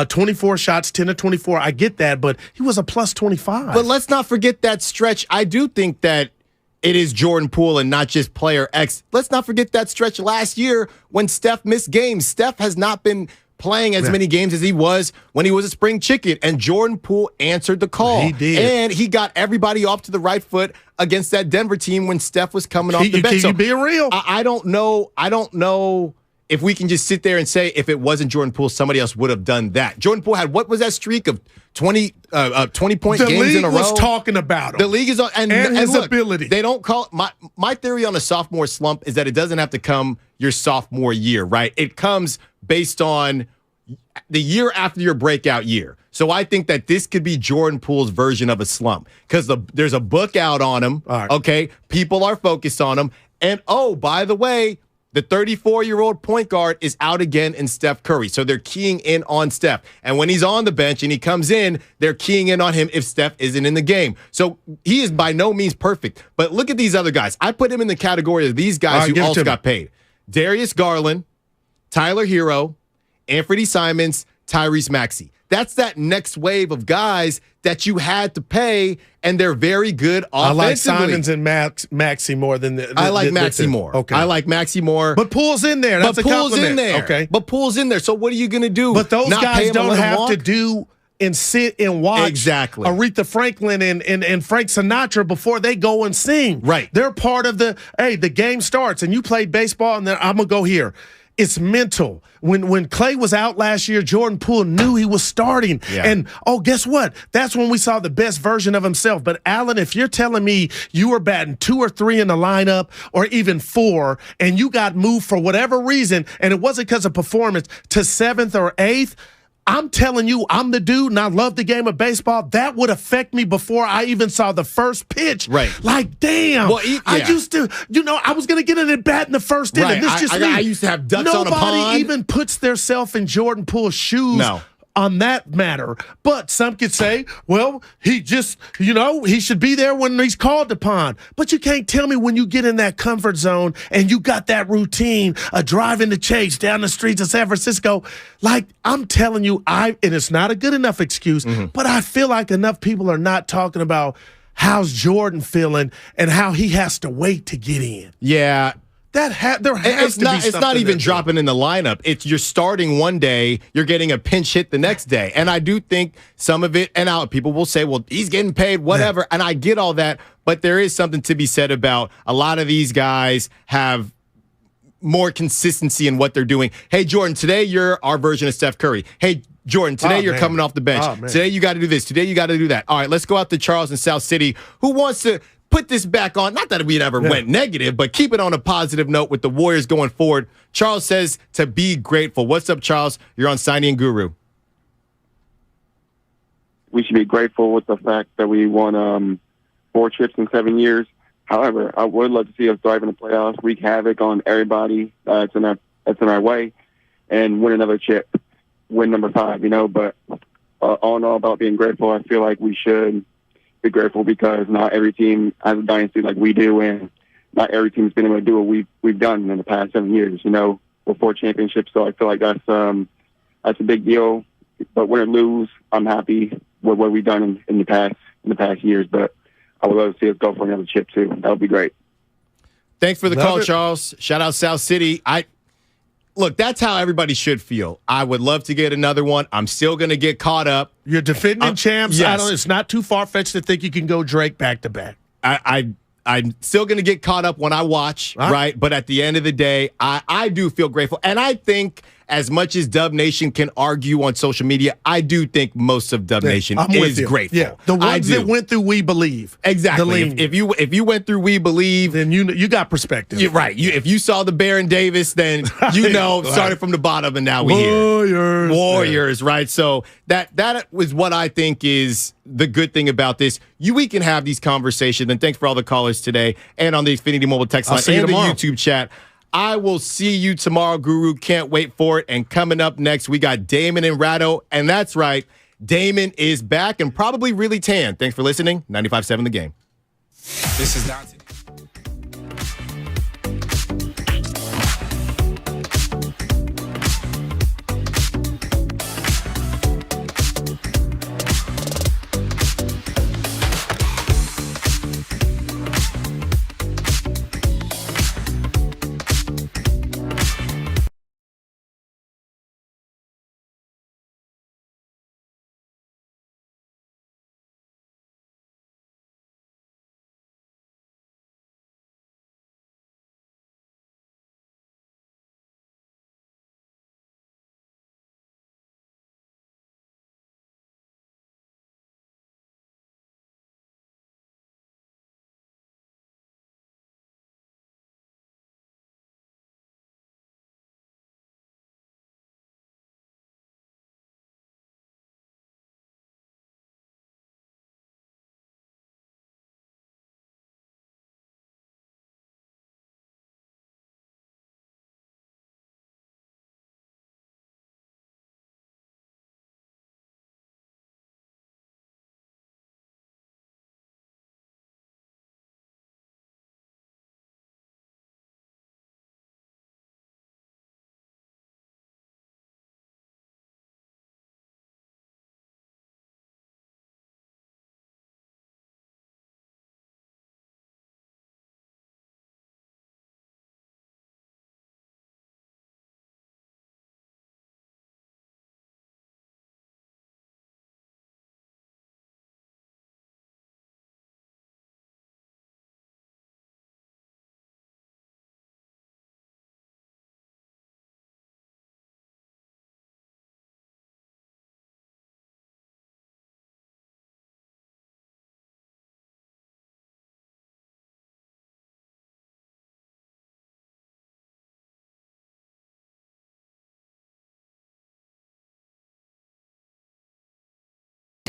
24 shots, 10 of 24. I get that, but he was a plus 25. But let's not forget that stretch. I do think that it is Jordan Poole and not just player X. Let's not forget that stretch last year when Steph missed games. Steph has not been playing as many games as he was when he was a spring chicken, and Jordan Poole answered the call. He did. And he got everybody off to the right foot against that Denver team when Steph was coming off the bench. Can you be real? I don't know if we can just sit there and say if it wasn't Jordan Poole, somebody else would have done that. Jordan Poole had, what was that streak of 20-point games in a row? The league was talking about him. The league is on, and his look, ability. They don't call my theory on a sophomore slump is that it doesn't have to come your sophomore year, right? It comes based on the year after your breakout year. So I think that this could be Jordan Poole's version of a slump because there's a book out on him. Right. Okay, people are focused on him, and oh, by the way, the 34-year-old point guard is out again in Steph Curry. So they're keying in on Steph. And when he's on the bench and he comes in, they're keying in on him if Steph isn't in the game. So he is by no means perfect. But look at these other guys. I put him in the category of these guys who also got paid. Darius Garland, Tyler Hero, Anthony Simons, Tyrese Maxey. That's that next wave of guys that you had to pay, and they're very good offensively. I like Simons and Maxey more than I like Maxey more. Okay. I like Maxey more. But Poole's in there. That's a compliment. In there. Okay. But Poole's in there. So what are you going to do? But those guys don't have to do and sit and watch exactly Aretha Franklin and Frank Sinatra before they go and sing. Right. They're part of the game starts and you played baseball and then I'm going to go here. It's mental. When Clay was out last year, Jordan Poole knew he was starting. Yeah. And, guess what? That's when we saw the best version of himself. But, Allen, if you're telling me you were batting 2 or 3 in the lineup or even 4 and you got moved for whatever reason and it wasn't because of performance to 7th or 8th, I'm telling you, I'm the dude and I love the game of baseball. That would affect me before I even saw the first pitch. Right. Like, damn. Well, I used to, I was going to get in at bat in the first inning. Right. I used to have ducks on a pond. Nobody even puts themselves in Jordan Poole's shoes. On that matter. But some could say, well, he just, he should be there when he's called upon. But you can't tell me when you get in that comfort zone and you got that routine of driving the chase down the streets of San Francisco. Like, I'm telling you, and it's not a good enough excuse, but I feel like enough people are not talking about how's Jordan feeling and how he has to wait to get in. Yeah. There has to be something. It's not even dropping in the lineup. It's you're starting one day, you're getting a pinch hit the next day. And I do think some of it, and people will say, well, he's getting paid, whatever. Yeah. And I get all that. But there is something to be said about a lot of these guys have more consistency in what they're doing. Hey, Jordan, today you're our version of Steph Curry. Hey, Jordan, today you're coming off the bench. Today you got to do this. Today you got to do that. All right, let's go out to Charles in South City, who wants to put this back on. Not that we ever went negative, but keep it on a positive note with the Warriors going forward. Charles says to be grateful. What's up, Charles? You're on Signing Guru. We should be grateful with the fact that we won 4 chips in 7 years. However, I would love to see us thrive in the playoffs, wreak havoc on everybody that's in our way, and win another chip, win number 5. But all in all, about being grateful, I feel like we should be grateful because not every team has a dynasty like we do, and not every team's been able to do what we've done in the past 7 years. We're 4 championships, so I feel like that's a big deal. But win or lose, I'm happy with what we've done in the past years. But I would love to see us go for another chip too. That would be great. Thanks for the call, Charles. Shout out South City. Look, that's how everybody should feel. I would love to get another one. I'm still going to get caught up. You're defending champs. Yes. It's not too far-fetched to think you can go Drake back-to-back. I'm still going to get caught up when I watch, right? But at the end of the day, I do feel grateful. And I think as much as Dub Nation can argue on social media, I do think most of Dub Nation is grateful. Yeah, the ones that went through We Believe. Exactly. If you went through We Believe, then you got perspective. You're right. If you saw the Baron Davis, then started from the bottom and now we're here. Warriors, right? So that was what I think is the good thing about this. We can have these conversations, and thanks for all the callers today and on the Xfinity Mobile text line and the YouTube chat. I will see you tomorrow, Guru. Can't wait for it. And coming up next, we got Damon and Rattle. And that's right, Damon is back and probably really tan. Thanks for listening. 95.7 The Game. This is not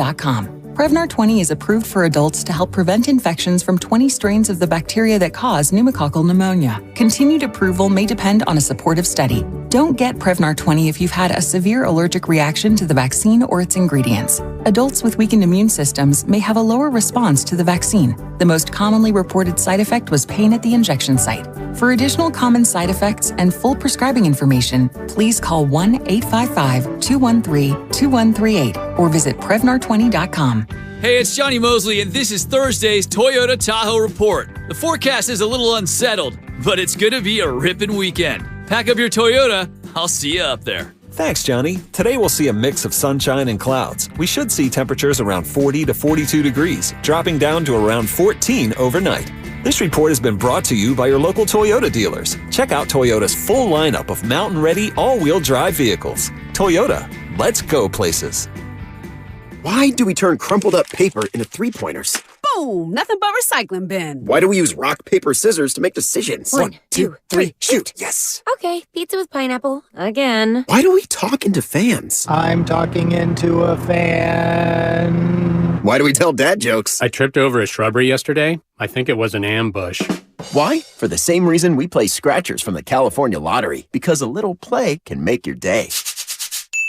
Prevnar20.com. Prevnar 20 is approved for adults to help prevent infections from 20 strains of the bacteria that cause pneumococcal pneumonia. Continued approval may depend on a supportive study. Don't get Prevnar 20 if you've had a severe allergic reaction to the vaccine or its ingredients. Adults with weakened immune systems may have a lower response to the vaccine. The most commonly reported side effect was pain at the injection site. For additional common side effects and full prescribing information, please call 1-855-213-2138 or visit Prevnar20.com. Hey, it's Johnny Mosley, and this is Thursday's Toyota Tahoe Report. The forecast is a little unsettled, but it's going to be a ripping weekend. Pack up your Toyota. I'll see you up there. Thanks, Johnny. Today we'll see a mix of sunshine and clouds. We should see temperatures around 40 to 42 degrees, dropping down to around 14 overnight. This report has been brought to you by your local Toyota dealers. Check out Toyota's full lineup of mountain-ready all-wheel drive vehicles. Toyota, let's go places. Why do we turn crumpled up paper into three-pointers? Boom! Nothing but recycling bin. Why do we use rock, paper, scissors to make decisions? 1, 2, 3, shoot! Yes! Okay, pizza with pineapple. Again. Why do we talk into fans? I'm talking into a fan. Why do we tell dad jokes? I tripped over a shrubbery yesterday. I think it was an ambush. Why? For the same reason we play scratchers from the California Lottery. Because a little play can make your day.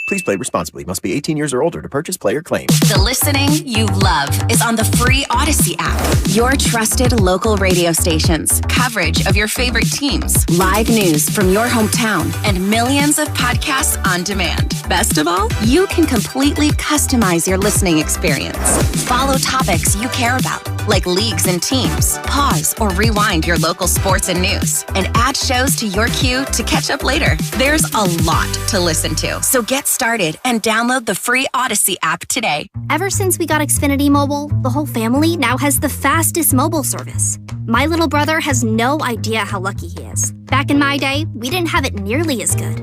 Please play responsibly. Must be 18 years or older to purchase, play, or claim. The listening you love is on the free Odyssey app. Your trusted local radio stations, coverage of your favorite teams, live news from your hometown, and millions of podcasts on demand. Best of all, you can completely customize your listening experience. Follow topics you care about, like leagues and teams. Pause or rewind your local sports and news, and add shows to your queue to catch up later. There's a lot to listen to, so get started and download the free Odyssey app today. Ever since we got Xfinity Mobile, the whole family now has the fastest mobile service. My little brother has no idea how lucky he is. Back in my day, we didn't have it nearly as good.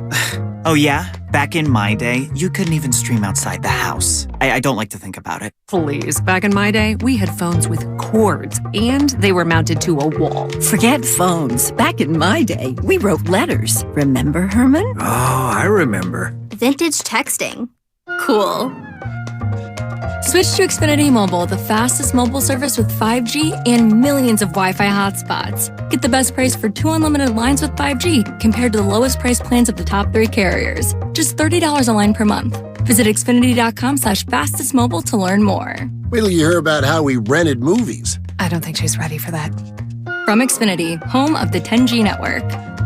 Oh yeah? Back in my day, you couldn't even stream outside the house. I don't like to think about it. Please, back in my day, we had phones with cords, and they were mounted to a wall. Forget phones. Back in my day, we wrote letters. Remember, Herman? Oh, I remember. Vintage texting. Cool. Switch to Xfinity Mobile, the fastest mobile service with 5G and millions of Wi-Fi hotspots. Get the best price for 2 unlimited lines with 5G compared to the lowest price plans of the top 3 carriers. Just $30 a line per month. Visit Xfinity.com/fastestmobile to learn more. Wait till you hear about how we rented movies. I don't think she's ready for that. From Xfinity, home of the 10G network.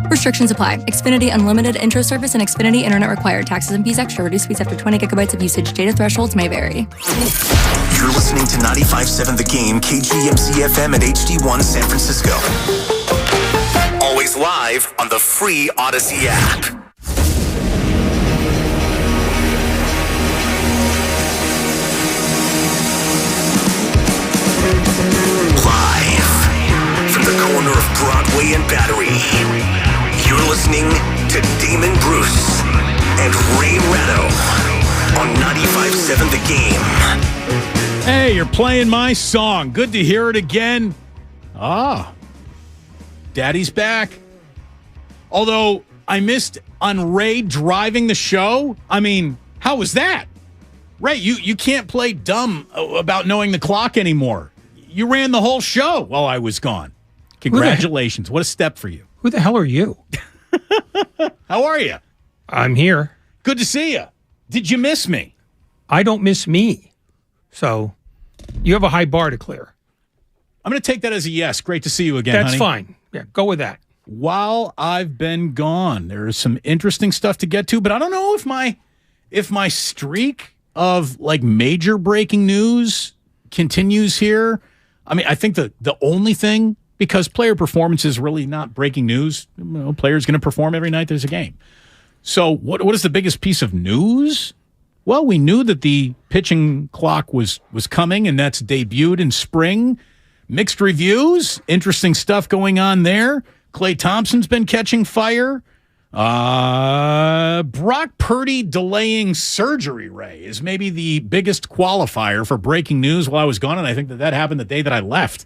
Restrictions apply. Xfinity Unlimited intro service and Xfinity Internet required. Taxes and fees extra. Reduced speeds after 20 gigabytes of usage. Data thresholds may vary. You're listening to 95.7 The Game, KGMC-FM and HD1 San Francisco. Always live on the free Odyssey app. Live from the corner of Broadway and Battery. You're listening to Damon Bruce and Ray Ratto on 95.7 The Game. Hey, you're playing my song. Good to hear it again. Daddy's back. Although I missed on Ray driving the show. I mean, how was that? Ray, you can't play dumb about knowing the clock anymore. You ran the whole show while I was gone. Congratulations. What a step for you. Who the hell are you? How are you? I'm here. Good to see you. Did you miss me? I don't miss me. So you have a high bar to clear. I'm going to take that as a yes. Great to see you again, That's honey. fine. Yeah, go with that. While I've been gone, there is some interesting stuff to get to, but I don't know if my streak of like major breaking news continues here. I mean, I think the only thing, because player performance is really not breaking news. You know, players going to perform every night there's a game. So what is the biggest piece of news? Well, we knew that the pitching clock was coming, and that's debuted in spring. Mixed reviews, interesting stuff going on there. Klay Thompson's been catching fire. Brock Purdy delaying surgery, Ray, is maybe the biggest qualifier for breaking news while I was gone, and I think that happened the day that I left.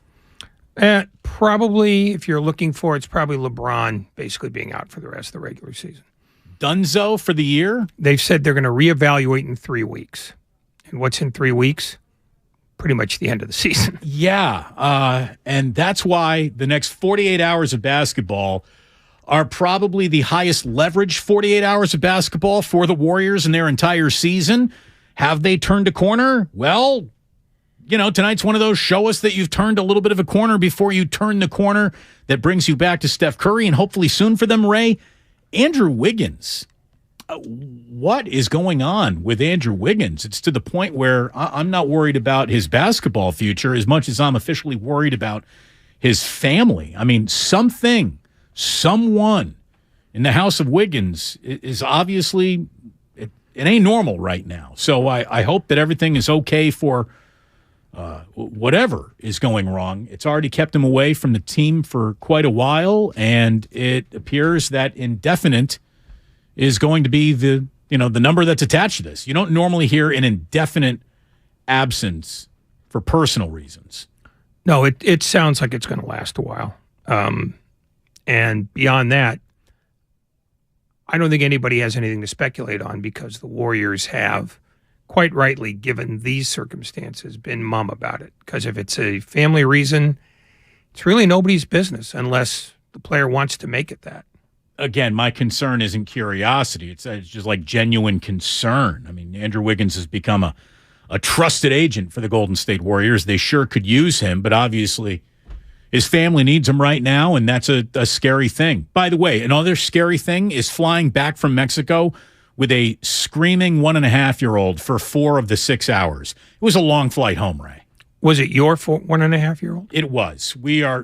Probably, if you're looking for, it's probably LeBron basically being out for the rest of the regular season. Dunzo for the year? They've said they're going to reevaluate in 3 weeks. And what's in 3 weeks? Pretty much the end of the season. Yeah, and that's why the next 48 hours of basketball are probably the highest leverage 48 hours of basketball for the Warriors in their entire season. Have they turned a corner? Well, tonight's one of those show us that you've turned a little bit of a corner before you turn the corner that brings you back to Steph Curry, and hopefully soon for them, Ray, Andrew Wiggins. What is going on with Andrew Wiggins? It's to the point where I'm not worried about his basketball future as much as I'm officially worried about his family. I mean, someone in the house of Wiggins is obviously, it ain't normal right now. So I hope that everything is okay for whatever is going wrong. It's already kept him away from the team for quite a while, and it appears that indefinite is going to be the number that's attached to this. You don't normally hear an indefinite absence for personal reasons. No, it sounds like it's going to last a while. And beyond that, I don't think anybody has anything to speculate on because the Warriors have, quite rightly, given these circumstances, been mum about it. Because if it's a family reason, it's really nobody's business unless the player wants to make it that. Again, my concern isn't curiosity. It's just like genuine concern. I mean, Andrew Wiggins has become a trusted agent for the Golden State Warriors. They sure could use him, but obviously his family needs him right now, and that's a scary thing. By the way, another scary thing is flying back from Mexico with a screaming 1.5-year-old for 4 of the 6 hours. It was a long flight home, Ray. Was it your 1.5-year-old? It was.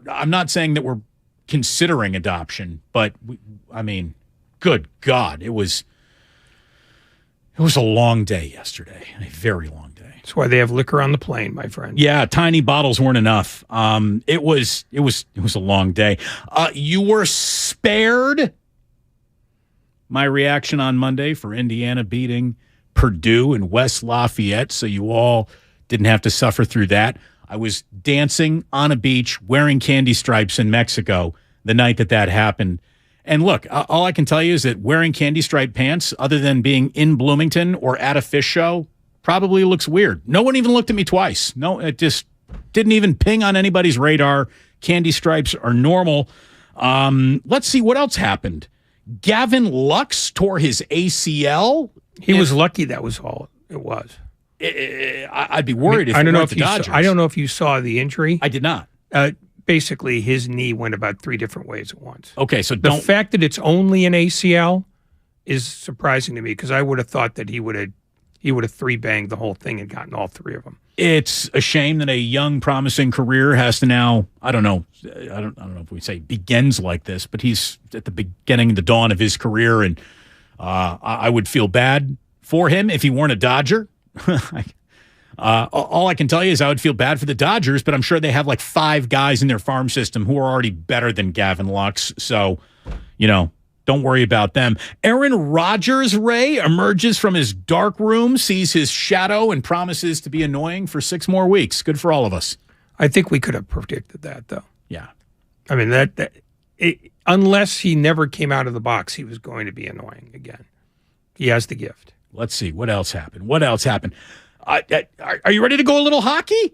I'm not saying that we're considering adoption, but good God, it was a long day yesterday, a very long day. That's why they have liquor on the plane, my friend. Yeah, tiny bottles weren't enough. It was a long day. You were spared my reaction on Monday for Indiana beating Purdue and West Lafayette, so you all didn't have to suffer through that. I was dancing on a beach wearing candy stripes in Mexico the night that happened. And look, all I can tell you is that wearing candy stripe pants, other than being in Bloomington or at a fish show, probably looks weird. No one even looked at me twice. No, it just didn't even ping on anybody's radar. Candy stripes are normal. Let's see what else happened. Gavin Lux tore his ACL. He was lucky that was all it was. I'd be worried if I don't know if the Dodgers. I don't know if you saw the injury. I did not. Basically, his knee went about 3 different ways at once. Okay, so the fact that it's only an ACL is surprising to me because I would have thought that he would have 3-banged the whole thing and gotten all 3 of them. It's a shame that a young, promising career has to now, I don't know if we say begins like this, but he's at the beginning, the dawn of his career, and I would feel bad for him if he weren't a Dodger. All I can tell you is I would feel bad for the Dodgers, but I'm sure they have like 5 guys in their farm system who are already better than Gavin Lux. So, don't worry about them. Aaron Rodgers, Ray, emerges from his dark room, sees his shadow, and promises to be annoying for 6 more weeks. Good for all of us. I think we could have predicted that, though. Yeah. I mean, unless he never came out of the box, he was going to be annoying again. He has the gift. Let's see. What else happened? Are you ready to go a little hockey?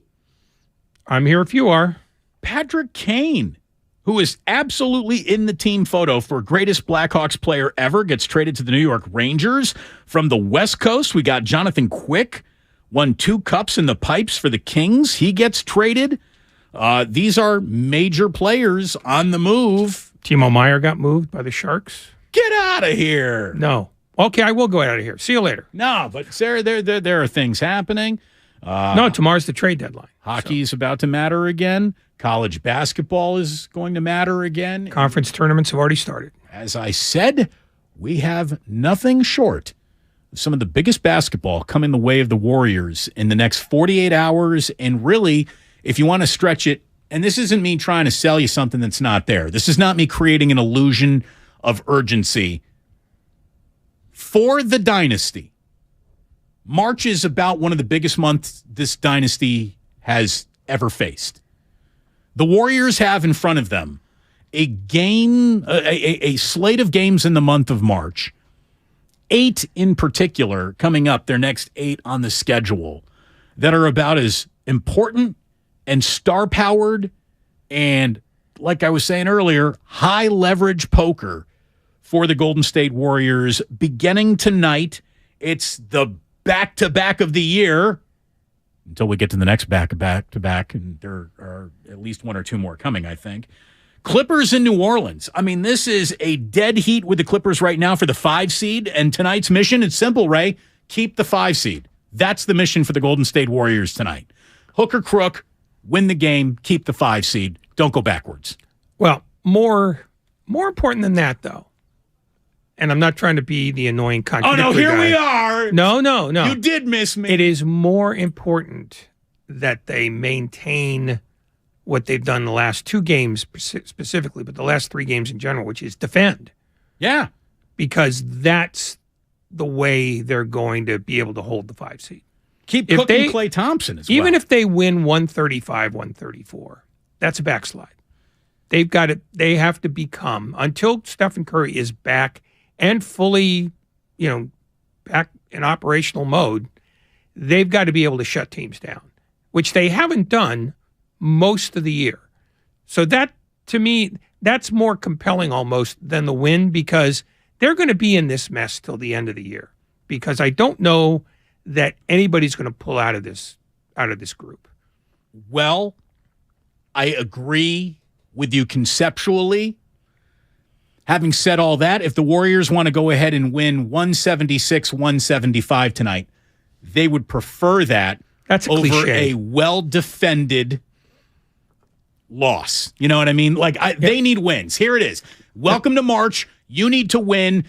I'm here if you are. Patrick Kane, who is absolutely in the team photo for greatest Blackhawks player ever, gets traded to the New York Rangers. From the West Coast, we got Jonathan Quick, won 2 cups in the pipes for the Kings. He gets traded. These are major players on the move. Timo Meier got moved by the Sharks. Get out of here. No. Okay, I will go out of here. See you later. No, but Sarah, there are things happening. No, tomorrow's the trade deadline. Hockey's about to matter again. College basketball is going to matter again. Conference tournaments have already started. As I said, we have nothing short of some of the biggest basketball coming the way of the Warriors in the next 48 hours. And really, if you want to stretch it, and this isn't me trying to sell you something that's not there. This is not me creating an illusion of urgency. For the dynasty, March is about one of the biggest months this dynasty has ever faced. The Warriors have in front of them a slate of games in the month of March 8 in particular coming up, their next 8 on the schedule, that are about as important and star-powered and, like I was saying earlier, high-leverage poker for the Golden State Warriors. Beginning tonight, it's the back-to-back of the year until we get to the next back-to-back, and there are at least 1 or 2 more coming, I think. Clippers in New Orleans. I mean, this is a dead heat with the Clippers right now for the 5 seed, and tonight's mission, it's simple, Ray. Keep the 5 seed. That's the mission for the Golden State Warriors tonight. Hook or crook, win the game, keep the 5 seed. Don't go backwards. Well, more important than that, though, and I'm not trying to be the annoying contradictory Oh, no, here guy. we are. No. You did miss me. It is more important that they maintain what they've done the last 2 games specifically, but the last 3 games in general, which is defend. Yeah. Because that's the way they're going to be able to hold the 5 seed. Keep cooking Klay Thompson as well. Even if they win 135, 134, that's a backslide. They have to become, until Steph Curry is back and fully, back in operational mode, they've got to be able to shut teams down, which they haven't done most of the year. So that, to me, that's more compelling almost than the win, because they're going to be in this mess till the end of the year, because I don't know that anybody's going to pull out of this group. Well, I agree with you conceptually. Having said all that, if the Warriors want to go ahead and win 176-175 tonight, they would prefer that over cliche. a well-defended loss. You know what I mean? They need wins. Here it is. Welcome to March. You need to win.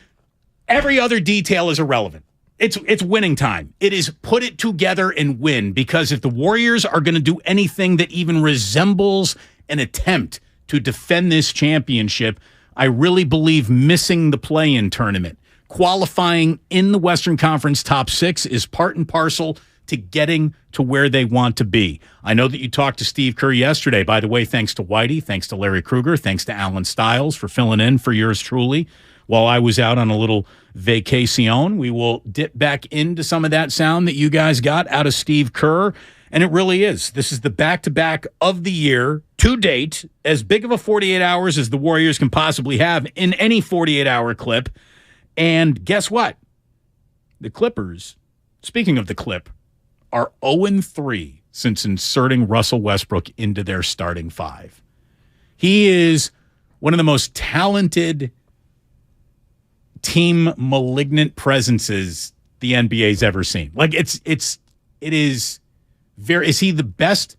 Every other detail is irrelevant. It's winning time. It is put it together and win, because if the Warriors are going to do anything that even resembles an attempt to defend this championship, I really believe missing the play-in tournament, qualifying in the Western Conference top 6 is part and parcel to getting to where they want to be. I know that you talked to Steve Kerr yesterday. By the way, thanks to Whitey, thanks to Larry Kruger, thanks to Alan Stiles for filling in for yours truly while I was out on a little vacation. We will dip back into some of that sound that you guys got out of Steve Kerr. And it really is. This is the back-to-back of the year to date, as big of a 48 hours as the Warriors can possibly have in any 48-hour clip. And guess what? The Clippers, speaking of the clip, are 0-3 since inserting Russell Westbrook into their starting 5. He is one of the most talented team malignant presences the NBA's ever seen. It is very. Is he the best,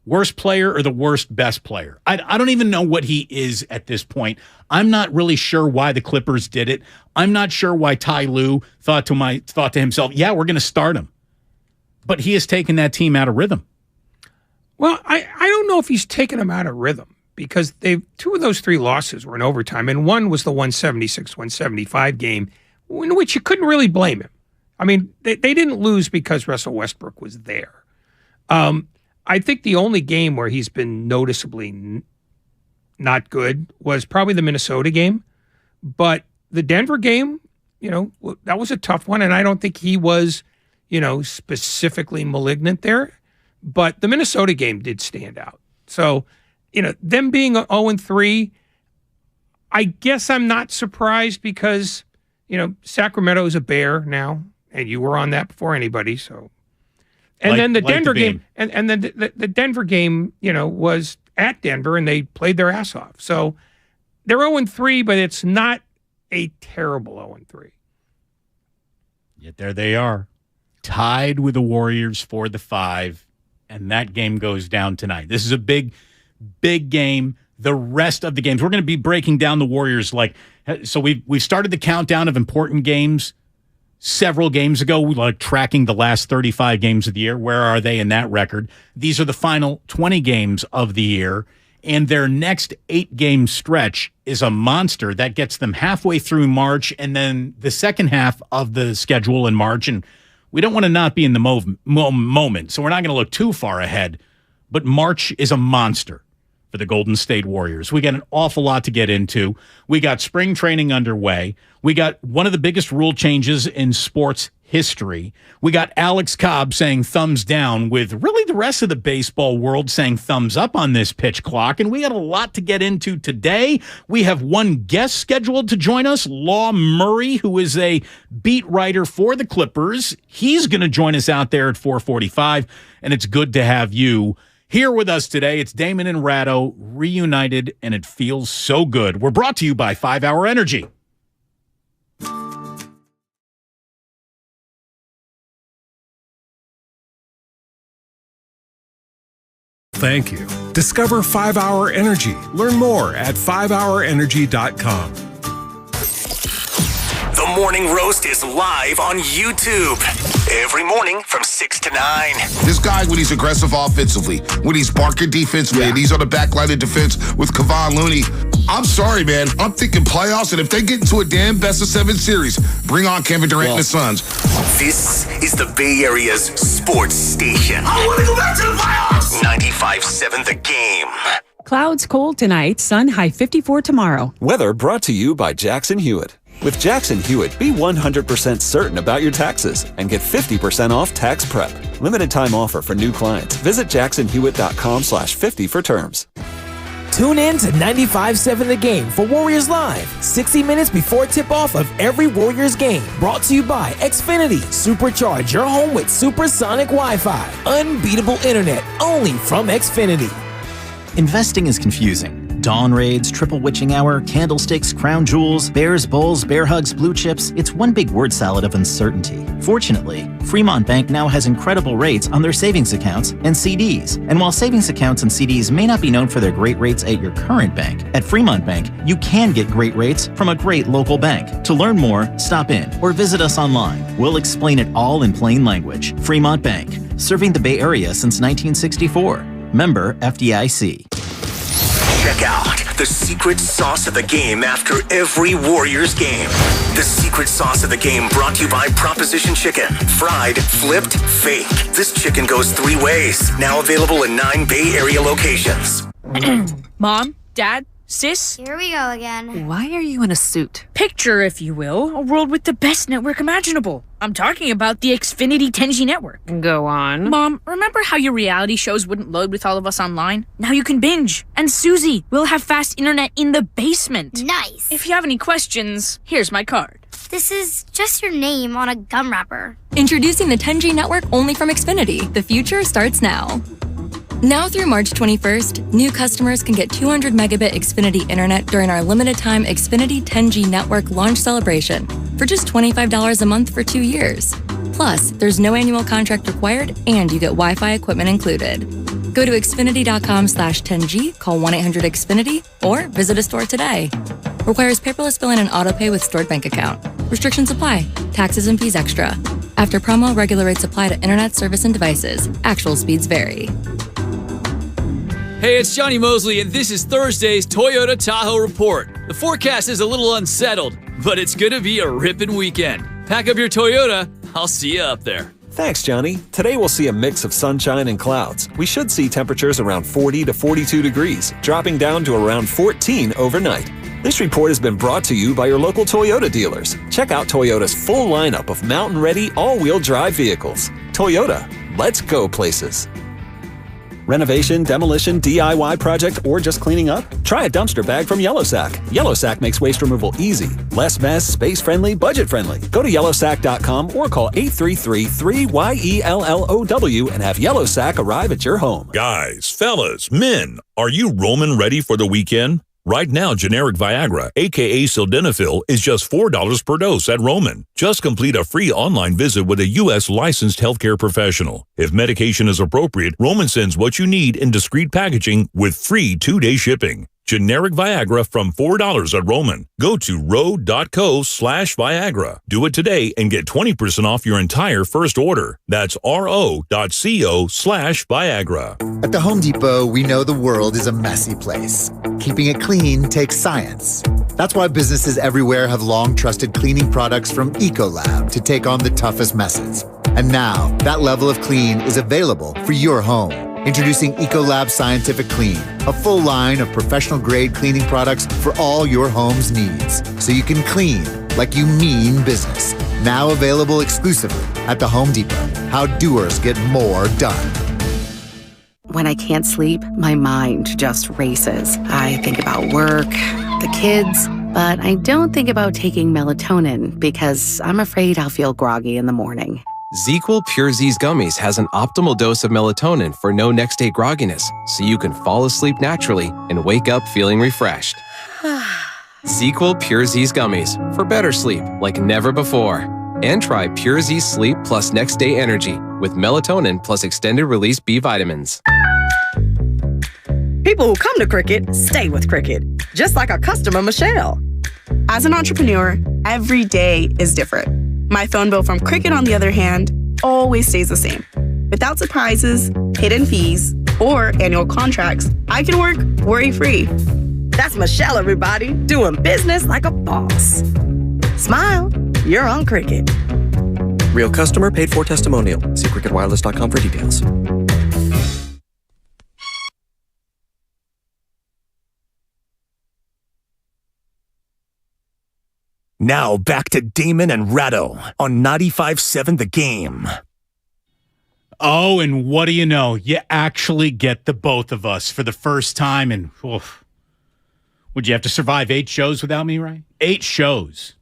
worst player, or the worst, best player? I don't even know what he is at this point. I'm not really sure why the Clippers did it. I'm not sure why Ty Lue thought to himself, yeah, we're going to start him. But he has taken that team out of rhythm. Well, I don't know if he's taken them out of rhythm, because 2 of those 3 losses were in overtime, and one was the 176-175 game, in which you couldn't really blame him. I mean, they didn't lose because Russell Westbrook was there. I think the only game where he's been noticeably not good was probably the Minnesota game. But the Denver game, that was a tough one, and I don't think he was, specifically malignant there. But the Minnesota game did stand out. So, them being 0-3, I guess I'm not surprised, because, Sacramento is a bear now, and you were on that before anybody, so. And then the Denver game, and then the Denver game, was at Denver, and they played their ass off. So they're 0-3, but it's not a terrible 0-3. Yet there they are, tied with the Warriors for the 5, and that game goes down tonight. This is a big, big game. The rest of the games, we're going to be breaking down the Warriors. So we've started the countdown of important games several games ago. We tracking the last 35 games of the year. Where are they in that record? These are the final 20 games of the year, and their next 8-game stretch is a monster that gets them halfway through March, and then the second half of the schedule in March. And we don't want to not be in the moment, so we're not going to look too far ahead, but March is a monster for the Golden State Warriors. We got an awful lot to get into. We got spring training underway. We got one of the biggest rule changes in sports history. We got Alex Cobb saying thumbs down, with really the rest of the baseball world saying thumbs up on this pitch clock. And we got a lot to get into today. We have one guest scheduled to join us, Law Murray, who is a beat writer for the Clippers. He's going to join us out there at 4:45, and it's good to have you here with us today. It's Damon and Rattle reunited, and it feels so good. We're brought to you by 5 Hour Energy. Thank you. Discover 5 Hour Energy. Learn more at 5hourenergy.com. The Morning Roast is live on YouTube. Every morning from 6 to 9. This guy, when he's aggressive offensively, when he's barking defensively, and he's on the back line of defense with Kawhi Looney, I'm sorry, man. I'm thinking playoffs, and if they get into a damn best-of-7 series, bring on Kevin Durant and the Suns. This is the Bay Area's sports station. I want to go back to the playoffs! 95.7 The Game. Clouds cold tonight, sun high 54 tomorrow. Weather brought to you by Jackson Hewitt. With Jackson Hewitt, be 100% certain about your taxes and get 50% off tax prep. Limited time offer for new clients. Visit jacksonhewitt.com/50 for terms. Tune in to 95.7 The Game for Warriors Live, 60 minutes before tip-off of every Warriors game. Brought to you by Xfinity. Supercharge your home with supersonic Wi-Fi. Unbeatable internet, only from Xfinity. Investing is confusing. Dawn raids, triple witching hour, candlesticks, crown jewels, bears, bulls, bear hugs, blue chips. It's one big word salad of uncertainty. Fortunately, Fremont Bank now has incredible rates on their savings accounts and CDs. And while savings accounts and CDs may not be known for their great rates at your current bank, at Fremont Bank, you can get great rates from a great local bank. To learn more, stop in or visit us online. We'll explain it all in plain language. Fremont Bank, serving the Bay Area since 1964. Member FDIC. Check out the secret sauce of the game after every Warriors game. The secret sauce of the game brought to you by Proposition Chicken. Fried, flipped, fake. This chicken goes 3 ways. Now available in 9 Bay Area locations. Mom, Dad, Sis? Here we go again. Why are you in a suit? Picture, if you will, a world with the best network imaginable. I'm talking about the Xfinity 10G network. Go on. Mom, remember how your reality shows wouldn't load with all of us online? Now you can binge. And Susie, we'll have fast internet in the basement. Nice. If you have any questions, here's my card. This is just your name on a gum wrapper. Introducing the 10G network only from Xfinity. The future starts now. Now through March 21st, new customers can get 200 megabit Xfinity internet during our limited time Xfinity 10G network launch celebration for just $25 a month for 2 years. Plus, there's no annual contract required and you get Wi-Fi equipment included. Go to xfinity.com/10G, call 1-800-XFINITY, or visit a store today. Requires paperless billing and autopay with stored bank account. Restrictions apply. Taxes and fees extra. After promo, regular rates apply to internet service and devices. Actual speeds vary. Hey, it's Johnny Mosley, and this is Thursday's Toyota Tahoe Report. The forecast is a little unsettled, but it's going to be a ripping weekend. Pack up your Toyota. I'll see you up there. Thanks, Johnny. Today we'll see a mix of sunshine and clouds. We should see temperatures around 40 to 42 degrees, dropping down to around 14 overnight. This report has been brought to you by your local Toyota dealers. Check out Toyota's full lineup of mountain-ready all-wheel drive vehicles. Toyota, let's go places. Renovation, demolition, DIY project, or just cleaning up? Try a dumpster bag from Yellowsack. Yellowsack makes waste removal easy, less mess, space-friendly, budget-friendly. Go to yellowsack.com or call 833-3YELLOW and have Yellowsack arrive at your home. Guys, fellas, men, are you Roman ready for the weekend? Right now, generic Viagra, aka Sildenafil, is just $4 per dose at Roman. Just complete a free online visit with a U.S. licensed healthcare professional. If medication is appropriate, Roman sends what you need in discreet packaging with free 2-day shipping. Generic Viagra from $4 at Roman. Go to ro.co/Viagra. Do it today and get 20% off your entire first order. That's ro.co/Viagra. At the Home Depot, we know the world is a messy place. Keeping it clean takes science. That's why businesses everywhere have long trusted cleaning products from Ecolab to take on the toughest messes. And now, that level of clean is available for your home. Introducing Ecolab Scientific Clean, a full line of professional-grade cleaning products for all your home's needs, so you can clean like you mean business. Now available exclusively at the Home Depot. How doers get more done. When I can't sleep, my mind just races. I think about work, the kids, but I don't think about taking melatonin because I'm afraid I'll feel groggy in the morning. ZzzQuil Pure Z's Gummies has an optimal dose of melatonin for no next-day grogginess, so you can fall asleep naturally and wake up feeling refreshed. ZzzQuil Pure Z's Gummies for better sleep like never before. And try Pure Z Sleep plus Next Day Energy with melatonin plus extended release B vitamins. People who come to Cricket stay with Cricket, just like our customer, Michelle. As an entrepreneur, every day is different. My phone bill from Cricket, on the other hand, always stays the same. Without surprises, hidden fees, or annual contracts, I can work worry-free. That's Michelle, everybody, doing business like a boss. Smile, you're on Cricket. Real customer, paid for testimonial. See cricketwireless.com for details. Now back to Damon and Rattle on 95.7 The Game. Oh, and what do you know? You actually get the both of us for the first time. And would you have to survive 8 shows without me, right? 8 shows.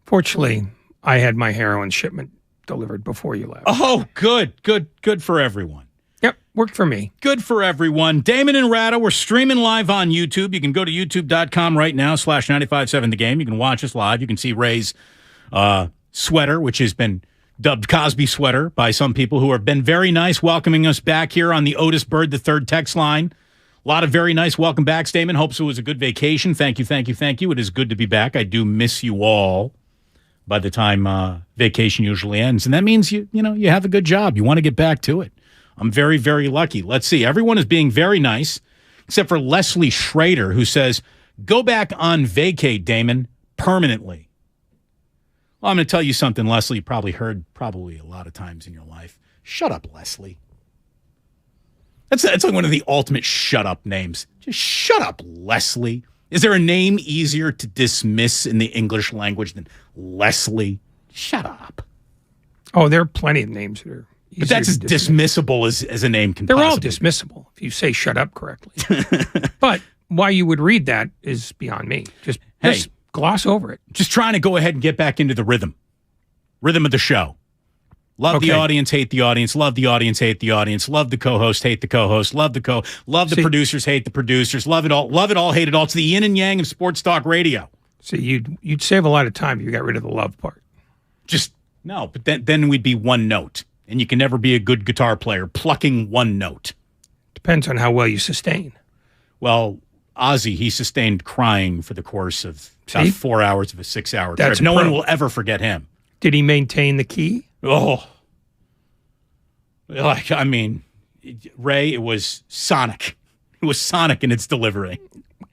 Fortunately, I had my heroin shipment delivered before you left. Oh, good for everyone. Yep, worked for me. Good for everyone. Damon and Rattle, we're streaming live on YouTube. You can go to youtube.com right now, /957 The Game. You can watch us live. You can see Ray's sweater, which has been dubbed Cosby sweater by some people who have been very nice welcoming us back here on the Otis Bird III text line. A lot of very nice welcome backs, Damon. Hopes it was a good vacation. Thank you. It is good to be back. I do miss you all by the time vacation usually ends. And that means you have a good job. You want to get back to it. I'm very, very lucky. Let's see. Everyone is being very nice, except for Leslie Schrader, who says, go back on vacate, Damon, permanently. Well, I'm going to tell you something, Leslie, you probably heard a lot of times in your life. Shut up, Leslie. That's like one of the ultimate shut up names. Just shut up, Leslie. Is there a name easier to dismiss in the English language than Leslie? Shut up. Oh, there are plenty of names that are but that's as dismissible as a name can They're possibly all dismissible if you say shut up correctly. But why you would read that is beyond me. Just gloss over it. Just trying to go ahead and get back into the rhythm of the show. Love the audience, hate the audience. Love the audience, hate the audience. Love the co-host, hate the co-host. Love the producers, hate the producers. Love it all, hate it all. It's the yin and yang of sports talk radio. So you'd save a lot of time if you got rid of the love part. No, but then we'd be one note. And you can never be a good guitar player plucking one note. Depends on how well you sustain. Well, Ozzy, he sustained crying for the course of about 4 hours of a 6-hour trip. No one will ever forget him. Did he maintain the key? Oh. Ray, it was sonic. It was sonic in its delivery.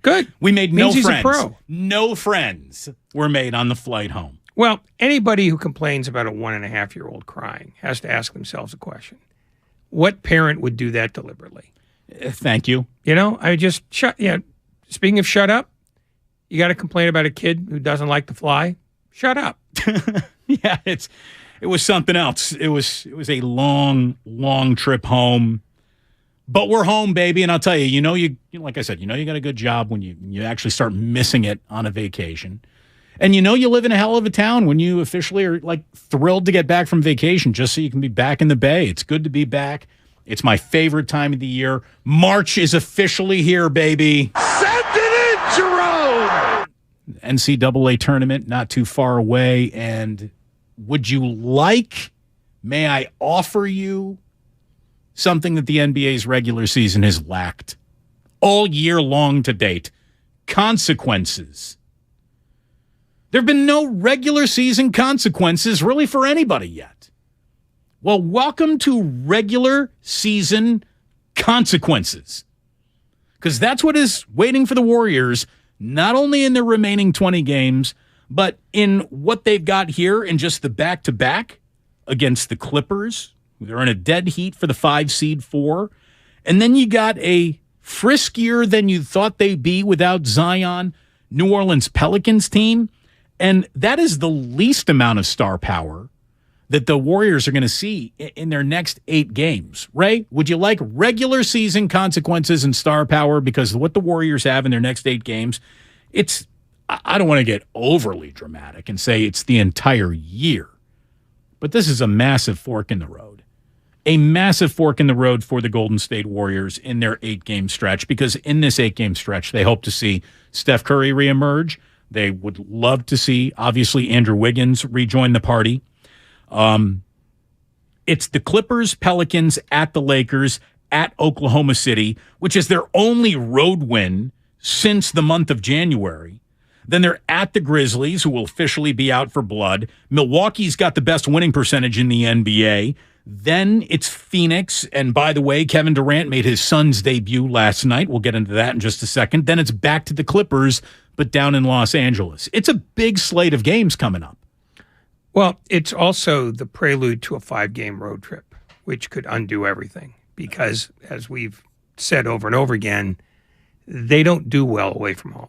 Good. We made Means no he's friends. a pro. No friends were made on the flight home. Well, anybody who complains about a 1.5-year-old crying has to ask themselves a question. What parent would do that deliberately? Thank you. Speaking of shut up, you got to complain about a kid who doesn't like to fly? Shut up. Yeah, it was something else. It was a long trip home. But we're home, baby, and I'll tell you, like I said, you got a good job when you actually start missing it on a vacation. And you live in a hell of a town when you officially are thrilled to get back from vacation just so you can be back in the Bay. It's good to be back. It's my favorite time of the year. March is officially here, baby. Send it in, Jerome! NCAA tournament not too far away. And may I offer you something that the NBA's regular season has lacked all year long to date? Consequences. There have been no regular season consequences really for anybody yet. Well, welcome to regular season consequences. Because that's what is waiting for the Warriors, not only in their remaining 20 games, but in what they've got here in just the back-to-back against the Clippers. They're in a dead heat for the 5 seed 4. And then you got a friskier than you thought they'd be without Zion New Orleans Pelicans team. And that is the least amount of star power that the Warriors are going to see in their next 8 games. Ray, would you like regular season consequences and star power? Because what the Warriors have in their next 8 games, I don't want to get overly dramatic and say it's the entire year, but this is a massive fork in the road. A massive fork in the road for the Golden State Warriors in their 8-game stretch, because in this 8-game stretch, they hope to see Steph Curry reemerge. They would love to see, obviously, Andrew Wiggins rejoin the party. It's the Clippers, Pelicans, at the Lakers, at Oklahoma City, which is their only road win since the month of January. Then they're at the Grizzlies, who will officially be out for blood. Milwaukee's got the best winning percentage in the NBA. Then it's Phoenix. And by the way, Kevin Durant made his son's debut last night. We'll get into that in just a second. Then it's back to the Clippers, but down in Los Angeles. It's a big slate of games coming up. Well, it's also the prelude to a 5-game road trip, which could undo everything. Because, as we've said over and over again, they don't do well away from home.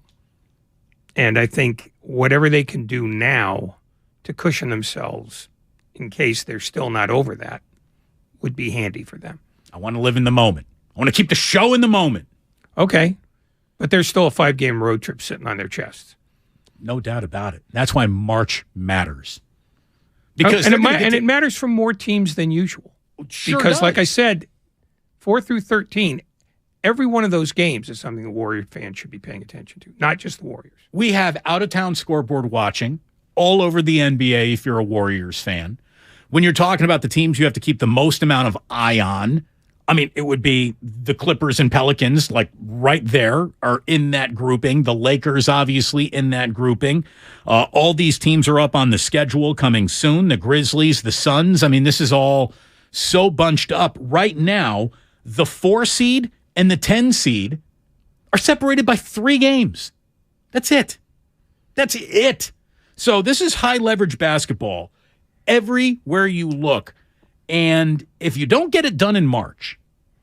And I think whatever they can do now to cushion themselves in case they're still not over that would be handy for them. I want to live in the moment. I want to keep the show in the moment. Okay. But there's still a 5-game road trip sitting on their chests. No doubt about it. That's why March matters. Because it matters for more teams than usual. Sure because, does. like I said, 4 through 13, every one of those games is something the Warrior fans should be paying attention to, not just the Warriors. We have out-of-town scoreboard watching all over the NBA if you're a Warriors fan. When you're talking about the teams you have to keep the most amount of eye on, I mean, it would be the Clippers and Pelicans, like right there, are in that grouping. The Lakers, obviously, in that grouping. All these teams are up on the schedule coming soon. The Grizzlies, the Suns. I mean, this is all so bunched up. Right now, the 4 seed and the 10 seed are separated by 3 games. That's it. That's it. So this is high leverage basketball everywhere you look. And if you don't get it done in March,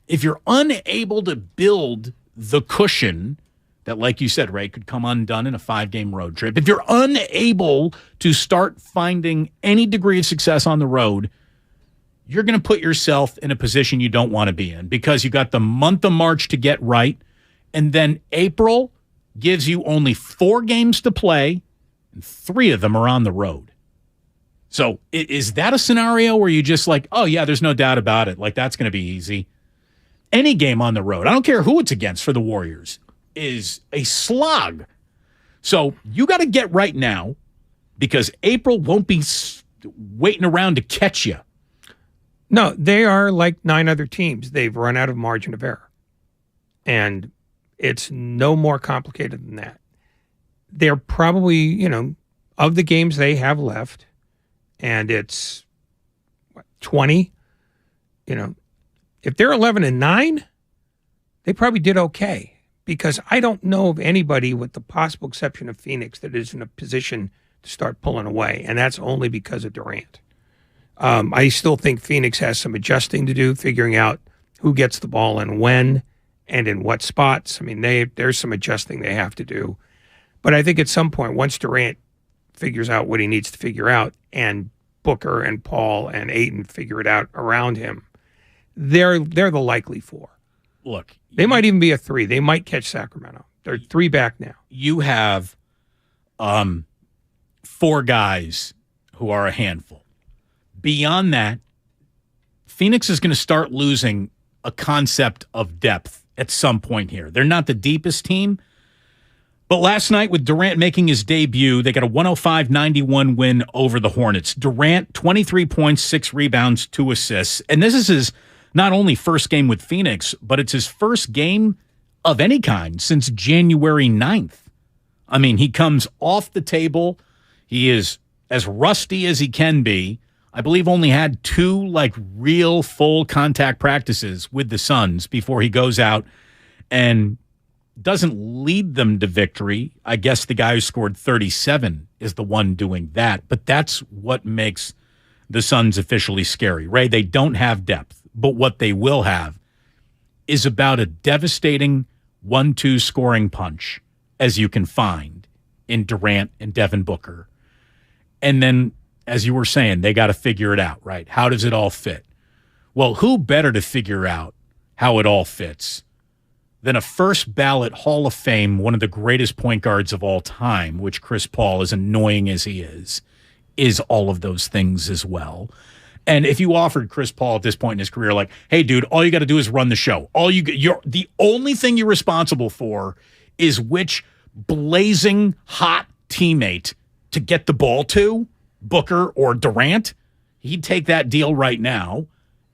if you're unable to build the cushion that, like you said, Ray, could come undone in a 5-game road trip, if you're unable to start finding any degree of success on the road, you're going to put yourself in a position you don't want to be in, because you got the month of March to get right, and then April gives you only 4 games to play, and 3 of them are on the road. So is that a scenario where you just like, oh, yeah, there's no doubt about it, like that's going to be easy? Any game on the road, I don't care who it's against for the Warriors, is a slog. So you got to get right now, because April won't be waiting around to catch you. No, they are like 9 other teams. They've run out of margin of error. And it's no more complicated than that. They're probably, of the games they have left, and it's 20, if they're 11-9, they probably did okay, because I don't know of anybody, with the possible exception of Phoenix, that is in a position to start pulling away. And that's only because of Durant. I still think Phoenix has some adjusting to do, figuring out who gets the ball and when and in what spots. I mean, there's some adjusting they have to do. But I think at some point, once Durant figures out what he needs to figure out, and Booker and Paul and Ayton figure it out around him, they're the likely 4. Look, they might even be a 3. They might catch Sacramento. They're 3 back now. You have 4 guys who are a handful. Beyond that, Phoenix is going to start losing a concept of depth at some point here. They're not the deepest team, but last night with Durant making his debut, they got a 105-91 win over the Hornets. Durant, 23 points, 6 rebounds, 2 assists. And this is his not only first game with Phoenix, but it's his first game of any kind since January 9th. I mean, he comes off the table. He is as rusty as he can be. I believe only had 2 real full contact practices with the Suns before he goes out and doesn't lead them to victory. I guess the guy who scored 37 is the one doing that, but that's what makes the Suns officially scary. Ray, they don't have depth, but what they will have is about a devastating 1-2 scoring punch, as you can find in Durant and Devin Booker. And then, as you were saying, they got to figure it out, right? How does it all fit? Well, who better to figure out how it all fits than a first ballot Hall of Fame, one of the greatest point guards of all time, which Chris Paul, as annoying as he is all of those things as well. And if you offered Chris Paul at this point in his career, like, hey, dude, all you got to do is run the show. The only thing you're responsible for is which blazing hot teammate to get the ball to, Booker or Durant. He'd take that deal right now.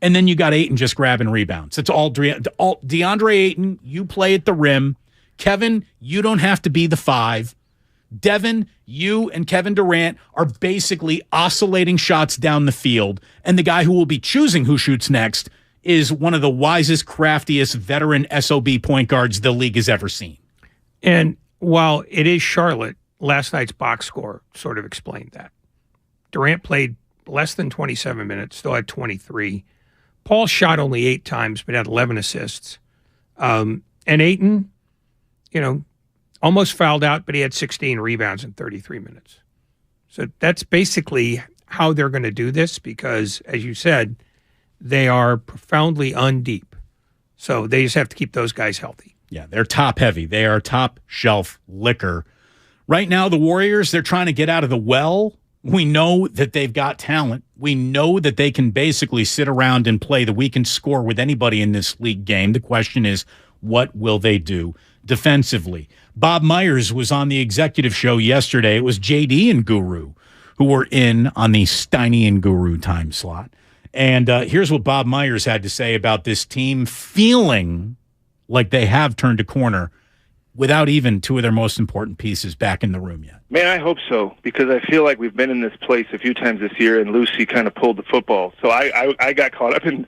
And then you got Ayton just grabbing rebounds. It's all DeAndre Ayton, you play at the rim. Kevin, you don't have to be the 5. Devin, you and Kevin Durant are basically oscillating shots down the field. And the guy who will be choosing who shoots next is one of the wisest, craftiest, veteran SOB point guards the league has ever seen. And while it is Charlotte, last night's box score sort of explained that. Durant played less than 27 minutes, still had 23. Paul shot only 8 times, but had 11 assists. And Ayton, almost fouled out, but he had 16 rebounds in 33 minutes. So that's basically how they're going to do this because, as you said, they are profoundly undeep. So they just have to keep those guys healthy. Yeah, they're top heavy. They are top shelf liquor. Right now, the Warriors, they're trying to get out of the well. We know that they've got talent. We know that they can basically sit around and play that we can score with anybody in this league game. The question is, what will they do defensively? Bob Myers was on the executive show yesterday. It was JD and Guru who were in on the Steiny and Guru time slot. And here's what Bob Myers had to say about this team feeling like they have turned a corner without even 2 of their most important pieces back in the room yet. Man, I hope so, because I feel like we've been in this place a few times this year, and Lucy kind of pulled the football. So I got caught up in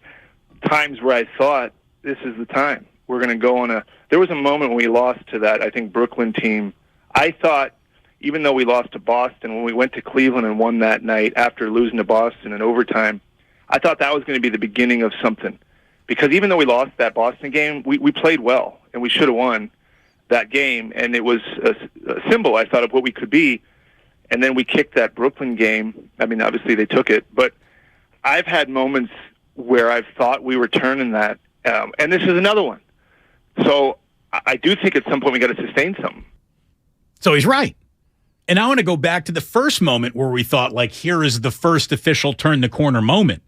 times where I thought, this is the time. We're going to go on there was a moment when we lost to that, I think, Brooklyn team. I thought, even though we lost to Boston, when we went to Cleveland and won that night after losing to Boston in overtime, I thought that was going to be the beginning of something. Because even though we lost that Boston game, we played well, and we should have won that game, and it was a symbol, I thought, of what we could be. And then we kicked that Brooklyn game. I mean, obviously they took it, but I've had moments where I've thought we were turning that, and this is another one. So I do think at some point we got to sustain something. So he's right. And I want to go back to the first moment where we thought, like, here is the first official turn the corner moment.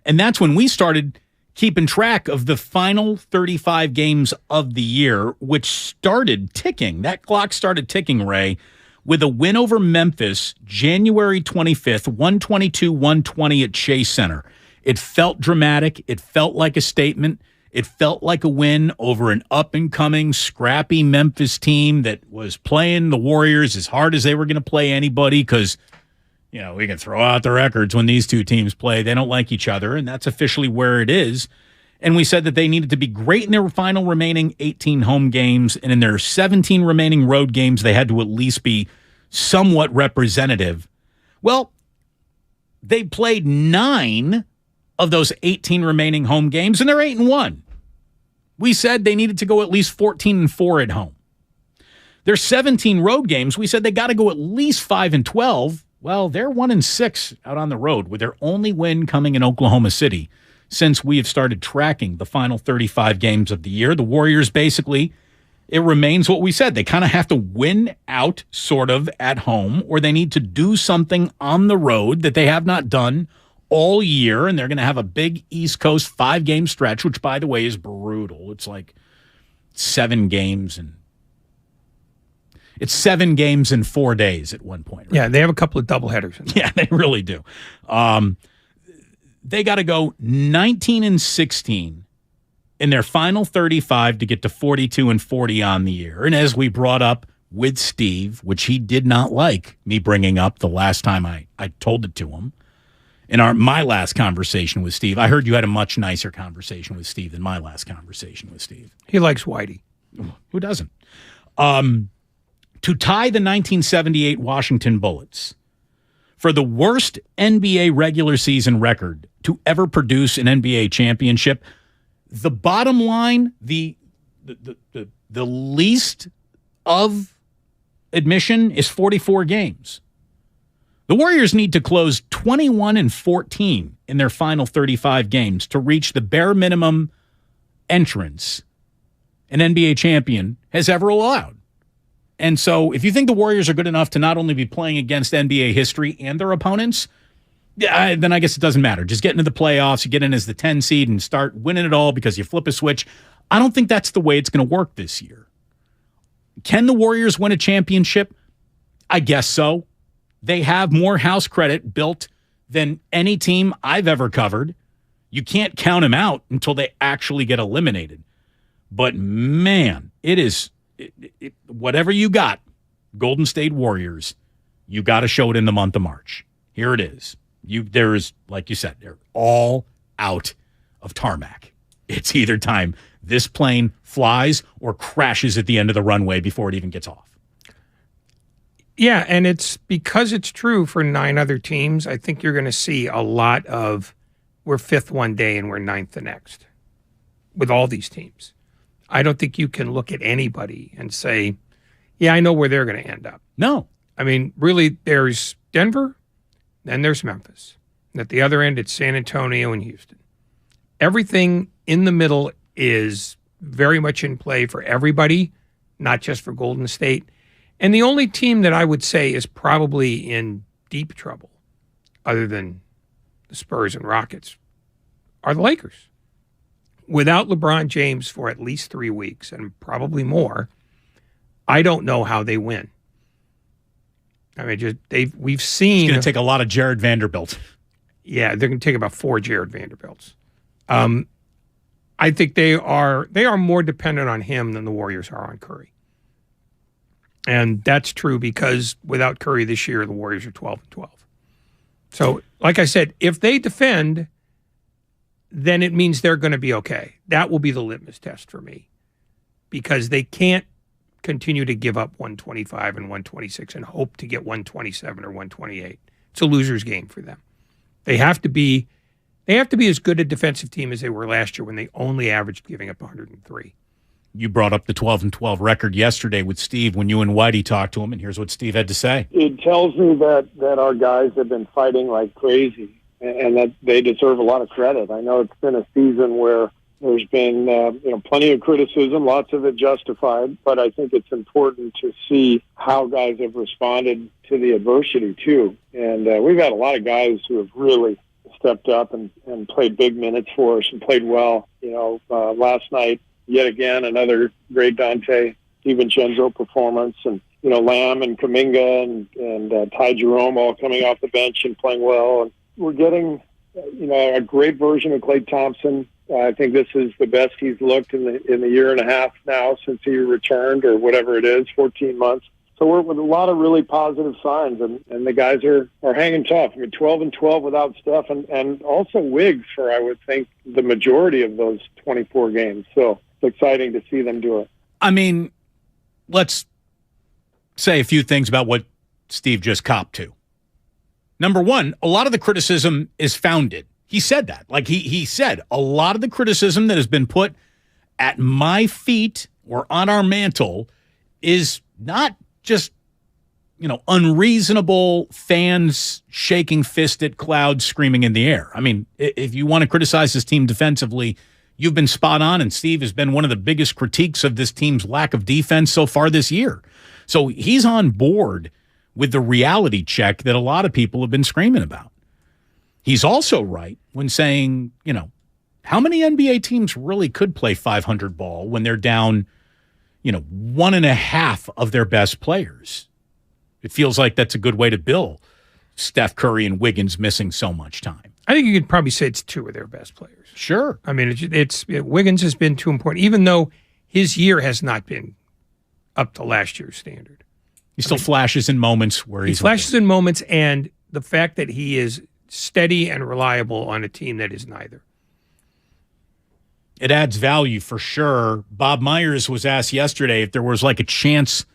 And that's when we started keeping track of the final 35 games of the year, which started ticking. That clock started ticking, Ray, with a win over Memphis, January 25th, 122-120 at Chase Center. It felt dramatic. It felt like a statement. It felt like a win over an up-and-coming, scrappy Memphis team that was playing the Warriors as hard as they were going to play anybody because, we can throw out the records when these two teams play. They don't like each other, and that's officially where it is. And we said that they needed to be great in their final remaining 18 home games, and in their 17 remaining road games, they had to at least be somewhat representative. Well, they played 9 of those 18 remaining home games, and they're 8-1. We said they needed to go at least 14-4 at home. Their 17 road games, we said they got to go at least 5-12. Well, they're 1-6 out on the road with their only win coming in Oklahoma City since we have started tracking the final 35 games of the year. The Warriors basically, it remains what we said. They kind of have to win out sort of at home, or they need to do something on the road that they have not done all year, and they're going to have a big East Coast 5-game stretch, which, by the way, is brutal. It's like 7 games and It's 7 games in 4 days at one point. Right? Yeah, they have a couple of doubleheaders. Yeah, they really do. They got to go 19-16 in their final 35 to get to 42-40 on the year. And as we brought up with Steve, which he did not like me bringing up the last time I told it to him, in my last conversation with Steve, I heard you had a much nicer conversation with Steve than my last conversation with Steve. He likes Whitey. Who doesn't? To tie the 1978 Washington Bullets for the worst NBA regular season record to ever produce an NBA championship, the bottom line, the least of admission is 44 games. The Warriors need to close 21-14 in their final 35 games to reach the bare minimum entrance an NBA champion has ever allowed. And so if you think the Warriors are good enough to not only be playing against NBA history and their opponents, then I guess it doesn't matter. Just get into the playoffs, you get in as the 10 seed and start winning it all because you flip a switch. I don't think that's the way it's going to work this year. Can the Warriors win a championship? I guess so. They have more house credit built than any team I've ever covered. You can't count them out until they actually get eliminated. But man, it is whatever you got, Golden State Warriors, you got to show it in the month of March. Here it is. There is, like you said, they're all out of tarmac. It's either time this plane flies or crashes at the end of the runway before it even gets off. Yeah, and it's because it's true for 9 other teams. I think you're going to see a lot of we're 5th one day and we're 9th the next with all these teams. I don't think you can look at anybody and say, yeah, I know where they're going to end up. No. I mean, really, there's Denver, then there's Memphis. And at the other end, it's San Antonio and Houston. Everything in the middle is very much in play for everybody, not just for Golden State. And the only team that I would say is probably in deep trouble, other than the Spurs and Rockets, are the Lakers. Without LeBron James for at least 3 weeks, and probably more, I don't know how they win. I mean, we've seen... It's going to take a lot of Jared Vanderbilt. Yeah, they're going to take about 4 Jared Vanderbilts. I think they are more dependent on him than the Warriors are on Curry. And that's true because without Curry this year, the Warriors are 12-12. So, like I said, if they defend, then it means they're going to be okay. That will be the litmus test for me because they can't continue to give up 125 and 126 and hope to get 127 or 128. It's a loser's game for them. They have to be as good a defensive team as they were last year when they only averaged giving up 103. You brought up the 12-12 record yesterday with Steve when you and Whitey talked to him, and here's what Steve had to say. It tells me that our guys have been fighting like crazy and that they deserve a lot of credit. I know it's been a season where there's been plenty of criticism, lots of it justified, but I think it's important to see how guys have responded to the adversity too. And we've had a lot of guys who have really stepped up and played big minutes for us and played well. Last night, yet again, another great Dante DiVincenzo performance, and Lamb and Kuminga and Ty Jerome all coming off the bench and playing well. And we're getting a great version of Klay Thompson. I think this is the best he's looked in the year and a half now since he returned, or whatever it is, 14 months. So we're with a lot of really positive signs, and the guys are hanging tough. I mean, 12-12 without Steph, and also Wiggs for, I would think, the majority of those 24 games. So it's exciting to see them do it. I mean, let's say a few things about what Steve just copped to. Number one, a lot of the criticism is founded. He said that. Like he said, a lot of the criticism that has been put at my feet or on our mantle is not just, unreasonable fans shaking fist at clouds screaming in the air. I mean, if you want to criticize this team defensively, you've been spot on, and Steve has been one of the biggest critiques of this team's lack of defense so far this year. So he's on board with the reality check that a lot of people have been screaming about. He's also right when saying, how many NBA teams really could play 500 ball when they're down, 1.5 of their best players? It feels like that's a good way to bill Steph Curry and Wiggins missing so much time. I think you could probably say it's 2 of their best players. Sure. I mean, Wiggins has been too important, even though his year has not been up to last year's standard. He still flashes in moments where he's... He flashes in moments, and the fact that he is steady and reliable on a team that is neither. It adds value for sure. Bob Myers was asked yesterday if there was like a chance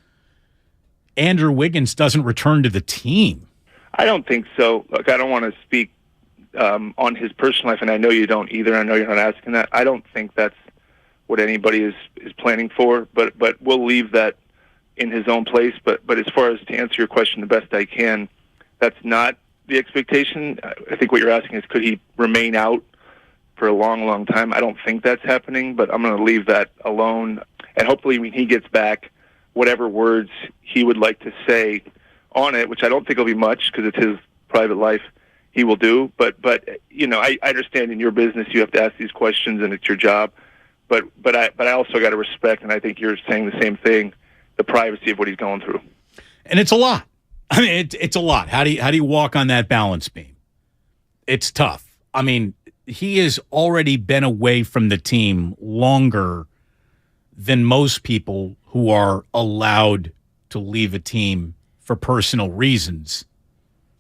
Andrew Wiggins doesn't return to the team. I don't think so. Look, I don't want to speak on his personal life, and I know you don't either. I know you're not asking that. I don't think that's what anybody is planning for, but we'll leave that in his own place. But as far as to answer your question the best I can, that's not the expectation. I think what you're asking is, could he remain out for a long, long time? I don't think that's happening, but I'm going to leave that alone. And hopefully when he gets back, whatever words he would like to say on it, which I don't think will be much because it's his private life, he will do. But I understand in your business you have to ask these questions and it's your job. But I also got to respect, and I think you're saying the same thing, the privacy of what he's going through. And it's a lot. I mean, it's a lot. How do you walk on that balance beam? It's tough. I mean, he has already been away from the team longer than most people who are allowed to leave a team for personal reasons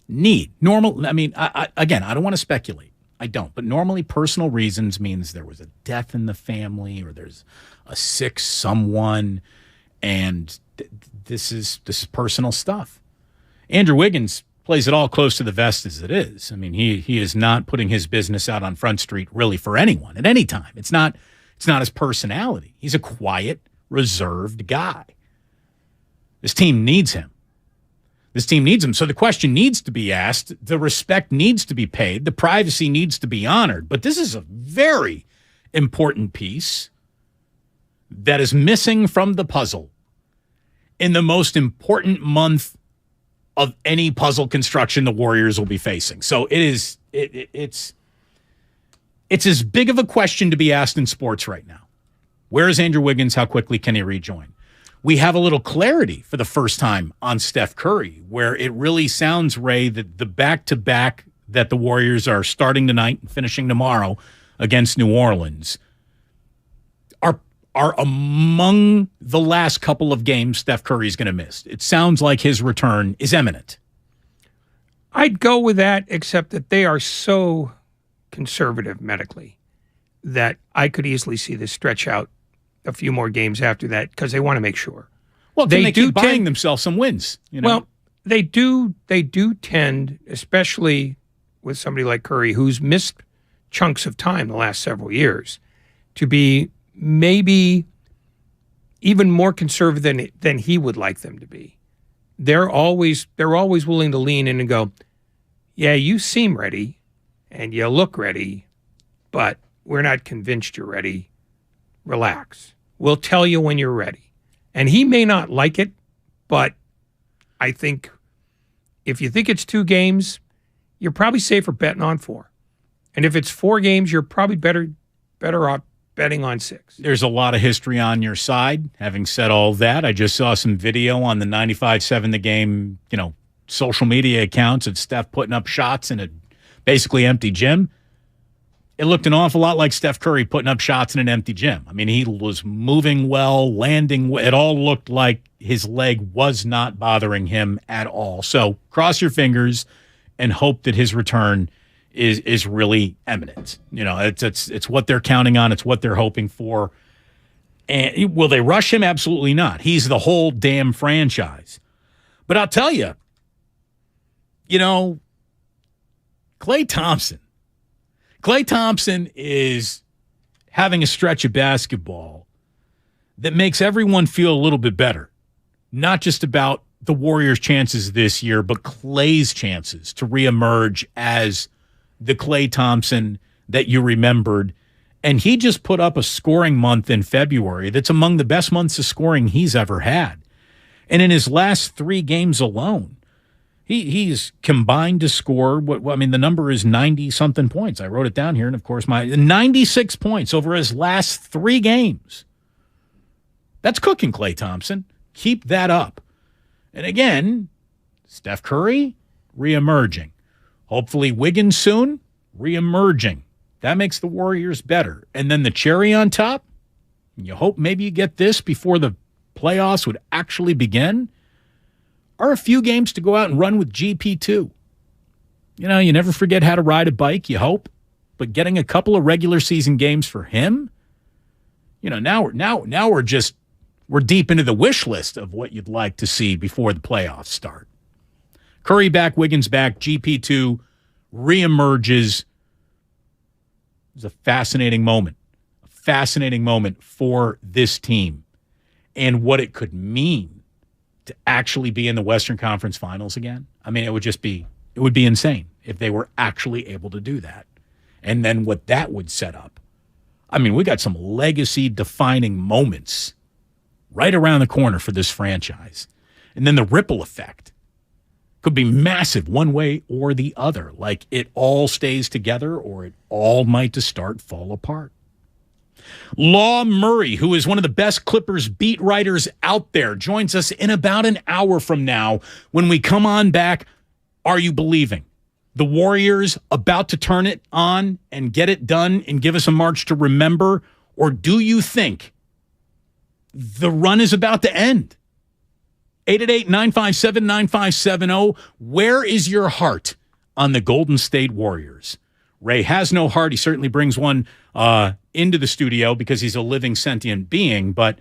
need. Normal. I mean, I don't want to speculate. I don't. But normally personal reasons means there was a death in the family or there's a sick someone, and this is personal stuff. Andrew Wiggins plays it all close to the vest as it is. I mean, he is not putting his business out on Front Street really for anyone at any time. It's not his personality. He's a quiet, reserved guy. This team needs him. So the question needs to be asked. The respect needs to be paid. The privacy needs to be honored. But this is a very important piece that is missing from the puzzle in the most important month of any puzzle construction the Warriors will be facing. So it's as big of a question to be asked in sports right now. Where is Andrew Wiggins? How quickly can he rejoin? We have a little clarity for the first time on Steph Curry, where it really sounds, Ray, that the back-to-back that the Warriors are starting tonight and finishing tomorrow against New Orleans are among the last couple of games Steph Curry is going to miss. It sounds like his return is imminent. I'd go with that, except that they are so conservative medically that I could easily see this stretch out a few more games after that because they want to make sure. Well, they keep buying themselves some wins. Well, they do tend, especially with somebody like Curry, who's missed chunks of time the last several years, to be maybe even more conservative than he would like them to be. They're always willing to lean in and go, yeah, you seem ready and you look ready, but we're not convinced you're ready. Relax. We'll tell you when you're ready. And he may not like it, but I think if you think it's 2 games, you're probably safer betting on 4. And if it's 4 games, you're probably better off betting on 6. There's a lot of history on your side. Having said all that, I just saw some video on the 95.7 The Game, social media accounts of Steph putting up shots in a basically empty gym. It looked an awful lot like Steph Curry putting up shots in an empty gym. I mean, he was moving well, landing. It all looked like his leg was not bothering him at all. So cross your fingers and hope that his return is really imminent. It's what they're counting on. It's what they're hoping for. And will they rush him? Absolutely not. He's the whole damn franchise. But I'll tell you, Klay Thompson is having a stretch of basketball that makes everyone feel a little bit better. Not just about the Warriors' chances this year, but Klay's chances to reemerge as the Klay Thompson that you remembered. And he just put up a scoring month in February that's among the best months of scoring he's ever had. And in his last 3 games alone, he's combined to score, the number is 90-something points. I wrote it down here, and of course, 96 points over his last 3 games. That's cooking, Klay Thompson. Keep that up. And again, Steph Curry, reemerging. Hopefully Wiggins soon, reemerging. That makes the Warriors better. And then the cherry on top, you hope maybe you get this before the playoffs would actually begin, are a few games to go out and run with GP2. You never forget how to ride a bike, you hope. But getting a couple of regular season games for him, now we're deep into the wish list of what you'd like to see before the playoffs start. Curry back, Wiggins back, GP2 reemerges. It was a fascinating moment for this team and what it could mean to actually be in the Western Conference Finals again. I mean, it would be insane if they were actually able to do that. And then what that would set up. I mean, we got some legacy-defining moments right around the corner for this franchise. And then the ripple effect could be massive one way or the other. Like it all stays together or it all might to start fall apart. Law Murray, who is one of the best Clippers beat writers out there, joins us in about an hour from now. When we come on back, are you believing? The Warriors about to turn it on and get it done and give us a march to remember? Or do you think the run is about to end? 888-957-9570. Where is your heart on the Golden State Warriors? Ray has no heart. He certainly brings one into the studio because he's a living, sentient being, but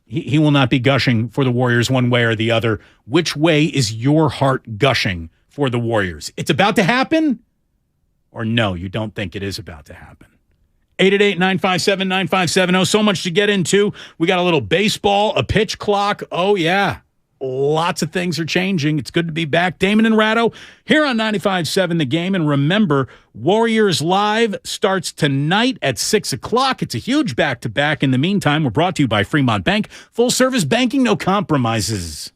he will not be gushing for the Warriors one way or the other. Which way is your heart gushing for the Warriors? It's about to happen? Or no, you don't think it is about to happen? 888-957-9570. So much to get into. We got a little baseball, a pitch clock. Oh, yeah. Lots of things are changing. It's good to be back. Damon and Rattle here on 95.7 The Game. And remember, Warriors Live starts tonight at 6 o'clock. It's a huge back-to-back. In the meantime, we're brought to you by Fremont Bank. Full-service banking, no compromises.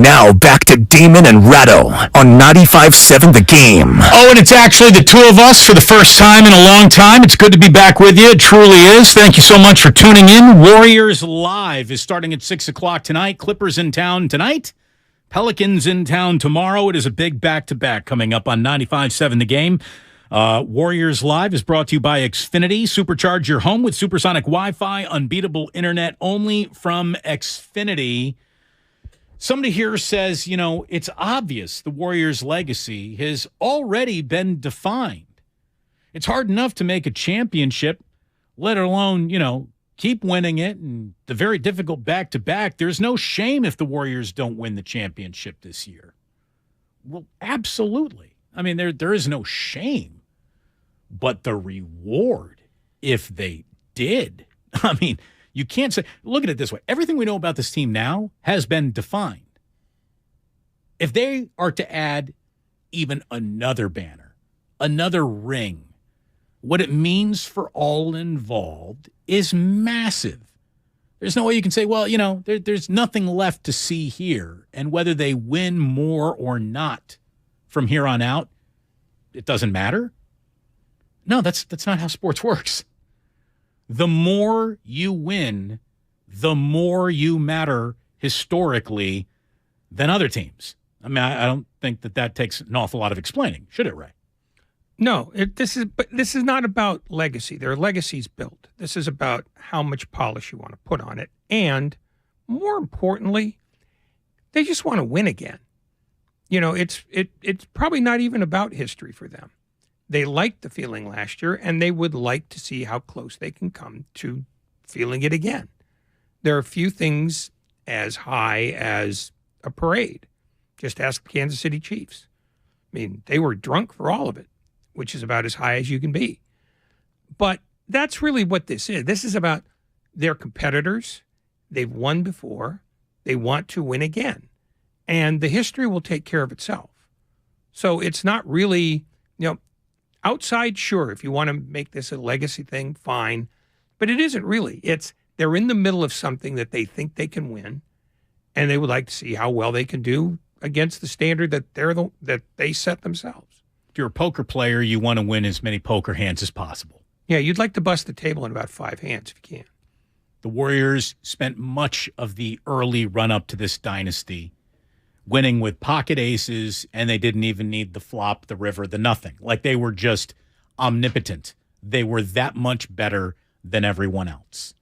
Now back to Damon and Rattle on 95.7 The Game. Oh, and it's actually the two of us for the first time in a long time. It's good to be back with you. It truly is. Thank you so much for tuning in. Warriors Live is starting at 6 o'clock tonight. Clippers in town tonight. Pelicans in town tomorrow. It is a big back-to-back coming up on 95.7 The Game. Warriors Live is brought to you by Xfinity. Supercharge your home with supersonic Wi-Fi, unbeatable internet only from Xfinity. Somebody here says, it's obvious the Warriors' legacy has already been defined. It's hard enough to make a championship, let alone, keep winning it, and the very difficult back-to-back. There's no shame if the Warriors don't win the championship this year. Well, absolutely. I mean, there is no shame, but the reward if they did. I mean, you can't say, look at it this way. Everything we know about this team now has been defined. If they are to add even another banner, another ring, what it means for all involved is massive. There's no way you can say, well, there's nothing left to see here. And whether they win more or not from here on out, it doesn't matter. No, that's not how sports works. The more you win, the more you matter historically than other teams. I mean, I don't think that takes an awful lot of explaining, should it, Ray? No, this is not about legacy. There are legacies built. This is about how much polish you want to put on it. And more importantly, they just want to win again. It's probably not even about history for them. They liked the feeling last year, and they would like to see how close they can come to feeling it again. There are few things as high as a parade. Just ask the Kansas City Chiefs. I mean, they were drunk for all of it, which is about as high as you can be. But that's really what this is. This is about their competitors. They've won before. They want to win again. And the history will take care of itself. So it's not really, outside, sure, if you want to make this a legacy thing, fine. But it isn't really. They're in the middle of something that they think they can win, and they would like to see how well they can do against the standard that they set themselves. If you're a poker player, you want to win as many poker hands as possible. Yeah, you'd like to bust the table in about 5 hands if you can. The Warriors spent much of the early run-up to this dynasty winning with pocket aces, and they didn't even need the flop, the river, the nothing. Like, they were just omnipotent. They were that much better than everyone else.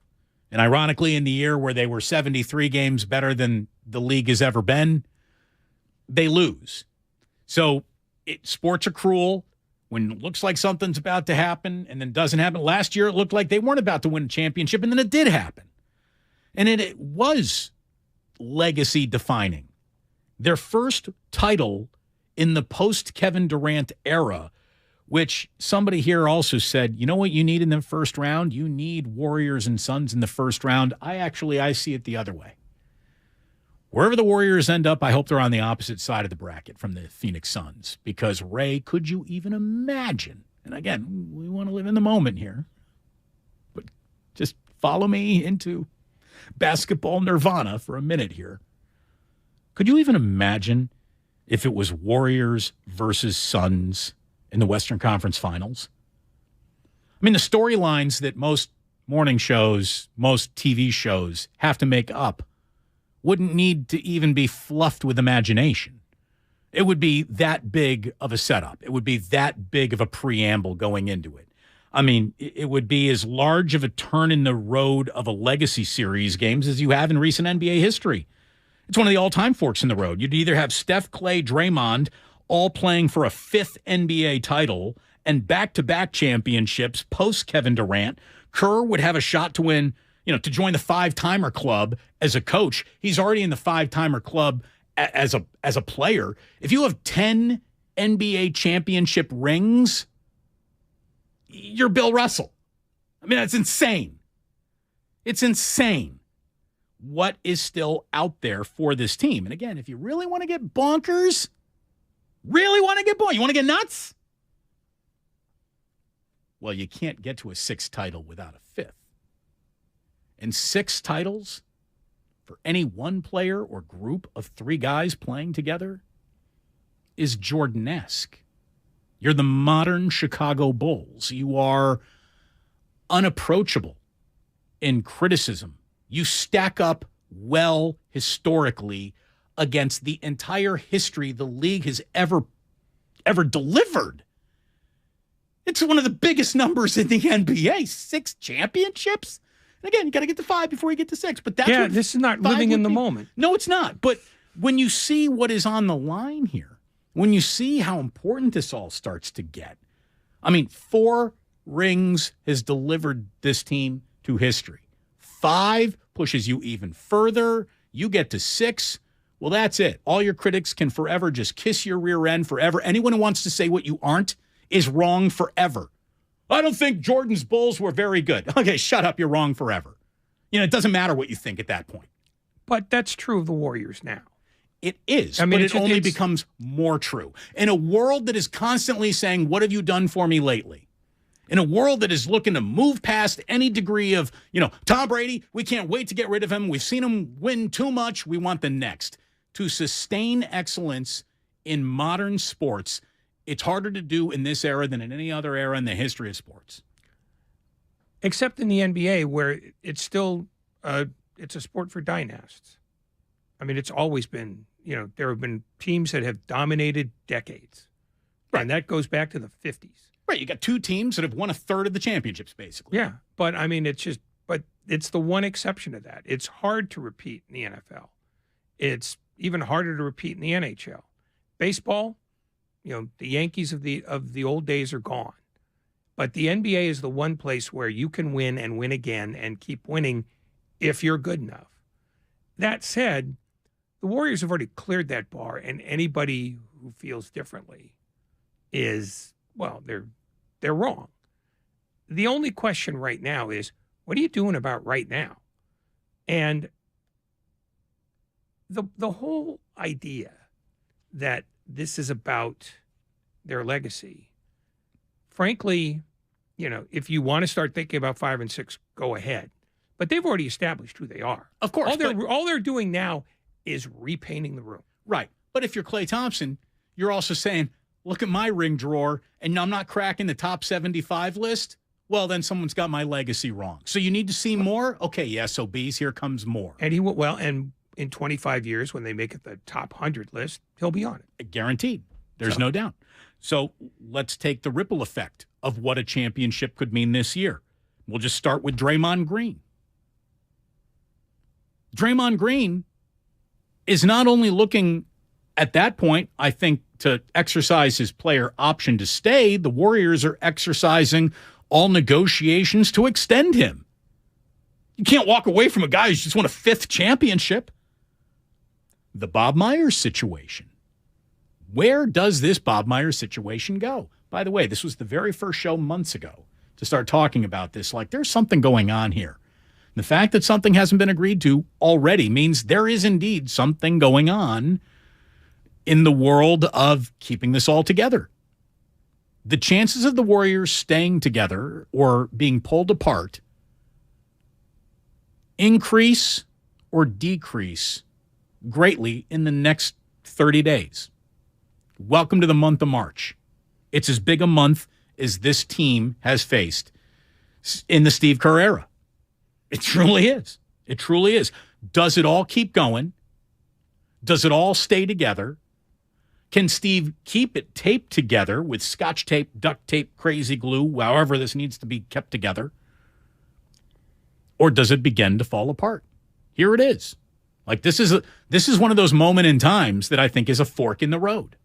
And ironically, in the year where they were 73 games better than the league has ever been, they lose. So sports are cruel. When it looks like something's about to happen and then doesn't happen. Last year, it looked like they weren't about to win a championship, and then it did happen. And it was legacy defining. Their first title in the post-Kevin Durant era, which somebody here also said, you know what you need in the first round? You need Warriors and Suns in the first round. I see it the other way. Wherever the Warriors end up, I hope they're on the opposite side of the bracket from the Phoenix Suns. Because, Ray, could you even imagine? And again, we want to live in the moment here. But just follow me into basketball nirvana for a minute here. Could you even imagine if it was Warriors versus Suns in the Western Conference Finals? I mean, the storylines that most morning shows, most TV shows have to make up wouldn't need to even be fluffed with imagination. It would be that big of a setup. It would be that big of a preamble going into it. I mean, it would be as large of a turn in the road of a legacy series games as you have in recent NBA history. It's one of the all-time forks in the road. You'd either have Steph, Clay, Draymond all playing for a 5th NBA title and back-to-back championships post-Kevin Durant. Kerr would have a shot to win, to join the 5-timer club as a coach. He's already in the 5-timer club as a player. If you have 10 NBA championship rings, you're Bill Russell. I mean, that's insane. It's insane what is still out there for this team. And again, if you really want to get bonkers, you want to get nuts? Well, you can't get to a 6th title without a 5th. And 6 titles for any one player or group of three guys playing together is Jordan-esque. You're the modern Chicago Bulls. You are unapproachable in criticism. You stack up well historically against the entire history the league has ever delivered. It's one of the biggest numbers in the NBA. 6 championships? And again, you got to get to 5 before you get to 6. But that's what this is not living in the moment. No, it's not. But when you see what is on the line here, when you see how important this all starts to get, I mean, 4 rings has delivered this team to history. 5 pushes you even further. You get to 6. Well, that's it. All your critics can forever just kiss your rear end forever. Anyone who wants to say what you aren't is wrong forever. I don't think Jordan's Bulls were very good. Okay, shut up. You're wrong forever. You know, it doesn't matter what you think at that point. But that's true of the Warriors now. It is, I mean, but it only becomes more true. In a world that is constantly saying, what have you done for me lately? In a world that is looking to move past any degree of, Tom Brady, we can't wait to get rid of him. We've seen him win too much. We want the next. To sustain excellence in modern sports, it's harder to do in this era than in any other era in the history of sports. Except in the NBA, where it's still it's a sport for dynasts. I mean, it's always been, there have been teams that have dominated decades. Right. And that goes back to the 50s. Right. You got 2 teams that have won a third of the championships, basically. Yeah. But, I mean, but it's the one exception to that. It's hard to repeat in the NFL. It's even harder to repeat in the NHL. Baseball, the Yankees of the old days are gone. But the NBA is the one place where you can win and win again and keep winning if you're good enough. That said, the Warriors have already cleared that bar, and anybody who feels differently is, well, they're wrong. The only question right now is, what are you doing about right now? And the whole idea that this is about their legacy, frankly, if you want to start thinking about 5 and 6, go ahead. But they've already established who they are. Of course. All they're doing now is repainting the room. Right. But if you're Klay Thompson, you're also saying, look at my ring drawer, and I'm not cracking the top 75 list. Well, then someone's got my legacy wrong. So you need to see more? Okay, yes, SOBs, here comes more. And and in 25 years, when they make it the top 100 list, he'll be on it. Guaranteed. There's no doubt. So let's take the ripple effect of what a championship could mean this year. We'll just start with Draymond Green. Draymond Green is not only looking at that point, I think, to exercise his player option to stay, the Warriors are exercising all negotiations to extend him. You can't walk away from a guy who's just won a 5th championship. The Bob Myers situation. Where does this Bob Myers situation go? By the way, this was the very first show months ago to start talking about this. Like, there's something going on here. The fact that something hasn't been agreed to already means there is indeed something going on in the world of keeping this all together. The chances of the Warriors staying together or being pulled apart increase or decrease greatly in the next 30 days. Welcome to the month of March. It's as big a month as this team has faced in the Steve Kerr era. It truly is. It truly is. Does it all keep going? Does it all stay together? Can Steve keep it taped together with scotch tape, duct tape, crazy glue, however this needs to be kept together? Or does it begin to fall apart? Here it is. Like, this is one of those moment in times that I think is a fork in the road.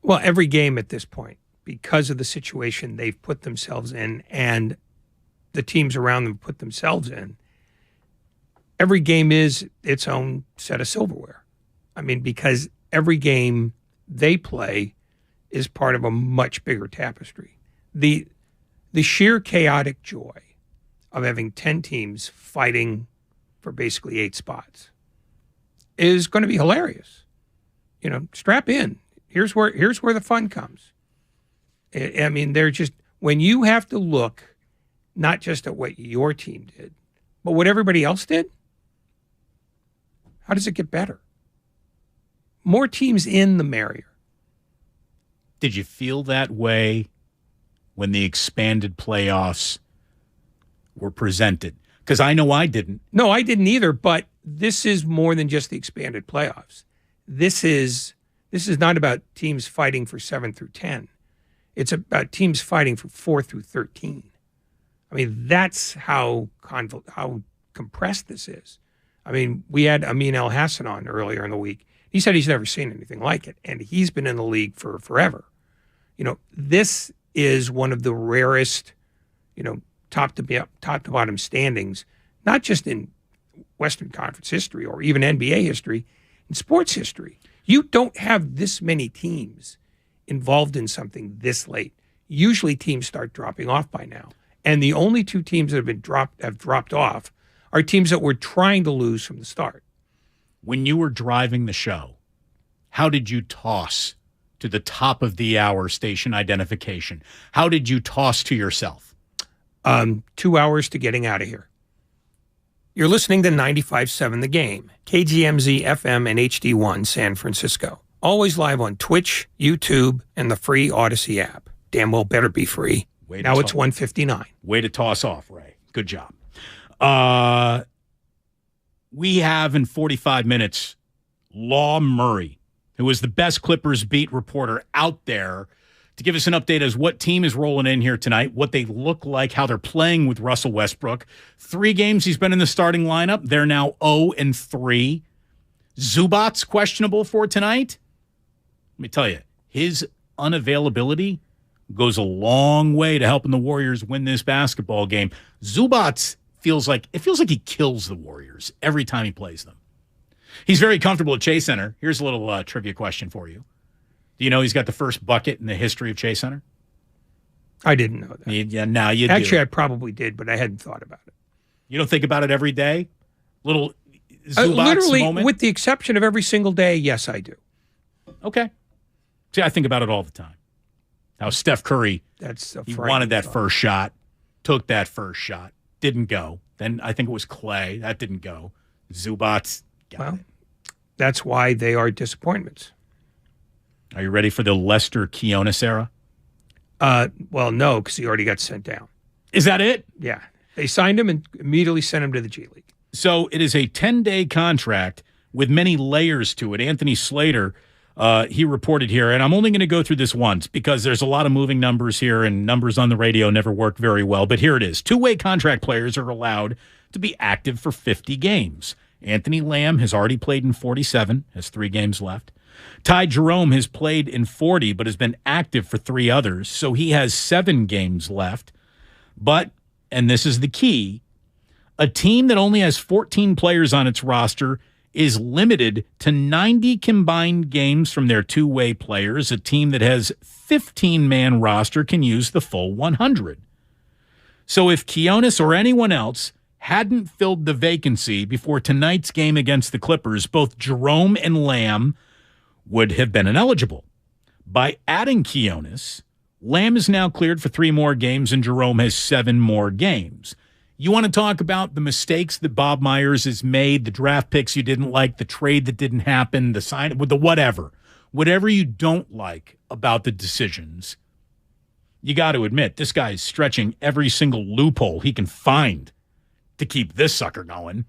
Well, every game at this point, because of the situation they've put themselves in and the teams around them put themselves in, every game is its own set of silverware. I mean, because every game they play is part of a much bigger tapestry. The sheer chaotic joy of having 10 teams fighting for basically 8 spots is going to be hilarious. Strap in. Here's where the fun comes. I mean, they're just, when you have to look not just at what your team did, but what everybody else did, How does it get better? More teams in, the merrier. Did you feel that way when the expanded playoffs were presented? Because I know I didn't. No, I didn't either, but this is more than just the expanded playoffs. This is not about teams fighting for 7 through 10. It's about teams fighting for 4 through 13. I mean, that's how compressed this is. I mean, we had Amin El Hassan on earlier in the week. He said he's never seen anything like it, and he's been in the league for forever. This is one of the rarest, top to bottom standings, not just in Western Conference history or even NBA history, in sports history. You don't have this many teams involved in something this late. Usually teams start dropping off by now. And the only two teams that have dropped off are teams that were trying to lose from the start. When you were driving the show, how did you toss to the top of the hour station identification? How did you toss to yourself? 2 hours to getting out of here. You're listening to 95.7 The Game, KGMZ FM and HD1 San Francisco. Always live on Twitch, YouTube, and the free Odyssey app. Damn well better be free. Now it's 1:59. Way to toss off, Ray. Good job. We have in 45 minutes Law Murray, who is the best Clippers beat reporter out there, to give us an update as what team is rolling in here tonight, what they look like, how they're playing with Russell Westbrook. 3 games he's been in the starting lineup. They're now 0-3. Zubac's questionable for tonight. Let me tell you, his unavailability goes a long way to helping the Warriors win this basketball game. Zubac feels like he kills the Warriors every time he plays them. He's very comfortable at Chase Center. Here's a little trivia question for you. Do you know he's got the first bucket in the history of Chase Center? I didn't know that. Yeah, now you do. Actually, I probably did, but I hadn't thought about it. You don't think about it every day? Little Zubac literally, moment? with the exception of every single day, yes, I do. Okay. See, I think about it all the time. How Steph Curry, he wanted that first shot, took that first shot, didn't go. Then I think it was Clay. That didn't go. Zubac got it. That's why they are disappointments. Are you ready for the Lester Quinones era? Well, no, because he already got sent down. Is that it? Yeah. They signed him and immediately sent him to the G League. So it is a 10-day contract with many layers to it. Anthony Slater, he reported here, and I'm only going to go through this once because there's a lot of moving numbers here, and numbers on the radio never work very well. But here it is. 2-way contract players are allowed to be active for 50 games. Anthony Lamb has already played in 47, has 3 games left. Ty Jerome has played in 40, but has been active for 3 others, so he has 7 games left. But, and this is the key, a team that only has 14 players on its roster is limited to 90 combined games from their 2-way players. A team that has 15-man roster can use the full 100. So if Quinones or anyone else hadn't filled the vacancy before tonight's game against the Clippers, both Jerome and Lamb would have been ineligible. By adding Quinones, Lamb is now cleared for 3 more games and Jerome has 7 more games. You want to talk about the mistakes that Bob Myers has made, the draft picks you didn't like, the trade that didn't happen, the sign, with the whatever you don't like about the decisions, you got to admit this guy is stretching every single loophole he can find to keep this sucker going.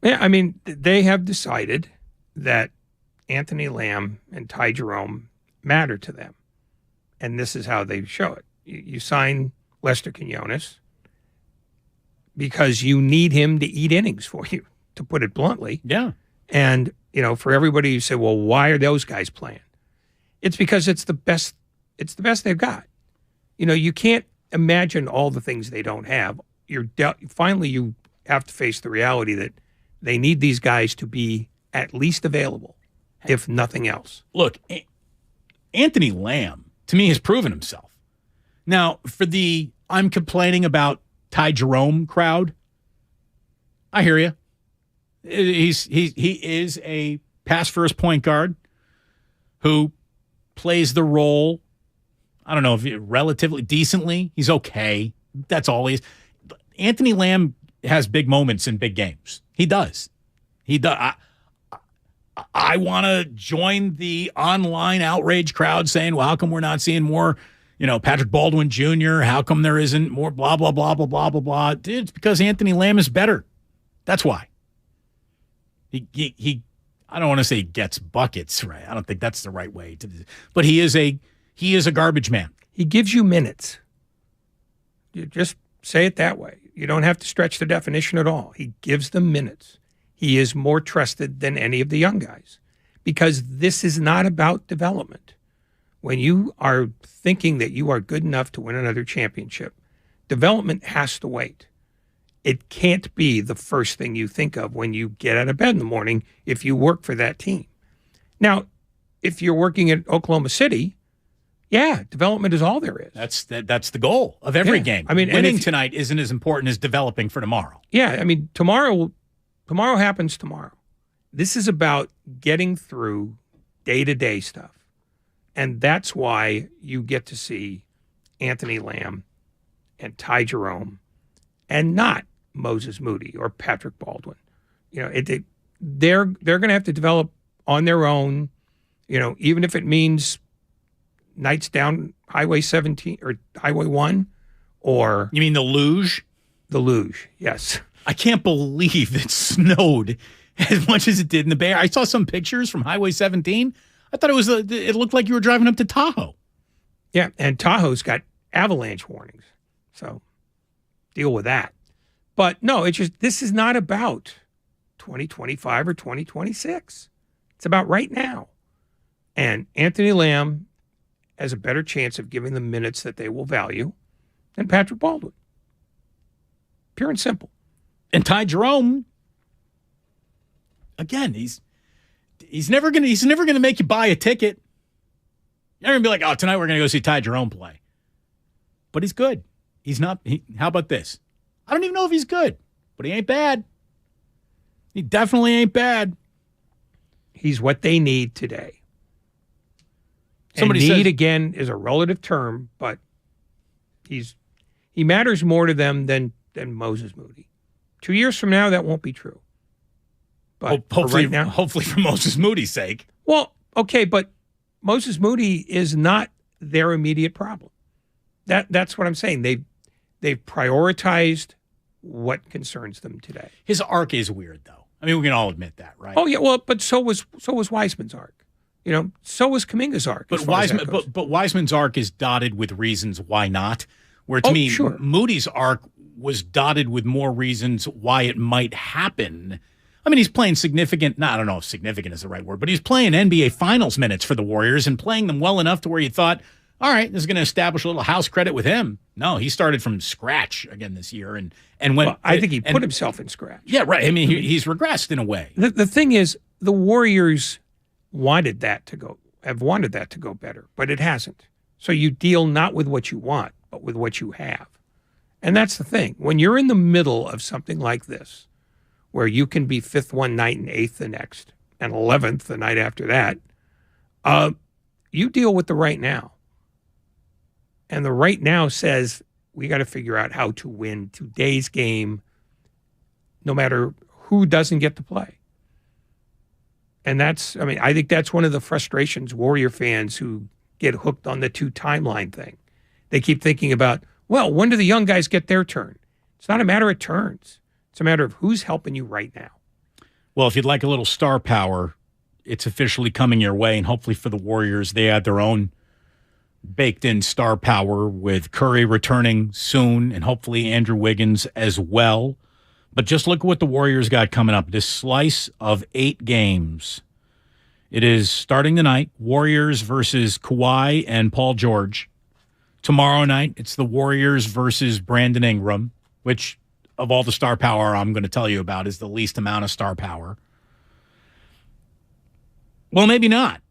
Yeah, I mean, they have decided that Anthony Lamb and Ty Jerome matter to them. And this is how they show it. You sign Lester Quinones because you need him to eat innings for you, to put it bluntly. Yeah. And, for everybody who say, well, why are those guys playing? It's because it's the best they've got. You can't imagine all the things they don't have. Finally, you have to face the reality that they need these guys to be at least available, if nothing else. Look, Anthony Lamb, to me, has proven himself. Now, for the I'm complaining about Ty Jerome crowd, I hear you. He is a pass-first point guard who plays the role, I don't know, if relatively decently. He's okay. That's all he is. Anthony Lamb has big moments in big games. He does. I want to join the online outrage crowd saying, well, how come we're not seeing more, Patrick Baldwin Jr.? How come there isn't more blah, blah, blah, blah, blah, blah, blah? Dude, it's because Anthony Lamb is better. That's why. He I don't want to say gets buckets, right? I don't think that's the right way to, but he is a garbage man. He gives you minutes. You just say it that way. You don't have to stretch the definition at all. He gives them minutes. He is more trusted than any of the young guys because this is not about development. When you are thinking that you are good enough to win another championship, development has to wait. It can't be the first thing you think of when you get out of bed in the morning if you work for that team. Now, if you're working at Oklahoma City, yeah, development is all there is. That's the goal of every game. I mean, winning tonight isn't as important as developing for tomorrow. Yeah, I mean, tomorrow happens tomorrow. This is about getting through day-to-day stuff. And that's why you get to see Anthony Lamb and Ty Jerome and not Moses Moody or Patrick Baldwin. They're going to have to develop on their own, even if it means nights down Highway 17 or Highway 1 or... You mean the luge? The luge, yes. I can't believe it snowed as much as it did in the Bay Area. I saw some pictures from Highway 17. I thought it looked like you were driving up to Tahoe. Yeah, and Tahoe's got avalanche warnings. So deal with that. But no, this is not about 2025 or 2026. It's about right now. And Anthony Lamb has a better chance of giving them minutes that they will value than Patrick Baldwin. Pure and simple. And Ty Jerome, again, he's never gonna make you buy a ticket. You're gonna be like, oh, tonight we're gonna go see Ty Jerome play. But he's good. He's not. How about this? I don't even know if he's good, but he ain't bad. He definitely ain't bad. He's what they need today. Somebody and need says, again is a relative term, but he matters more to them than Moses Moody. 2 years from now, that won't be true. But hopefully, right now, hopefully for Moses Moody's sake. Well, okay, but Moses Moody is not their immediate problem. That's what I'm saying. They've prioritized what concerns them today. His arc is weird, though. I mean, we can all admit that, right? Oh yeah, well, but so was Wiseman's arc. So was Kuminga's arc. But Wiseman's arc is dotted with reasons why not. Where to me, sure. Moody's arc was dotted with more reasons why it might happen. I mean, he's playing significant, I don't know if significant is the right word, but he's playing NBA Finals minutes for the Warriors and playing them well enough to where you thought, all right, this is going to establish a little house credit with him. No, he started from scratch again this year and went. Well, I think he put himself in scratch. Yeah, right. I mean, he's regressed in a way. The thing is, the Warriors have wanted that to go better, but it hasn't. So you deal not with what you want, but with what you have. And that's the thing. When you're in the middle of something like this, where you can be 5th one night and 8th the next, and 11th the night after that, you deal with the right now. And the right now says, we got to figure out how to win today's game, no matter who doesn't get to play. And I think that's one of the frustrations, Warrior fans who get hooked on the 2 timeline thing. They keep thinking about, well, when do the young guys get their turn? It's not a matter of turns. It's a matter of who's helping you right now. Well, if you'd like a little star power, it's officially coming your way. And hopefully for the Warriors, they add their own baked-in star power with Curry returning soon and hopefully Andrew Wiggins as well. But just look at what the Warriors got coming up. This slice of 8 games. It is starting tonight, Warriors versus Kawhi and Paul George. Tomorrow night, it's the Warriors versus Brandon Ingram, which of all the star power I'm going to tell you about is the least amount of star power. Well, maybe not.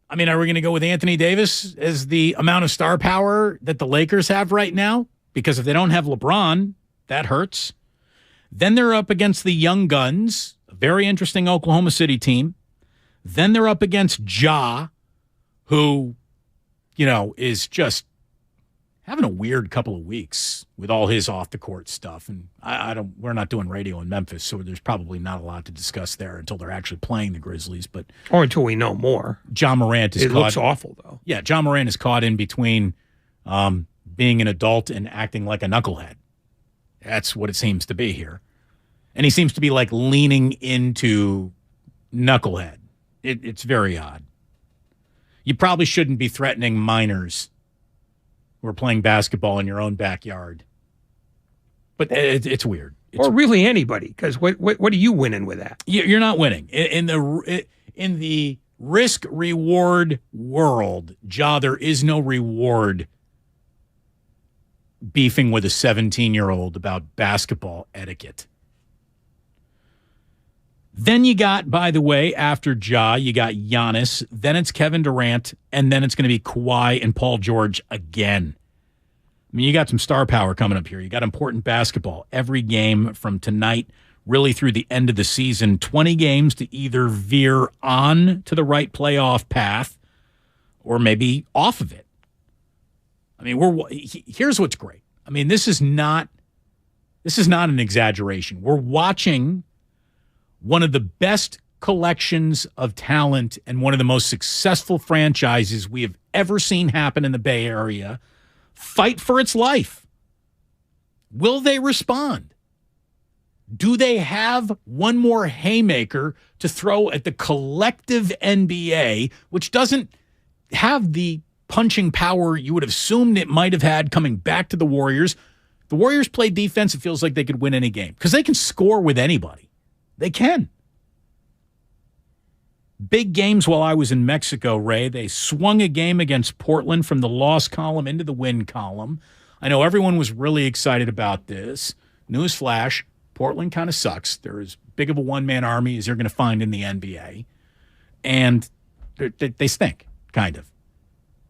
I mean, are we going to go with Anthony Davis as the amount of star power that the Lakers have right now? Because if they don't have LeBron, that hurts. Then they're up against the Young Guns, a very interesting Oklahoma City team. Then they're up against Ja, who, is just having a weird couple of weeks with all his off-the-court stuff. And we're not doing radio in Memphis, so there's probably not a lot to discuss there until they're actually playing the Grizzlies. But or until we know more. John Morant is It looks awful, though. Yeah, John Morant is caught in between being an adult and acting like a knucklehead. That's what it seems to be here. And he seems to be, like, leaning into knucklehead. It's very odd. You probably shouldn't be threatening minors who are playing basketball in your own backyard. But it's weird. Or really anybody, because what are you winning with that? You're not winning. In the risk-reward world, there is no reward beefing with a 17-year-old about basketball etiquette. Then you got, by the way, after you got Giannis, then it's Kevin Durant, and then it's going to be Kawhi and Paul George again. I mean, you got some star power coming up here. You got important basketball. Every game from tonight really through the end of the season, 20 games to either veer on to the right playoff path or maybe off of it. I mean, here's what's great. I mean, this is not an exaggeration. We're watching one of the best collections of talent and one of the most successful franchises we have ever seen happen in the Bay Area fight for its life. Will they respond? Do they have one more haymaker to throw at the collective NBA, which doesn't have the punching power you would have assumed it might have had coming back to the Warriors? The Warriors play defense. It feels like they could win any game because they can score with anybody. They can. Big games while I was in Mexico, Ray. They swung a game against Portland from the loss column into the win column. I know everyone was really excited about this. Newsflash, Portland kind of sucks. They're as big of a one-man army as you're going to find in the NBA. And they stink, kind of.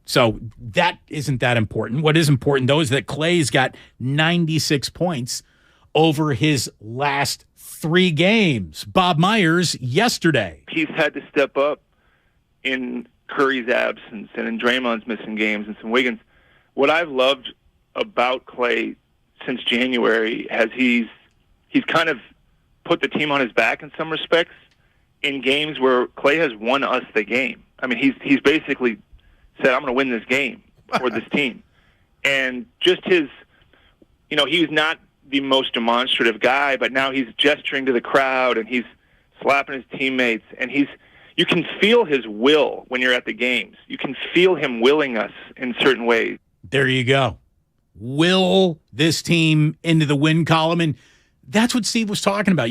So that isn't that important. What is important, though, is that Clay's got 96 points over his last 3 games. Bob Myers yesterday. He's had to step up in Curry's absence and in Draymond's missing games and some Wiggins. What I've loved about Clay since January has he's kind of put the team on his back in some respects in games where Clay has won us the game. I mean, he's basically said, I'm going to win this game for this team. And just his, he was not the most demonstrative guy, but now he's gesturing to the crowd and he's slapping his teammates, and you can feel his will when you're at the games. You can feel him willing us in certain ways. There you go. Will this team into the win column, and that's what Steve was talking about.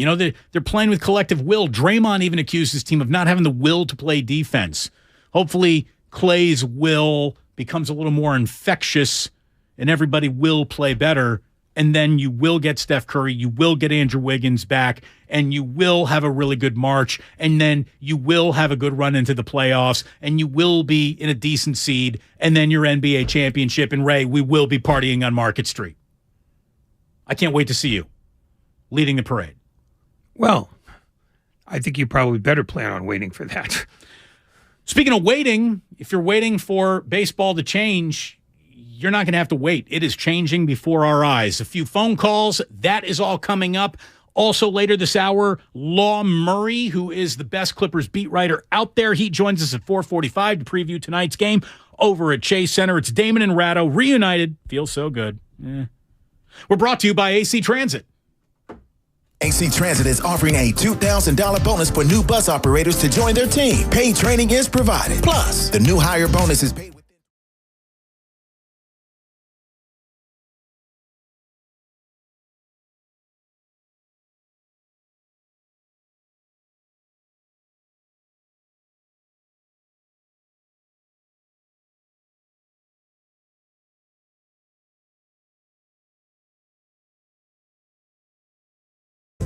They're playing with collective will. Draymond even accused his team of not having the will to play defense. Hopefully Clay's will becomes a little more infectious and everybody will play better. And then you will get Steph Curry, you will get Andrew Wiggins back, and you will have a really good March, and then you will have a good run into the playoffs, and you will be in a decent seed, and then your NBA championship. And Ray, we will be partying on Market Street. I can't wait to see you leading the parade. Well, I think you probably better plan on waiting for that. Speaking of waiting, if you're waiting for baseball to change, you're not going to have to wait. It is changing before our eyes. A few phone calls. That is all coming up. Also later this hour, Law Murray, who is the best Clippers beat writer out there. He joins us at 4:45 to preview tonight's game over at Chase Center. It's Damon and Rattle reunited. Feels so good. We're brought to you by AC Transit. AC Transit is offering a $2,000 bonus for new bus operators to join their team. Paid training is provided. Plus, the new hire bonus is paid.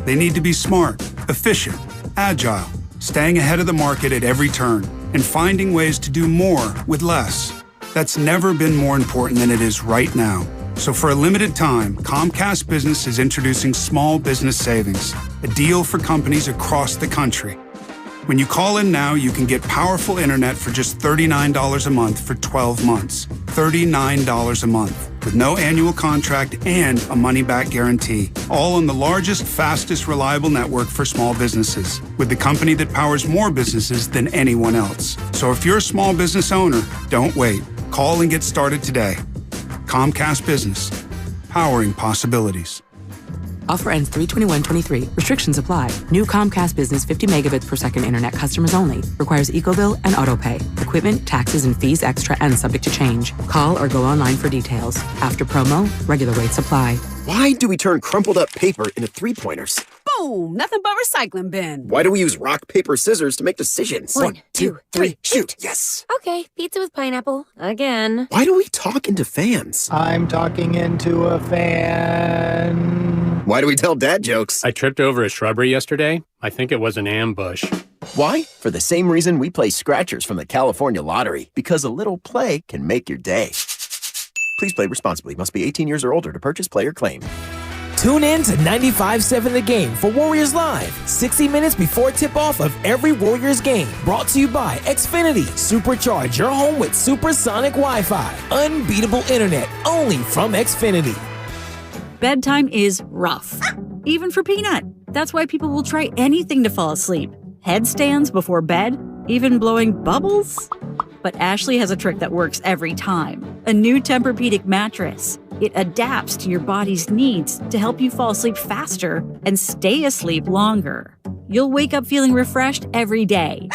They need to be smart, efficient, agile, staying ahead of the market at every turn, and finding ways to do more with less. That's never been more important than it is right now. So for a limited time, Comcast Business is introducing Small Business Savings, a deal for companies across the country. When you call in now, you can get powerful internet for just $39 a month for 12 months. $39 a month. With no annual contract and a money-back guarantee. All on the largest, fastest, reliable network for small businesses. With the company that powers more businesses than anyone else. So if you're a small business owner, don't wait. Call and get started today. Comcast Business. Powering possibilities. Offer ends 3/21/23. Restrictions apply. New Comcast Business 50 megabits per second internet customers only. Requires EcoBill and autopay. Equipment, taxes, and fees extra and subject to change. Call or go online for details. After promo, regular rates apply. Why do we turn crumpled up paper into three-pointers? Boom! Nothing but recycling bin. Why do we use rock, paper, scissors to make decisions? 1, 2, 3, shoot. Yes. Okay, pizza with pineapple. Again. Why do we talk into fans? I'm talking into a fan. Why do we tell dad jokes? I tripped over a shrubbery yesterday. I think it was an ambush. Why? For the same reason we play scratchers from the California Lottery. Because a little play can make your day. Please play responsibly. Must be 18 years or older to purchase, play, or claim. Tune in to 95.7 The Game for Warriors Live. 60 minutes before tip-off of every Warriors game. Brought to you by Xfinity. Supercharge your home with supersonic Wi-Fi. Unbeatable internet only from Xfinity. Bedtime is rough, even for Peanut. That's why people will try anything to fall asleep. Headstands before bed, even blowing bubbles. But Ashley has a trick that works every time. A new Tempur-Pedic mattress. It adapts to your body's needs to help you fall asleep faster and stay asleep longer. You'll wake up feeling refreshed every day.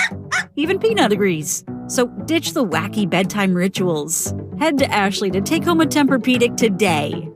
Even Peanut agrees. So ditch the wacky bedtime rituals. Head to Ashley to take home a Tempur-Pedic today.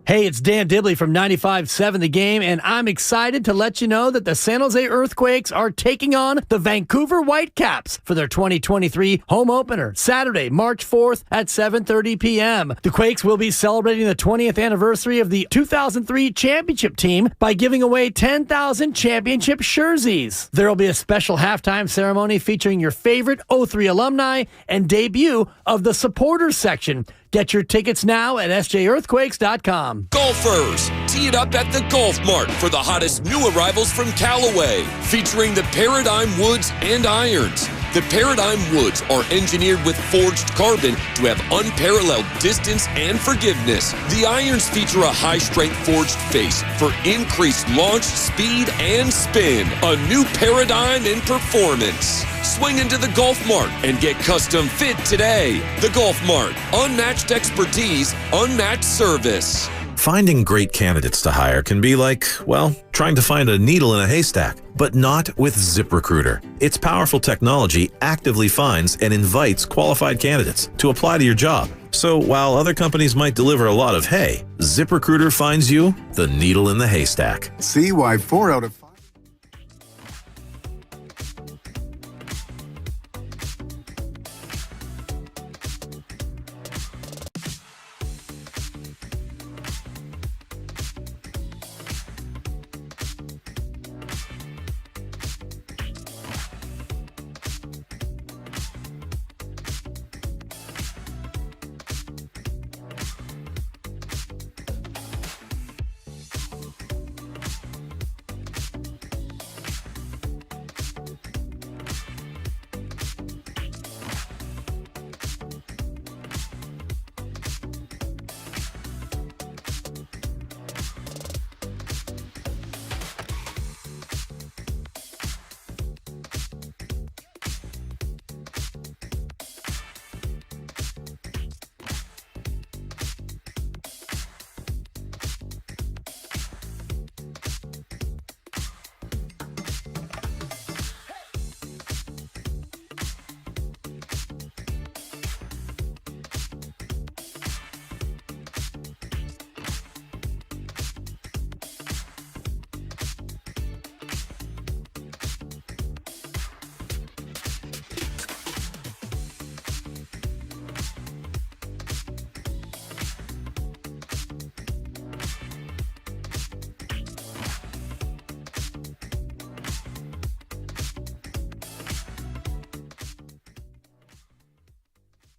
Hey, it's Dan Dibley from 95.7 The Game, and I'm excited to let you know that the San Jose Earthquakes are taking on the Vancouver Whitecaps for their 2023 home opener, Saturday, March 4th at 7:30 p.m. The Quakes will be celebrating the 20th anniversary of the 2003 championship team by giving away 10,000 championship jerseys. There will be a special halftime ceremony featuring your favorite 03 alumni and debut of the supporters section. Get your tickets now at sjearthquakes.com. Golfers, tee it up at the Golf Mart for the hottest new arrivals from Callaway, featuring the Paradigm Woods and Irons. The Paradigm Woods are engineered with forged carbon to have unparalleled distance and forgiveness. The irons feature a high-strength forged face for increased launch, speed, and spin. A new paradigm in performance. Swing into the Golf Mart and get custom fit today. The Golf Mart. Unmatched expertise, unmatched service. Finding great candidates to hire can be like, well, trying to find a needle in a haystack, but not with ZipRecruiter. Its powerful technology actively finds and invites qualified candidates to apply to your job. So while other companies might deliver a lot of hay, ZipRecruiter finds you the needle in the haystack. See why 4 out of 5.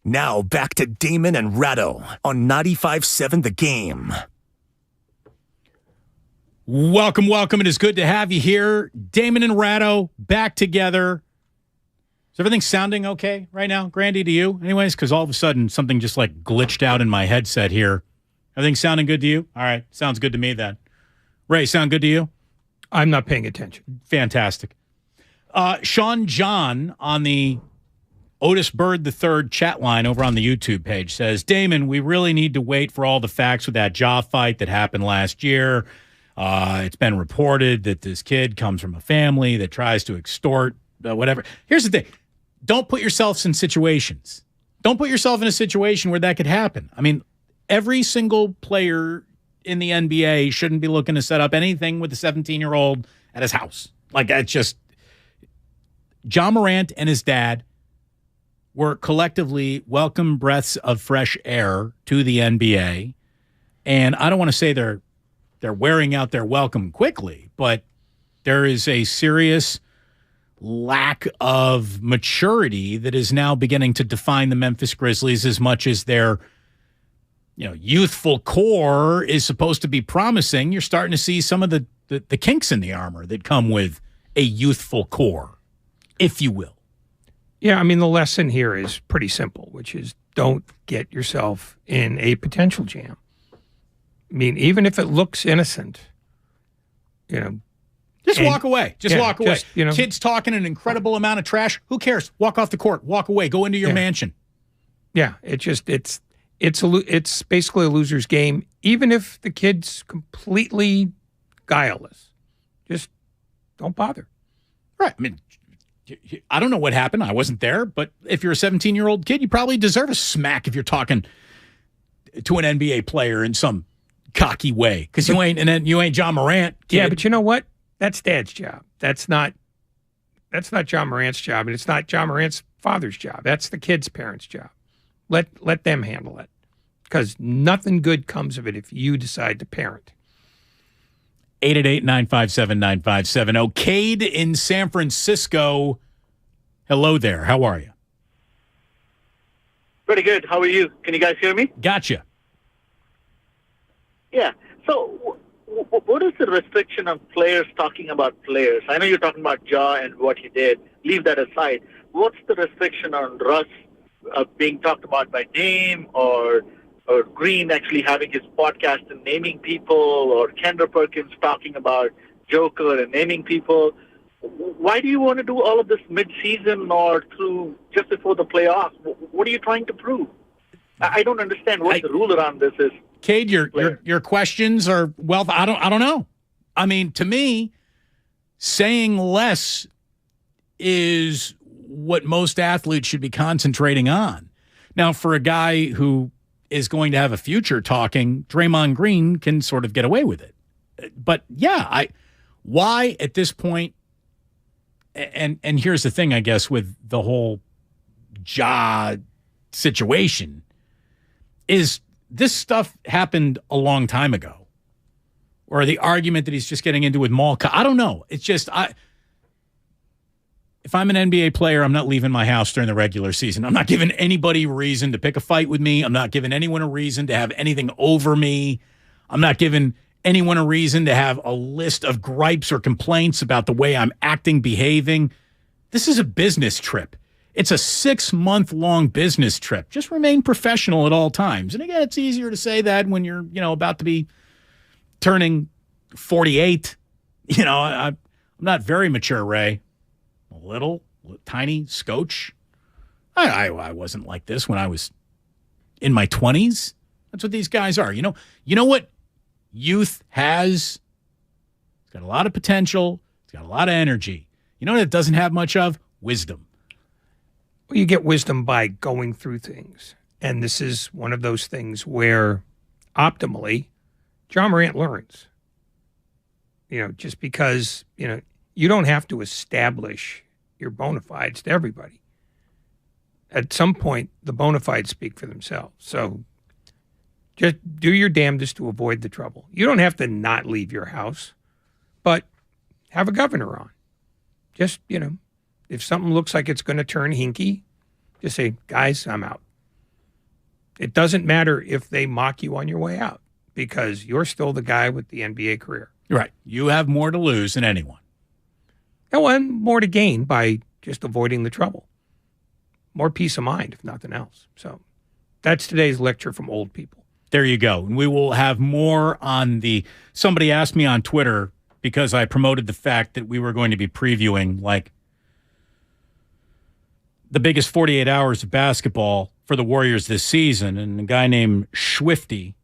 Now back to Damon and Rattle on 95.7 The Game. Welcome, welcome. It is good to have you here. Damon and Rattle back together. Is everything sounding okay right now, Grandy, to you? Anyways, because all of a sudden something just like glitched out in my headset here. Everything sounding good to you? All right. Sounds good to me then. Ray, sound good to you? I'm not paying attention. Fantastic. Sean John on the Otis Bird III chat line over on the YouTube page says, Damon, we really need to wait for all the facts with that jaw fight that happened last year. It's been reported that this kid comes from a family that tries to extort whatever. Here's the thing. Don't put yourselves in situations. Don't put yourself in a situation where that could happen. I mean, every single player in the NBA shouldn't be looking to set up anything with a 17-year-old at his house. Like, it's just Ja Morant and his dad were collectively welcome breaths of fresh air to the NBA. And I don't want to say they're wearing out their welcome quickly, but there is a serious lack of maturity that is now beginning to define the Memphis Grizzlies as much as their youthful core is supposed to be promising. You're starting to see some of the kinks in the armor that come with a youthful core, if you will. Yeah, I mean, the lesson here is pretty simple, which is don't get yourself in a potential jam. I mean, even if it looks innocent, just walk away. Just walk away. Just, kids talking an incredible amount of trash. Who cares? Walk off the court. Walk away. Go into your mansion. Yeah, it's basically a loser's game, even if the kid's completely guileless. Just don't bother. Right. I mean, I don't know what happened. I wasn't there, but if you're a 17-year-old kid, you probably deserve a smack if you're talking to an NBA player in some cocky way, because you ain't John Morant, kid. Yeah, but you know what? That's Dad's job. That's not John Morant's job, and it's not John Morant's father's job. That's the kid's parents' job. Let them handle it, because nothing good comes of it if you decide to parent. 888-957-9570. Cade in San Francisco. Hello there. How are you? Pretty good. How are you? Can you guys hear me? Gotcha. Yeah. So what is the restriction on players talking about players? I know you're talking about Ja and what he did. Leave that aside. What's the restriction on Russ being talked about by name, or Green actually having his podcast and naming people, or Kendra Perkins talking about Joker and naming people? Why do you want to do all of this mid-season or through just before the playoffs? What are you trying to prove? I don't understand what the rule around this is. Cade, your questions are, well, I don't know. I mean, to me, saying less is what most athletes should be concentrating on. Now, for a guy who is going to have a future talking, Draymond Green can sort of get away with it. But yeah, why at this point? And here's the thing, I guess, with the whole Ja situation is this stuff happened a long time ago, or the argument that he's just getting into with Malka. I don't know. It's just, if I'm an NBA player, I'm not leaving my house during the regular season. I'm not giving anybody a reason to pick a fight with me. I'm not giving anyone a reason to have anything over me. I'm not giving anyone a reason to have a list of gripes or complaints about the way I'm acting, behaving. This is a business trip. It's a 6-month-long business trip. Just remain professional at all times. And again, it's easier to say that when you're, about to be turning 48. I'm not very mature, Ray. A little tiny scotch. I wasn't like this when I was in my 20s. That's what these guys are. You know what youth has? It's got a lot of potential. It's got a lot of energy. You know what it doesn't have much of? Wisdom. Well, you get wisdom by going through things. And this is one of those things where, optimally, John Morant learns. Just because, you don't have to establish your bona fides to everybody. At some point, the bona fides speak for themselves. So just do your damnedest to avoid the trouble. You don't have to not leave your house, but have a governor on. Just, if something looks like it's going to turn hinky, just say, guys, I'm out. It doesn't matter if they mock you on your way out, because you're still the guy with the NBA career. Right. You have more to lose than anyone. And more to gain by just avoiding the trouble. More peace of mind, if nothing else. So that's today's lecture from old people. There you go. And we will have more on somebody asked me on Twitter, because I promoted the fact that we were going to be previewing the biggest 48 hours of basketball for the Warriors this season. And a guy named Swifty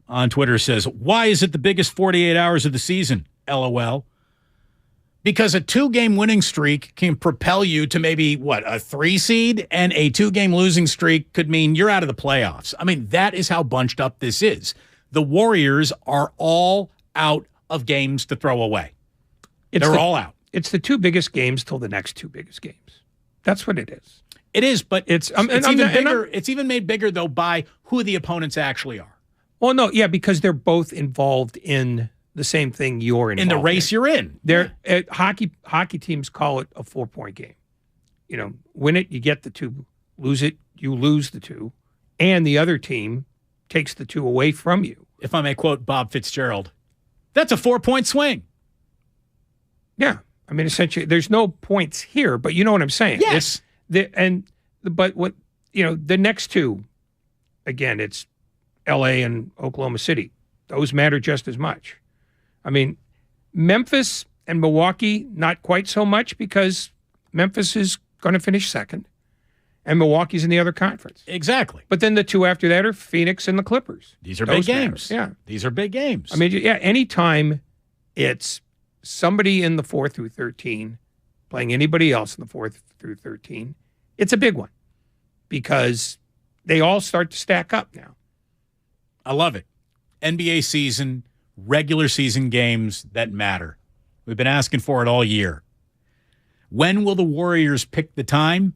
on Twitter says, why is it the biggest 48 hours of the season? LOL. Because a 2-game winning streak can propel you to maybe, a 3 seed? And a 2-game losing streak could mean you're out of the playoffs. I mean, that is how bunched up this is. The Warriors are all out of games to throw away. They're all out. It's the 2 biggest games till the next 2 biggest games. That's what it is. It is, but it's even bigger. It's even made bigger, though, by who the opponents actually are. Well, no, yeah, because they're both involved in the same thing you're involved in. In the race you're in. Hockey teams call it a 4-point game. Win it, you get the 2. Lose it, you lose the 2. And the other team takes the 2 away from you. If I may quote Bob Fitzgerald, that's a 4-point swing. Yeah. I mean, essentially, there's no points here, but you know what I'm saying. Yes. But what, the next 2, again, it's L.A. and Oklahoma City. Those matter just as much. I mean, Memphis and Milwaukee, not quite so much, because Memphis is going to finish second and Milwaukee's in the other conference. Exactly. But then the 2 after that are Phoenix and the Clippers. These are big games. Yeah. These are big games. I mean, anytime it's somebody in the 4 through 13 playing anybody else in the 4 through 13, it's a big one because they all start to stack up now. I love it. NBA season, regular season games that matter. We've been asking for it all year. When will the Warriors pick the time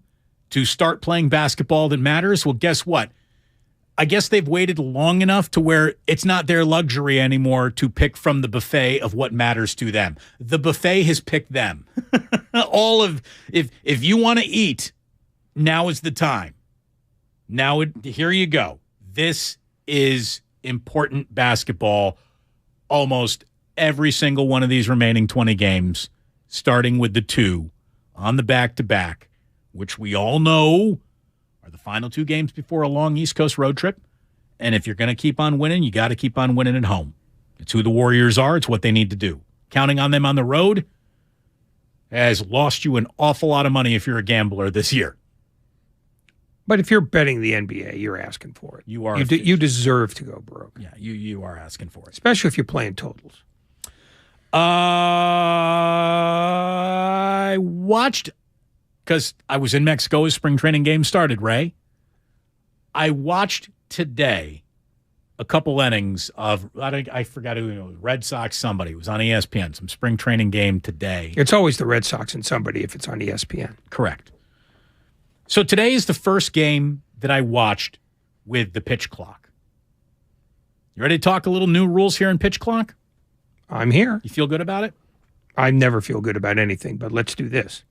to start playing basketball that matters? Well, guess what? I guess they've waited long enough to where it's not their luxury anymore to pick from the buffet of what matters to them. The buffet has picked them. If you want to eat, now is the time. Here you go. This is important basketball. Almost every single one of these remaining 20 games, starting with the 2 on the back-to-back, which we all know are the final 2 games before a long East Coast road trip. And if you're going to keep on winning, you got to keep on winning at home. It's who the Warriors are. It's what they need to do. Counting on them on the road has lost you an awful lot of money if you're a gambler this year. But if you're betting the NBA, you're asking for it. You are. You deserve to go broke. Yeah, you are asking for it. Especially if you're playing totals. I watched, because I was in Mexico as spring training game started, Ray. I watched today a couple innings of, I forgot who it was, Red Sox somebody. It was on ESPN, some spring training game today. It's always the Red Sox and somebody if it's on ESPN. Correct. So today is the first game that I watched with the pitch clock. You ready to talk a little new rules here in pitch clock? I'm here. You feel good about it? I never feel good about anything, but let's do this.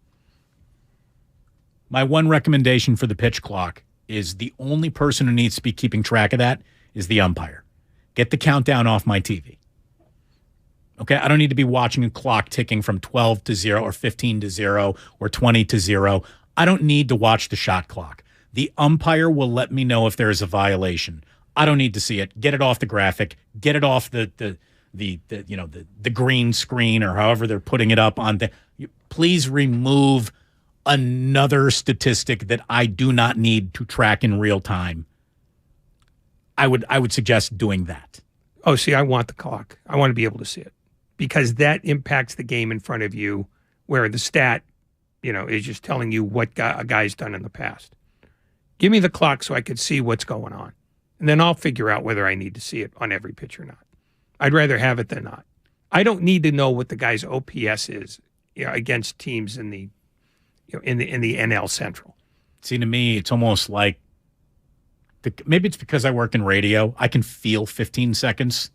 My one recommendation for the pitch clock is the only person who needs to be keeping track of that is the umpire. Get the countdown off my TV. Okay? I don't need to be watching a clock ticking from 12 to 0 or 15 to 0 or 20 to 0. I don't need to watch the shot clock. The umpire will let me know if there is a violation. I don't need to see it. Get it off the graphic. Get it off the green screen or however they're putting it up on the. Please remove another statistic that I do not need to track in real time. I would suggest doing that. Oh, see, I want the clock. I want to be able to see it because that impacts the game in front of you, where the stat, is just telling you what a guy's done in the past. Give me the clock so I could see what's going on, and then I'll figure out whether I need to see it on every pitch or not. I'd rather have it than not. I don't need to know what the guy's OPS is against teams in the NL Central. See, to me, it's almost like maybe it's because I work in radio. I can feel 15 seconds.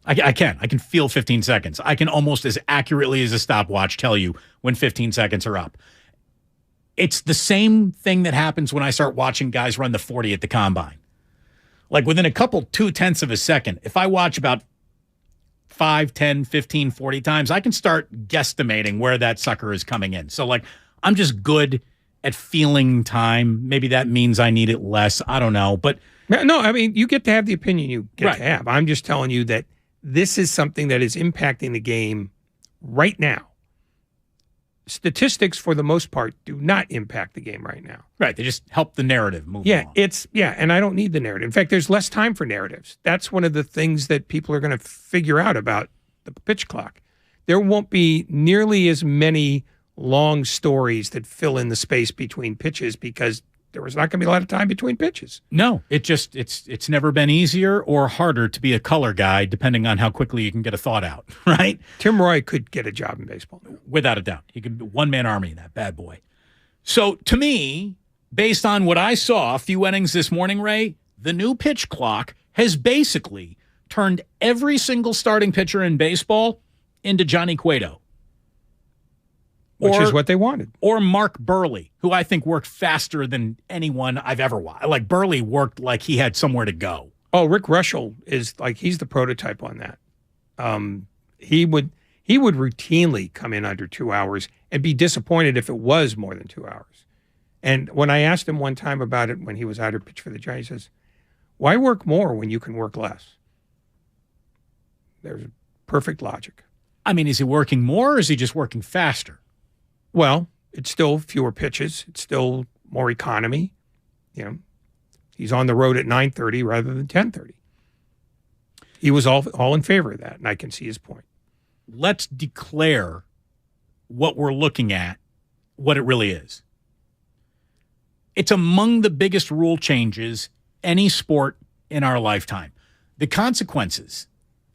I can feel 15 seconds. I can almost as accurately as a stopwatch tell you when 15 seconds are up. It's the same thing that happens when I start watching guys run the 40 at the combine. Like within a couple 0.2 of a second, if I watch about 5, 10, 15, 40 times, I can start guesstimating where that sucker is coming in. So, like, I'm just good at feeling time. Maybe that means I need it less. I don't know. But no, I mean, you get to have the opinion you get to have. I'm just telling you that this is something that is impacting the game right now. Statistics, for the most part, do not impact the game right now. Right. They just help the narrative move along. And I don't need the narrative. In fact, there's less time for narratives. That's one of the things that people are going to figure out about the pitch clock. There won't be nearly as many long stories that fill in the space between pitches because there was not going to be a lot of time between pitches. No, it's never been easier or harder to be a color guy, depending on how quickly you can get a thought out, right? Tim Roy could get a job in baseball. Without a doubt. He could be one-man army, that bad boy. So, to me, based on what I saw a few innings this morning, Ray, the new pitch clock has basically turned every single starting pitcher in baseball into Johnny Cueto. Which is what they wanted. Or Mark Burley, who I think worked faster than anyone I've ever watched. Like, Burley worked like he had somewhere to go. Oh, Rick Rushell is like, he's the prototype on that. He would routinely come in under 2 hours and be disappointed if it was more than 2 hours. And when I asked him one time about it when he was out to pitch for the Giants, he says, why work more when you can work less? There's perfect logic. I mean, is he working more or is he just working faster? Well, it's still fewer pitches. It's still more economy. You know, he's on the road at 9:30 rather than 10:30. He was all in favor of that, and I can see his point. Let's declare what we're looking at, what it really is. It's among the biggest rule changes any sport in our lifetime. The consequences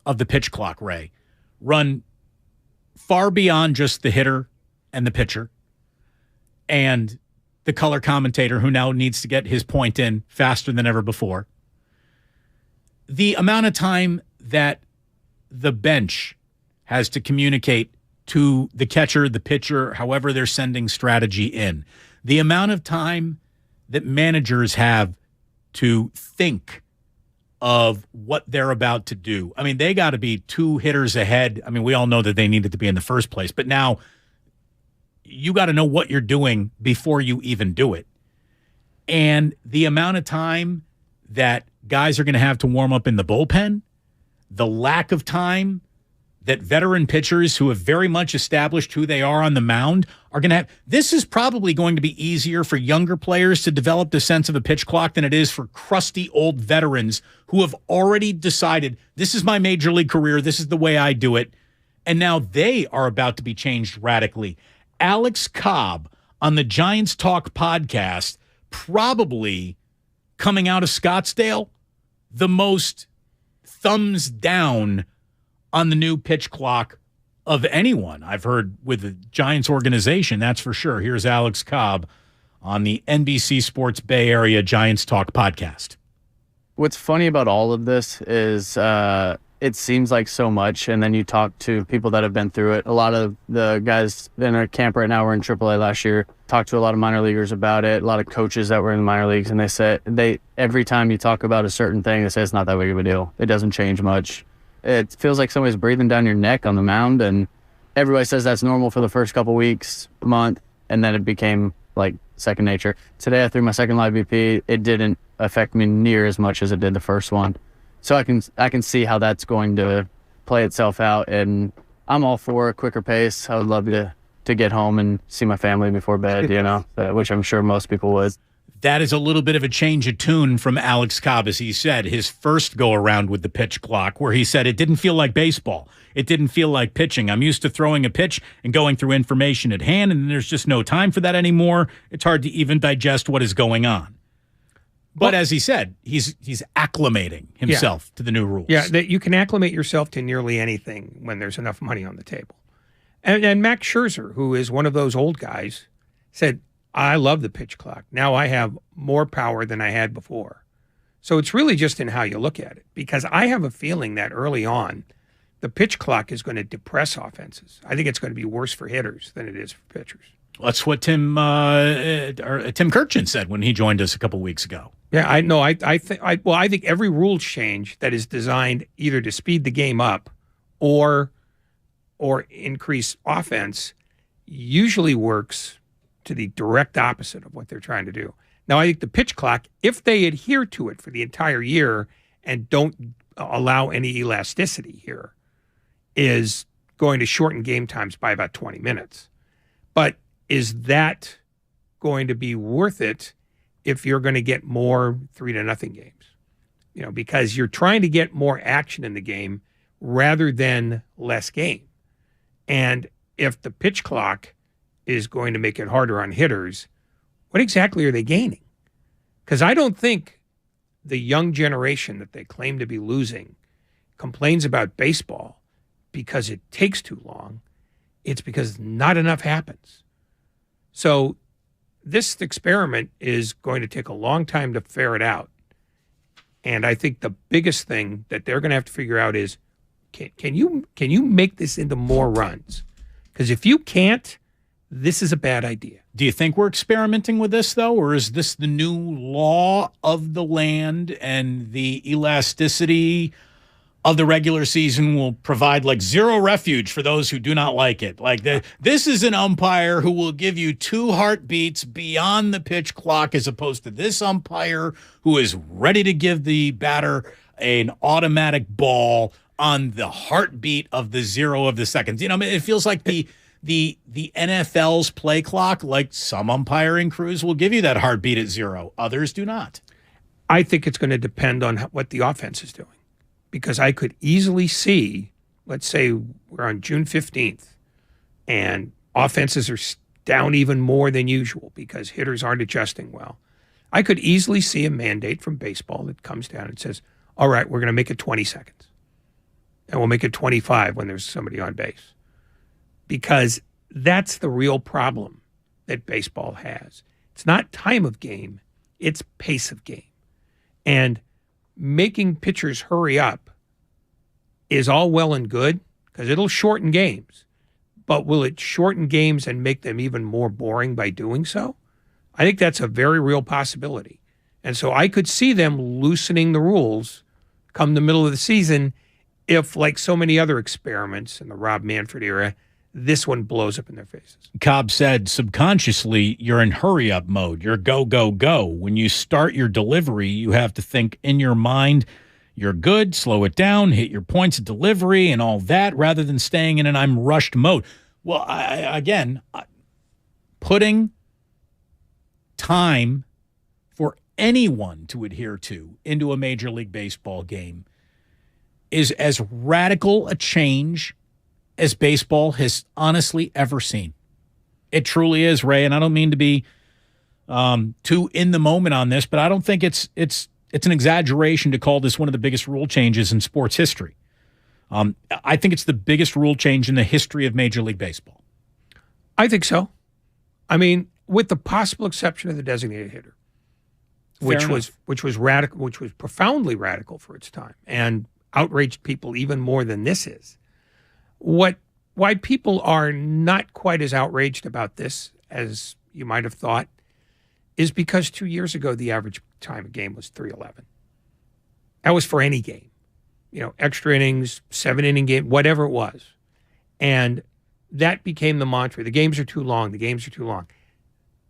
of the pitch clock, Ray, run far beyond just the hitter and the pitcher and the color commentator who now needs to get his point in faster than ever before. The amount of time that the bench has to communicate to the catcher, the pitcher, however they're sending strategy in. The amount of time that managers have to think of what they're about to do. I mean, they got to be 2 hitters ahead. I mean, we all know that they needed to be in the first place, but now you got to know what you're doing before you even do it. And the amount of time that guys are going to have to warm up in the bullpen, the lack of time that veteran pitchers who have very much established who they are on the mound are going to have. This is probably going to be easier for younger players to develop the sense of a pitch clock than it is for crusty old veterans who have already decided, this is my major league career, this is the way I do it, and now they are about to be changed radically. Alex Cobb on the Giants Talk podcast, probably coming out of Scottsdale, the most thumbs down on the new pitch clock of anyone I've heard with the Giants organization, that's for sure. Here's Alex Cobb on the NBC Sports Bay Area Giants Talk podcast. What's funny about all of this is it seems like so much, and then you talk to people that have been through it. A lot of the guys in our camp right now were in AAA last year. Talked to a lot of minor leaguers about it, a lot of coaches that were in the minor leagues, and they said every time you talk about a certain thing, they say it's not that big of a deal. It doesn't change much. It feels like somebody's breathing down your neck on the mound, and everybody says that's normal for the first couple weeks, month, and then it became like second nature. Today I threw my second live BP. It didn't affect me near as much as it did the first one. So I can see how that's going to play itself out, and I'm all for a quicker pace. I would love to get home and see my family before bed, you know, which I'm sure most people would. That is a little bit of a change of tune from Alex Cobb, as he said, his first go-around with the pitch clock, where he said, it didn't feel like baseball. It didn't feel like pitching. I'm used to throwing a pitch and going through information at hand, and there's just no time for that anymore. It's hard to even digest what is going on. But as he said, he's acclimating himself to the new rules. Yeah, that you can acclimate yourself to nearly anything when there's enough money on the table. And Max Scherzer, who is one of those old guys, said, I love the pitch clock. Now I have more power than I had before. So it's really just in how you look at it, because I have a feeling that early on, the pitch clock is going to depress offenses. I think it's going to be worse for hitters than it is for pitchers. That's what Tim Kirchin said when he joined us a couple weeks ago. Yeah, I know. I think every rule change that is designed either to speed the game up or increase offense usually works to the direct opposite of what they're trying to do. Now, I think the pitch clock, if they adhere to it for the entire year and don't allow any elasticity here, is going to shorten game times by about 20 minutes. But is that going to be worth it if you're going to get more 3-0 games? Because you're trying to get more action in the game rather than less game. And if the pitch clock is going to make it harder on hitters, what exactly are they gaining? Because I don't think the young generation that they claim to be losing complains about baseball because it takes too long. It's because not enough happens. So this experiment is going to take a long time to ferret out. And I think the biggest thing that they're going to have to figure out is, can you make this into more runs? Because if you can't, this is a bad idea. Do you think we're experimenting with this, though, or is this the new law of the land and the elasticity of the regular season will provide like zero refuge for those who do not like it? Like this is an umpire who will give you 2 heartbeats beyond the pitch clock as opposed to this umpire who is ready to give the batter an automatic ball on the heartbeat of the 0 of the seconds. It feels like the NFL's play clock, like some umpiring crews will give you that heartbeat at 0. Others do not. I think it's going to depend on what the offense is doing. Because I could easily see, let's say we're on June 15th, and offenses are down even more than usual because hitters aren't adjusting well. I could easily see a mandate from baseball that comes down and says, all right, we're going to make it 20 seconds. And we'll make it 25 when there's somebody on base. Because that's the real problem that baseball has. It's not time of game, it's pace of game. And making pitchers hurry up is all well and good because it'll shorten games. But will it shorten games and make them even more boring by doing so? I think that's a very real possibility. And so I could see them loosening the rules come the middle of the season if, like so many other experiments in the Rob Manfred era, this one blows up in their faces. Cobb said subconsciously you're in hurry-up mode. You're go, go, go. When you start your delivery, you have to think in your mind, you're good, slow it down, hit your points of delivery and all that, rather than staying in an I'm rushed mode. Well, again, putting time for anyone to adhere to into a Major League Baseball game is as radical a change as baseball has honestly ever seen. It truly is, Ray, and I don't mean to be too in the moment on this, but I don't think it's an exaggeration to call this one of the biggest rule changes in sports history. I think it's the biggest rule change in the history of Major League Baseball. I think so. I mean, with the possible exception of the designated hitter, which was radical, which was profoundly radical for its time, and outraged people even more than this is. Why people are not quite as outraged about this as you might have thought is because 2 years ago, the average time of game was 3:11. That was for any game, extra innings, 7-inning game, whatever it was. And that became the mantra. The games are too long. The games are too long.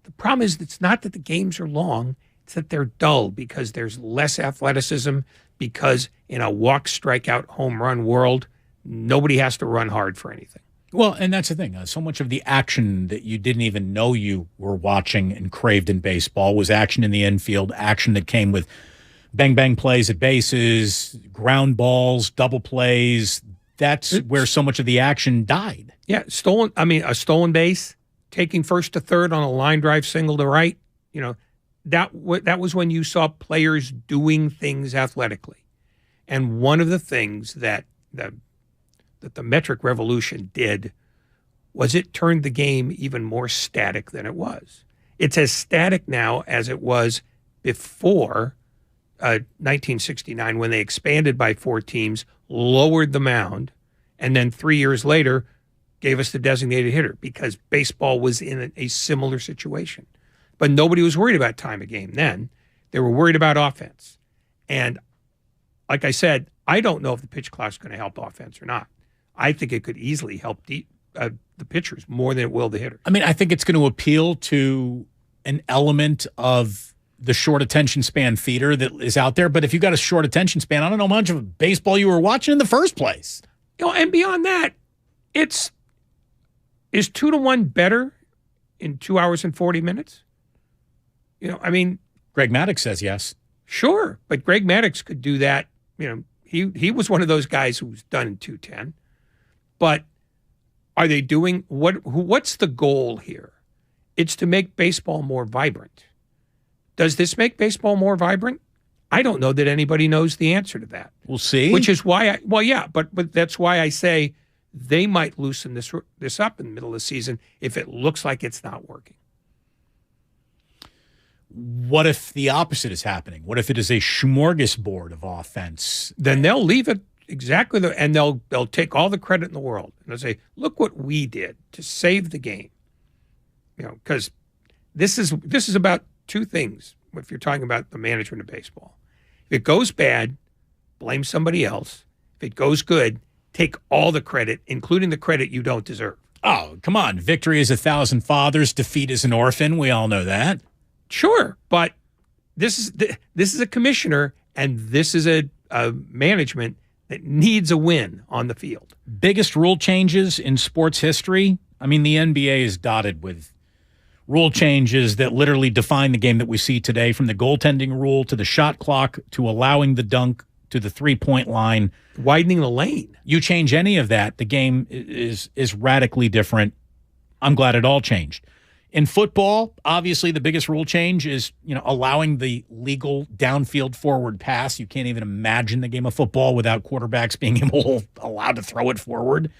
The problem is it's not that the games are long. It's that they're dull because there's less athleticism, because in a walk, strikeout, home run world, nobody has to run hard for anything. Well, and that's the thing. So much of the action that you didn't even know you were watching and craved in baseball was action in the infield, action that came with bang-bang plays at bases, ground balls, double plays. That's where so much of the action died. Yeah, a stolen base, taking first to third on a line drive single to right, that was when you saw players doing things athletically. And one of the things that the metric revolution did was it turned the game even more static than it was. It's as static now as it was before 1969 when they expanded by 4 teams, lowered the mound, and then 3 years later gave us the designated hitter because baseball was in a similar situation. But nobody was worried about time of game then. They were worried about offense. And like I said, I don't know if the pitch clock is going to help offense or not. I think it could easily help the pitchers more than it will the hitters. I mean, I think it's going to appeal to an element of the short attention span feeder that is out there. But if you got a short attention span, I don't know how much of baseball you were watching in the first place. And beyond that, is 2-1 better in 2 hours and 40 minutes? I mean, Greg Maddux says yes. Sure, but Greg Maddux could do that. He was one of those guys who was done in 2:10. But are they doing what's the goal here? It's to make baseball more vibrant. Does this make baseball more vibrant? I don't know that anybody knows the answer to that. We'll see. Which is why but that's why I say they might loosen this up in the middle of the season if it looks like it's not working. What if the opposite is happening? What if it is a smorgasbord of offense? Then they'll leave it exactly and they'll take all the credit in the world. And they'll say, look what we did to save the game. Because this is about two things if you're talking about the management of baseball. If it goes bad, blame somebody else. If it goes good, take all the credit, including the credit you don't deserve. Oh, come on. Victory is 1,000 fathers, defeat is an orphan. We all know that. Sure, but this is a commissioner and this is a management that needs a win on the field. Biggest rule changes in sports history. I mean, the NBA is dotted with rule changes that literally define the game that we see today, from the goaltending rule to the shot clock to allowing the dunk to the three-point line. Widening the lane. You change any of that, the game is radically different. I'm glad it all changed. In football, obviously the biggest rule change is, allowing the legal downfield forward pass. You can't even imagine the game of football without quarterbacks being allowed to throw it forward.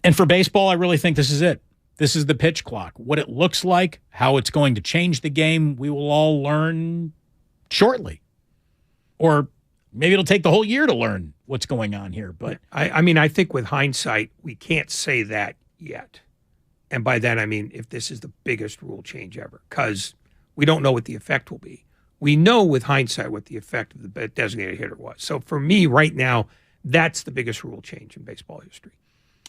And for baseball, I really think this is it. This is the pitch clock. What it looks like, how it's going to change the game, we will all learn shortly. Or maybe it'll take the whole year to learn what's going on here. But I think with hindsight, we can't say that yet. And by that, I mean if this is the biggest rule change ever, because we don't know what the effect will be. We know with hindsight what the effect of the designated hitter was. So for me right now, that's the biggest rule change in baseball history.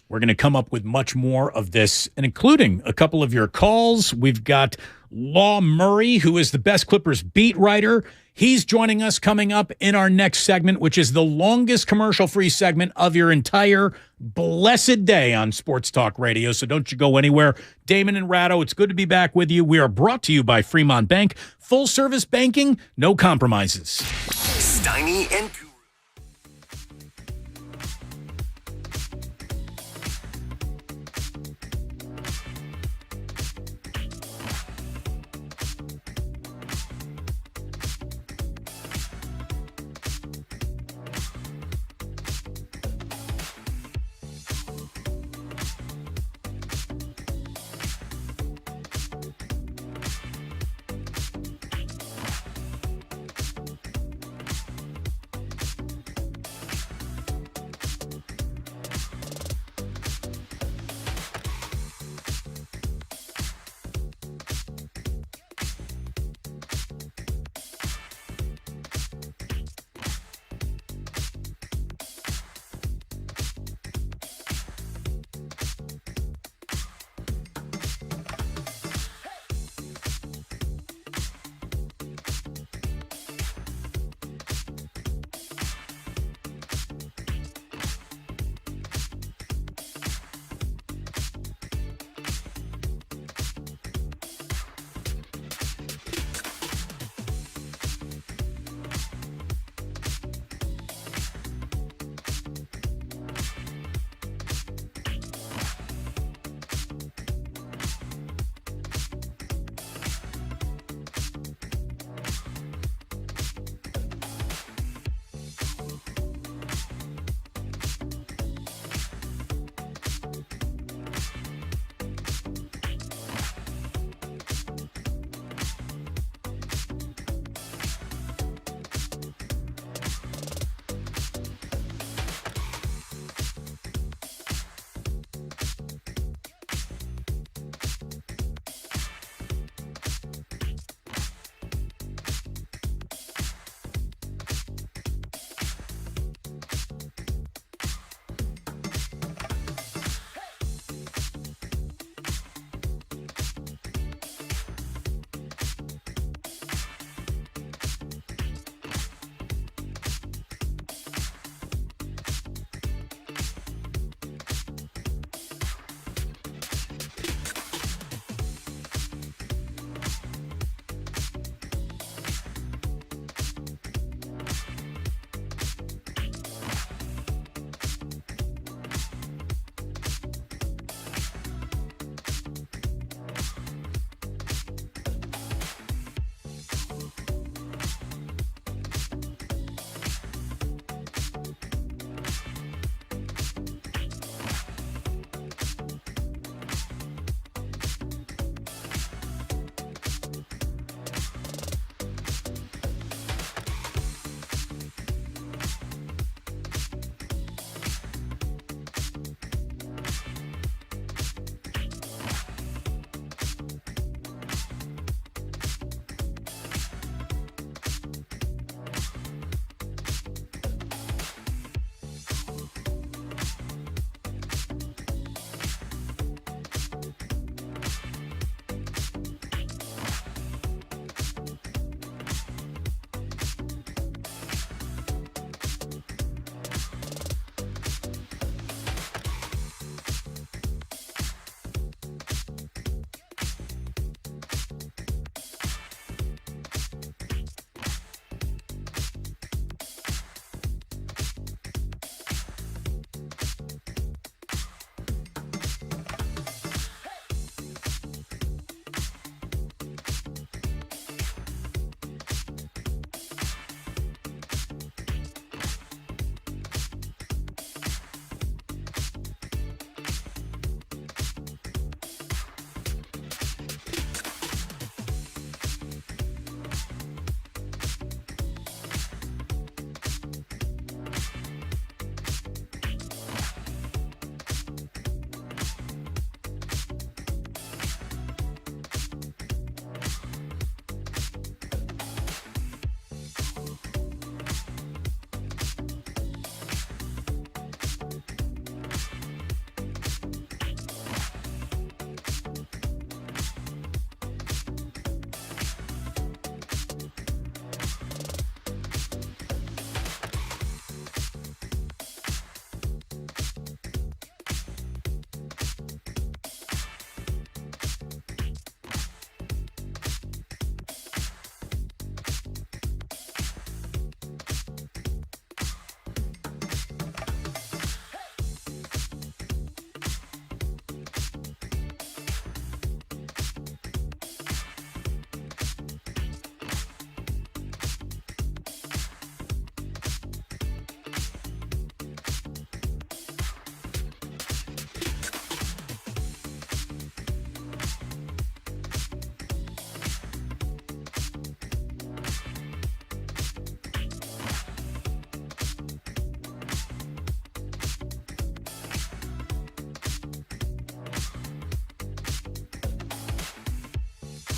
We're going to come up with much more of this, and including a couple of your calls. We've got Law Murray, who is the Best Clippers beat writer. He's joining us coming up in our next segment, which is the longest commercial-free segment of your entire blessed day on Sports Talk Radio. So don't you go anywhere. Damon and Rattle, it's good to be back with you. We are brought to you by Fremont Bank. Full-service banking, no compromises. Steiny and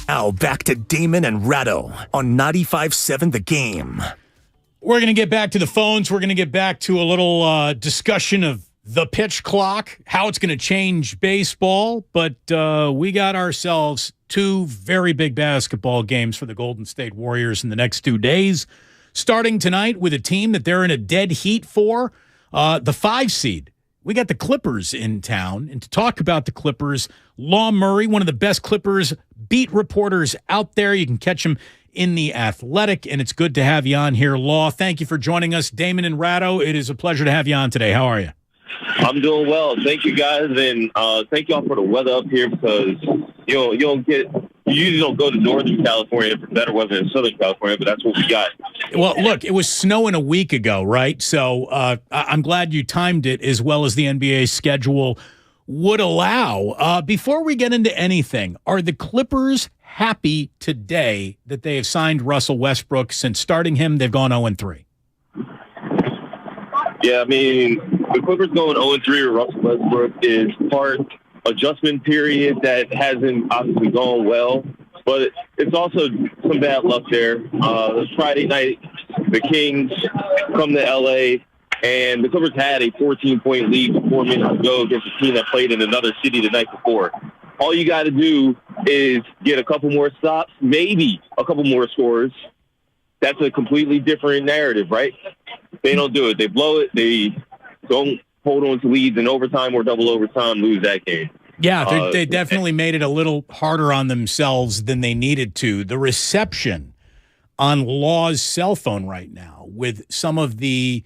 Now back to Damon and Rattle on 95.7 The Game. We're going to get back to the phones. We're going to get back to a little discussion of the pitch clock, how it's going to change baseball. But we got ourselves two very big basketball games for the Golden State Warriors in the next 2 days, starting tonight with a team that they're in a dead heat for, the 5 seed. We got the Clippers in town. And to talk about the Clippers, Law Murray, one of the best Clippers beat reporters out there. You can catch him in The Athletic, and it's good to have you on here, Law. Thank you for joining us. Damon and Rattle, it is a pleasure to have you on today. How are you? I'm doing well. Thank you, guys, and thank y'all for the weather up here because you usually don't go to Northern California for better weather than Southern California, but that's what we got. Well, look, it was snowing a week ago, right? So I'm glad you timed it as well as the NBA schedule would allow. Before we get into anything, are the Clippers happy today that they have signed Russell Westbrook? Since starting him, they've gone 0-3. Yeah, I mean, the Clippers going 0-3 with Russell Westbrook is part adjustment period that hasn't obviously gone well, but it's also some bad luck there. Friday night, the Kings come to L.A., and the Clippers had a 14-point lead with 4 minutes to go against a team that played in another city the night before. All you got to do is get a couple more stops, maybe a couple more scores. That's a completely different narrative, right? They don't do it. They blow it. They don't hold on to leads in overtime or double overtime, lose that game. Yeah, they definitely made it a little harder on themselves than they needed to. The reception on Law's cell phone right now with some of the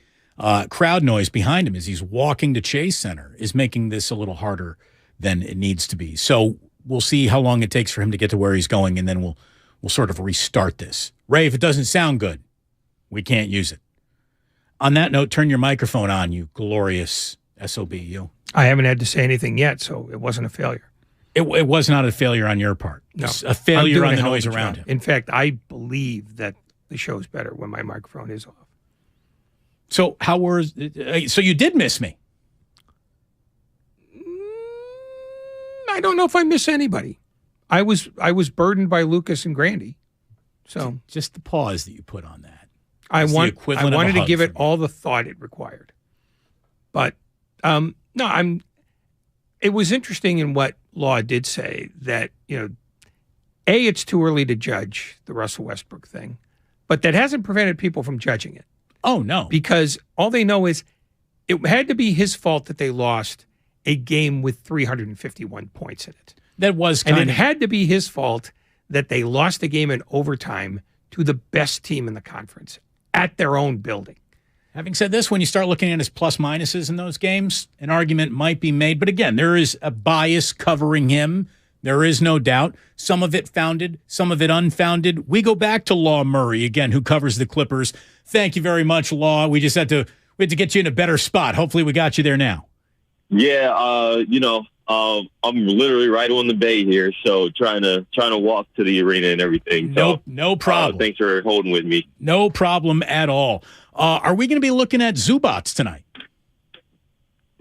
crowd noise behind him as he's walking to Chase Center is making this a little harder than it needs to be. So we'll see how long it takes for him to get to where he's going, and then we'll sort of restart this. Ray, if it doesn't sound good, we can't use it. On that note, turn your microphone on, you glorious SOB, you. I haven't had to say anything yet, so it wasn't a failure. It was not a failure on your part. No. It's a failure on the noise around him. In fact, I believe that the show's better when my microphone is off. So so you did miss me? I don't know if I miss anybody. I was burdened by Lucas and Grandy. So just the pause that you put on that. I wanted to give it all the thought it required. But it was interesting in what Law did say that, it's too early to judge the Russell Westbrook thing, but that hasn't prevented people from judging it. Oh, no. Because all they know is it had to be his fault that they lost a game with 351 points in it. That was And it had to be his fault that they lost the game in overtime to the best team in the conference at their own building. Having said this, when you start looking at his plus minuses in those games, an argument might be made. But again, there is a bias covering him. There is no doubt. Some of it founded, some of it unfounded. We go back to Law Murray, again, who covers the Clippers. Thank you very much, Law. We had to get you in a better spot. Hopefully we got you there now. Yeah, I'm literally right on the bay here, so trying to walk to the arena and everything. So, no problem. Thanks for holding with me. No problem at all. Are we going to be looking at Zubats tonight?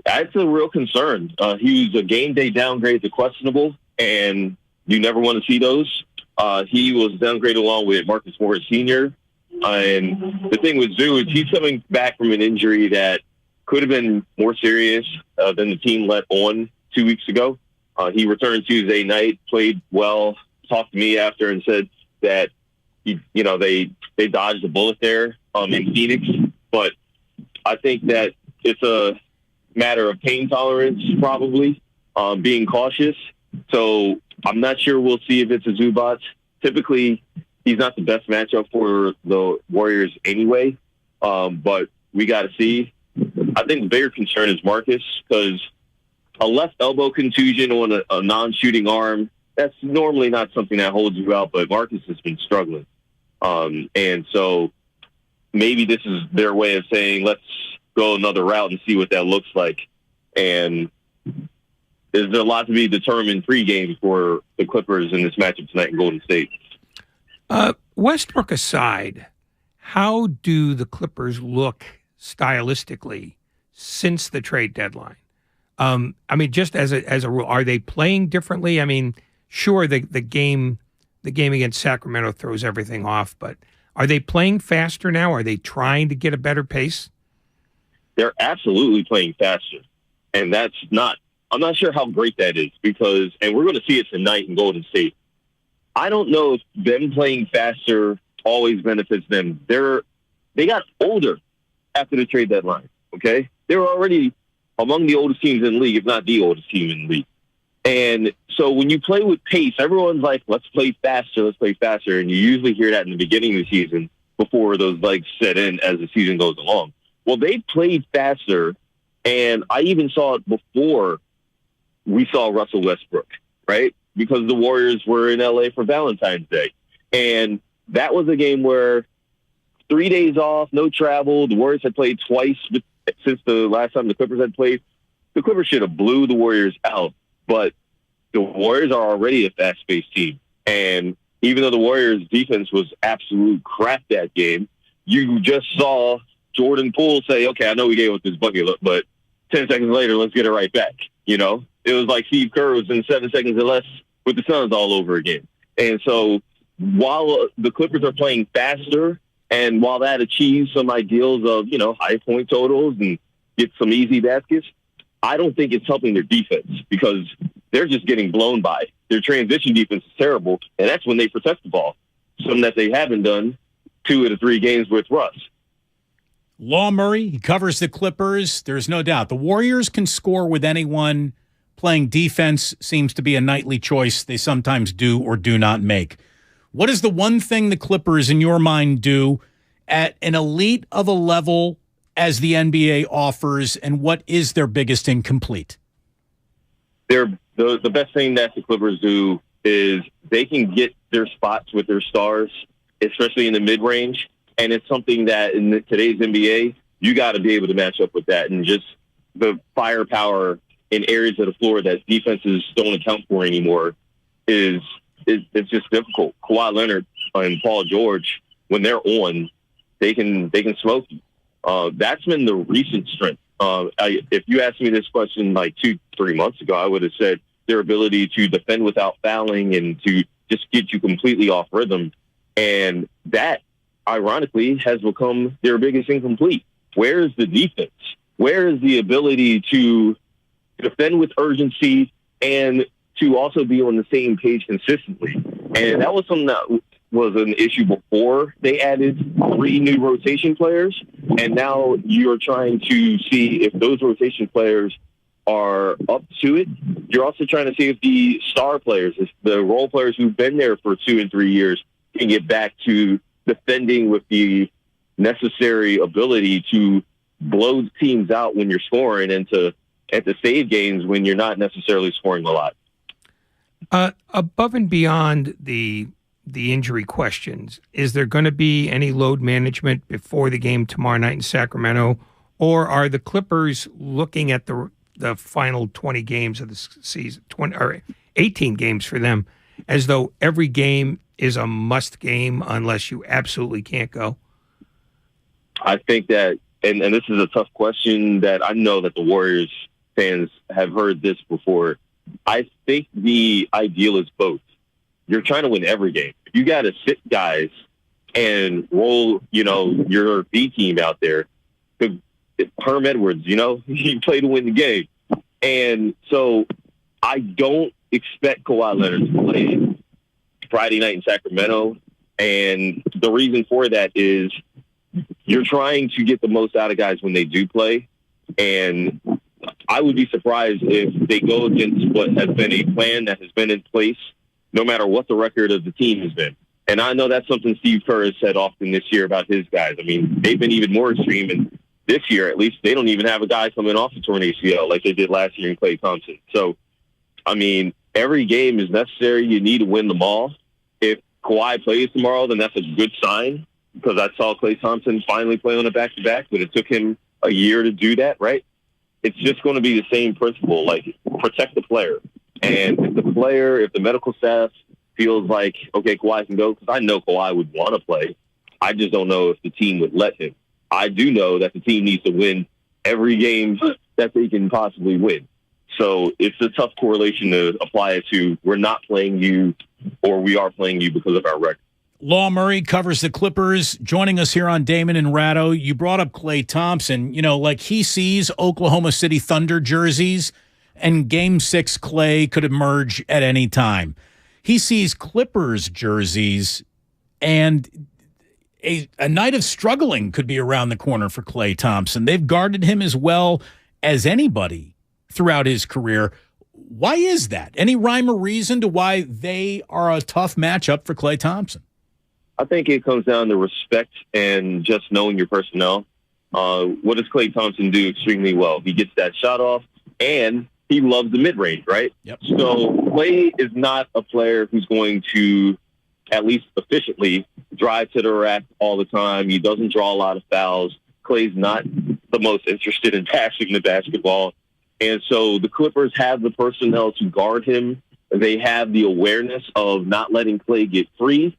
That's a real concern. He's a game day downgrade to questionable, and you never want to see those. He was downgraded along with Marcus Morris Sr. And the thing with Zoo is he's coming back from an injury that could have been more serious than the team let on 2 weeks ago. He returned Tuesday night, played well, talked to me after and said that they dodged a bullet there in Phoenix. But I think that it's a matter of pain tolerance, probably, being cautious. So I'm not sure we'll see if it's a Zubats. Typically, he's not the best matchup for the Warriors anyway, but we got to see. I think the bigger concern is Marcus, because a left elbow contusion on a non-shooting arm, that's normally not something that holds you out, but Marcus has been struggling. And so maybe this is their way of saying, let's go another route and see what that looks like. And there's a lot to be determined pregame for the Clippers in this matchup tonight in Golden State. Westbrook aside, how do the Clippers look stylistically since the trade deadline? Just as a rule, are they playing differently? I mean, sure, the game the game against Sacramento throws everything off. But are they playing faster now? Are they trying to get a better pace? They're absolutely playing faster. And I'm not sure how great that is because, and we're going to see it tonight in Golden State. I don't know if them playing faster always benefits them. They got older after the trade deadline, okay? They were already among the oldest teams in the league, if not the oldest team in the league. And so when you play with pace, everyone's like, let's play faster. And you usually hear that in the beginning of the season before those legs set in as the season goes along. Well, they played faster, and I even saw it before we saw Russell Westbrook, right? Because the Warriors were in LA for Valentine's Day. And that was a game where 3 days off, no travel. The Warriors had played twice since the last time the Clippers had played. The Clippers should have blew the Warriors out. But the Warriors are already a fast-paced team. And even though the Warriors' defense was absolute crap that game, you just saw Jordan Poole say, okay, I know we gave us this bucket, but 10 seconds later, let's get it right back. You know, it was like Steve Kerr was in 7 seconds or less with the Suns all over again. And so while the Clippers are playing faster and while that achieves some ideals of, high point totals and get some easy baskets, I don't think it's helping their defense because they're just getting blown by. Their transition defense is terrible, and that's when they protect the ball, something that they haven't done 2 of the 3 games with Russ. Law Murray, he covers the Clippers. There's no doubt. The Warriors can score with anyone. Playing defense seems to be a nightly choice they sometimes do or do not make. What is the one thing the Clippers, in your mind, do at an elite of a level as the NBA offers, and what is their biggest incomplete? The best thing that the Clippers do is they can get their spots with their stars, especially in the mid-range, and it's something that in today's NBA, you got to be able to match up with that, and just the firepower in areas of the floor that defenses don't account for anymore it's just difficult. Kawhi Leonard and Paul George, when they're on, they can smoke you. That's been the recent strength. If you asked me this question like 2-3 months ago, I would have said their ability to defend without fouling and to just get you completely off rhythm. And that, ironically, has become their biggest incomplete. Where is the defense? Where is the ability to defend with urgency and to also be on the same page consistently? And that was something that was an issue before they added 3 new rotation players. And now you're trying to see if those rotation players are up to it. You're also trying to see if the star players, if the role players who've been there for 2 and 3 years can get back to defending with the necessary ability to blow teams out when you're scoring and to save games when you're not necessarily scoring a lot. Above and beyond the injury questions, is there going to be any load management before the game tomorrow night in Sacramento, or are the Clippers looking at the final 20 games of the season, 20 or 18 games for them, as though every game is a must game unless you absolutely can't go? I think that, and this is a tough question that I know that the Warriors fans have heard this before. I think the ideal is both. You're trying to win every game. You got to sit guys and roll, your B team out there. Herm Edwards, he played to win the game. And so I don't expect Kawhi Leonard to play Friday night in Sacramento. And the reason for that is you're trying to get the most out of guys when they do play. And I would be surprised if they go against what has been a plan that has been in place, no matter what the record of the team has been. And I know that's something Steve Kerr has said often this year about his guys. I mean, they've been even more extreme. And this year, at least, they don't even have a guy coming off the torn ACL like they did last year in Klay Thompson. So, I mean, every game is necessary. You need to win them all. If Kawhi plays tomorrow, then that's a good sign, because I saw Klay Thompson finally play on a back-to-back, but it took him a year to do that, right? It's just going to be the same principle, like protect the player. And if the medical staff feels like, okay, Kawhi can go, because I know Kawhi would want to play. I just don't know if the team would let him. I do know that the team needs to win every game that they can possibly win. So it's a tough correlation to apply it to we're not playing you or we are playing you because of our record. Law Murray covers the Clippers, joining us here on Damon and Rattle. You brought up Klay Thompson. You know, like he sees Oklahoma City Thunder jerseys, and Game 6 Klay could emerge at any time. He sees Clippers jerseys, and a night of struggling could be around the corner for Klay Thompson. They've guarded him as well as anybody throughout his career. Why is that? Any rhyme or reason to why they are a tough matchup for Klay Thompson? I think it comes down to respect and just knowing your personnel. What does Klay Thompson do extremely well? He gets that shot off, and he loves the mid-range, right? Yep. So Klay is not a player who's going to, at least efficiently, drive to the rack all the time. He doesn't draw a lot of fouls. Klay's not the most interested in passing the basketball. And so the Clippers have the personnel to guard him. They have the awareness of not letting Klay get free.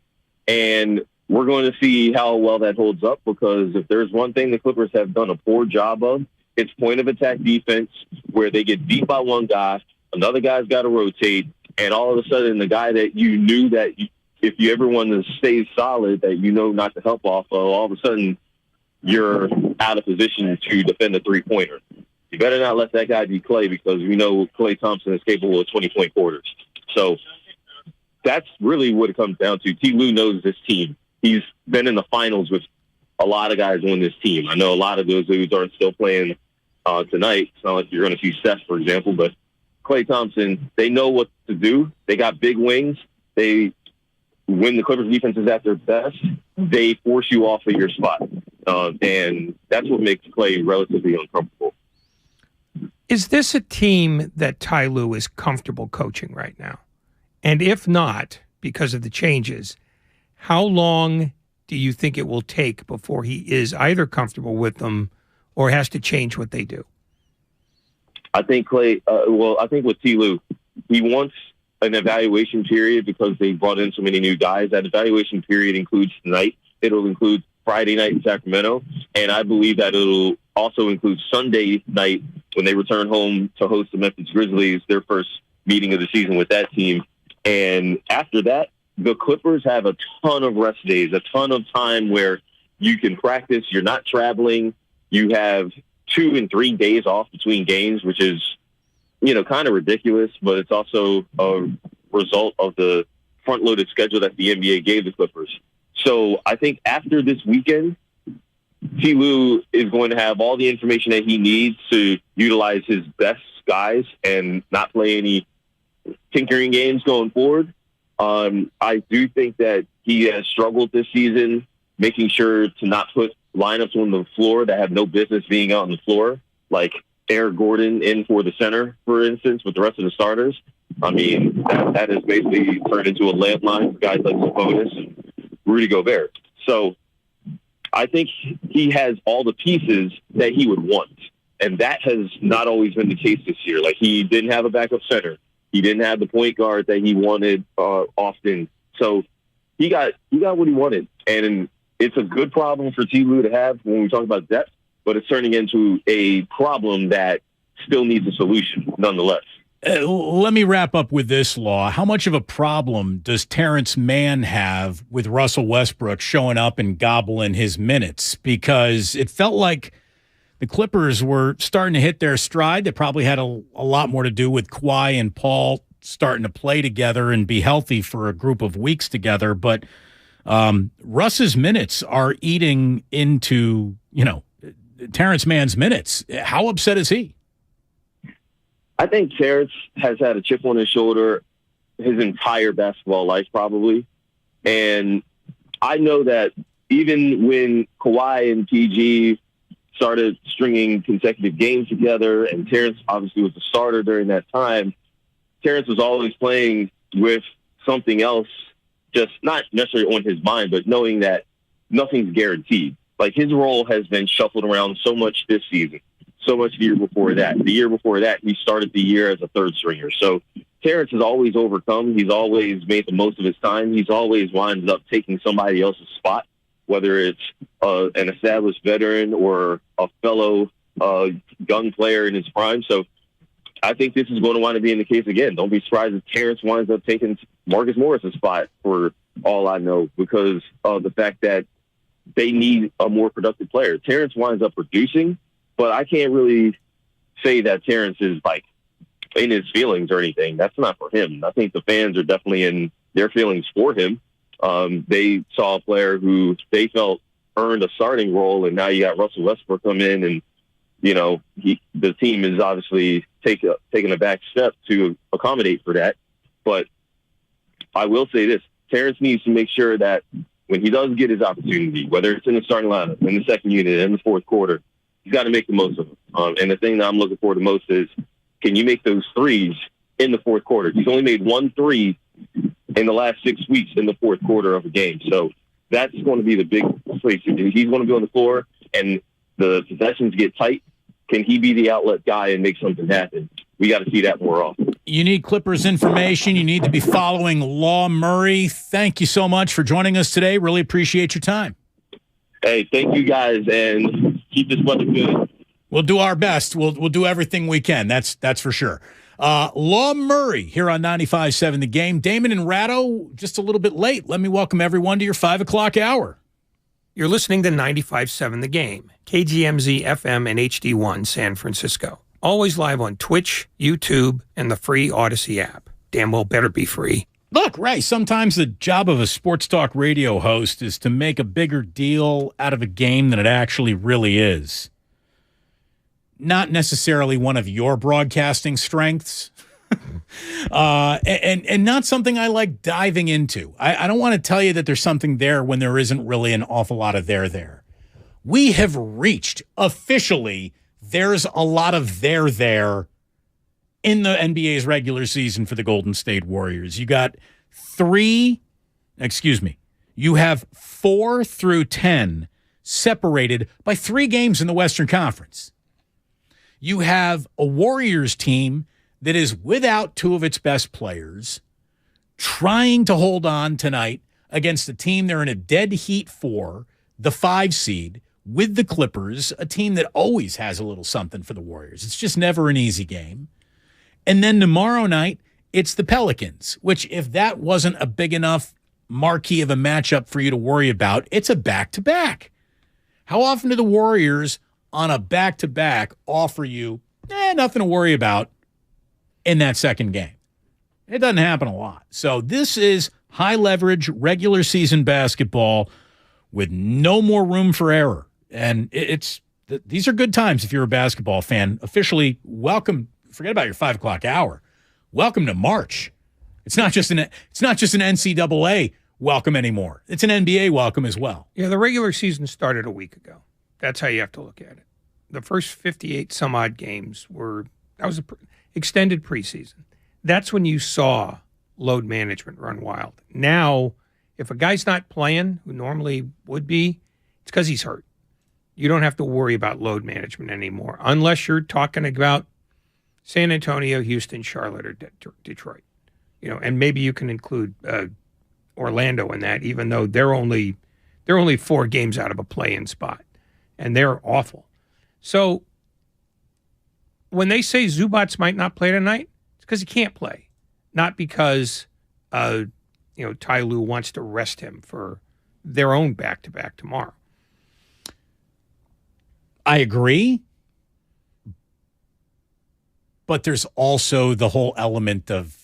And we're going to see how well that holds up, because if there's one thing the Clippers have done a poor job of, it's point-of-attack defense, where they get beat by one guy, another guy's got to rotate, and all of a sudden the guy that you knew that if you ever want to stay solid, that you know not to help off of, all of a sudden you're out of position to defend a three-pointer. You better not let that guy be Klay, because we know Klay Thompson is capable of 20-point quarters. So that's really what it comes down to. T. Lue knows this team. He's been in the finals with a lot of guys on this team. I know a lot of those dudes aren't still playing tonight. It's not like you're going to see Steph, for example, but Klay Thompson, they know what to do. They got big wings. When the Clippers defense is at their best, they force you off of your spot. And that's what makes Klay relatively uncomfortable. Is this a team that Ty Lue is comfortable coaching right now? And if not, because of the changes, how long do you think it will take before he is either comfortable with them or has to change what they do? I think Klay, I think with T. Lue, he wants an evaluation period because they brought in so many new guys. That evaluation period includes tonight. It'll include Friday night in Sacramento. And I believe that it'll also include Sunday night when they return home to host the Memphis Grizzlies, their first meeting of the season with that team. And after that, the Clippers have a ton of rest days, a ton of time where you can practice. You're not traveling. You have 2 and 3 days off between games, which is, kind of ridiculous, but it's also a result of the front-loaded schedule that the NBA gave the Clippers. So I think after this weekend, T. Lue is going to have all the information that he needs to utilize his best guys and not play any tinkering games going forward. I do think that he has struggled this season, making sure to not put lineups on the floor that have no business being out on the floor, like Eric Gordon in for the center, for instance, with the rest of the starters. I mean, that has basically turned into a landmine for guys like Sabonis and Rudy Gobert. So I think he has all the pieces that he would want. And that has not always been the case this year. Like, he didn't have a backup center. He didn't have the point guard that he wanted often. So he got what he wanted. And it's a good problem for T. Lue to have when we talk about depth, but it's turning into a problem that still needs a solution nonetheless. Let me wrap up with this, Law. How much of a problem does Terrence Mann have with Russell Westbrook showing up and gobbling his minutes? Because it felt like the Clippers were starting to hit their stride. That probably had a lot more to do with Kawhi and Paul starting to play together and be healthy for a group of weeks together. But Russ's minutes are eating into, Terrence Mann's minutes. How upset is he? I think Terrence has had a chip on his shoulder his entire basketball life, probably. And I know that even when Kawhi and PG started stringing consecutive games together, and Terrence obviously was the starter during that time, Terrence was always playing with something else, just not necessarily on his mind, but knowing that nothing's guaranteed. Like, his role has been shuffled around so much this season, so much the year before that. The year before that, he started the year as a third stringer. So Terrence has always overcome. He's always made the most of his time. He's always winds up taking somebody else's spot, whether it's an established veteran or a fellow young player in his prime. So I think this is going to wind up being the case again. Don't be surprised if Terrence winds up taking Marcus Morris' spot for all I know, because of the fact that they need a more productive player. Terrence winds up producing, but I can't really say that Terrence is like in his feelings or anything. That's not for him. I think the fans are definitely in their feelings for him. They saw a player who they felt earned a starting role, and now you got Russell Westbrook come in, and the team is obviously taking a back step to accommodate for that. But I will say this: Terrence needs to make sure that when he does get his opportunity, whether it's in the starting lineup, in the second unit, in the fourth quarter, he's got to make the most of it. And the thing that I'm looking for the most is, can you make those threes in the fourth quarter? He's only made 1 3 in the last 6 weeks in the fourth quarter of a game. So that's going to be the big place. He's going to be on the floor and the possessions get tight. Can he be the outlet guy and make something happen? We got to see that more often. You need Clippers information. You need to be following Law Murray. Thank you so much for joining us today. Really appreciate your time. Hey, thank you guys, and keep this weather good. We'll do our best. We'll do everything we can. That's for sure. Law Murray here on 95.7 The Game. Damon and Rattle just a little bit late. Let me welcome everyone to your 5 o'clock hour. You're listening to 95.7 The Game, KGMZ FM and HD1 San Francisco. Always live on Twitch, YouTube, and the free Odyssey app. Damn well better be free. Look, Ray, sometimes the job of a sports talk radio host is to make a bigger deal out of a game than it actually really is. Not necessarily one of your broadcasting strengths. And not something I like diving into. I don't want to tell you that there's something there when there isn't really an awful lot of there. We have reached, officially, there's a lot of there in the NBA's regular season for the Golden State Warriors. You got you have 4 through 10 separated by 3 games in the Western Conference. You have a Warriors team that is without 2 of its best players, trying to hold on tonight against a team they're in a dead heat for, the 5 seed, with the Clippers, a team that always has a little something for the Warriors. It's just never an easy game. And then tomorrow night, it's the Pelicans, which if that wasn't a big enough marquee of a matchup for you to worry about, it's a back-to-back. How often do the Warriors on a back-to-back offer you nothing to worry about in that second game? It doesn't happen a lot. So this is high-leverage, regular season basketball with no more room for error. And these are good times if you're a basketball fan. Officially, welcome. Forget about your 5 o'clock hour. Welcome to March. It's not just an NCAA welcome anymore. It's an NBA welcome as well. Yeah, the regular season started a week ago. That's how you have to look at it. The first 58 some odd games that was an extended preseason. That's when you saw load management run wild. Now, if a guy's not playing, who normally would be, it's because he's hurt. You don't have to worry about load management anymore, unless you're talking about San Antonio, Houston, Charlotte, or Detroit. And maybe you can include Orlando in that, even though they're only 4 games out of a play-in spot, and they're awful. So when they say Zubats might not play tonight, it's because he can't play, not because Ty Lue wants to rest him for their own back-to-back tomorrow. I agree. But there's also the whole element of,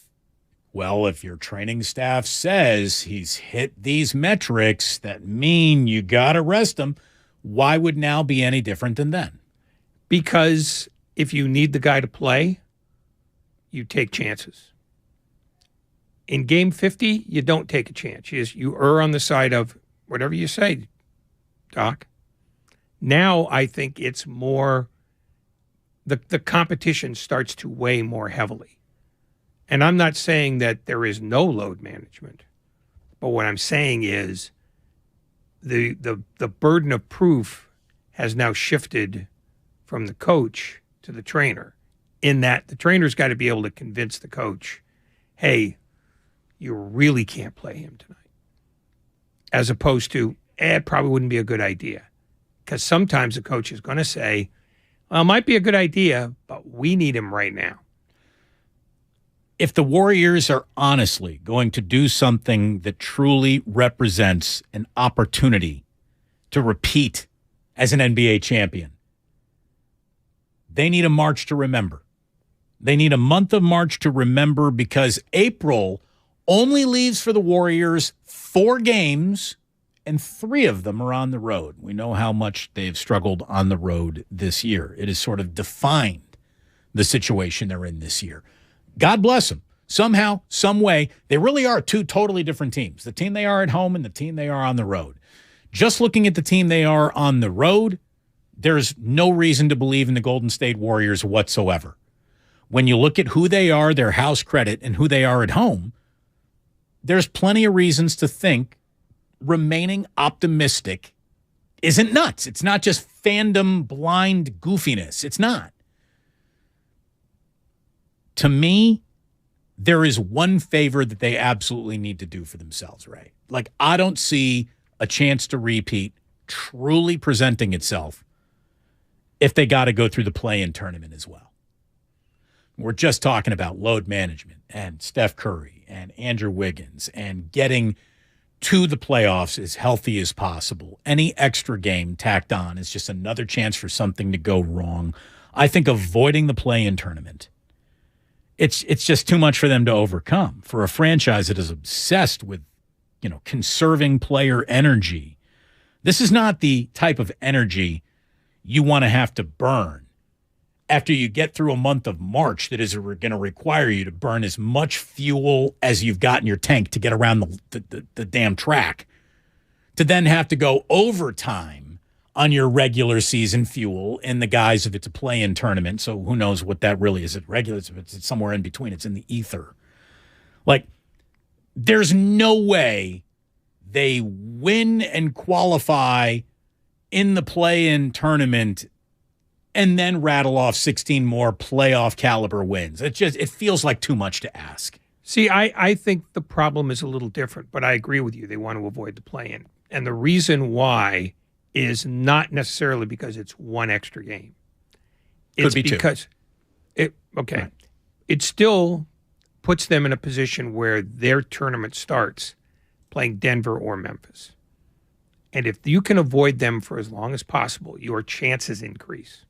well, if your training staff says he's hit these metrics that mean you got to rest him, why would now be any different than then? Because if you need the guy to play, you take chances. In game 50, you don't take a chance. You err on the side of whatever you say, Doc. Now I think it's more, the competition starts to weigh more heavily. And I'm not saying that there is no load management, but what I'm saying is the burden of proof has now shifted from the coach to the trainer, in that the trainer's got to be able to convince the coach, hey, you really can't play him tonight. As opposed to, it probably wouldn't be a good idea. Because sometimes the coach is going to say, well, it might be a good idea, but we need him right now. if the Warriors are honestly going to do something that truly represents an opportunity to repeat as an NBA champion, they need a March to remember. They need a month of March to remember, because April only leaves for the Warriors 4 games, and 3 of them are on the road. We know how much they've struggled on the road this year. It has sort of defined the situation they're in this year. God bless them. Somehow, some way, they really are 2 totally different teams. The team they are at home and the team they are on the road. Just looking at the team they are on the road, there's no reason to believe in the Golden State Warriors whatsoever. When you look at who they are, their house credit, and who they are at home, there's plenty of reasons to think remaining optimistic isn't nuts. It's not just fandom blind goofiness. It's not. To me, there is one favor that they absolutely need to do for themselves, right? Like, I don't see a chance to repeat truly presenting itself if they got to go through the play-in tournament as well. We're just talking about load management and Steph Curry and Andrew Wiggins and getting to the playoffs as healthy as possible. Any extra game tacked on is just another chance for something to go wrong. I think avoiding the play-in tournament, it's just too much for them to overcome. For a franchise that is obsessed with, conserving player energy, this is not the type of energy you want to have to burn after you get through a month of March that is going to require you to burn as much fuel as you've got in your tank to get around the damn track, to then have to go overtime on your regular season fuel in the guise of it's a play-in tournament. So who knows what that really is. It's regular, it's somewhere in between. It's in the ether. Like, there's no way they win and qualify in the play-in tournament and then rattle off 16 more playoff caliber wins. It feels like too much to ask. See, I think the problem is a little different, but I agree with you. They want to avoid the play-in. And the reason why is not necessarily because it's one extra game. It's because Right. It still puts them in a position where their tournament starts playing Denver or Memphis. And if you can avoid them for as long as possible, your chances increase.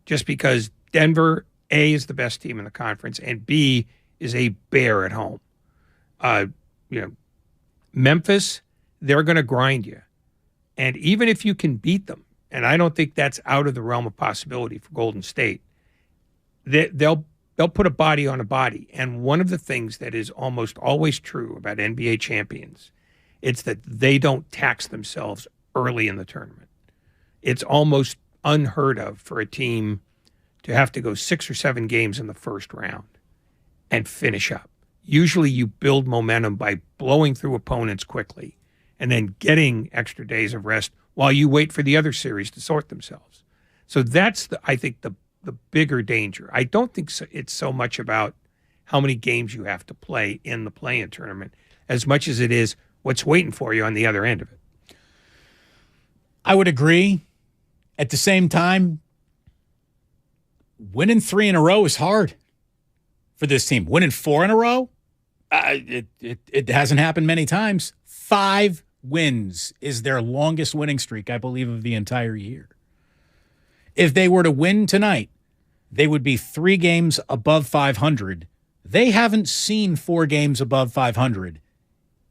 Just because Denver, A, is the best team in the conference, and B, is a bear at home. Memphis, they're going to grind you. And even if you can beat them, and I don't think that's out of the realm of possibility for Golden State, they'll put a body on a body. And one of the things that is almost always true about NBA champions, it's that they don't tax themselves early in the tournament. It's almost unheard of for a team to have to go 6 or 7 games in the first round and finish up. Usually you build momentum by blowing through opponents quickly and then getting extra days of rest while you wait for the other series to sort themselves. So that's, I think, the bigger danger. I don't think it's so much about how many games you have to play in the play-in tournament as much as it is what's waiting for you on the other end of it. I would agree. At the same time, winning 3 in a row is hard for this team. Winning 4 in a row, it hasn't happened many times. 5 wins is their longest winning streak, I believe, of the entire year. If they were to win tonight, they would be 3 games above 500. They haven't seen 4 games above 500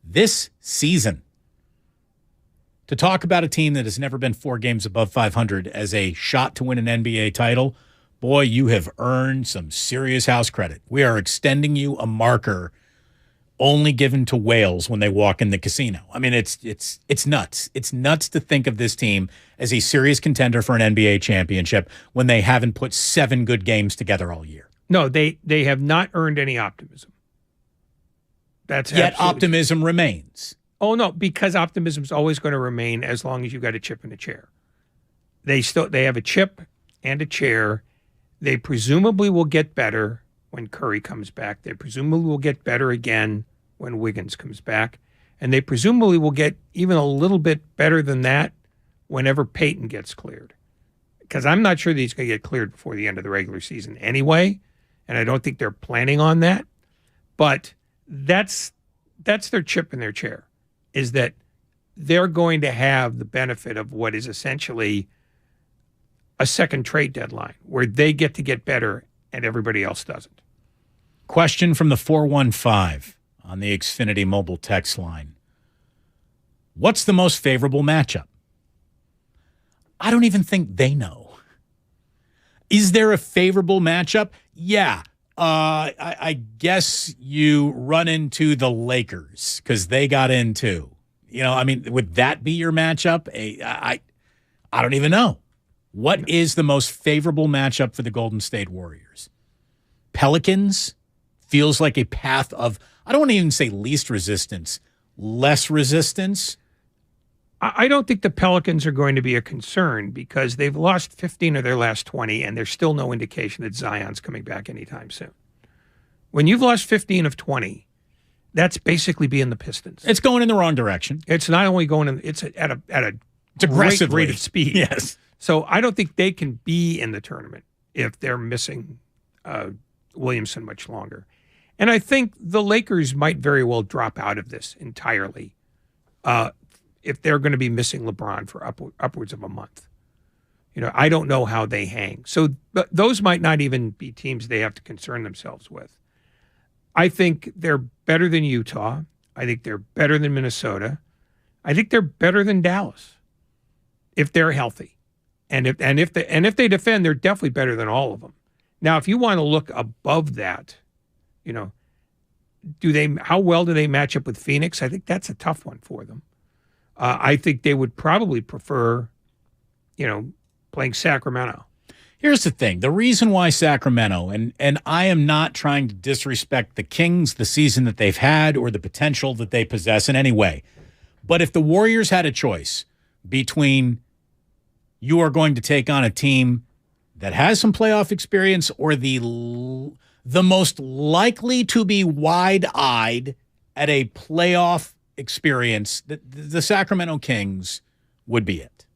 this season. To talk about a team that has never been 4 games above 500 as a shot to win an NBA title, boy, you have earned some serious house credit. We are extending you a marker only given to whales when they walk in the casino. I mean, it's nuts. It's nuts to think of this team as a serious contender for an NBA championship when they haven't put 7 good games together all year. No, they have not earned any optimism. Yet optimism remains. Oh, no, because optimism is always going to remain as long as you've got a chip and a chair. They have a chip and a chair. They presumably will get better when Curry comes back. They presumably will get better again when Wiggins comes back. And they presumably will get even a little bit better than that whenever Peyton gets cleared. Because I'm not sure that he's going to get cleared before the end of the regular season anyway, and I don't think they're planning on that. But that's their chip in their chair, is that they're going to have the benefit of what is essentially a second trade deadline where they get to get better and everybody else doesn't. Question from the 415 on the Xfinity mobile text line. What's the most favorable matchup? I don't even think they know. Is there a favorable matchup? Yeah. I guess you run into the Lakers because they got in too. Would that be your matchup? I don't even know. What is the most favorable matchup for the Golden State Warriors? Pelicans feels like a path of, I don't want to even say least resistance, less resistance. I don't think the Pelicans are going to be a concern because they've lost 15 of their last 20, and there's still no indication that Zion's coming back anytime soon. When you've lost 15 of 20, that's basically being the Pistons. It's going in the wrong direction. It's not only going in, it's at a aggressive rate of speed. Yes. So I don't think they can be in the tournament if they're missing Williamson much longer. And I think the Lakers might very well drop out of this entirely if they're going to be missing LeBron for upwards of a month. I don't know how they hang. So those might not even be teams they have to concern themselves with. I think they're better than Utah. I think they're better than Minnesota. I think they're better than Dallas if they're healthy. And if they defend, they're definitely better than all of them. Now, if you want to look above that, how well do they match up with Phoenix? I think that's a tough one for them. I think they would probably prefer, playing Sacramento. Here's the thing. The reason why Sacramento, and I am not trying to disrespect the Kings, the season that they've had, or the potential that they possess in any way. But if the Warriors had a choice between you are going to take on a team that has some playoff experience or the most likely to be wide-eyed at a playoff experience, the Sacramento Kings would be it.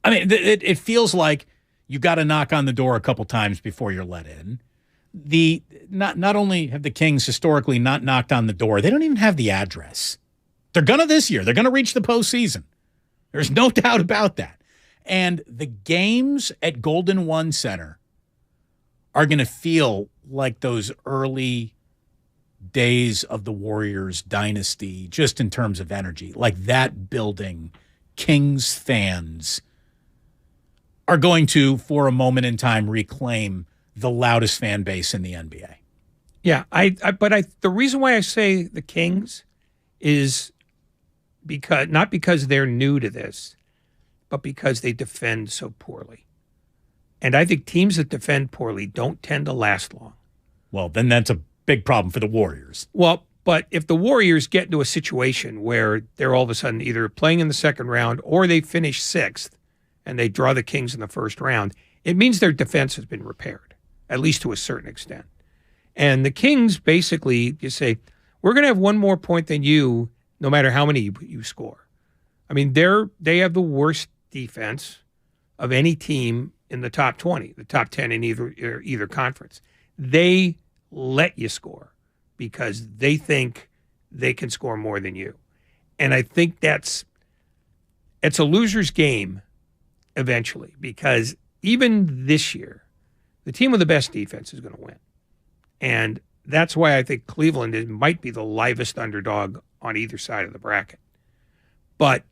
I mean, it feels like you got to knock on the door a couple times before you're let in. Not only have the Kings historically not knocked on the door, they don't even have the address. They're going to this year. They're going to reach the postseason. There's no doubt about that. And the games at Golden One Center are going to feel like those early days of the Warriors dynasty, just in terms of energy. Like that building, Kings fans are going to, for a moment in time, reclaim the loudest fan base in the NBA. Yeah, but the reason why I say the Kings is not because they're new to this, but because they defend so poorly. And I think teams that defend poorly don't tend to last long. Well, then that's a big problem for the Warriors. Well, but if the Warriors get into a situation where they're all of a sudden either playing in the second round or they finish sixth and they draw the Kings in the first round, it means their defense has been repaired, at least to a certain extent. And the Kings basically just say, we're going to have one more point than you, no matter how many you score. I mean, they have the worst defense of any team in the top 20, the top 10 in either conference. They let you score because they think they can score more than you. And I think it's a loser's game eventually, because even this year, the team with the best defense is going to win. And that's why I think Cleveland might be the livest underdog on either side of the bracket. But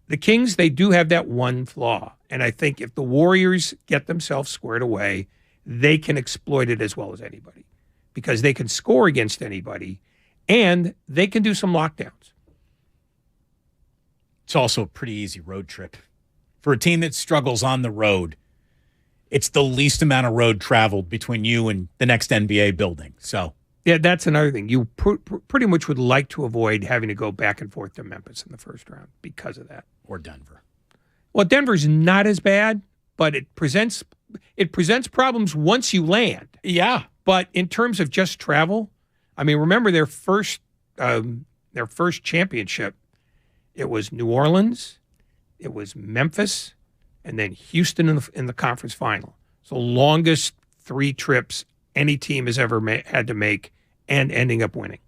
the Kings, they do have that one flaw. And I think if the Warriors get themselves squared away, they can exploit it as well as anybody, because they can score against anybody and they can do some lockdowns. It's also a pretty easy road trip. For a team that struggles on the road, it's the least amount of road traveled between you and the next NBA building. So, yeah, that's another thing. You pretty much would like to avoid having to go back and forth to Memphis in the first round because of that. Or Denver. Well, Denver's not as bad, but it presents problems once you land. Yeah. But in terms of just travel, I mean, remember their first championship, it was New Orleans, it was Memphis, and then Houston in the conference final. It's the longest 3 trips any team has ever had to make and ending up winning.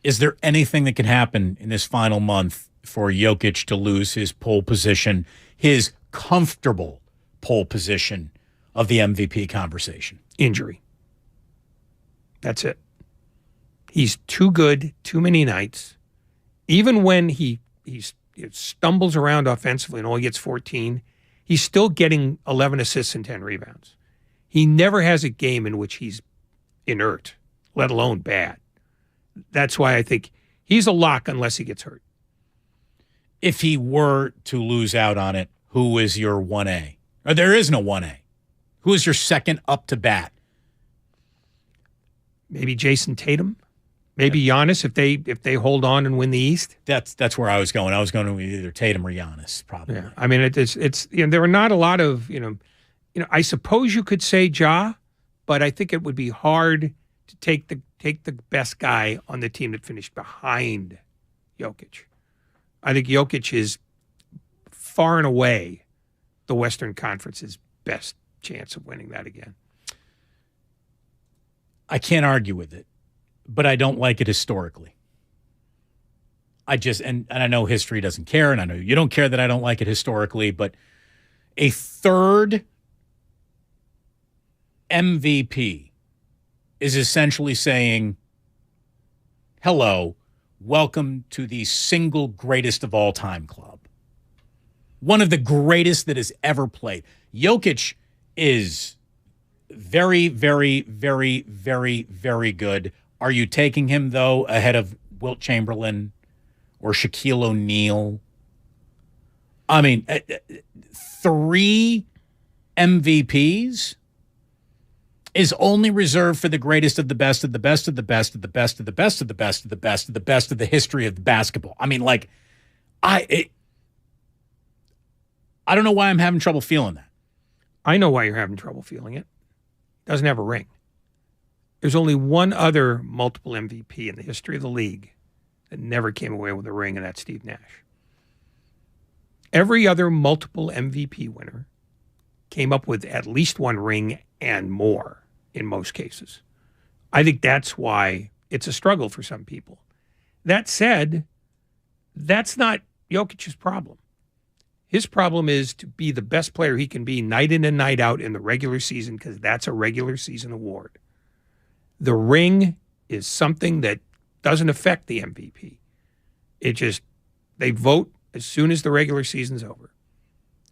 Is there anything that can happen in this final month for Jokic to lose his pole position, his comfortable pole position of the MVP conversation? Injury. That's it. He's too good, too many nights. Even when he stumbles around offensively and only gets 14, he's still getting 11 assists and 10 rebounds. He never has a game in which he's inert, let alone bad. That's why I think he's a lock unless he gets hurt. If he were to lose out on it, who is your 1A? Or there is no 1A. Who is your second up to bat? Maybe Jason Tatum. Maybe Giannis if they hold on and win the East. That's where I was going. I was going to either Tatum or Giannis, probably. Yeah. I mean, it's there are not a lot of I suppose you could say Ja, but I think it would be hard to take the best guy on the team that finished behind Jokic. I think Jokic is far and away the Western Conference's best chance of winning that again. I can't argue with it, but I don't like it historically. And I know history doesn't care, and I know you don't care that I don't like it historically, but a third MVP is essentially saying, hello, welcome to the single greatest of all time club. One of the greatest that has ever played. Jokic is very, very, very, very, very good. Are you taking him, though, ahead of Wilt Chamberlain or Shaquille O'Neal? I mean, 3 MVPs is only reserved for the greatest of the best of the best of the best of the best of the best of the best of the best of the best of the history of basketball. I mean, like, I don't know why I'm having trouble feeling that. I know why you're having trouble feeling it. Doesn't have a ring. There's only one other multiple MVP in the history of the league that never came away with a ring, and that's Steve Nash. Every other multiple MVP winner came up with at least one ring and more in most cases. I think that's why it's a struggle for some people. That said, that's not Jokic's problem. His problem is to be the best player he can be night in and night out in the regular season, because that's a regular season award. The ring is something that doesn't affect the MVP. They vote as soon as the regular season's over.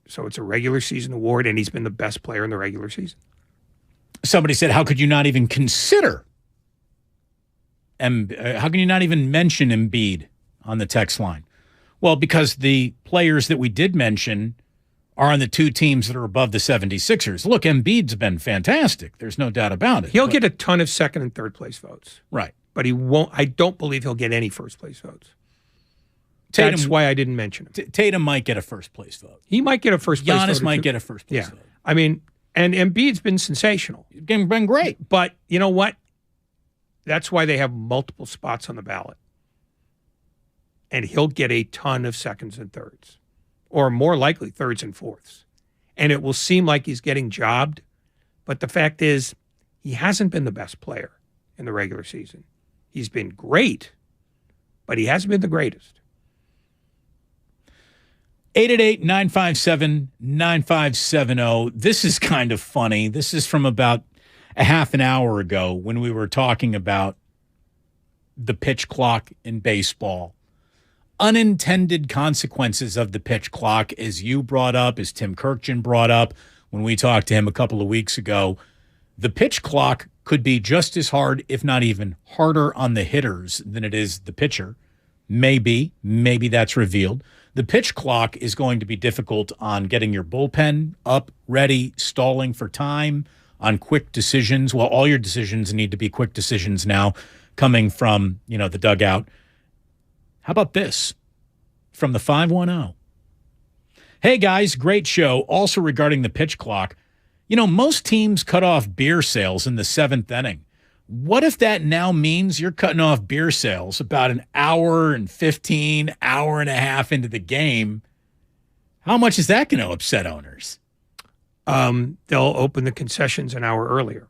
So it's a regular season award, and he's been the best player in the regular season. Somebody said, how could you not even consider, how can you not even mention Embiid on the text line? Well, because the players that we did mention are on the 2 teams that are above the 76ers. Look, Embiid's been fantastic. There's no doubt about it. He'll get a ton of second and third place votes. Right. But he won't. I don't believe he'll get any first place votes. That's why I didn't mention him. Tatum might get a first place vote. He might get a first place vote. Giannis might get a first place vote. I mean, and Embiid's been sensational. He's been great. But you know what? That's why they have multiple spots on the ballot. And he'll get a ton of seconds and thirds, or more likely thirds and fourths. And it will seem like he's getting jobbed, but the fact is he hasn't been the best player in the regular season. He's been great, but he hasn't been the greatest. 888-957-9570. This is kind of funny. This is from about a half an hour ago when we were talking about the pitch clock in baseball. Unintended consequences of the pitch clock, as you brought up, as Tim Kirkjian brought up when we talked to him a couple of weeks ago. The pitch clock could be just as hard, if not even harder, on the hitters than it is the pitcher. Maybe that's revealed. The pitch clock is going to be difficult on getting your bullpen up, ready, stalling for time, on quick decisions. Well, all your decisions need to be quick decisions now, coming from, the dugout. How about this from the 510? Hey, guys, great show. Also regarding the pitch clock, most teams cut off beer sales in the 7th inning. What if that now means you're cutting off beer sales about an hour and 15, hour and a half into the game? How much is that going to upset owners? They'll open the concessions an hour earlier.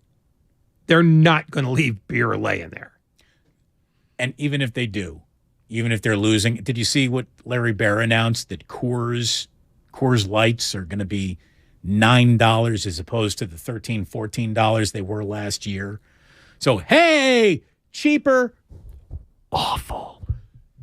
They're not going to leave beer laying there. And even if they do, even if they're losing, did you see what Larry Bear announced, that Coors Lights are going to be $9 as opposed to the $13, $14 they were last year? So, hey, cheaper, awful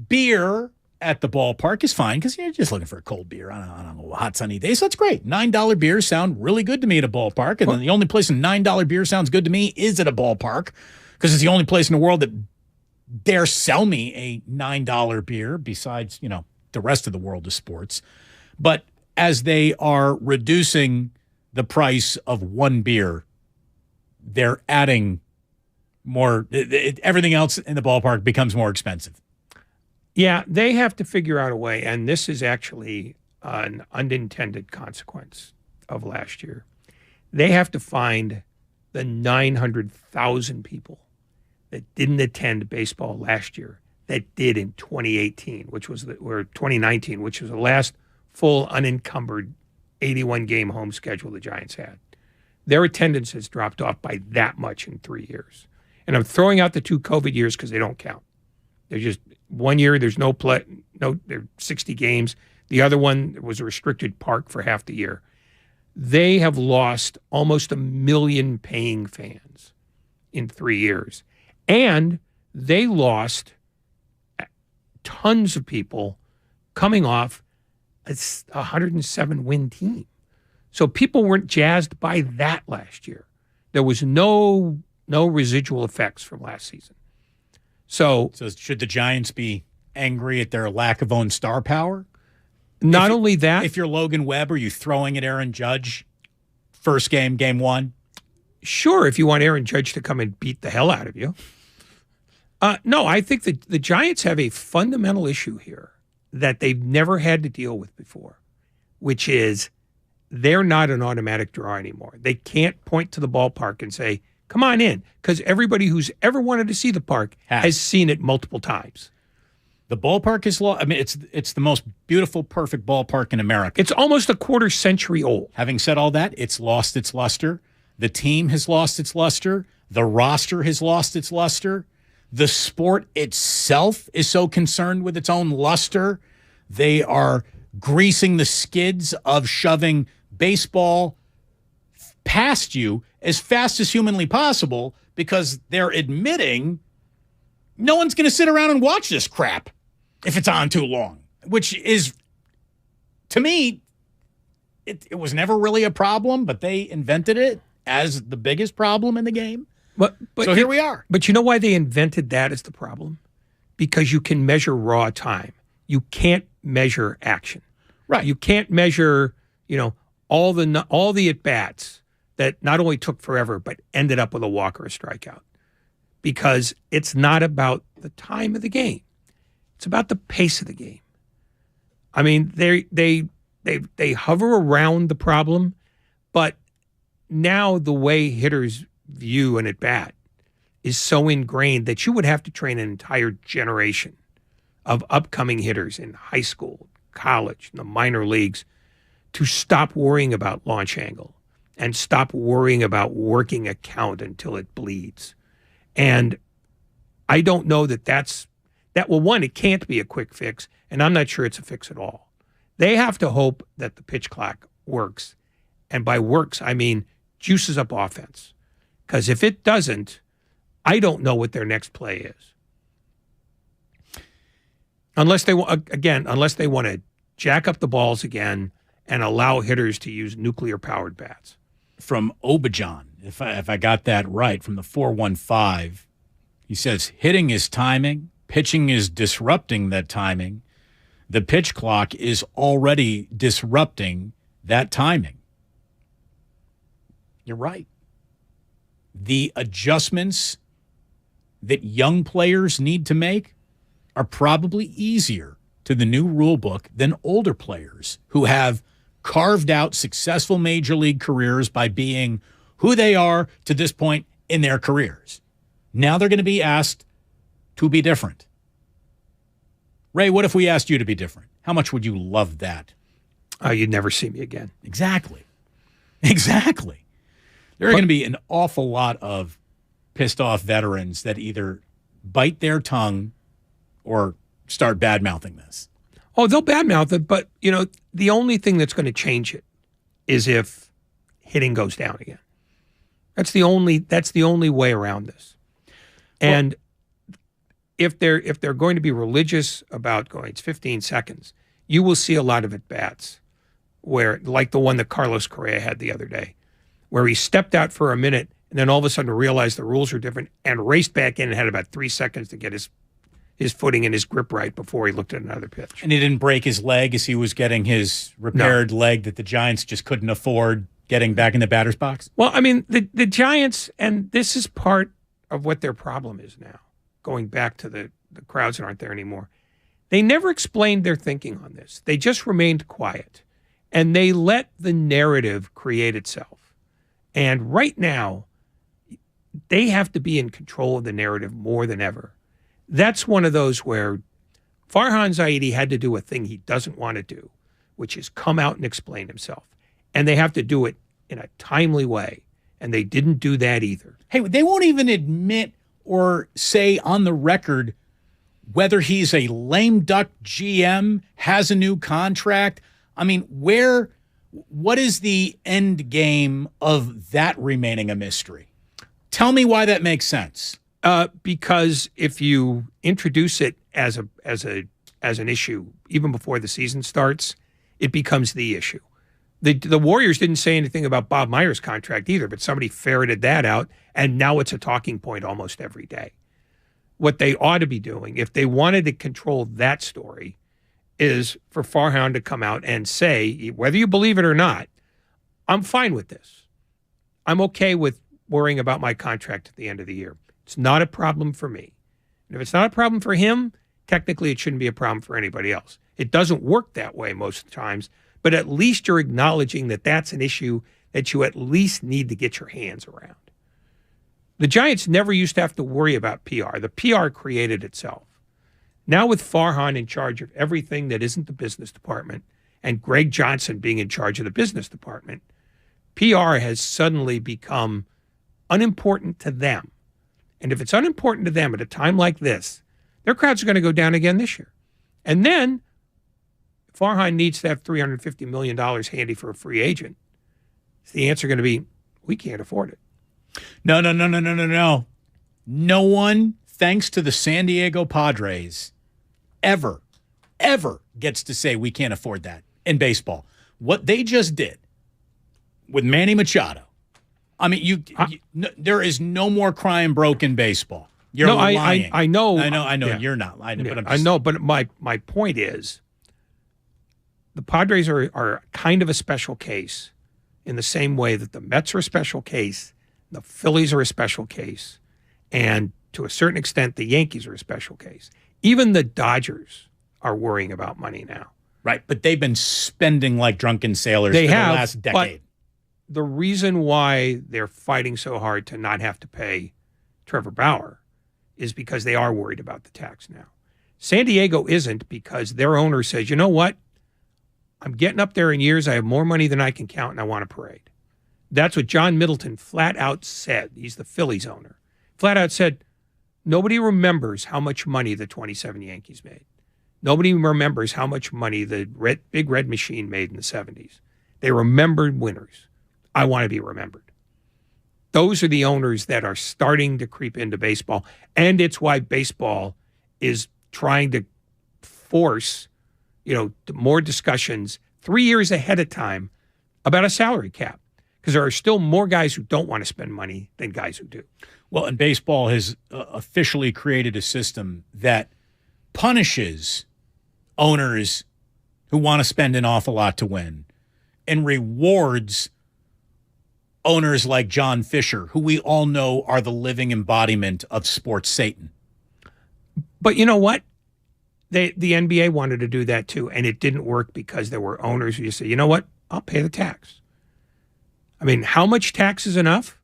beer at the ballpark is fine because you're just looking for a cold beer on a hot sunny day. So that's great. $9 beers sound really good to me at a ballpark. And then the only place a $9 beer sounds good to me is at a ballpark, because it's the only place in the world that dare sell me a $9 beer besides, the rest of the world of sports. But as they are reducing the price of one beer, they're adding more. Everything else in the ballpark becomes more expensive. Yeah, they have to figure out a way, and this is actually an unintended consequence of last year. They have to find the 900,000 people that didn't attend baseball last year that did in 2018, or 2019, which was the last full unencumbered 81-game home schedule the Giants had. Their attendance has dropped off by that much in 3 years. And I'm throwing out the 2 COVID years because they don't count. They're just 1 year, there's no play, there are 60 games. The other one was a restricted park for half the year. They have lost almost 1 million paying fans in 3 years. And they lost tons of people coming off a 107-win team. So people weren't jazzed by that last year. There was no residual effects from last season. So should the Giants be angry at their lack of own star power? Not only that. If you're Logan Webb, are you throwing at Aaron Judge first game, game one? Sure, if you want Aaron Judge to come and beat the hell out of you. No, I think that the Giants have a fundamental issue here that they've never had to deal with before, which is they're not an automatic draw anymore. They can't point to the ballpark and say, come on in, because everybody who's ever wanted to see the park has seen it multiple times. The ballpark is it's the most beautiful, perfect ballpark in America. It's almost a quarter century old. Having said all that, it's lost its luster. The team has lost its luster. The roster has lost its luster. The sport itself is so concerned with its own luster. They are greasing the skids of shoving baseball past you as fast as humanly possible because they're admitting no one's going to sit around and watch this crap if it's on too long, which is, to me, it was never really a problem, but they invented it as the biggest problem in the game. But so here we are. But you know why they invented that as the problem? Because you can measure raw time. You can't measure action. Right. You can't measure, all the at-bats that not only took forever, but ended up with a walk or a strikeout. Because it's not about the time of the game. It's about the pace of the game. I mean, they hover around the problem, but now the way hitters view an at-bat is so ingrained that you would have to train an entire generation of upcoming hitters in high school, college, in the minor leagues to stop worrying about launch angle and stop worrying about working a count until it bleeds. And I don't know one, it can't be a quick fix, and I'm not sure it's a fix at all. They have to hope that the pitch clock works. And by works, I mean juices up offense. Because if it doesn't, I don't know what their next play is. Unless they want to jack up the balls again and allow hitters to use nuclear-powered bats. From Obajan, if I got that right, from the 415, he says, hitting is timing, pitching is disrupting that timing. The pitch clock is already disrupting that timing. You're right. The adjustments that young players need to make are probably easier to the new rule book than older players who have carved out successful major league careers by being who they are to this point in their careers. Now they're going to be asked to be different. Ray, what if we asked you to be different? How much would you love that? You'd never see me again. Exactly. There are going to be an awful lot of pissed off veterans that either bite their tongue or start bad-mouthing this? Oh, they'll badmouth it, but, the only thing that's going to change it is if hitting goes down again. That's the only way around this. And if they're going to be religious about going, it's 15 seconds, you will see a lot of at-bats where, like the one that Carlos Correa had the other day, where he stepped out for a minute and then all of a sudden realized the rules are different and raced back in and had about 3 seconds to get his footing and his grip right before he looked at another pitch. And he didn't break his leg as he was getting his repaired leg that the Giants just couldn't afford getting back in the batter's box? Well, I mean, the Giants, and this is part of what their problem is now, going back to the crowds that aren't there anymore. They never explained their thinking on this. They just remained quiet, and they let the narrative create itself. And right now, they have to be in control of the narrative more than ever. That's one of those where Farhan Zaidi had to do a thing he doesn't want to do, which is come out and explain himself. And they have to do it in a timely way. And they didn't do that either. Hey, they won't even admit or say on the record whether he's a lame duck GM, has a new contract. I mean, what is the end game of that remaining a mystery? Tell me why that makes sense. Because if you introduce it as an issue, even before the season starts, it becomes the issue. The Warriors didn't say anything about Bob Myers' contract either, but somebody ferreted that out, and now it's a talking point almost every day. What they ought to be doing, if they wanted to control that story, is for Farhan to come out and say, whether you believe it or not, I'm fine with this. I'm okay with worrying about my contract at the end of the year. It's not a problem for me. And if it's not a problem for him, technically it shouldn't be a problem for anybody else. It doesn't work that way most of the times, but at least you're acknowledging that that's an issue that you at least need to get your hands around. The Giants never used to have to worry about PR. The PR created itself. Now with Farhan in charge of everything that isn't the business department and Greg Johnson being in charge of the business department, PR has suddenly become unimportant to them. And if it's unimportant to them at a time like this, their crowds are going to go down again this year. And then Farhan needs to have $350 million handy for a free agent. Is the answer going to be, we can't afford it? No. No one, thanks to the San Diego Padres, ever gets to say we can't afford that in baseball. What they just did with Manny Machado, I mean, there is no more crying broke in baseball. You're lying. I know. Yeah. You're not lying. Yeah, but I know, but my point is, the Padres are kind of a special case in the same way that the Mets are a special case, the Phillies are a special case, and to a certain extent, the Yankees are a special case. Even the Dodgers are worrying about money now. Right, but they've been spending like drunken sailors for the last decade. But the reason why they're fighting so hard to not have to pay Trevor Bauer is because they are worried about the tax now. San Diego isn't, because their owner says, you know what? I'm getting up there in years. I have more money than I can count, and I want a parade. That's what John Middleton flat out said. He's the Phillies owner. Flat out said, nobody remembers how much money the 27 Yankees made. Nobody remembers how much money the Big Red Machine made in the 70s. They remembered winners. I want to be remembered. Those are the owners that are starting to creep into baseball, and it's why baseball is trying to force, more discussions 3 years ahead of time about a salary cap, because there are still more guys who don't want to spend money than guys who do. Well, and baseball has officially created a system that punishes owners who want to spend an awful lot to win and rewards owners like John Fisher, who we all know are the living embodiment of sports Satan. But you know what? The NBA wanted to do that too, and it didn't work because there were owners who say, you know what? I'll pay the tax. I mean, how much tax is enough?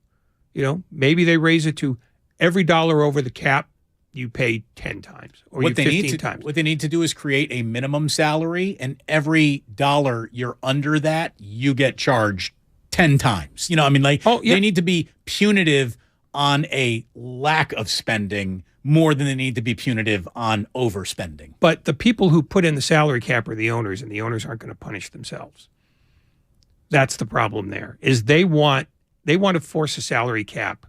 Maybe they raise it to every dollar over the cap, you pay 10 times or 15 times. What they need to do is create a minimum salary, and every dollar you're under that, you get charged 10 times. They need to be punitive on a lack of spending more than they need to be punitive on overspending. But the people who put in the salary cap are the owners, and the owners aren't going to punish themselves. That's the problem there, is they want to force a salary cap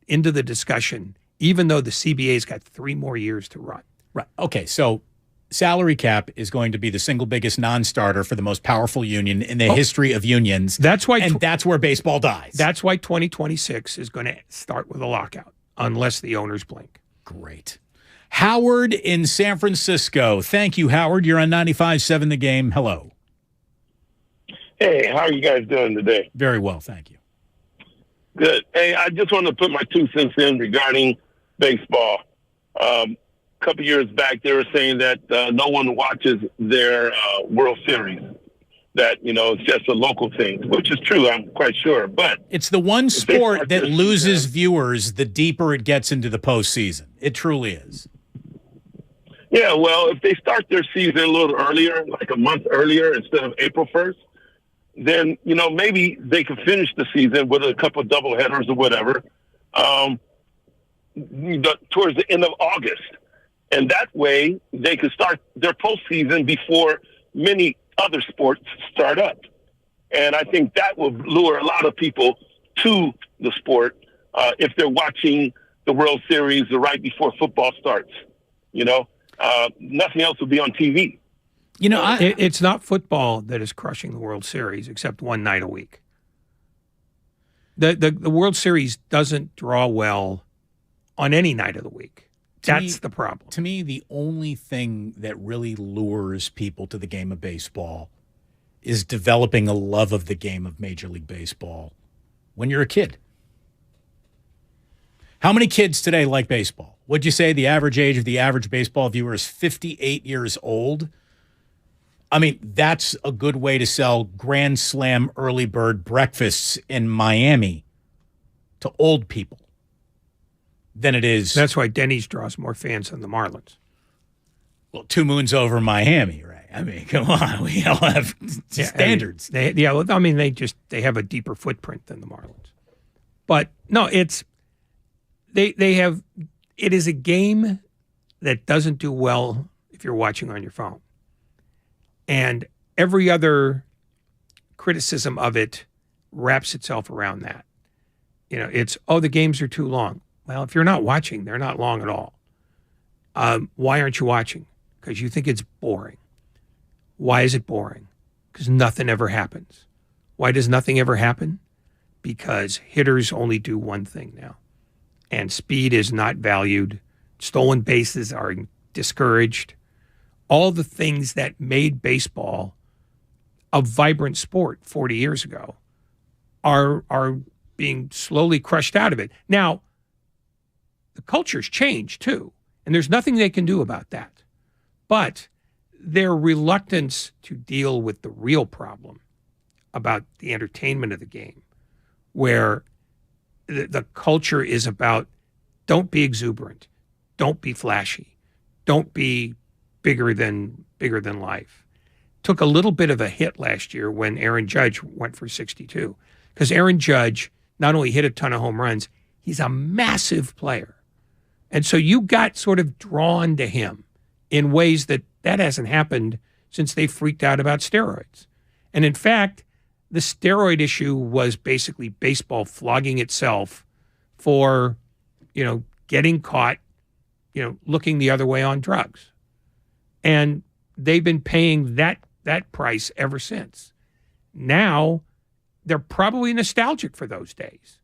into the discussion, even though the CBA's got 3 more years to run. Right. Okay, so salary cap is going to be the single biggest non-starter for the most powerful union in the history of unions. That's why, and that's where baseball dies. That's why 2026 is going to start with a lockout, unless the owners blink. Great. Howard in San Francisco. Thank you, Howard. You're on 95.7 The Game. Hello. Hey, how are you guys doing today? Very well, thank you. Good. Hey, I just want to put my 2 cents in regarding baseball. A couple years back, they were saying that no one watches their World Series, that, it's just a local thing, which is true, I'm quite sure. But it's the one sport that loses viewers the deeper it gets into the postseason. It truly is. Yeah, well, if they start their season a little earlier, like a month earlier instead of April 1st, then, maybe they could finish the season with a couple of doubleheaders or whatever towards the end of August. And that way they could start their postseason before many other sports start up. And I think that will lure a lot of people to the sport if they're watching the World Series right before football starts. Nothing else will be on TV. It's not football that is crushing the World Series, except one night a week. The World Series doesn't draw well on any night of the week. That's the problem. To me, the only thing that really lures people to the game of baseball is developing a love of the game of Major League Baseball when you're a kid. How many kids today like baseball? Would you say the average age of the average baseball viewer is 58 years old? I mean, that's a good way to sell Grand Slam early bird breakfasts in Miami to old people than it is. That's why Denny's draws more fans than the Marlins. Well, 2 moons over Miami, right? I mean, come on, we all have standards. They have a deeper footprint than the Marlins. But no, it is a game that doesn't do well if you're watching on your phone. And every other criticism of it wraps itself around that. It's, the games are too long. Well, if you're not watching, they're not long at all. Why aren't you watching? Because you think it's boring. Why is it boring? Because nothing ever happens. Why does nothing ever happen? Because hitters only do one thing now. And speed is not valued. Stolen bases are discouraged. All the things that made baseball a vibrant sport 40 years ago are being slowly crushed out of it. Now, the culture's changed too, and there's nothing they can do about that. But their reluctance to deal with the real problem about the entertainment of the game, where the culture is about don't be exuberant, don't be flashy, don't be bigger than life. Took a little bit of a hit last year when Aaron Judge went for 62, because Aaron Judge not only hit a ton of home runs, he's a massive player. And so you got sort of drawn to him in ways that hasn't happened since they freaked out about steroids. And in fact, the steroid issue was basically baseball flogging itself for, getting caught, looking the other way on drugs. And they've been paying that price ever since. Now, they're probably nostalgic for those days.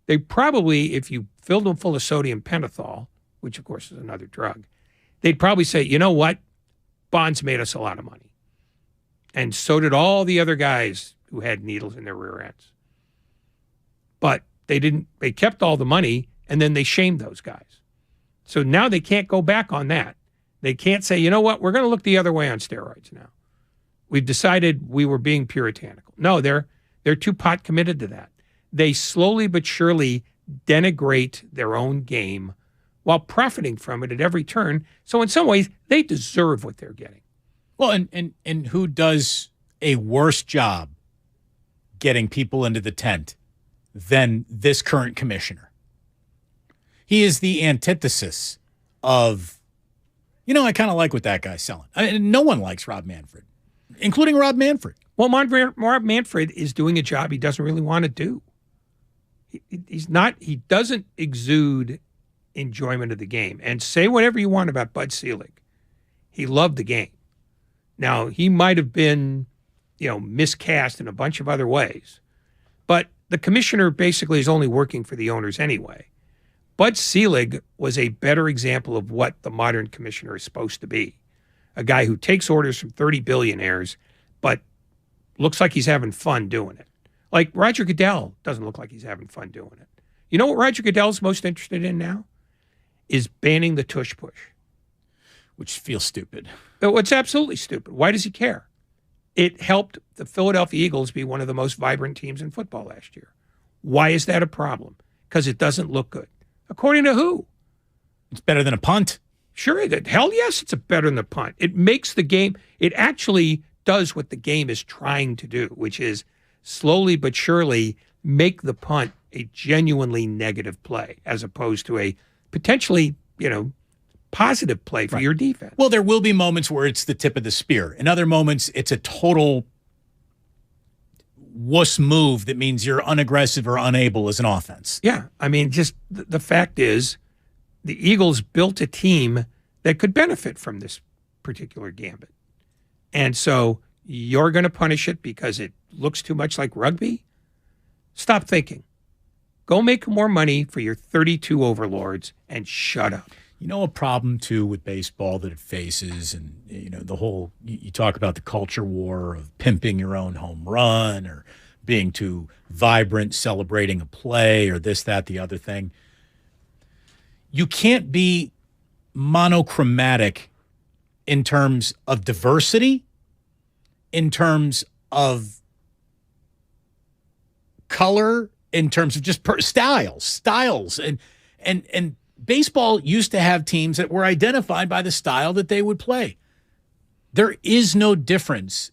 They probably, if you filled them full of sodium pentothal, which of course is another drug, they'd probably say, you know what? Bonds made us a lot of money. And so did all the other guys who had needles in their rear ends. But they kept all the money, and then they shamed those guys. So now they can't go back on that. They can't say, you know what, we're going to look the other way on steroids now. We've decided we were being puritanical. No, they're too pot committed to that. They slowly but surely denigrate their own game while profiting from it at every turn. So in some ways, they deserve what they're getting. Well, and who does a worse job getting people into the tent than this current commissioner? He is the antithesis of, I kind of like what that guy's selling. No one likes Rob Manfred, including Rob Manfred. Well, Rob Manfred is doing a job he doesn't really want to do. He doesn't exude enjoyment of the game. And say whatever you want about Bud Selig. He loved the game. Now, he might have been, miscast in a bunch of other ways. But the commissioner basically is only working for the owners anyway. Bud Selig was a better example of what the modern commissioner is supposed to be. A guy who takes orders from 30 billionaires, but looks like he's having fun doing it. Like Roger Goodell doesn't look like he's having fun doing it. You know what Roger Goodell's most interested in now? Is banning the tush push. Which feels stupid. It's absolutely stupid. Why does he care? It helped the Philadelphia Eagles be one of the most vibrant teams in football last year. Why is that a problem? Because it doesn't look good. According to who? It's better than a punt. Sure, hell yes, it's better than a punt. It makes the game, it actually does what the game is trying to do, which is slowly but surely make the punt a genuinely negative play as opposed to a potentially, positive play for your defense. Well, there will be moments where it's the tip of the spear. In other moments, it's a total wuss move that means you're unaggressive or unable as an offense. Yeah. I mean, just the fact is the Eagles built a team that could benefit from this particular gambit. And so you're going to punish it because it looks too much like rugby? Stop thinking. Go make more money for your 32 overlords and shut up. A problem, too, with baseball that it faces, and, the whole, you talk about the culture war of pimping your own home run or being too vibrant, celebrating a play or this, that, the other thing. You can't be monochromatic in terms of diversity, in terms of color, in terms of just styles. And baseball used to have teams that were identified by the style that they would play. There is no difference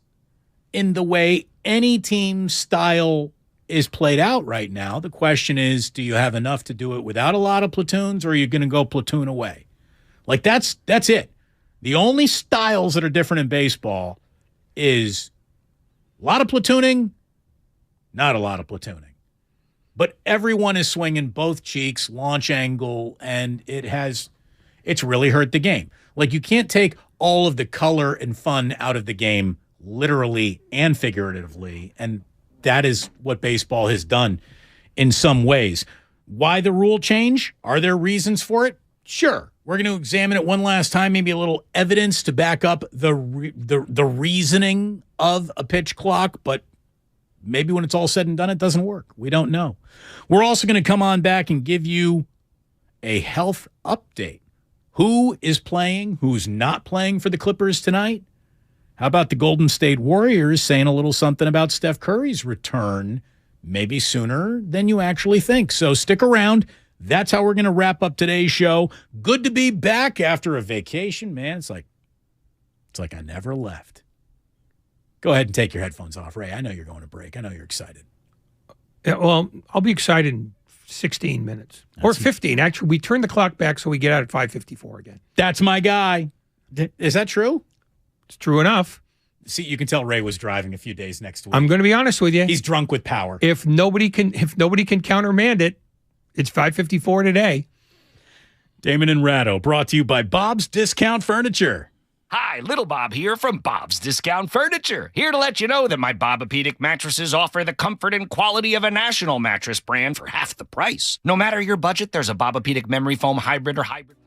in the way any team's style is played out right now. The question is, do you have enough to do it without a lot of platoons, or are you going to go platoon away? Like, that's it. The only styles that are different in baseball is a lot of platooning, not a lot of platooning. But everyone is swinging both cheeks, launch angle, and it's really hurt the game. Like, you can't take all of the color and fun out of the game literally and figuratively, and that is what baseball has done in some ways. Why the rule change? Are there reasons for it? Sure. We're going to examine it one last time, maybe a little evidence to back up the reasoning of a pitch clock, but maybe when it's all said and done, it doesn't work. We don't know. We're also going to come on back and give you a health update. Who is playing? Who's not playing for the Clippers tonight? How about the Golden State Warriors saying a little something about Steph Curry's return, maybe sooner than you actually think? So stick around. That's how we're going to wrap up today's show. Good to be back after a vacation, man. It's like I never left. Go ahead and take your headphones off, Ray. I know you're going to break. I know you're excited. Yeah, well, I'll be excited in 16 minutes. Or 15. Actually, we turn the clock back so we get out at 5:54 again. That's my guy. Is that true? It's true enough. See, you can tell Ray was driving a few days next week. I'm going to be honest with you. He's drunk with power. If nobody can countermand it, it's 5:54 today. Damon and Rattle, brought to you by Bob's Discount Furniture. Hi, Little Bob here from Bob's Discount Furniture. Here to let you know that my Bobapedic mattresses offer the comfort and quality of a national mattress brand for half the price. No matter your budget, there's a Bobapedic memory foam hybrid or hybrid.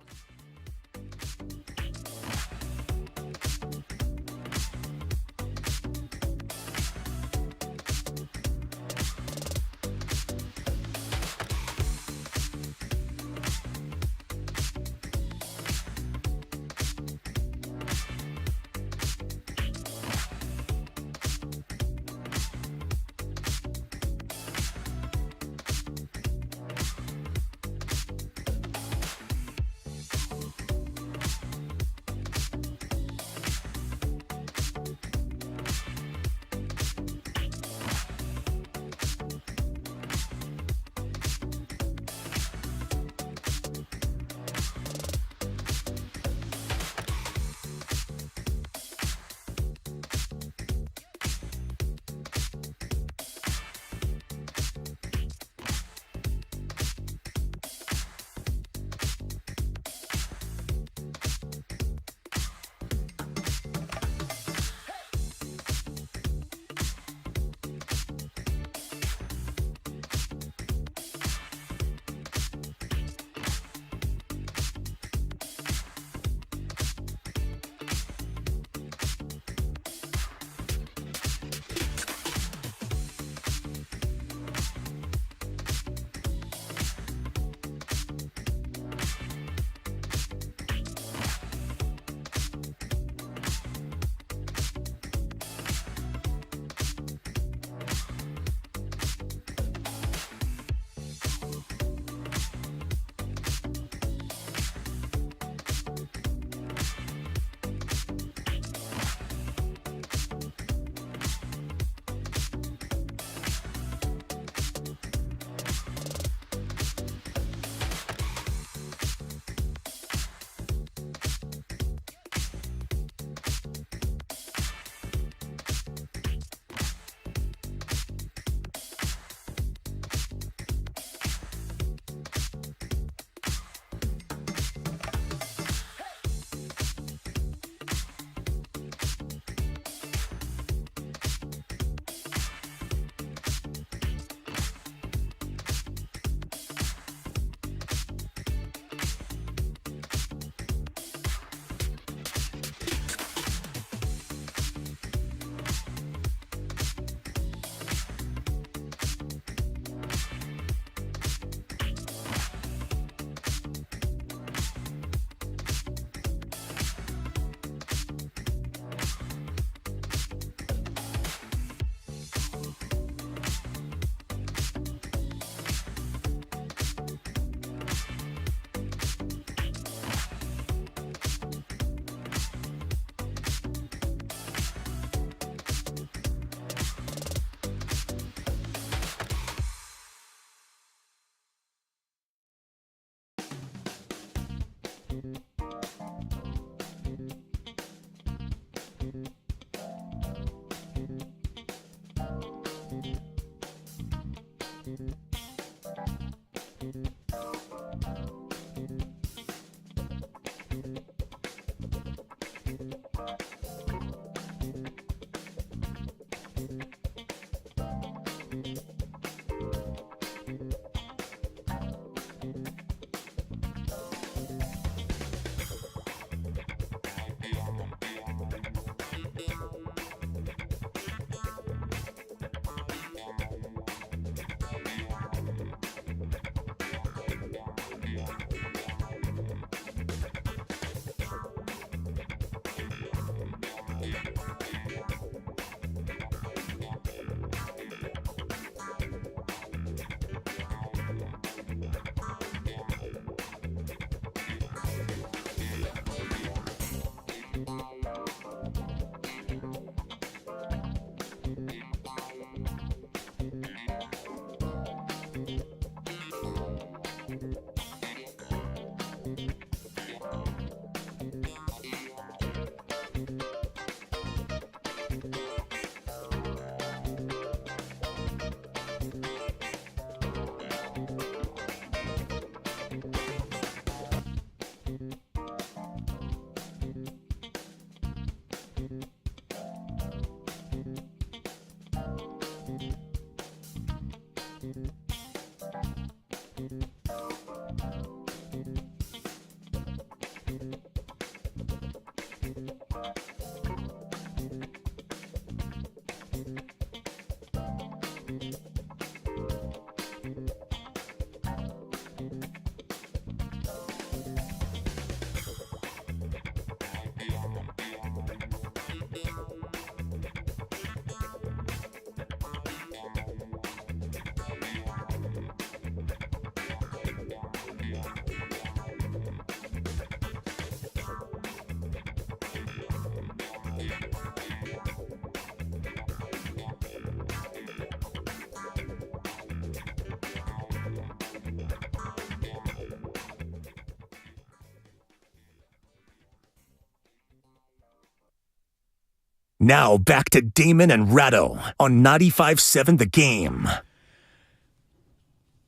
Now back to Damon and Rattle on 95.7 The Game.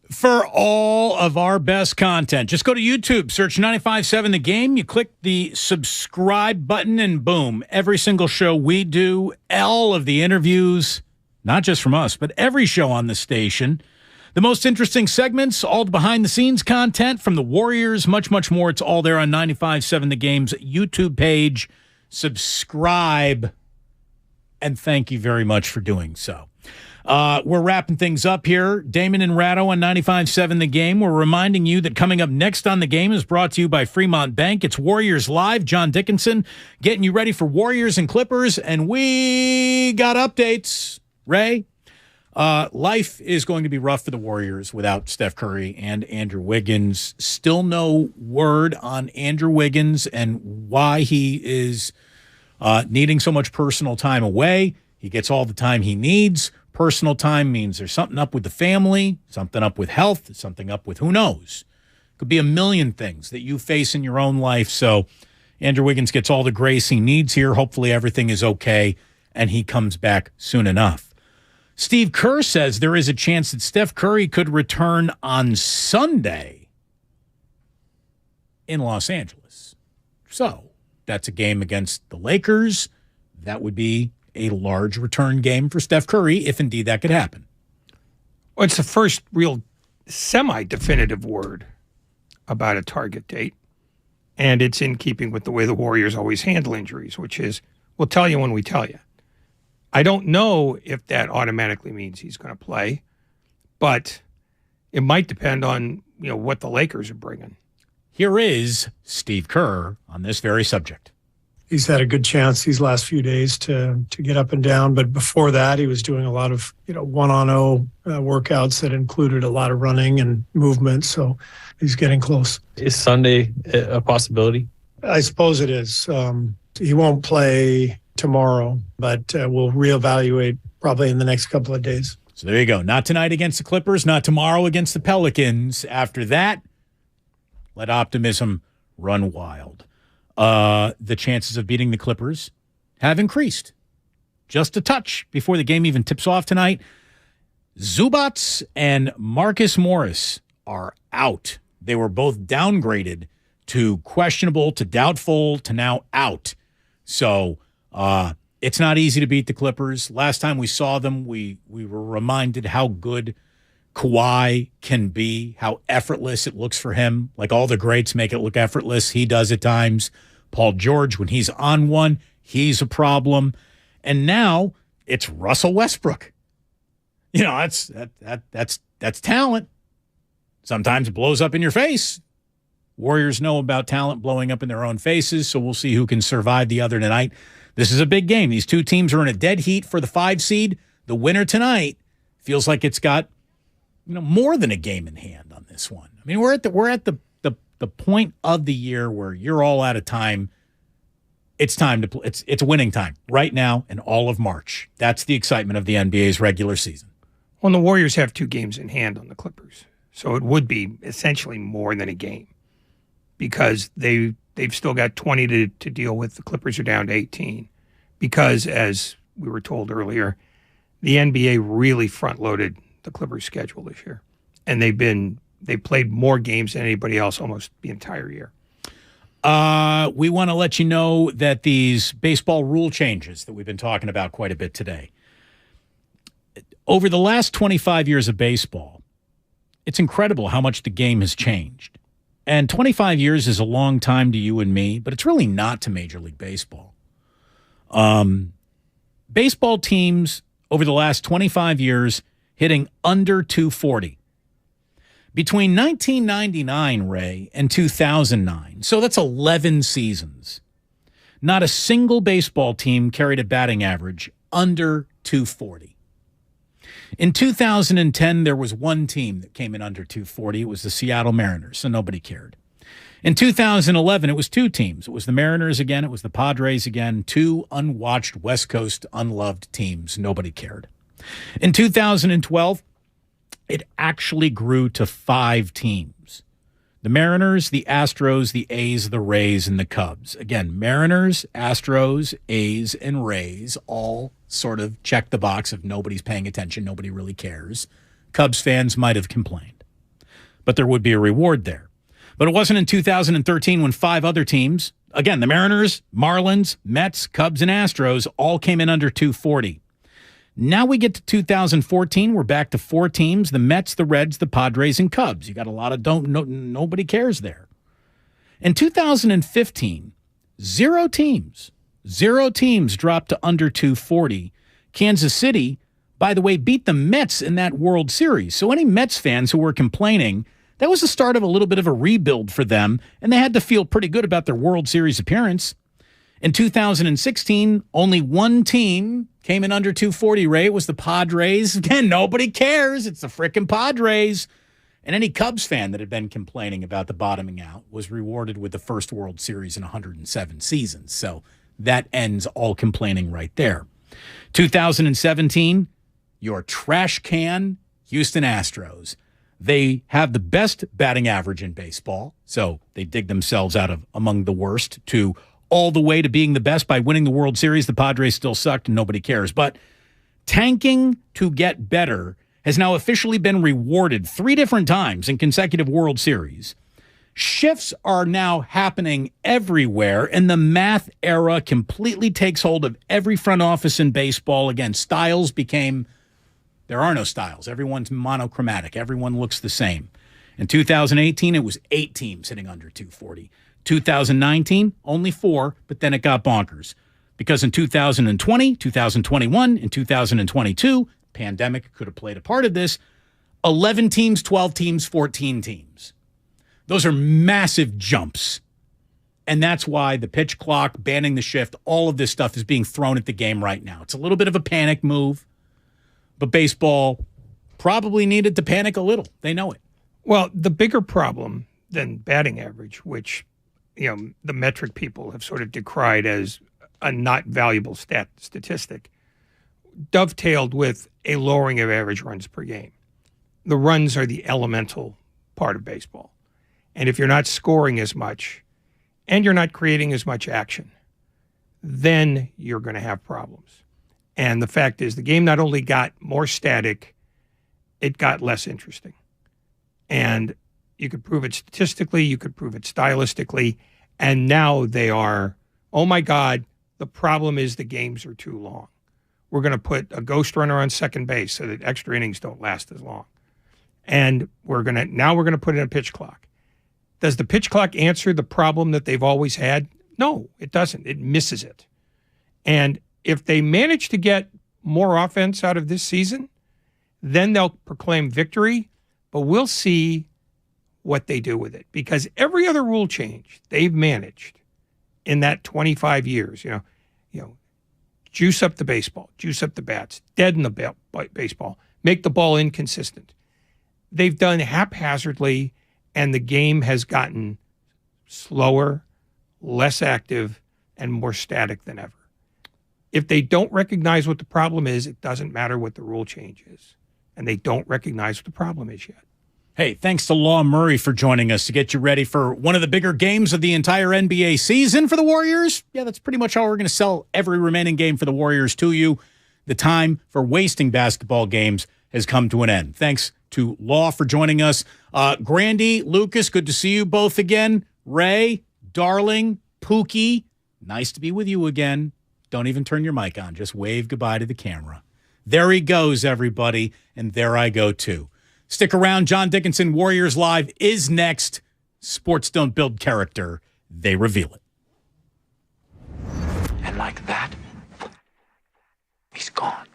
For all of our best content, just go to YouTube, search 95.7 The Game. You click the subscribe button and boom, every single show we do, all of the interviews, not just from us, but every show on the station. The most interesting segments, all the behind-the-scenes content from the Warriors, much, much more. It's all there on 95.7 The Game's YouTube page. Subscribe, and thank you very much for doing so. We're wrapping things up here. Damon and Rattle on 95.7 The Game. We're reminding you that coming up next on The Game is brought to you by Fremont Bank. It's Warriors Live. John Dickinson getting you ready for Warriors and Clippers, and we got updates. Ray? Life is going to be rough for the Warriors without Steph Curry and Andrew Wiggins. Still no word on Andrew Wiggins and why he is needing so much personal time away. He gets all the time he needs. Personal time means there's something up with the family, something up with health, something up with who knows. Could be a million things that you face in your own life. So Andrew Wiggins gets all the grace he needs here. Hopefully everything is okay and he comes back soon enough. Steve Kerr says there is a chance that Steph Curry could return on Sunday in Los Angeles. So that's a game against the Lakers. That would be a large return game for Steph Curry, if indeed that could happen. Well, it's the first real semi-definitive word about a target date. And it's in keeping with the way the Warriors always handle injuries, which is, we'll tell you when we tell you. I don't know if that automatically means he's going to play, but it might depend on, what the Lakers are bringing. Here is Steve Kerr on this very subject. He's had a good chance these last few days to get up and down, but before that, he was doing a lot of one-on-0 workouts that included a lot of running and movement. So he's getting close. Is Sunday a possibility? I suppose it is. He won't play tomorrow, but we'll reevaluate probably in the next couple of days. So there you go. Not tonight against the Clippers, not tomorrow against the Pelicans. After that, let optimism run wild. The chances of beating the Clippers have increased just a touch before the game even tips off tonight. Zubats and Marcus Morris are out. They were both downgraded to questionable, to doubtful, to now out. So it's not easy to beat the Clippers. Last time we saw them, we were reminded how good Kawhi can be, how effortless it looks for him. Like all the greats make it look effortless. He does at times. Paul George, when he's on one, he's a problem. And now it's Russell Westbrook. You know, that's talent. Sometimes it blows up in your face. Warriors know about talent blowing up in their own faces, so we'll see who can survive the other tonight. This is a big game. These two teams are in a dead heat for the 5 seed. The winner tonight feels like it's got, more than a game in hand on this one. I mean, we're at the point of the year where you're all out of time. It's time to play. It's winning time right now and all of March. That's the excitement of the NBA's regular season. Well, the Warriors have 2 games in hand on the Clippers, so it would be essentially more than a game because they've still got 20 to deal with. The Clippers are down to 18 because, as we were told earlier, the NBA really front-loaded the Clippers' schedule this year, and they played more games than anybody else almost the entire year. We want to let you know that these baseball rule changes that we've been talking about quite a bit today, over the last 25 years of baseball, it's incredible how much the game has changed. And 25 years is a long time to you and me, but it's really not to Major League Baseball. Baseball teams over the last 25 years hitting under 240. Between 1999, Ray, and 2009, so that's 11 seasons, not a single baseball team carried a batting average under 240. In 2010, there was one team that came in under 240. It was the Seattle Mariners, so nobody cared. In 2011, it was 2 teams. It was the Mariners again. It was the Padres again. 2 unwatched West Coast unloved teams. Nobody cared. In 2012, it actually grew to 5 teams. The Mariners, the Astros, the A's, the Rays, and the Cubs. Again, Mariners, Astros, A's, and Rays all sort of check the box of nobody's paying attention, nobody really cares. Cubs fans might have complained, but there would be a reward there. But it wasn't in 2013 when 5 other teams, again, the Mariners, Marlins, Mets, Cubs, and Astros all came in under 240. Now we get to 2014. We're back to 4 teams, the Mets, the Reds, the Padres, and Cubs. You got a lot of nobody cares there. In 2015, 0 teams dropped to under 240. Kansas City, by the way, beat the Mets in that World Series. So any Mets fans who were complaining, that was the start of a little bit of a rebuild for them, and they had to feel pretty good about their World Series appearance. In 2016, only 1 team came in under 240, Ray. It was the Padres. Again, nobody cares. It's the frickin' Padres. And any Cubs fan that had been complaining about the bottoming out was rewarded with the first World Series in 107 seasons. So that ends all complaining right there. 2017, your trash can Houston Astros. They have the best batting average in baseball, so they dig themselves out of among the worst to all the way to being the best by winning the World Series. The Padres still sucked and nobody cares. But tanking to get better has now officially been rewarded 3 different times in consecutive World Series. Shifts are now happening everywhere, and the math era completely takes hold of every front office in baseball. Again, styles became, there are no styles. Everyone's monochromatic. Everyone looks the same. In 2018, it was 8 teams hitting under 240. 2019, only 4, but then it got bonkers. Because in 2020, 2021, and 2022, pandemic could have played a part of this, 11 teams, 12 teams, 14 teams. Those are massive jumps. And that's why the pitch clock, banning the shift, all of this stuff is being thrown at the game right now. It's a little bit of a panic move, but baseball probably needed to panic a little. They know it. Well, the bigger problem than batting average, which the metric people have sort of decried as a not valuable statistic, dovetailed with a lowering of average runs per game. The runs are the elemental part of baseball. And if you're not scoring as much, and you're not creating as much action, then you're going to have problems. And the fact is, the game not only got more static, it got less interesting. And you could prove it statistically, you could prove it stylistically, and now they are, oh my God, the problem is the games are too long. We're going to put a ghost runner on second base so that extra innings don't last as long. And we're going to put in a pitch clock. Does the pitch clock answer the problem that they've always had? No, it doesn't. It misses it. And if they manage to get more offense out of this season, then they'll proclaim victory, but we'll see what they do with it. Because every other rule change they've managed in that 25 years, you know, juice up the baseball, juice up the bats, deaden the baseball, make the ball inconsistent. They've done haphazardly, and the game has gotten slower, less active, and more static than ever. If they don't recognize what the problem is, it doesn't matter what the rule change is. And they don't recognize what the problem is yet. Hey, thanks to Law Murray for joining us to get you ready for one of the bigger games of the entire NBA season for the Warriors. Yeah, that's pretty much how we're going to sell every remaining game for the Warriors to you. The time for wasting basketball games has come to an end. Thanks to Law for joining us. Grandy, Lucas, good to see you both again. Ray, Darling, Pookie, nice to be with you again. Don't even turn your mic on. Just wave goodbye to the camera. There he goes, everybody, and there I go, too. Stick around. John Dickinson, Warriors Live, is next. Sports don't build character. They reveal it. And like that, he's gone.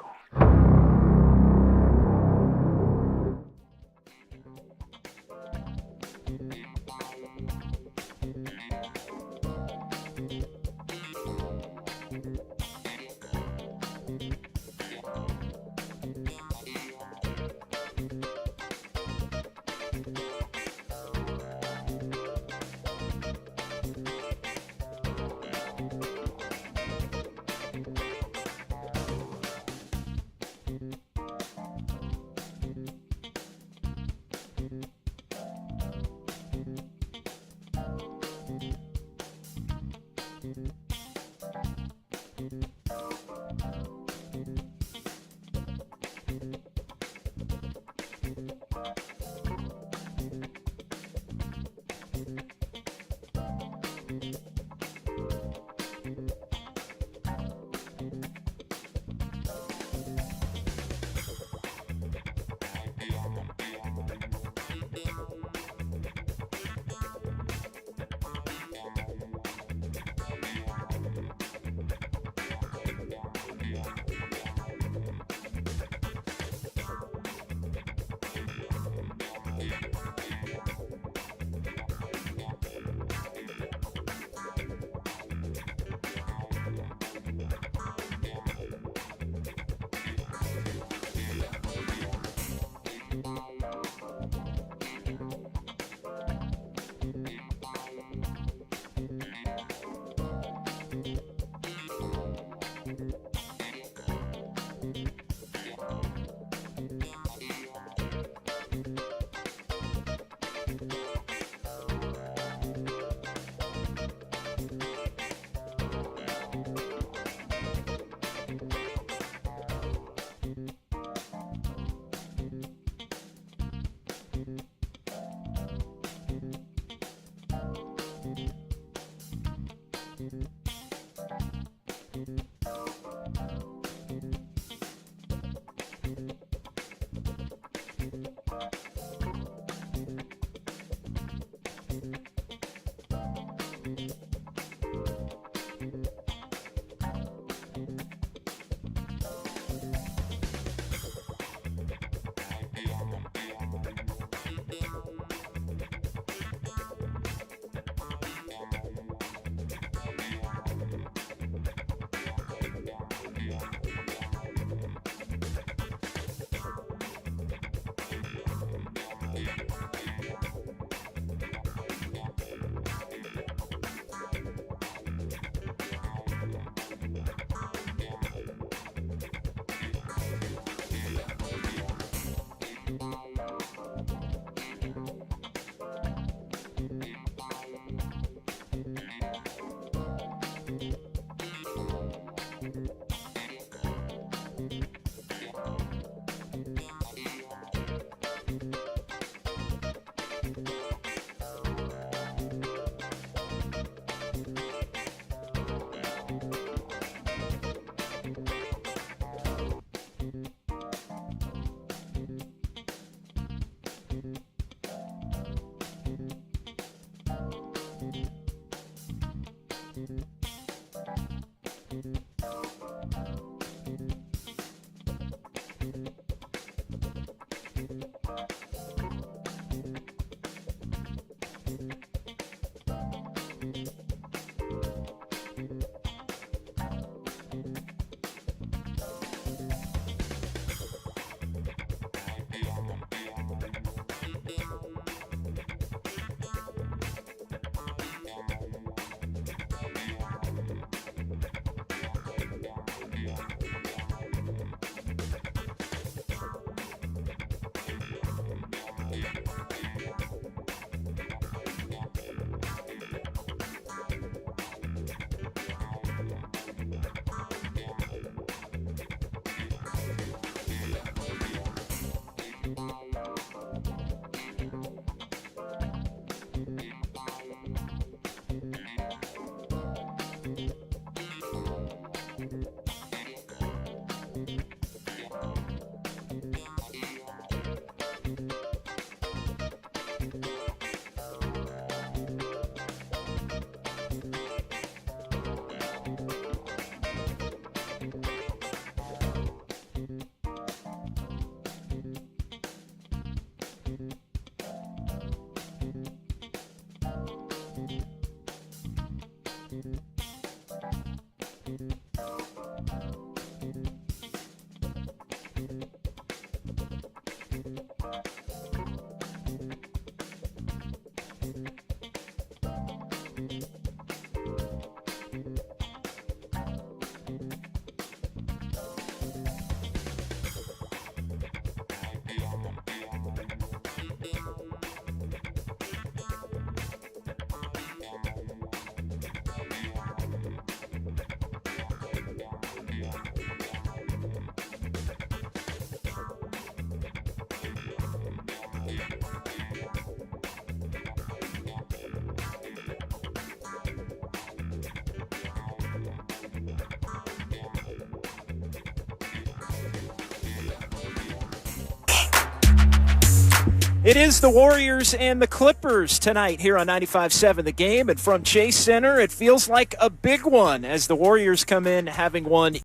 It is the Warriors and the Clippers tonight here on 95.7 The Game. And from Chase Center, it feels like a big one as the Warriors come in having won